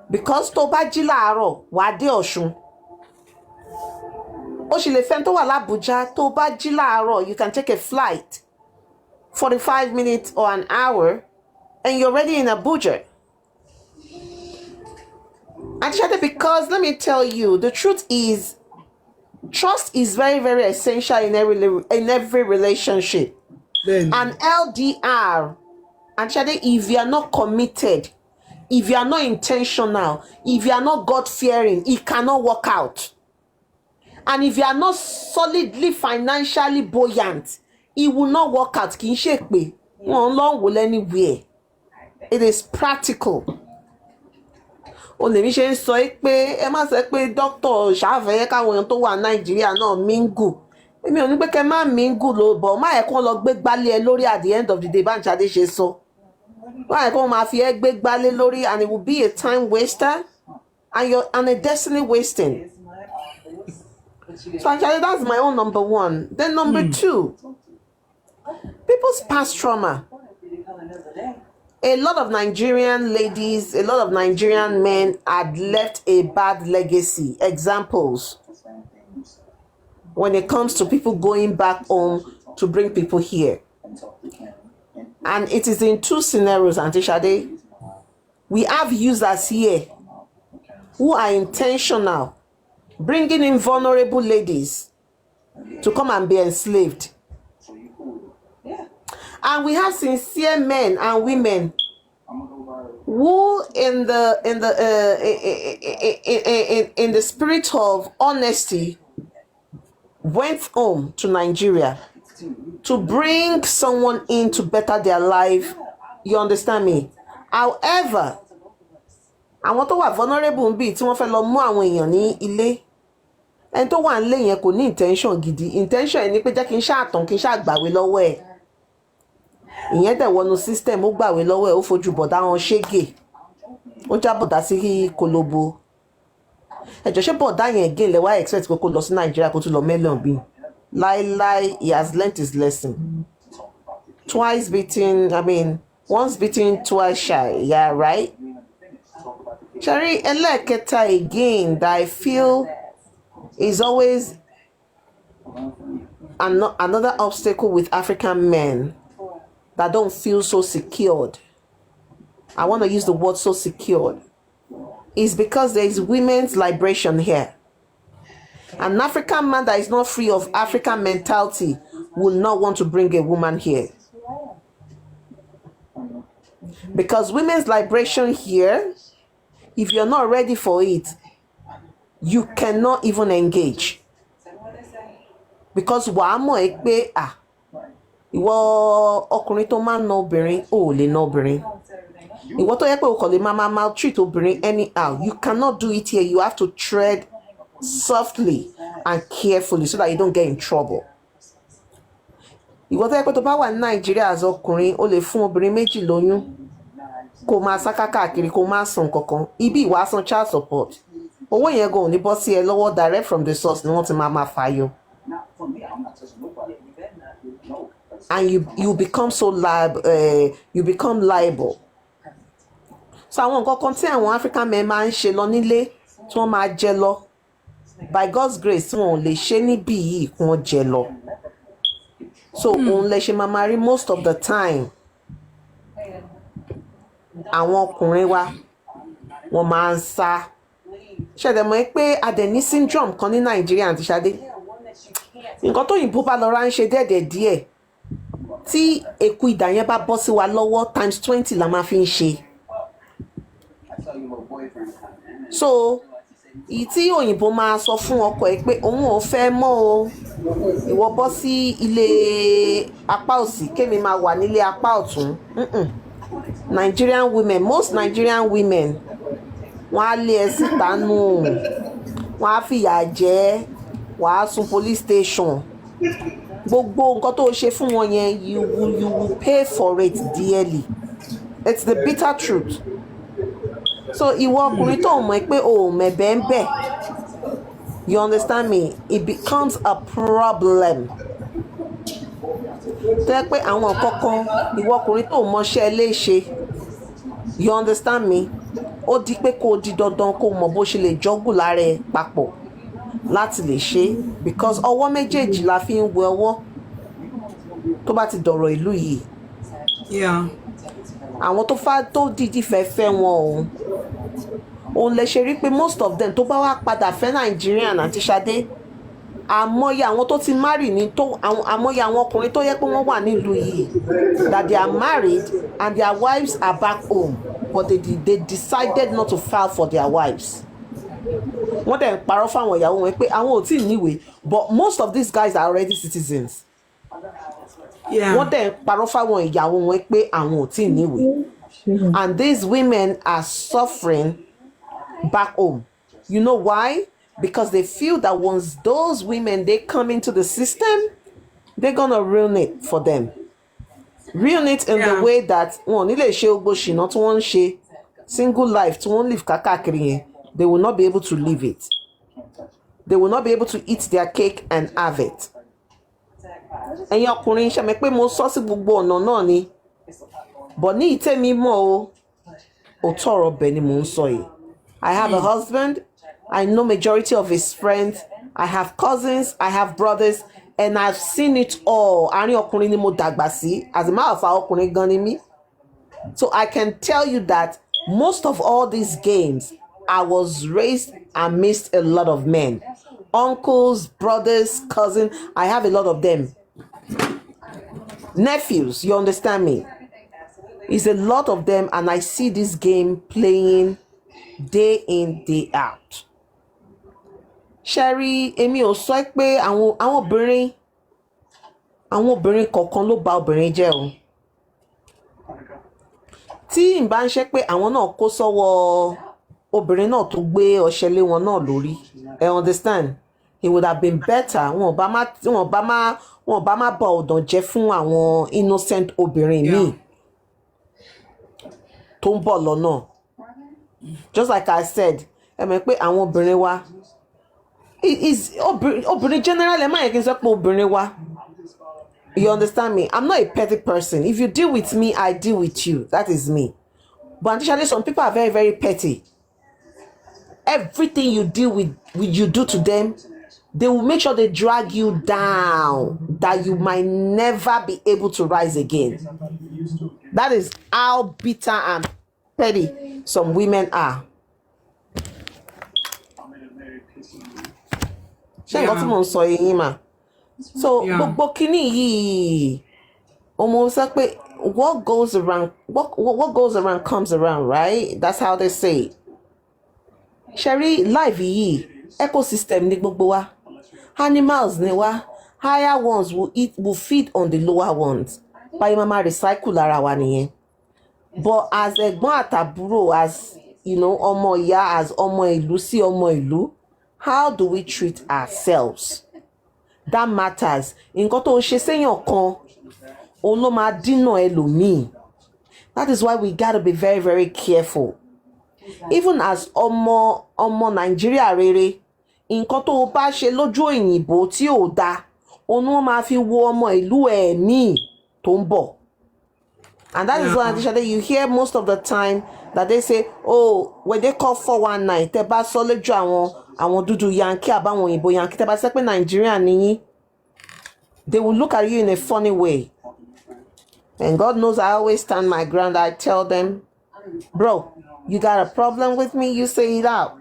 S: because tó bá jí láàárọ̀ wà dé Ọ̀ṣun. Ó sì lè fẹ́ tó wà l'Abuja tó bá jí láàárọ̀ you can take a flight 45 minutes or an hour and you're already in Abuja. Actually, because let me tell you, the truth is, trust is very, very essential in every relationship. And LDR, actually, if you are not committed, if you are not intentional, if you are not God-fearing, it cannot work out. And if you are not solidly financially buoyant, it will not work out. It is practical. O lè mi ṣe ń sọ pé ẹ má sọ pé doctor ṣàfẹ́ káwọn èèyàn tó wà Nàìjíríà náà mingle. Èmi ò ní pé kẹ́ má mingle ló bọ̀ má ẹ̀ kàn lọ gbé gbálé ẹ lórí at the end of the day bá ń ṣadé ṣe sọ. Má ẹ̀ kàn máa fi ẹ gbé gbálé lórí and it will be a time waster and a destiny wasting. So actually that's my own number one. Then number two, people's past trauma. A lot of Nigerian ladies, a lot of Nigerian men had left a bad legacy. Examples. When it comes to people going back home to bring people here. And it is in two scenarios, Auntie Shade. We have users here who are intentional, bringing in vulnerable ladies to come and be enslaved. And we have sincere men and women who in the spirit of honesty went home to Nigeria to bring someone in to better their life. You understand me? However, àwọn tó wà vulnerable ń bì tí wọ́n fẹ́ lọ mú àwọn èèyàn ní ilé, ẹni tó wà nílé yẹn kò ní intention gidi. Intention ẹ̀ ni pé jẹ́ kí n ṣàtàn kí n ṣàgbàwé lọ́wọ́ ẹ̀. Ìyẹn dẹ̀ wọnú system, ó gbàwé lọ́wọ́ ẹ̀, ó fojú bọ̀dá wọn ṣégè, ó já bọ̀dá sí kolobo. Ẹ̀jọ̀ ṣé bọ̀dá yẹn again lẹ wá expect pé kó lọ sí Nàìjíríà kó tún lọ mẹ́lọ̀n bí? Láíláí, he has learnt his lesson. Twice beaten, once beaten, twice shy. Yeah, right? Shari, eleketa again that I feel is always another obstacle with African men that don't feel so secured. I want to use the word so secured. Is because there is women's liberation here. An African man that is not free of African mentality will not want to bring a woman here. Because women's liberation here, if you're not ready for it, you cannot even engage. Because wàá mọ̀ ẹ́ pé ìwọ ọkùnrin tó máa ń ná obìnrin ò lè ná obìnrin. Ìwọ tó yẹ pé o kò lè máa maltreat obìnrin anyhow. You cannot do it here. You have to tread softly and carefully so that you don't get in trouble. Ìwọ tó yẹ pé tó bá wà ní Nàìjíríà as ọkùnrin, o lè fún obìnrin méjì lóyún. Kó máa sá káàkiri, kó máa san kankan. Ibi ìwà san child support. Owó yẹn gan ò ní bọ́ sí ẹ lọ́wọ́ direct from the source ni wọ́n ti máa fàyọ. And you become so liable. So àwọn nǹkan kan tí àwọn African men máa ń ṣe lọ nílé tí wọ́n máa jẹ lọ. By God's grace, wọn ò lè ṣe níbí yìí kí wọ́n jẹ lọ. So òun lè ṣe máa rí most of the time. Àwọn ọkùnrin wa wọ́n máa ń sá. Ṣẹ̀dẹ̀ mọ̀ pé adẹ̀ní syndrome kan ní Nàìjíríà àti Ṣadé. Nǹkan tó yìnbó bá lọ rá ń ṣe dẹ́ẹ̀dẹ̀ díẹ̀. Tí eku ìdà yẹn bá bọ́ sí wa lọ́wọ́ times 20 la máa fi ń ṣe. So tí òyìnbó máa sọ fún ọkọ ẹ̀ pé òun ò fẹ́ mọ́ o, ìwọ bọ́ sí ilé apá òsì kémi máa wà nílé apá ọ̀tún. Nigerian women, most Nigerian women, wọ́n á lé ẹ síta nù, wọ́n á fìyà jẹ, wọ́n á sùn police station. Gbogbo nǹkan tó ṣe fún wọn yẹn, you will pay for it dearly. It's the bitter truth. So ìwọ ọkùnrin tó mọ̀ pé o mẹ̀bẹ̀ ń bẹ̀, you understand me? It becomes a problem. Tẹ́ pé àwọn kankan ìwọ ọkùnrin tó mọṣẹ́ léṣe, you understand me? Ó di pé kó di dandan kó mọ̀ bó ṣe lè jọ́gùn lára ẹ papọ̀ láti lè ṣe, because ọwọ́ méjèèjì la fi ń wẹ ọwọ́ tó bá ti dọ̀rọ̀ ìlú yìí. Àwọn tó dídí fẹ́ wọn òun lè ṣe rí pé most of them tó bá wá padà fẹ́ Nigerian àti Ṣadé, àmọye àwọn tó ti marry ní àmọye àwọn ọkùnrin tó yẹ pé wọ́n wà nílùú yìí that they are married and their wives are back home, but they decided not to file for their wives. Wọ́n dẹ̀ ń parọ́ fáwọn ìyàwó wọn pé àwọn ò tí ì níwèé, but most of these guys are already citizens. Wọ́n dẹ̀ ń parọ́ fáwọn ìyàwó wọn pé àwọn ò tí ì níwèé. And these women are suffering back home. You know why? Because they feel that once those women, they come into the system, they're gonna ruin it for them. Ruin it in the way that wọn nílé ṣe ogbó ṣìnà tí wọ́n ń ṣe, single life tí wọ́n live kákàkiri yẹn, they will not be able to live it. They will not be able to eat their cake and have it. Ẹ̀yin ọkùnrin ṣe mọ̀ pé mo sọ sí gbogbo ọ̀nà náà ni, but ní ìtẹ́mi mọ́ o, òótọ́ ọ̀rọ̀ bẹ́ẹ̀ ni mò ń sọ yìí. I have a husband. I know majority of his friends. I have cousins. I have brothers. And I've seen it all. Àárín ọkùnrin ni mo dàgbà sí. As a matter of fact, ọkùnrin gan ni mí. So I can tell you that most of all these games, I was raised amidst a lot of men. Uncles, brothers, cousins. I have a lot of them. Nephews, you understand me? It's a lot of them, and I see this game playing day in, day out. Sherry, èmi ò sọ pé àwọn obìnrin kọ̀ọ̀kan ló bà obìnrin jẹ́ o. Tí n bá ń ṣe pé àwọn náà kó sọ́wọ́ obìnrin náà tó gbé ọṣẹ lé wọn náà lórí, I understand, it would have been better. Wọn bá má bà ọ̀dàn jẹ́ fún àwọn innocent obìnrin míì tó ń bọ̀ lọ́nà. Just like I said, ẹ mọ̀ pé àwọn obìnrin wa obìnrin general ẹ má yẹ kí n sọ pé obìnrin wa. You understand me? I'm not a petty person. If you deal with me, I deal with you. That is me. But actually, some people are very, very petty. Everything you deal with you do to them, they will make sure they drag you down, that you might never be able to rise again. That is how bitter and petty some women are. So gbogbo kini yìí ọmọ sọ pé what goes around comes around, right? That's how they say. Sherry, life yìí ecosystem ní gbogbo wa. Animals ni wa. Higher ones will feed on the lower ones. Báyìí mama recycle ara wa nìyẹn. But as ẹ̀gbọ́n àtàbúrò, as you know, ọmọ ìyá, as ọmọ ìlú sí ọmọ ìlú, how do we treat ourselves? That matters. Nǹkan tó ṣe séyàn kan, òun ló máa dínà ẹlòmíì. That is why we gotta be very, very careful. Even as ọmọ Nàìjíríà rere, nǹkan tó bá ṣe lójú òyìnbó tí ò dá, òun wọ́n máa fi wo ọmọ ìlú ẹ̀ míì tó ń bọ̀. And that is why you hear most of the time that they say, oh, when they call 419, tẹ́ bá sọ lójú àwọn dúdú Yankee àbáwọn òyìnbó Yankee, tẹ́ bá sọ pé Nigerian nìyí, they will look at you in a funny way. And God knows I always stand my ground. I tell them, bro, you got a problem with me, you say it out.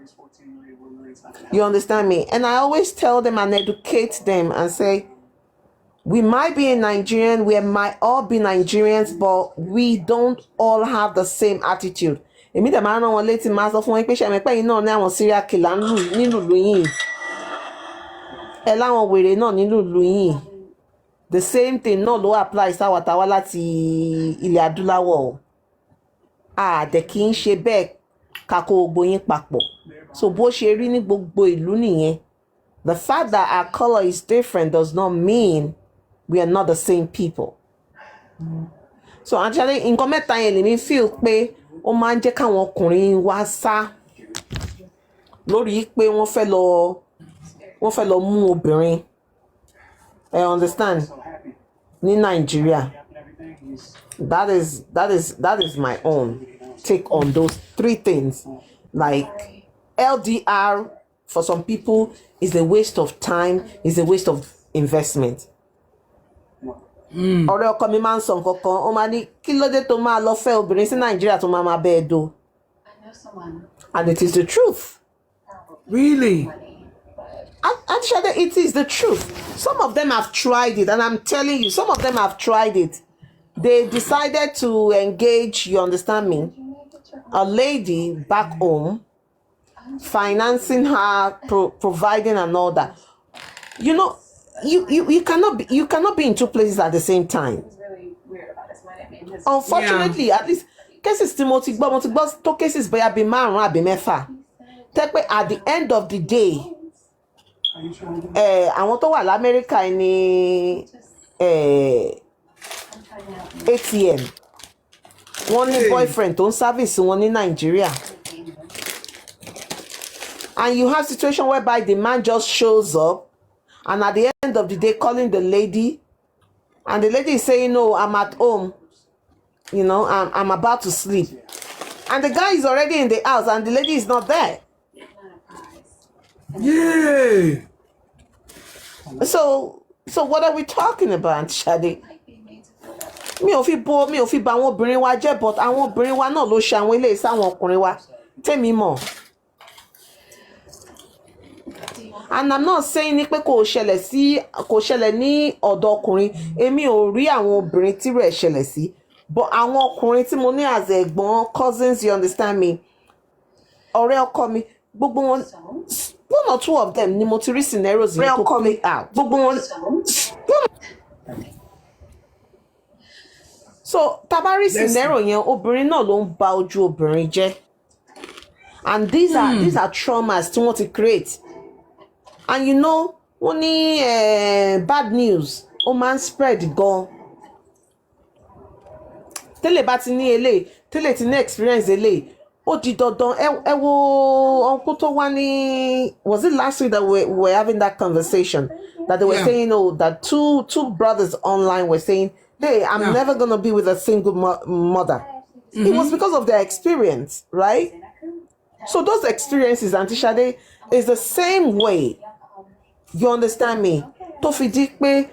S: You understand me? And I always tell them and educate them and say, we might be a Nigerian, we might all be Nigerians, but we don't all have the same attitude. Èmi dẹ̀ máa ń rán wọn létí máa sọ fún wọn pé ṣe àmì pẹ́yìn náà ní àwọn serial killer nínú ìlú yìí. Ẹ láwọn wèrè náà nínú ìlú yìí. The same thing náà ló apply sáwà táwa láti ilẹ̀ adúláwọ̀. Dẹ̀ kì í ṣe bẹ́ẹ̀ kakó gbogbo yín papọ̀. So bó ṣe rí ní gbogbo ìlú nìyẹn. The fact that our color is different does not mean we are not the same people. So actually, nǹkan mẹ́ta yẹn lèmi feel pé ó máa ń jẹ́ káwọn ọkùnrin wá sá lórí pé wọ́n fẹ́ lọ mú obìnrin. I understand. Ní Nigeria. That is my own take on those three things. Like LDR for some people is a waste of time, is a waste of investment. Ọ̀rẹ́ ọkọ mi máa ń sọ nǹkan kan, ó máa ní kí ló dé tó máa lọ fẹ́ obìnrin sí Nàìjíríà tó máa bẹ́ẹ̀ do. And it is the truth.
R: Really?
S: Actually, it is the truth. Some of them have tried it, and I'm telling you, some of them have tried it. They decided to engage, you understand me, a lady back home, financing her, providing and all that. You know, you cannot be in two places at the same time. Unfortunately, at least cases Timothy gbọ́ tó cases bóyá bí márùn àbí mẹ́fà. Tẹ́ pé at the end of the day, àwọn tó wà l'Amẹ́ríkà ní ATM. Wọ́n ní boyfriend tó ń service wọn ní Nigeria. And you have situation whereby the man just shows up, and at the end of the day calling the lady, and the lady is saying, no, I'm at home, you know, I'm about to sleep, and the guy is already in the house and the lady is not there.
R: Yeah.
S: So what are we talking about, Shadi? Mi ò fi bà àwọn obìnrin wa jẹ́, but àwọn obìnrin wa náà ló ṣe àwọn eléyìí sáwọn ọkùnrin wa tèmi mọ̀. And I'm not saying ni pé kò ṣẹlẹ̀ ní ọ̀dọ̀ ọkùnrin. Èmi ò rí àwọn obìnrin tí rẹ̀ ṣẹlẹ̀ sí. but àwọn ọkùnrin tí mo ní as ẹ̀gbọ́n cousins, you understand me, ọ̀rẹ́ ọkọ mi, gbogbo wọn, one or two of them ni mo ti rí scenarios yẹn tó play out. Gbogbo wọn. So tabari scenario yẹn obìnrin náà ló ń ba ojú obìnrin jẹ́, and these are traumas tí wọ́n ti create, and you know wọ́n ní bad news ó máa ń spread gan. Tẹ́lẹ̀ bá ti ní eléyìí, tẹ́lẹ̀ ti ní experience eléyìí, ó di dandan. Ẹ wo ọkùnrin tó wá ní, was it last week that we were having that conversation that they were saying, oh, that two brothers online were saying, hey, I'm never going to be with a single mother. It was because of their experience, right? So those experiences, Auntie Sade, is the same way, you understand me, tó fi di pé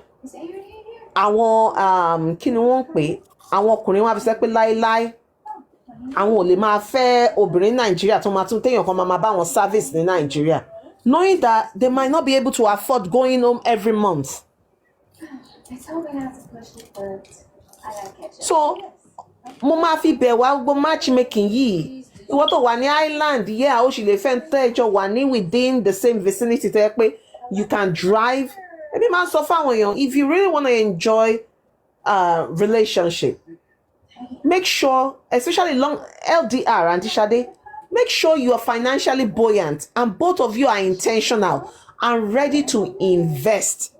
S: àwọn kí ni wọ́n pè, àwọn ọkùnrin wọn á fi sẹ́ pé láíláí àwọn ò lè máa fẹ́ obìnrin Nàìjíríà tó máa tún téèyàn kan máa bá wọn service ní Nàìjíríà, knowing that they might not be able to afford going home every month. So mo máa fi bẹ̀ wá gbogbo matchmaking yìí, ìwọ tó wà ní island, ó sì lè fẹ́ tẹ́jọ wà ní within the same vicinity tó yẹ pé you can drive. Ebi máa sọ fáwọn èèyàn, if you really want to enjoy relationship, make sure, especially long LDR, Auntie Sade, make sure you are financially buoyant and both of you are intentional and ready to invest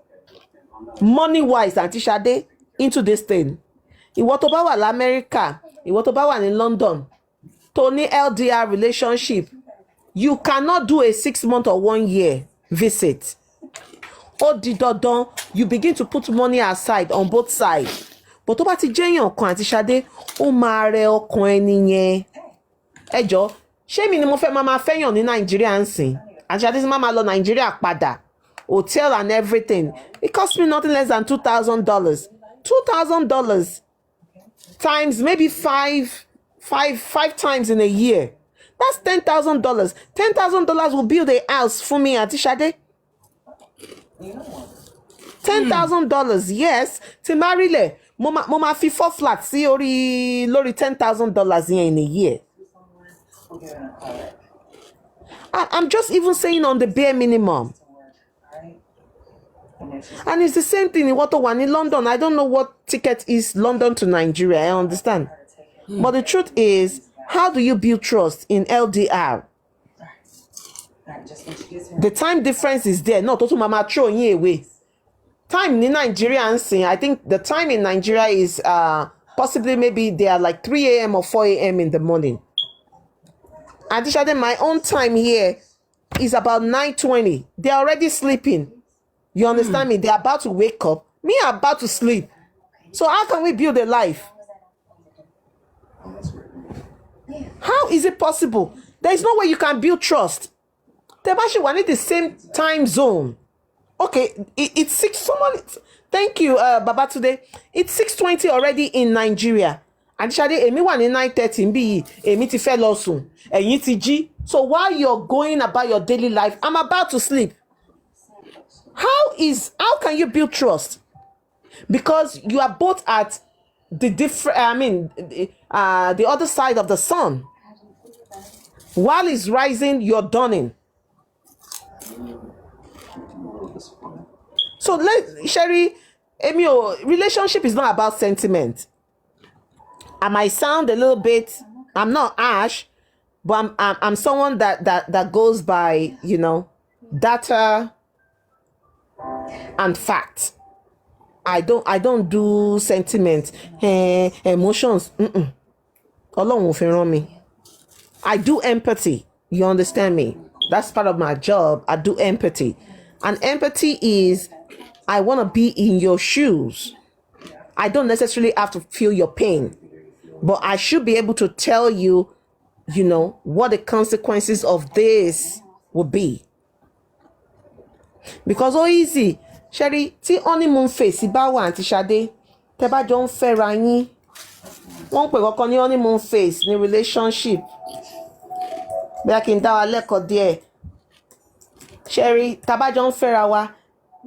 S: money-wise, Auntie Sade, into this thing. Ìwọ tó bá wà l'America, ìwọ tó bá wà ní London, tó ní LDR relationship, you cannot do a 6-month or 1 year visit. Ó di dandan, you begin to put money aside on both sides. But tó bá ti jẹ́yàn kan, Auntie Sade, ó máa rẹ ọkàn ẹni yẹn. Ẹ jọ̀ọ́, ṣé mi ni mo fẹ́ máa fẹ́yàn ní Nàìjíríà ń sìn? Auntie Sade máa lọ Nàìjíríà padà. Hotel and everything. It cost me nothing less than $2,000. $2,000 times maybe five times in a year. That's $10,000. $10,000 will build a house for me, Auntie Sade. $10,000, yes. Ti marile, mo ma fi 4 flats sí lórí $10,000 in a year. I'm just even saying on the bare minimum. And it's the same thing in what one in London. I don't know what ticket is London to Nigeria. I understand. But the truth is, how do you build trust in LDR? The time difference is there. No, to mama throw you away. Time in Nigeria, I think the time in Nigeria is possibly maybe they are like 3 a.m. or 4 a.m. in the morning. Additionally, my own time here is about 9:20. They're already sleeping. You understand me? They're about to wake up. Me, I'm about to sleep. So how can we build a life? How is it possible? There is no way you can build trust. Tebashi, we need the same time zone. Okay, it's 6. Someone, thank you, Baba. Today it's 6:20 already in Nigeria. And Shade, emi one in 9:30 be emi ti fẹ́ lọ sùn. Ẹ̀yin ti jí. So while you're going about your daily life, I'm about to sleep. How can you build trust? Because you are both at the the other side of the sun. While it's rising, you're dawning. So Sherry, relationship is not about sentiment. I might sound a little bit, I'm not harsh, but I'm someone that goes by, data and fact. I don't do sentiment, emotions. Ọlọ́run ò fi rán mi. I do empathy. You understand me? That's part of my job. I do empathy. And empathy is, I want to be in your shoes. I don't necessarily have to feel your pain, but I should be able to tell you, what the consequences of this will be. Because easy, Sherry, tí honeymoon phase bá wà Auntie Sade, tẹ́ bá jọ ń fẹ́ra yín, wọ́n pè kọ́kọ́ ní honeymoon phase ní relationship. Bí a kì í dá wa lẹ́kọ̀ọ́ díẹ̀. Sherry, tá bá jọ ń fẹ́ra wa,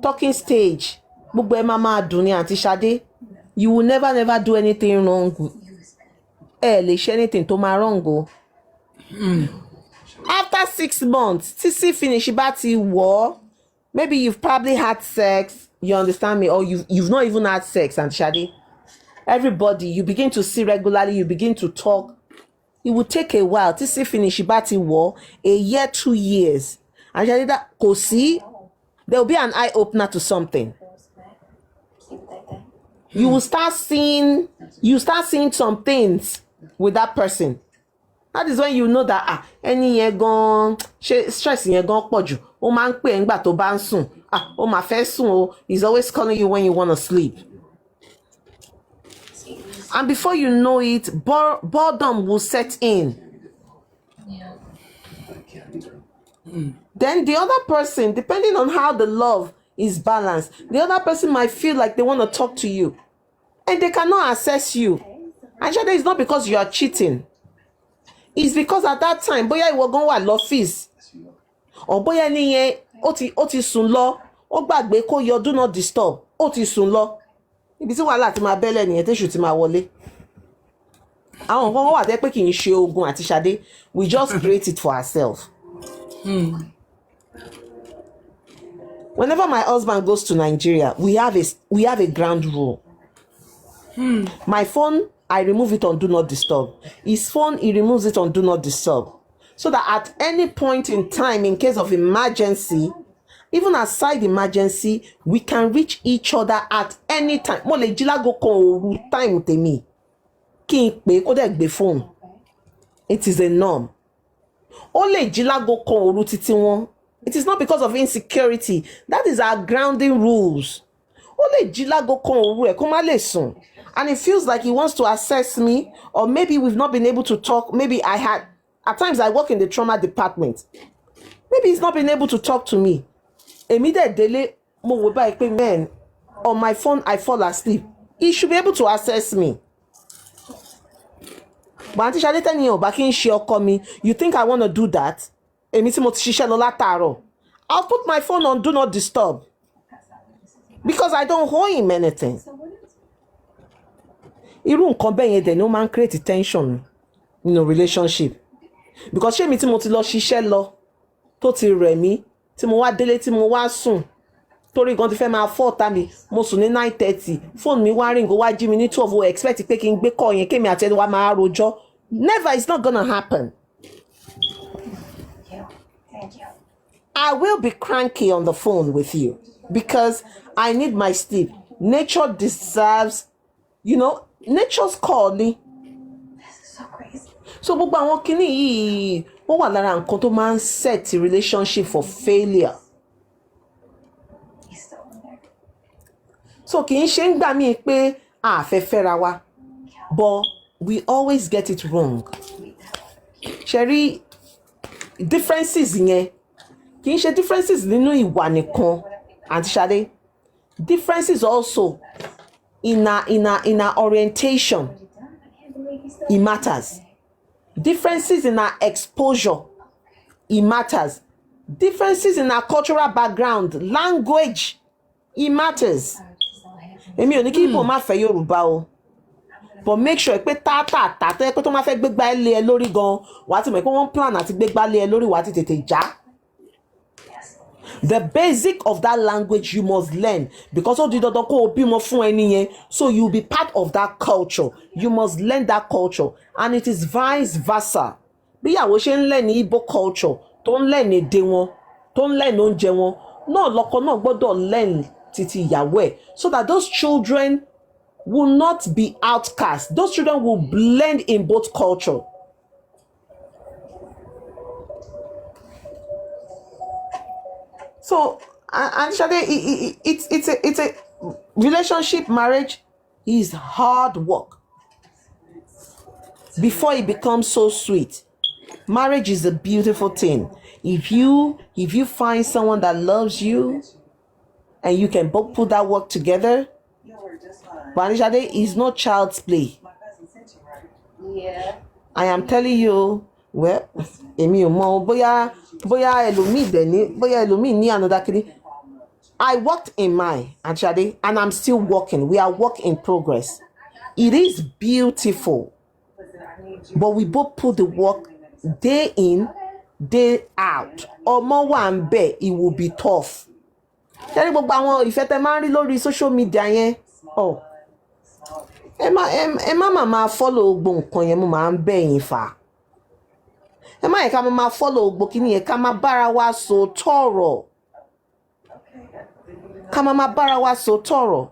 S: talking stage, gbogbo ẹ máa dùn ní Auntie Sade. you will never do anything wrong. Lè ṣe anything tó máa wrong o. After 6 months, títí finish bá ti wọ̀, maybe you've probably had sex, you understand me, or you've not even had sex, and Shadi, everybody, you begin to see regularly, you begin to talk. It will take a while. Títí finish bá ti wọ̀, a year, 2 years. And Shadi, that kò sí, there will be an eye opener to something. You will start seeing some things with that person. That is when you know that ẹni yẹn gan stress yẹn gan pọ̀ jù. Ó máa ń pè ẹ́ nígbà tó bá ń sùn. Ó máa fẹ́ sùn o. He's always calling you when you want to sleep. And before you know it, boredom will set in. Then the other person, depending on how the love is balanced, the other person might feel like they want to talk to you. And they cannot access you. And sure, it's not because you are cheating. It's because at that time, bóyá ìwọ gan wà l'office, or bóyá ẹni yẹn ó ti sùn lọ, ó gbàgbé kó yọ do not disturb, ó ti sùn lọ. Ibi tí wàhálà ti máa bẹ́lẹ̀ nìyẹn téṣù ti máa wọlé. Àwọn nǹkan wà tẹ́ pé kì í ṣe ogun àti Ṣadé, we just create it for ourselves. Whenever my husband goes to Nigeria, we have a ground rule. My phone, I remove it on do not disturb. His phone, he removes it on do not disturb. So that at any point in time, in case of emergency, even aside emergency, we can reach each other at any time. Mo lè jí lágo kan òru time tèmi. Kí n pè kó dẹ̀ gbé phone. It is a norm. Ó lè jí lágo kan òru títí wọn. It is not because of insecurity. That is our grounding rules. Ó lè jí lágo kan òru ẹ̀ kó má lè sùn. And it feels like he wants to assess me, or maybe we've not been able to talk. Maybe at times I work in the trauma department. Maybe he's not been able to talk to me. Immediately, man, on my phone, I fall asleep. He should be able to access me. But Auntie Shade tell you, back in me, you think I want to do that? I'll put my phone on do not disturb. Because I don't owe him anything. Irú nǹkan bẹ́ẹ̀ yẹn dẹ̀ ni ó máa ń create tension in a relationship. Because ṣé mi tí mo ti lọ ṣiṣẹ́ lọ tó ti rẹ̀ mí tí mo wá délé tí mo wá sùn torí gan ti fẹ́ máa fọ́ ọ̀tá mi mo sùn ní 9:30 fóònù mi wá ring ó wá jí mi ní 12 ó expect pé kí n gbé call yẹn kémi àti ẹni wá máa rojọ́. Never, it's not gonna happen. I will be cranky on the phone with you because I need my sleep. Nature deserves, nature's calling. So gbogbo àwọn kinní yìí wọ́n wà lára nǹkan tó máa ń set relationship for failure. So kì í ṣe ń gbà mí pé a fẹ́ fẹ́ra wa, but we always get it wrong. Ṣẹ̀rí differences yẹn kì í ṣe differences nínú ìwà nìkan, Aunty Shade. Differences also in our orientation, it matters. Differences in our exposure, it matters. Differences in our cultural background, language, it matters. Èmi ò ní kí Igbo má fẹ́ Yorùbá o, but make sure pé tààtà pé tó máa fẹ́ gbégbá lé ẹ lórí gan, wàá ti mọ̀ pé wọ́n plan àti gbégbá lé ẹ lórí, wàá ti tètè já. The basic of that language you must learn because ó di dandan kó o bímọ fún ẹni yẹn, so you be part of that culture. You must learn that culture, and it is vice versa. Bí ìyàwó ṣe ń learn Igbo culture, tó ń learn èdè wọn, tó ń learn oúnjẹ wọn, náà lọ́kọ náà gbọ́dọ̀ learn títí ìyàwó ẹ̀, so that those children will not be outcast. Those children will blend in both culture. So, and Shade, it's a relationship, marriage is hard work before it becomes so sweet. Marriage is a beautiful thing. If you find someone that loves you and you can both put that work together, but Shade is no child's play. Yeah. I am telling you, well, èmi ò mọ̀ bóyá ẹlòmíì dẹ̀ ní, bóyá ẹlòmíì ní another kiri. I worked in mine, actually, and I'm still working. We are work in progress. It is beautiful, but we both put the work day in, day out. Ọmọ wa ń bẹ̀, it will be tough. Tẹ́lẹ̀ gbogbo àwọn ìfẹ́ tẹ́ máa ń rí lórí social media yẹn. Oh, ẹ má máa follow gbogbo nǹkan yẹn mo máa ń bẹ̀ yín fà. Ẹ má yẹ ká máa follow gbogbo kíní yẹn ká máa bára wa sọ tọ̀rọ̀. Ká máa bára wa sọ tọ̀rọ̀.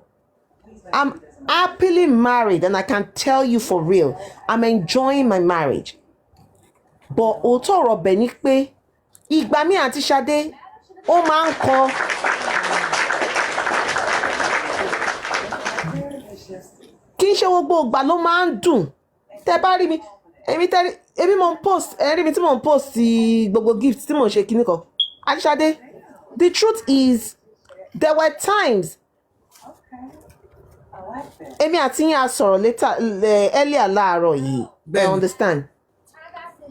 S: I'm happily married and I can tell you for real, I'm enjoying my marriage. But òótọ́ ọ̀rọ̀ bẹ̀ ni pé ìgbà mi àti Ṣadé ó máa ń kọ. Kì í ṣe gbogbo ìgbà ló máa ń dùn. Tẹ́ bá rí mi, èmi mo ń post, ẹ rí mi tí mo ń post gbogbo gift tí mo ń ṣe kíní kan. Àti Ṣadé, the truth is there were times èmi àti yín á sọ̀rọ̀ later earlier láàárọ̀ yìí. I understand.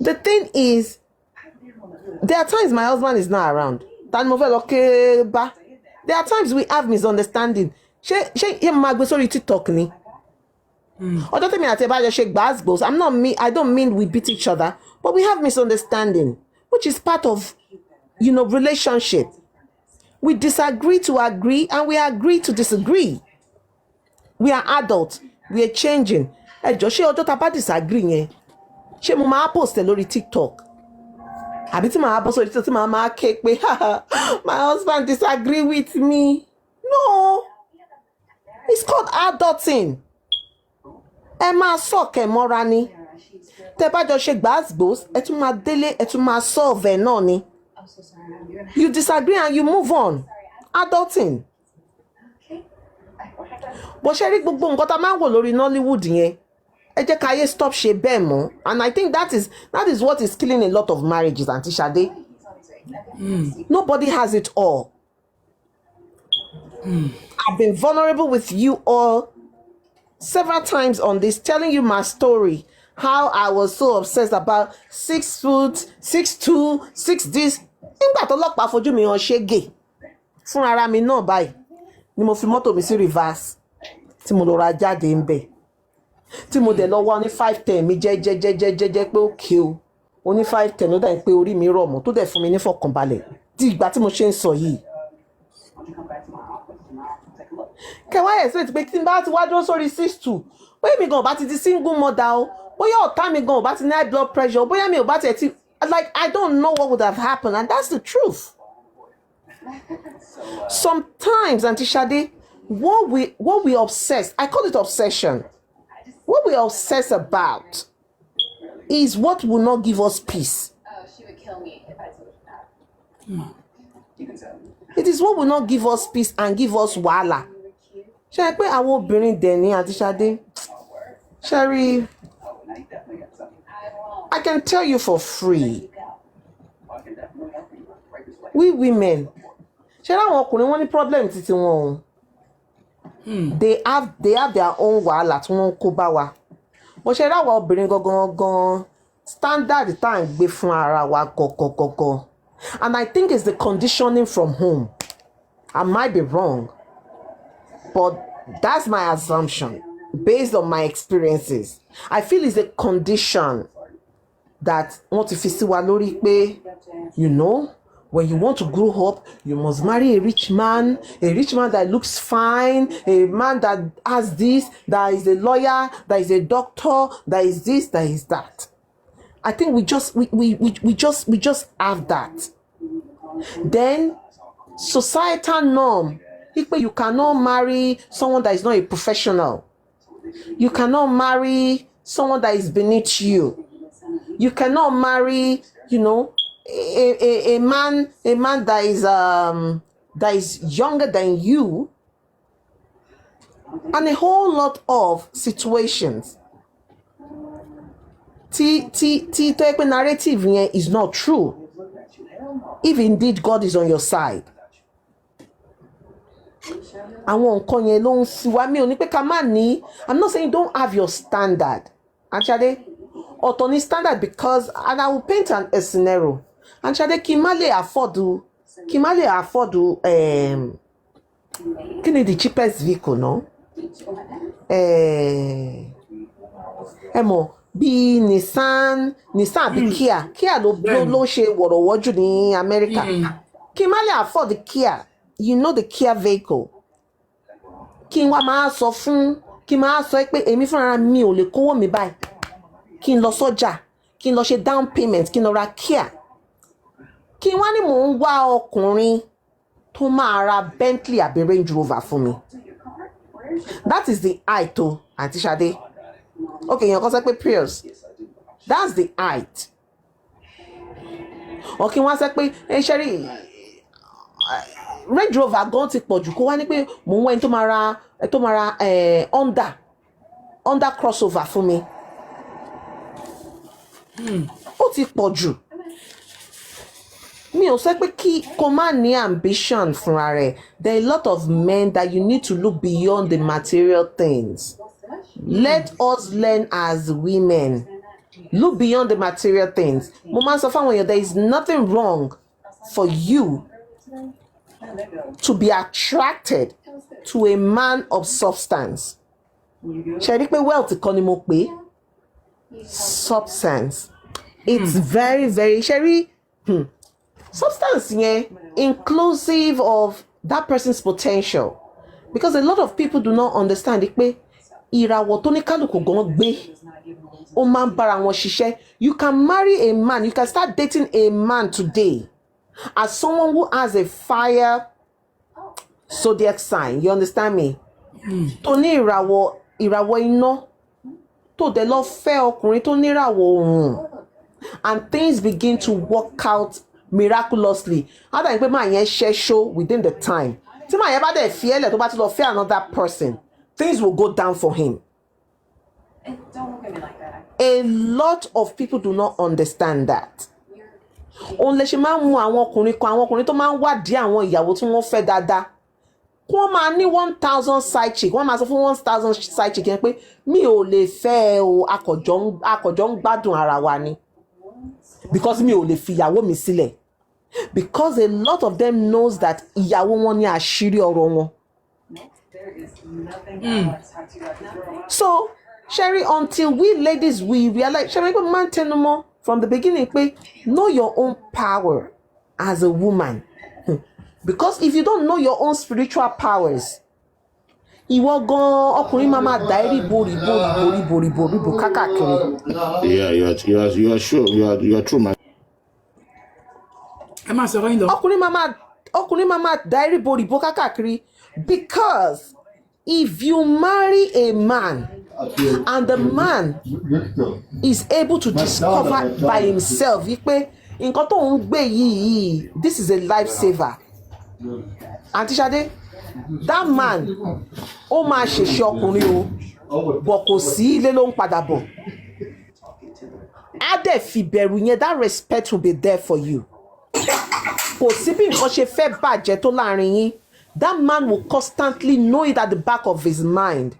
S: The thing is, there are times my husband is not around. There are times we have misunderstanding. Ṣé yẹn máa gbé sórí TikTok ni? Ọjọ́ tèmi àti ẹ bá jọ ṣe gbàgbós. I don't mean we beat each other, but we have misunderstanding, which is part of, relationship. We disagree to agree, and we agree to disagree. We are adults. We are changing. Ẹ jọ̀ọ́ ṣé ọjọ́ tá bá disagree yẹn, ṣé mo máa post ẹ lórí TikTok? Àbí tí màá bọ́ sórí TikTok tí màá máa ké pé my husband disagree with me? No. It's called adulting. Ẹ máa sọ̀kẹ̀ mọ́ra ni. Tẹ́ bá jọ ṣe gbàgbós, ẹ tún máa délé, ẹ tún máa solve ẹ̀ náà ni. You disagree and you move on. Adulting. Bó ṣe rí gbogbo nǹkan tá máa ń wò lórí Nollywood yẹn, ẹ jẹ́ ká yé stop ṣe bẹ́ẹ̀ mọ́. And I think that is what is killing a lot of marriages, Aunty Ṣadé. Nobody has it all. I've been vulnerable with you all several times on this, telling you my story, how I was so obsessed about 6 foot, 6'2", 6 this. Nígbà tó lọ́pàá fojú mi hàn ṣégè fún ara mi náà báyìí ni mo fi mọ́tò mi sí reverse tí mo lọ ra jáde ń bẹ̀ tí mo dẹ̀ lọ wá ní 510 mi jẹ́jẹ́jẹ́jẹ́jẹ́ pé ókè o oní 510 ló dà pé orí mi rọ̀ mọ́ tó dẹ̀ fún mi ní fọkànbalẹ̀ tí ìgbà tí mo ṣe ń sọ yìí. Kẹwàá expect pé tí n bá ti wá dúró sórí 6'2", bóyá mi gan ò bá ti di single mother o, bóyá ọ̀tá mi gan ò bá ti ní high blood pressure, bóyá mi ò bá ti ti I don't know what would have happened, and that's the truth. Sometimes, Auntie Ṣadé, what we obsess, I call it obsession. What we obsess about is what will not give us peace. It is what will not give us peace and give us wàhálà. Ṣé pé àwọn obìnrin dẹ̀ ní Auntie Ṣadé? Sherry, I can tell you for free. We women, ṣé láwọn ọkùnrin wọn ní problem títí wọn o? They have their own wàhálà tí wọ́n kó bá wa. Bó ṣe ráwa obìnrin gangan standard tá à ń gbé fún ara wa gọ̀gọ̀gọ̀gọ̀. And I think it's the conditioning from home. I might be wrong, but that's my assumption based on my experiences. I feel it's a condition that wọ́n ti fi sí wa lórí pé, when you want to grow up, you must marry a rich man that looks fine, a man that has this, that is a lawyer, that is a doctor, that is this, that is that. I think we just have that. Then societal norm, you cannot marry someone that is not a professional. You cannot marry someone that is beneath you. You cannot marry, a man that is younger than you, and a whole lot of situations. The narrative here is not true. If indeed God is on your side. Àwọn nǹkan yẹn ló ń fi wá mi ò ní pé ká má ní. I'm not saying don't have your standard. Actually, ọ̀tọ̀ ní standard because, and I will paint a scenario. Actually, kí n má lè afford Kí ni the cheapest vehicle náà? Ẹ mọ̀ bí Nissan àbí Kia ló ṣe wọ̀rọ̀wọ́ jù ní Amẹ́ríkà. Kí n má lè afford the Kia, you know the Kia vehicle. Kí n wá máa sọ pé èmi fúnra mi ò lè kówó mi báyìí. Kí n lọ sọ́jà, kí n lọ ṣe down payment, kí n lọ ra Kia. Kí n wá ní mò ń wá ọkùnrin tó máa ra Bentley àbí Range Rover fún mi. That is the height o, Aunty Ṣadé. Okay, èèyàn kan sọ pé Prius. That's the height. Or kí n wá sọ pé ṣẹ́rí Range Rover gan ti pọ̀ jù kó wá ní pé mò ń wá ẹni tó máa ra Honda crossover fún mi. Ó ti pọ̀ jù. Mi ò sọ pé kó má ní ambition fúnra rẹ̀. There are a lot of men that you need to look beyond the material things. Let us learn as women. Look beyond the material things. Mo máa ń sọ fáwọn èèyàn, there is nothing wrong for you to be attracted to a man of substance. Ṣé rí pé wealth kan ni mo pè? Substance. It's very, very ṣé rí substance yẹn inclusive of that person's potential, because a lot of people do not understand pé ìràwọ̀ tó ní kálukú gan gbé ó máa ń bára wọn ṣiṣẹ́. You can marry a man, you can start dating a man today as someone who has a fire zodiac sign, you understand me? Tó ní ìràwọ̀ iná, tó dẹ̀ lọ fẹ́ ọkùnrin tó ní ìràwọ̀ òòrùn, and things begin to work out miraculously. How that máa yẹn ṣẹ́ṣó within the time. Tí máa yẹn bá dẹ̀ fi ẹlẹ̀ tó bá ti lọ fẹ́ another person, things will go down for him.
T: Don't look at me like that.
S: A lot of people do not understand that. Òun lè ṣe máa ń mú àwọn ọkùnrin tó máa ń wádìí àwọn ìyàwó tí wọ́n fẹ́ dáadáa. Wọ́n máa ní 1,000 side chick, wọ́n máa sọ fún 1,000 side chick yẹn pé mi ò lè fẹ́ o, akọ̀jọ́ ń gbádùn ara wa ni. Because mi ò lè fi ìyàwó mi sílẹ̀. Because a lot of them knows that ìyàwó wọn ní àṣírí ọ̀rọ̀ wọn. So, Sherry, until we ladies, we realize, Sherry, man tell more from the beginning, know your own power as a woman. Because if you don't know your own spiritual powers, ìwọ gan ọkùnrin máa máa dá ẹrí borí kákàkiri.
U: Yeah, you are sure, you are true, man.
R: Ẹ máa sọ̀rọ̀ yín lọ.
S: Ọkùnrin máa máa dá ẹrí borí kákàkiri, because if you marry a man and the man is able to discover by himself wípé nǹkan tó ń gbé yìí, this is a lifesaver. Aunty Ṣadé, that man ó máa ṣèṣe ọkùnrin o, bọ̀ kò sí ilé ló ń padà bọ̀. Á dẹ̀ fi bẹ̀rù yẹn, that respect will be there for you. Kò sí bí nǹkan ṣe fẹ́ bàjẹ́ tó láàrin yín, that man will constantly know it at the back of his mind.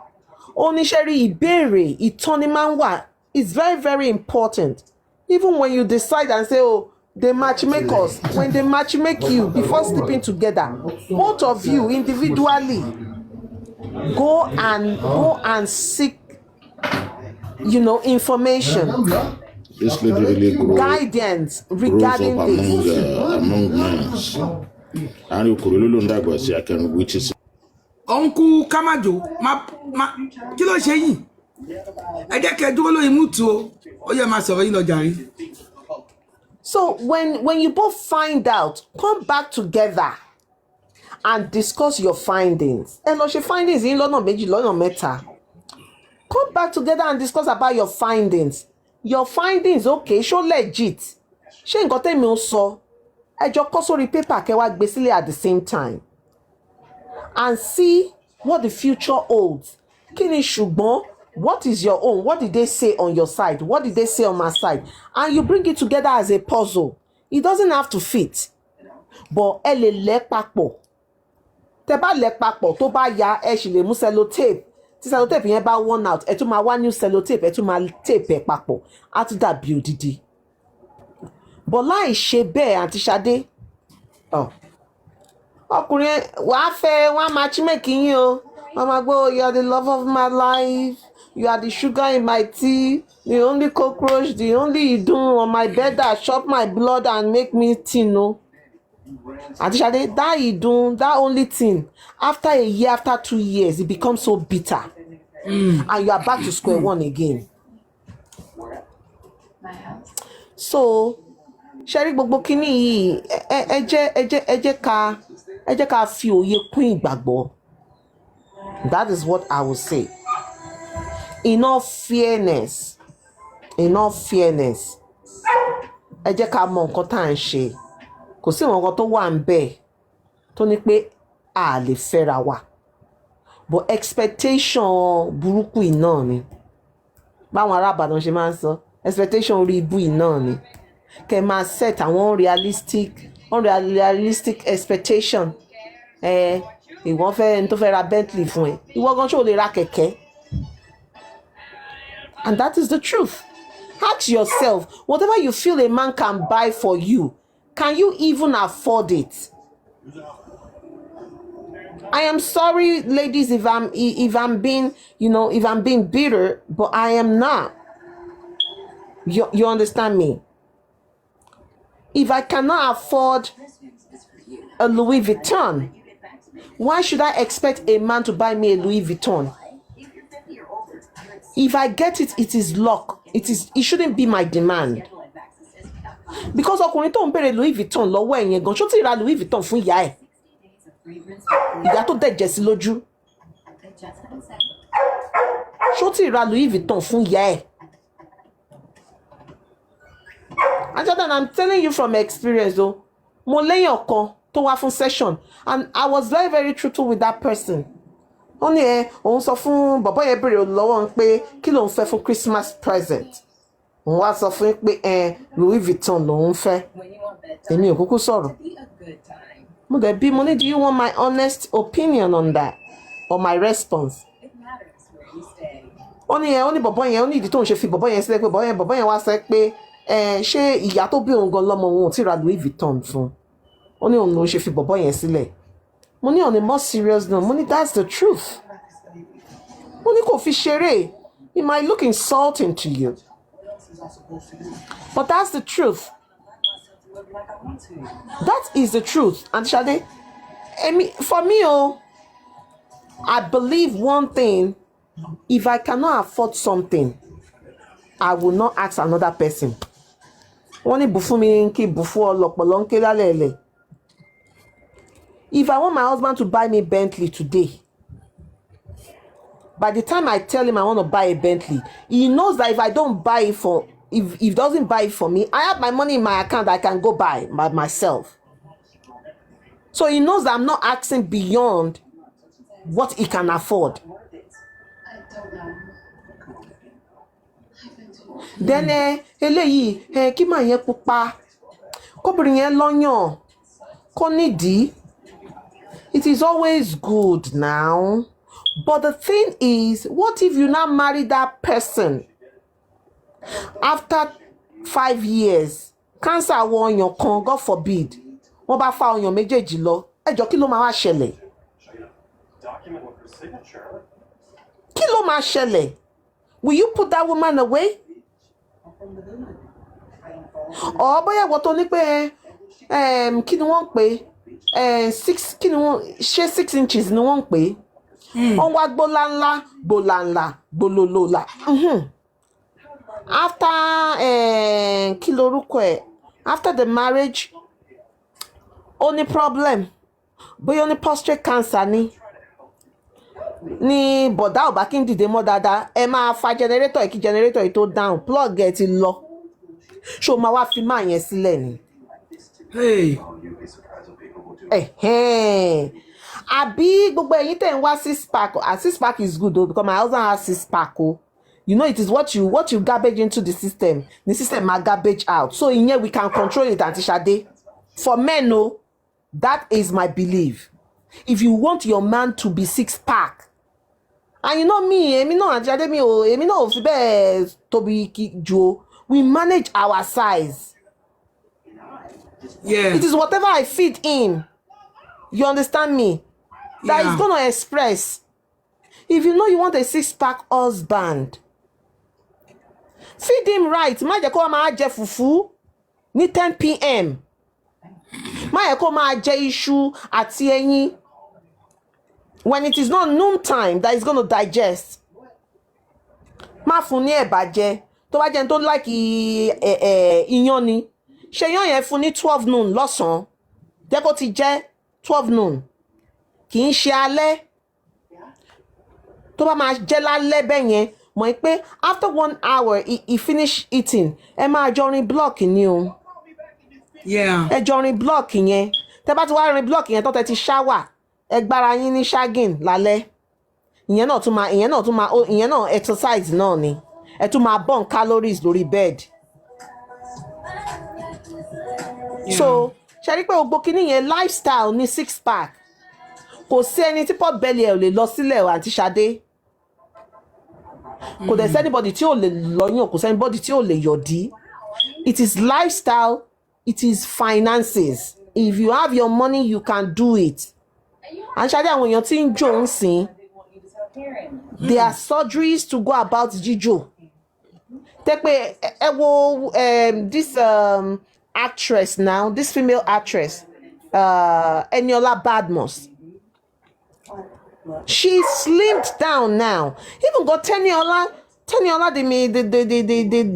S: Oníṣẹ́rí ìbéèrè ìtọ́ni máa ń wà, it's very, very important. Even when you decide and say, oh, they matchmake us. When they matchmake you before sleeping together, both of you individually go and seek, information,
U: This lady really grows,
S: guidance regarding this.
U: Among men. And I can witness.
R: Uncle Kamajo, kí ló ṣe yín? Ẹ jẹ́ kẹ́ dúró lórí mútu o. Ó yẹ máa sọ̀rọ̀ yín lọ jàre.
S: So when you both find out, come back together and discuss your findings. Ẹ lọ ṣe findings yín lọ́nà méjì lọ́nà mẹ́ta. Come back together and discuss about your findings. Your findings, okay, ṣó legit. Ṣé nǹkan tẹ́mi ń sọ? Ẹ jọ kọ sórí paper kẹ́ wá gbé sílẹ̀ at the same time. And see what the future holds. Kí ni ṣùgbọ́n? What is your own? What did they say on your side? What did they say on my side? And you bring it together as a puzzle. It doesn't have to fit. But ẹ lè lẹ̀ papọ̀. Tẹ́ bá lẹ̀ papọ̀ tó bá ya ẹ sì lè mú sellotape. Tí sellotape yẹn bá worn out, ẹ tún máa wá new sellotape, ẹ tún máa tape ẹ papọ̀. Á tún dàbí odidi. But láì ṣe bẹ́ẹ̀, Aunty Ṣadé. ọkùnrin wàá fẹ́ wọ́n á matchmake yín o wọ́n máa gbọ́ you are the love of my life you are the sugar in my tea the only cockroach the only idun on my bed that chop my blood and make me thin o. Aunty Shade, that idun that only thing after a year after 2 years it becomes so bitter and you are back to square one again. So ṣẹ́rí gbogbo kínní yìí ẹ jẹ́ ká fi òye kún ìgbàgbọ́. That is what I will say. In all fairness ẹ jẹ́ ká mọ nǹkan tá à ń ṣe kò sí nǹkan tó wà ń bẹ̀ tó ní pé a lè fẹ́ra wa but expectation burúkú yìí náà ni báwọn ará Ìbàdàn ṣe máa ń sọ expectation orí ibú yìí náà ni kẹ máa set àwọn unrealistic expectation ìwọ fẹ́ ẹni tó fẹ́ ra Bentley fún ẹ ìwọ gan ṣó lè ra kẹ̀kẹ́ and that is the truth. Ask yourself whatever you feel a man can buy for you, can you even afford it? I am sorry, ladies, if I'm being bitter, but I am not. You understand me? If I cannot afford a Louis Vuitton, why should I expect a man to buy me a Louis Vuitton? If I get it, it is luck. It shouldn't be my demand. Because ọkùnrin tó ń bèrè Louis Vuitton lọ́wọ́ ẹ̀yẹn gan ṣó ti ra Louis Vuitton fún ìyá ẹ̀ ìyá tó dẹ̀jẹ̀ sí lójú ṣó ti ra Louis Vuitton fún ìyá ẹ̀. Ajada, I'm telling you from experience o mo léyàn kan tó wá fún session and I was very very truthful with that person. Ó ní òun sọ fún bàbá yẹn bèrè lọ́wọ́ pé kí lòun fẹ́ fún Christmas present. Òun wá sọ fún pé Louis Vuitton lòun fẹ́. Èmi ò kúkú sọ̀rọ̀. Mo dẹ̀ bí mo ní, do you want my honest opinion on that or my response? Ó ní bàbá yẹn ó ní ìdí tóun ṣe fi bàbá yẹn sílẹ̀ pé bàbá yẹn wá sọ pé ṣé ìyá tó bí òun gan lọ́mọ òun ò tí ra Louis Vuitton fún. Ó ní òun ló ṣe fi bàbá yẹn sílẹ̀. Mo ní on a more serious note, mo ní that's the truth. Mo ní kò fi ṣeré. It might look insulting to you. But that's the truth. That is the truth. And Shade, for me, I believe one thing. If I cannot afford something, I will not ask another person. If I want my husband to buy me Bentley today, by the time I tell him I want to buy a Bentley, he knows that if I don't buy it if he doesn't buy it for me, I have my money in my account that I can go buy by myself. So he knows that I'm not asking beyond what he can afford. Then eléyìí kí máa yẹn pupa kóbìnrin yẹn lọ́yàn kó nídìí. It is always good now. But the thing is, what if you now marry that person? After 5 years, cancer wọ ọyàn kan, God forbid. Wọ́n bá fa ọyàn méjèèjì lọ. Ẹ jọ̀ọ́ kí ló máa wá ṣẹlẹ̀? Kí ló máa ṣẹlẹ̀? Will you put that woman away? Or bóyá wọ́n tó ní pé kí ni wọ́n ń pè? 6 inches ni wọ́n ń pè? On wa gbolanla, gbololola. After kí lorúkọ ẹ̀? After the marriage, only problem. Bóyá ní prostate cancer ni bọ̀dá ò bá kí n dìde mọ́ dáadáa. Ẹ máa fa generator kí generator tó down, plug ẹ ti lọ. Ṣó máa wá fi máa yẹn sílẹ̀ ni. Àbí gbogbo ẹ̀yin tẹ̀ ń wá 6-pack. 6-pack is good though, because my husband has 6-pack. You know, it is what you garbage into the system. The system might garbage out. So in here we can control it, Aunty Shade. For men, no, that is my belief. If you want your man to be 6-pack, and you know me, Aunty Shade, to be Joe. We manage our size. Yeah. It is whatever I fit in. You understand me? That is gonna express. If you know you want a 6-pack husband, feed him right. Má jẹ́ kó máa jẹ fùfú ní 10 p.m. Má jẹ́ kó máa jẹ iṣu àti ẹyin when it is not noon time that is gonna digest. Má fún ní ẹ̀bà jẹ. Tó bá jẹ́ tó like iyán ni, ṣe iyán yẹn fún ní 12 noon lọ́sàn-án. Jẹ́ kó ti jẹ́ 12 noon. Kì í ṣe alẹ́. Tó bá máa jẹ lálẹ́ bẹ́ẹ̀ yẹn, mọ̀ pé after 1 hour he finish eating, ẹ máa jọ rin block ni o. Ẹ jọ rin block yẹn. Tẹ́ bá ti wá rin block yẹn tó tẹ́ ti shower, ẹ gbára yín ní shagging lálẹ́. Ìyẹn náà exercise náà ni. Ẹ tún máa burn calories lórí bed. So ṣe rí pé gbogbo kíní yẹn lifestyle ní 6-pack. Kò sí ẹni tí pot belly ẹ̀ ò lè lọ sílẹ̀ àǹtí Ṣadé. Kò dẹ̀ sẹ́nibọ́dì tí ò lè lọ́yàn, kò sẹ́nibọ́dì tí ò lè yọ̀dí. It is lifestyle, it is finances. If you have your money, you can do it. Àǹtí Ṣadé àwọn èèyàn tí ń jò ń sìn. There are surgeries to go about jíjò. Take pé ẹ wo this actress now, this female actress, Eniola Badmus. She slimmed down now. Even got Teniola,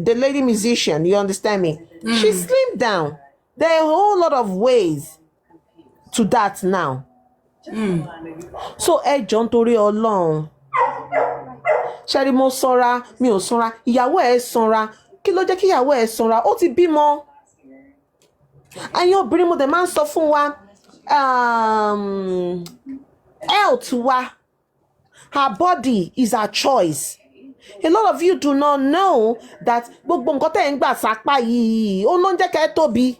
S: the lady musician. You understand me? She slimmed down. There are a whole lot of ways to that now. So ẹ jọ̀ọ́ nítorí Ọlọ́run. Ṣẹ́rí mo sanra, mi ò sanra, ìyàwó ẹ̀ sanra. Kí ló jẹ́ kí ìyàwó ẹ̀ sanra? Ó ti bímọ. Ẹ̀yin obìnrin mo dẹ̀ máa ń sọ fún wa, health wa, her body is her choice. A lot of you do not know that gbogbo nǹkan tẹ́ ń gbà sápá yìí, ó ló ń jẹ́ kẹ́ tóbi.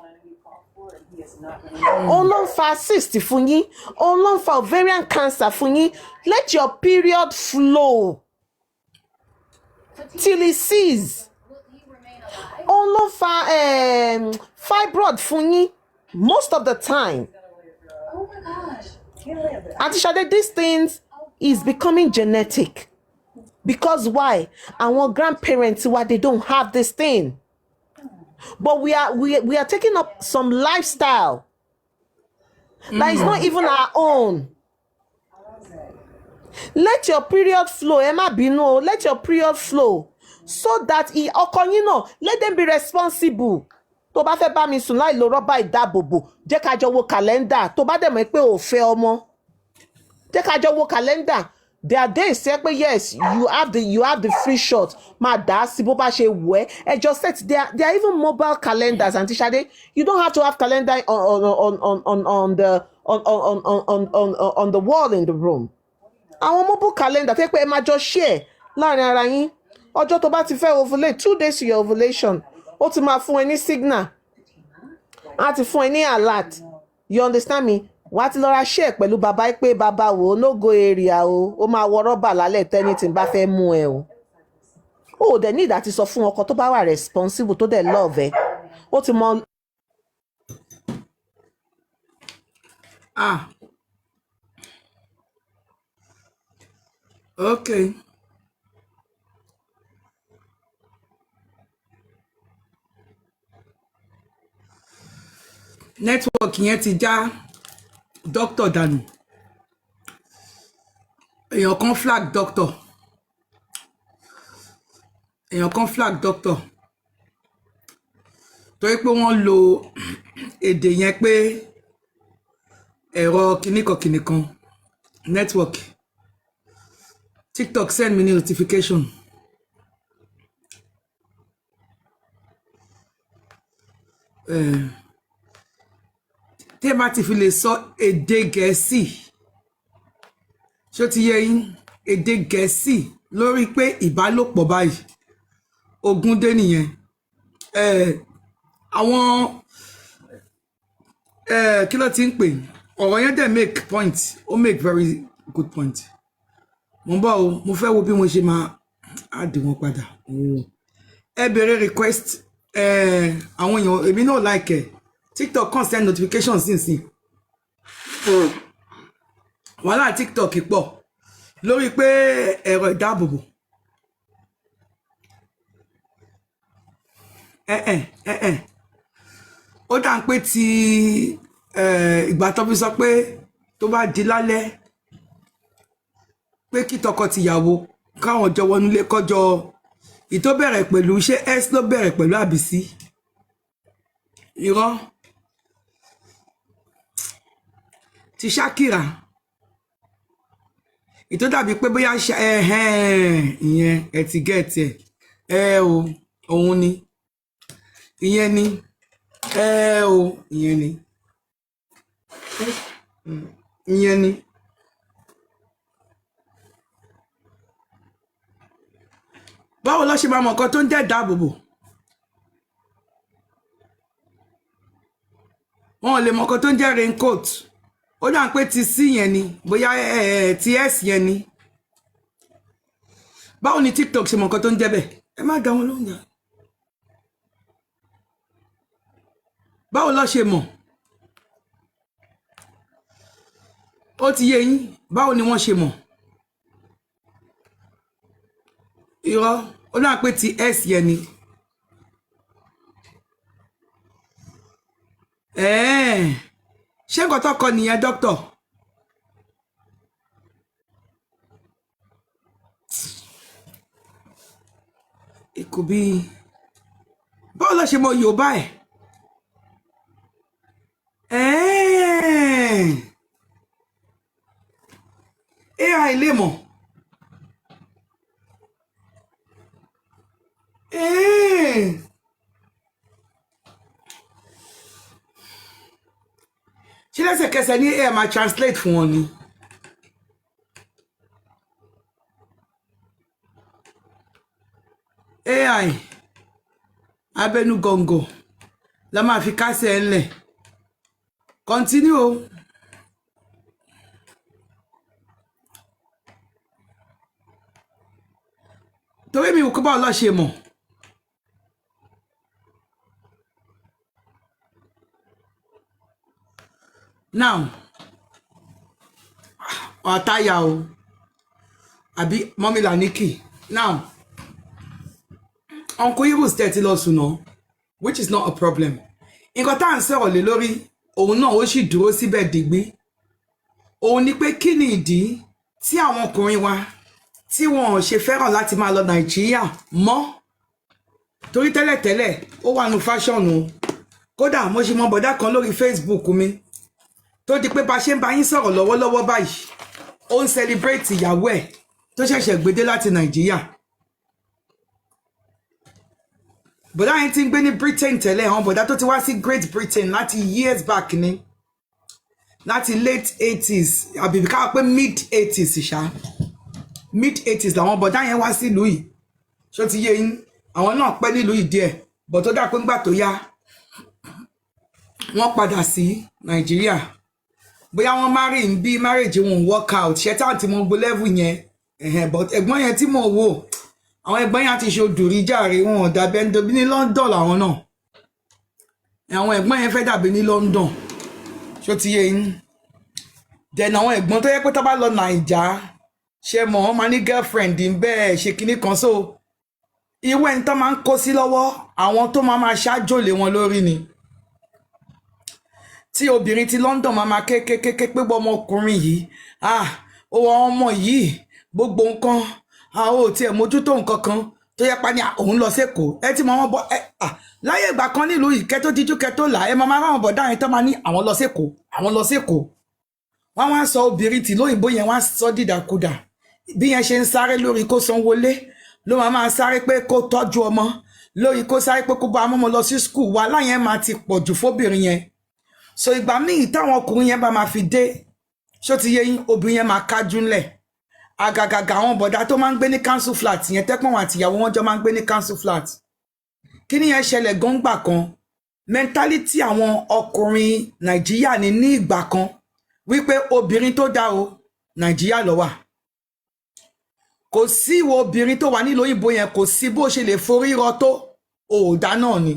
S: Ó ló ń fa cyst fún yín, ó ló ń fa ovarian cancer fún yín. Let your period flow till it ceases. Ó ló ń fa fibroid fún yín most of the time. Auntie Shade, these things is becoming genetic. Because why? Our grandparents, why they don't have this thing. But we are taking up some lifestyle that is not even our own. Let your period flow, Emma Bino. Let your period flow so that let them be responsible. Tó bá fẹ́ bá mi sùn láì lo rọ́bà ìdáàbòbò, jẹ́ ká jọ wo calendar. Tó bá dẹ̀ mọ̀ pé ò fẹ́ ọmọ, jẹ́ ká jọ wo calendar. There are days say pé yes, you have the free shot. Má dá sí bó bá ṣe wù ẹ́. Ẹ just set there are even mobile calendars, Auntie Shade. You don't have to have calendar on the wall in the room. Àwọn mobile calendar fẹ́ pé ẹ máa jọ share láàrin ara yín. Ọjọ́ tó bá ti fẹ́ ovulate 2 days to your ovulation. Ó ti máa fún ẹ ní signal. Á ti fún ẹ ní alert. You understand me? Wá ti lọ ra share pẹ̀lú bàbá pé bàbá wo no go area o. Ó máa wọ rọ́bà lálẹ́ tẹ́nítì bá fẹ́ mú ẹ o. Ó dẹ̀ need àti sọ fún ọkọ tó bá wà responsible tó dẹ̀ love ẹ. Ó ti mọ.
R: Okay. Network yẹn ti já doctor dànù. Èèyàn kan flag doctor. Torí pé wọ́n lo èdè yẹn pé ẹ̀rọ kìnnìkan network. TikTok send me notification. Tẹ́ bá ti fi lè sọ èdè Gẹ̀ẹ́sì, ṣó ti yé yín, èdè Gẹ̀ẹ́sì lórí pé ìbálòpọ̀ báyìí ogun dé nìyẹn. Àwọn kí ló ti ń pè, ọ̀rọ̀ yẹn dẹ̀ make point, ó make very good point. Mo ń bọ̀ o, mo fẹ́ wo bí mo ṣe máa add wọn padà. Ẹ bèrè request àwọn èèyàn, èmi náà like ẹ̀. TikTok can send notifications since. wàhálà TikTok pọ̀ lórí pé ẹ̀rọ ìdáàbòbò ó dà ń pé ti ìgbà tó fi sọ pé tó bá di lálẹ́ pé kí tọkọ-tìyàwó káwọn jọ wọnúlé kọjọ ìtó bẹ̀rẹ̀ pẹ̀lú ṣé s ló bẹ̀rẹ̀ pẹ̀lú àbísí irọ́ ti Ṣákìrà ìtó dàbí pé bóyá ìyẹn ẹ ti gẹ̀ẹ́tì o òun ni ìyẹn ni o ìyẹn ni ìyẹn ni báwo ló ṣe máa mọ nǹkan tó ń jẹ́ ìdáàbòbò wọn ò lè mọ nǹkan tó ń jẹ́ raincoat ó dà ń pé ti sí yẹn ni bóyá ti s yẹn ni báwo ni TikTok ṣe mọ nǹkan tó ń jẹ́ bẹ́ẹ̀ ẹ má dá wọn lóhùn jà báwo ló ṣe mọ̀ ó ti yé yín báwo ni wọ́n ṣe mọ̀ irọ́ ó náà pé ti s yẹn ni ṣé nǹkan tó kọ nìyẹn dókítà ìkùbí báwo ló ṣe mọ̀ Yorùbá AI lè mọ̀ ṣé lẹ́sẹ̀kẹsẹ̀ ní AI máa translate fún wọn ni AI abẹnú gọ̀ǹgọ̀ la máa fi kásẹ̀ ńlẹ̀ continue o. Torí mi ò kó báwo lọ ṣe mọ̀ now ọ̀táyà o àbí mọ́mílà níkì now uncle Ibu tẹ̀tí lọ sùn náà which is not a problem nǹkan tá à ń sọ̀rọ̀ lé lórí òun náà ó sì dúró síbẹ̀ dìgbì òun ni pé kí ni ìdí tí àwọn ọkùnrin wa tí wọn ṣe fẹ́ràn láti máa lọ Nàìjíríà mọ́ torí tẹ́lẹ̀tẹ́lẹ̀ ó wà nù fáṣọ̀nù kódà mo ṣe mọ bọ̀dá kan lórí Facebook mi tó di pé bá ṣe ń bá yín sọ̀rọ̀ lọ́wọ́lọ́wọ́ báyìí ó ń celebrate ìyàwó ẹ̀ tó ṣẹ̀ṣẹ̀ gbédé láti Nàìjíríà bọ̀dá yẹn ti ń gbé ní Britain tẹ́lẹ̀ àwọn bọ̀dá tó ti wá sí Great Britain láti years back ni láti late 80s àbí ká pé mid 80s ṣá mid 80s làwọn bọ̀dá yẹn wá sílùú yìí ṣó ti yé yín àwọn náà pẹ́ nílùú yìí díẹ̀ bọ̀ tó dà pé ńgbà tó yá wọ́n padà sí Nàìjíríà bóyá wọ́n marry ń bí marriage wọn work out ṣe táwọn tí mo gbé level yẹn but ẹ̀gbọ́n yẹn tí mo wò àwọn ẹ̀gbọ́n yẹn ti ṣe òdùrí jàre wọn ò dàbí ẹni tóbi ní London làwọn náà àwọn ẹ̀gbọ́n yẹn fẹ́ dàbí ní London ṣó ti yé yín then àwọn ẹ̀gbọ́n tó yẹ pé tó bá lọ Nàìjà ṣe mọ̀ wọ́n máa ní girlfriend ń bẹ́ẹ̀ ṣe kinní kan so irú ẹni tó máa ń kó sí lọ́wọ́ àwọn tó máa ṣáájò lé wọn lórí ni tí obìnrin ti London máa kékékéké pé ọmọkùnrin yìí ó wọ ọmọ yìí gbogbo nǹkan ò tiẹ̀ mójútó nǹkan kan tó yẹ pa ní òun lọ sẹ́kọ̀ọ́ ẹ ti mọ wọn bọ láyé ìgbà kan nílùú ìkẹ́ tó díjú kẹ́ tó là ẹ máa ráwọn bọ̀dá yẹn tó máa ní àwọn lọ sẹ́kọ̀ọ́ wọ́n wá sọ obìnrin tí lóyìnbó yẹn wá sọ dídàkudà bí yẹn ṣe ń sáré lórí kó sanwó-lé ló máa sáré pé kó tọ́jú ọmọ lórí kó sáré pé kó bá ọmọ lọ sí skul wàhálà yẹn máa ti pọ̀ jù fóbìnrin yẹn so ìgbà míì táwọn ọkùnrin yẹn bá máa fi dé ṣó ti yé yín obìnrin yẹn máa kájú ńlẹ̀ àgàgàgà àwọn bọ̀dá tó máa ń gbé ní council flat yẹn tẹ́pọ̀n àtìyàwó wọn jọ máa ń gbé ní council flat kí ni yẹn ṣẹlẹ̀ gọ́ngbà kan mentality àwọn ọkùnrin Nàìjíríà ní ìgbà kan wípé obìnrin tó dá o Nàìjíríà ló wà kò sí ìwọ obìnrin tó wà nílùú òyìnbó yẹn kò sí bó ṣe lè forí rọ tó òòdá náà ni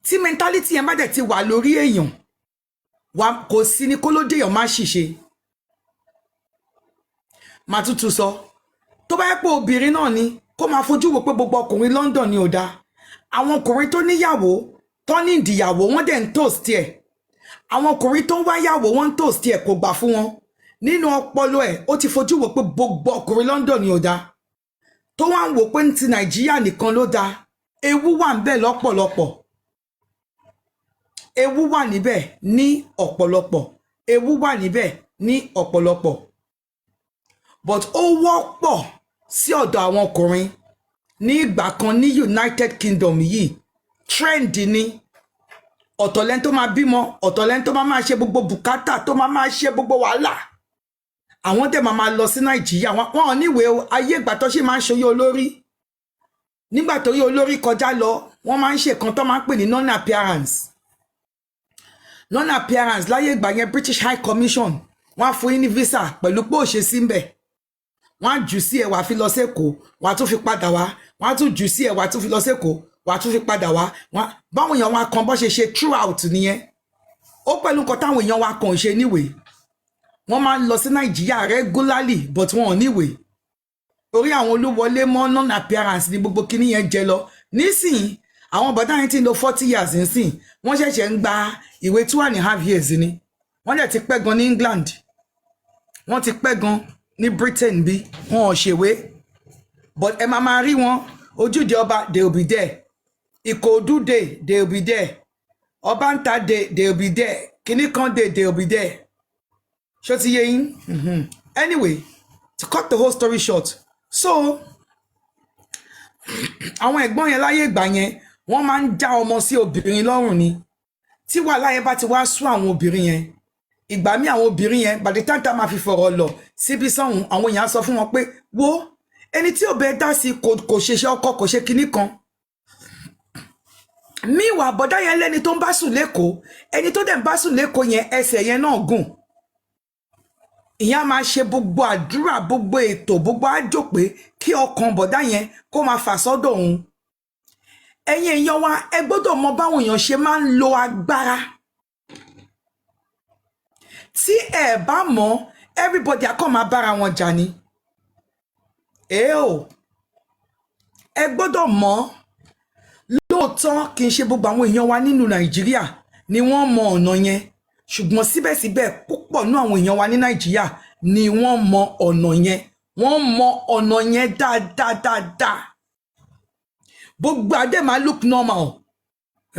R: tí mentality yẹn bá dẹ̀ ti wà lórí èèyàn wa kò sí ní kólódé èèyàn má ṣìṣe màá tútù sọ tó bá yẹ pé obìnrin náà ni kó máa fojú wò pé gbogbo ọkùnrin London ni ò dáa àwọn ọkùnrin tó níyàwó tó ní ìdìyàwó wọ́n dẹ̀ ń toast ẹ̀ àwọn ọkùnrin tó ń wáyàwó wọ́n ń toast ẹ̀ kò gbà fún wọn nínú ọpọlọ ẹ̀ ó ti fojú wò pé gbogbo ọkùnrin London ni ò dáa tó wá ń wò pé ní ti Nàìjíríà nìkan ló dáa ewu wà ń bẹ lọ́pọ̀lọpọ̀ ewu wà níbẹ̀ ní ọ̀pọ̀lọpọ̀ ewu wà níbẹ̀ ní ọ̀pọ̀lọpọ̀ but ó wọ́pọ̀ sí ọ̀dọ̀ àwọn ọkùnrin ní ìgbà kan ní United Kingdom yìí trend ni ọ̀tọ̀lẹ́ni tó máa bímọ ọ̀tọ̀lẹ́ni tó máa ṣe gbogbo bùkátà tó máa ṣe gbogbo wàhálà àwọn dẹ̀ máa lọ sí Nàìjíríà wọn ò níwèé ayé ìgbà tó ṣe máa ń ṣòye olórí nígbà tó yẹ olórí kọjá lọ wọ́n máa ń ṣe kan tó máa ń pè ní non-appearance láyé ìgbà yẹn British High Commission wọ́n á fún yín ní visa pẹ̀lú pé òṣè sí ń bẹ̀ wọ́n á jù sí ẹ̀ wá fi lọ sẹ́kọ̀ọ́ wọ́n á tún fi padà wá wọ́n á tún jù sí ẹ̀ wá tún fi lọ sẹ́kọ̀ọ́ wọ́n á tún fi padà wá báwọn èèyàn wa kan bọ́ ṣe throughout nìyẹn ó pẹ̀lú nǹkan táwọn èèyàn wa kan ṣe níwèé wọ́n máa ń lọ sí Nàìjíríà regularly but wọn ò níwèé orí àwọn olúwọlé mọ́ non-appearance ní gbogbo kíní yẹn jẹ lọ nísìnyí àwọn bọ̀dá yẹn ti ń lo 40 years nísìnyí wọ́n ṣẹ̀ṣẹ̀ ń gba ìwé 2.5 years ni wọ́n dẹ̀ ti pẹ́ gan ní England wọ́n ti pẹ́ gan ní Britain bí wọn ò ṣèwé but ẹ máa rí wọn ojúde ọba they will be there Ìkòròdú day they will be there Ọbàntà day they will be there kíní kan day they will be there ṣó ti yé yín anyway to cut the whole story short so àwọn ẹ̀gbọ́n yẹn láyé ìgbà yẹn wọ́n máa ń já ọmọ sí obìnrin lọ́rùn ni tí wàhálà yẹn bá ti wá sún àwọn obìnrin yẹn ìgbà míì àwọn obìnrin yẹn bàdé táǹtà máa fi fọ̀rọ̀ lọ síbi sọ́hun àwọn èèyàn sọ fún wọn pé wo ẹni tí ò bẹ dá sí kò ṣeṣẹ́ ọkọ kò ṣe kinní kan míìwà bọ̀dá yẹn lẹ́ni tó ń bá sùn lẹ́kọ̀ọ́ ẹni tó dẹ̀ ń bá sùn lẹ́kọ̀ọ́ yẹn ẹsẹ̀ yẹn náà gùn ìyá máa ṣe gbogbo àdúrà gbogbo ètò gbogbo àjò pé kí ọkàn bọ̀dá yẹn kó máa fà sọ́dọ̀ òun ẹ̀yin èèyàn wa ẹ gbọ́dọ̀ mọ báwọn èèyàn ṣe máa ń lo agbára tí ẹ bá mọ̀ everybody á kàn máa bára wọn jà ni ẹ gbọ́dọ̀ mọ̀ lóòótọ́ kì í ṣe gbogbo àwọn èèyàn wa nínú Nàìjíríà ni wọ́n mọ ọ̀nà yẹn ṣùgbọ́n síbẹ̀síbẹ̀ púpọ̀ nú àwọn èèyàn wa ní Nàìjíríà ni wọ́n mọ ọ̀nà yẹn wọ́n mọ ọ̀nà yẹn dáadáa gbogbo adé máa look normal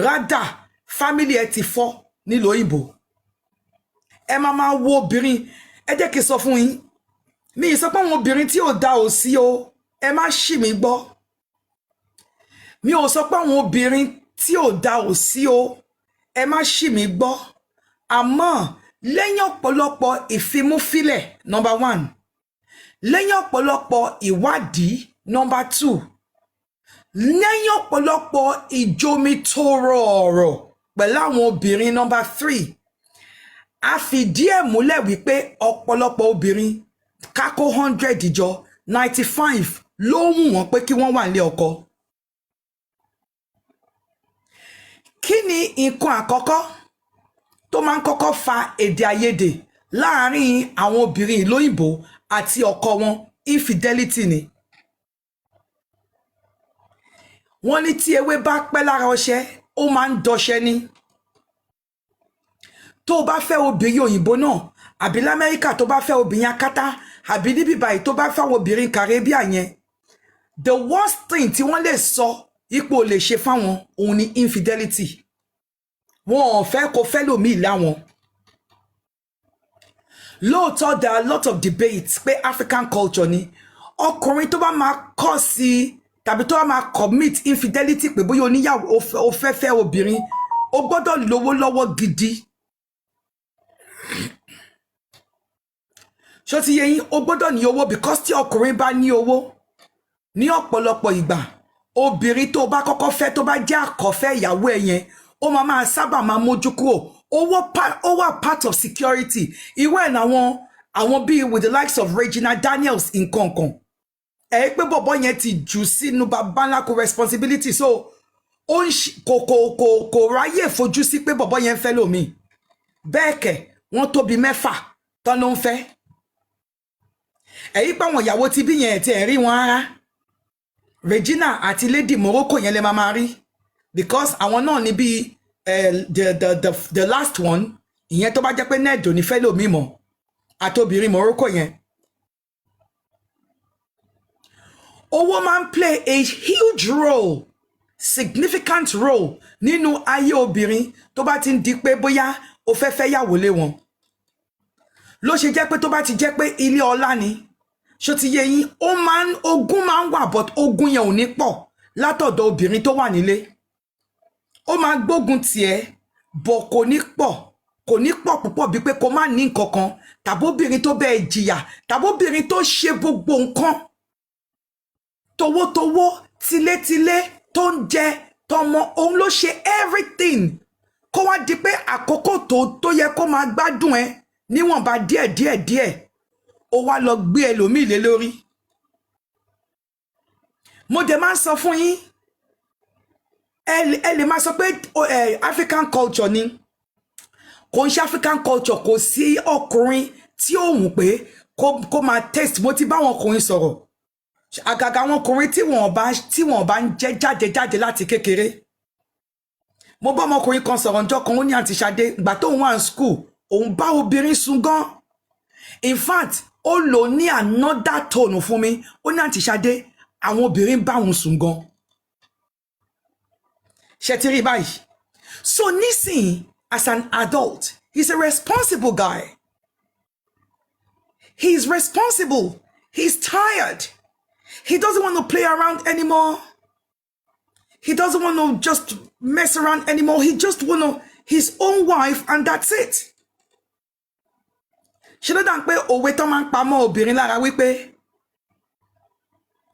R: rádà family ẹ ti fọ́ nílùú òyìnbó ẹ máa wo obìnrin ẹ jẹ́ kí n sọ fún yín mi ì sọ pé àwọn obìnrin tí ò da ò sí o ẹ má ṣì mí gbọ́ mi ò sọ pé àwọn obìnrin tí ò da ò sí o ẹ má ṣì mí gbọ́ àmọ́ lẹ́yìn ọ̀pọ̀lọpọ̀ ìfimúfilẹ̀ number 1 lẹ́yìn ọ̀pọ̀lọpọ̀ ìwádìí number 2 lẹ́yìn ọ̀pọ̀lọpọ̀ ìjomitoro ọ̀rọ̀ pẹ̀lú àwọn obìnrin number 3 a fìdí ẹ̀ múlẹ̀ wípé ọ̀pọ̀lọpọ̀ obìnrin kákó 100 jọ 95 ló wù wọ́n pé kí wọ́n wà nílé ọkọ kí ni nǹkan àkọ́kọ́ tó máa ń kọ́kọ́ fa èdè àìyedè láàárín àwọn obìnrin ìlú òyìnbó àti ọkọ wọn infidelity ni wọ́n ní tí ewé bá pẹ́ lára ọṣẹ ó máa ń dọṣẹ ni tó bá fẹ́ obìnrin òyìnbó náà àbí lamẹ́ríkà tó bá fẹ́ obìnrin akátá àbí níbí báyìí tó bá fẹ́ obìnrin Caribbean yẹn the worst thing tí wọ́n lè sọ ipò lè ṣe fáwọn òun ni infidelity wọn ò fẹ́ kó fẹ́ lòmíì láwọn lóòótọ́ there are a lot of debates pé African culture ni ọkùnrin tó bá máa kọ́ sí tàbí tó bá máa commit infidelity pé bóyá oníyàwó ó fẹ́ obìnrin ó gbọ́dọ̀ lówó lọ́wọ́ gidi ṣó ti yé yín ó gbọ́dọ̀ ní owó because tí ọkùnrin bá ní owó ní ọ̀pọ̀lọpọ̀ ìgbà obìnrin tó bá kọ́kọ́ fẹ́ tó bá jẹ́ àkọ́fẹ́ ìyàwó ẹ̀ yẹn ó máa sábà máa mójú kúrò ó wà part of security ìwé ẹ̀ àwọn bíi with the likes of Regina Daniels nkankan ẹ̀ pé bọ̀bọ̀ yẹn ti jù sínú babaláko responsibility so ó ń kò ráyè fojú sí pé bọ̀bọ̀ yẹn fẹ́ lómi bẹ́ẹ̀ kẹ̀ wọ́n tóbi mẹ́fà tán ló ń fẹ́ ẹ̀yí pé àwọn ìyàwó ti bí yẹn ti ẹ̀ rí wọn rárá Regina àti Lady Morocco yẹn lè máa rí because àwọn náà ní bí the last one ìyẹn tó bá jẹ́ pé nẹ́ẹ̀dò ní fẹ́ lòmí mọ́ àtobìnrin Morocco yẹn owó máa ń play a huge role significant role nínú ayé obìnrin tó bá ti ń di pé bóyá o fẹ́ fẹ́ yàwó lé wọn ló ṣe jẹ́ pé tó bá ti jẹ́ pé ilé ọlá ni ṣó ti yé yín ogún máa ń wà but ogún yẹn ò ní pọ̀ látọ̀dọ̀ obìnrin tó wà nílé ó máa gbógun tiẹ̀ bọ̀ kò ní pọ̀ púpọ̀ bíi pé kó má ní nǹkan kan tàbóbìnrin tó bẹ́ẹ̀ jìyà tàbóbìnrin tó ṣe gbogbo nǹkan towótowó tilétilé tó ń jẹ tọmọ òun ló ṣe everything kó wá di pé àkókò tó yẹ kó máa gbádùn ẹ níwọ̀nba díẹ̀ ó wá lọ gbé ẹlòmíì lé lórí mo dẹ̀ máa ń sọ fún yín ẹ lè máa sọ pé African culture ni kò ń ṣe African culture kò sí ọkùnrin tí ó wù pé kó máa taste mo ti bá wọn ọkùnrin sọ̀rọ̀ àgàgà àwọn ọkùnrin tí wọ́n bá ń jẹ́ jáde láti kékeré mo bá ọmọkùnrin kan sọ̀rọ̀ ọjọ́ kan ó ní àǹtí Ṣadé ìgbà tó ń wà ní school òun bá obìnrin sùn gan in fact ó lò ní another tone fún mi ó ní àǹtí Ṣadé àwọn obìnrin bá òun sùn gan ṣe ti rí báyìí so nísìnyí as an adult he's a responsible guy he's responsible he's tired he doesn't want to play around anymore he doesn't want to just mess around anymore he just want to his own wife and that's it ṣe ló dàn pé òwe tó máa ń pamọ́ obìnrin lára wípé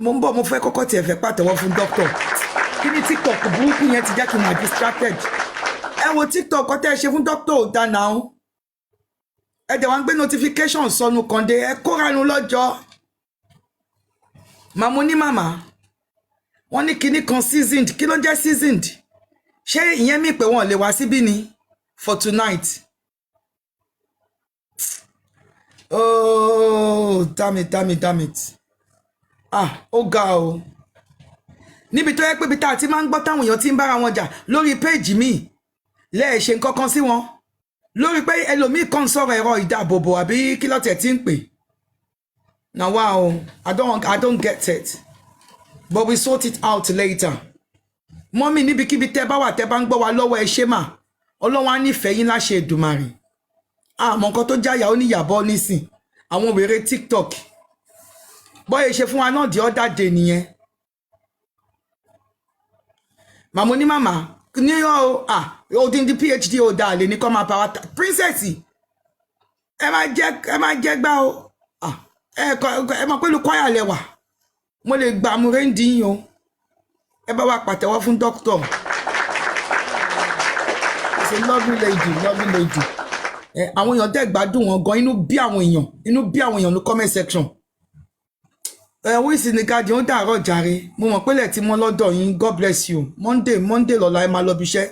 R: mo ń bọ̀ mo fẹ́ kọ́kọ́ tiẹ̀ fẹ́ pàtẹ́wọ́ fún dókítà kí ni TikTok burúkú yẹn ti jẹ́ kí n máa distracted ẹ wo TikTok ọtẹ́ ẹ ṣe fún dókítà ò dáná o ẹ dẹ̀ wá ń gbé notification sọnù kànde ẹ kóranu lọ́jọ́ màmú ní màmá wọ́n ní kinní kan seasoned kí ló jẹ́ seasoned ṣé ìyẹn mi pé wọ́n lè wá síbí ni for tonight oh damn it ó ga o níbi tó yẹ pé bí tá a ti máa ń gbọ́ táwọn èèyàn ti ń bára wọn jà lórí péèjì míì lẹ́ẹ̀ṣe nǹkan kan sí wọn lórí pé ẹlòmíì kan sọ̀rọ̀ ẹ̀rọ ìdáàbòbò àbí kí lọ́tẹ̀ tí ń pè now wow I don't get it but we sort it out later mọ́mí níbikíbi tẹ́ bá wà tẹ́ bá ń gbọ́ wa lọ́wọ́ ẹ ṣé mà Ọlọ́run á nífẹ̀ẹ́ yín láṣẹ Èdùmàrè àmọ́ nǹkan tó jáyà ó níyàbọ̀ nísìn àwọn wèrè TikTok bọ́yẹ̀ ṣe fún wa náà di other day nìyẹn màmú ní màmá ní odindi PhD ó dà lè ní kọ́ máa power princess ẹ máa jẹ́ gbá o ẹ mọ̀ pẹ̀lú kwaya lẹ́wà mo lè gbà mú rẹ́ǹdì yín o ẹ bá wa pàtẹ́wọ́ fún dókítà it's a lovely lady àwọn èèyàn tẹ́ gbádùn wọn gan inú bí àwọn èèyàn ní comment section wíìsì ní káàdì ó dàárọ̀ jàre mo mọ̀ pélé tí mo lọ́dọ̀ yín God bless you Monday lọ́la ẹ máa lọ bí iṣẹ́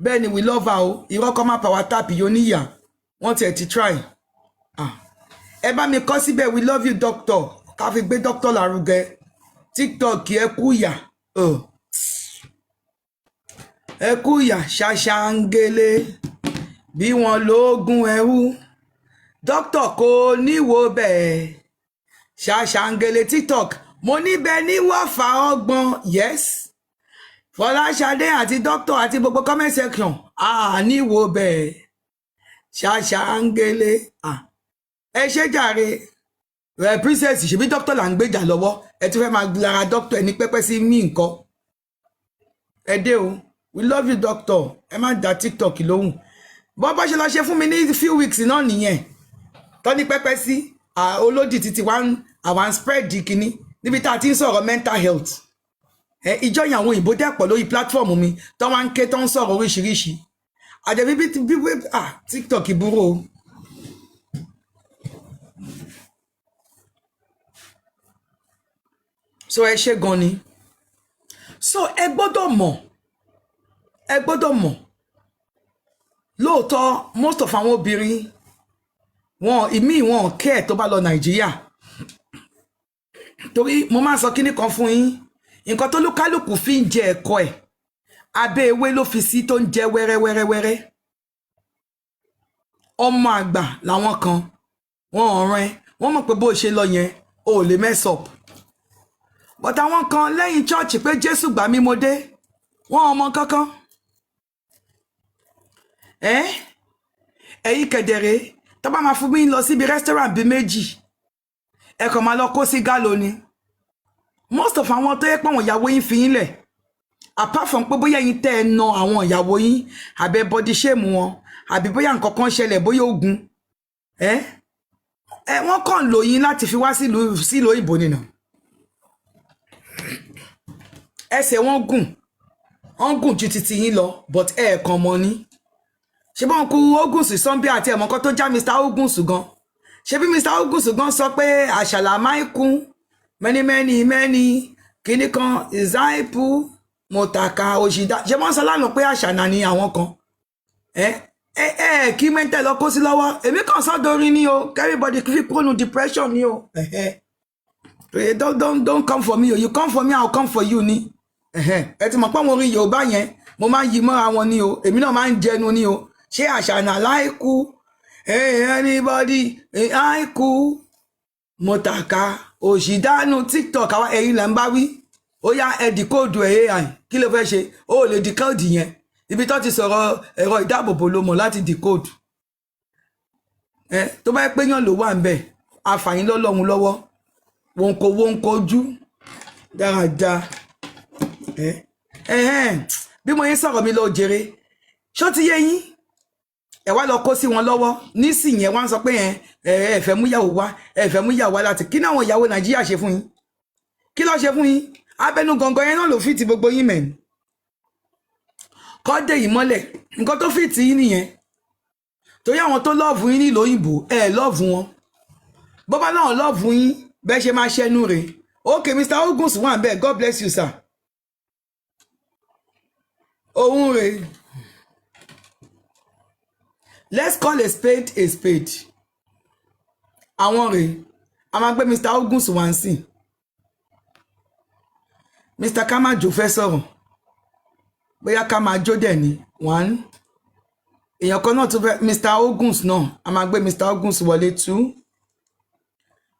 R: bẹ́ẹ̀ ni we love her o irọ́ kọ́ máa power tap yóò níyà wọ́n tiẹ̀ ti try ẹ bá mi kọ́ síbẹ̀ we love you doctor ká fi gbé doctor lárugẹ TikTok ẹ kú ìyà ṣàṣàǹgẹ̀lẹ̀ bí wọ́n lóògùn ẹrú doctor kò níwò bẹ́ẹ̀ ṣàṣàǹgẹ̀lẹ̀ TikTok mo níbẹ̀ ní wọ́fà ọgbọ̀n yes Fọláṣadé àti doctor àti gbogbo comment section níwò bẹ́ẹ̀ ṣàṣàǹgẹ̀lẹ̀ ẹ ṣe jàre princess ṣebí doctor là ń gbèjà lọ́wọ́ ẹ tún fẹ́ máa lára doctor ẹni pẹ́pẹ́ sí mí nǹkan ẹ dé o we love you doctor ẹ má dá TikTok lóhùn bọ́ bá ṣe lọ ṣe fún mi ní few weeks náà nìyẹn tọ́ ní pẹ́pẹ́ sí olódì títí àwọn spread kìíní níbi tá a ti ń sọ̀rọ̀ mental health ìjọ yẹn àwọn òyìnbó dẹ́pọ̀ lórí platform mi tọ́ wá ń ké tọ́ ń sọ̀rọ̀ oríṣiríṣi àjẹbí bí TikTok burú o. So ẹ ṣe gan ni so ẹ gbọ́dọ̀ mọ̀ lóòótọ́ most of àwọn obìnrin wọn ìmí wọn kẹ́ ẹ̀ tó bá lọ Nàìjíríà torí mo máa sọ kíní kan fún yín nǹkan tó lúkálùkù fi ń jẹ ẹ̀kọ́ ẹ̀ abẹ́ ewé ló fi sí tó ń jẹ wẹ́rẹ́wẹ́rẹ́wẹ́rẹ́ ọmọ àgbà làwọn kan wọn ọ̀ràn ẹ wọ́n mọ̀ pé bó ṣe lọ yẹn o ò lè mess up but àwọn kan lẹ́yìn chọ́ọ̀chì pé Jésù gbà mí mo dé wọ́n ọmọ kankan ẹ̀yin kẹ̀dẹ̀rẹ́ tó bá máa fún mi lọ síbi restaurant bíi méjì ẹ kàn máa lọ kó sí gálò ni most of àwọn tó yẹ pé àwọn ìyàwó yín fi yín lẹ̀ apart from pé bóyá yín tẹ́ ẹ na àwọn ìyàwó yín àbẹ body shame wọn àbí bóyá nǹkan kan ṣẹlẹ̀ bóyá ogun wọ́n kàn lò yín láti fi wá sílùú òyìnbó nìyẹn ẹsẹ̀ wọn gùn ju titi yín lọ but ẹ̀ẹ̀kan mọ́ ní ṣe bọ́n kú Ogunsu Sunday àti ẹ̀mọ́kọ́ tó já Mr. Ogunsu gan ṣe bí Mr. Ogunsu gan sọ pé àṣàlà máìkún mẹ́ni kíní kan ìzáìpù mọ̀tàkà òṣìdá ṣe bọ́n sọ lánàá pé àṣànà ni àwọn kan kí mẹ́ntẹ́ lọ kó sí lọ́wọ́ èmi kàn sọ́dọ̀rin ni o everybody fi kónú depression ni o don't come for me o you come for me I'll come for you ni ẹ ti mọ̀ pé àwọn orin Yorùbá yẹn mo máa ń yí mọ́ra wọn ni o èmi náà máa ń jẹnu ni o ṣé àṣànà láìkú anybody àìkú mọ̀tàkà òṣìdánù TikTok àwọn ẹ̀yin là ń bá wí ó yá ẹ dìkóòdù AI kí ló fẹ́ ṣe ó lè dìkóòdù yẹn ibi tó ti sọ̀rọ̀ ẹ̀rọ ìdáàbòbò ló mọ̀ láti dìkóòdù tó bá yẹ pé yàn ló wà ń bẹ̀ àfàyín lọ́lọ́run lọ́wọ́ wọn kò ojú dáadáa bí mo yín sọ̀rọ̀ mi lọ jèrè ṣó ti yé yín ẹ wá lọ kó sí wọn lọ́wọ́ nísìnyẹn wá ń sọ pé ẹ fẹ́ mú ìyàwó wá ẹ fẹ́ mú ìyàwó wá láti kí náwọn ìyàwó Nàìjíríà ṣe fún yín kí ló ṣe fún yín abẹnú gangan yẹn náà ló fìtì gbogbo yín mẹ́rin kọ́ dé yìí mọ́lẹ̀ nǹkan tó fìtì yín nìyẹn torí àwọn tó lọ́ọ̀fù yín nílò òyìnbó ẹ lọ́ọ̀fù wọn bó bá náà lọ́ọ̀fù yín bẹ́ẹ̀ ṣe máa ṣẹnu rè ok Mr. Ogunsu wà bẹ́ẹ̀ God bless you sir òun rè let's call a spade àwọn rè a máa gbé Mr. Ogunsu wá sí Mr. Kamajo fẹ́ sọ̀rọ̀ bóyá Kamajo dẹ̀ ni one èèyàn kan náà tó fẹ́ Mr. Ogunsu náà a máa gbé Mr. Ogunsu wọlé two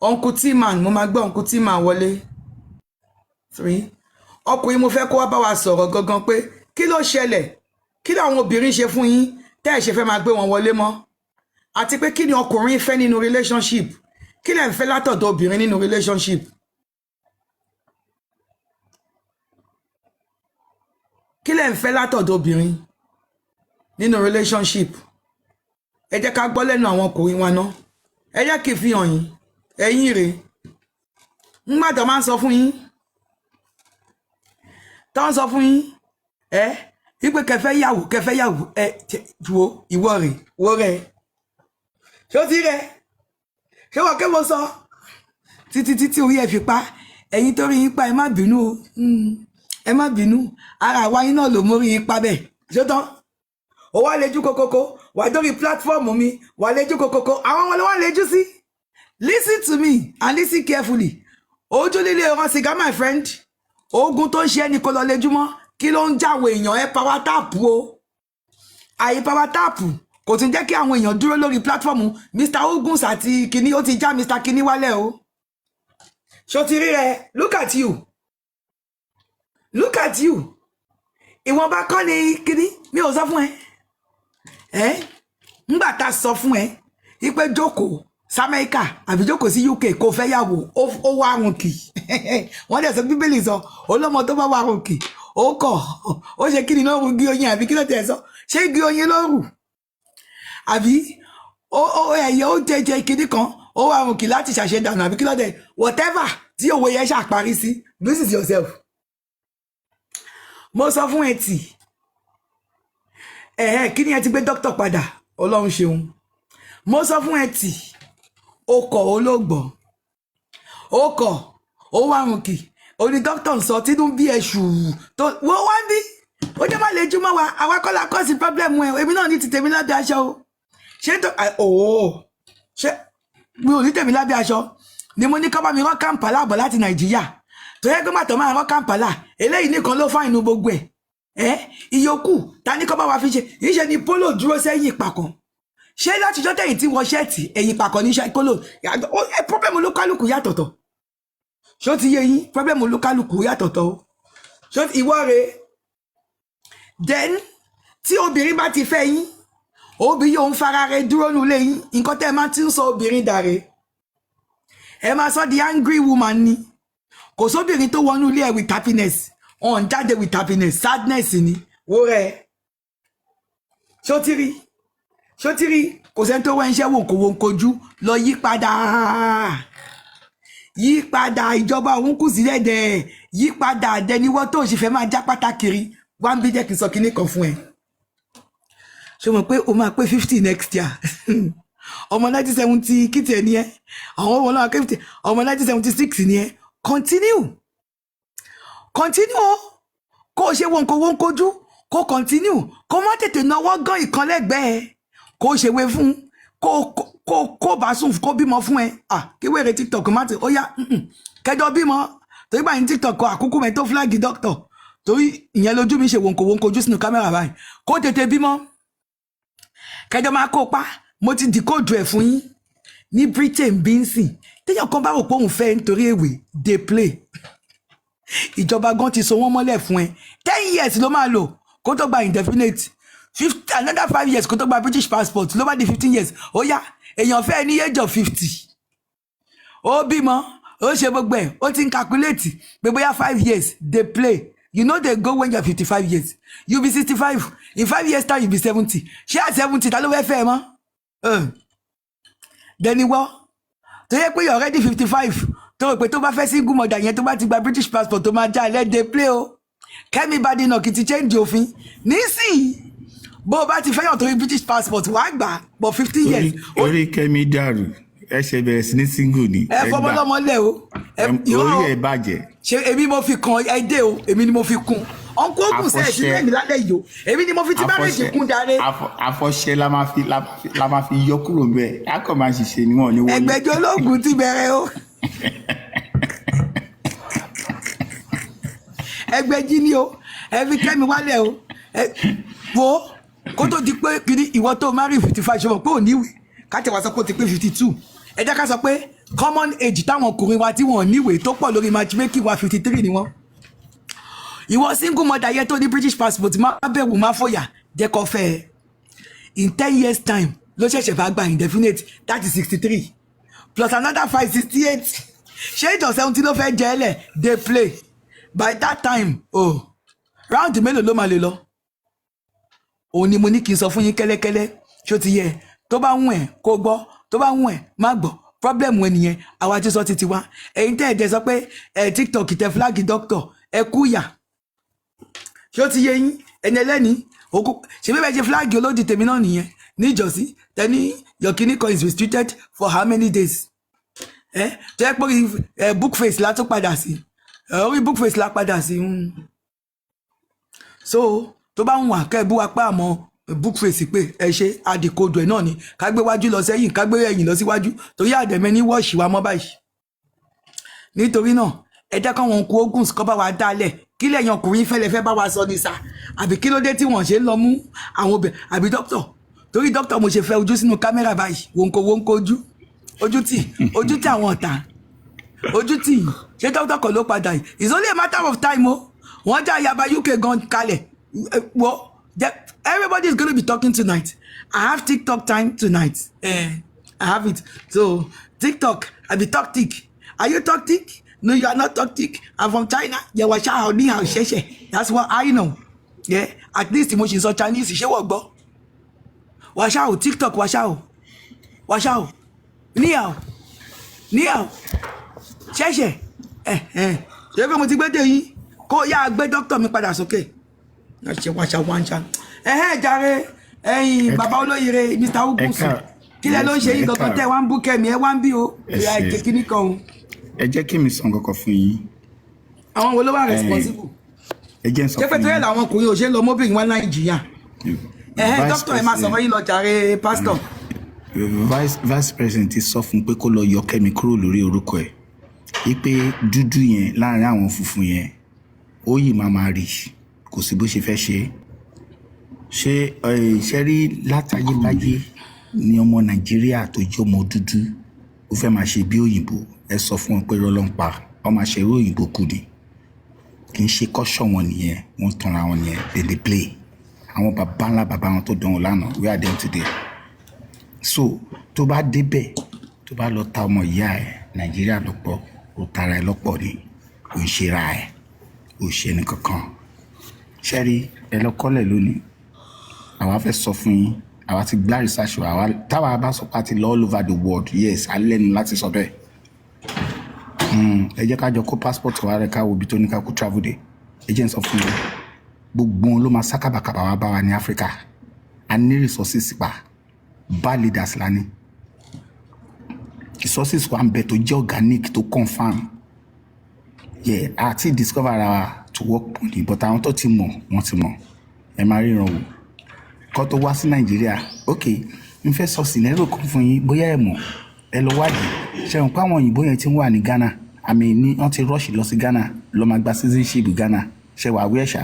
R: Uncle T-Man mo máa gbé Uncle T-Man wọlé three ọkùnrin mo fẹ́ kó wá bá wa sọ̀rọ̀ gangan pé kí ló ṣẹlẹ̀ kí làwọn obìnrin ṣe fún yín tẹ́ ẹ̀ ṣe fẹ́ máa gbé wọn wọlé mọ́ àti pé kí ni ọkùnrin fẹ́ nínú relationship kí lẹ̀ ń fẹ́ látọ̀dọ̀ obìnrin nínú relationship kí lẹ̀ ń fẹ́ látọ̀dọ̀ obìnrin nínú relationship ẹ jẹ́ ká gbọ́ lẹ́nu àwọn ọkùnrin wa náà ẹ jẹ́ kí n fi hàn yín ẹ̀yin rèé ńgbà tó máa ń sọ fún yín tó ń sọ fún yín wípé kẹfẹ́ yàwó wo ìwọ rè wo rẹ ṣé ó ti rẹ ṣé wọ́n kẹ́ mo sọ títí orí ẹ̀ fi pa ẹ̀yin tó rí yín pa ẹ má bínú o ẹ má bínú ara àwa yín náà ló mórí yín pa bẹ́ẹ̀ ṣé tán ó wá lejú kokoko wà dórí platform mi wà lejú kokoko àwọn wọn ló wà lejú sí listen to me and listen carefully ojú líle ọ̀rọ̀ sìgá my friend ogun tó ń ṣe ẹni kó lọ lejú mọ́ kí ló ń jáwọ́ èèyàn ẹ power tap o àyè power tap kò tún jẹ́ kí àwọn èèyàn dúró lórí platform Mr. Ogunsu àti kìnní ó ti já Mr. kìnní wálẹ̀ o ṣó ti rí rẹ look at you ìwọ̀nba kọ́ ni kìnní mi ò sọ fún ẹ ńgbà tá a sọ fún ẹ wípé jókòó s'Amẹ́ríkà àbí jókòó sí UK kò fẹ́ yàwó ó wá àrùn kì wọ́n dẹ̀ sọ Bíbélì sọ olómọ tó bá wá àrùn kì ó kọ̀ ó ṣe kí ni ló rù gí oyin àbí kí ló tẹ̀ sọ ṣé gí oyin ló rù àbí ẹ̀yẹ ó jẹjẹ kíní kan ó wá àrùn kì láti ṣàṣedànù àbí kí ló tẹ̀ whatever tí òwe yẹn ṣàparí sí this is yourself mo sọ fún ẹ tì kí ni ẹ ti gbé dókítà padà Ọlọ́run ṣeun mo sọ fún ẹ tì ó kọ̀ olóògbọ̀ ó kọ̀ ó wá àrùn kì oní dókítà ń sọ tínú bí ẹṣù tó wọ́n wá bí ó jẹ́ má lè jùmọ̀ wa àwa kọ́ la kọ́ sí problem ẹ̀ èmi náà ní ti tèmi lábẹ́ aṣọ o ṣé tó ṣé mi ò ní tèmi lábẹ́ aṣọ ni mo ní kọ́ bá mi rán Kampala bọ̀ láti Nàìjíríà tó yẹ pé màtọ́ máa rán Kampala eléyìí nìkan ló fà inú gbogbo ẹ̀ ìyókù ta ní kọ́ bá wa fi ṣe ìṣe ni polo dúró sẹ́yìn ìpàkọ́ ṣé látijọ́ tẹ̀yìn tí wọ́n ṣẹ́ẹ̀tì ẹ̀yìn ìpàkọ́ ní iṣẹ́ polo problem olúkálùkù yàtọ̀tọ̀ ṣó ti yé yín problem olúkálùkù yàtọ̀tọ̀ ṣó ìwọ rẹ̀ then tí obìnrin bá ti fẹ́ yín obìnrin yóò ń fara rẹ̀ dúró nulẹ̀ yín nǹkan tẹ́ ẹ máa ti ń sọ obìnrin dàrẹ́ ẹ máa sọ di angry woman ni kò sóbìnrin tó wọnú ilé ẹ with happiness ọ̀n jáde with happiness sadness ni wo rẹ̀ ṣótìrí kò sẹ́ni tó wẹ́ ń ṣẹ́ wòǹkòjú lọ yí padà ìjọba òun kù sílẹ̀ dẹ̀ yí padà àdẹniwọ́ tó sì fẹ́ máa já pátákiri wá ń bí jẹ́ kí n sọ kinní kan fún ẹ ṣé o mọ̀ pé o máa pé 50 next year ọmọ 1970 kìtì ẹ ní ẹ àwọn ọmọ náà 50 ọmọ 1976 ní ẹ continue kó o ṣe wòǹkòjú kó continue kó má tètè náwó gan ìkan lẹ́gbẹ̀ẹ́ kó o ṣèwé fún kó bá sùn kó bímọ fún ẹ kí wèrè TikTok má ti ó yá kẹjọ bímọ torí báyìí ní TikTok àkókò mẹ tó flag doctor torí ìyẹn lójú mi ṣe wòǹkòjú sínú kámẹ́rà báyìí kó tètè bímọ kẹjọ máa kó pa mo ti dìkóòdù ẹ fún yín ní Britain bínsìn téèyàn kan bá rò pé òun fẹ́ nítorí èwe dey play ìjọba gan ti so wọ́n mọ́lẹ̀ fún ẹ 10 years ló máa lò kó tó gba indefinite another 5 years kó tó gba British passport ló bá di 15 years ó yá èèyàn fẹ́ ní age of 50 ó bímọ ó ṣe gbogbo ẹ̀ ó ti ń calculate pé bóyá 5 years dey play you know they go when you are 55 years you be 65 in 5 years time you be 70 ṣé à 70 ta ló fẹ́ mọ́ dẹniwọ́ tó yẹ pé you already 55 tó rò pé tó bá fẹ́ single mother yẹn tó bá ti gba British passport tó máa já let dey play o Kẹ́mi Badenoch kì í ti change òfin nísìnyí bó o bá ti fẹ́yàn torí British passport wàá gbà for 15 years.
C: orí Kẹ́mi dàrú ẹsẹ̀ bẹ̀rẹ̀ sí ní single ni.
R: ẹ fọmọlọmọ lẹ o.
C: orí ẹ bàjẹ́.
R: ṣe èmi mo fi kan ẹdẹ o èmi ni mo fi kún ọ̀nkú ogun sẹ́ẹ̀ sí lẹ́yìn lálẹ́ yìí o èmi ni mo fi ti bá méjì kún dáre.
C: àfọ̀ṣẹ la máa fi yọ kúrò bẹ́ẹ̀ a kò máa ṣiṣẹ́ ni wọ́n ní wọlé.
R: ẹgbẹ́jọ́ ológun ti bẹ̀rẹ̀ o. ẹgbẹ́jì ni o ẹ fi Kẹ́mi wálẹ̀ o wo kó tó di pé kiri ìwọ tó marry 55 ṣe mọ̀ pé ò níwèé káàtì wá sọ pé ó ti pé 52 ẹ jẹ́ ká sọ pé common age táwọn ọkùnrin wa tí wọ́n níwèé tó pọ̀ lórí matchmaking wa 53 ni wọ́n. ìwọ single mother yẹ tó ní British passport má bẹ̀rù má fòyà jẹ́ kó fẹ́ ẹ in 10 years time ló ṣẹ̀ṣẹ̀ bá gba indefinite that is 63 plus another 5 68 ṣé ìtọ̀ 70 ló fẹ́ jẹ́ ẹlẹ̀ dey play by that time round mélòó ló máa lè lọ òun ni mo ní kí n sọ fún yín kẹ́lẹ́kẹ́lẹ́ ṣó ti yẹ tó bá wùn ẹ́ kó gbọ́ tó bá wùn ẹ́ má gbọ́ problem wọn nìyẹn àwa ti sọ títí wa ẹ̀yin tẹ́ ẹ̀ jẹ́ sọ pé TikTok tẹ flag doctor ẹ kú yà ṣó ti yẹ yín ẹni ẹlẹ́ni ṣe bí bẹ́ẹ̀ ṣe flag olódì tèmi náà nìyẹn níjọ́sí tẹ́ni your kidney coin is restricted for how many days tó yẹ pé book face la tún padà sí orí book face la padà sí so tó bá ń wà kẹ́ ẹ bú wa pé àmọ́ book face pé ẹ ṣe àdìkodò ẹ̀ náà ni ká gbé wájú lọ sẹ́yìn ká gbé ẹ̀yìn lọ síwájú torí àdẹ̀mẹ́ ní wọ́ọ̀ṣì wa mọ́ báyìí nítorí náà ẹ jẹ́ káwọn okùn ogun kọ́ bá wa dálẹ̀ kí lẹ́yìn ọkùnrin fẹ́lẹ́ bá wa sọ ní sa àbí kí ló dé tí wọ́n ṣe ń lọ mú àwọn obìnrin àbí dókítà torí dókítà mo ṣe fẹ́ ojú sínú kámẹ́rà báyìí wonko ojú tí àwọn ọ̀tá ojú tí ṣé dókítà kọ́ ló padà yìí it's only a matter of time o wọ́n já yaba UK gan kalẹ̀ well everybody is going to be talking tonight. I have TikTok time tonight. I have it. So TikTok, I be talk tick. Are you talk tick? No, you are not talk tick. I'm from China. Yeah, that's what I know. Yeah, at least emotions of Chinese. She will go. Washao TikTok. Washao. Niao. Sheshe. Ṣé kò mo ti gbé dé yìí kó yá gbé doctor mi padà sókè. Ṣe wáṣà jàre ẹ̀yin bàbá olóyèrè Mr. Ogunsi kí lẹ ló ń ṣe yín gangan tẹ́ wá ń bú Kẹ́mi ẹ wá ń bí o ìyá ìkékiní kan o.
C: ẹ jẹ́ kí mi sọ nǹkan kan fún yín.
R: àwọn wo ló wà responsible. ṣé pé tó yẹ làwọn ọkùnrin ò ṣe lọ mọ́bìnrin wá Nàìjíríà dókítà ẹ máa sọ̀rọ̀ yín lọ jàre pásítọ̀.
C: vice president ti sọ fún pé kó lọ yọ Kẹ́mi kúrò lórí orúkọ ẹ̀ wípé dúdú yẹn láàrin àwọn funfun yẹn ó yìí máa rí kò sí bó ṣe fẹ́ ṣe ṣe rí látayébáyé ní ọmọ Nàìjíríà tó jẹ́ ọmọ dúdú ó fẹ́ máa ṣe bí òyìnbó ẹ sọ fún wọn pé rọlọ́npa ọmọ àṣẹrú òyìnbó kù ni kì í ṣe kọ́ṣọ̀ wọn nìyẹn wọ́n tanra wọn nìyẹn they play àwọn bàbá ńlá bàbá wọn tó dánwò lánàá we are them today so tó bá débẹ̀ tó bá lọ ta ọmọ ìyá ẹ̀ Nàìjíríà lọ́pọ̀ ó tara ẹ̀ lọ́pọ̀ ni ó ń ṣe ra ẹ̀ ó ṣe ní kankan ṣẹ́rí ẹ lọ kọ́lẹ̀ lónìí àwa fẹ́ sọ fún yín àwa ti gbá research àwa táwa bá sọ pé a ti lọ all over the world yes alẹ́nu láti sọ bẹ́ẹ̀ ẹ jẹ́ ká jọ kó passport wa rẹ̀ ká wo ibi tó ní ká kó travel day ẹ jẹ́ n sọ fún yín gbogbo wọn ló máa sákàbàkàbà wá bá wa ní Africa a ní resources pa bad leaders la ní resources wa ń bẹ tó jẹ́ organic tó confam yeah àti discover ara wa to work on it but àwọn tó ti mọ̀ wọ́n ti mọ̀ ẹ máa ríran wò kó tó wá sí Nàìjíríà ok n fẹ́ sọ scenario kan fún yín bóyá ẹ mọ̀ ẹ lọ wádìí ṣe n pa àwọn òyìnbó yẹn tí ń wà ní Ghana àmì ní wọ́n ti rush lọ sí Ghana lọ máa gba citizenship Ghana ṣe wà wí ẹ̀ṣà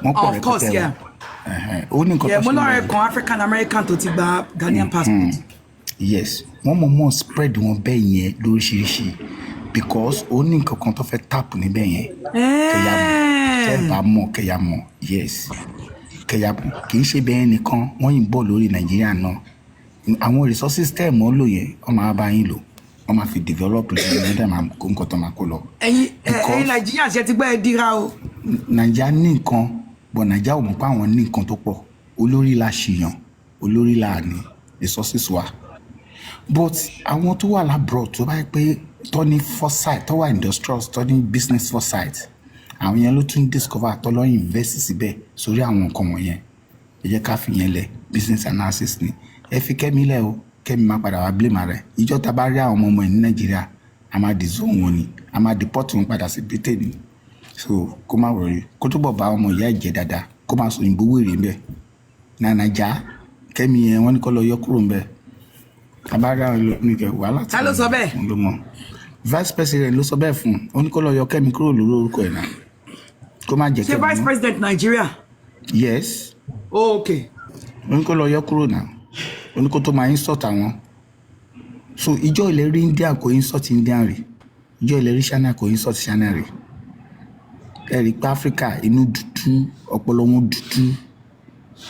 C: wọ́n pọ̀ rẹpẹtẹ ó ní nǹkan tó ṣe
R: mo lọ́rẹ̀ kan African American tó ti gba Ghanaian passport.
C: Yes wọ́n mọ̀ spread wọn bẹ́ẹ̀ yẹn lóríṣiríṣi because ó ní nǹkan kan tó fẹ́ tap níbẹ̀ yẹn kẹyà mọ̀ kẹyà mọ̀ yes kẹyà mọ̀ kì í ṣe bẹ́ẹ̀ nìkan wọ́n yìí bọ̀ lórí Nàìjíríà náà àwọn resources tẹ́ ẹ̀ mọ́ lò yẹn wọ́n máa bá yín lò wọ́n máa fi develop lórí ẹ̀dá máa kó nǹkan tó máa kó lọ.
R: ẹ̀yin Nàìjíríà ṣe ti gbọ́ ẹ dira o.
C: Nàìjíríà ní nǹkan bọ̀ Nàìjíríà ò mọ̀ pé àwọn ní nǹkan tó pọ̀ olórí la ṣìyàn olórí la ní resources wa but àwọn tó wà labroad tó bá yẹ pé tó ní foresight tó wà industrials tó ní business foresight àwọn yẹn ló tún discover tó lọ invest síbẹ̀ sórí àwọn nǹkan wọ̀nyẹn ẹ jẹ́ ká fi yẹn lẹ̀ business analysis ni ẹ fi Kẹ́mi lẹ̀ o Kẹ́mi máa padà wá blame rẹ̀ ìjọ tá a bá rí àwọn ọmọ ẹ̀ ní Nàìjíríà a máa di zone wọn ni a máa deport wọn padà sí Britain ni so kó má wọrí kó túbọ̀ bá ọmọ ìyá ìjẹ́ dáadáa kó máa sọ òyìnbó wèrè ń bẹ̀ nàìjà Kẹ́mi yẹn wọ́n ní kó lọ yọ kúrò ń bẹ̀ abára nìkẹ́ wàhálà
R: ta ló sọ bẹ́ẹ̀
C: ló mọ̀ vice president ló sọ bẹ́ẹ̀ fún ó ní kó lọ yọ Kẹ́mi kúrò lórí orúkọ ẹ̀ náà kó má jẹ́ Kẹ́mi
R: ṣé vice president Nigeria.
C: Yes.
R: Oh, okay.
C: ó ní kó lọ yọ kúrò náà ó ní kó tó máa insult àwọn so ìjọ ilẹ̀ rí India kò insult Indian rí ìjọ ilẹ̀ rí China kò insult China rí ẹ rí pé Africa inú dúdú ọpọlọ wọn dúdú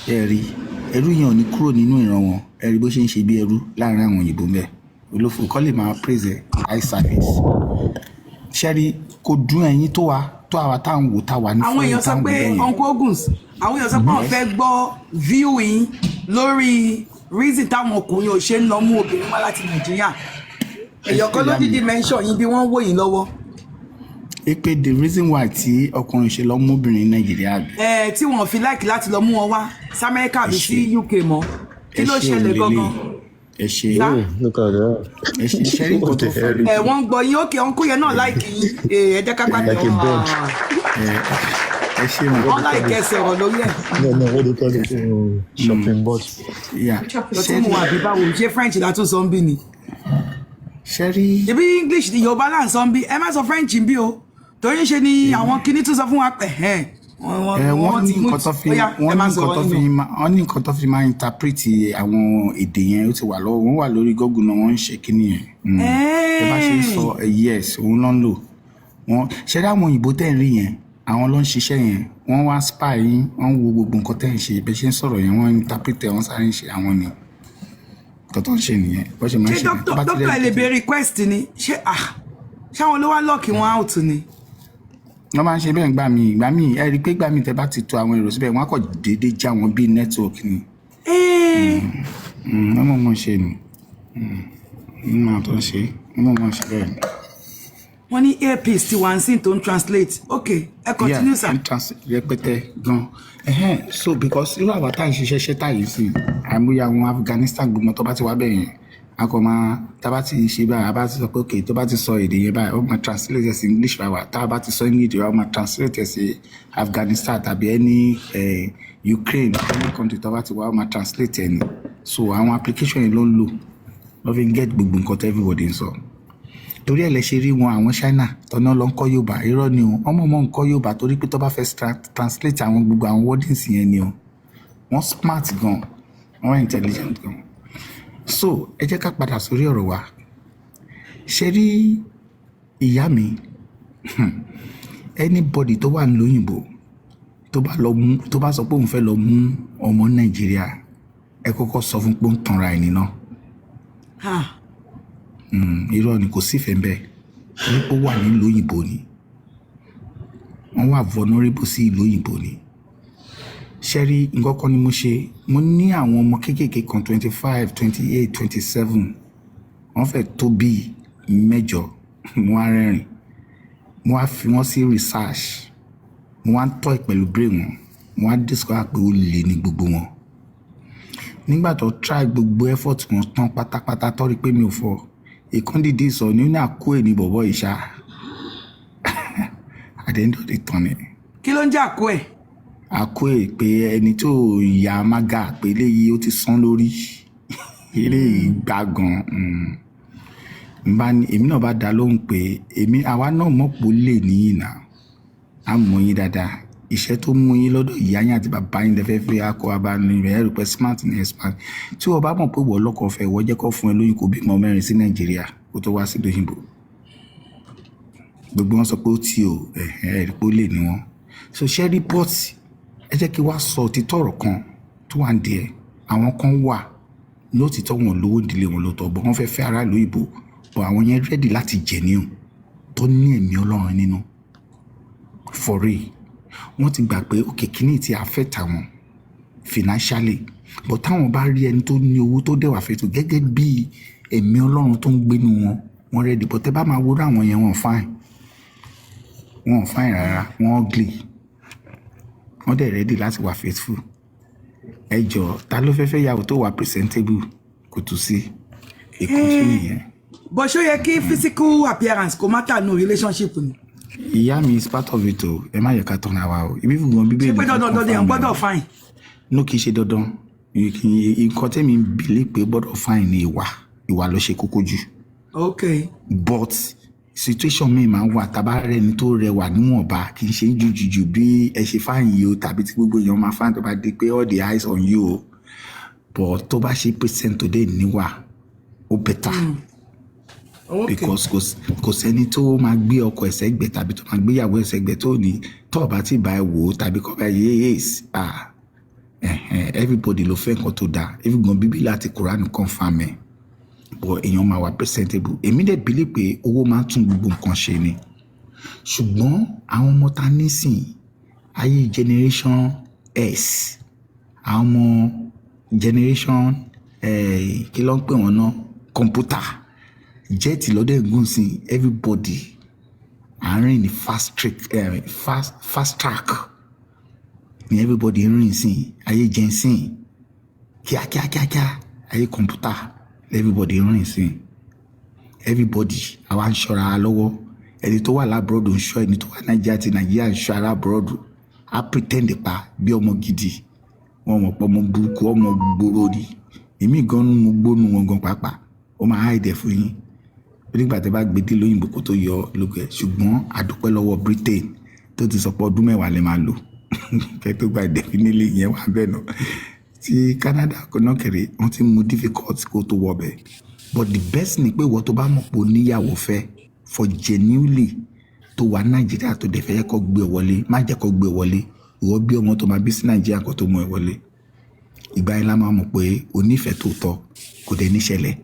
C: ẹ rí ẹrú yẹn ò ní kúrò nínú ìran wọn ẹ rí bó ṣe ń ṣe bí ẹrú láàrin àwọn òyìnbó mẹ olófò kọ́ lè máa praise eye service ṣẹ́rí kò dún ẹ̀yìn tó àwa tá à ń wò tá wà ní
R: àwọn èèyàn sọ pé Uncle Oguns àwọn èèyàn sọ pé wọ́n fẹ́ gbọ́ view yín lórí reason táwọn ọkùnrin ò ṣe ń lọ mú obìnrin wá láti Nàìjíríà èèyàn kan ló dídí mention yín bí wọ́n wò yín lọ́wọ́.
C: pé the reason why tí ọkùnrin ṣe lọ mú obìnrin Nàìjíríà bí.
R: tí wọ́n fi like láti lọ mú wọn wá sí Amẹ́ríkà bí sí UK mọ́ kí ló ṣẹlẹ̀ gangan.
C: ẹ ṣe ẹ ṣe ṣẹ́rí nǹkan tó fẹ́ rí.
R: wọ́n gbọ́ yín ókè ọ̀nkú yẹn náà láìkì yín ẹ jẹ́ ká gbàgbé wọn.
C: ẹ ṣe mọ̀.
R: wọ́n láì kẹsẹ̀ ọ̀rọ̀ lórí ẹ̀.
F: no what do you call it shopping board.
R: lọ́tún mu àbí báwo ṣé French látún sọ ń bí ni.
C: ṣẹ́rí.
R: ibi English ni Yorùbá là ń sọ ń bí ẹ má sọ French ń bí o torí ṣe ni àwọn kinní tún sọ fún wa pẹ̀
C: wọ́n ní nǹkan tó fi máa interpret àwọn èdè yẹn ó ti wà lọ́wọ́ wọ́n wà lórí Google náà wọ́n ń ṣe kíní yẹn ẹ bá ṣe ń sọ yes òun ló ń lò wọ́n ṣẹ́dá àwọn òyìnbó tẹ̀ ń rí yẹn àwọn ló ń ṣiṣẹ́ yẹn wọ́n wá spy yín wọ́n wo gbogbo nǹkan tẹ̀ ń ṣe bẹ́ẹ̀ ṣe ń sọ̀rọ̀ yẹn wọ́n interpret wọ́n sáré ń ṣe àwọn ni nǹkan tó ń ṣe nìyẹn bó ṣe máa ń ṣe.
R: ṣé dókítà lè béèrè request ni ṣé àwọn ló wá lọ́ọ̀kì wọn out ni.
C: wọ́n máa ń ṣe bẹ́ẹ̀ gbà mí ẹ rí i pé gbà mí tẹ́ bá ti to àwọn èrò síbẹ̀ wọ́n á kọ̀ déédéé já wọn bíi network ni. wọ́n mọ̀ ṣe ni wọ́n máa tó ń ṣe wọ́n mọ̀ ṣe bẹ́ẹ̀ ni.
R: wọ́n ní earpiece tí wọ́n ń sìn tó ń translate ok ẹ continue sir.
C: rẹpẹtẹ gan so because irú àwọn tá à ń ṣiṣẹ́ ṣẹ́ tá yìí sí àmúyẹ àwọn Afghanistan gbogbo tó bá ti wá bẹ́ẹ̀ yẹn a kò máa tá a bá ti ṣe báyìí a bá ti sọ pé ok tó bá ti sọ èdè yẹn báyìí ó máa translate ẹ̀ sí English báwa tá a bá ti sọ English ó máa translate ẹ̀ sí Afghanistan tàbí any Ukraine any country tó bá ti wá ó máa translate ẹ̀ ní so àwọn application yẹn ló ń lò ló fi ń get gbogbo nǹkan tó everybody ń sọ torí ẹ̀ lẹ ṣe rí wọn àwọn China tọ́nà lọ ń kọ́ Yorùbá irọ́ ni o ọmọ ń kọ́ Yorùbá torí pé tó bá fẹ́ translate àwọn gbogbo àwọn wordings yẹn ni o wọ́n smart gan wọ́n intelligent gan so ẹ jẹ́ ká padà sórí ọ̀rọ̀ wa ṣe rí ìyá mi anybody tó wà lóyìnbó tó bá sọ pé òun fẹ́ lọ mú ọmọ Nàìjíríà ẹ kọ́kọ́ sọ fún pé ó ń tanra ẹni náà irọ́ ni kò sífẹ̀ẹ́ bẹ́ẹ̀ torí pé ó wà nílùú òyìnbó ni wọ́n wà vulnerable sí ìlú òyìnbó ni ṣẹ́rí nǹkan kan ni mo ṣe mo ní àwọn ọmọ kéékèèké kan 25 28 27 wọ́n fẹ́ tó bíi 8 mo á rẹ́rìn mo á fi wọ́n sí research mo á tọ́ ìpẹ̀lú brain wọn mo á discover pé ó lè ní gbogbo wọn nígbà tó try gbogbo effort wọn tán pátápátá tó rí pé mi ò fọ ìkọ́ndídì sọ ní ní àkó ẹ̀ ní bọ̀bọ̀ ìṣá àdéhùn tán ni.
R: kí ló ń jẹ́ àkó ẹ̀?
C: àkó ẹ̀ pé ẹni tó ya mága pé eléyìí ó ti sán lórí eléyìí gbá gan èmi náà bá dá lóhùn pé àwa náà mọ̀ pé ó lè níyìn náà á mọ̀ yín dáadáa iṣẹ́ tó mú yín lọ́dọ̀ ìyá yín àti bàbá yín lẹ́fẹ́ fẹ́ akọ abánirìn ẹ̀rù pé smart ni smart tí wọ́n bá mọ̀ pé wọ́n lọ́kọ̀ fẹ́ wọ́n jẹ́ kó fún ẹ lóyún kó bímọ 4 sí Nàìjíríà kó tó wá sí lóyìnbó gbogbo wọn sọ pé ó tí o ẹ̀rí pé ó lè ní wọn so share report ẹ jẹ́ kí wá sọ òtítọ́ ọ̀rọ̀ kan tó wà ń di ẹ̀ àwọn kan wà lóòtítọ́ wọn lówó ìdílé wọn lóòótọ́ bọ́ wọ́n fẹ́ fẹ́ ará lóyìnbó bọ́ àwọn yẹn ready láti genuine tó ní ẹ̀mí Ọlọ́run nínú for real wọ́n ti gbà pé òkè kìíní ti affect àwọn financially but táwọn bá rí ẹni tó ní owó tó dẹ̀wà fẹ́tò gẹ́gẹ́ bí ẹ̀mí Ọlọ́run tó ń gbénu wọn ready but ẹ bá máa wúrọ̀ àwọn yẹn wọn fine rárá wọn ugly wọ́n dẹ̀ ready láti wà faithful ẹ jọ ta ló fẹ́ yàwó tó wà presentable kò tún sí ìkànṣe nìyẹn.
R: bó ṣó yẹ kí physical appearance kò matter no relationship ni.
C: ìyá mi is part of it o ẹ má yẹ ká tọ́nà wa o ibi fún wọn bíbélì.
R: ṣé pé dandan yẹn gbọ́dọ̀ fine.
C: no kì í ṣe dandan nǹkan tẹ́mi bìlí pé gbọ́dọ̀ fine ni ìwà ló ṣe kókó jù.
R: okay.
C: but situation mi máa ń wà tábà rẹ ni tó rẹwà níwọ̀nba kì í ṣe jùjùjù bí ẹ ṣe fine yìí o tàbí tí gbogbo èèyàn máa fine tó bá dé pé all the eyes on you o but tó bá ṣe present today níwà ó better. Okay. Because kò sẹ́ni tó máa gbé ọkọ ẹ̀sẹ̀ gbẹ tàbí tó máa gbéyàwó ẹ̀sẹ̀ gbẹ tó ní tó bá ti bá ẹ wò ó tàbí kọ́ bá yes everybody ló fẹ́ nǹkan tó dáa everyone bíbélì àti Quran confirm ẹ̀ but èèyàn máa wà presentable èmi dẹ̀ believe pé owó máa tún gbogbo nǹkan ṣe ni ṣùgbọ́n àwọn ọmọ ta nísìn ayé generation S àwọn ọmọ generation kí ló ń pè wọ́n náà kọ̀ǹpútà jet lọ́dẹ̀ gùn sí everybody àárín ní fast track ní everybody rìn sí ayé jẹ́nsìn kíákíákíá ayé kọ̀ǹpútà everybody rìn sí everybody àwa ń ṣọ́ra lọ́wọ́ ẹni tó wà lábúròdù ń ṣọ́ ẹni tó wà Nàìjíríà ti Nàìjíríà ń ṣọ́ alábúròdù á pretend pa bí ọmọ gidi wọn mọ̀ pọ̀ ọmọ burúkú ọmọ gbòòrò ni èmi gan mo gbónú wọn gan pàápàá ó máa háìdẹ̀ fún yín nígbà tí a bá gbé dé lóyìnbó kó tó yọ lógo ẹ̀ ṣùgbọ́n àdúpẹ́ lọ́wọ́ Britain tó ti sọ pé ọdún 10 lè máa lò kẹ́ tó gba ìdẹ́fínilé yẹn wà bẹ́ẹ̀ náà ti Canada kò náà kéré wọ́n ti mú difficult kó tó wọ bẹ́ẹ̀ but the best ni pé ìwọ tó bá mọ̀ pé o níyàwó fẹ́ for genuinely tó wà Nàìjíríà tó dẹ̀ fẹ́ kó gbé wọlé má jẹ́ kó gbé wọlé ìwọ bí ọmọ tó máa bí sí Nàìjíríà kó tó mú ẹ wọlé ìgbà yẹn la máa mọ̀ pé o nífẹ̀ẹ́ tó tọ́ kò dẹ̀ níṣẹ̀lẹ̀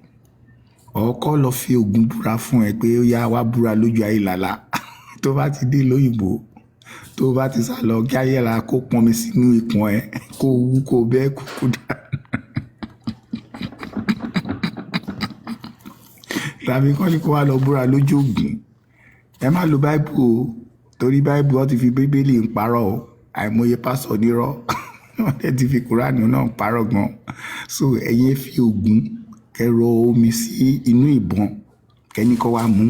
C: ọkọ lọ fi ogun búra fún ẹ pé ó yá wá búra lójú ayé làlá tó bá ti dé lóyìnbó tó bá ti sá lọ kí ayé la kó pọnmi sínú ikùn ẹ kó wú kó bẹ́ẹ̀ kúkú dá tàbí kọ́ ni kó wá lọ búra lójú ògùn ẹ má lo báìbù o torí báìbù wọn ti fi bíbélì ń parọ́ o àìmọye pásọ nírọ́ wọn dẹ̀ ti fi kúránì náà parọ́ gan so ẹ̀yin fi ogun kẹrọ omi sí inú ìbọn kẹ́ni kọ́ wa mú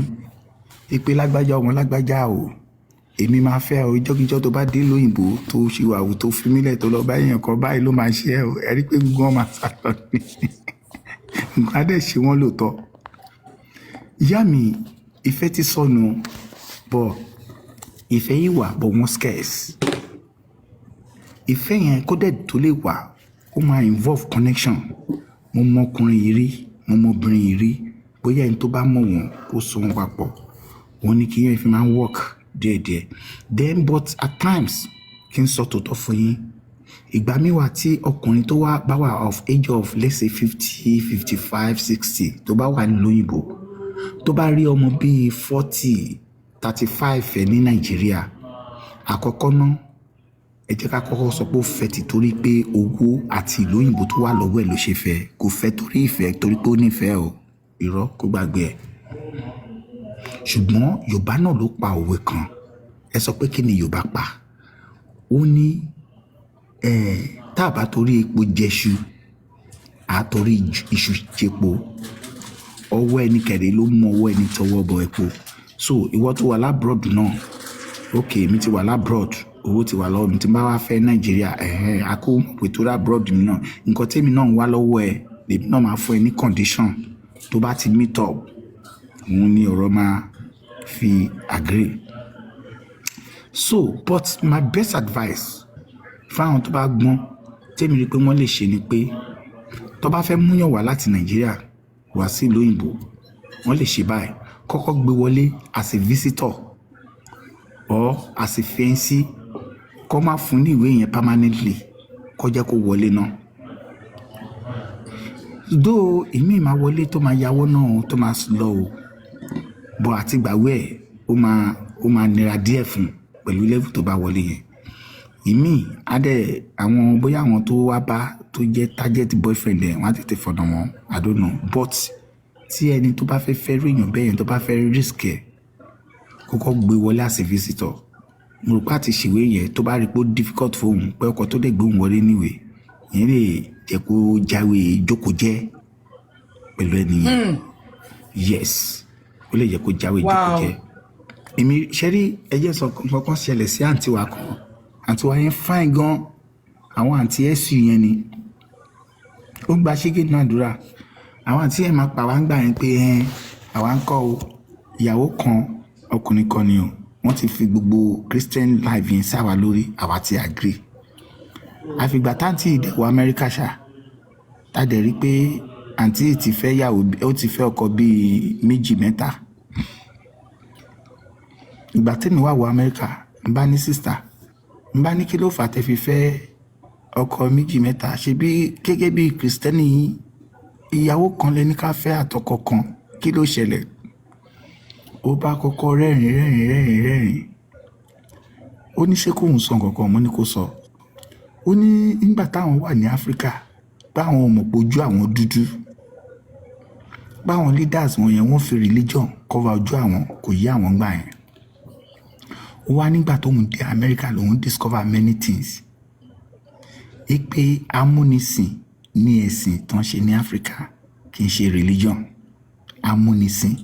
C: ipe lágbájá ọmọ lágbájá o èmi máa fẹ́ o ìjọ́kíjọ́ tó bá dé lóyìnbó tó ṣìwàwù tó fi mílẹ̀ tó lọ bá èèyàn kan báyìí ló máa ṣe ẹ́ o ẹ rí pé gbogbo wọn máa sálọ ní nǹkan á dẹ̀ ṣe wọ́n lóòótọ́. Ìyá mi ìfẹ́ ti sọnù bọ̀ ìfẹ́ yìí wà bọ̀ wọ́n scarce. Ìfẹ́ yẹn kó dẹ̀ tó lè wà ó máa involve connection. Mo mọ ọkùnrin yìí rí mo mọ obìnrin yìí rí bóyá ẹni tó bá mọ̀ wọ́n kó so wọn papọ̀ wọ́n ní kí yẹn fi máa ń work díẹ̀díẹ̀. Then but at times kí n sọ tòótọ́ fún yín ìgbà mi wà tí ọkùnrin tó wá bá wà of age of let's say 50, 55, 60 tó bá wà lóyìnbó tó bá rí ọmọ bíi 40, 35 ẹ̀ ní Nàìjíríà àkọ́kọ́ náà ẹ jẹ́ ká kọ́kọ́ sọ pé ó fẹ́ ti torí pé owó àti ìlú òyìnbó tó wà lọ́wọ́ ẹ̀ ló ṣe fẹ́ kò fẹ́ torí ìfẹ́ torí pé ó nífẹ̀ẹ́ o irọ́ kó gbàgbé ẹ̀. Ṣùgbọ́n Yorùbá náà ló pa òwe kan ẹ sọ pé kí ni Yorùbá pa ó ní tá a bá torí epo jẹṣu a torí iṣu jẹpo ọwọ́ ẹni kẹ̀rẹ́ ló mú ọwọ́ ẹni tọwọ́ bọ epo. So ìwọ tó wà lábroad náà ok mi ti wà lábroad owó ti wà lọ́wọ́ mi tí n bá wá fẹ́ Nàìjíríà àkó pé tó lábroad mi náà nǹkan tèmi náà ń wá lọ́wọ́ ẹ̀ lèmi náà máa fún ẹ ní condition tó bá ti meet up òun ni ọ̀rọ̀ máa fi agree. So but my best advice fáwọn tó bá gbọ́n tèmi rí pé wọ́n lè ṣe ni pé tó bá fẹ́ múyàn wá láti Nàìjíríà wá sí ìlú òyìnbó wọ́n lè ṣe báyìí kọ́kọ́ gbé wọlé as a visitor or as a fiancé kó má fún ní ìwé yẹn permanently kó jẹ́ kó wọlé náà. Though èmi máa wọlé tó máa yáwó náà tó máa lọ o bọ̀ àti gbàwé ẹ̀ ó máa nira díẹ̀ fún pẹ̀lú level tó bá wọlé yẹn. Ìmí adẹ àwọn bóyá àwọn tó wá bá tó jẹ́ target boyfriend ẹ̀ wọ́n á tètè fọ̀nà wọn I don't know but tí ẹni tó bá fẹ́ rí èèyàn bẹ́ẹ̀ yẹn tó bá fẹ́ risk ẹ̀ kọ́kọ́ gbé wọlé as a visitor. Mo rò pé àti ṣèwé yẹn tó bá rí pé ó difficult fóun pé ọkọ̀ tó dẹ̀ gbé òun wọlé níwèé yẹn lè jẹ́ kó jáwé jókòó jẹ́ pẹ̀lú ẹni yẹn yes ó lè jẹ́ kó jáwé jókòó jẹ́. Èmi ṣẹ́rí ẹjẹ́ sọ kankan ṣẹlẹ̀ sí àǹtí wa kan àǹtí wa yẹn fine gan àwọn àǹtí ẹ̀sù yẹn ni ó gba ṣégé náà dúrà àwọn àǹtí ẹ̀ máa pa wá ń gbà yẹn pé àwa ń kọ́ o ìyàwó kan ọkùnrin kan ni o wọ́n ti fi gbogbo Christian life yẹn sáwà lórí àwa ti agree. Àfìgbà táǹtì ìdẹ̀wọ̀ Amẹ́ríkà ṣá tá dẹ̀ rí pé àǹtí ti fẹ́ yàwó ó ti fẹ́ ọkọ bíi méjì mẹ́ta. Ìgbà tẹ́mi wà wọ Amẹ́ríkà n bá ní sísítà n bá ní kí ló fà tẹ́ fi fẹ́ ọkọ méjì mẹ́ta ṣe bí gẹ́gẹ́ bí Kristẹni ìyàwó kan lẹ́ni ká fẹ́ àtọkọ kan kí ló ṣẹlẹ̀. Ó bá kọ́kọ́ rẹ́rìn ó ní ṣé kóun sọ nǹkan kan mo ní kó sọ. Ó ní nígbà táwọn wà ní Áfíríkà báwọn mọ̀ pé ojú àwọn dúdú báwọn leaders wọn yẹn wọ́n fi religion cover ojú àwọn kò yí àwọn gbà yẹn. Ó wá nígbà tóun dé Amẹ́ríkà lòun discover many things pé amúnisìn ní ẹ̀sìn tó ń ṣe ní Áfíríkà kì í ṣe religion amúnisìn.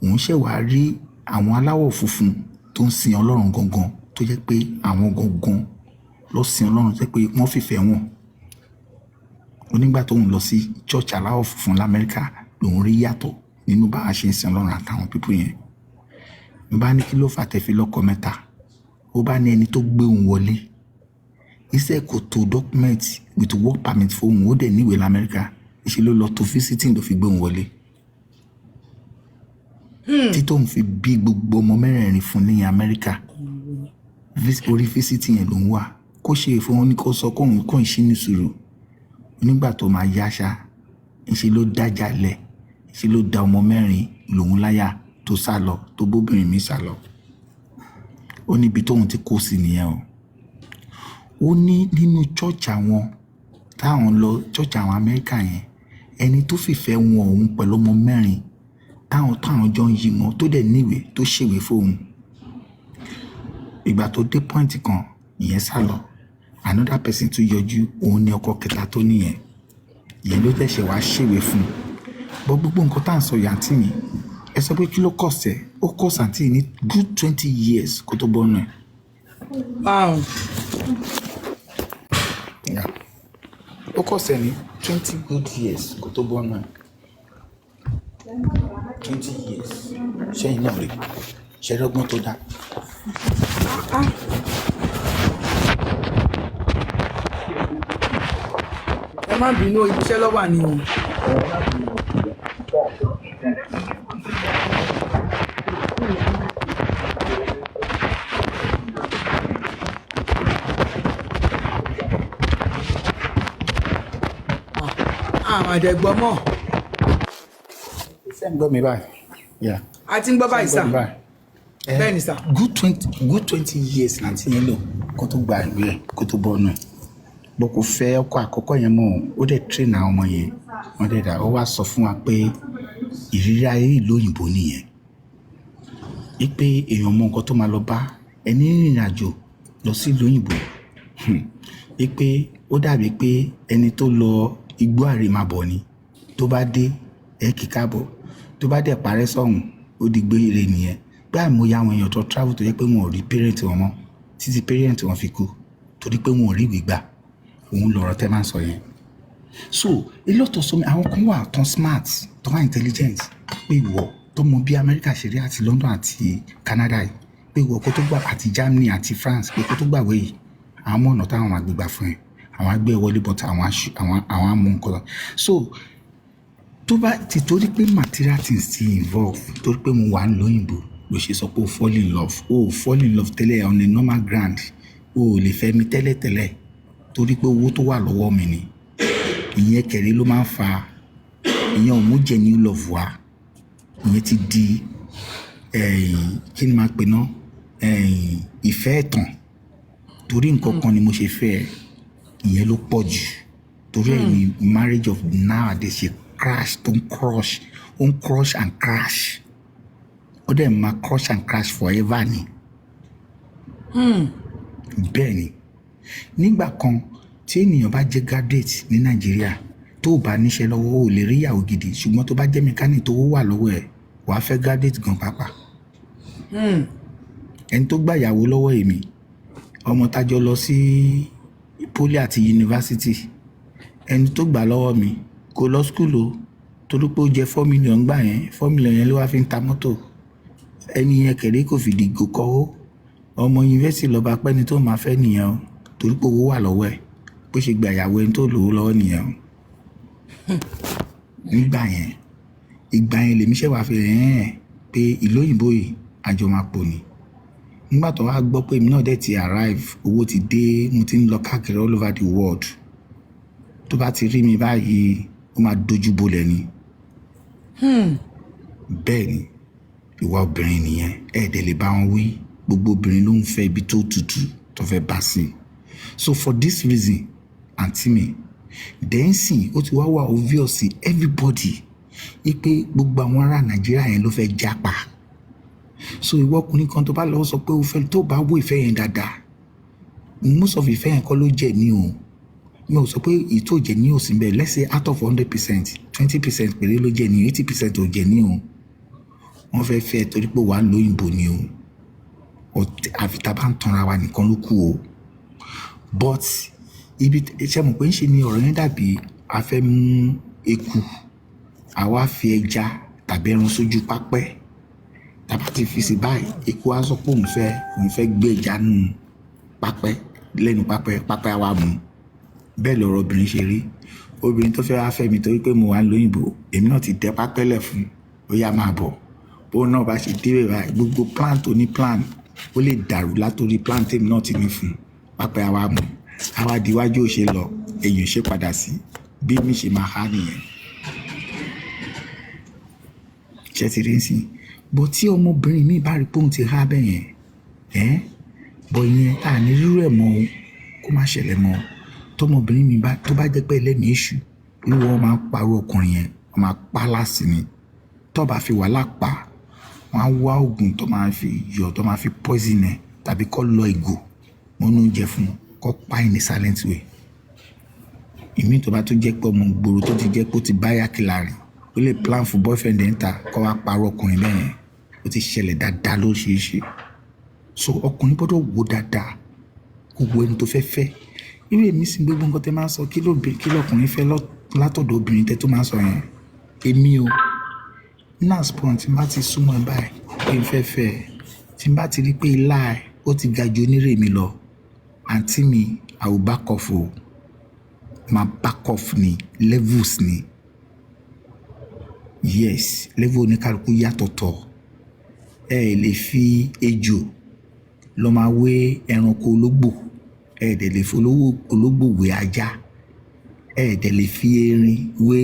C: Òun ṣẹ̀ wá rí àwọn aláwọ̀ funfun tó ń sin Ọlọ́run gangan tó jẹ́ pé àwọn gangan lọ sin Ọlọ́run tó jẹ́ pé wọ́n fìfẹ́ wọn. Onígbà tóun lọ sí church aláwọ̀ funfun l'Amẹ́ríkà lòun rí yàtọ̀ nínú bá a ṣe ń sin Ọlọ́run àtàwọn pípọ̀ yẹn. N bá ní kí ló fà tẹ́ fi lọ́kọ mẹ́ta ó bá ní ẹni tó gbé òun wọlé iṣẹ́ kò tó document with work permit fóun ó dẹ̀ níwèé l'Amẹ́ríkà ìṣe ló lọ tó visiting ló fi gbé òun wọlé. Tí tóun fi bí gbogbo ọmọ mẹ́rẹ̀ẹ̀rin fún ní Amẹ́ríkà orí visiting yẹn ló ń wà kó ṣe ìfowó ní kó sọ kóun kó ń ṣí ní sùúrù nígbà tó máa yáṣá ìṣe ló dájà lẹ̀ ìṣe ló da ọmọ mẹ́rin lòun láyà tó sá lọ tó bóbìnrin mi sá lọ. Ó níbi tóun ti kó sí nìyẹn o. Ó ní nínú church àwọn táwọn lọ church àwọn Amẹ́ríkà yẹn ẹni tó fìfẹ́ wọn òun pẹ̀lú ọmọ mẹ́rin táwọn jọ ń yí mọ́ tó dẹ̀ níwèé tó ṣèwé fóun. Ìgbà tó dé point kan ìyẹn sá lọ another person tún yọjú òun ní ọkọ kẹta tó níyẹn ìyẹn ló tẹ̀sẹ̀ wá ṣèwé fún bọ́ gbogbo nǹkan tá à ń sọ yàntí mi ẹ sọ pé kí ló cost ẹ ó cost àǹtí ní good 20 years kó tó bọ́ náà.
R: Wow.
C: Yeah. Ó cost ẹ ní 20 good years kó tó bọ́ náà. 20 years ṣẹ́yìn náà rè ṣẹ́rọ́gbọ́n tó dá.
R: Ẹ má bínú ibiṣẹ́ lọ́wọ́ ni o. Àwọn àdẹ̀gbọ́ mọ̀.
C: Ṣé ń gbọ́ mi báyìí? Yeah.
R: A ti ń gbọ́ báyìí sà. Bẹ́ẹ̀ ni sà.
C: Good 20 years láti yẹn lò kó tó gba ìwé ẹ̀ kó tó bọ́ náà. Bó kò fẹ́ ọkọ àkọ́kọ́ yẹn mọ́ ó dẹ̀ train àwọn ọmọ yẹn wọ́n dẹ̀ dà ó wá sọ fún wa pé ìrírí ayé ìlú òyìnbó nìyẹn. Ipe èèyàn mọ nǹkan tó máa lọ bá ẹni rìnrìn àjò lọ sí ìlú òyìnbó. Ipe ó dàbí pé ẹni tó lọ igbó àrèmábọ̀ ni tó bá dé ẹ kì káàbọ̀ tó bá dẹ̀ parẹ́ sọ̀hún ó di gbé ire nìyẹn. Pé àìmọye àwọn èèyàn tó travel tó yẹ pé wọn ò rí parent wọn mọ́ títí parent wọn fi kú torí pé wọn ò rí ìwé gbà òun lọ̀rọ̀ tẹ́ máa ń sọ yẹn. So a lot of some àwọn kan wà tán smart tán wà intelligent pé ìwọ tó mọ bí America ṣe rí àti London àti Canada yìí pé ìwọ kó tó gbà àti Germany àti France pé kó tó gbàwé yìí àwọn ọ̀nà táwọn máa gbégbá fún ẹ àwọn agbẹ́ wọlé bọ́tà àwọn amú nǹkan. So tó bá ti torí pé material things ti involve torí pé mo wà ń lóyìnbó ló ṣe sọ pé o fall in love fall in love tẹ́lẹ̀ on a normal ground o lè fẹ́ mi tẹ́lẹ̀tẹ́lẹ̀ torí pé owó tó wà lọ́wọ́ mi ni ìyẹn kẹ̀rí ló máa ń fa ìyẹn ò mú genuine love wá ìyẹn ti di kí ni máa pè ná ìfẹ́ ẹ̀tàn torí nǹkan kan ni mo ṣe fẹ́ ẹ ìyẹn ló pọ̀ jù torí ẹ̀ ni marriage of nowadays ṣe crash tó ń crush ó ń crush and crash ó dẹ̀ máa crush and crash forever ni. Bẹ́ẹ̀ ni nígbà kan tí ènìyàn bá jẹ́ graduate ní Nàìjíríà tó bá níṣẹ́ lọ́wọ́ ó lè rí ìyàwó gidi ṣùgbọ́n tó bá jẹ́ mechanic tó wà lọ́wọ́ ẹ̀ wàá fẹ́ graduate gan pàápàá. Ẹni tó gbà ìyàwó lọ́wọ́ èmi ọmọ tájọ lọ sí poli àti yunifásitì ẹni tó gbà lọ́wọ́ mi kò lọ skul o torí pé ó jẹ 4 million gbà yẹn 4 million yẹn ló wá fi ń ta mọ́tò ẹni yẹn kẹ̀lé kò fìdí gò kọ́ ó ọmọ yunifásitì lọ́ba pẹ́ni tó máa fẹ́ nìyẹn o torí pé owó wà lọ́wọ́ ẹ̀ bó ṣe gba ìyàwó ẹni tó lówó lọ́wọ́ nìyẹn o. Nígbà yẹn ìgbà yẹn lèmi ṣe wá fi rẹ̀ pé ìlú òyìnbó yìí àjọ máa pò ní. Nígbà tó wá gbọ́ pé èmi náà dẹ̀ ti arrive owó ti dé mo ti ń lọ káàkiri all over the world tó bá ti rí mi báyìí ó máa dojú bolẹ̀ ni. Bẹ́ẹ̀ ni ìwà obìnrin nìyẹn ẹ̀ẹ́dẹ̀ lè bá wọn wí gbogbo obìnrin ló ń fẹ́ ibi tó tutù tó fẹ́ bá sí. So for this reason àǹtí mi dẹ́nsìn ó ti wá wà obvious sí everybody wípé gbogbo àwọn ará Nàìjíríà yẹn ló fẹ́ jápa. So ìwọ ọkùnrin kan tó bá lọ sọ pé o fẹ́ tó bá wò ìfẹ́ yẹn dáadáa most of ìfẹ́ yẹn kọ́ ló jẹ́ ní o mi ò sọ pé ìtò jẹ́ ní òsín bẹ́ẹ̀ let's say out of 100% 20% péré ló jẹ́ ní 80% ò jẹ́ ní o wọ́n fẹ́ fẹ́ torí pé wàá lóyìnbó ni o àfi tá a bá ń tanra wa nìkan ló kù o but ibi ṣe mọ̀ pé ń ṣe ni ọ̀rọ̀ yẹn dàbí a fẹ́ mú eku àwa fi ẹja tàbí ẹran sójú pápẹ́ tàbí ti fi sí báyìí eku á sọ pé òun fẹ́ gbé ẹja nù pápẹ́ lẹ́nu pápẹ́ àwa mú bẹ́ẹ̀ lọ̀rọ̀ obìnrin ṣe rí obìnrin tó fẹ́ wá fẹ́ mi torí pé mo wà lóyìnbó èmi náà ti dẹ pápẹ́ lẹ̀ fún ó yá máa bọ̀ bó náà bá ṣe dé báyìí gbogbo plan tó ní plan ó lè dàrú látòrí plan tèmi náà ti ní fún pápẹ́ àwa mú àwa díwájú ò ṣe lọ èyí ò ṣe padà sí bí mi ṣe máa há nìyẹn ṣe ti rí sí bó tí ọmọbìnrin mi bá rí pé òun ti há bẹ́ẹ̀ yẹn bọ̀ ìyẹn tá à ní rírú ẹ̀ mọ́ o kó má ṣẹlẹ̀ mọ́ o tọmọbìnrin mi tó bá jẹ́ pé ẹlẹ́mìí èṣù irú wọn máa ń parọ́ ọkùnrin yẹn wọ́n máa pa láàsì ni tó bá fi wàhálà pa wọ́n á wá oògùn tó máa fi yọ tó máa fi poison ẹ̀ tàbí kọ́ lọ ìgò mọ́nú oúnjẹ fún kọ́ pa in a silent way ìmí tó bá tó jẹ́ pé ọmọ gbòòrò tó ti jẹ́ pé ó ti báyà kìlà rẹ̀ ó lè plan fún boyfriend ẹ̀ ń ta kọ́ wá parọ́ ọkùnrin bẹ́ẹ̀ yẹn ó ti ṣẹlẹ̀ dáadáa lóṣìṣì so ọkùnrin gbọ́dọ̀ wò dáadáa kó wo ẹni tó fẹ́ fẹ́ irú èmi sì gbogbo nǹkan tẹ́ máa ń sọ kí lọkùnrin fẹ́ látọ̀dọ̀ obìnrin tẹ́ tó máa ń sọ yẹn èmi o nurse pọ́n tí n bá ti súnmọ́ ẹ báyìí pé n fẹ́ fẹ́ tí n bá ti rí pé ilá ẹ ó ti ga ju onírè mi lọ àǹtí mi I will back off o máa back off ni levels ni yes level oníkálukú yàtọ̀tọ̀ ẹ lè fi ejò lọ máa wé ẹranko ológbò ẹ dẹ̀ lè fi ológbò wé ajá ẹ dẹ̀ lè fi erin wé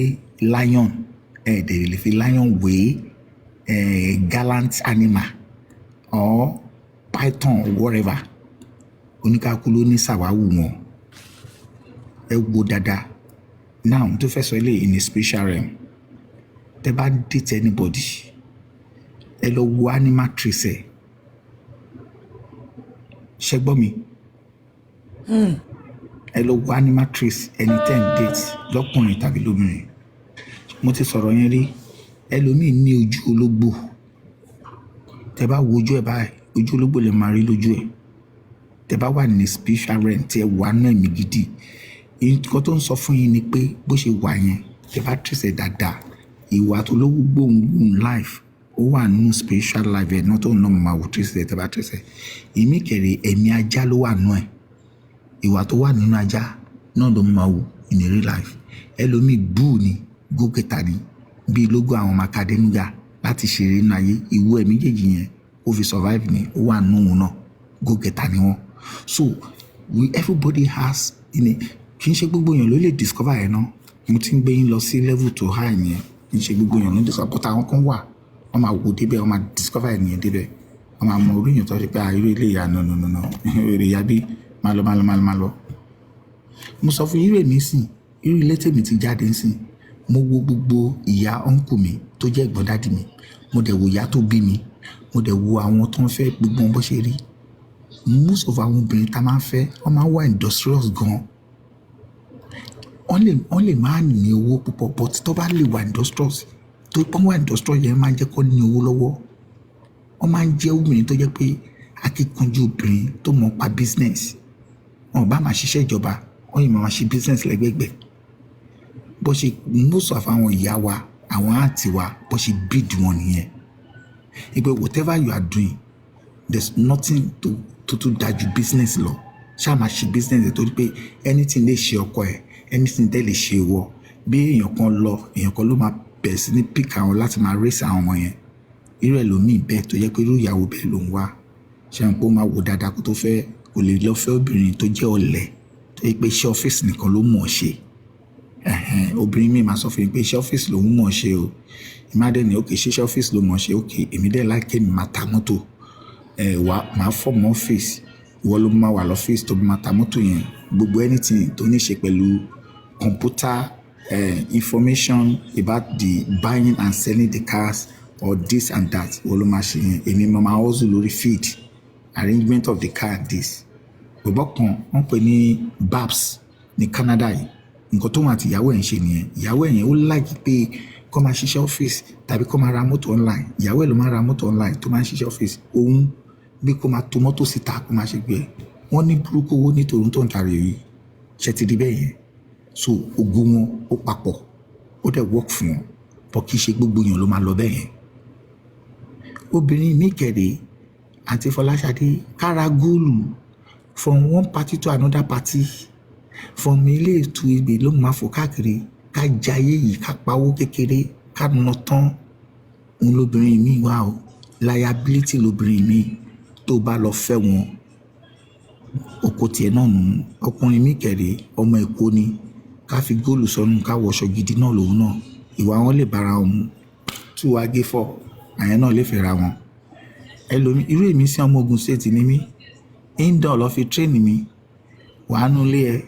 C: lion ẹ dẹ̀ lè fi lion wé gallant animal or python or whatever oníkálukú ló ní sàwáwù wọn ẹ wo dáadáa now tó fẹ́ sọ ilé in a spiritual realm tẹ́ bá date anybody ẹ lọ wo animal trace ẹ ṣe gbọ́ mi ẹ lọ wo animal trace ẹni tẹ́ ń date lọ́kùnrin tàbí lóbìnrin mo ti sọ̀rọ̀ yẹn rí ẹlòmíì ní ojú ológbò tẹ́ bá wo ojú ẹ báyìí ojú ológbò lè máa rí lójú ẹ tẹ́ bá wà ní spiritual realm tí ẹ wà náà ẹ̀mí gidi nǹkan tó ń sọ fún yín ni pé bó ṣe wà yẹn tẹ́ bá trace ẹ dáadáa ìwà tó lówó gbóhùn life ó wà nínú spiritual life ẹ̀ náà tó ń ná mọ̀ máa wò trace ẹ̀ tẹ́ bá trace ẹ̀ èmi kẹ̀rẹ̀ ẹ̀mí ajá ló wà nù ẹ̀ ìwà tó wà nínú ajá náà ló máa wò in a real life ẹlòmíì búù ni gókètà ni bíi lógo àwọn ọmọ akadémígà láti ṣeré nínú ayé ìwọ ẹ̀ méjèèjì yẹn ó fi survive ni ó wà nù wọn náà gókètà ni wọn so everybody has kì í ṣe gbogbo èèyàn ló lè discover ẹ̀ náà mo ti ń gbé yín lọ sí level tó high yẹn kì í ṣe gbogbo èèyàn ló discover but àwọn kan wà wọ́n máa wò débẹ̀ wọ́n máa discover ènìyàn débẹ̀ wọ́n máa mọ orí èèyàn tó ṣe pé irú ilé ìyá no èrè ìyá bí máa lọ. mo sọ fún irú èmi sìn irú ilé tèmi ti jáde sìn mo wo gbogbo ìyá ọ̀nkù mi tó jẹ́ ẹ̀gbọ́n dádì mi mo dẹ̀ wo ìyá tó bí mi mo dẹ̀ wo àwọn tó ń fẹ́ gbogbo wọn bó ṣe rí most of àwọn obìnrin tá máa ń fẹ́ wọ́n máa ń wà industrious gan wọ́n lè máa ní owó púpọ̀ but tó bá lè wà industrious tó pọ́n wà industrial yẹn máa ń jẹ́ kó ní owó lọ́wọ́ wọ́n máa ń jẹ́ obìnrin tó jẹ́ pé akíkanjú obìnrin tó mọ̀ pa business wọn bá máa ṣiṣẹ́ ìjọba wọ́n yìí máa ṣe business lẹ́gbẹ̀gbẹ̀ bó ṣe most of àwọn ìyá wa àwọn àǹtí wa bó ṣe build wọn nìyẹn ìgbẹ́ whatever you are doing there's nothing to dájú business lọ ṣáà máa ṣe business ẹ̀ torí pé anything lè ṣe ọkọ ẹ̀ anything tẹ́ lè ṣe wọ bí èèyàn kan ló máa bẹ̀rẹ̀ sí ní pick àwọn láti máa raise àwọn ọmọ yẹn irú ẹlòmíì bẹ́ẹ̀ tó yẹ pé irú ìyàwó bẹ́ẹ̀ ló ń wá ṣe ń pọ́ máa wò dáadáa kó tó fẹ́ kò lè lọ fẹ́ obìnrin tó jẹ́ ọ̀lẹ tó yẹ pé iṣẹ́ ọ́fíìsì nìkan ló mọ̀ ọ́ ṣe obìnrin mi máa sọ fún mi pé iṣẹ́ ọ́fíìsì lòun mọ̀ ọ́ ṣe o ìmádẹ́ ni ok ṣiṣẹ́ ọ́fíìsì ló mọ̀ ọ́ ṣe ok èmi dẹ́ láìké mi máa ta mọ́tò wà máa fọ́ọ̀mù ọ́fíìsì ìwọ ló máa wà lọ́fíìsì tó máa ta mọ́tò yẹn gbogbo anything tó ní ṣe pẹ̀lú computer information about the buying and selling the cars or this and that wọ́n ló máa ṣe yẹn èmi máa hustle lórí feed arrangement of the car and this bọ̀bọ̀ kan wọ́n pè ní babs ní Canada yìí nǹkan tó wọn àti ìyàwó ẹ̀ ń ṣe nìyẹn ìyàwó ẹ̀ yẹn ó láàgì pé kó máa ṣiṣẹ́ ọ́fíìsì tàbí kó máa ra mọ́tò online ìyàwó ẹ̀ ló máa ra mọ́tò online tó máa ń ṣiṣẹ́ ọ́fíìsì òun bí kó máa to mọ́tò síta kó máa ṣe gbé ẹ̀ wọ́n ní burúkú owó ní Toronto Ontario yìí ṣe ti di bẹ́ẹ̀ yẹn so ògo wọn ó papọ̀ ó dẹ̀ work fún wọn bọ́ kì í ṣe gbogbo èèyàn ló máa lọ bẹ́ẹ̀ yẹn obìnrin mi kẹ̀dẹ̀ àti Fọláṣadé kára góòlù from one party to another party from ilé to ibè ló máa fò káàkiri ká jayé yìí ká pawó kékeré ká nà tán òun lóbìnrin mi wà o liability lóbìnrin mi tó bá lọ fẹ́ wọn oko tiẹ̀ náà nù ọkùnrin mi kẹ̀dẹ̀ ọmọ Èkó ni ká fi góòlù sọnù ká wọṣọ gidi náà lòun náà ìwà wọn lè bára wọn mu tí wàá gé fọ àyẹn náà lè fẹ́ra wọn ẹlòmí irú èmi sí ọmọ Ògùn state ni mí indoor lọ fi train mi wàá nulẹ̀ ẹ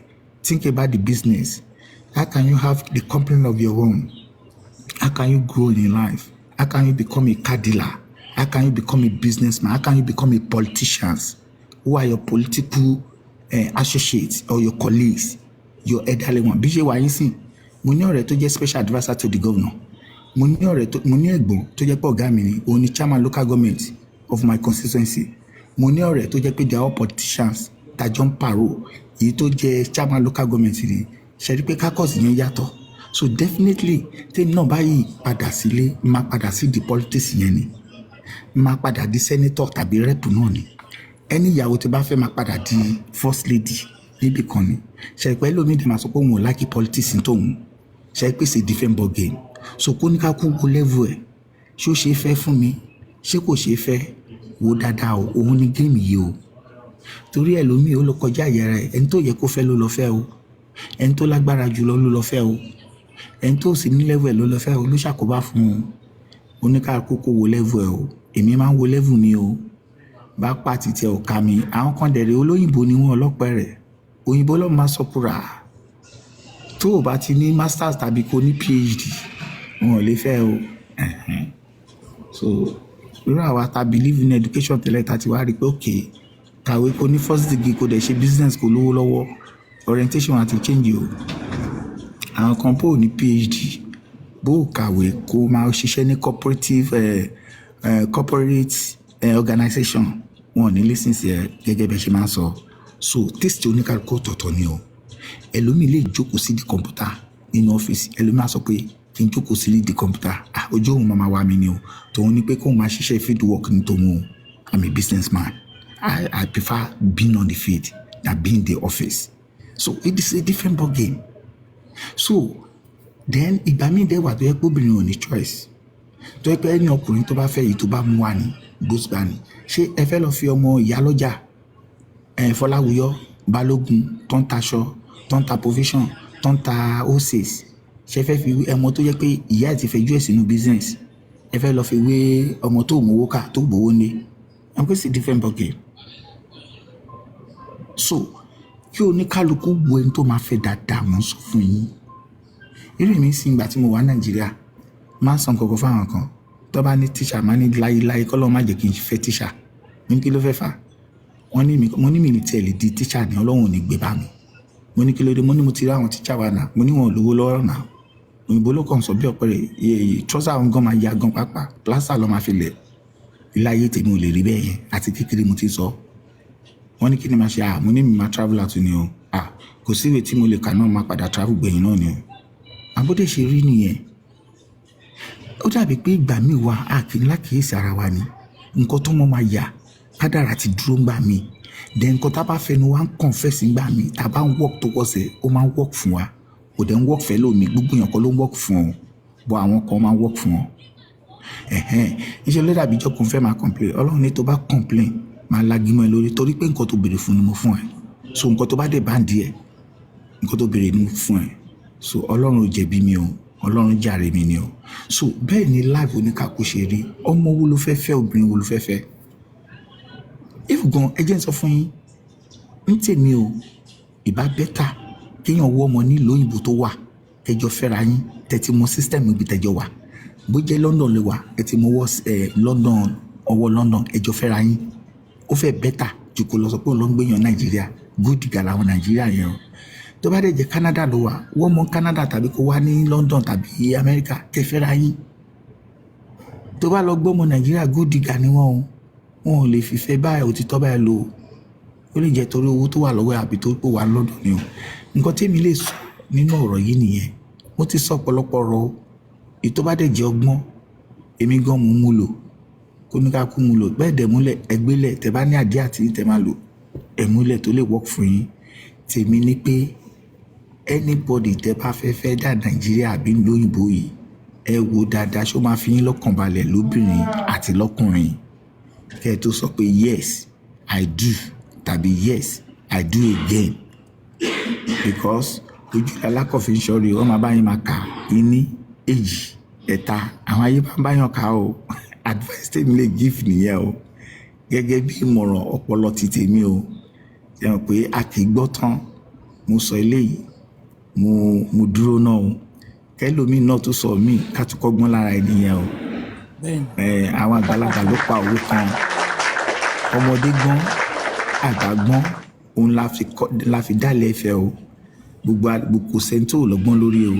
C: think about the business how can you have the company of your own how can you grow in life how can you become a car dealer how can you become a businessman how can you become a politician who are your political associates or your colleagues your elderly one bí ṣe wà yín sìn mo ní ọ̀rẹ́ tó jẹ́ special adviser to the governor mo ní ẹ̀gbọ́n tó jẹ́ pé ọ̀gá mi ni òun ni chairman local government of my constituency mo ní ọ̀rẹ́ tó jẹ́ pé they are all politicians tajọ́ ń pàrọ̀ èyí tó jẹ́ chairman local government ni ṣe rí pé caucus yẹn yàtọ̀ so definitely tèmi náà báyìí padà sílé máa padà sí the politics yẹn ni máa padà di senator tàbí rep náà ni ẹni ìyàwó tí bá fẹ́ máa padà di first lady níbì kan ni ṣe pé lómi dè máa sọ pé òun ò like politics tóun ṣe pé c'est different ball game so kó ní ká kú wo level ẹ̀ ṣé ó ṣe é fẹ́ fún mi ṣé kò ṣe é fẹ́ wo dáadáa o òun ni géèmì yìí o torí ẹ̀ lómi ó lọ kọjá àyẹ̀rẹ̀ ẹ̀ ẹni tó yẹ kó fẹ́ ló lọ fẹ́ o ẹni tó lágbára jùlọ ló lọ fẹ́ o ẹni tó sì ní level ẹ̀ ló lọ fẹ́ o ló ṣàkóbá fún un oníkàkú kó wo level ẹ̀ o èmi máa ń wo level mi o bá pàtì tẹ ọ̀ka mi àwọn kan dẹ̀rẹ̀ olóyìnbó ni wọ́n ọlọ́pẹ́ rẹ̀ òyìnbó lọ́mọ máa sọ kúrà tó o bá ti ní masters tàbí kó ní phd wọn ò lè fẹ́ o so irú àwa ta believe in education tẹ́lẹ̀ ta ti wá rí pé okay kàwé kó ní first degree kó dẹ̀ ṣe business kó lówó lọ́wọ́ orientation àti change o àwọn kan bó ní phd bó kàwé kó máa ṣiṣẹ́ ní cooperative organization wọn ò ní listen sí ẹ gẹ́gẹ́ bẹ́ẹ̀ ṣe máa ń sọ so taste oníkàlùkù ọ̀tọ̀ọ̀tọ̀ ni o ẹlòmíì lè jókòó sí di kọ̀ǹpútà nínú ọ́fíìsì ẹlòmíì á sọ pé kí n jókòó sí di kọ̀ǹpútà ojú òun máa wá mi ni o tòun ni pé kóun máa ṣiṣẹ́ field work ní tòun o I'm a businessman I prefer being on the field than being in the office so it is a different ball game so then ìgbà míì dẹ̀ wà tó yẹ pé obìnrin ò ní choice tó yẹ pé ẹni ọkùnrin tó bá fẹ́ yìí tó bá mú wa ní gbósùbà ni ṣé ẹ fẹ́ lọ fi ọmọ ìyá lọ́jà Fọláwíyọ́ Balógun tó ń taṣọ tó ń ta provision tó ń ta hoses ṣe fẹ́ fi ọmọ tó yẹ pé ìyá ẹ̀ ti fẹ́ jú ẹ̀ sínú business ẹ fẹ́ lọ fi wé ọmọ tó mówó ká tó gbowó ní ẹ̀ ń pèsè different ball game so kí oníkálukú wo ẹni tó máa fẹ́ dáadáa mọ́ sọ fún yín irú mi sì ń gbà tí mo wà Nàìjíríà máa ń san kọ̀kọ̀ fáwọn kan tó bá ní tíṣà máa ní láyéláyé kọ́ lọ́ọ́ má jẹ́ kí n fẹ́ tíṣà ní kí ló fẹ́ fà mo ní mi ní tiẹ̀ lè di tíṣà ní Ọlọ́run ò ní gbé bá mi mo ní kí ló dé mo ní mo ti rí àwọn tíṣà wa náà mo ní wọn ò lówó lọ́rọ̀ náà òyìnbó ló kàn sọ bí ọ̀pẹ̀rẹ̀ trọ́sà àwọn gan máa ya gan pápá plásà lọ́ máa fi lẹ̀ iláyé tèmi ò lè rí bẹ́ẹ̀ yẹn àti kékeré mo ti sọ wọ́n ní kí ni máa ṣe mo ní mi máa travel out ni o kò sí ìwé tí mo lè kà náà máa padà travel gbẹ̀yìn náà ni o àbódé ṣe rí nìyẹn ó dàbí pé ìgbà míì wà kì í lákìíyèsí ara wa ni nǹkan tó mọ́ máa yà kádàrá ti dúró ń gbà mí then nǹkan tá a bá fẹnu wa ń confess ń gbà mí tá a bá ń work towards ẹ̀ ó máa ń work fún wa kò dẹ̀ ń work fẹ́ lómi gbogbo èèyàn kan ló ń work fún ọ bọ́ àwọn kan máa ń work fún ọ iṣẹ́ ló dàbí ìjọ kan fẹ́ máa complain Ọlọ́run ní tó bá complain máa lagimọ́ ẹ lórí torí pé nǹkan tó béèrè fún ni mo fún ẹ so nǹkan tó bá dé bá ń di ẹ nǹkan tó béèrè ni mo fún ẹ so Ọlọ́run ò jẹ̀bi mi o Ọlọ́run jàre mi ni o so bẹ́ẹ̀ ni life oníkàkú ṣe rí ọmọ wo ló fẹ́ fẹ́ obìnrin wo ló fẹ́ fẹ́ if gan ẹ jẹ́ n sọ fún yín ní tèmi o ìbá bẹ́tà kéèyàn wọ́ ọmọ nílùú òyìnbó tó wà kẹjọ fẹ́ra yín tẹ̀tí mọ system ibi tẹ̀jọ wà bó jẹ́ London lè wà ẹ ti mọ London ọwọ́ London ẹjọ fẹ́ra yín ó fẹ́ bẹ́tà jù kó lọ sọ pé òun ló ń gbéyàn Nàìjíríà good gàlà àwọn Nàìjíríà yẹn o tó bá dẹ̀ jẹ́ Canada ló wà wọ́n mọ Canada tàbí kó wá ní London tàbí America kẹfẹ́ra yín tó bá lọ gbọ́mọ Nàìjíríà good gà ni wọ́n ò lè fìfẹ́ báyìí òtítọ́ báyìí lò ó lè jẹ́ torí owó tó wà lọ́wọ́ àbí tó pò wá London ni o nǹkan tèmi lè sọ nínú ọ̀rọ̀ yìí nìyẹn mo ti sọ ọ̀pọ̀lọpọ̀ ọ̀rọ̀ ètò bá dẹ̀ jẹ́ ọgbọ́n èmi gan mo mú lò kó ní ká kú mú lò bẹ́ẹ̀ dẹ̀ múlẹ̀ ẹgbẹ́lẹ̀ tẹ bá ní àdí àti tẹ máa lò ẹ̀múlẹ̀ tó lè work fún yín tèmi ní pé anybody tẹ bá fẹ́ dá Nàìjíríà àbí lóyìnbó yìí ẹ wo dáadáa ṣó máa fi yín lọ́kàn balẹ̀ lóbìnrin àti lọ́kùnrin kẹ́ ẹ tó sọ pé yes I do tàbí yes I do again because ojú alákọ̀ọ́fin sọ́rí wọ́n máa bá yín máa kà ìní èjì ẹ̀ta àwọn ayé bá ń báyàn ká o advice tèmi lè give nìyẹn o gẹ́gẹ́ bí ìmọ̀ràn ọpọlọ ti tèmi o jẹun pé a kì í gbọ́ tán mo sọ eléyìí mo dúró náà o kẹlòmíì náà tó sọ mí ká tún kọ́gbọ́n lára ènìyàn o àwọn àgbàlagbà ló pa òwe kan ọmọdé gbọ́n àgbà gbọ́n òun la fi dálẹ̀ ẹ̀fẹ̀ o gbogbo kò sẹ́ni tó lọ́gbọ́n lórí o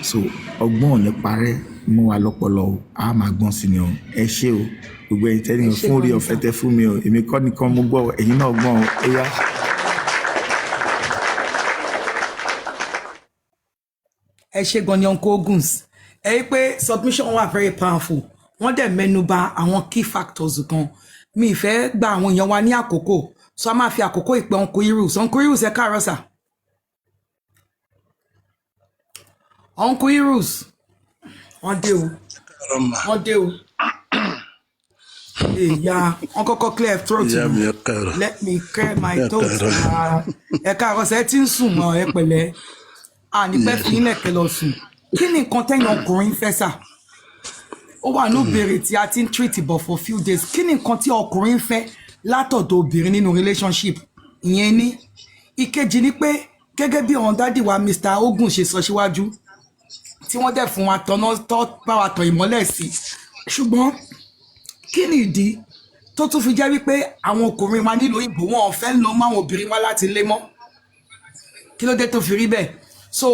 C: so ọgbọ́n ò ní parẹ́ mú wa lọ́pọlọ o a máa gbọ́n sí ni o ẹ ṣé o gbogbo ẹ̀yin tẹ́lẹ̀ fún orí ọ̀fẹ́ tẹ́ fún mi o èmi kọ́ nìkan mo gbọ́ ẹ̀yin náà gbọ́n o ó yá.
R: ẹ ṣe gan ni Uncle Oguns ẹ rí pé submission wà very powerful wọ́n dẹ̀ mẹ́nuba àwọn key factors kan mi ìfẹ́ gba àwọn èèyàn wa ní àkókò so a máa fi àkókò ìpè Uncle Irus ẹ káàárọ̀ sà. Uncle Irus wọ́n dé o ìyá wọn kọ́kọ́ clear throat let me clear my throat ẹ káàárọ̀ sà ẹ ti ń sùn mọ́ ẹ pẹ̀lẹ́ nípẹ́ fi ilẹ̀ kẹ lọ sùn kí ni nǹkan tẹ́yìn ọkùnrin fẹ́ sà ó wà ní òbèrè tí a ti ń treat bọ̀ for few days kí ni nǹkan tí ọkùnrin fẹ́ látọ̀dọ̀ obìnrin nínú relationship ìyẹn ní ìkejì ni pé gẹ́gẹ́ bí ọ̀hún dádì wa Mr. Ogun ṣe sọ síwájú tí wọ́n dẹ̀ fún wa tọ́nà tó bá wa tàn ìmọ́lẹ̀ sí ṣùgbọ́n kí ni ìdí tó tún fi jẹ́ wípé àwọn ọkùnrin wa nílò ìbò wọn ò fẹ́ lọ mọ́ àwọn obìnrin wa láti lé mọ́ kí ló dé tó fi rí bẹ́ẹ̀ so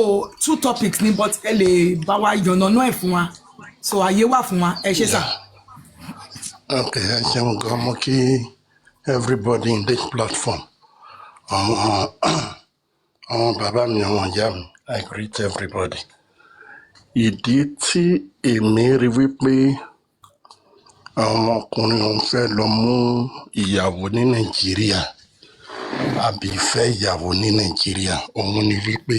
R: 2 topics ni but ẹ lè bá wa yànnàná ẹ̀ fún wa so àyè wà fún wa ẹ ṣé sà.
B: Okay, ẹ ṣeun gan mo kí everybody in this platform àwọn bàbá mi àwọn ìyá mi I greet everybody. Ìdí tí èmi rí wípé àwọn ọkùnrin òun fẹ́ lọ mú ìyàwó ní Nàìjíríà àbí fẹ́ ìyàwó ní Nàìjíríà òun ni wípé